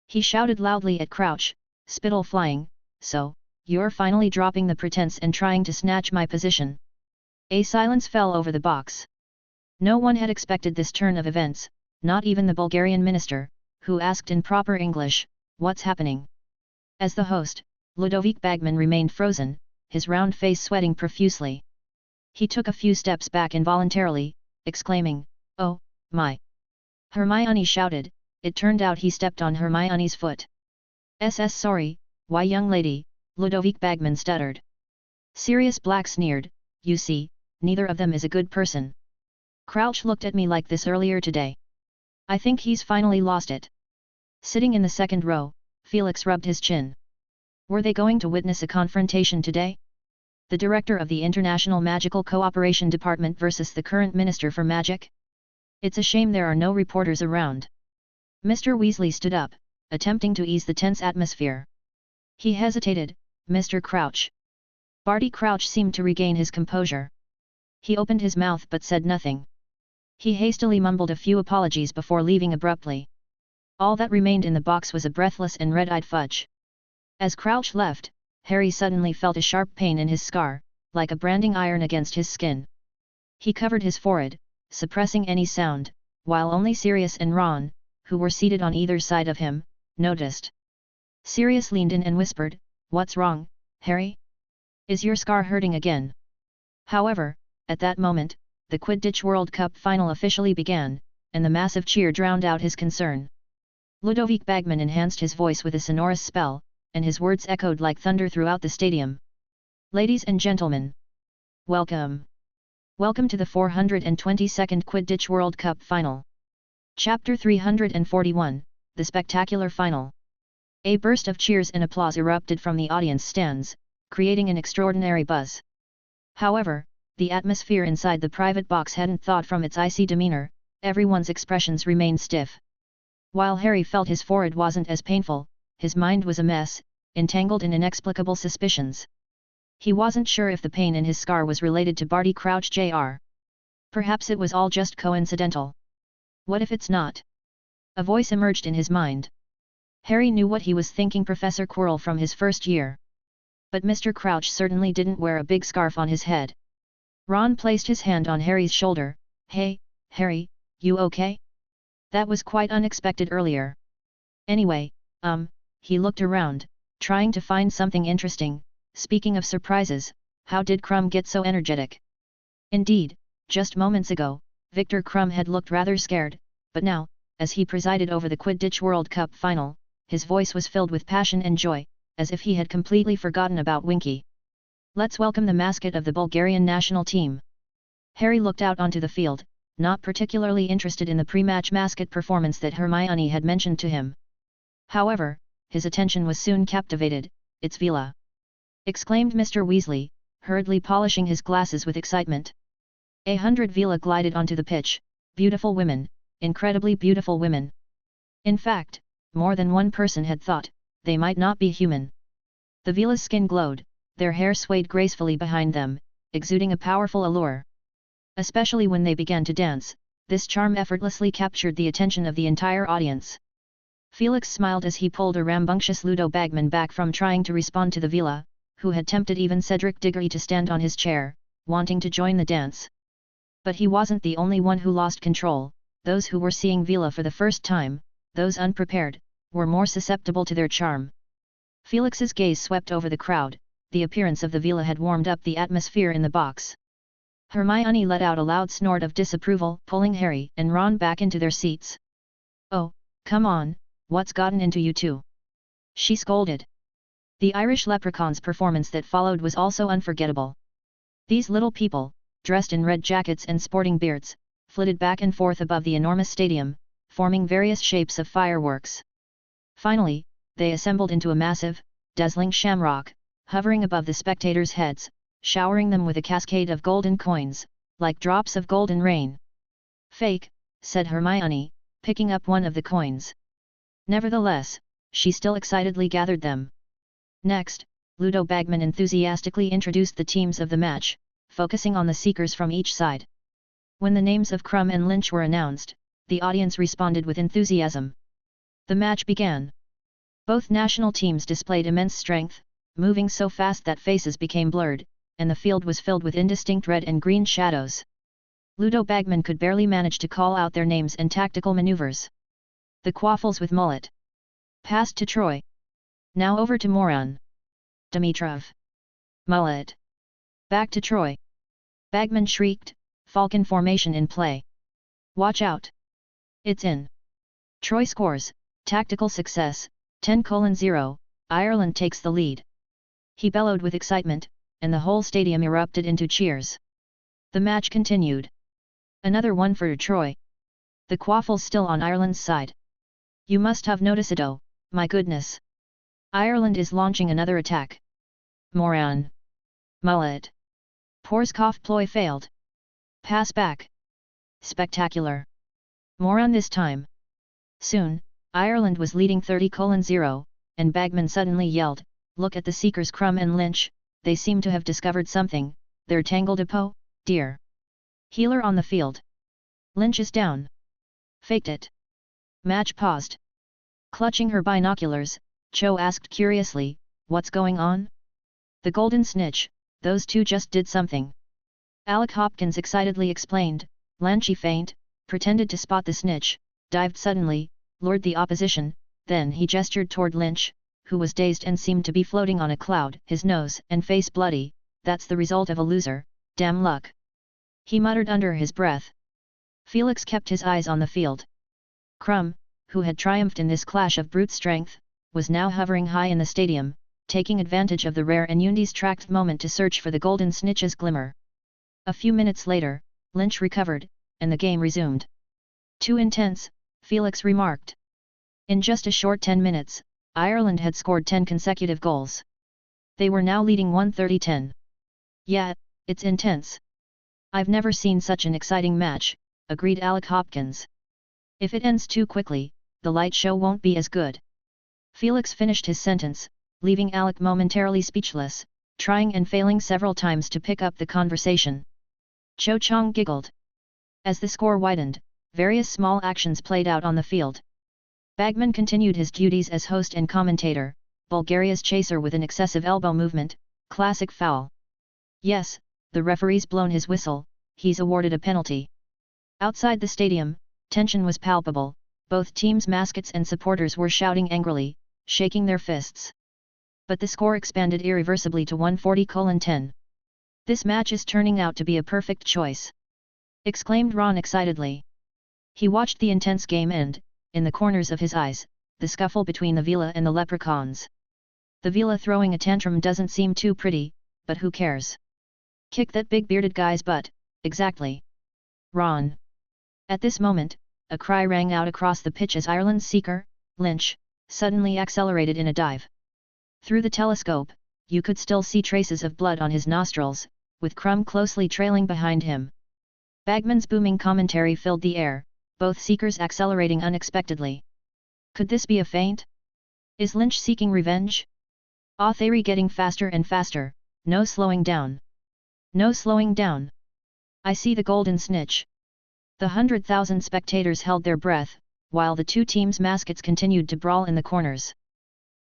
He shouted loudly at Crouch, spittle flying, "So, you're finally dropping the pretense and trying to snatch my position." A silence fell over the box. No one had expected this turn of events, not even the Bulgarian minister, who asked in proper English, "What's happening?" As the host, Ludovic Bagman remained frozen, his round face sweating profusely. He took a few steps back involuntarily, exclaiming, "Oh, my!" Hermione shouted. It turned out he stepped on Hermione's foot. Sorry, why young lady," Ludovic Bagman stuttered. Sirius Black sneered, "You see, neither of them is a good person. Crouch looked at me like this earlier today. I think he's finally lost it." Sitting in the second row, Felix rubbed his chin. Were they going to witness a confrontation today? The director of the International Magical Cooperation Department versus the current Minister for Magic? It's a shame there are no reporters around. Mr. Weasley stood up, attempting to ease the tense atmosphere. He hesitated, "Mr. Crouch." Barty Crouch seemed to regain his composure. He opened his mouth but said nothing. He hastily mumbled a few apologies before leaving abruptly. All that remained in the box was a breathless and red-eyed Fudge. As Crouch left, Harry suddenly felt a sharp pain in his scar, like a branding iron against his skin. He covered his forehead, suppressing any sound, while only Sirius and Ron, who were seated on either side of him, noticed. Sirius leaned in and whispered, "What's wrong, Harry? Is your scar hurting again?" However, at that moment, the Quidditch World Cup final officially began, and the massive cheer drowned out his concern. Ludovic Bagman enhanced his voice with a sonorous spell, and his words echoed like thunder throughout the stadium. Ladies and gentlemen, welcome. Welcome to the 422nd Quidditch World Cup Final. Chapter 341, The Spectacular Final. A burst of cheers and applause erupted from the audience stands, creating an extraordinary buzz. However, the atmosphere inside the private box hadn't thawed from its icy demeanor, everyone's expressions remained stiff. While Harry felt his forehead wasn't as painful, his mind was a mess, entangled in inexplicable suspicions. He wasn't sure if the pain in his scar was related to Barty Crouch Jr. Perhaps it was all just coincidental. What if it's not? A voice emerged in his mind. Harry knew what he was thinking, Professor Quirrell from his first year. But Mr. Crouch certainly didn't wear a big scarf on his head. Ron placed his hand on Harry's shoulder. Hey, Harry, you okay? That was quite unexpected earlier. Anyway, he looked around, trying to find something interesting. Speaking of surprises, how did Krum get so energetic? Indeed, just moments ago, Victor Krum had looked rather scared, but now, as he presided over the Quidditch World Cup final, his voice was filled with passion and joy, as if he had completely forgotten about Winky. Let's welcome the mascot of the Bulgarian national team. Harry looked out onto the field, not particularly interested in the pre-match mascot performance that Hermione had mentioned to him. However, his attention was soon captivated. It's Vila! Exclaimed Mr. Weasley, hurriedly polishing his glasses with excitement. 100 Vila glided onto the pitch, beautiful women, incredibly beautiful women. In fact, more than one person had thought, they might not be human. The Vila's skin glowed, their hair swayed gracefully behind them, exuding a powerful allure. Especially when they began to dance, this charm effortlessly captured the attention of the entire audience. Felix smiled as he pulled a rambunctious Ludo Bagman back from trying to respond to the Vila, who had tempted even Cedric Diggory to stand on his chair, wanting to join the dance. But he wasn't the only one who lost control. Those who were seeing Vila for the first time, those unprepared, were more susceptible to their charm. Felix's gaze swept over the crowd. The appearance of the Vila had warmed up the atmosphere in the box. Hermione let out a loud snort of disapproval, pulling Harry and Ron back into their seats. "Oh, come on, what's gotten into you two?" she scolded. The Irish Leprechaun's performance that followed was also unforgettable. These little people, dressed in red jackets and sporting beards, flitted back and forth above the enormous stadium, forming various shapes of fireworks. Finally, they assembled into a massive, dazzling shamrock, hovering above the spectators' heads, showering them with a cascade of golden coins, like drops of golden rain. "Fake," said Hermione, picking up one of the coins. Nevertheless, she still excitedly gathered them. Next, Ludo Bagman enthusiastically introduced the teams of the match, focusing on the seekers from each side. When the names of Krum and Lynch were announced, the audience responded with enthusiasm. The match began. Both national teams displayed immense strength, moving so fast that faces became blurred, and the field was filled with indistinct red and green shadows. Ludo Bagman could barely manage to call out their names and tactical maneuvers. The Quaffles with mullet. Passed to Troy. Now over to Moran. Dimitrov. Mullet. Back to Troy. Bagman shrieked, Falcon formation in play. Watch out. It's in. Troy scores, tactical success, 10:0, Ireland takes the lead. He bellowed with excitement, and the whole stadium erupted into cheers. The match continued. Another one for Troy. The Quaffles still on Ireland's side. You must have noticed it, oh, my goodness. Ireland is launching another attack. Moran. Mullet. Porskov ploy failed. Pass back. Spectacular. Moran this time. Soon, Ireland was leading 30:0, and Bagman suddenly yelled, "Look at the seekers Krum and Lynch, they seem to have discovered something, they're tangled up, oh, dear." Healer on the field. Lynch is down. Faked it. Match paused. Clutching her binoculars, Cho asked curiously, "What's going on?" "The Golden Snitch, those two just did something." Alec Hopkins excitedly explained. Lanchi faint, pretended to spot the snitch, dived suddenly, lured the opposition, then he gestured toward Lynch, who was dazed and seemed to be floating on a cloud, his nose and face bloody. "That's the result of a loser, damn luck," he muttered under his breath. Felix kept his eyes on the field. Krum, who had triumphed in this clash of brute strength, was now hovering high in the stadium, taking advantage of the rare and undistracted moment to search for the golden snitch's glimmer. A few minutes later, Lynch recovered, and the game resumed. Too intense, Felix remarked. In just a short 10 minutes, Ireland had scored 10 consecutive goals. They were now leading 130-10. Yeah, it's intense. I've never seen such an exciting match, agreed Alec Hopkins. If it ends too quickly, the light show won't be as good. Felix finished his sentence, leaving Alec momentarily speechless, trying and failing several times to pick up the conversation. Cho Chang giggled. As the score widened, various small actions played out on the field. Bagman continued his duties as host and commentator, Bulgaria's chaser with an excessive elbow movement, classic foul. Yes, the referee's blown his whistle, he's awarded a penalty. Outside the stadium, tension was palpable, both teams' mascots and supporters were shouting angrily, shaking their fists. But the score expanded irreversibly to 140-10. This match is turning out to be a perfect choice, exclaimed Ron excitedly. He watched the intense game end, in the corners of his eyes, the scuffle between the Vila and the Leprechauns. The Vila throwing a tantrum doesn't seem too pretty, but who cares? Kick that big bearded guy's butt, exactly. Ron. At this moment, a cry rang out across the pitch as Ireland's seeker, Lynch, suddenly accelerated in a dive. Through the telescope, you could still see traces of blood on his nostrils, with Crumb closely trailing behind him. Bagman's booming commentary filled the air, both seekers accelerating unexpectedly. Could this be a feint? Is Lynch seeking revenge? Autheri getting faster and faster, no slowing down. No slowing down. I see the golden snitch. The 100,000 spectators held their breath, while the two teams' mascots continued to brawl in the corners.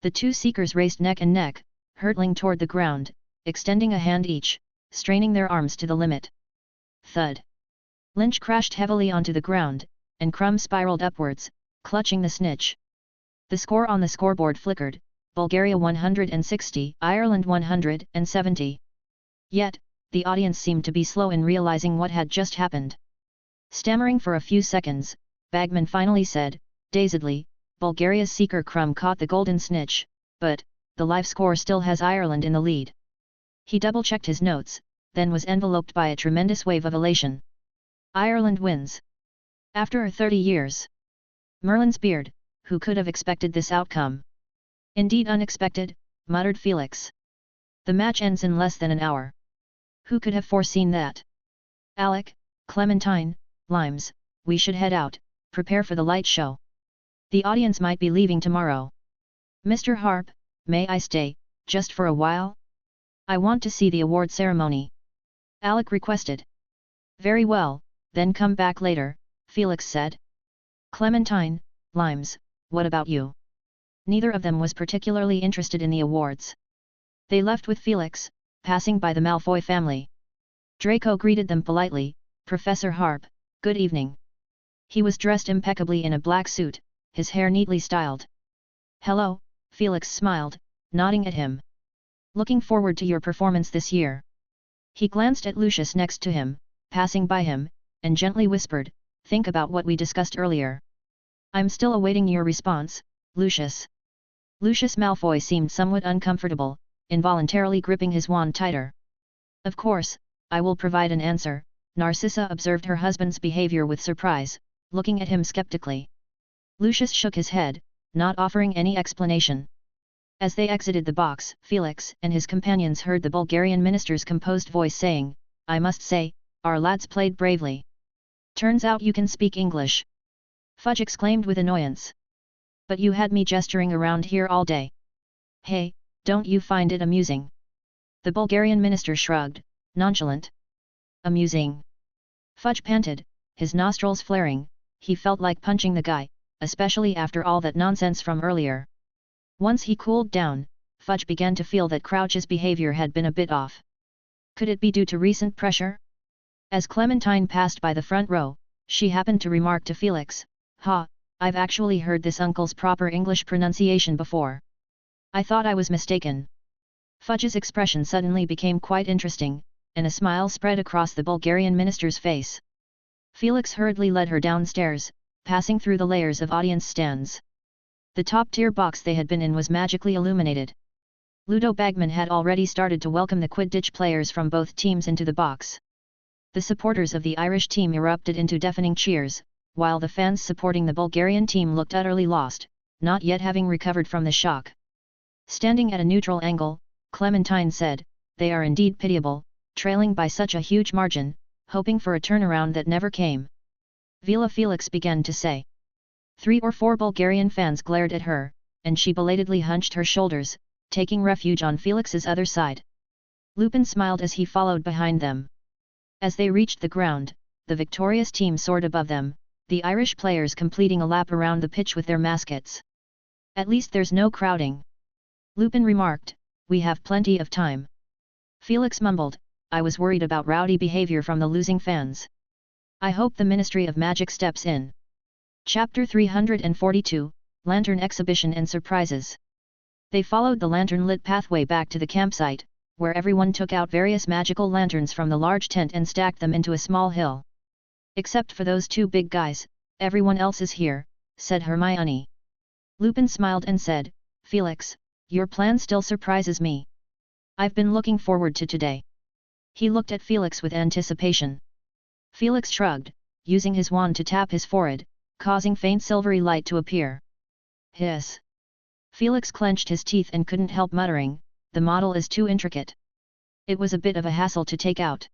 The two seekers raced neck and neck, hurtling toward the ground, extending a hand each, straining their arms to the limit. Thud. Lynch crashed heavily onto the ground, and Crumb spiraled upwards, clutching the snitch. The score on the scoreboard flickered, Bulgaria 160, Ireland 170. Yet, the audience seemed to be slow in realizing what had just happened. Stammering for a few seconds, Bagman finally said, dazedly, Bulgaria's seeker Crumb caught the golden snitch, but, the live score still has Ireland in the lead. He double-checked his notes, then was enveloped by a tremendous wave of elation. Ireland wins. After 30 years. Merlin's beard, who could have expected this outcome? Indeed unexpected, muttered Felix. The match ends in less than an hour. Who could have foreseen that? Alec, Clementine, Limes, we should head out, prepare for the light show. The audience might be leaving tomorrow. Mr. Harp, may I stay, just for a while? I want to see the award ceremony. Alec requested. Very well, then come back later, Felix said. Clementine, Limes, what about you? Neither of them was particularly interested in the awards. They left with Felix, passing by the Malfoy family. Draco greeted them politely, Professor Harp, good evening. He was dressed impeccably in a black suit, his hair neatly styled. Hello, Felix smiled, nodding at him. Looking forward to your performance this year. He glanced at Lucius next to him, passing by him, and gently whispered, think about what we discussed earlier. I'm still awaiting your response, Lucius. Lucius Malfoy seemed somewhat uncomfortable, involuntarily gripping his wand tighter. Of course, I will provide an answer, Narcissa observed her husband's behavior with surprise, looking at him skeptically. Lucius shook his head, not offering any explanation. As they exited the box, Felix and his companions heard the Bulgarian minister's composed voice saying, I must say, our lads played bravely. Turns out you can speak English. Fudge exclaimed with annoyance. But you had me gesturing around here all day. Hey, don't you find it amusing? The Bulgarian minister shrugged, nonchalant. Amusing. Fudge panted, his nostrils flaring, he felt like punching the guy, especially after all that nonsense from earlier. Once he cooled down, Fudge began to feel that Crouch's behavior had been a bit off. Could it be due to recent pressure? As Clementine passed by the front row, she happened to remark to Felix, Ha, I've actually heard this uncle's proper English pronunciation before. I thought I was mistaken. Fudge's expression suddenly became quite interesting, and a smile spread across the Bulgarian minister's face. Felix hurriedly led her downstairs, passing through the layers of audience stands. The top-tier box they had been in was magically illuminated. Ludo Bagman had already started to welcome the Quidditch players from both teams into the box. The supporters of the Irish team erupted into deafening cheers, while the fans supporting the Bulgarian team looked utterly lost, not yet having recovered from the shock. Standing at a neutral angle, Clementine said, "They are indeed pitiable, trailing by such a huge margin, hoping for a turnaround that never came." Vila Felix began to say. 3 or 4 Bulgarian fans glared at her, and she belatedly hunched her shoulders, taking refuge on Felix's other side. Lupin smiled as he followed behind them. As they reached the ground, the victorious team soared above them, the Irish players completing a lap around the pitch with their maskets. "At least there's no crowding," Lupin remarked, "we have plenty of time." Felix mumbled, "I was worried about rowdy behavior from the losing fans. I hope the Ministry of Magic steps in." Chapter 342, Lantern Exhibition and Surprises. They followed the lantern-lit pathway back to the campsite, where everyone took out various magical lanterns from the large tent and stacked them into a small hill. "Except for those 2 big guys, everyone else is here," said Hermione. Lupin smiled and said, "Felix, your plan still surprises me. I've been looking forward to today." He looked at Felix with anticipation. Felix shrugged, using his wand to tap his forehead, causing faint silvery light to appear. Hiss! Felix clenched his teeth and couldn't help muttering, "The model is too intricate. It was a bit of a hassle to take out.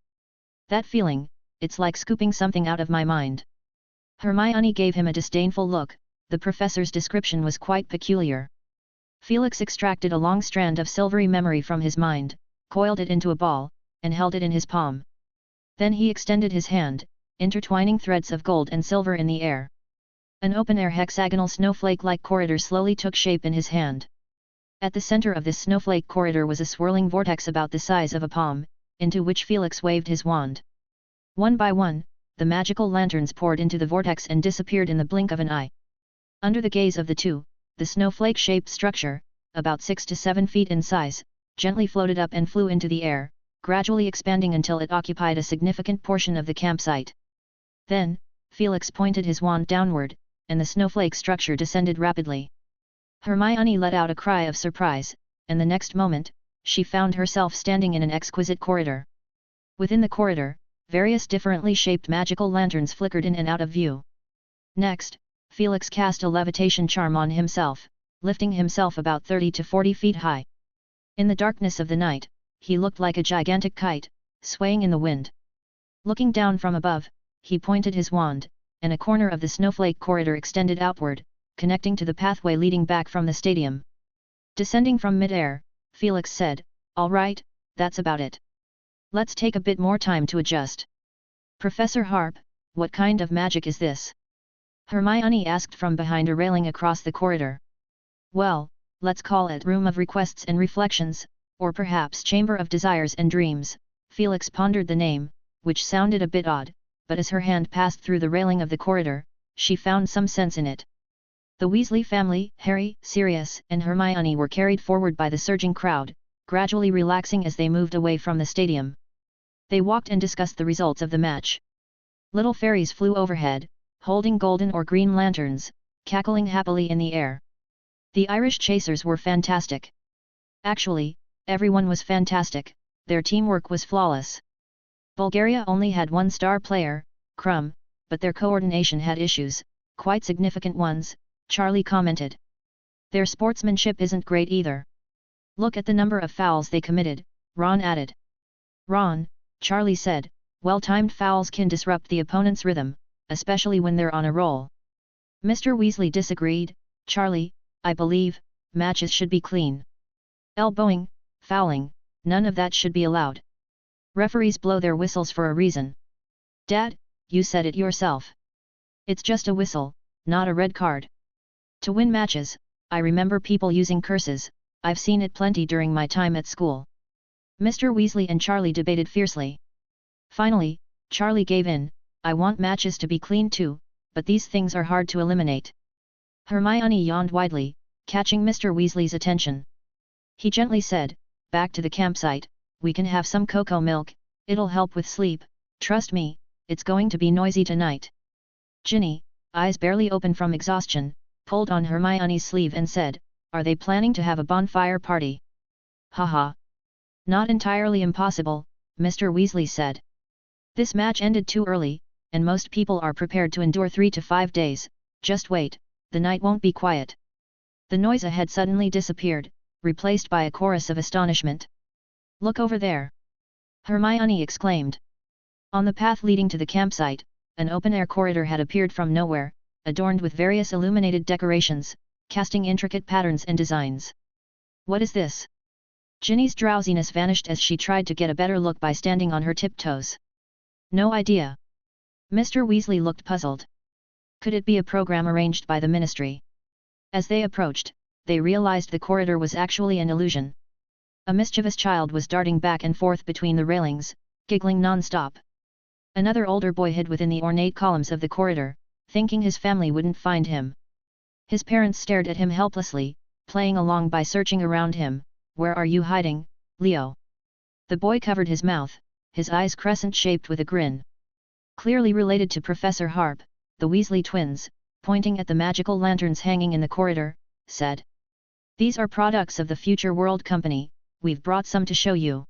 That feeling, it's like scooping something out of my mind." Hermione gave him a disdainful look, the professor's description was quite peculiar. Felix extracted a long strand of silvery memory from his mind, coiled it into a ball, and held it in his palm. Then he extended his hand, intertwining threads of gold and silver in the air. An open-air hexagonal snowflake-like corridor slowly took shape in his hand. At the center of this snowflake corridor was a swirling vortex about the size of a palm, into which Felix waved his wand. One by one, the magical lanterns poured into the vortex and disappeared in the blink of an eye. Under the gaze of the two, the snowflake-shaped structure, about 6 to 7 feet in size, gently floated up and flew into the air, gradually expanding until it occupied a significant portion of the campsite. Then, Felix pointed his wand downward, and the snowflake structure descended rapidly. Hermione let out a cry of surprise, and the next moment, she found herself standing in an exquisite corridor. Within the corridor, various differently shaped magical lanterns flickered in and out of view. Next, Felix cast a levitation charm on himself, lifting himself about 30 to 40 feet high. In the darkness of the night, he looked like a gigantic kite, swaying in the wind. Looking down from above, he pointed his wand, and a corner of the snowflake corridor extended outward, connecting to the pathway leading back from the stadium. Descending from mid-air, Felix said, "All right, that's about it. Let's take a bit more time to adjust." "Professor Harp, what kind of magic is this?" Hermione asked from behind a railing across the corridor. "Well, let's call it Room of Requests and Reflections, or perhaps Chamber of Desires and Dreams." Felix pondered the name, which sounded a bit odd, but as her hand passed through the railing of the corridor, she found some sense in it. The Weasley family, Harry, Sirius, and Hermione were carried forward by the surging crowd, gradually relaxing as they moved away from the stadium. They walked and discussed the results of the match. Little fairies flew overhead, holding golden or green lanterns, cackling happily in the air. The Irish chasers were fantastic. Actually, everyone was fantastic, their teamwork was flawless. Bulgaria only had one star player, Crumb, but their coordination had issues, quite significant ones, Charlie commented. Their sportsmanship isn't great either. Look at the number of fouls they committed, Ron added. Ron, Charlie said, well-timed fouls can disrupt the opponent's rhythm, especially when they're on a roll. Mr. Weasley disagreed, Charlie, I believe, matches should be clean. Elbowing, fouling, none of that should be allowed. Referees blow their whistles for a reason. Dad, you said it yourself. It's just a whistle, not a red card. To win matches, I remember people using curses, I've seen it plenty during my time at school. Mr. Weasley and Charlie debated fiercely. Finally, Charlie gave in, I want matches to be clean too, but these things are hard to eliminate. Hermione yawned widely, catching Mr. Weasley's attention. He gently said, back to the campsite, we can have some cocoa milk, it'll help with sleep, trust me, it's going to be noisy tonight. Ginny, eyes barely open from exhaustion, pulled on Hermione's sleeve and said, are they planning to have a bonfire party? Haha. Not entirely impossible, Mr. Weasley said. This match ended too early, and most people are prepared to endure 3 to 5 days, just wait, the night won't be quiet. The noise ahead suddenly disappeared, replaced by a chorus of astonishment. Look over there! Hermione exclaimed. On the path leading to the campsite, an open-air corridor had appeared from nowhere, adorned with various illuminated decorations, casting intricate patterns and designs. What is this? Ginny's drowsiness vanished as she tried to get a better look by standing on her tiptoes. No idea. Mr. Weasley looked puzzled. Could it be a program arranged by the Ministry? As they approached, they realized the corridor was actually an illusion. A mischievous child was darting back and forth between the railings, giggling non-stop. Another older boy hid within the ornate columns of the corridor, thinking his family wouldn't find him. His parents stared at him helplessly, playing along by searching around him. Where are you hiding, Leo? The boy covered his mouth, his eyes crescent-shaped with a grin. Clearly related to Professor Harp, the Weasley twins, pointing at the magical lanterns hanging in the corridor, said. These are products of the Future World Company, we've brought some to show you.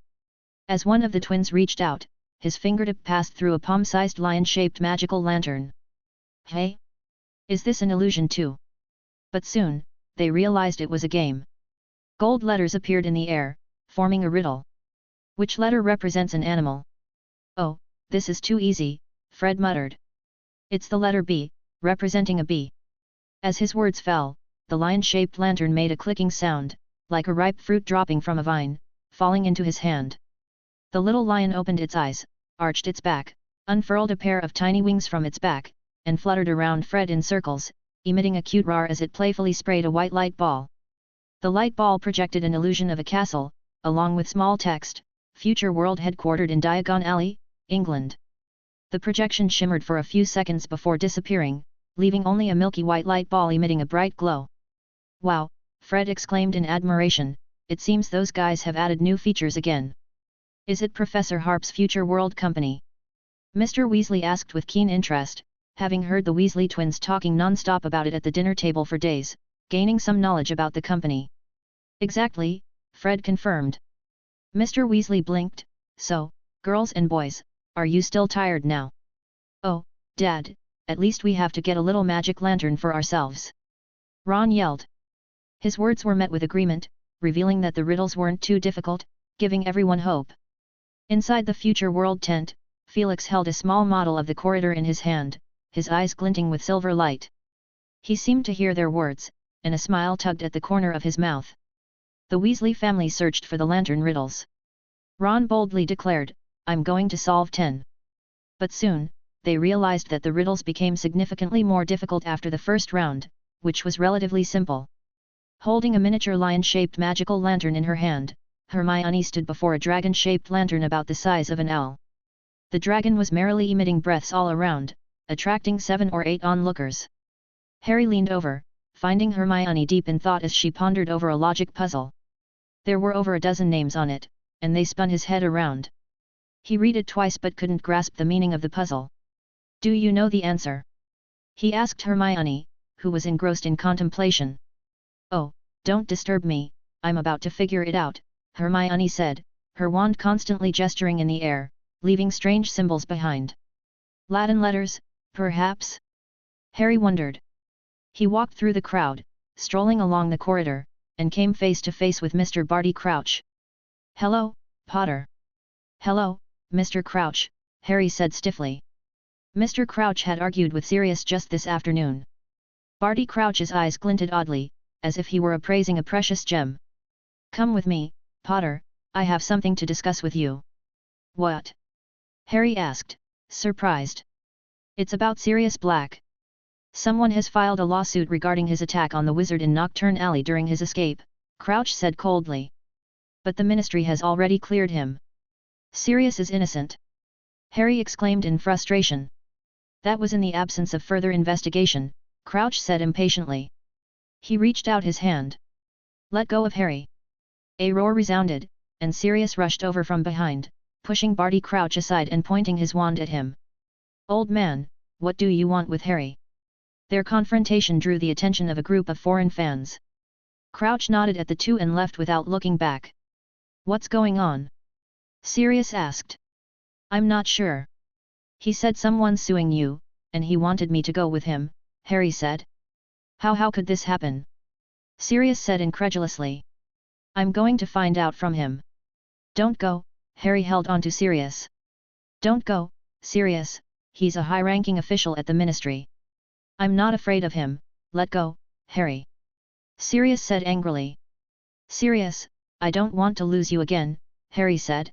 As one of the twins reached out, his fingertip passed through a palm-sized lion-shaped magical lantern. Hey? Is this an illusion too? But soon, they realized it was a game. Gold letters appeared in the air, forming a riddle. Which letter represents an animal? Oh, this is too easy, Fred muttered. It's the letter B, representing a bee. As his words fell, the lion-shaped lantern made a clicking sound, like a ripe fruit dropping from a vine, falling into his hand. The little lion opened its eyes, arched its back, unfurled a pair of tiny wings from its back, and fluttered around Fred in circles, emitting a cute roar as it playfully sprayed a white light ball. The light ball projected an illusion of a castle, along with small text, Future World headquartered in Diagon Alley, England. The projection shimmered for a few seconds before disappearing, leaving only a milky white light ball emitting a bright glow. Wow, Fred exclaimed in admiration, it seems those guys have added new features again. Is it Professor Harp's Future World Company? Mr. Weasley asked with keen interest, having heard the Weasley twins talking non-stop about it at the dinner table for days, gaining some knowledge about the company. Exactly, Fred confirmed. Mr. Weasley blinked. So, girls and boys, are you still tired now? Oh, Dad, at least we have to get a little magic lantern for ourselves. Ron yelled. His words were met with agreement, revealing that the riddles weren't too difficult, giving everyone hope. Inside the Future World tent, Felix held a small model of the corridor in his hand, his eyes glinting with silver light. He seemed to hear their words, and a smile tugged at the corner of his mouth. The Weasley family searched for the lantern riddles. Ron boldly declared, I'm going to solve 10. But soon, they realized that the riddles became significantly more difficult after the first round, which was relatively simple. Holding a miniature lion-shaped magical lantern in her hand, Hermione stood before a dragon-shaped lantern about the size of an owl. The dragon was merrily emitting breaths all around, attracting 7 or 8 onlookers. Harry leaned over, finding Hermione deep in thought as she pondered over a logic puzzle. There were over a dozen names on it, and they spun his head around. He read it twice but couldn't grasp the meaning of the puzzle. Do you know the answer? He asked Hermione, who was engrossed in contemplation. Oh, don't disturb me, I'm about to figure it out, Hermione said, her wand constantly gesturing in the air, leaving strange symbols behind. Latin letters, perhaps? Harry wondered. He walked through the crowd, strolling along the corridor, and came face to face with Mr. Barty Crouch. Hello, Potter. Hello, Mr. Crouch, Harry said stiffly. Mr. Crouch had argued with Sirius just this afternoon. Barty Crouch's eyes glinted oddly, as if he were appraising a precious gem. Come with me, Potter, I have something to discuss with you. What? Harry asked, surprised. It's about Sirius Black. Someone has filed a lawsuit regarding his attack on the wizard in Nocturne Alley during his escape, Crouch said coldly. But the Ministry has already cleared him. Sirius is innocent. Harry exclaimed in frustration. That was in the absence of further investigation, Crouch said impatiently. He reached out his hand. Let go of Harry. A roar resounded, and Sirius rushed over from behind, pushing Barty Crouch aside and pointing his wand at him. Old man, what do you want with Harry? Their confrontation drew the attention of a group of foreign fans. Crouch nodded at the two and left without looking back. What's going on? Sirius asked. I'm not sure. He said someone's suing you, and he wanted me to go with him, Harry said. How could this happen? Sirius said incredulously. I'm going to find out from him. Don't go, Harry held on to Sirius. Don't go, Sirius, he's a high-ranking official at the ministry. I'm not afraid of him, let go, Harry. Sirius said angrily. Sirius, I don't want to lose you again, Harry said.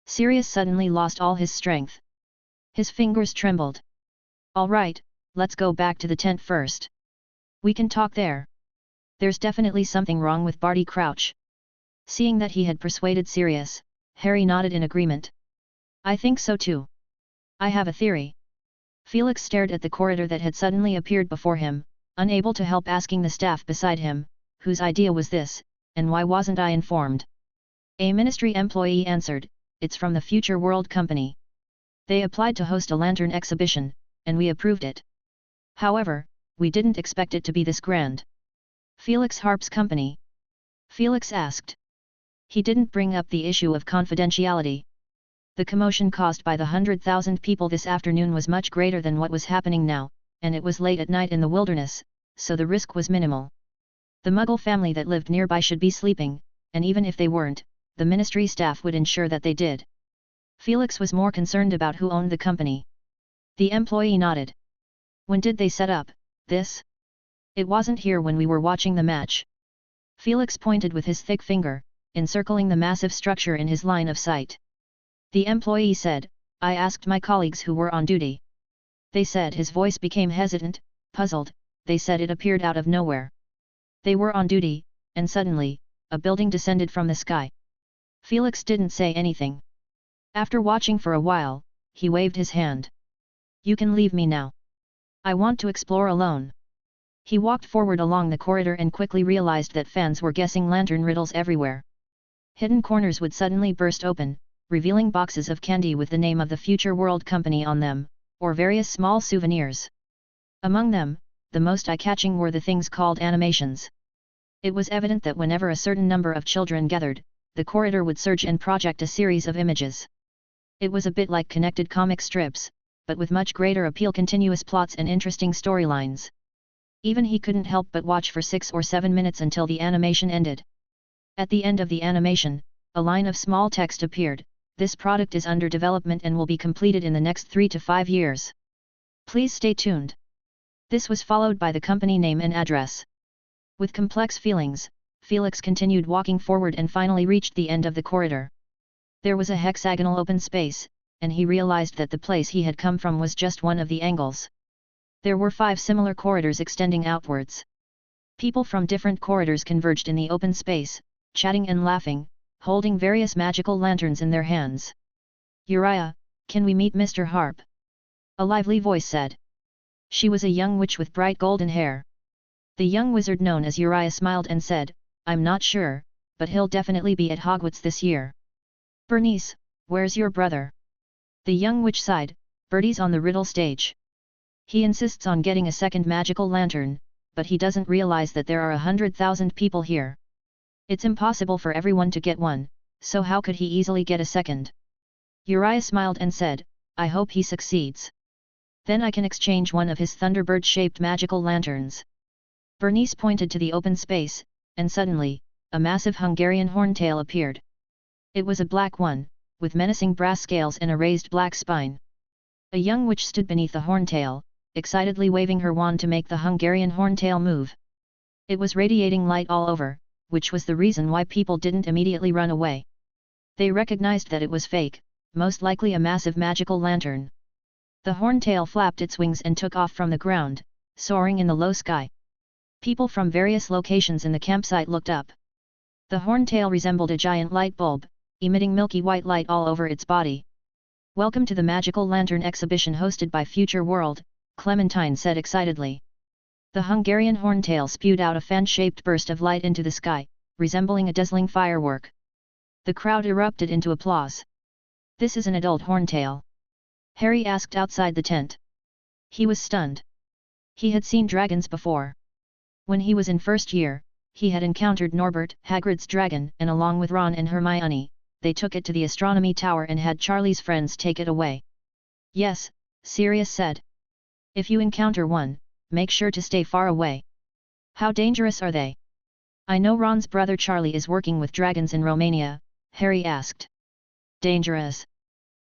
Sirius suddenly lost all his strength. His fingers trembled. All right, let's go back to the tent first. We can talk there. There's definitely something wrong with Barty Crouch. Seeing that he had persuaded Sirius, Harry nodded in agreement. I think so too. I have a theory. Felix stared at the corridor that had suddenly appeared before him, unable to help asking the staff beside him, whose idea was this, and why wasn't I informed? A ministry employee answered, it's from the Future World Company. They applied to host a lantern exhibition, and we approved it. However, we didn't expect it to be this grand. Felix Harp's company? Felix asked. He didn't bring up the issue of confidentiality. The commotion caused by the 100,000 people this afternoon was much greater than what was happening now, and it was late at night in the wilderness, so the risk was minimal. The Muggle family that lived nearby should be sleeping, and even if they weren't, the ministry staff would ensure that they did. Felix was more concerned about who owned the company. The employee nodded. When did they set up this? It wasn't here when we were watching the match. Felix pointed with his thick finger, encircling the massive structure in his line of sight. The employee said, I asked my colleagues who were on duty. They said his voice became hesitant, puzzled, they said it appeared out of nowhere. They were on duty, and suddenly, a building descended from the sky. Felix didn't say anything. After watching for a while, he waved his hand. You can leave me now. I want to explore alone. He walked forward along the corridor and quickly realized that fans were guessing lantern riddles everywhere. Hidden corners would suddenly burst open, revealing boxes of candy with the name of the Future World Company on them, or various small souvenirs. Among them, the most eye-catching were the things called animations. It was evident that whenever a certain number of children gathered, the corridor would surge and project a series of images. It was a bit like connected comic strips, but with much greater appeal, continuous plots and interesting storylines. Even he couldn't help but watch for 6 or 7 minutes until the animation ended. At the end of the animation, a line of small text appeared, this product is under development and will be completed in the next 3 to 5 years. Please stay tuned. This was followed by the company name and address. With complex feelings, Felix continued walking forward and finally reached the end of the corridor. There was a hexagonal open space, and he realized that the place he had come from was just one of the angles. There were 5 similar corridors extending outwards. People from different corridors converged in the open space, chatting and laughing, holding various magical lanterns in their hands. Uriah, can we meet Mr. Harp? A lively voice said. She was a young witch with bright golden hair. The young wizard known as Uriah smiled and said, I'm not sure, but he'll definitely be at Hogwarts this year. Bernice, where's your brother? The young witch sighed, Bertie's on the riddle stage. He insists on getting a second magical lantern, but he doesn't realize that there are 100,000 people here. It's impossible for everyone to get one, so how could he easily get a second? Uriah smiled and said, I hope he succeeds. Then I can exchange one of his Thunderbird-shaped magical lanterns. Bernice pointed to the open space, and suddenly, a massive Hungarian horntail appeared. It was a black one, with menacing brass scales and a raised black spine. A young witch stood beneath the horntail, excitedly waving her wand to make the Hungarian horntail move. It was radiating light all over, which was the reason why people didn't immediately run away. They recognized that it was fake, most likely a massive magical lantern. The horntail flapped its wings and took off from the ground, soaring in the low sky. People from various locations in the campsite looked up. The horntail resembled a giant light bulb, emitting milky white light all over its body. Welcome to the Magical Lantern exhibition hosted by Future World, Clementine said excitedly. The Hungarian horntail spewed out a fan-shaped burst of light into the sky, resembling a dazzling firework. The crowd erupted into applause. This is an adult horntail? Harry asked outside the tent. He was stunned. He had seen dragons before. When he was in first year, he had encountered Norbert, Hagrid's dragon, and along with Ron and Hermione, they took it to the astronomy tower and had Charlie's friends take it away. Yes, Sirius said. If you encounter one, make sure to stay far away. How dangerous are they? I know Ron's brother Charlie is working with dragons in Romania, Harry asked. Dangerous?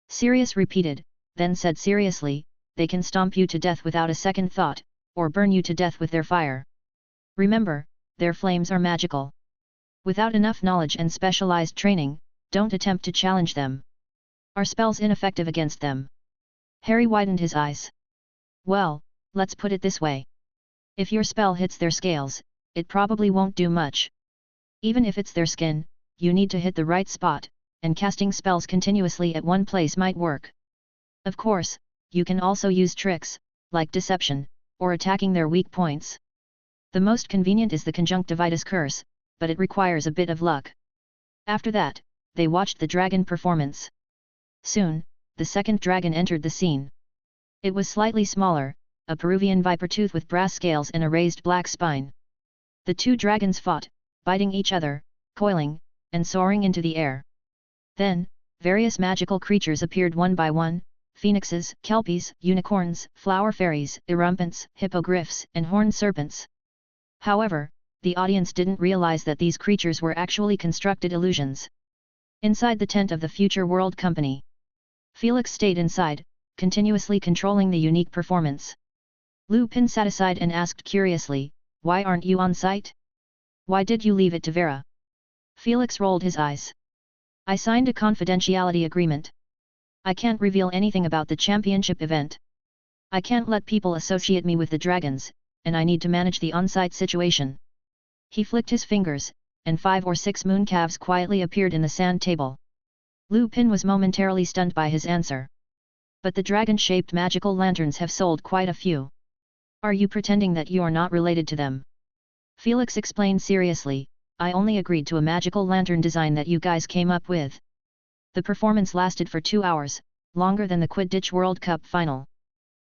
Sirius repeated, then said seriously, they can stomp you to death without a second thought, or burn you to death with their fire. Remember, their flames are magical. Without enough knowledge and specialized training, don't attempt to challenge them. Are spells ineffective against them? Harry widened his eyes. Well, let's put it this way. If your spell hits their scales, it probably won't do much. Even if it's their skin, you need to hit the right spot, and casting spells continuously at one place might work. Of course, you can also use tricks, like deception, or attacking their weak points. The most convenient is the conjunctivitis curse, but it requires a bit of luck. After that, they watched the dragon performance. Soon, the second dragon entered the scene. It was slightly smaller, a Peruvian viper tooth with brass scales and a raised black spine. The two dragons fought, biting each other, coiling, and soaring into the air. Then, various magical creatures appeared one by one: phoenixes, kelpies, unicorns, flower fairies, erumpents, hippogriffs, and horned serpents. However, the audience didn't realize that these creatures were actually constructed illusions. Inside the tent of the Future World Company, Felix stayed inside, continuously controlling the unique performance. Lupin sat aside and asked curiously, "Why aren't you on site? Why did you leave it to Vera?" Felix rolled his eyes. "I signed a confidentiality agreement. I can't reveal anything about the championship event. I can't let people associate me with the dragons, and I need to manage the on-site situation." He flicked his fingers, and 5 or 6 mooncalves quietly appeared in the sand table. Lupin was momentarily stunned by his answer. "But the dragon-shaped magical lanterns have sold quite a few. Are you pretending that you are not related to them?" Felix explained seriously, "I only agreed to a magical lantern design that you guys came up with." The performance lasted for 2 hours, longer than the Quidditch World Cup final.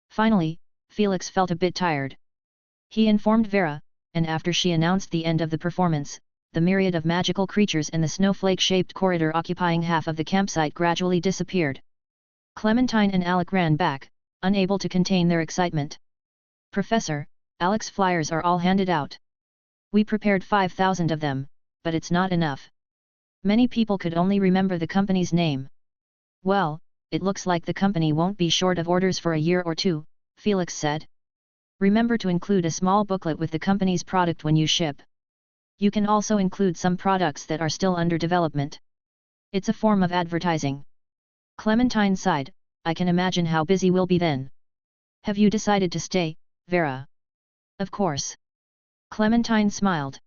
Finally, Felix felt a bit tired. He informed Vera, and after she announced the end of the performance, the myriad of magical creatures in the snowflake-shaped corridor occupying half of the campsite gradually disappeared. Clementine and Alec ran back, unable to contain their excitement. "Professor, Alec's flyers are all handed out. We prepared 5,000 of them, but it's not enough. Many people could only remember the company's name." "Well, it looks like the company won't be short of orders for a year or two," Felix said. "Remember to include a small booklet with the company's product when you ship. You can also include some products that are still under development. It's a form of advertising." Clementine sighed, "I can imagine how busy we'll be then." "Have you decided to stay, Vera?" "Of course." Clementine smiled.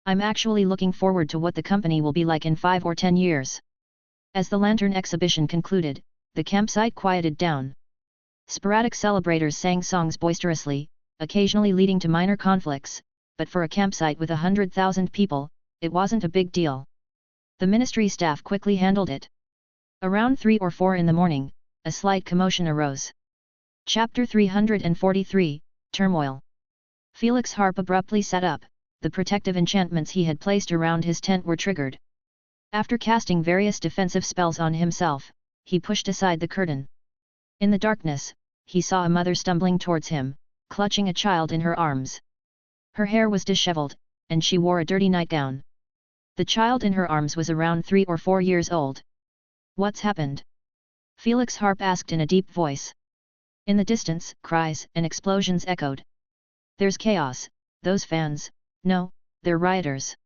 "I'm actually looking forward to what the company will be like in 5 or 10 years." As the lantern exhibition concluded, the campsite quieted down. Sporadic celebrators sang songs boisterously, occasionally leading to minor conflicts, but for a campsite with 100,000 people, it wasn't a big deal. The ministry staff quickly handled it. Around 3 or 4 in the morning, a slight commotion arose. Chapter 343, Turmoil. Felix Harp abruptly sat up. The protective enchantments he had placed around his tent were triggered. After casting various defensive spells on himself, he pushed aside the curtain. In the darkness, he saw a mother stumbling towards him, clutching a child in her arms. Her hair was disheveled, and she wore a dirty nightgown. The child in her arms was around 3 or 4 years old. "What's happened?" Felix Harp asked in a deep voice. In the distance, cries and explosions echoed. "There's chaos, those fans, no, they're rioters.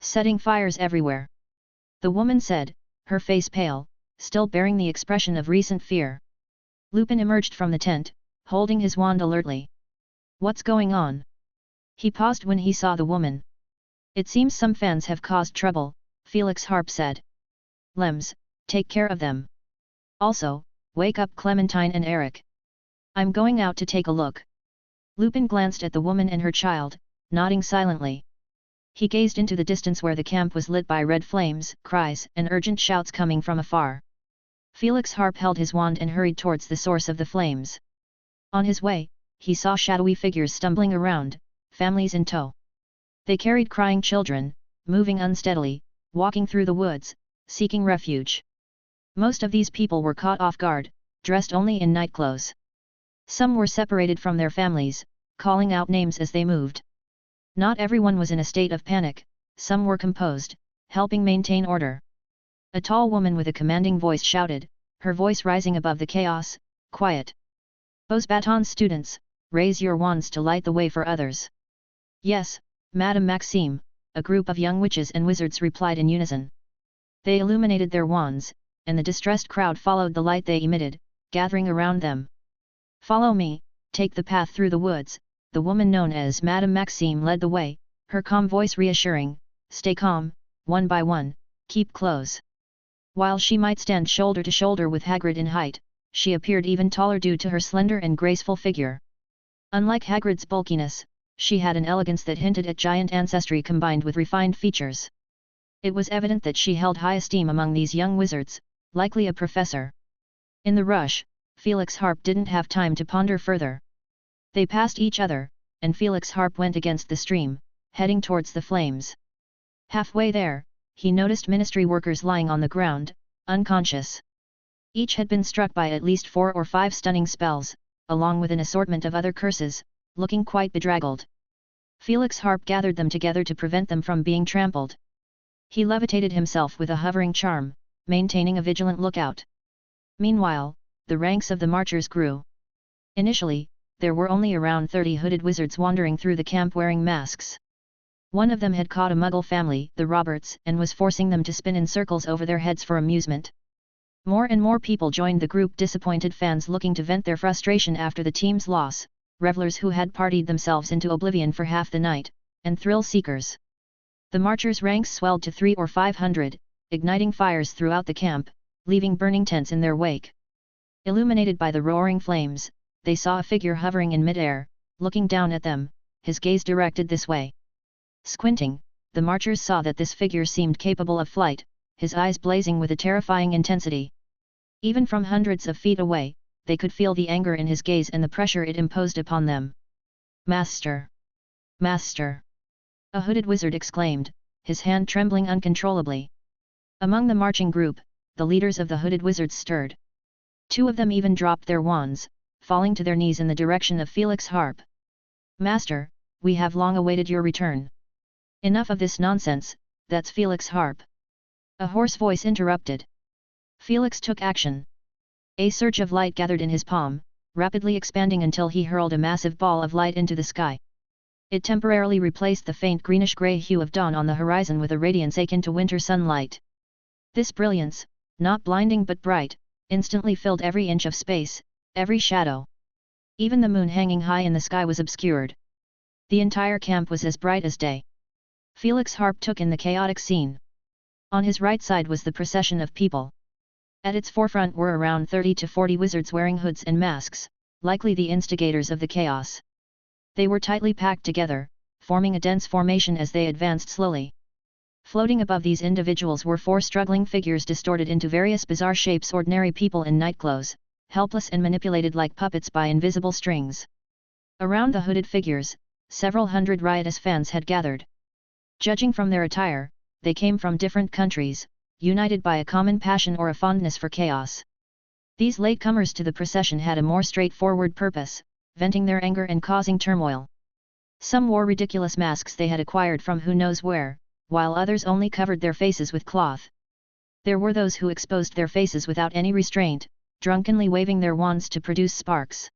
Setting fires everywhere," the woman said, her face pale, still bearing the expression of recent fear. Lupin emerged from the tent, holding his wand alertly. "What's going on?" He paused when he saw the woman. "It seems some fans have caused trouble," Felix Harp said. "Lems, take care of them. Also, wake up Clementine and Eric. I'm going out to take a look." Lupin glanced at the woman and her child, nodding silently. He gazed into the distance where the camp was lit by red flames, cries and urgent shouts coming from afar. Felix Harp held his wand and hurried towards the source of the flames. On his way, he saw shadowy figures stumbling around, families in tow. They carried crying children, moving unsteadily, walking through the woods, seeking refuge. Most of these people were caught off guard, dressed only in night clothes. Some were separated from their families, calling out names as they moved. Not everyone was in a state of panic, some were composed, helping maintain order. A tall woman with a commanding voice shouted, her voice rising above the chaos, "Quiet! Those baton students, raise your wands to light the way for others." "Yes, Madame Maxime," a group of young witches and wizards replied in unison. They illuminated their wands, and the distressed crowd followed the light they emitted, gathering around them. "Follow me, take the path through the woods," the woman known as Madame Maxime led the way, her calm voice reassuring, "Stay calm, one by one, keep close." While she might stand shoulder to shoulder with Hagrid in height, she appeared even taller due to her slender and graceful figure. Unlike Hagrid's bulkiness, she had an elegance that hinted at giant ancestry combined with refined features. It was evident that she held high esteem among these young wizards, likely a professor. In the rush, Felix Harp didn't have time to ponder further. They passed each other, and Felix Harp went against the stream, heading towards the flames. Halfway there, he noticed ministry workers lying on the ground, unconscious. Each had been struck by at least 4 or 5 stunning spells, along with an assortment of other curses, looking quite bedraggled. Felix Harp gathered them together to prevent them from being trampled. He levitated himself with a hovering charm, maintaining a vigilant lookout. Meanwhile, the ranks of the marchers grew. Initially, there were only around 30 hooded wizards wandering through the camp wearing masks. One of them had caught a Muggle family, the Roberts, and was forcing them to spin in circles over their heads for amusement. More and more people joined the group, disappointed fans looking to vent their frustration after the team's loss, revelers who had partied themselves into oblivion for half the night, and thrill-seekers. The marchers' ranks swelled to 300 or 500, igniting fires throughout the camp, leaving burning tents in their wake. Illuminated by the roaring flames, they saw a figure hovering in mid-air, looking down at them, his gaze directed this way. Squinting, the marchers saw that this figure seemed capable of flight, his eyes blazing with a terrifying intensity. Even from hundreds of feet away, they could feel the anger in his gaze and the pressure it imposed upon them. "Master! Master!" a hooded wizard exclaimed, his hand trembling uncontrollably. Among the marching group, the leaders of the hooded wizards stirred. 2 of them even dropped their wands, falling to their knees in the direction of Felix Harp. "Master, we have long awaited your return." "Enough of this nonsense, that's Felix Harp," a hoarse voice interrupted. Felix took action. A surge of light gathered in his palm, rapidly expanding until he hurled a massive ball of light into the sky. It temporarily replaced the faint greenish-gray hue of dawn on the horizon with a radiance akin to winter sunlight. This brilliance, not blinding but bright, instantly filled every inch of space, every shadow. Even the moon hanging high in the sky was obscured. The entire camp was as bright as day. Felix Harp took in the chaotic scene. On his right side was the procession of people. At its forefront were around 30 to 40 wizards wearing hoods and masks, likely the instigators of the chaos. They were tightly packed together, forming a dense formation as they advanced slowly. Floating above these individuals were 4 struggling figures distorted into various bizarre shapes, ordinary people in nightclothes, helpless and manipulated like puppets by invisible strings. Around the hooded figures, several hundred riotous fans had gathered. Judging from their attire, they came from different countries, united by a common passion or a fondness for chaos. These latecomers to the procession had a more straightforward purpose, venting their anger and causing turmoil. Some wore ridiculous masks they had acquired from who knows where, while others only covered their faces with cloth. There were those who exposed their faces without any restraint, drunkenly waving their wands to produce sparks.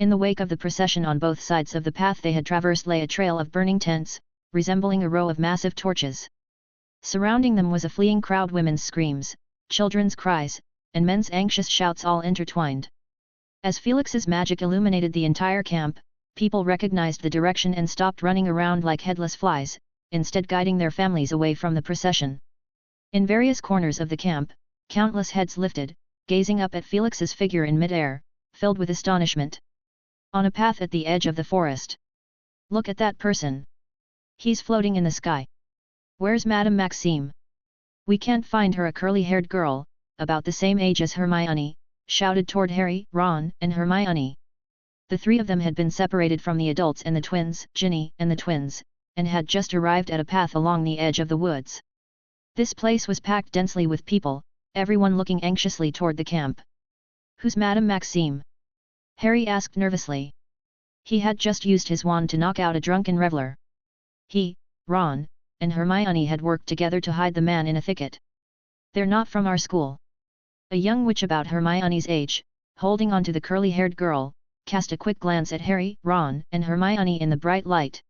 In the wake of the procession on both sides of the path they had traversed lay a trail of burning tents, resembling a row of massive torches. Surrounding them was a fleeing crowd, women's screams, children's cries, and men's anxious shouts all intertwined. As Felix's magic illuminated the entire camp, people recognized the direction and stopped running around like headless flies, instead guiding their families away from the procession. In various corners of the camp, countless heads lifted, gazing up at Felix's figure in mid-air, filled with astonishment. On a path at the edge of the forest. "Look at that person! He's floating in the sky. Where's Madame Maxime? We can't find her." A curly-haired girl, about the same age as Hermione, shouted toward Harry, Ron, and Hermione. The 3 of them had been separated from the adults and the twins, Ginny and the twins, and had just arrived at a path along the edge of the woods. This place was packed densely with people, everyone looking anxiously toward the camp. "Who's Madame Maxime?" Harry asked nervously. He had just used his wand to knock out a drunken reveler. He, Ron, and Hermione had worked together to hide the man in a thicket. "They're not from our school." A young witch about Hermione's age, holding on to the curly-haired girl, cast a quick glance at Harry, Ron, and Hermione in the bright light.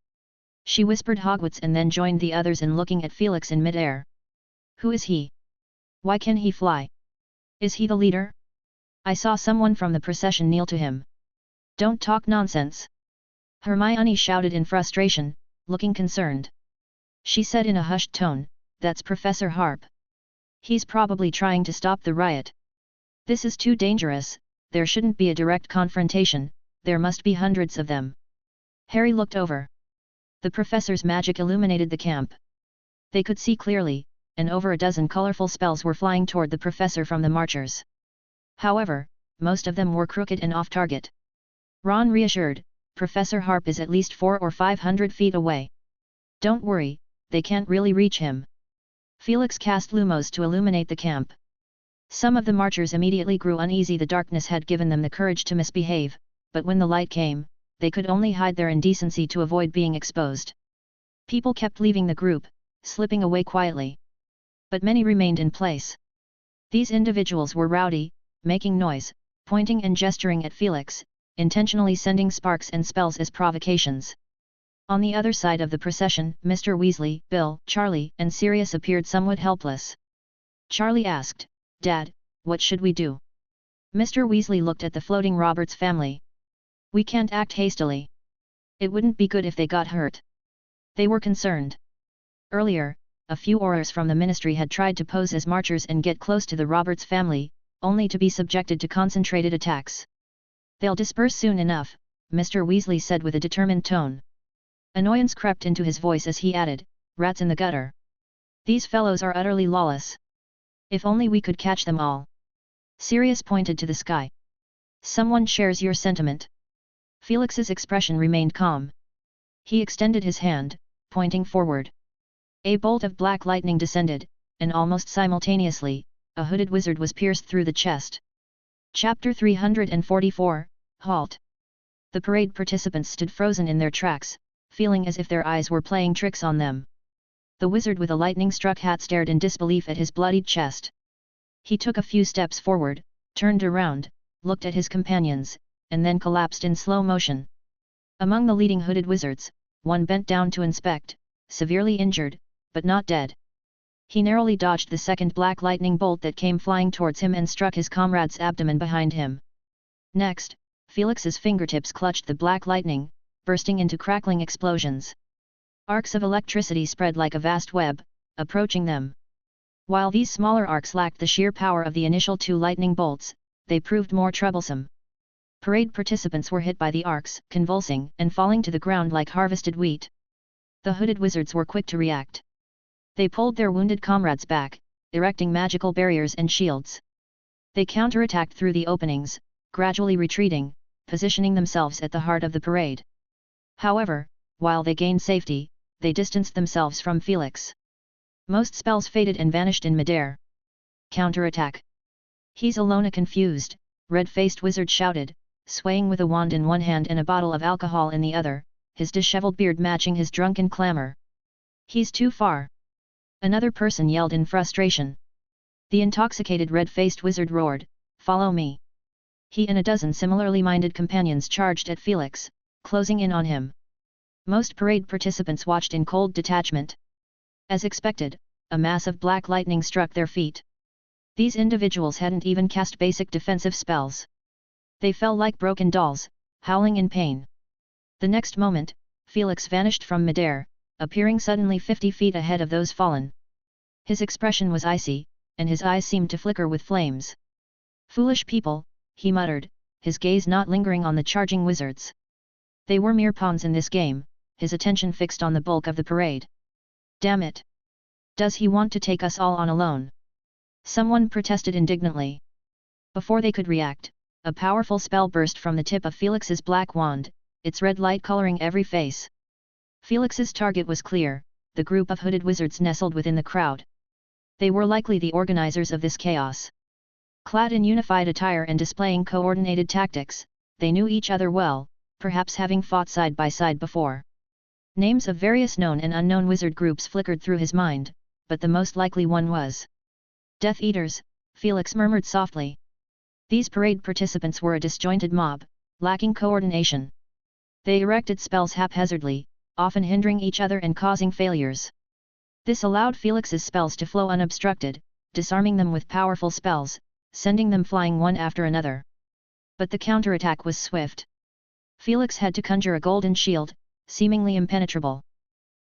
She whispered Hogwarts and then joined the others in looking at Felix in mid-air. "Who is he? Why can he fly? Is he the leader? I saw someone from the procession kneel to him." "Don't talk nonsense!" Hermione shouted in frustration, looking concerned. She said in a hushed tone, "That's Professor Harp. He's probably trying to stop the riot. This is too dangerous, there shouldn't be a direct confrontation, there must be hundreds of them." Harry looked over. The professor's magic illuminated the camp. They could see clearly, and over a dozen colorful spells were flying toward the professor from the marchers. However, most of them were crooked and off-target. Ron reassured, "Professor Harp is at least 400 or 500 feet away. Don't worry, they can't really reach him." Felix cast lumos to illuminate the camp. Some of the marchers immediately grew uneasy. The darkness had given them the courage to misbehave, but when the light came, they could only hide their indecency to avoid being exposed. People kept leaving the group, slipping away quietly. But many remained in place. These individuals were rowdy, making noise, pointing and gesturing at Felix, intentionally sending sparks and spells as provocations. On the other side of the procession, Mr. Weasley, Bill, Charlie, and Sirius appeared somewhat helpless. Charlie asked, "Dad, what should we do?" Mr. Weasley looked at the floating Roberts family. "We can't act hastily. It wouldn't be good if they got hurt." They were concerned. Earlier, a few Aurors from the Ministry had tried to pose as marchers and get close to the Roberts family, only to be subjected to concentrated attacks. "They'll disperse soon enough," Mr. Weasley said with a determined tone. Annoyance crept into his voice as he added, "Rats in the gutter. These fellows are utterly lawless. If only we could catch them all." Sirius pointed to the sky. "Someone shares your sentiment." Felix's expression remained calm. He extended his hand, pointing forward. A bolt of black lightning descended, and almost simultaneously, a hooded wizard was pierced through the chest. Chapter 344, Halt. The parade participants stood frozen in their tracks, feeling as if their eyes were playing tricks on them. The wizard with a lightning-struck hat stared in disbelief at his bloodied chest. He took a few steps forward, turned around, looked at his companions, and then collapsed in slow motion. Among the leading hooded wizards, one bent down to inspect, severely injured, but not dead. He narrowly dodged the second black lightning bolt that came flying towards him and struck his comrade's abdomen behind him. Next, Felix's fingertips clutched the black lightning, bursting into crackling explosions. Arcs of electricity spread like a vast web, approaching them. While these smaller arcs lacked the sheer power of the initial two lightning bolts, they proved more troublesome. Parade participants were hit by the arcs, convulsing and falling to the ground like harvested wheat. The hooded wizards were quick to react. They pulled their wounded comrades back, erecting magical barriers and shields. They counterattacked through the openings, gradually retreating, positioning themselves at the heart of the parade. However, while they gained safety, they distanced themselves from Felix. Most spells faded and vanished in midair. "Counterattack! He's alone!" a confused, red-faced wizard shouted, swaying with a wand in one hand and a bottle of alcohol in the other, his disheveled beard matching his drunken clamor. "He's too far!" Another person yelled in frustration. The intoxicated red-faced wizard roared, "Follow me!" He and a dozen similarly minded companions charged at Felix, closing in on him. Most parade participants watched in cold detachment. As expected, a mass of black lightning struck their feet. These individuals hadn't even cast basic defensive spells. They fell like broken dolls, howling in pain. The next moment, Felix vanished from midair, appearing suddenly 50 feet ahead of those fallen. His expression was icy, and his eyes seemed to flicker with flames. "Foolish people," he muttered, his gaze not lingering on the charging wizards. They were mere pawns in this game, his attention fixed on the bulk of the parade. "Damn it! Does he want to take us all on alone?" Someone protested indignantly. Before they could react, a powerful spell burst from the tip of Felix's black wand, its red light coloring every face. Felix's target was clear, the group of hooded wizards nestled within the crowd. They were likely the organizers of this chaos. Clad in unified attire and displaying coordinated tactics, they knew each other well, perhaps having fought side by side before. Names of various known and unknown wizard groups flickered through his mind, but the most likely one was Death Eaters, Felix murmured softly. These parade participants were a disjointed mob, lacking coordination. They erected spells haphazardly, often hindering each other and causing failures. This allowed Felix's spells to flow unobstructed, disarming them with powerful spells, sending them flying one after another. But the counterattack was swift. Felix had to conjure a golden shield, seemingly impenetrable.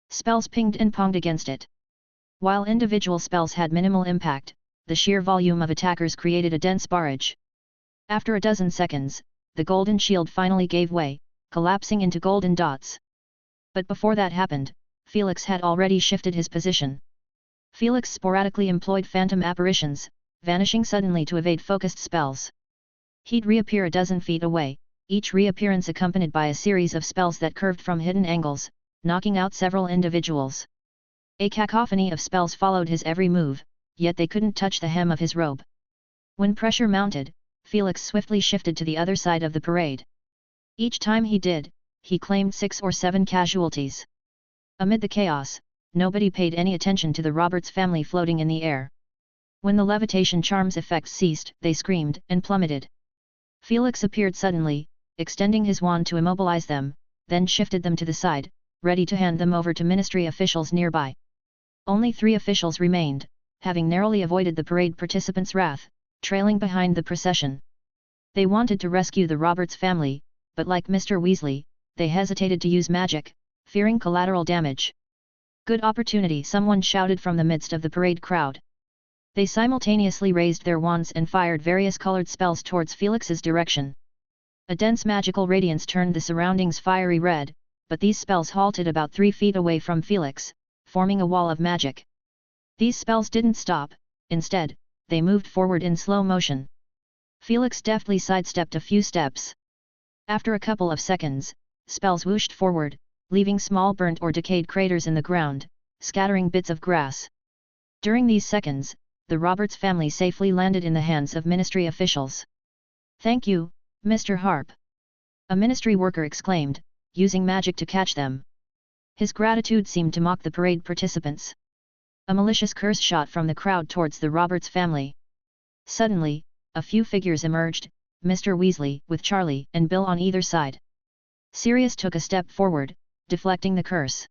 Spells pinged and ponged against it. While individual spells had minimal impact, the sheer volume of attackers created a dense barrage. After a dozen seconds, the golden shield finally gave way, collapsing into golden dots. But before that happened, Felix had already shifted his position. Felix sporadically employed phantom apparitions, vanishing suddenly to evade focused spells. He'd reappear a dozen feet away, each reappearance accompanied by a series of spells that curved from hidden angles, knocking out several individuals. A cacophony of spells followed his every move, yet they couldn't touch the hem of his robe. When pressure mounted, Felix swiftly shifted to the other side of the parade. Each time he did, he claimed 6 or 7 casualties. Amid the chaos, nobody paid any attention to the Roberts family floating in the air. When the levitation charm's effect ceased, they screamed and plummeted. Felix appeared suddenly, extending his wand to immobilize them, then shifted them to the side, ready to hand them over to ministry officials nearby. Only 3 officials remained, having narrowly avoided the parade participants' wrath, trailing behind the procession. They wanted to rescue the Roberts family, but like Mr. Weasley, they hesitated to use magic, fearing collateral damage. "Good opportunity!" someone shouted from the midst of the parade crowd. They simultaneously raised their wands and fired various colored spells towards Felix's direction. A dense magical radiance turned the surroundings fiery red, but these spells halted about 3 feet away from Felix, forming a wall of magic. These spells didn't stop, instead, they moved forward in slow motion. Felix deftly sidestepped a few steps. After a couple of seconds, spells whooshed forward, leaving small burnt or decayed craters in the ground, scattering bits of grass. During these seconds, the Roberts family safely landed in the hands of ministry officials. "Thank you, Mr. Harp," a ministry worker exclaimed, using magic to catch them. His gratitude seemed to mock the parade participants. A malicious curse shot from the crowd towards the Roberts family. Suddenly, a few figures emerged, Mr. Weasley with Charlie and Bill on either side. Sirius took a step forward, deflecting the curse.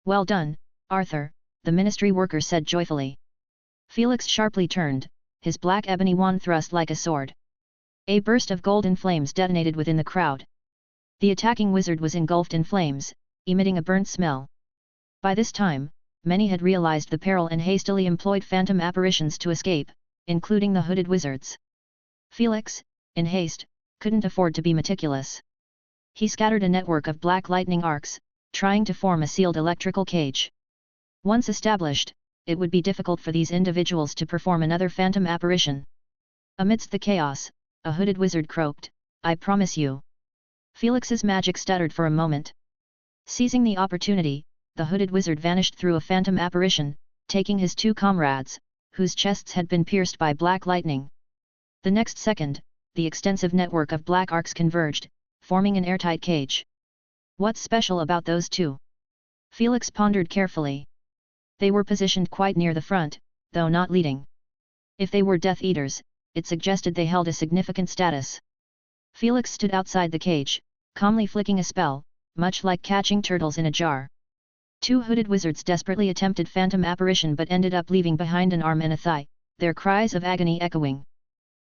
"Well done, Arthur," the ministry worker said joyfully. Felix sharply turned, his black ebony wand thrust like a sword. A burst of golden flames detonated within the crowd. The attacking wizard was engulfed in flames, emitting a burnt smell. By this time, many had realized the peril and hastily employed phantom apparitions to escape, including the hooded wizards. Felix, in haste, couldn't afford to be meticulous. He scattered a network of black lightning arcs, trying to form a sealed electrical cage. Once established, it would be difficult for these individuals to perform another phantom apparition. Amidst the chaos, a hooded wizard croaked, "I promise you." Felix's magic stuttered for a moment. Seizing the opportunity, the hooded wizard vanished through a phantom apparition, taking his 2 comrades, whose chests had been pierced by black lightning. The next second, the extensive network of black arcs converged, forming an airtight cage. What's special about those 2? Felix pondered carefully. They were positioned quite near the front, though not leading. If they were Death Eaters, it suggested they held a significant status. Felix stood outside the cage, calmly flicking a spell, much like catching turtles in a jar. 2 hooded wizards desperately attempted phantom apparition but ended up leaving behind an arm and a thigh, their cries of agony echoing.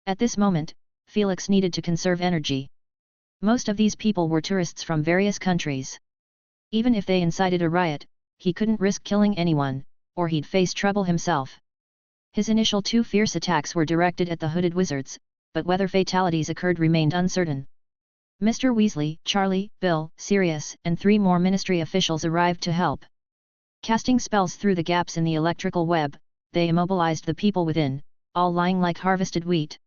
At this moment, Felix needed to conserve energy. Most of these people were tourists from various countries. Even if they incited a riot, he couldn't risk killing anyone, or he'd face trouble himself. His initial 2 fierce attacks were directed at the hooded wizards, but whether fatalities occurred remained uncertain. Mr. Weasley, Charlie, Bill, Sirius, and 3 more ministry officials arrived to help. Casting spells through the gaps in the electrical web, they immobilized the people within, all lying like harvested wheat.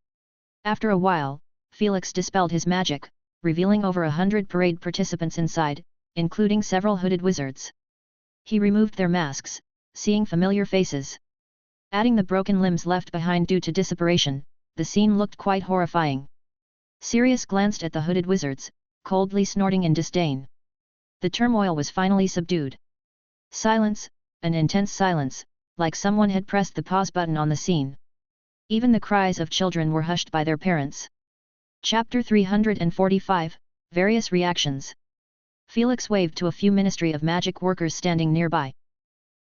After a while, Felix dispelled his magic, revealing over 100 parade participants inside, including several hooded wizards. He removed their masks, seeing familiar faces. Adding the broken limbs left behind due to disapparation, the scene looked quite horrifying. Sirius glanced at the hooded wizards, coldly snorting in disdain. The turmoil was finally subdued. Silence, an intense silence, like someone had pressed the pause button on the scene. Even the cries of children were hushed by their parents. Chapter 345, Various Reactions. Felix waved to a few Ministry of Magic workers standing nearby.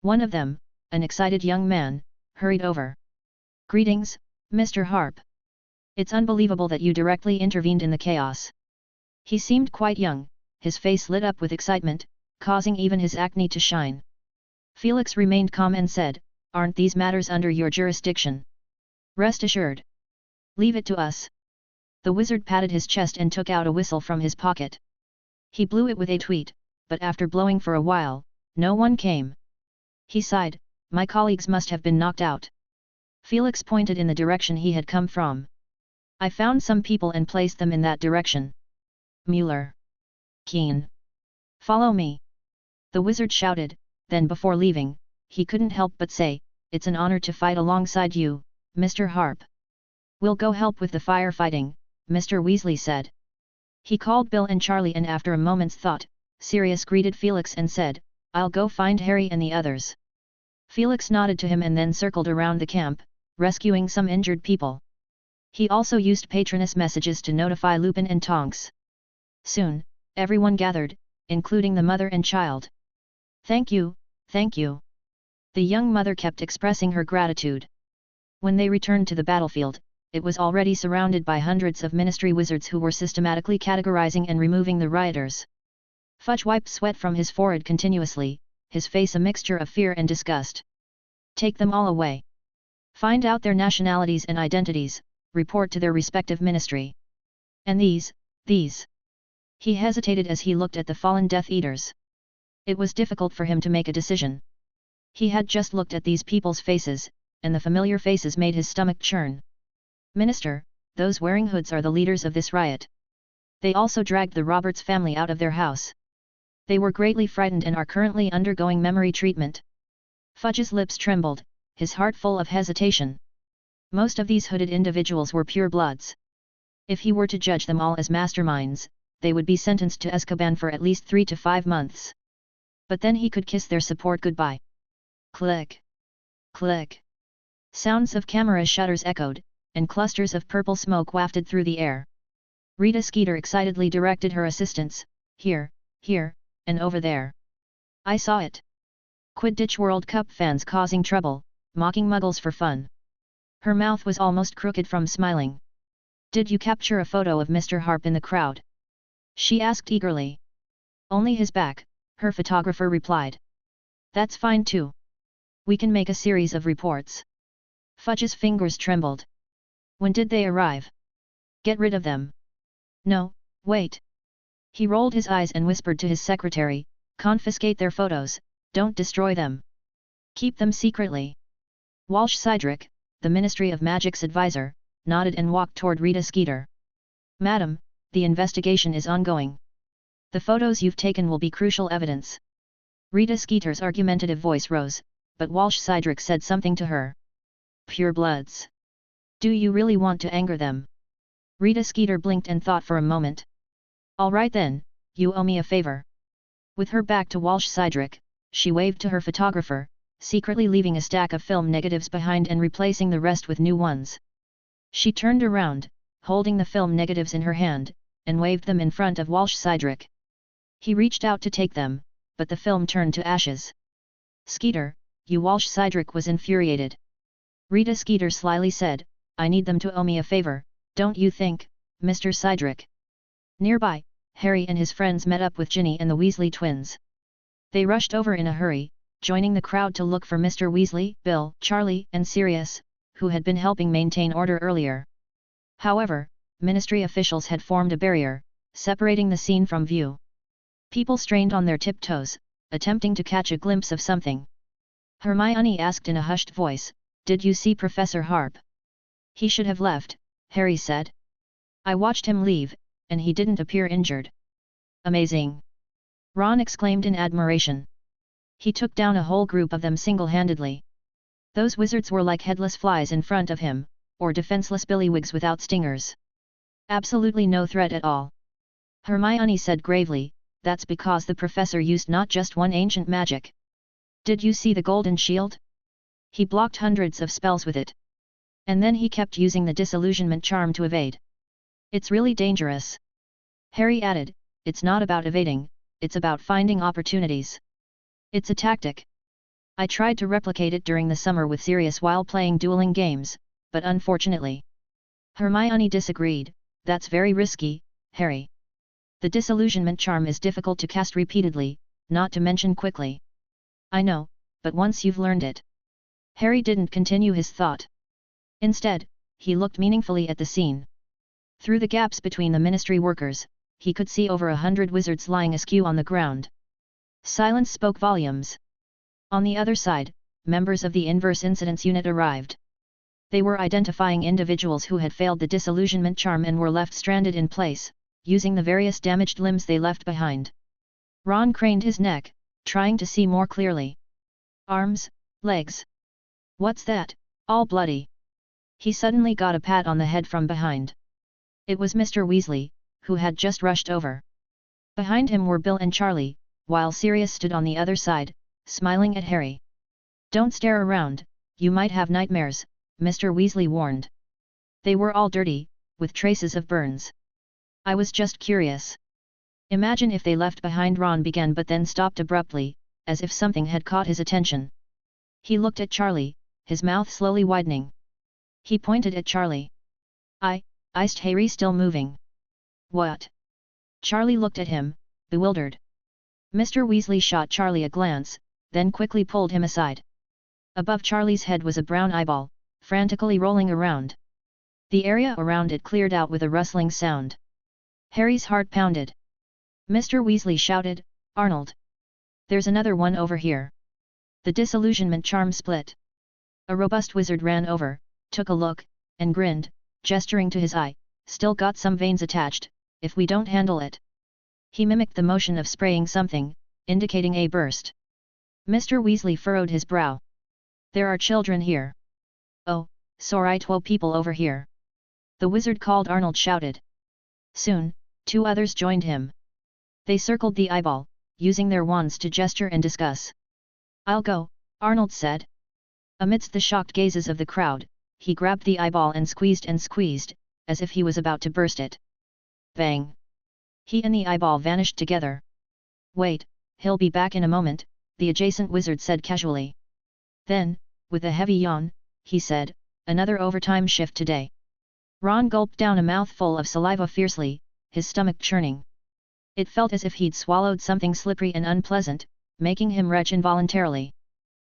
One of them, an excited young man, hurried over. "Greetings, Mr. Harp. It's unbelievable that you directly intervened in the chaos." He seemed quite young, his face lit up with excitement, causing even his acne to shine. Felix remained calm and said, "Aren't these matters under your jurisdiction? Rest assured. Leave it to us." The wizard patted his chest and took out a whistle from his pocket. He blew it with a tweet, but after blowing for a while, no one came. He sighed, "My colleagues must have been knocked out." Felix pointed in the direction he had come from. "I found some people and placed them in that direction. Mueller. Keen. Follow me." The wizard shouted, then before leaving, he couldn't help but say, "It's an honor to fight alongside you, Mr. Harp." "We'll go help with the firefighting," Mr. Weasley said. He called Bill and Charlie, and after a moment's thought, Sirius greeted Felix and said, "I'll go find Harry and the others." Felix nodded to him and then circled around the camp, rescuing some injured people. He also used Patronus messages to notify Lupin and Tonks. Soon, everyone gathered, including the mother and child. "Thank you, thank you." The young mother kept expressing her gratitude. When they returned to the battlefield, it was already surrounded by hundreds of Ministry wizards who were systematically categorizing and removing the rioters. Fudge wiped sweat from his forehead continuously, his face a mixture of fear and disgust. "Take them all away. Find out their nationalities and identities, report to their respective ministry. And these. He hesitated as he looked at the fallen Death Eaters. It was difficult for him to make a decision. He had just looked at these people's faces, and the familiar faces made his stomach churn. "Minister, those wearing hoods are the leaders of this riot. They also dragged the Roberts family out of their house. They were greatly frightened and are currently undergoing memory treatment." Fudge's lips trembled, his heart full of hesitation. Most of these hooded individuals were pure bloods. If he were to judge them all as masterminds, they would be sentenced to Azkaban for at least 3 to 5 months. But then he could kiss their support goodbye. Click! Click! Sounds of camera shutters echoed, and clusters of purple smoke wafted through the air. Rita Skeeter excitedly directed her assistants, "Here, and over there. I saw it. Quidditch World Cup fans causing trouble, mocking Muggles for fun." Her mouth was almost crooked from smiling. "Did you capture a photo of Mr. Harp in the crowd?" she asked eagerly. "Only his back," her photographer replied. "That's fine too. We can make a series of reports." Fudge's fingers trembled. "When did they arrive? Get rid of them." "No, wait." He rolled his eyes and whispered to his secretary, "Confiscate their photos, don't destroy them. Keep them secretly." Walsh Cydric, the Ministry of Magic's advisor, nodded and walked toward Rita Skeeter. "Madam, the investigation is ongoing. The photos you've taken will be crucial evidence." Rita Skeeter's argumentative voice rose, but Walsh Cydric said something to her. "Pure bloods. Do you really want to anger them?" Rita Skeeter blinked and thought for a moment. "All right then, you owe me a favor." With her back to Walsh Cydric, she waved to her photographer, secretly leaving a stack of film negatives behind and replacing the rest with new ones. She turned around, holding the film negatives in her hand, and waved them in front of Walsh Cydric. He reached out to take them, but the film turned to ashes. "Skeeter, you!" Walsh Cydric was infuriated. Rita Skeeter slyly said, "I need them to owe me a favor, don't you think, Mr. Cydric?" Nearby, Harry and his friends met up with Ginny and the Weasley twins. They rushed over in a hurry, joining the crowd to look for Mr. Weasley, Bill, Charlie, and Sirius, who had been helping maintain order earlier. However, Ministry officials had formed a barrier, separating the scene from view. People strained on their tiptoes, attempting to catch a glimpse of something. Hermione asked in a hushed voice, "Did you see Professor Harp?" "He should have left," Harry said. "I watched him leave, and he didn't appear injured." "Amazing. Ron exclaimed in admiration. He took down a whole group of them single-handedly. Those wizards were like headless flies in front of him, or defenseless billywigs without stingers. Absolutely no threat at all. Hermione said gravely, that's because the professor used not just one ancient magic. Did you see the golden shield? He blocked hundreds of spells with it. And then he kept using the disillusionment charm to evade. It's really dangerous. Harry added, it's not about evading, it's about finding opportunities. It's a tactic. I tried to replicate it during the summer with Sirius while playing dueling games, but unfortunately. Hermione disagreed, that's very risky, Harry. The disillusionment charm is difficult to cast repeatedly, not to mention quickly. I know, but once you've learned it. Harry didn't continue his thought. Instead, he looked meaningfully at the scene. Through the gaps between the ministry workers, he could see over 100 wizards lying askew on the ground. Silence spoke volumes. On the other side, members of the Inverse Incidents Unit arrived. They were identifying individuals who had failed the disillusionment charm and were left stranded in place, using the various damaged limbs they left behind. Ron craned his neck, trying to see more clearly. Arms, legs. What's that, all bloody? He suddenly got a pat on the head from behind. It was Mr. Weasley, who had just rushed over. Behind him were Bill and Charlie, while Sirius stood on the other side, smiling at Harry. Don't stare around, you might have nightmares, Mr. Weasley warned. They were all dirty, with traces of burns. I was just curious. Imagine if they left behind. Ron began but then stopped abruptly, as if something had caught his attention. He looked at Charlie, his mouth slowly widening. He pointed at Charlie. Iced Harry still moving. What? Charlie looked at him, bewildered. Mr. Weasley shot Charlie a glance, then quickly pulled him aside. Above Charlie's head was a brown eyeball, frantically rolling around. The area around it cleared out with a rustling sound. Harry's heart pounded. Mr. Weasley shouted, Arnold! There's another one over here. The disillusionment charm split. A robust wizard ran over, took a look, and grinned, gesturing to his eye, still got some veins attached, if we don't handle it. He mimicked the motion of spraying something, indicating a burst. Mr. Weasley furrowed his brow. There are children here. Oh, sorry, 12 people over here. The wizard called. Arnold shouted. Soon, 2 others joined him. They circled the eyeball, using their wands to gesture and discuss. I'll go, Arnold said. Amidst the shocked gazes of the crowd, he grabbed the eyeball and squeezed, as if he was about to burst it. Bang! He and the eyeball vanished together. Wait, he'll be back in a moment, the adjacent wizard said casually. Then, with a heavy yawn, he said, another overtime shift today. Ron gulped down a mouthful of saliva fiercely, his stomach churning. It felt as if he'd swallowed something slippery and unpleasant, making him retch involuntarily.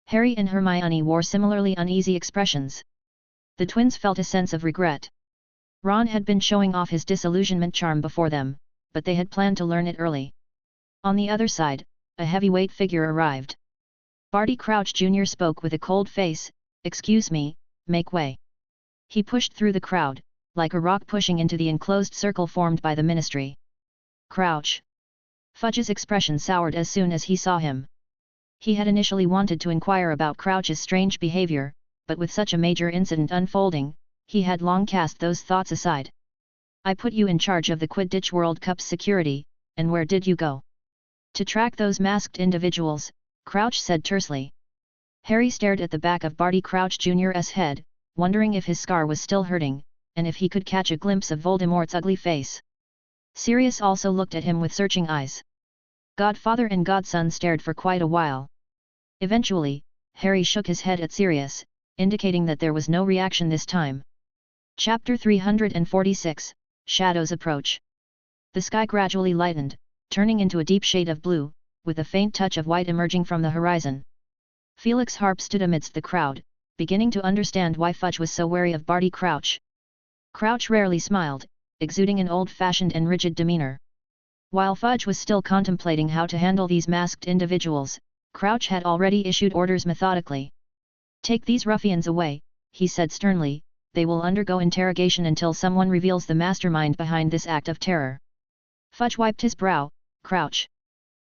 Harry and Hermione wore similarly uneasy expressions. The twins felt a sense of regret. Ron had been showing off his disillusionment charm before them, but they had planned to learn it early. On the other side, a heavyweight figure arrived. Barty Crouch Jr. spoke with a cold face, excuse me, make way. He pushed through the crowd, like a rock pushing into the enclosed circle formed by the ministry. Crouch. Fudge's expression soured as soon as he saw him. He had initially wanted to inquire about Crouch's strange behavior, but with such a major incident unfolding, he had long cast those thoughts aside. I put you in charge of the Quidditch World Cup's security, and where did you go? To track those masked individuals, Crouch said tersely. Harry stared at the back of Barty Crouch Jr.'s head, wondering if his scar was still hurting, and if he could catch a glimpse of Voldemort's ugly face. Sirius also looked at him with searching eyes. Godfather and Godson stared for quite a while. Eventually, Harry shook his head at Sirius, indicating that there was no reaction this time. Chapter 346, Shadows Approach. The sky gradually lightened, turning into a deep shade of blue, with a faint touch of white emerging from the horizon. Felix Harp stood amidst the crowd, beginning to understand why Fudge was so wary of Barty Crouch. Crouch rarely smiled, exuding an old-fashioned and rigid demeanor. While Fudge was still contemplating how to handle these masked individuals, Crouch had already issued orders methodically. Take these ruffians away, he said sternly, they will undergo interrogation until someone reveals the mastermind behind this act of terror. Fudge wiped his brow, Crouch.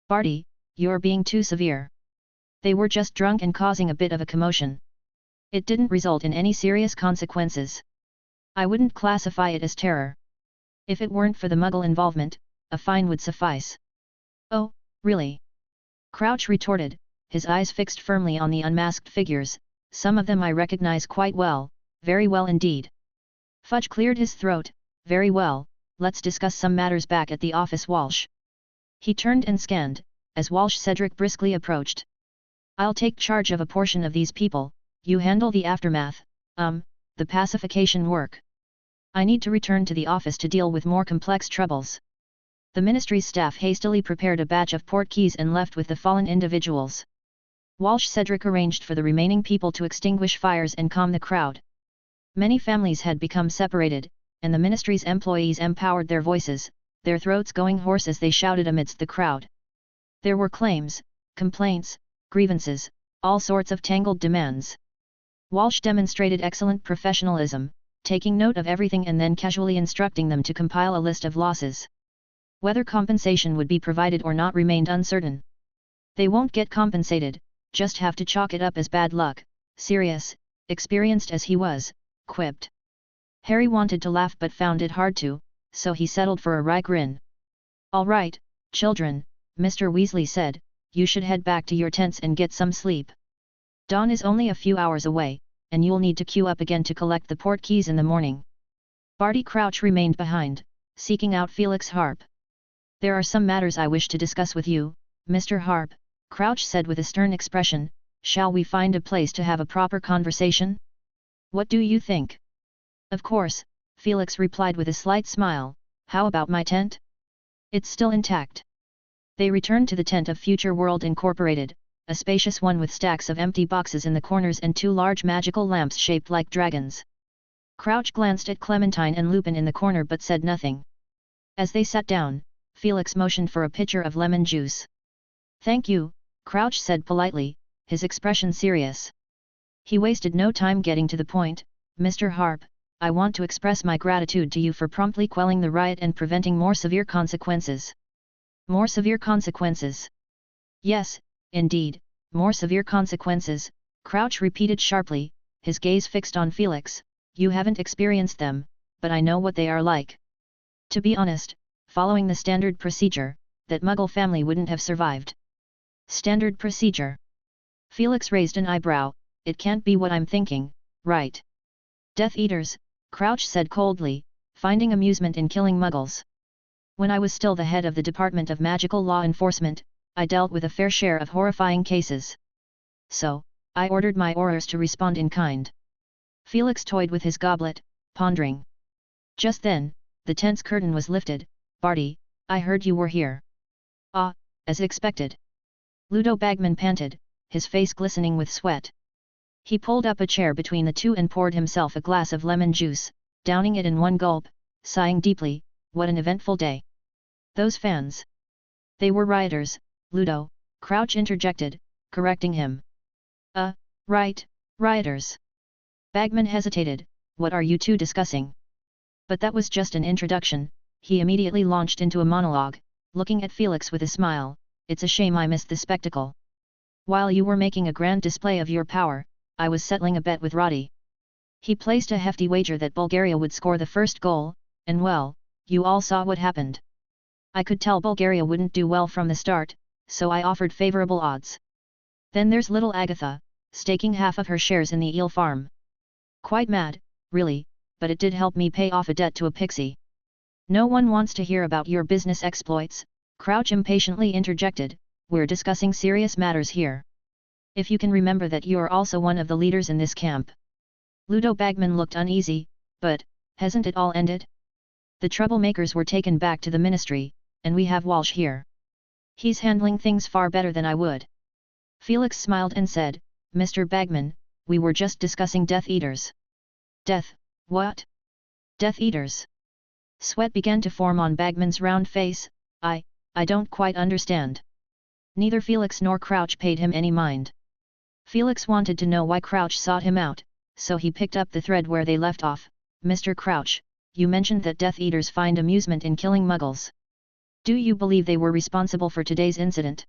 Barty, you're being too severe. They were just drunk and causing a bit of a commotion. It didn't result in any serious consequences. I wouldn't classify it as terror. If it weren't for the Muggle involvement, a fine would suffice. Oh, really? Crouch retorted, his eyes fixed firmly on the unmasked figures. Some of them I recognize quite well, very well indeed. Fudge cleared his throat. Very well, let's discuss some matters back at the office, Walsh. He turned and scanned, as Walsh Cedric briskly approached. I'll take charge of a portion of these people, you handle the aftermath, the pacification work. I need to return to the office to deal with more complex troubles. The ministry's staff hastily prepared a batch of port keys and left with the fallen individuals. Walsh Cedric arranged for the remaining people to extinguish fires and calm the crowd. Many families had become separated, and the ministry's employees empowered their voices, their throats going hoarse as they shouted amidst the crowd. There were claims, complaints, grievances, all sorts of tangled demands. Walsh demonstrated excellent professionalism, taking note of everything and then casually instructing them to compile a list of losses. Whether compensation would be provided or not remained uncertain. They won't get compensated, just have to chalk it up as bad luck, Sirius, experienced as he was, quipped. Harry wanted to laugh but found it hard to, so he settled for a wry grin. All right, children, Mr. Weasley said, you should head back to your tents and get some sleep. Dawn is only a few hours away, and you'll need to queue up again to collect the port keys in the morning. Barty Crouch remained behind, seeking out Felix Harp. There are some matters I wish to discuss with you, Mr. Harp, Crouch said with a stern expression. Shall we find a place to have a proper conversation? What do you think? Of course, Felix replied with a slight smile. How about my tent? It's still intact. They returned to the tent of Future World Incorporated, a spacious one with stacks of empty boxes in the corners and two large magical lamps shaped like dragons. Crouch glanced at Clementine and Lupin in the corner but said nothing. As they sat down, Felix motioned for a pitcher of lemon juice. Thank you, Crouch said politely, his expression serious. He wasted no time getting to the point. Mr. Harp, I want to express my gratitude to you for promptly quelling the riot and preventing more severe consequences. More severe consequences? Yes, indeed, more severe consequences, Crouch repeated sharply, his gaze fixed on Felix. You haven't experienced them, but I know what they are like. To be honest, following the standard procedure, that Muggle family wouldn't have survived. Standard procedure? Felix raised an eyebrow. It can't be what I'm thinking, right? Death Eaters, Crouch said coldly, finding amusement in killing Muggles. When I was still the head of the Department of Magical Law Enforcement, I dealt with a fair share of horrifying cases. So, I ordered my Aurors to respond in kind. Felix toyed with his goblet, pondering. Just then, the tent's curtain was lifted. Barty, I heard you were here. Ah, as expected. Ludo Bagman panted, his face glistening with sweat. He pulled up a chair between the two and poured himself a glass of lemon juice, downing it in one gulp, sighing deeply. What an eventful day. Those fans. They were rioters, Ludo, Crouch interjected, correcting him. Right, rioters. Bagman hesitated. What are you two discussing? But that was just an introduction. He immediately launched into a monologue, looking at Felix with a smile. It's a shame I missed the spectacle. While you were making a grand display of your power, I was settling a bet with Roddy. He placed a hefty wager that Bulgaria would score the first goal, and well, you all saw what happened. I could tell Bulgaria wouldn't do well from the start, so I offered favourable odds. Then there's little Agatha, staking half of her shares in the eel farm. Quite mad, really, but it did help me pay off a debt to a pixie. No one wants to hear about your business exploits, Crouch impatiently interjected. We're discussing serious matters here. If you can remember that you're also one of the leaders in this camp. Ludo Bagman looked uneasy, but, hasn't it all ended? The troublemakers were taken back to the ministry, and we have Walsh here. He's handling things far better than I would. Felix smiled and said, Mr. Bagman, we were just discussing Death Eaters. Death, what? Death Eaters? Sweat began to form on Bagman's round face. I don't quite understand. Neither Felix nor Crouch paid him any mind. Felix wanted to know why Crouch sought him out, so he picked up the thread where they left off. Mr. Crouch, you mentioned that Death Eaters find amusement in killing Muggles. Do you believe they were responsible for today's incident?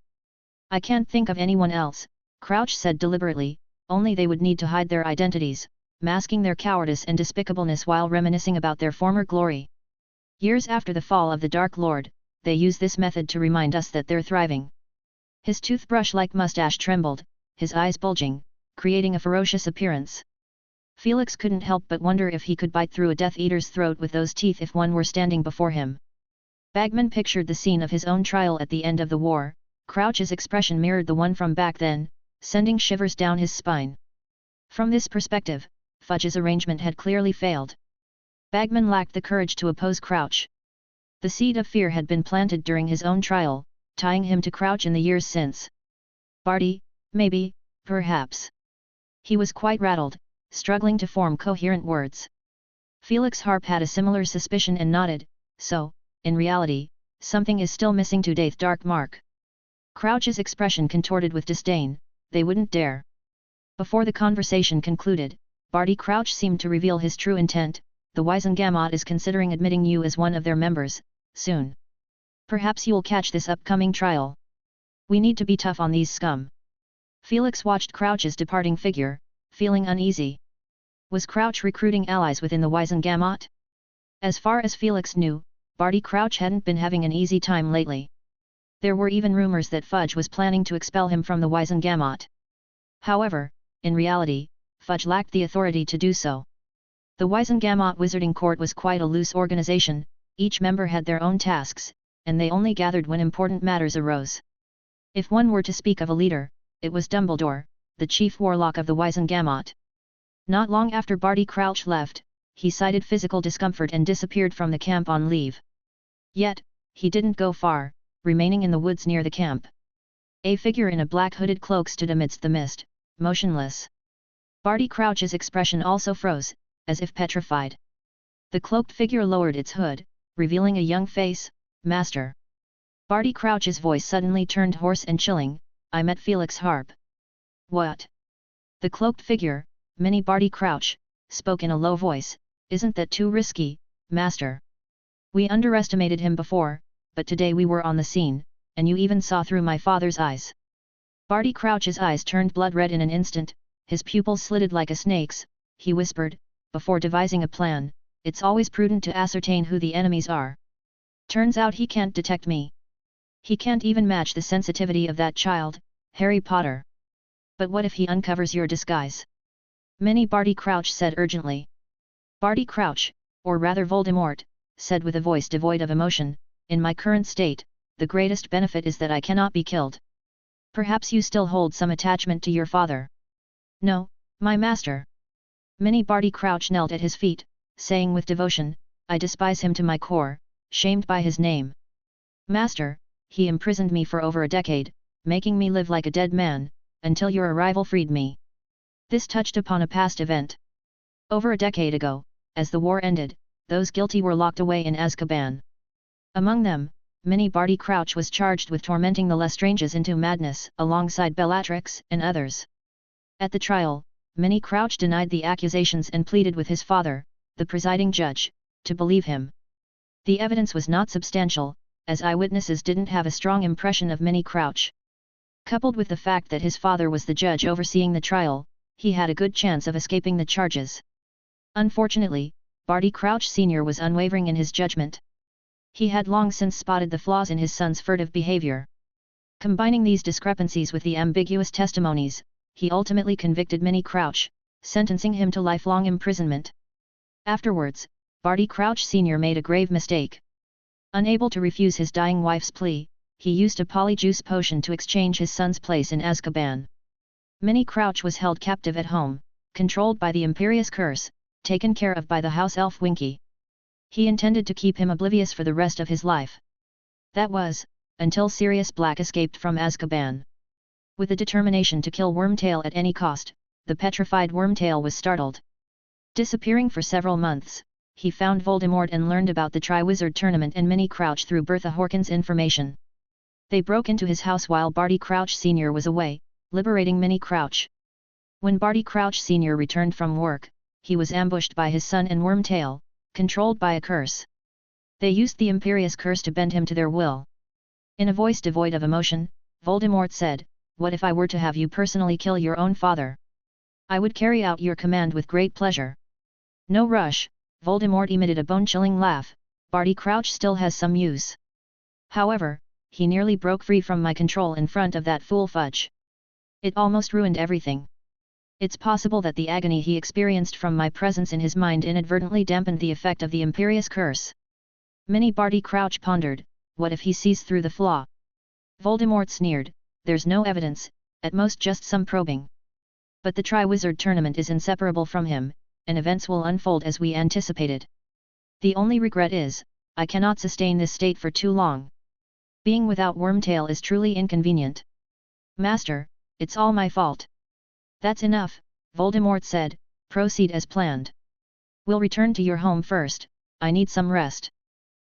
I can't think of anyone else, Crouch said deliberately, only they would need to hide their identities, masking their cowardice and despicableness while reminiscing about their former glory. Years after the fall of the Dark Lord, they use this method to remind us that they're thriving. His toothbrush-like mustache trembled, his eyes bulging, creating a ferocious appearance. Felix couldn't help but wonder if he could bite through a Death Eater's throat with those teeth if one were standing before him. Bagman pictured the scene of his own trial at the end of the war. Crouch's expression mirrored the one from back then, sending shivers down his spine. From this perspective, Fudge's arrangement had clearly failed. Bagman lacked the courage to oppose Crouch. The seed of fear had been planted during his own trial, tying him to Crouch in the years since. Barty, maybe, perhaps. He was quite rattled, struggling to form coherent words. Felix Harp had a similar suspicion and nodded, so, in reality, something is still missing to Daith Dark Mark. Crouch's expression contorted with disdain, they wouldn't dare. Before the conversation concluded, Barty Crouch seemed to reveal his true intent, the Wizengamot is considering admitting you as one of their members, soon. Perhaps you'll catch this upcoming trial. We need to be tough on these scum. Felix watched Crouch's departing figure, feeling uneasy. Was Crouch recruiting allies within the Wizengamot? As far as Felix knew, Barty Crouch hadn't been having an easy time lately. There were even rumors that Fudge was planning to expel him from the Wizengamot. However, in reality, Fudge lacked the authority to do so. The Wizengamot Wizarding Court was quite a loose organization, each member had their own tasks, and they only gathered when important matters arose. If one were to speak of a leader, it was Dumbledore, the chief warlock of the Wizengamot. Not long after Barty Crouch left, he cited physical discomfort and disappeared from the camp on leave. Yet, he didn't go far, remaining in the woods near the camp. A figure in a black hooded cloak stood amidst the mist, motionless. Barty Crouch's expression also froze, as if petrified. The cloaked figure lowered its hood, revealing a young face. Master. Barty Crouch's voice suddenly turned hoarse and chilling, I met Felix Harp. What? The cloaked figure, Mini Barty Crouch, spoke in a low voice, isn't that too risky, Master? We underestimated him before, but today we were on the scene, and you even saw through my father's eyes. Barty Crouch's eyes turned blood red in an instant, his pupils slitted like a snake's, he whispered, before devising a plan, it's always prudent to ascertain who the enemies are. Turns out he can't detect me. He can't even match the sensitivity of that child, Harry Potter. But what if he uncovers your disguise? Mini Barty Crouch said urgently. Barty Crouch, or rather Voldemort, said with a voice devoid of emotion, in my current state, the greatest benefit is that I cannot be killed. Perhaps you still hold some attachment to your father. No, my master. Mini Barty Crouch knelt at his feet, saying with devotion, I despise him to my core, shamed by his name. Master, he imprisoned me for over a decade, making me live like a dead man, until your arrival freed me. This touched upon a past event. Over a decade ago, as the war ended, those guilty were locked away in Azkaban. Among them, Mini Barty Crouch was charged with tormenting the Lestranges into madness, alongside Bellatrix and others. At the trial, Mini Crouch denied the accusations and pleaded with his father, the presiding judge, to believe him. The evidence was not substantial, as eyewitnesses didn't have a strong impression of Mini Crouch. Coupled with the fact that his father was the judge overseeing the trial, he had a good chance of escaping the charges. Unfortunately, Barty Crouch Sr. was unwavering in his judgment. He had long since spotted the flaws in his son's furtive behavior. Combining these discrepancies with the ambiguous testimonies, he ultimately convicted Mini Crouch, sentencing him to lifelong imprisonment. Afterwards, Barty Crouch Sr. made a grave mistake. Unable to refuse his dying wife's plea, he used a polyjuice potion to exchange his son's place in Azkaban. Mini Crouch was held captive at home, controlled by the Imperious Curse, taken care of by the house elf Winky. He intended to keep him oblivious for the rest of his life. That was, until Sirius Black escaped from Azkaban. With the determination to kill Wormtail at any cost, the petrified Wormtail was startled. Disappearing for several months, he found Voldemort and learned about the Triwizard Tournament and Mini Crouch through Bertha Horkin's information. They broke into his house while Barty Crouch Sr. was away, liberating Mini Crouch. When Barty Crouch Sr. returned from work, he was ambushed by his son and Wormtail, controlled by a curse. They used the imperious curse to bend him to their will. In a voice devoid of emotion, Voldemort said, "What if I were to have you personally kill your own father? I would carry out your command with great pleasure." "No rush," Voldemort emitted a bone-chilling laugh, "Barty Crouch still has some use. However, he nearly broke free from my control in front of that fool Fudge. It almost ruined everything. It's possible that the agony he experienced from my presence in his mind inadvertently dampened the effect of the imperious curse." Mini Barty Crouch pondered, what if he sees through the flaw? Voldemort sneered, "There's no evidence, at most just some probing. But the Triwizard Tournament is inseparable from him, and events will unfold as we anticipated. The only regret is, I cannot sustain this state for too long. Being without Wormtail is truly inconvenient. Master, it's all my fault." "That's enough," Voldemort said, "proceed as planned. We'll return to your home first, I need some rest.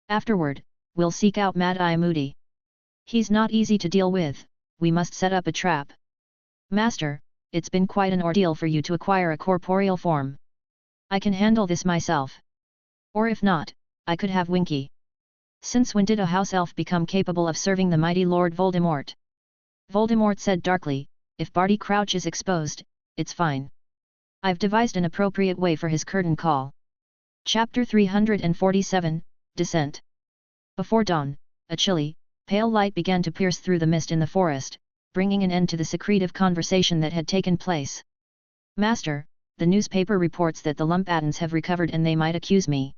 Afterward, we'll seek out Mad-Eye Moody. He's not easy to deal with, we must set up a trap." "Master, it's been quite an ordeal for you to acquire a corporeal form. I can handle this myself. Or if not, I could have Winky." "Since when did a house elf become capable of serving the mighty Lord Voldemort?" Voldemort said darkly, "If Barty Crouch is exposed, it's fine. I've devised an appropriate way for his curtain call." Chapter 347, Descent. Before dawn, a chilly, pale light began to pierce through the mist in the forest, bringing an end to the secretive conversation that had taken place. "Master, the newspaper reports that the Lumpattons have recovered and they might accuse me."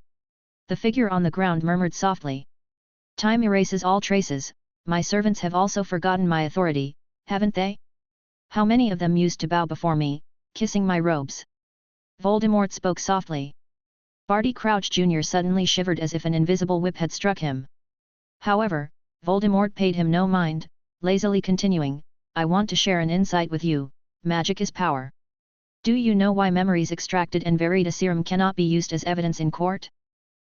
The figure on the ground murmured softly. "Time erases all traces, my servants have also forgotten my authority, haven't they? How many of them used to bow before me, kissing my robes?" Voldemort spoke softly. Barty Crouch Jr. suddenly shivered as if an invisible whip had struck him. However, Voldemort paid him no mind, lazily continuing, "I want to share an insight with you, magic is power. Do you know why memories extracted in Veritaserum cannot be used as evidence in court?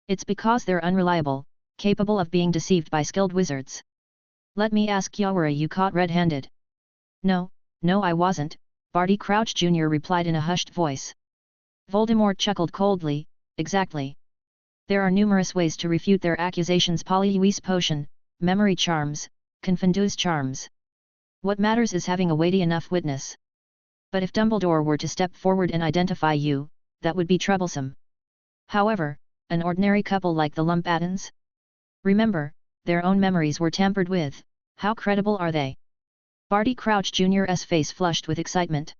It's because they're unreliable, capable of being deceived by skilled wizards. Let me ask you, were you caught red-handed?" No, I wasn't," Barty Crouch Jr. replied in a hushed voice. Voldemort chuckled coldly, "Exactly. There are numerous ways to refute their accusations: Polyjuice Potion, memory charms, Confundus charms. What matters is having a weighty enough witness. But if Dumbledore were to step forward and identify you, that would be troublesome. However, an ordinary couple like the Lumpattons? Remember, their own memories were tampered with, how credible are they?" Barty Crouch Jr.'s face flushed with excitement.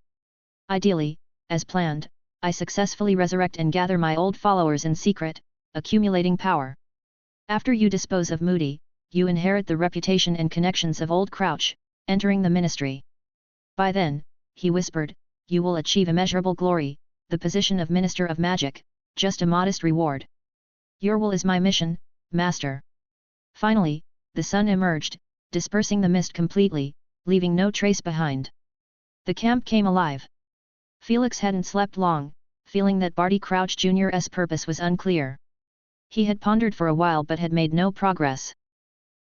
"Ideally, as planned, I successfully resurrect and gather my old followers in secret, accumulating power. After you dispose of Moody, you inherit the reputation and connections of old Crouch, entering the Ministry. By then," he whispered, "you will achieve immeasurable glory, the position of Minister of Magic, just a modest reward. Your will is my mission, Master." Finally, the sun emerged, dispersing the mist completely, leaving no trace behind. The camp came alive. Felix hadn't slept long, feeling that Barty Crouch Jr.'s purpose was unclear. He had pondered for a while but had made no progress.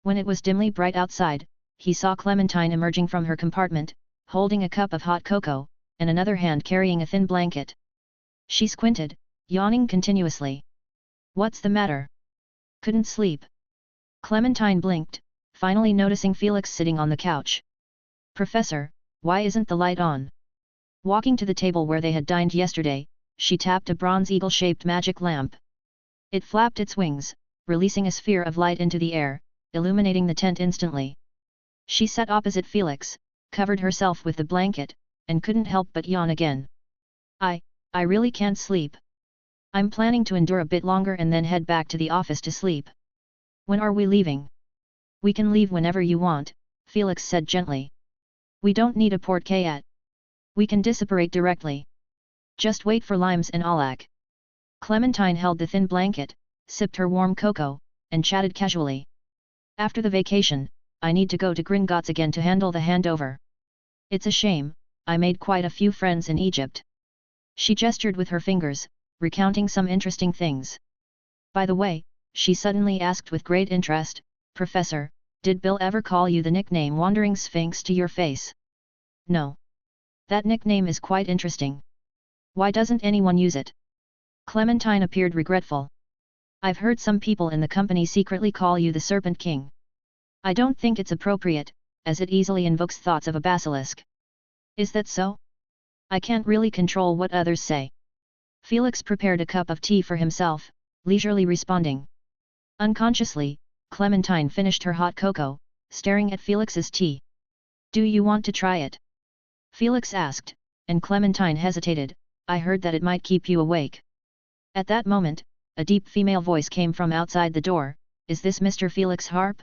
When it was dimly bright outside, he saw Clementine emerging from her compartment, holding a cup of hot cocoa, and another hand carrying a thin blanket. She squinted, yawning continuously. "What's the matter? Couldn't sleep?" Clementine blinked, finally noticing Felix sitting on the couch. "Professor, why isn't the light on?" Walking to the table where they had dined yesterday, she tapped a bronze eagle-shaped magic lamp. It flapped its wings, releasing a sphere of light into the air, illuminating the tent instantly. She sat opposite Felix, covered herself with the blanket, and couldn't help but yawn again. I really can't sleep. I'm planning to endure a bit longer and then head back to the office to sleep." "When are we leaving?" "We can leave whenever you want," Felix said gently. "We don't need a portkey yet. We can disapparate directly. Just wait for Limes and Alak." Clementine held the thin blanket, sipped her warm cocoa, and chatted casually. "After the vacation, I need to go to Gringotts again to handle the handover. It's a shame, I made quite a few friends in Egypt." She gestured with her fingers, recounting some interesting things. "By the way," she suddenly asked with great interest, "Professor, did Bill ever call you the nickname Wandering Sphinx to your face?" "No. That nickname is quite interesting. Why doesn't anyone use it?" Clementine appeared regretful. I've heard some people in the company secretly call you the Serpent King. I don't think it's appropriate, as it easily invokes thoughts of a basilisk. Is that so? I can't really control what others say. Felix prepared a cup of tea for himself, leisurely responding. Unconsciously, Clementine finished her hot cocoa, staring at Felix's tea. Do you want to try it? Felix asked, and Clementine hesitated. I heard that it might keep you awake. At that moment, a deep female voice came from outside the door. Is this Mr. Felix Harp?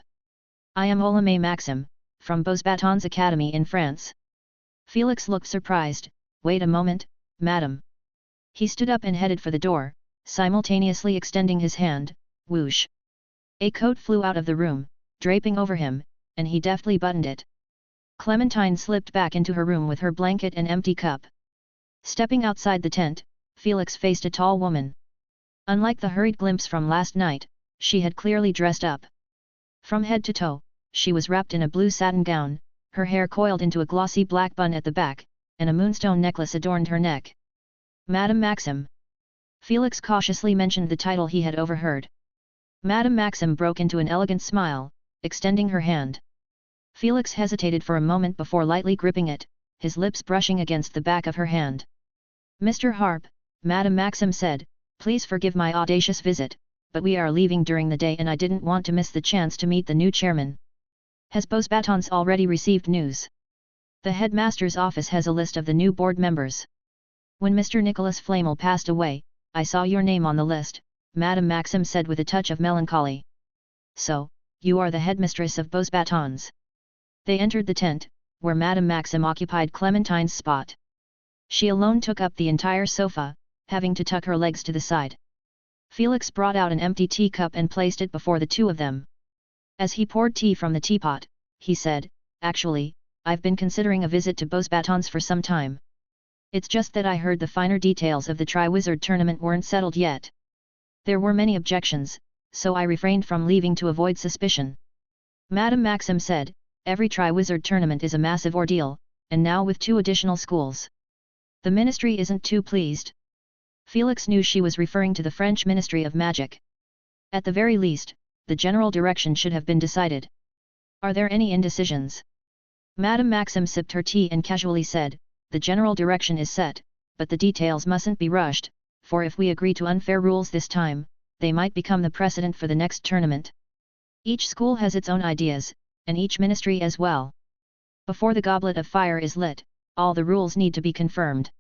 I am Olympe Maxim, from Beauxbatons Academy in France. Felix looked surprised. Wait a moment, madam. He stood up and headed for the door, simultaneously extending his hand. Whoosh! A coat flew out of the room, draping over him, and he deftly buttoned it. Clementine slipped back into her room with her blanket and empty cup. Stepping outside the tent, Felix faced a tall woman. Unlike the hurried glimpse from last night, she had clearly dressed up. From head to toe, she was wrapped in a blue satin gown, her hair coiled into a glossy black bun at the back, and a moonstone necklace adorned her neck. Madame Maxim. Felix cautiously mentioned the title he had overheard. Madame Maxim broke into an elegant smile, extending her hand. Felix hesitated for a moment before lightly gripping it, his lips brushing against the back of her hand. Mr. Harp, Madame Maxim said, please forgive my audacious visit, but we are leaving during the day and I didn't want to miss the chance to meet the new chairman. Has Beauxbatons already received news? The headmaster's office has a list of the new board members. When Mr. Nicholas Flamel passed away, I saw your name on the list, Madame Maxim said with a touch of melancholy. So, you are the headmistress of Beauxbatons. They entered the tent, where Madame Maxim occupied Clementine's spot. She alone took up the entire sofa, having to tuck her legs to the side. Felix brought out an empty teacup and placed it before the two of them. As he poured tea from the teapot, he said, actually, I've been considering a visit to Beauxbatons for some time. It's just that I heard the finer details of the Triwizard tournament weren't settled yet. There were many objections, so I refrained from leaving to avoid suspicion. Madame Maxim said, every Triwizard tournament is a massive ordeal, and now with 2 additional schools. The ministry isn't too pleased. Felix knew she was referring to the French Ministry of Magic. At the very least, the general direction should have been decided. Are there any indecisions? Madame Maxim sipped her tea and casually said, the general direction is set, but the details mustn't be rushed, for if we agree to unfair rules this time, they might become the precedent for the next tournament. Each school has its own ideas, and each ministry as well. Before the goblet of fire is lit, all the rules need to be confirmed.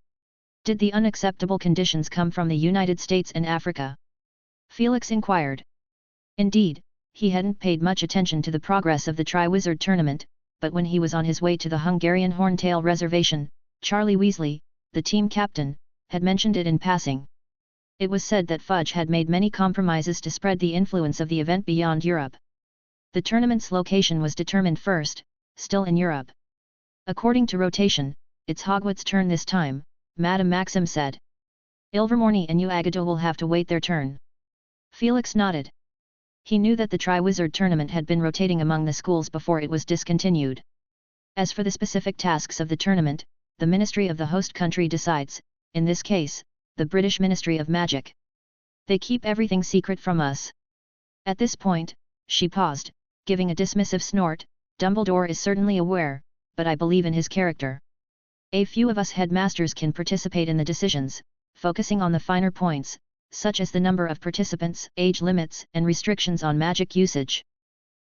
Did the unacceptable conditions come from the United States and Africa? Felix inquired. Indeed, he hadn't paid much attention to the progress of the Triwizard tournament, but when he was on his way to the Hungarian Horntail Reservation, Charlie Weasley, the team captain, had mentioned it in passing. It was said that Fudge had made many compromises to spread the influence of the event beyond Europe. The tournament's location was determined first, still in Europe. According to rotation, it's Hogwarts' turn this time, Madame Maxim said. Ilvermorny and Uagadou will have to wait their turn. Felix nodded. He knew that the Triwizard tournament had been rotating among the schools before it was discontinued. As for the specific tasks of the tournament, the ministry of the host country decides, in this case, the British Ministry of Magic. They keep everything secret from us. At this point, she paused, giving a dismissive snort. Dumbledore is certainly aware, but I believe in his character. A few of us headmasters can participate in the decisions, focusing on the finer points, such as the number of participants, age limits, and restrictions on magic usage.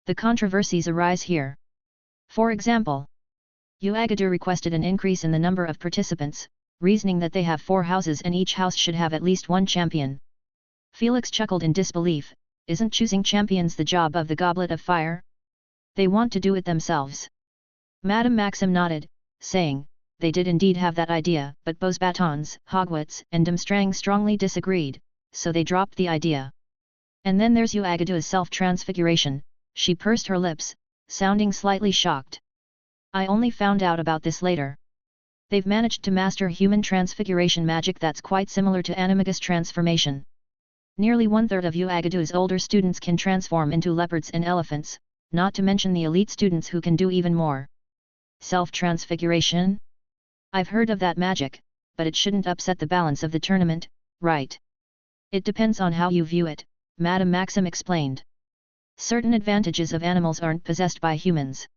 The controversies arise here. For example, Uagadou requested an increase in the number of participants, reasoning that they have 4 houses and each house should have at least 1 champion. Felix chuckled in disbelief. Isn't choosing champions the job of the Goblet of Fire? They want to do it themselves. Madame Maxim nodded, saying, they did indeed have that idea, but Beauxbatons, Hogwarts, and Durmstrang strongly disagreed, so they dropped the idea. And then there's Uagadou's self-transfiguration. She pursed her lips, sounding slightly shocked. I only found out about this later. They've managed to master human transfiguration magic that's quite similar to animagus transformation. Nearly 1/3 of Uagadou's older students can transform into leopards and elephants, not to mention the elite students who can do even more. Self-transfiguration? I've heard of that magic, but it shouldn't upset the balance of the tournament, right? It depends on how you view it, Madame Maxim explained. Certain advantages of animals aren't possessed by humans.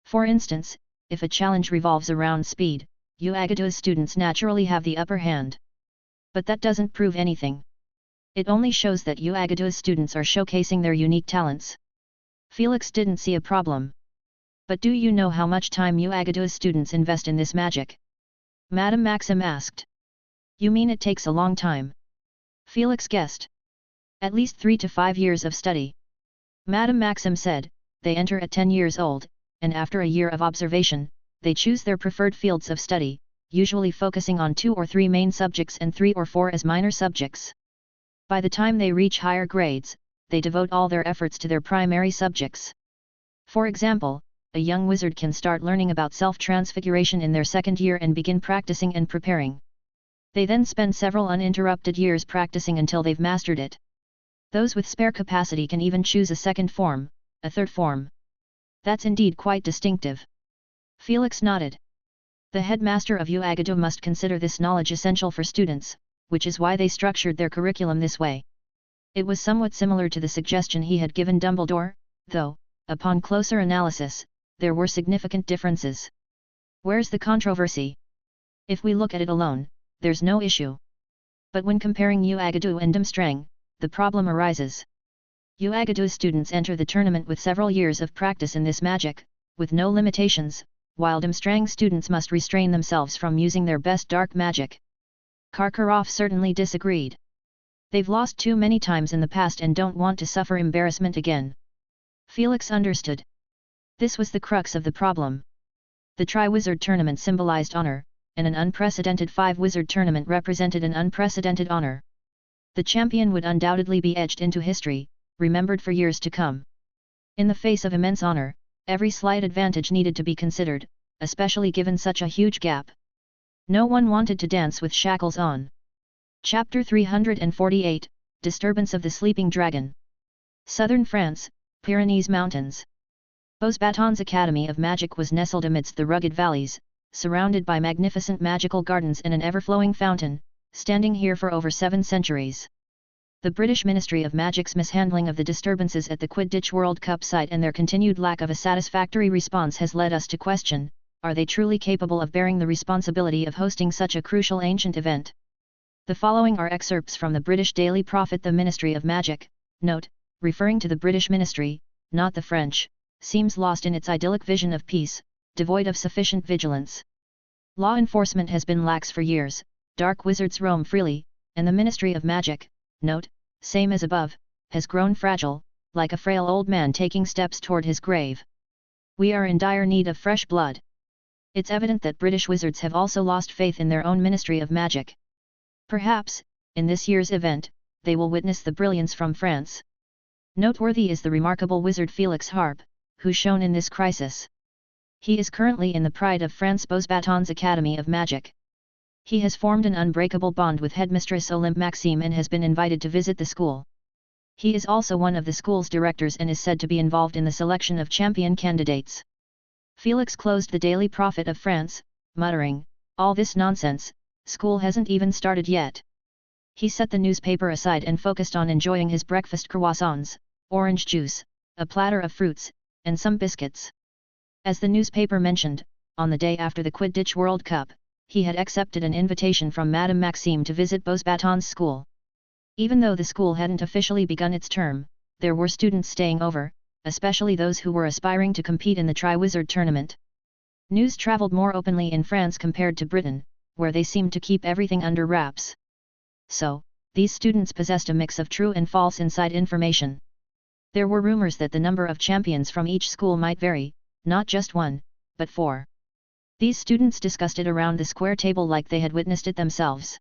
For instance, if a challenge revolves around speed, you Agadu's students naturally have the upper hand. But that doesn't prove anything. It only shows that you Agadu's students are showcasing their unique talents. Felix didn't see a problem. But do you know how much time you Agadu's students invest in this magic? Madame Maxim asked. You mean it takes a long time? Felix guessed. At least 3 to 5 years of study. Madame Maxim said, they enter at 10 years old, and after a year of observation, they choose their preferred fields of study, usually focusing on 2 or 3 main subjects and 3 or 4 as minor subjects. By the time they reach higher grades, they devote all their efforts to their primary subjects. For example, a young wizard can start learning about self-transfiguration in their 2nd year and begin practicing and preparing. They then spend several uninterrupted years practicing until they've mastered it. Those with spare capacity can even choose a 2nd form, a 3rd form. That's indeed quite distinctive. Felix nodded. The headmaster of UAgadu must consider this knowledge essential for students, which is why they structured their curriculum this way. It was somewhat similar to the suggestion he had given Dumbledore, though, upon closer analysis, there were significant differences. Where's the controversy? If we look at it alone, there's no issue. But when comparing UAgadu and Durmstrang, the problem arises. UAgadu's students enter the tournament with several years of practice in this magic, with no limitations, while Durmstrang students must restrain themselves from using their best dark magic. Karkaroff certainly disagreed. They've lost too many times in the past and don't want to suffer embarrassment again. Felix understood. This was the crux of the problem. The Tri-Wizard tournament symbolized honor, and an unprecedented 5-wizard tournament represented an unprecedented honor. The champion would undoubtedly be etched into history, remembered for years to come. In the face of immense honor, every slight advantage needed to be considered, especially given such a huge gap. No one wanted to dance with shackles on. Chapter 348, Disturbance of the Sleeping Dragon. Southern France, Pyrenees Mountains. Beauxbatons Academy of Magic was nestled amidst the rugged valleys, surrounded by magnificent magical gardens and an ever-flowing fountain, standing here for over 7 centuries. The British Ministry of Magic's mishandling of the disturbances at the Quidditch World Cup site and their continued lack of a satisfactory response has led us to question, are they truly capable of bearing the responsibility of hosting such a crucial ancient event? The following are excerpts from the British Daily Prophet. The Ministry of Magic, note, referring to the British Ministry, not the French, seems lost in its idyllic vision of peace, devoid of sufficient vigilance. Law enforcement has been lax for years, dark wizards roam freely, and the Ministry of Magic, note, same as above, has grown fragile, like a frail old man taking steps toward his grave. We are in dire need of fresh blood. It's evident that British wizards have also lost faith in their own Ministry of Magic. Perhaps, in this year's event, they will witness the brilliance from France. Noteworthy is the remarkable wizard Felix Harp, who's shown in this crisis. He is currently in the Pride of France Beauxbatons Academy of Magic. He has formed an unbreakable bond with headmistress Olympe Maxime and has been invited to visit the school. He is also one of the school's directors and is said to be involved in the selection of champion candidates. Felix closed the Daily Prophet of France, muttering, all this nonsense, school hasn't even started yet. He set the newspaper aside and focused on enjoying his breakfast: croissants, orange juice, a platter of fruits, and some biscuits. As the newspaper mentioned, on the day after the Quidditch World Cup, he had accepted an invitation from Madame Maxime to visit Beauxbatons school. Even though the school hadn't officially begun its term, there were students staying over, especially those who were aspiring to compete in the Tri-Wizard tournament. News traveled more openly in France compared to Britain, where they seemed to keep everything under wraps. So, these students possessed a mix of true and false inside information. There were rumors that the number of champions from each school might vary, not just 1, but 4. These students discussed it around the square table like they had witnessed it themselves.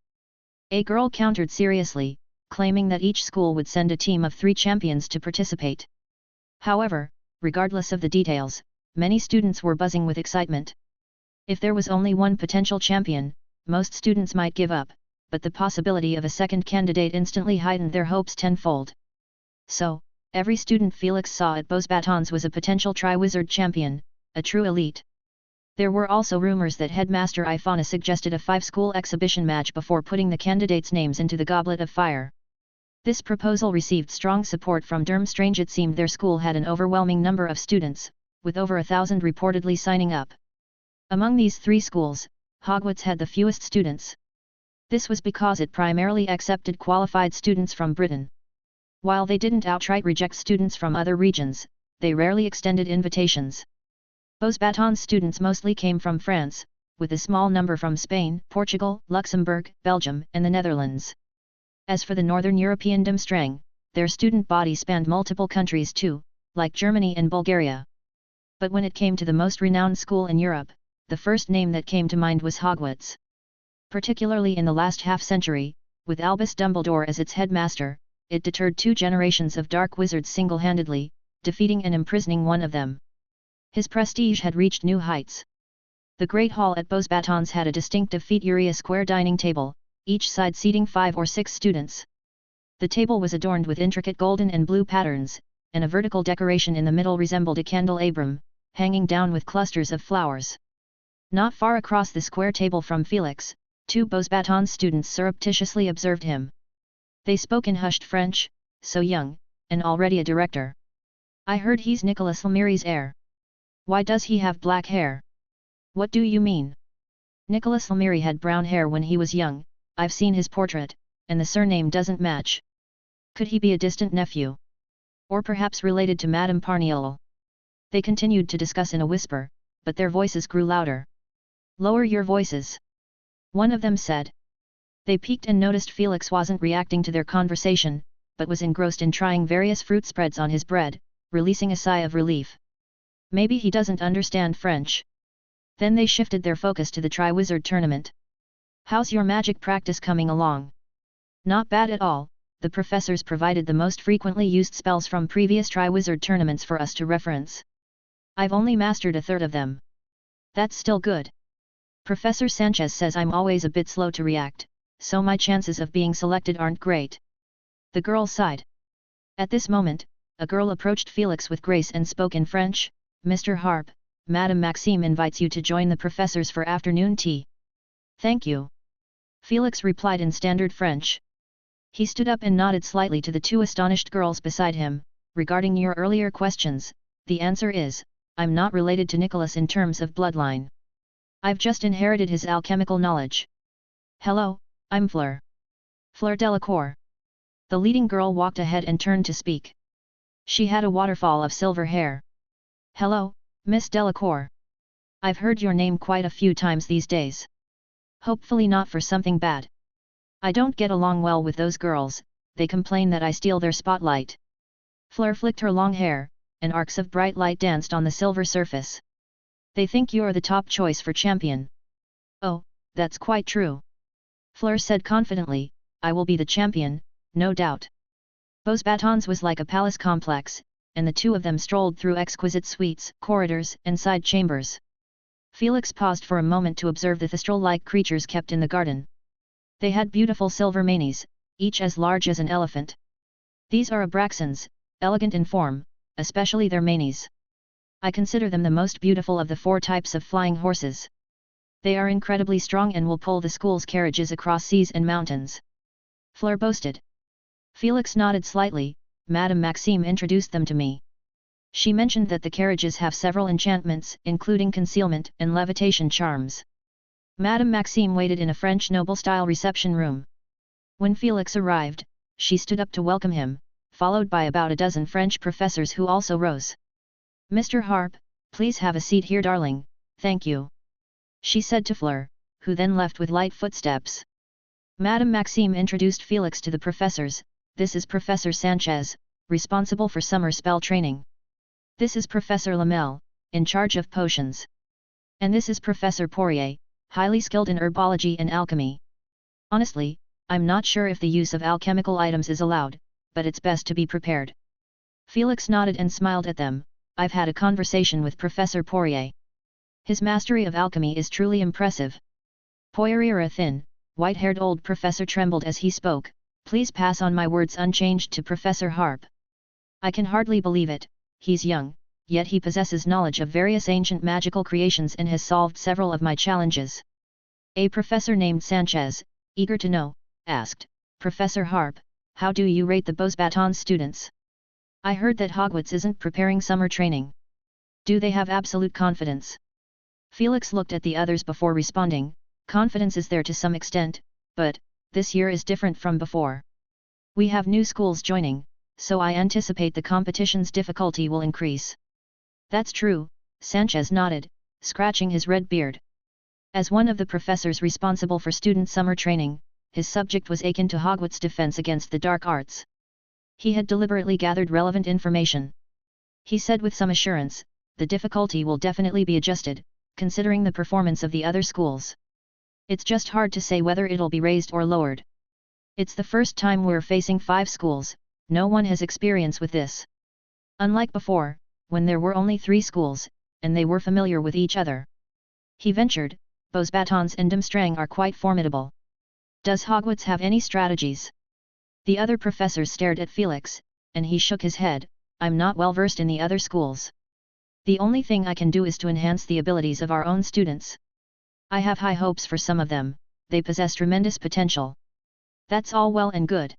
A girl countered seriously, claiming that each school would send a team of 3 champions to participate. However, regardless of the details, many students were buzzing with excitement. If there was only one potential champion, most students might give up, but the possibility of a second candidate instantly heightened their hopes tenfold. So, every student Felix saw at Beauxbatons was a potential Tri-Wizard champion, a true elite. There were also rumors that Headmaster Ifana suggested a 5-school exhibition match before putting the candidates' names into the Goblet of Fire. This proposal received strong support from Durmstrange. It seemed their school had an overwhelming number of students, with over 1,000 reportedly signing up. Among these 3 schools, Hogwarts had the fewest students. This was because it primarily accepted qualified students from Britain. While they didn't outright reject students from other regions, they rarely extended invitations. Beauxbatons students mostly came from France, with a small number from Spain, Portugal, Luxembourg, Belgium, and the Netherlands. As for the Northern European Durmstrang, their student body spanned multiple countries too, like Germany and Bulgaria. But when it came to the most renowned school in Europe, the first name that came to mind was Hogwarts. Particularly in the last half-century, with Albus Dumbledore as its headmaster, it deterred 2 generations of dark wizards single-handedly, defeating and imprisoning one of them. His prestige had reached new heights. The Great Hall at Beauxbatons had a distinctive feet-area square dining table, each side seating 5 or 6 students. The table was adorned with intricate golden and blue patterns, and a vertical decoration in the middle resembled a candelabrum, hanging down with clusters of flowers. Not far across the square table from Felix, 2 Beauxbatons students surreptitiously observed him. They spoke in hushed French, so young, and already a director. I heard he's Nicolas Flammari's heir. Why does he have black hair? What do you mean? Nicolas Flammari had brown hair when he was young, I've seen his portrait, and the surname doesn't match. Could he be a distant nephew? Or perhaps related to Madame Parniole? They continued to discuss in a whisper, but their voices grew louder. Lower your voices. One of them said. They peeked and noticed Felix wasn't reacting to their conversation, but was engrossed in trying various fruit spreads on his bread, releasing a sigh of relief. Maybe he doesn't understand French. Then they shifted their focus to the Triwizard Tournament. How's your magic practice coming along? Not bad at all, the professors provided the most frequently used spells from previous Triwizard tournaments for us to reference. I've only mastered a third of them. That's still good. Professor Sanchez says I'm always a bit slow to react, so my chances of being selected aren't great. The girl sighed. At this moment, a girl approached Felix with grace and spoke in French. Mr. Harp, Madame Maxime invites you to join the professors for afternoon tea. Thank you. Felix replied in standard French. He stood up and nodded slightly to the 2 astonished girls beside him. Regarding your earlier questions, the answer is, I'm not related to Nicolas in terms of bloodline. I've just inherited his alchemical knowledge. Hello, I'm Fleur. Fleur Delacour. The leading girl walked ahead and turned to speak. She had a waterfall of silver hair. Hello, Miss Delacour. I've heard your name quite a few times these days. Hopefully not for something bad. I don't get along well with those girls, they complain that I steal their spotlight. Fleur flicked her long hair, and arcs of bright light danced on the silver surface. They think you're the top choice for champion. Oh, that's quite true. Fleur said confidently, I will be the champion, no doubt. Beauxbatons was like a palace complex, and the 2 of them strolled through exquisite suites, corridors, and side chambers. Felix paused for a moment to observe the thistral-like creatures kept in the garden. They had beautiful silver manes, each as large as an elephant. These are Abraxans, elegant in form, especially their manes. I consider them the most beautiful of the 4 types of flying horses. They are incredibly strong and will pull the school's carriages across seas and mountains. Fleur boasted. Felix nodded slightly. Madame Maxime introduced them to me. She mentioned that the carriages have several enchantments, including concealment and levitation charms. Madame Maxime waited in a French noble-style reception room. When Felix arrived, she stood up to welcome him, followed by about a dozen French professors who also rose. Mr. Harp, please have a seat here, darling, thank you. She said to Fleur, who then left with light footsteps. Madame Maxime introduced Felix to the professors. This is Professor Sanchez, responsible for summer spell training. This is Professor Lamel, in charge of potions. And this is Professor Poirier, highly skilled in herbology and alchemy. Honestly, I'm not sure if the use of alchemical items is allowed, but it's best to be prepared. Felix nodded and smiled at them. I've had a conversation with Professor Poirier. His mastery of alchemy is truly impressive. Poirier, a thin, white-haired old professor, trembled as he spoke. Please pass on my words unchanged to Professor Harp. I can hardly believe it, he's young, yet he possesses knowledge of various ancient magical creations and has solved several of my challenges. A professor named Sanchez, eager to know, asked, Professor Harp, how do you rate the Beauxbatons students? I heard that Hogwarts isn't preparing summer training. Do they have absolute confidence? Felix looked at the others before responding. Confidence is there to some extent, but this year is different from before. We have new schools joining, so I anticipate the competition's difficulty will increase. That's true, Sanchez nodded, scratching his red beard. As one of the professors responsible for student summer training, his subject was akin to Hogwarts' defense against the dark arts. He had deliberately gathered relevant information. He said with some assurance, the difficulty will definitely be adjusted, considering the performance of the other schools. It's just hard to say whether it'll be raised or lowered. It's the first time we're facing 5 schools, no one has experience with this. Unlike before, when there were only 3 schools, and they were familiar with each other. He ventured, Beauxbatons and Durmstrang are quite formidable. Does Hogwarts have any strategies? The other professors stared at Felix, and he shook his head. I'm not well versed in the other schools. The only thing I can do is to enhance the abilities of our own students. I have high hopes for some of them, they possess tremendous potential. That's all well and good.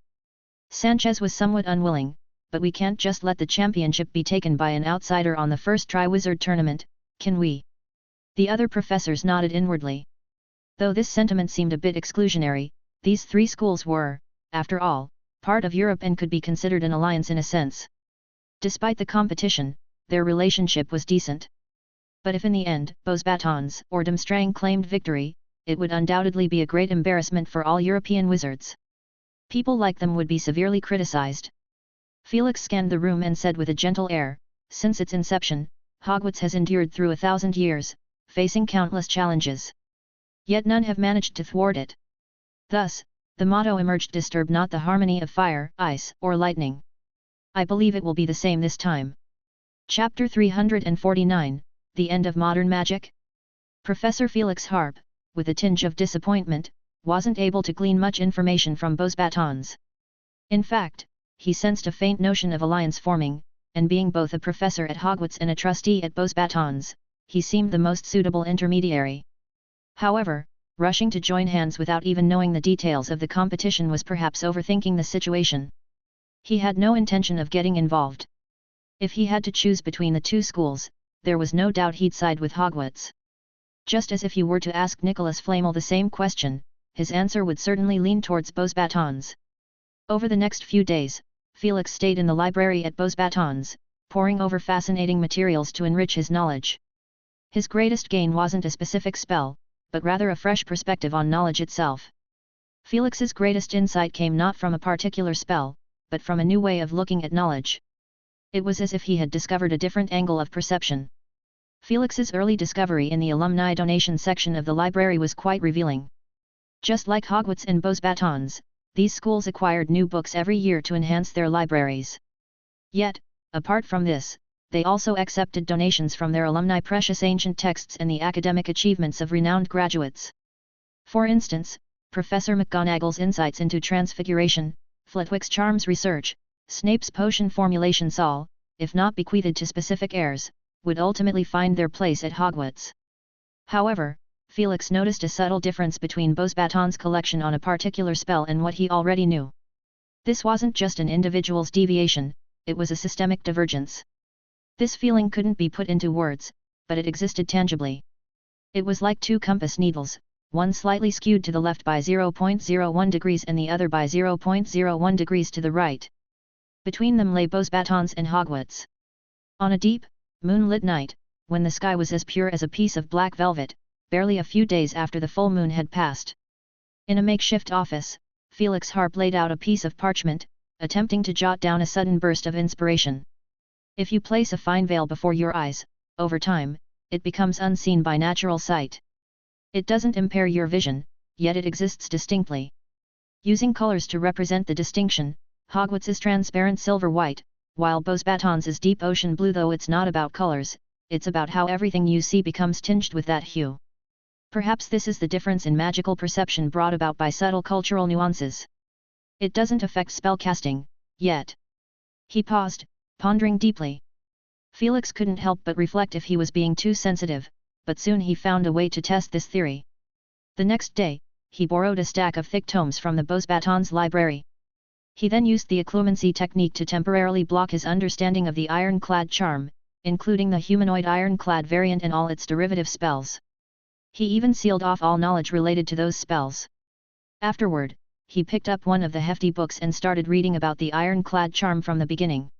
Sanchez was somewhat unwilling, but we can't just let the championship be taken by an outsider on the first Triwizard Tournament, can we? The other professors nodded inwardly. Though this sentiment seemed a bit exclusionary, these 3 schools were, after all, part of Europe and could be considered an alliance in a sense. Despite the competition, their relationship was decent. But if in the end Beauxbatons or Durmstrang claimed victory, it would undoubtedly be a great embarrassment for all European wizards. People like them would be severely criticized. Felix scanned the room and said with a gentle air, since its inception, Hogwarts has endured through 1,000 years, facing countless challenges. Yet none have managed to thwart it. Thus, the motto emerged: disturb not the harmony of fire, ice, or lightning. I believe it will be the same this time. Chapter 349, The End of Modern Magic? Professor Felix Harp, with a tinge of disappointment, wasn't able to glean much information from Beauxbatons. In fact, he sensed a faint notion of alliance forming, and being both a professor at Hogwarts and a trustee at Beauxbatons, he seemed the most suitable intermediary. However, rushing to join hands without even knowing the details of the competition was perhaps overthinking the situation. He had no intention of getting involved. If he had to choose between the 2 schools, there was no doubt he'd side with Hogwarts. Just as if you were to ask Nicholas Flamel the same question, his answer would certainly lean towards Beauxbatons. Over the next few days, Felix stayed in the library at Beauxbatons, poring over fascinating materials to enrich his knowledge. His greatest gain wasn't a specific spell, but rather a fresh perspective on knowledge itself. Felix's greatest insight came not from a particular spell, but from a new way of looking at knowledge. It was as if he had discovered a different angle of perception. Felix's early discovery in the alumni donation section of the library was quite revealing. Just like Hogwarts and Beauxbatons, these schools acquired new books every year to enhance their libraries. Yet, apart from this, they also accepted donations from their alumni, precious ancient texts and the academic achievements of renowned graduates. For instance, Professor McGonagall's insights into transfiguration, Flitwick's charms research, Snape's potion formulation all, if not bequeathed to specific heirs, would ultimately find their place at Hogwarts. However, Felix noticed a subtle difference between Beauxbatons' collection on a particular spell and what he already knew. This wasn't just an individual's deviation, it was a systemic divergence. This feeling couldn't be put into words, but it existed tangibly. It was like 2 compass needles, one slightly skewed to the left by 0.01 degrees and the other by 0.01 degrees to the right. Between them lay Beauxbatons and Hogwarts. On a deep, moonlit night, when the sky was as pure as a piece of black velvet, barely a few days after the full moon had passed. In a makeshift office, Felix Harp laid out a piece of parchment, attempting to jot down a sudden burst of inspiration. If you place a fine veil before your eyes, over time, it becomes unseen by natural sight. It doesn't impair your vision, yet it exists distinctly. Using colors to represent the distinction, Hogwarts is transparent silver-white, while Beauxbatons is deep ocean blue. Though it's not about colors, it's about how everything you see becomes tinged with that hue. Perhaps this is the difference in magical perception brought about by subtle cultural nuances. It doesn't affect spellcasting, yet. He paused, pondering deeply. Felix couldn't help but reflect if he was being too sensitive, but soon he found a way to test this theory. The next day, he borrowed a stack of thick tomes from the Beauxbatons library. He then used the occlumency technique to temporarily block his understanding of the ironclad charm, including the humanoid ironclad variant and all its derivative spells. He even sealed off all knowledge related to those spells. Afterward, he picked up one of the hefty books and started reading about the ironclad charm from the beginning.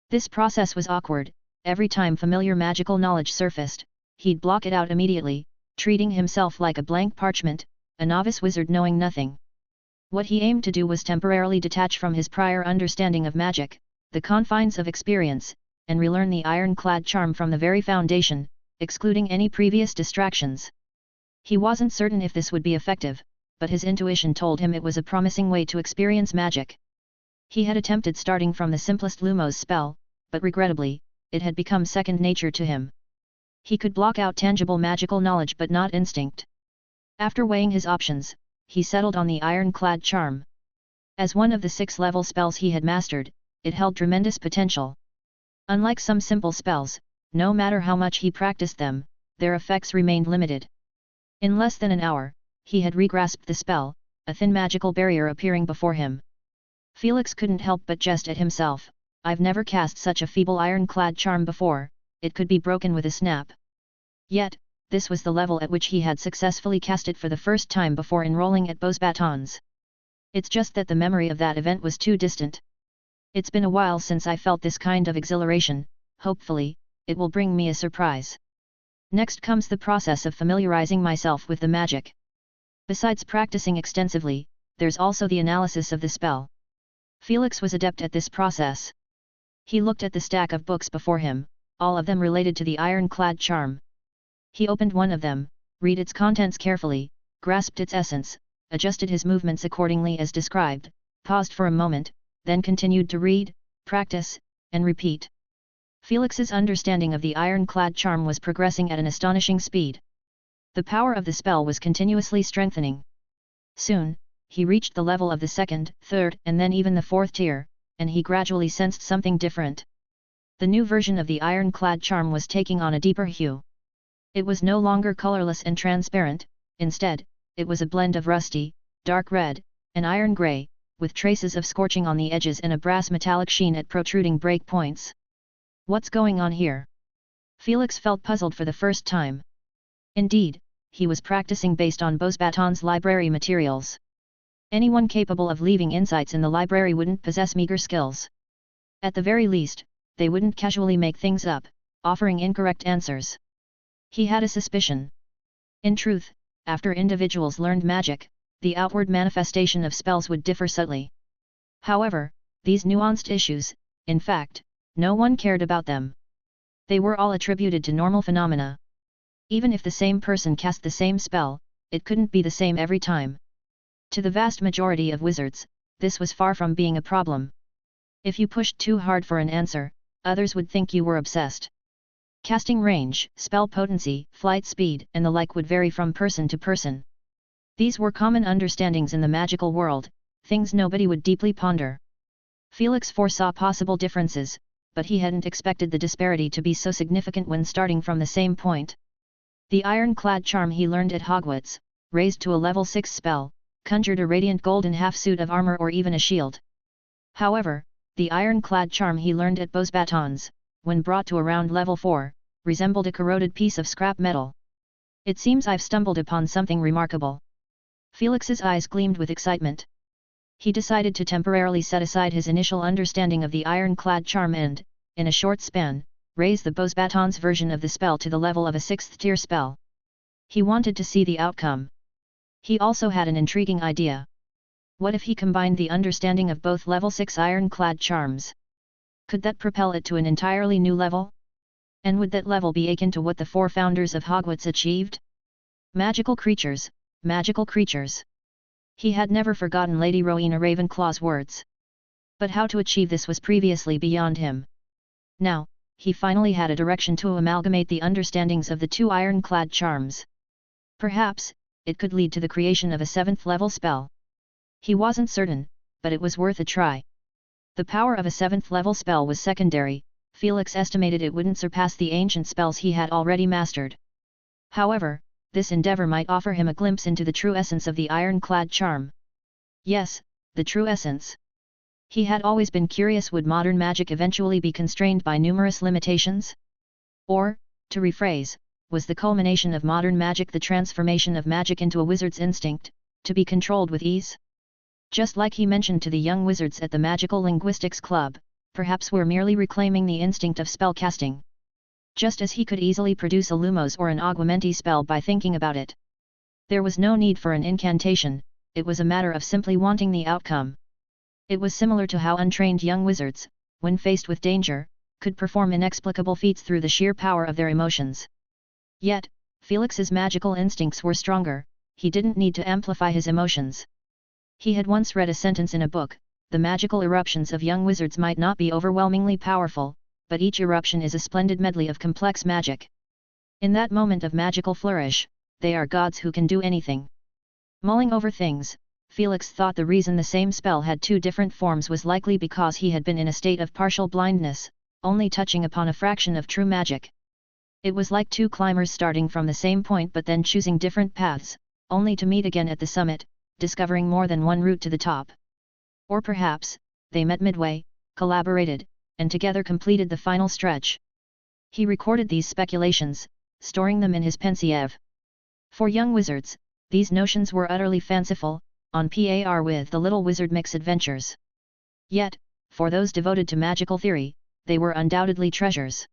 This process was awkward. Every time familiar magical knowledge surfaced, he'd block it out immediately, treating himself like a blank parchment, a novice wizard knowing nothing. What he aimed to do was temporarily detach from his prior understanding of magic, the confines of experience, and relearn the ironclad charm from the very foundation, excluding any previous distractions. He wasn't certain if this would be effective, but his intuition told him it was a promising way to experience magic. He had attempted starting from the simplest Lumos spell, but regrettably, it had become second nature to him. He could block out tangible magical knowledge but not instinct. After weighing his options, he settled on the ironclad charm. As one of the 6-level spells he had mastered, it held tremendous potential. Unlike some simple spells, no matter how much he practiced them, their effects remained limited. In less than an hour, he had regrasped the spell, a thin magical barrier appearing before him. Felix couldn't help but jest at himself. I've never cast such a feeble ironclad charm before, it could be broken with a snap. Yet, this was the level at which he had successfully cast it for the first time before enrolling at Beauxbatons. It's just that the memory of that event was too distant. It's been a while since I felt this kind of exhilaration. Hopefully, it will bring me a surprise. Next comes the process of familiarizing myself with the magic. Besides practicing extensively, there's also the analysis of the spell. Felix was adept at this process. He looked at the stack of books before him, all of them related to the ironclad charm. He opened one of them, read its contents carefully, grasped its essence, adjusted his movements accordingly as described, paused for a moment, then continued to read, practice, and repeat. Felix's understanding of the ironclad charm was progressing at an astonishing speed. The power of the spell was continuously strengthening. Soon, he reached the level of the second, third, and then even the fourth tier, and he gradually sensed something different. The new version of the ironclad charm was taking on a deeper hue. It was no longer colorless and transparent, instead, it was a blend of rusty, dark red, and iron gray, with traces of scorching on the edges and a brass metallic sheen at protruding break points. What's going on here? Felix felt puzzled for the first time. Indeed, he was practicing based on Beauxbatons' library materials. Anyone capable of leaving insights in the library wouldn't possess meager skills. At the very least, they wouldn't casually make things up, offering incorrect answers. He had a suspicion. In truth, after individuals learned magic, the outward manifestation of spells would differ subtly. However, these nuanced issues, in fact, no one cared about them. They were all attributed to normal phenomena. Even if the same person cast the same spell, it couldn't be the same every time. To the vast majority of wizards, this was far from being a problem. If you pushed too hard for an answer, others would think you were obsessed. Casting range, spell potency, flight speed, and the like would vary from person to person. These were common understandings in the magical world, things nobody would deeply ponder. Felix foresaw possible differences, but he hadn't expected the disparity to be so significant when starting from the same point. The ironclad charm he learned at Hogwarts, raised to a level 6 spell, conjured a radiant golden half-suit of armor or even a shield. However, the ironclad charm he learned at Beauxbatons, when brought to around level 4, resembled a corroded piece of scrap metal. It seems I've stumbled upon something remarkable. Felix's eyes gleamed with excitement. He decided to temporarily set aside his initial understanding of the ironclad charm and, in a short span, raise the Beauxbatons version of the spell to the level of a 6th tier spell. He wanted to see the outcome. He also had an intriguing idea. What if he combined the understanding of both level 6 ironclad charms? Could that propel it to an entirely new level? And would that level be akin to what the 4 founders of Hogwarts achieved? Magical creatures, magical creatures. He had never forgotten Lady Rowena Ravenclaw's words. But how to achieve this was previously beyond him. Now, he finally had a direction to amalgamate the understandings of the 2 ironclad charms. Perhaps, it could lead to the creation of a 7th level spell. He wasn't certain, but it was worth a try. The power of a 7th level spell was secondary. Felix estimated it wouldn't surpass the ancient spells he had already mastered. However, this endeavor might offer him a glimpse into the true essence of the ironclad charm. Yes, the true essence. He had always been curious, would modern magic eventually be constrained by numerous limitations? Or, to rephrase, was the culmination of modern magic the transformation of magic into a wizard's instinct, to be controlled with ease? Just like he mentioned to the young wizards at the Magical Linguistics Club, perhaps we're merely reclaiming the instinct of spellcasting. Just as he could easily produce a Lumos or an Aguamenti spell by thinking about it. There was no need for an incantation, it was a matter of simply wanting the outcome. It was similar to how untrained young wizards, when faced with danger, could perform inexplicable feats through the sheer power of their emotions. Yet, Felix's magical instincts were stronger, he didn't need to amplify his emotions. He had once read a sentence in a book, the magical eruptions of young wizards might not be overwhelmingly powerful, but each eruption is a splendid medley of complex magic. In that moment of magical flourish, they are gods who can do anything. Mulling over things, Felix thought the reason the same spell had two different forms was likely because he had been in a state of partial blindness, only touching upon a fraction of true magic. It was like two climbers starting from the same point but then choosing different paths, only to meet again at the summit, discovering more than one route to the top. Or perhaps, they met midway, collaborated, and together completed the final stretch. He recorded these speculations, storing them in his pensieve. For young wizards, these notions were utterly fanciful, on par with the Little Wizard Mix adventures. Yet, for those devoted to magical theory, they were undoubtedly treasures.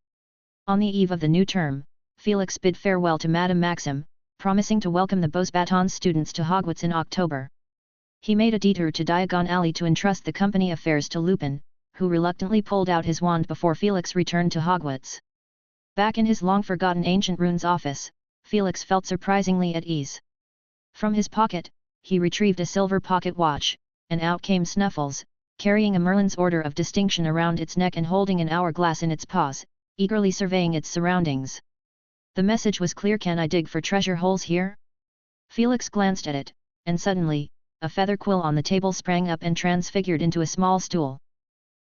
On the eve of the new term, Felix bid farewell to Madame Maxim, promising to welcome the Beauxbatons students to Hogwarts in October. He made a detour to Diagon Alley to entrust the company affairs to Lupin, who reluctantly pulled out his wand before Felix returned to Hogwarts. Back in his long-forgotten Ancient Runes office, Felix felt surprisingly at ease. From his pocket, he retrieved a silver pocket watch, and out came Snuffles, carrying a Merlin's Order of Distinction around its neck and holding an hourglass in its paws, eagerly surveying its surroundings. The message was clear. Can I dig for treasure holes here? Felix glanced at it, and suddenly, a feather quill on the table sprang up and transfigured into a small stool.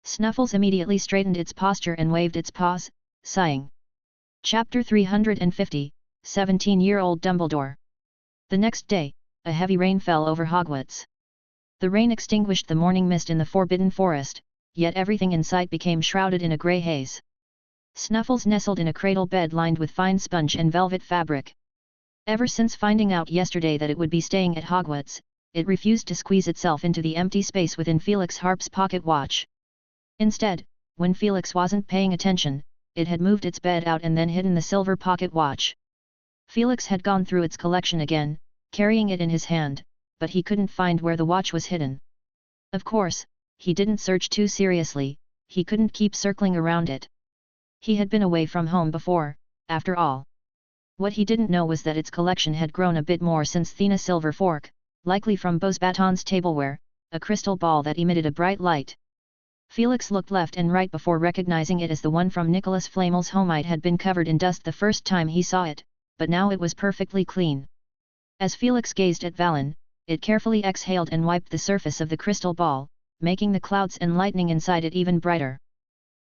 Snuffles immediately straightened its posture and waved its paws, sighing. Chapter 350, 17-year-old Dumbledore. The next day, a heavy rain fell over Hogwarts. The rain extinguished the morning mist in the Forbidden Forest, yet everything in sight became shrouded in a grey haze. Snuffles nestled in a cradle bed lined with fine sponge and velvet fabric. Ever since finding out yesterday that it would be staying at Hogwarts, it refused to squeeze itself into the empty space within Felix Harp's pocket watch. Instead, when Felix wasn't paying attention, it had moved its bed out and then hidden the silver pocket watch. Felix had gone through its collection again, carrying it in his hand, but he couldn't find where the watch was hidden. Of course, he didn't search too seriously, he couldn't keep circling around it. He had been away from home before, after all. What he didn't know was that its collection had grown a bit more since Thena's silver fork, likely from Beauxbatons' tableware, a crystal ball that emitted a bright light. Felix looked left and right before recognizing it as the one from Nicholas Flamel's home. It had been covered in dust the first time he saw it, but now it was perfectly clean. As Felix gazed at Valen, it carefully exhaled and wiped the surface of the crystal ball, making the clouds and lightning inside it even brighter.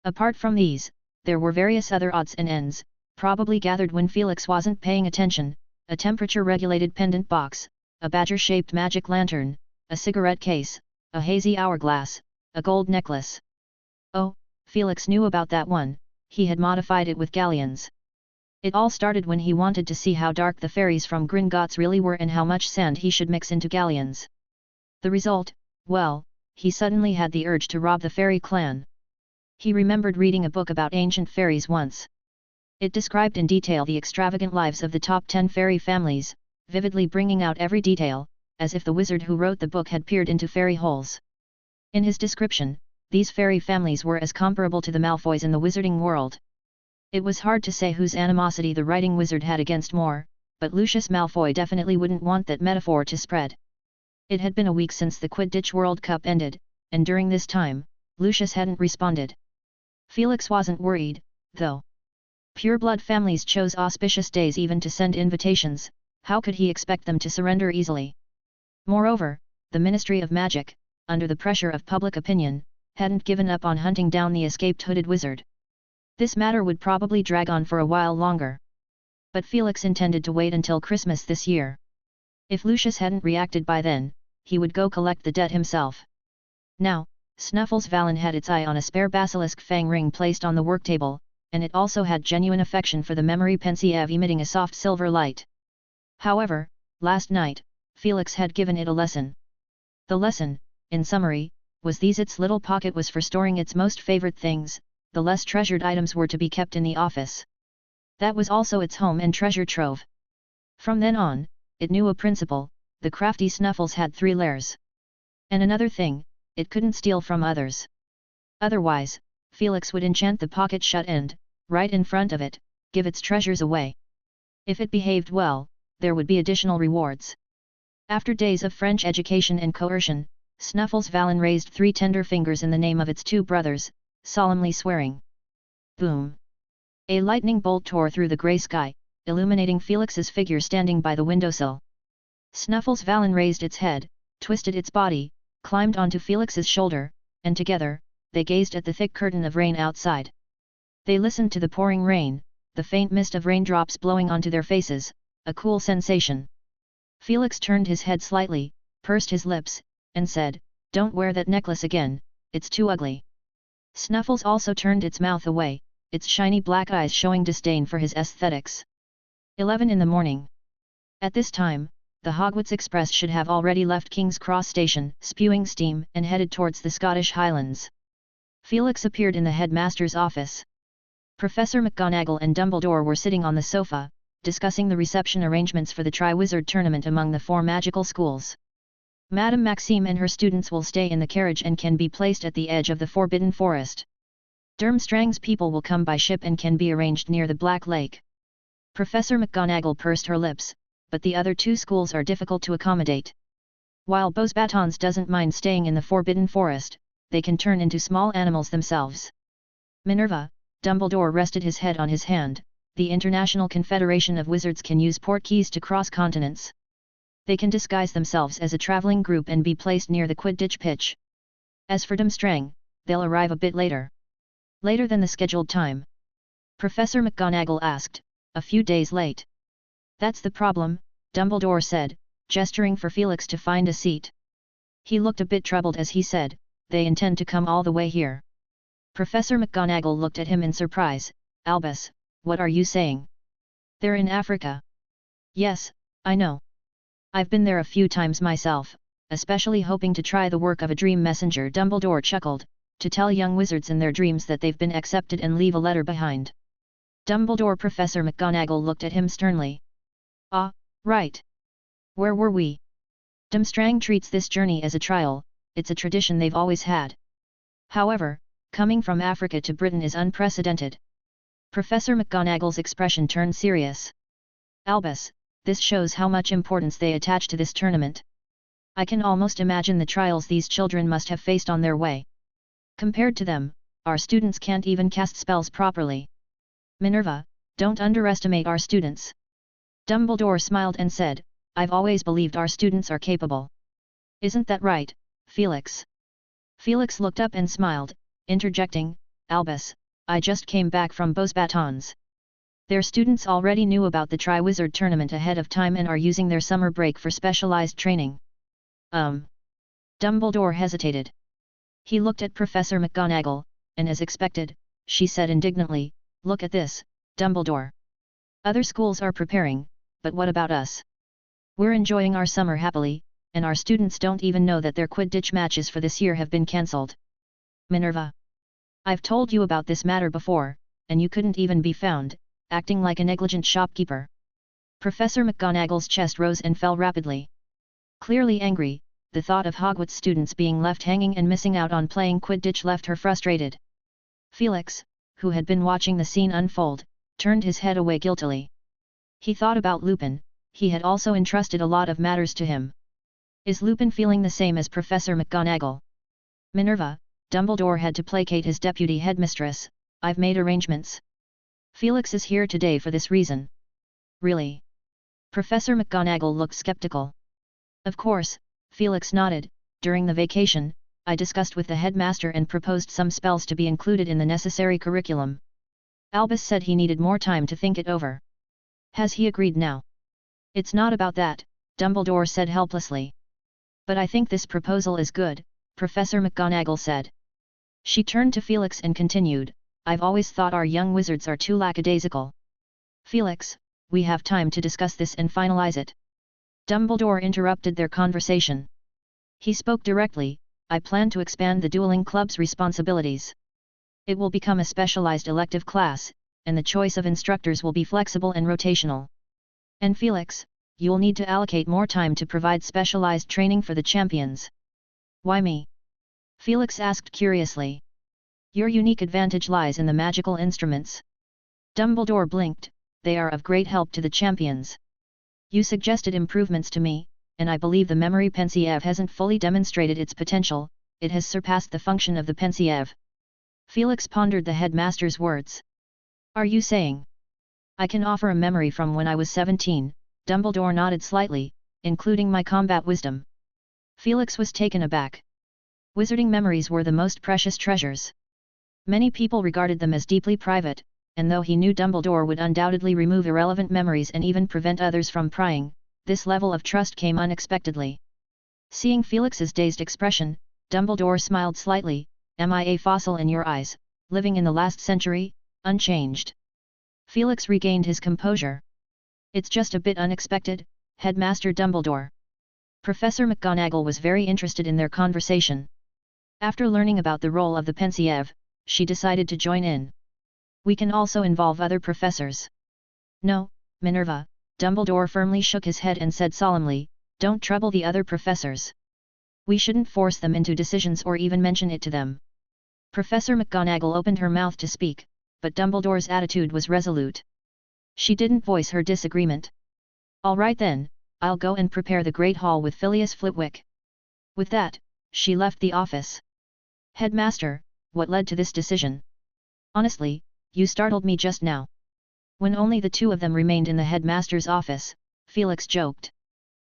Apart from these, there were various other odds and ends, probably gathered when Felix wasn't paying attention, a temperature-regulated pendant box, a badger-shaped magic lantern, a cigarette case, a hazy hourglass, a gold necklace. Oh, Felix knew about that one, he had modified it with galleons. It all started when he wanted to see how dark the fairies from Gringotts really were and how much sand he should mix into galleons. The result, well, he suddenly had the urge to rob the fairy clan. He remembered reading a book about ancient fairies once. It described in detail the extravagant lives of the top 10 fairy families, vividly bringing out every detail, as if the wizard who wrote the book had peered into fairy holes. In his description, these fairy families were as comparable to the Malfoys in the wizarding world. It was hard to say whose animosity the writing wizard had against more, but Lucius Malfoy definitely wouldn't want that metaphor to spread. It had been a week since the Quidditch World Cup ended, and during this time, Lucius hadn't responded. Felix wasn't worried, though. Pureblood families chose auspicious days even to send invitations, how could he expect them to surrender easily? Moreover, the Ministry of Magic, under the pressure of public opinion, hadn't given up on hunting down the escaped hooded wizard. This matter would probably drag on for a while longer. But Felix intended to wait until Christmas this year. If Lucius hadn't reacted by then, he would go collect the debt himself. Now, Snuffles Valen had its eye on a spare basilisk fang ring placed on the work table, and it also had genuine affection for the memory pensieve emitting a soft silver light. However, last night, Felix had given it a lesson. The lesson, in summary, was its little pocket was for storing its most favorite things, the less treasured items were to be kept in the office. That was also its home and treasure trove. From then on, it knew a principle: the crafty Snuffles had 3 lairs. And another thing, it couldn't steal from others. Otherwise, Felix would enchant the pocket shut and, right in front of it, give its treasures away. If it behaved well, there would be additional rewards. After days of French education and coercion, Snuffles Valen raised 3 tender fingers in the name of its 2 brothers, solemnly swearing. Boom! A lightning bolt tore through the grey sky, illuminating Felix's figure standing by the windowsill. Snuffles Valen raised its head, twisted its body, climbed onto Felix's shoulder, and together, they gazed at the thick curtain of rain outside. They listened to the pouring rain, the faint mist of raindrops blowing onto their faces, a cool sensation. Felix turned his head slightly, pursed his lips, and said, "Don't wear that necklace again, it's too ugly." Snuffles also turned its mouth away, its shiny black eyes showing disdain for his aesthetics. 11 in the morning. At this time, the Hogwarts Express should have already left King's Cross Station, spewing steam, and headed towards the Scottish Highlands. Felix appeared in the headmaster's office. Professor McGonagall and Dumbledore were sitting on the sofa, discussing the reception arrangements for the Triwizard Tournament among the 4 magical schools. Madame Maxime and her students will stay in the carriage and can be placed at the edge of the Forbidden Forest. Durmstrang's people will come by ship and can be arranged near the Black Lake. Professor McGonagall pursed her lips, but the other 2 schools are difficult to accommodate. While Beauxbatons doesn't mind staying in the Forbidden Forest, they can turn into small animals themselves. Minerva, Dumbledore rested his head on his hand, the International Confederation of Wizards can use portkeys to cross continents. They can disguise themselves as a traveling group and be placed near the Quidditch pitch. As for Durmstrang, they'll arrive a bit later. Later than the scheduled time. Professor McGonagall asked, "A few days late?" "That's the problem," Dumbledore said, gesturing for Felix to find a seat. He looked a bit troubled as he said, "They intend to come all the way here." Professor McGonagall looked at him in surprise. "Albus, what are you saying? They're in Africa." "Yes, I know. I've been there a few times myself, especially hoping to try the work of a dream messenger." Dumbledore chuckled, "to tell young wizards in their dreams that they've been accepted and leave a letter behind." Dumbledore. Professor McGonagall looked at him sternly. "Ah, right. Where were we? Durmstrang treats this journey as a trial, it's a tradition they've always had. However, coming from Africa to Britain is unprecedented." Professor McGonagall's expression turned serious. "Albus, this shows how much importance they attach to this tournament. I can almost imagine the trials these children must have faced on their way. Compared to them, our students can't even cast spells properly. Minerva, don't underestimate our students." Dumbledore smiled and said, "I've always believed our students are capable. Isn't that right, Felix?" Felix looked up and smiled, interjecting, "Albus, I just came back from Beauxbatons. Their students already knew about the Triwizard Tournament ahead of time and are using their summer break for specialized training." Dumbledore hesitated. He looked at Professor McGonagall, and as expected, she said indignantly, "Look at this, Dumbledore. Other schools are preparing, but what about us? We're enjoying our summer happily, and our students don't even know that their Quidditch matches for this year have been cancelled. Minerva. I've told you about this matter before, and you couldn't even be found, acting like a negligent shopkeeper." Professor McGonagall's chest rose and fell rapidly. Clearly angry, the thought of Hogwarts students being left hanging and missing out on playing Quidditch left her frustrated. Felix, who had been watching the scene unfold, turned his head away guiltily. He thought about Lupin, he had also entrusted a lot of matters to him. Is Lupin feeling the same as Professor McGonagall? "Minerva," Dumbledore had to placate his deputy headmistress, "I've made arrangements. Felix is here today for this reason." "Really?" Professor McGonagall looked skeptical. "Of course," Felix nodded, "during the vacation, I discussed with the headmaster and proposed some spells to be included in the necessary curriculum. Albus said he needed more time to think it over. Has he agreed now?" "It's not about that," Dumbledore said helplessly. "But I think this proposal is good, Professor McGonagall said. She turned to Felix and continued, I've always thought our young wizards are too lackadaisical. Felix, we have time to discuss this and finalize it. Dumbledore interrupted their conversation. He spoke directly, I plan to expand the dueling club's responsibilities. It will become a specialized elective class, and the choice of instructors will be flexible and rotational. And Felix, you'll need to allocate more time to provide specialized training for the champions. Why me? Felix asked curiously. Your unique advantage lies in the magical instruments. Dumbledore blinked, they are of great help to the champions. You suggested improvements to me, and I believe the memory pensieve hasn't fully demonstrated its potential, it has surpassed the function of the pensieve. Felix pondered the headmaster's words. Are you saying? I can offer a memory from when I was 17, Dumbledore nodded slightly, including my combat wisdom. Felix was taken aback. Wizarding memories were the most precious treasures. Many people regarded them as deeply private, and though he knew Dumbledore would undoubtedly remove irrelevant memories and even prevent others from prying, this level of trust came unexpectedly. Seeing Felix's dazed expression, Dumbledore smiled slightly, am I a fossil in your eyes, living in the last century, unchanged? Felix regained his composure. It's just a bit unexpected, Headmaster Dumbledore. Professor McGonagall was very interested in their conversation. After learning about the role of the pensieve, she decided to join in. We can also involve other professors. No, Minerva, Dumbledore firmly shook his head and said solemnly, don't trouble the other professors. We shouldn't force them into decisions or even mention it to them. Professor McGonagall opened her mouth to speak, but Dumbledore's attitude was resolute. She didn't voice her disagreement. All right then, I'll go and prepare the Great Hall with Phileas Flitwick. With that, she left the office. Headmaster, what led to this decision? Honestly, you startled me just now. When only the two of them remained in the headmaster's office, Felix joked.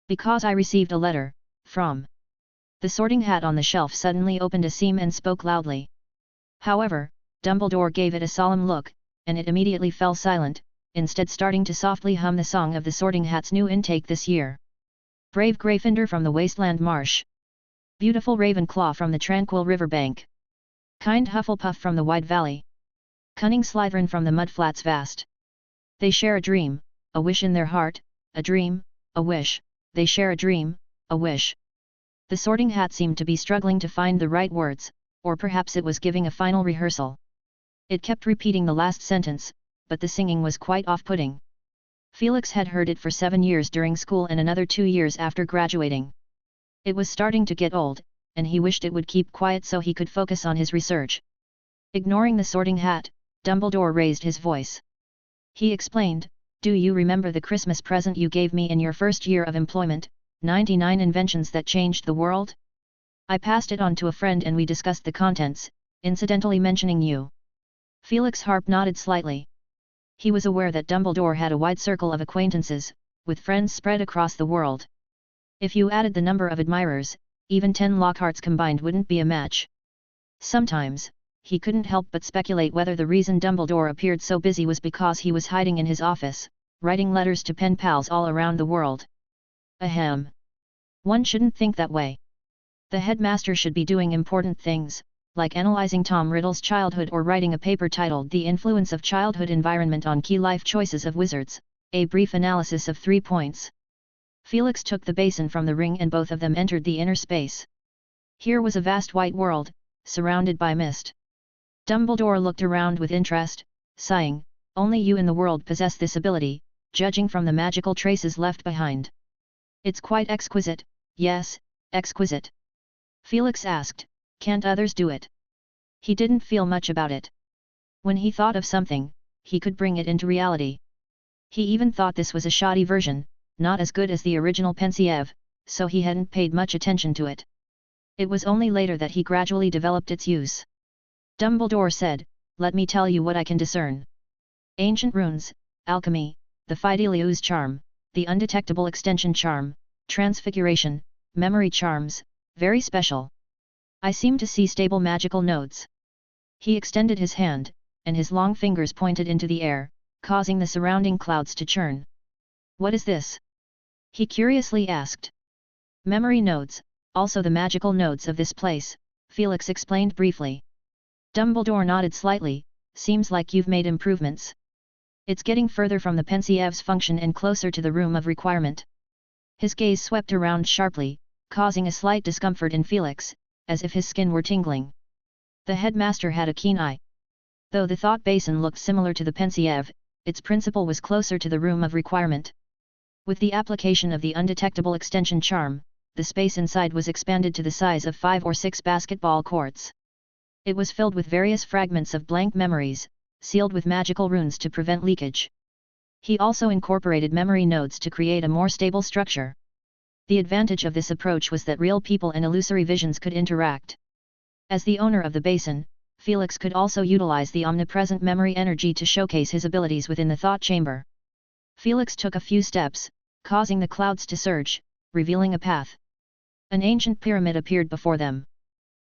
Because I received a letter, from... The sorting hat on the shelf suddenly opened a seam and spoke loudly. However, Dumbledore gave it a solemn look, and it immediately fell silent, instead starting to softly hum the song of the sorting hat's new intake this year. Brave Gryffindor from the wasteland marsh. Beautiful Ravenclaw from the tranquil riverbank. Kind Hufflepuff from the wide valley. Cunning Slytherin from the mudflats vast. They share a dream, a wish in their heart, a dream, a wish, they share a dream, a wish. The sorting hat seemed to be struggling to find the right words, or perhaps it was giving a final rehearsal. It kept repeating the last sentence, but the singing was quite off-putting. Felix had heard it for 7 years during school and another 2 years after graduating. It was starting to get old, and he wished it would keep quiet so he could focus on his research. Ignoring the sorting hat, Dumbledore raised his voice. He explained, do you remember the Christmas present you gave me in your first year of employment, 99 inventions that changed the world? I passed it on to a friend and we discussed the contents, incidentally mentioning you. Felix Harp nodded slightly. He was aware that Dumbledore had a wide circle of acquaintances, with friends spread across the world. If you added the number of admirers, even 10 Lockharts combined wouldn't be a match. Sometimes, he couldn't help but speculate whether the reason Dumbledore appeared so busy was because he was hiding in his office, writing letters to pen pals all around the world. Ahem. One shouldn't think that way. The headmaster should be doing important things, like analyzing Tom Riddle's childhood or writing a paper titled The Influence of Childhood Environment on Key Life Choices of Wizards, a brief analysis of 3 points. Felix took the basin from the ring and both of them entered the inner space. Here was a vast white world, surrounded by mist. Dumbledore looked around with interest, sighing, only you in the world possess this ability, judging from the magical traces left behind. It's quite exquisite, yes, exquisite. Felix asked, can't others do it? He didn't feel much about it. When he thought of something, he could bring it into reality. He even thought this was a shoddy version, not as good as the original pensieve, so he hadn't paid much attention to it. It was only later that he gradually developed its use. Dumbledore said, let me tell you what I can discern. Ancient runes, alchemy, the Fidelius charm, the undetectable extension charm, transfiguration, memory charms, very special. I seem to see stable magical nodes. He extended his hand, and his long fingers pointed into the air, causing the surrounding clouds to churn. What is this? He curiously asked. Memory nodes, Also the magical nodes of this place, Felix explained briefly. Dumbledore nodded slightly, seems like you've made improvements. It's getting further from the Pensiev's function and closer to the room of requirement. His gaze swept around sharply, causing a slight discomfort in Felix, as if his skin were tingling. The headmaster had a keen eye. Though the thought basin looked similar to the Pensiev, its principle was closer to the room of requirement. With the application of the undetectable extension charm, the space inside was expanded to the size of 5 or 6 basketball courts. It was filled with various fragments of blank memories, sealed with magical runes to prevent leakage. He also incorporated memory nodes to create a more stable structure. The advantage of this approach was that real people and illusory visions could interact. As the owner of the basin, Felix could also utilize the omnipresent memory energy to showcase his abilities within the thought chamber. Felix took a few steps, causing the clouds to surge, revealing a path. An ancient pyramid appeared before them.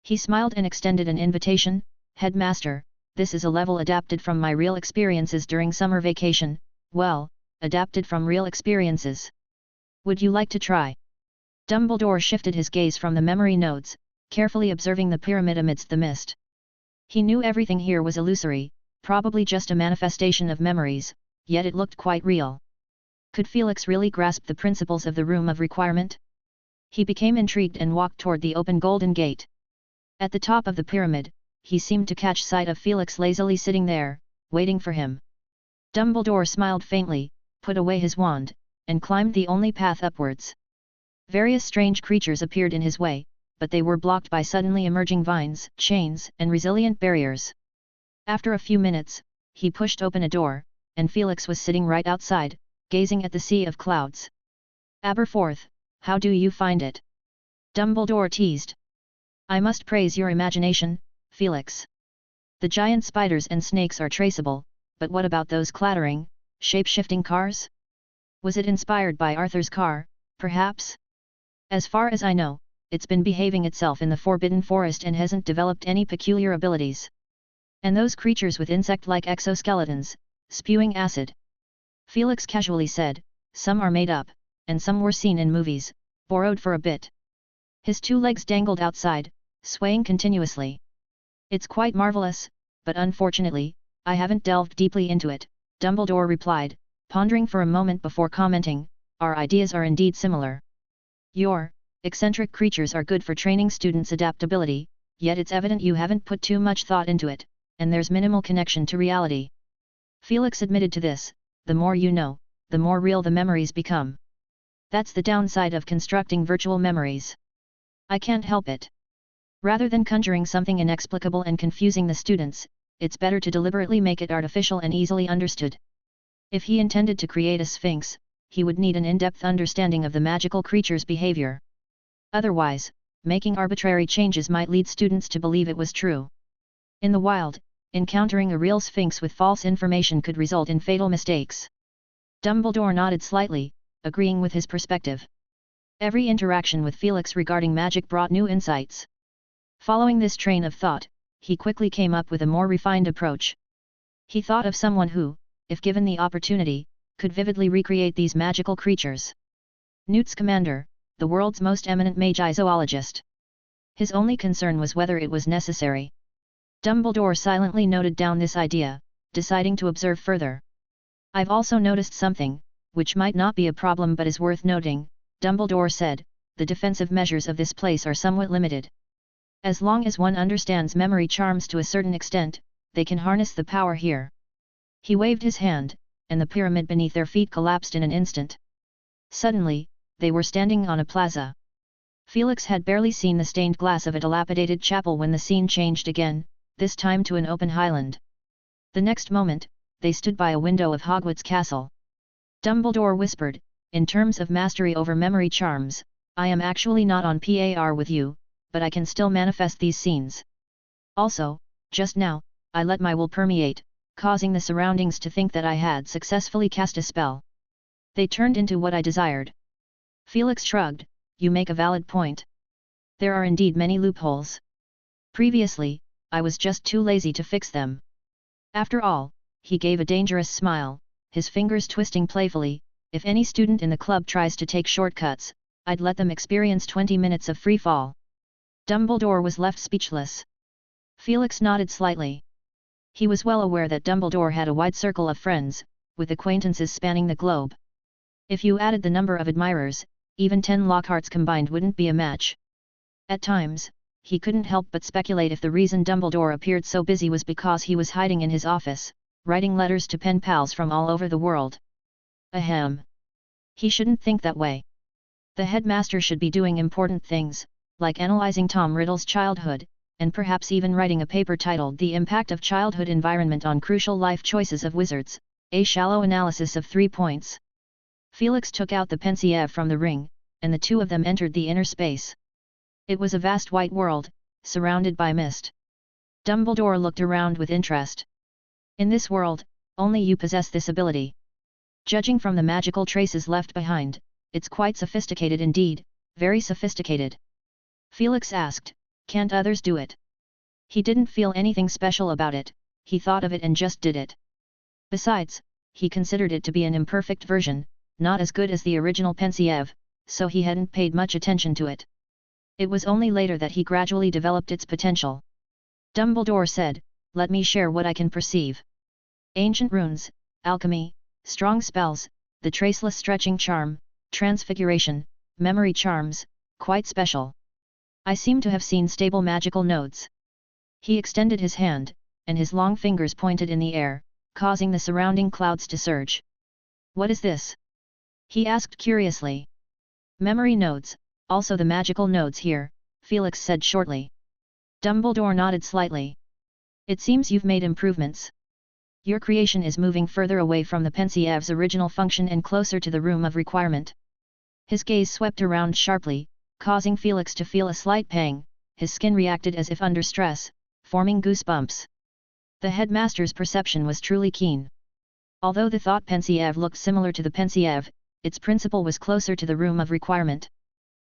He smiled and extended an invitation. Headmaster, this is a level adapted from my real experiences during summer vacation, well, adapted from real experiences. Would you like to try? Dumbledore shifted his gaze from the memory nodes, carefully observing the pyramid amidst the mist. He knew everything here was illusory, probably just a manifestation of memories, yet it looked quite real. Could Felix really grasp the principles of the room of requirement? He became intrigued and walked toward the open golden gate. At the top of the pyramid, he seemed to catch sight of Felix lazily sitting there, waiting for him. Dumbledore smiled faintly, put away his wand, and climbed the only path upwards. Various strange creatures appeared in his way, but they were blocked by suddenly emerging vines, chains, and resilient barriers. After a few minutes, he pushed open a door, and Felix was sitting right outside, gazing at the sea of clouds. Aberforth, how do you find it? Dumbledore teased. I must praise your imagination, Felix. The giant spiders and snakes are traceable, but what about those clattering, shape-shifting cars? Was it inspired by Arthur's car, perhaps? As far as I know, it's been behaving itself in the Forbidden Forest and hasn't developed any peculiar abilities. And those creatures with insect-like exoskeletons, spewing acid. Felix casually said, some are made up, and some were seen in movies, borrowed for a bit. His 2 legs dangled outside, swaying continuously. It's quite marvelous, but unfortunately, I haven't delved deeply into it, Dumbledore replied, pondering for a moment before commenting, our ideas are indeed similar. Your eccentric creatures are good for training students' adaptability, yet it's evident you haven't put too much thought into it, and there's minimal connection to reality. Felix admitted to this, the more you know, the more real the memories become. That's the downside of constructing virtual memories. I can't help it. Rather than conjuring something inexplicable and confusing the students, it's better to deliberately make it artificial and easily understood. If he intended to create a sphinx, he would need an in-depth understanding of the magical creature's behavior. Otherwise, making arbitrary changes might lead students to believe it was true. In the wild, encountering a real sphinx with false information could result in fatal mistakes. Dumbledore nodded slightly, agreeing with his perspective. Every interaction with Felix regarding magic brought new insights. Following this train of thought, he quickly came up with a more refined approach. He thought of someone who, if given the opportunity, could vividly recreate these magical creatures. Newt Scamander, the world's most eminent magi-zoologist. His only concern was whether it was necessary. Dumbledore silently noted down this idea, deciding to observe further. I've also noticed something, which might not be a problem but is worth noting, Dumbledore said, the defensive measures of this place are somewhat limited. As long as one understands memory charms to a certain extent, they can harness the power here. He waved his hand, and the pyramid beneath their feet collapsed in an instant. Suddenly, they were standing on a plaza. Felix had barely seen the stained glass of a dilapidated chapel when the scene changed again, this time to an open highland. The next moment, they stood by a window of Hogwarts Castle. Dumbledore whispered, in terms of mastery over memory charms, I am actually not on par with you, but I can still manifest these scenes. Also, just now, I let my will permeate, causing the surroundings to think that I had successfully cast a spell. They turned into what I desired. Felix shrugged, you make a valid point. There are indeed many loopholes. Previously, I was just too lazy to fix them. After all, he gave a dangerous smile, his fingers twisting playfully, if any student in the club tries to take shortcuts, I'd let them experience 20 minutes of free fall. Dumbledore was left speechless. Felix nodded slightly. He was well aware that Dumbledore had a wide circle of friends, with acquaintances spanning the globe. If you added the number of admirers, even 10 Lockharts combined wouldn't be a match. At times, he couldn't help but speculate if the reason Dumbledore appeared so busy was because he was hiding in his office, writing letters to pen pals from all over the world. Ahem. He shouldn't think that way. The headmaster should be doing important things, like analyzing Tom Riddle's childhood, and perhaps even writing a paper titled The Impact of Childhood Environment on Crucial Life Choices of Wizards, a shallow analysis of 3 points. Felix took out the pensieve from the ring, and the two of them entered the inner space. It was a vast white world, surrounded by mist. Dumbledore looked around with interest. In this world, only you possess this ability. Judging from the magical traces left behind, it's quite sophisticated indeed, very sophisticated. Felix asked, can't others do it? He didn't feel anything special about it, he thought of it and just did it. Besides, he considered it to be an imperfect version, not as good as the original pensieve, so he hadn't paid much attention to it. It was only later that he gradually developed its potential. Dumbledore said, let me share what I can perceive. Ancient runes, alchemy, strong spells, the traceless stretching charm, transfiguration, memory charms, quite special. I seem to have seen stable magical nodes. He extended his hand, and his long fingers pointed in the air, causing the surrounding clouds to surge. What is this? He asked curiously. Memory nodes, also the magical nodes here, Felix said shortly. Dumbledore nodded slightly. It seems you've made improvements. Your creation is moving further away from the pensieve's original function and closer to the room of requirement. His gaze swept around sharply, causing Felix to feel a slight pang. His skin reacted as if under stress, forming goosebumps. The headmaster's perception was truly keen. Although the thought pensieve looked similar to the pensieve, its principle was closer to the room of requirement.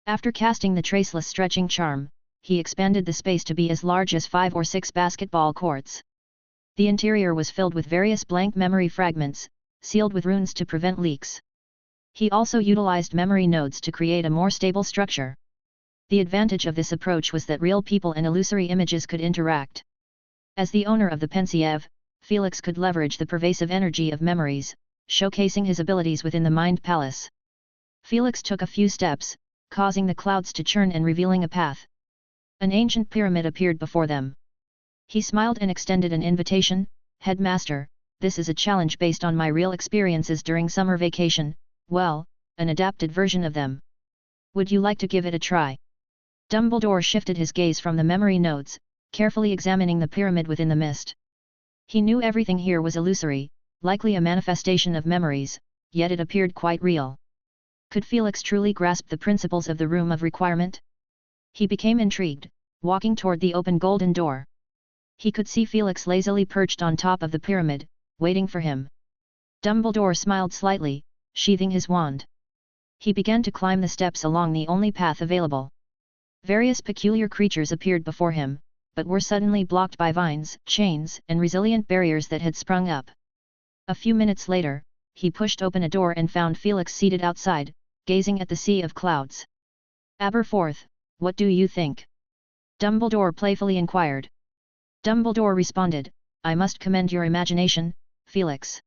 After casting the traceless stretching charm, he expanded the space to be as large as 5 or 6 basketball courts. The interior was filled with various blank memory fragments, sealed with runes to prevent leaks. He also utilized memory nodes to create a more stable structure. The advantage of this approach was that real people and illusory images could interact. As the owner of the pensieve, Felix could leverage the pervasive energy of memories, showcasing his abilities within the Mind Palace. Felix took a few steps, causing the clouds to churn and revealing a path. An ancient pyramid appeared before them. He smiled and extended an invitation, Headmaster, this is a challenge based on my real experiences during summer vacation, well, an adapted version of them. Would you like to give it a try? Dumbledore shifted his gaze from the memory nodes, carefully examining the pyramid within the mist. He knew everything here was illusory, likely a manifestation of memories, yet it appeared quite real. Could Felix truly grasp the principles of the room of requirement? He became intrigued, walking toward the open golden door. He could see Felix lazily perched on top of the pyramid, waiting for him. Dumbledore smiled slightly, sheathing his wand. He began to climb the steps along the only path available. Various peculiar creatures appeared before him, but were suddenly blocked by vines, chains, and resilient barriers that had sprung up. A few minutes later, he pushed open a door and found Felix seated outside, gazing at the sea of clouds. Aberforth, what do you think? Dumbledore playfully inquired. Dumbledore responded, I must commend your imagination, Felix.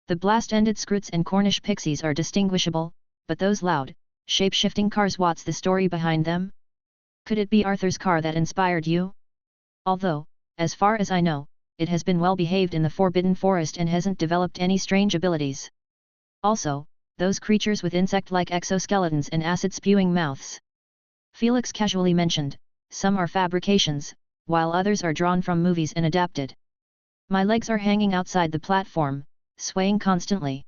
The blast-ended Scroots and Cornish pixies are distinguishable, but those loud, shape-shifting cars, what's the story behind them? Could it be Arthur's car that inspired you? Although, as far as I know, it has been well behaved in the Forbidden Forest and hasn't developed any strange abilities. Also, those creatures with insect-like exoskeletons and acid-spewing mouths. Felix casually mentioned, some are fabrications, while others are drawn from movies and adapted. My legs are hanging outside the platform, swaying constantly.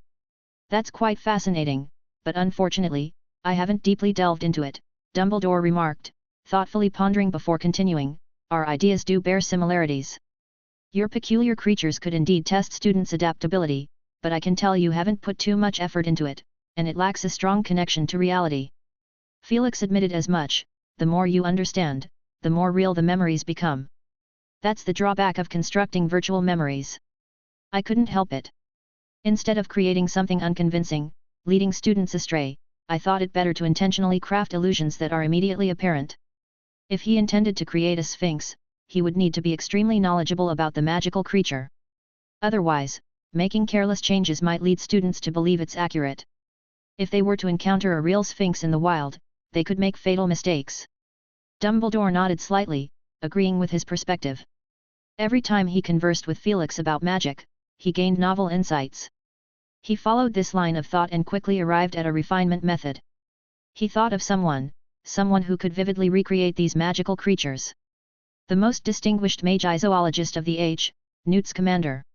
That's quite fascinating, but unfortunately, I haven't deeply delved into it, Dumbledore remarked, thoughtfully pondering before continuing, our ideas do bear similarities. Your peculiar creatures could indeed test students' adaptability, but I can tell you haven't put too much effort into it, and it lacks a strong connection to reality. Felix admitted as much, the more you understand, the more real the memories become. That's the drawback of constructing virtual memories. I couldn't help it. Instead of creating something unconvincing, leading students astray, I thought it better to intentionally craft illusions that are immediately apparent. If he intended to create a sphinx, he would need to be extremely knowledgeable about the magical creature. Otherwise, making careless changes might lead students to believe it's accurate. If they were to encounter a real sphinx in the wild, they could make fatal mistakes. Dumbledore nodded slightly, agreeing with his perspective. Every time he conversed with Felix about magic, he gained novel insights. He followed this line of thought and quickly arrived at a refinement method. He thought of someone who could vividly recreate these magical creatures. The most distinguished magi-zoologist of the age, Newt Scamander.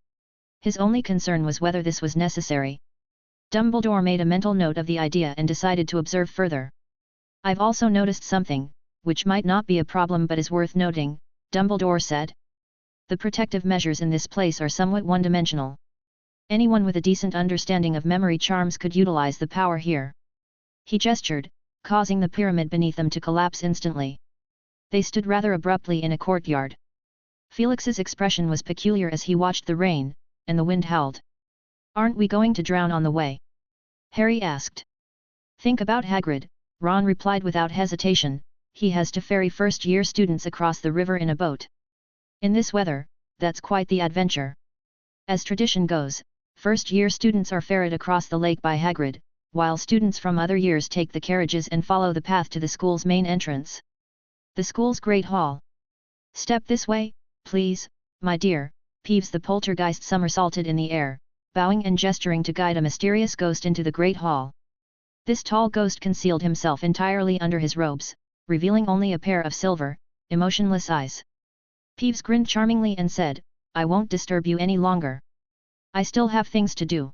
His only concern was whether this was necessary. Dumbledore made a mental note of the idea and decided to observe further. I've also noticed something, which might not be a problem but is worth noting, Dumbledore said. The protective measures in this place are somewhat one-dimensional. Anyone with a decent understanding of memory charms could utilize the power here. He gestured, causing the pyramid beneath them to collapse instantly. They stood rather abruptly in a courtyard. Felix's expression was peculiar as he watched the rain, and the wind howled. Aren't we going to drown on the way? Harry asked. Think about Hagrid, Ron replied without hesitation, he has to ferry first-year students across the river in a boat. In this weather, that's quite the adventure. As tradition goes, first-year students are ferried across the lake by Hagrid, while students from other years take the carriages and follow the path to the school's main entrance. The school's Great Hall. Step this way, please, my dear, Peeves the poltergeist somersaulted in the air, bowing and gesturing to guide a mysterious ghost into the Great Hall. This tall ghost concealed himself entirely under his robes, revealing only a pair of silver, emotionless eyes. Peeves grinned charmingly and said, I won't disturb you any longer. I still have things to do.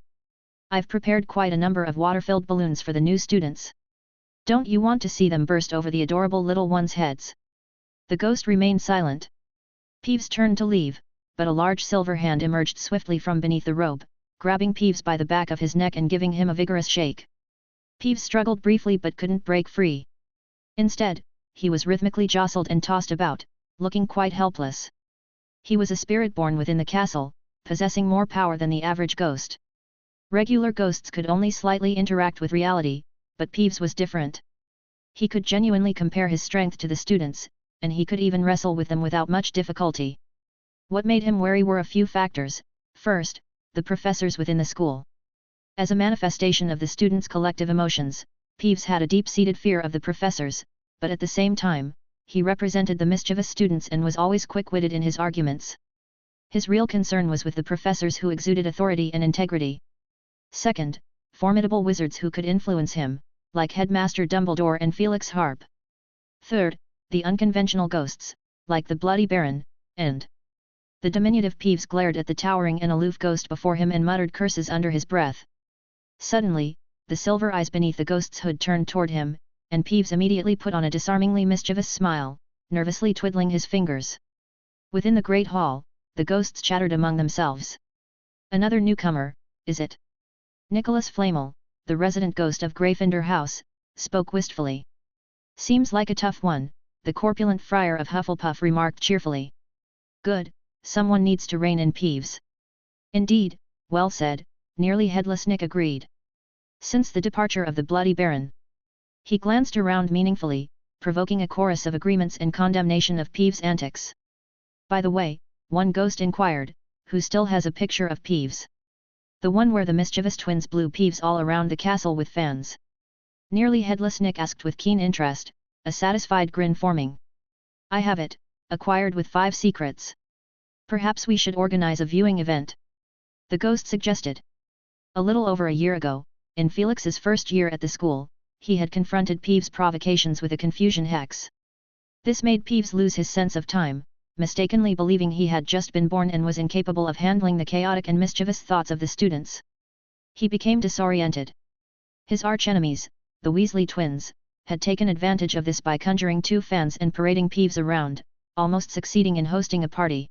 I've prepared quite a number of water-filled balloons for the new students. Don't you want to see them burst over the adorable little ones' heads? The ghost remained silent. Peeves turned to leave, but a large silver hand emerged swiftly from beneath the robe, grabbing Peeves by the back of his neck and giving him a vigorous shake. Peeves struggled briefly but couldn't break free. Instead, he was rhythmically jostled and tossed about, looking quite helpless. He was a spirit born within the castle, possessing more power than the average ghost. Regular ghosts could only slightly interact with reality, but Peeves was different. He could genuinely compare his strength to the students, and he could even wrestle with them without much difficulty. What made him wary were a few factors. First, the professors within the school. As a manifestation of the students' collective emotions, Peeves had a deep-seated fear of the professors, but at the same time, he represented the mischievous students and was always quick-witted in his arguments. His real concern was with the professors who exuded authority and integrity. Second, formidable wizards who could influence him, like Headmaster Dumbledore and Felix Harp. Third, the unconventional ghosts, like the Bloody Baron, and the diminutive Peeves glared at the towering and aloof ghost before him and muttered curses under his breath. Suddenly, the silver eyes beneath the ghost's hood turned toward him, and Peeves immediately put on a disarmingly mischievous smile, nervously twiddling his fingers. Within the Great Hall, the ghosts chattered among themselves. Another newcomer, is it? Nicholas Flamel, the resident ghost of Gryffindor House, spoke wistfully. Seems like a tough one, the corpulent friar of Hufflepuff remarked cheerfully. Good, someone needs to rein in Peeves. Indeed, well said, nearly headless Nick agreed. Since the departure of the Bloody Baron. He glanced around meaningfully, provoking a chorus of agreements and condemnation of Peeves' antics. By the way, one ghost inquired, who still has a picture of Peeves? The one where the mischievous twins blew Peeves all around the castle with fans. Nearly headless Nick asked with keen interest, a satisfied grin forming. I have it, acquired with 5 secrets. Perhaps we should organize a viewing event. The ghost suggested. A little over a year ago, in Felix's first year at the school, he had confronted Peeves' provocations with a confusion hex. This made Peeves lose his sense of time, mistakenly believing he had just been born and was incapable of handling the chaotic and mischievous thoughts of the students. He became disoriented. His archenemies, the Weasley twins, had taken advantage of this by conjuring 2 fans and parading Peeves around, almost succeeding in hosting a party.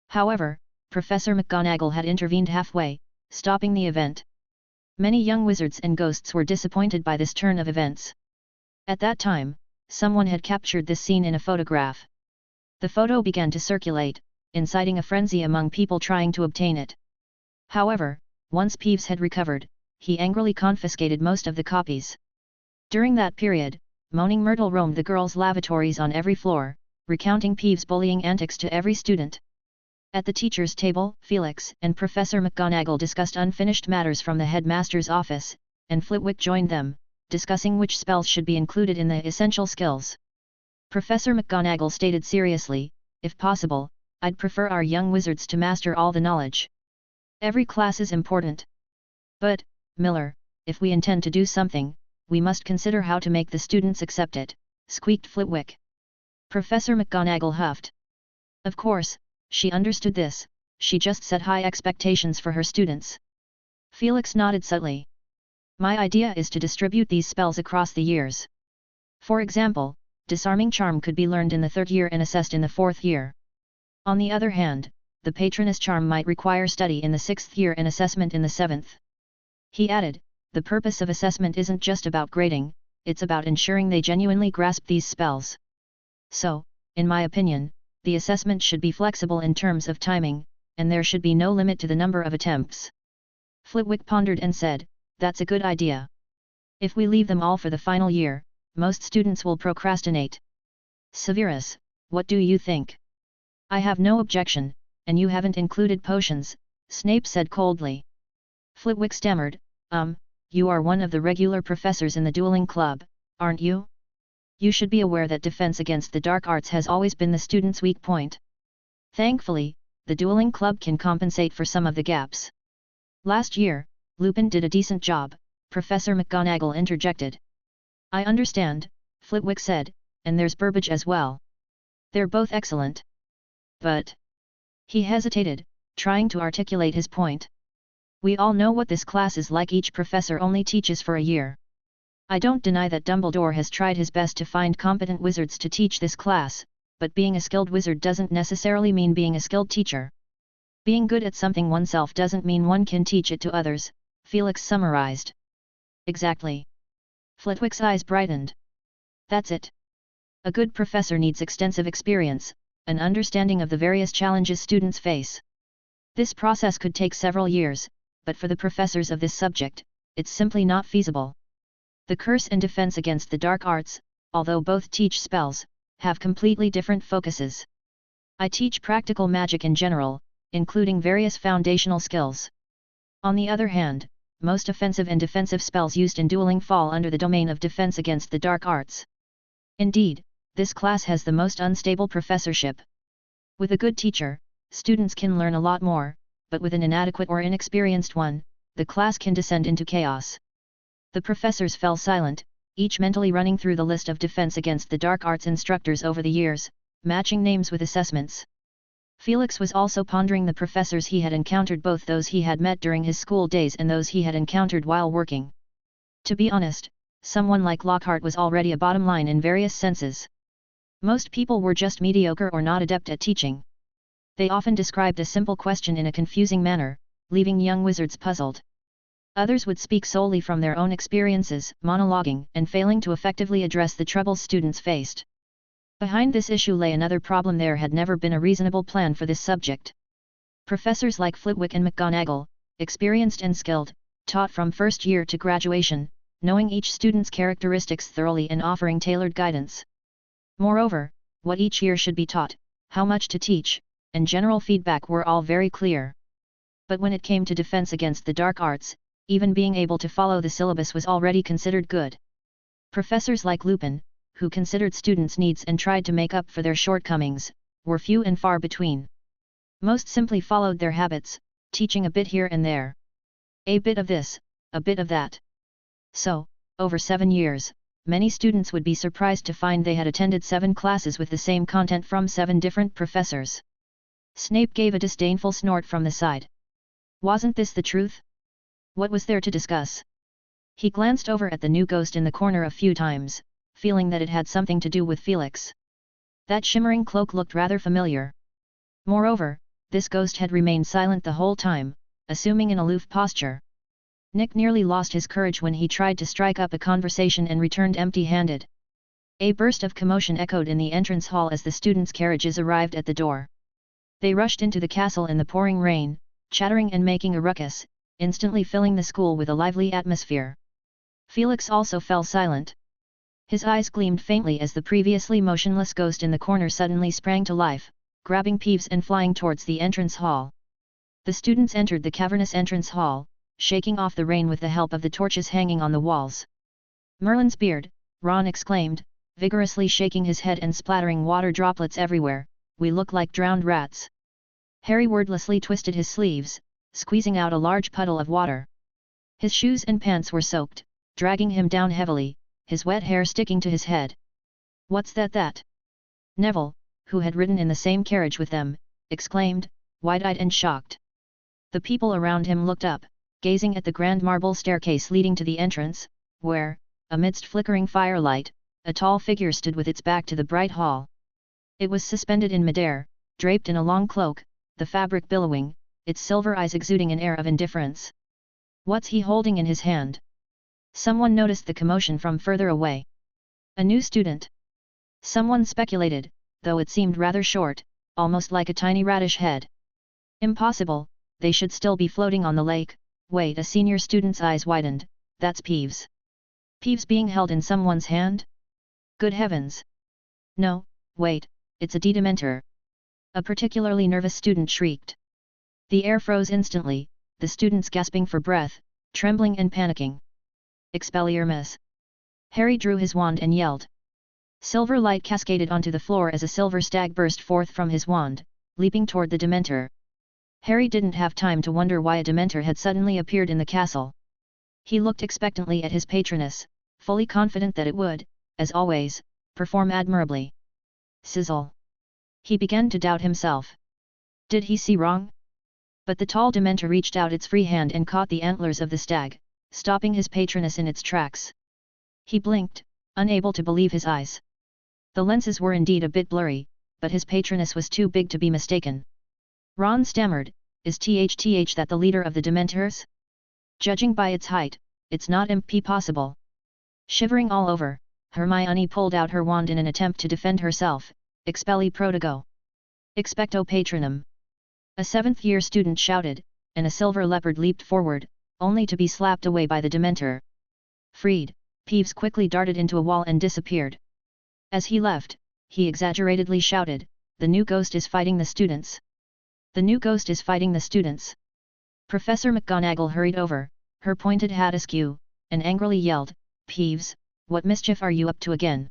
However, Professor McGonagall had intervened halfway, stopping the event. Many young wizards and ghosts were disappointed by this turn of events. At that time, someone had captured this scene in a photograph. The photo began to circulate, inciting a frenzy among people trying to obtain it. However, once Peeves had recovered, he angrily confiscated most of the copies. During that period, Moaning Myrtle roamed the girls' lavatories on every floor, recounting Peeves' bullying antics to every student. At the teacher's table, Felix and Professor McGonagall discussed unfinished matters from the headmaster's office, and Flitwick joined them, discussing which spells should be included in the essential skills. Professor McGonagall stated seriously, "If possible, I'd prefer our young wizards to master all the knowledge. Every class is important. But, Miller, if we intend to do something, we must consider how to make the students accept it," squeaked Flitwick. Professor McGonagall huffed. Of course, she understood this, she just set high expectations for her students. Felix nodded subtly. "My idea is to distribute these spells across the years. For example, Disarming Charm could be learned in the 3rd year and assessed in the 4th year. On the other hand, the Patroness Charm might require study in the 6th year and assessment in the 7th. He added, "The purpose of assessment isn't just about grading, it's about ensuring they genuinely grasp these spells. So, in my opinion, the assessment should be flexible in terms of timing, and there should be no limit to the number of attempts." Flitwick pondered and said, "That's a good idea. If we leave them all for the final year, most students will procrastinate. Severus, what do you think?" "I have no objection, and you haven't included potions," Snape said coldly. Flitwick stammered, You are one of the regular professors in the dueling club, aren't you? You should be aware that defense against the dark arts has always been the student's weak point. Thankfully, the dueling club can compensate for some of the gaps. Last year, Lupin did a decent job, Professor McGonagall interjected. "I understand," Flitwick said, "and there's Burbage as well. They're both excellent. But..." He hesitated, trying to articulate his point. "We all know what this class is like. Each professor only teaches for a year. I don't deny that Dumbledore has tried his best to find competent wizards to teach this class, but being a skilled wizard doesn't necessarily mean being a skilled teacher. Being good at something oneself doesn't mean one can teach it to others," Felix summarized. "Exactly." Flitwick's eyes brightened. "That's it. A good professor needs extensive experience, an understanding of the various challenges students face. This process could take several years, but for the professors of this subject, it's simply not feasible. The curse and defense against the dark arts, although both teach spells, have completely different focuses. I teach practical magic in general, including various foundational skills. On the other hand, most offensive and defensive spells used in dueling fall under the domain of defense against the dark arts. Indeed, this class has the most unstable professorship. With a good teacher, students can learn a lot more, but with an inadequate or inexperienced one, the class can descend into chaos." The professors fell silent, each mentally running through the list of defense against the dark arts instructors over the years, matching names with assessments. Felix was also pondering the professors he had encountered, both those he had met during his school days and those he had encountered while working. To be honest, someone like Lockhart was already a bottom line in various senses. Most people were just mediocre or not adept at teaching. They often described a simple question in a confusing manner, leaving young wizards puzzled. Others would speak solely from their own experiences, monologuing and failing to effectively address the troubles students faced. Behind this issue lay another problem: there had never been a reasonable plan for this subject. Professors like Flitwick and McGonagall, experienced and skilled, taught from first year to graduation, knowing each student's characteristics thoroughly and offering tailored guidance. Moreover, what each year should be taught, how much to teach, and general feedback were all very clear. But when it came to defense against the dark arts, even being able to follow the syllabus was already considered good. Professors like Lupin, who considered students' needs and tried to make up for their shortcomings, were few and far between. Most simply followed their habits, teaching a bit here and there. A bit of this, a bit of that. So, over 7 years, many students would be surprised to find they had attended 7 classes with the same content from 7 different professors. Snape gave a disdainful snort from the side. Wasn't this the truth? What was there to discuss? He glanced over at the new ghost in the corner a few times, feeling that it had something to do with Felix. That shimmering cloak looked rather familiar. Moreover, this ghost had remained silent the whole time, assuming an aloof posture. Nick nearly lost his courage when he tried to strike up a conversation and returned empty-handed. A burst of commotion echoed in the entrance hall as the students' carriages arrived at the door. They rushed into the castle in the pouring rain, chattering and making a ruckus, instantly filling the school with a lively atmosphere. Felix also fell silent. His eyes gleamed faintly as the previously motionless ghost in the corner suddenly sprang to life, grabbing Peeves and flying towards the entrance hall. The students entered the cavernous entrance hall, shaking off the rain with the help of the torches hanging on the walls. Merlin's beard, Ron exclaimed, vigorously shaking his head and splattering water droplets everywhere, we look like drowned rats. Harry wordlessly twisted his sleeves, squeezing out a large puddle of water. His shoes and pants were soaked, dragging him down heavily, his wet hair sticking to his head. What's that? Neville, who had ridden in the same carriage with them, exclaimed, wide-eyed and shocked. The people around him looked up, gazing at the grand marble staircase leading to the entrance, where, amidst flickering firelight, a tall figure stood with its back to the bright hall. It was suspended in midair, draped in a long cloak, the fabric billowing, its silver eyes exuding an air of indifference. What's he holding in his hand? Someone noticed the commotion from further away. A new student. Someone speculated, though it seemed rather short, almost like a tiny radish head. Impossible, they should still be floating on the lake. Wait, a senior student's eyes widened, that's Peeves. Peeves being held in someone's hand? Good heavens! No, wait, it's a Dementor. A particularly nervous student shrieked. The air froze instantly, the students gasping for breath, trembling and panicking. Expelliarmus! Harry drew his wand and yelled. Silver light cascaded onto the floor as a silver stag burst forth from his wand, leaping toward the Dementor. Harry didn't have time to wonder why a Dementor had suddenly appeared in the castle. He looked expectantly at his patroness, fully confident that it would, as always, perform admirably. Sizzle! He began to doubt himself. Did he see wrong? But the tall Dementor reached out its free hand and caught the antlers of the stag, stopping his patroness in its tracks. He blinked, unable to believe his eyes. The lenses were indeed a bit blurry, but his patroness was too big to be mistaken. Ron stammered, is that the leader of the Dementors? Judging by its height, it's not possible. Shivering all over, Hermione pulled out her wand in an attempt to defend herself. Expelli Protego! Expecto Patronum! A seventh-year student shouted, and a silver leopard leaped forward, only to be slapped away by the Dementor. Freed, Peeves quickly darted into a wall and disappeared. As he left, he exaggeratedly shouted, the new ghost is fighting the students. The new ghost is fighting the students. Professor McGonagall hurried over, her pointed hat askew, and angrily yelled, Peeves, what mischief are you up to again?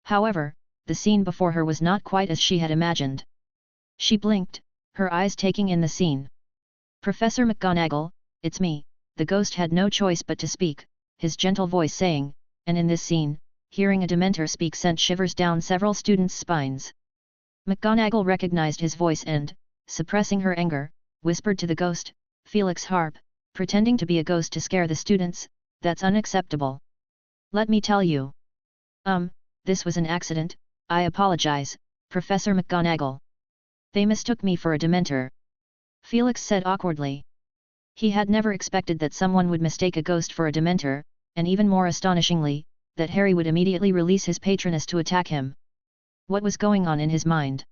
However, the scene before her was not quite as she had imagined. She blinked, her eyes taking in the scene. Professor McGonagall, it's me, the ghost had no choice but to speak, his gentle voice saying, and in this scene, hearing a Dementor speak sent shivers down several students' spines. McGonagall recognized his voice and, suppressing her anger, whispered to the ghost, Felix Harp, pretending to be a ghost to scare the students, that's unacceptable. Let me tell you. This was an accident, I apologize, Professor McGonagall. They mistook me for a Dementor. Felix said awkwardly. He had never expected that someone would mistake a ghost for a Dementor, and even more astonishingly, that Harry would immediately release his patroness to attack him. What was going on in his mind?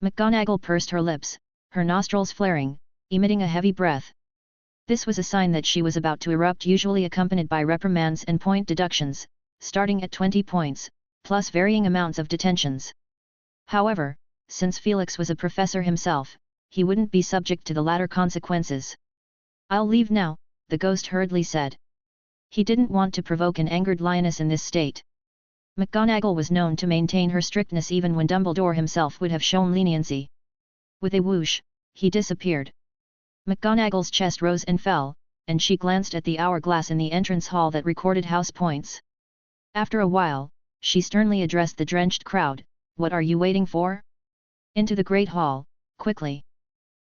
McGonagall pursed her lips, her nostrils flaring, emitting a heavy breath. This was a sign that she was about to erupt, usually accompanied by reprimands and point deductions, starting at 20 points, plus varying amounts of detentions. However, since Felix was a professor himself, he wouldn't be subject to the latter consequences. I'll leave now, the ghost hurriedly said. He didn't want to provoke an angered lioness in this state. McGonagall was known to maintain her strictness even when Dumbledore himself would have shown leniency. With a whoosh, he disappeared. McGonagall's chest rose and fell, and she glanced at the hourglass in the entrance hall that recorded house points. After a while, she sternly addressed the drenched crowd, what are you waiting for? Into the great hall, quickly.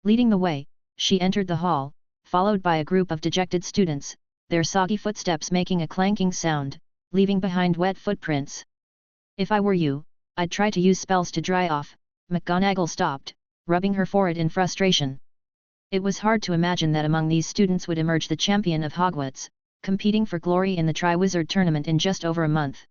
Leading the way, she entered the hall, followed by a group of dejected students, their soggy footsteps making a clanking sound, leaving behind wet footprints. If I were you, I'd try to use spells to dry off. McGonagall stopped, rubbing her forehead in frustration. It was hard to imagine that among these students would emerge the champion of Hogwarts, competing for glory in the Triwizard Tournament in just over a month.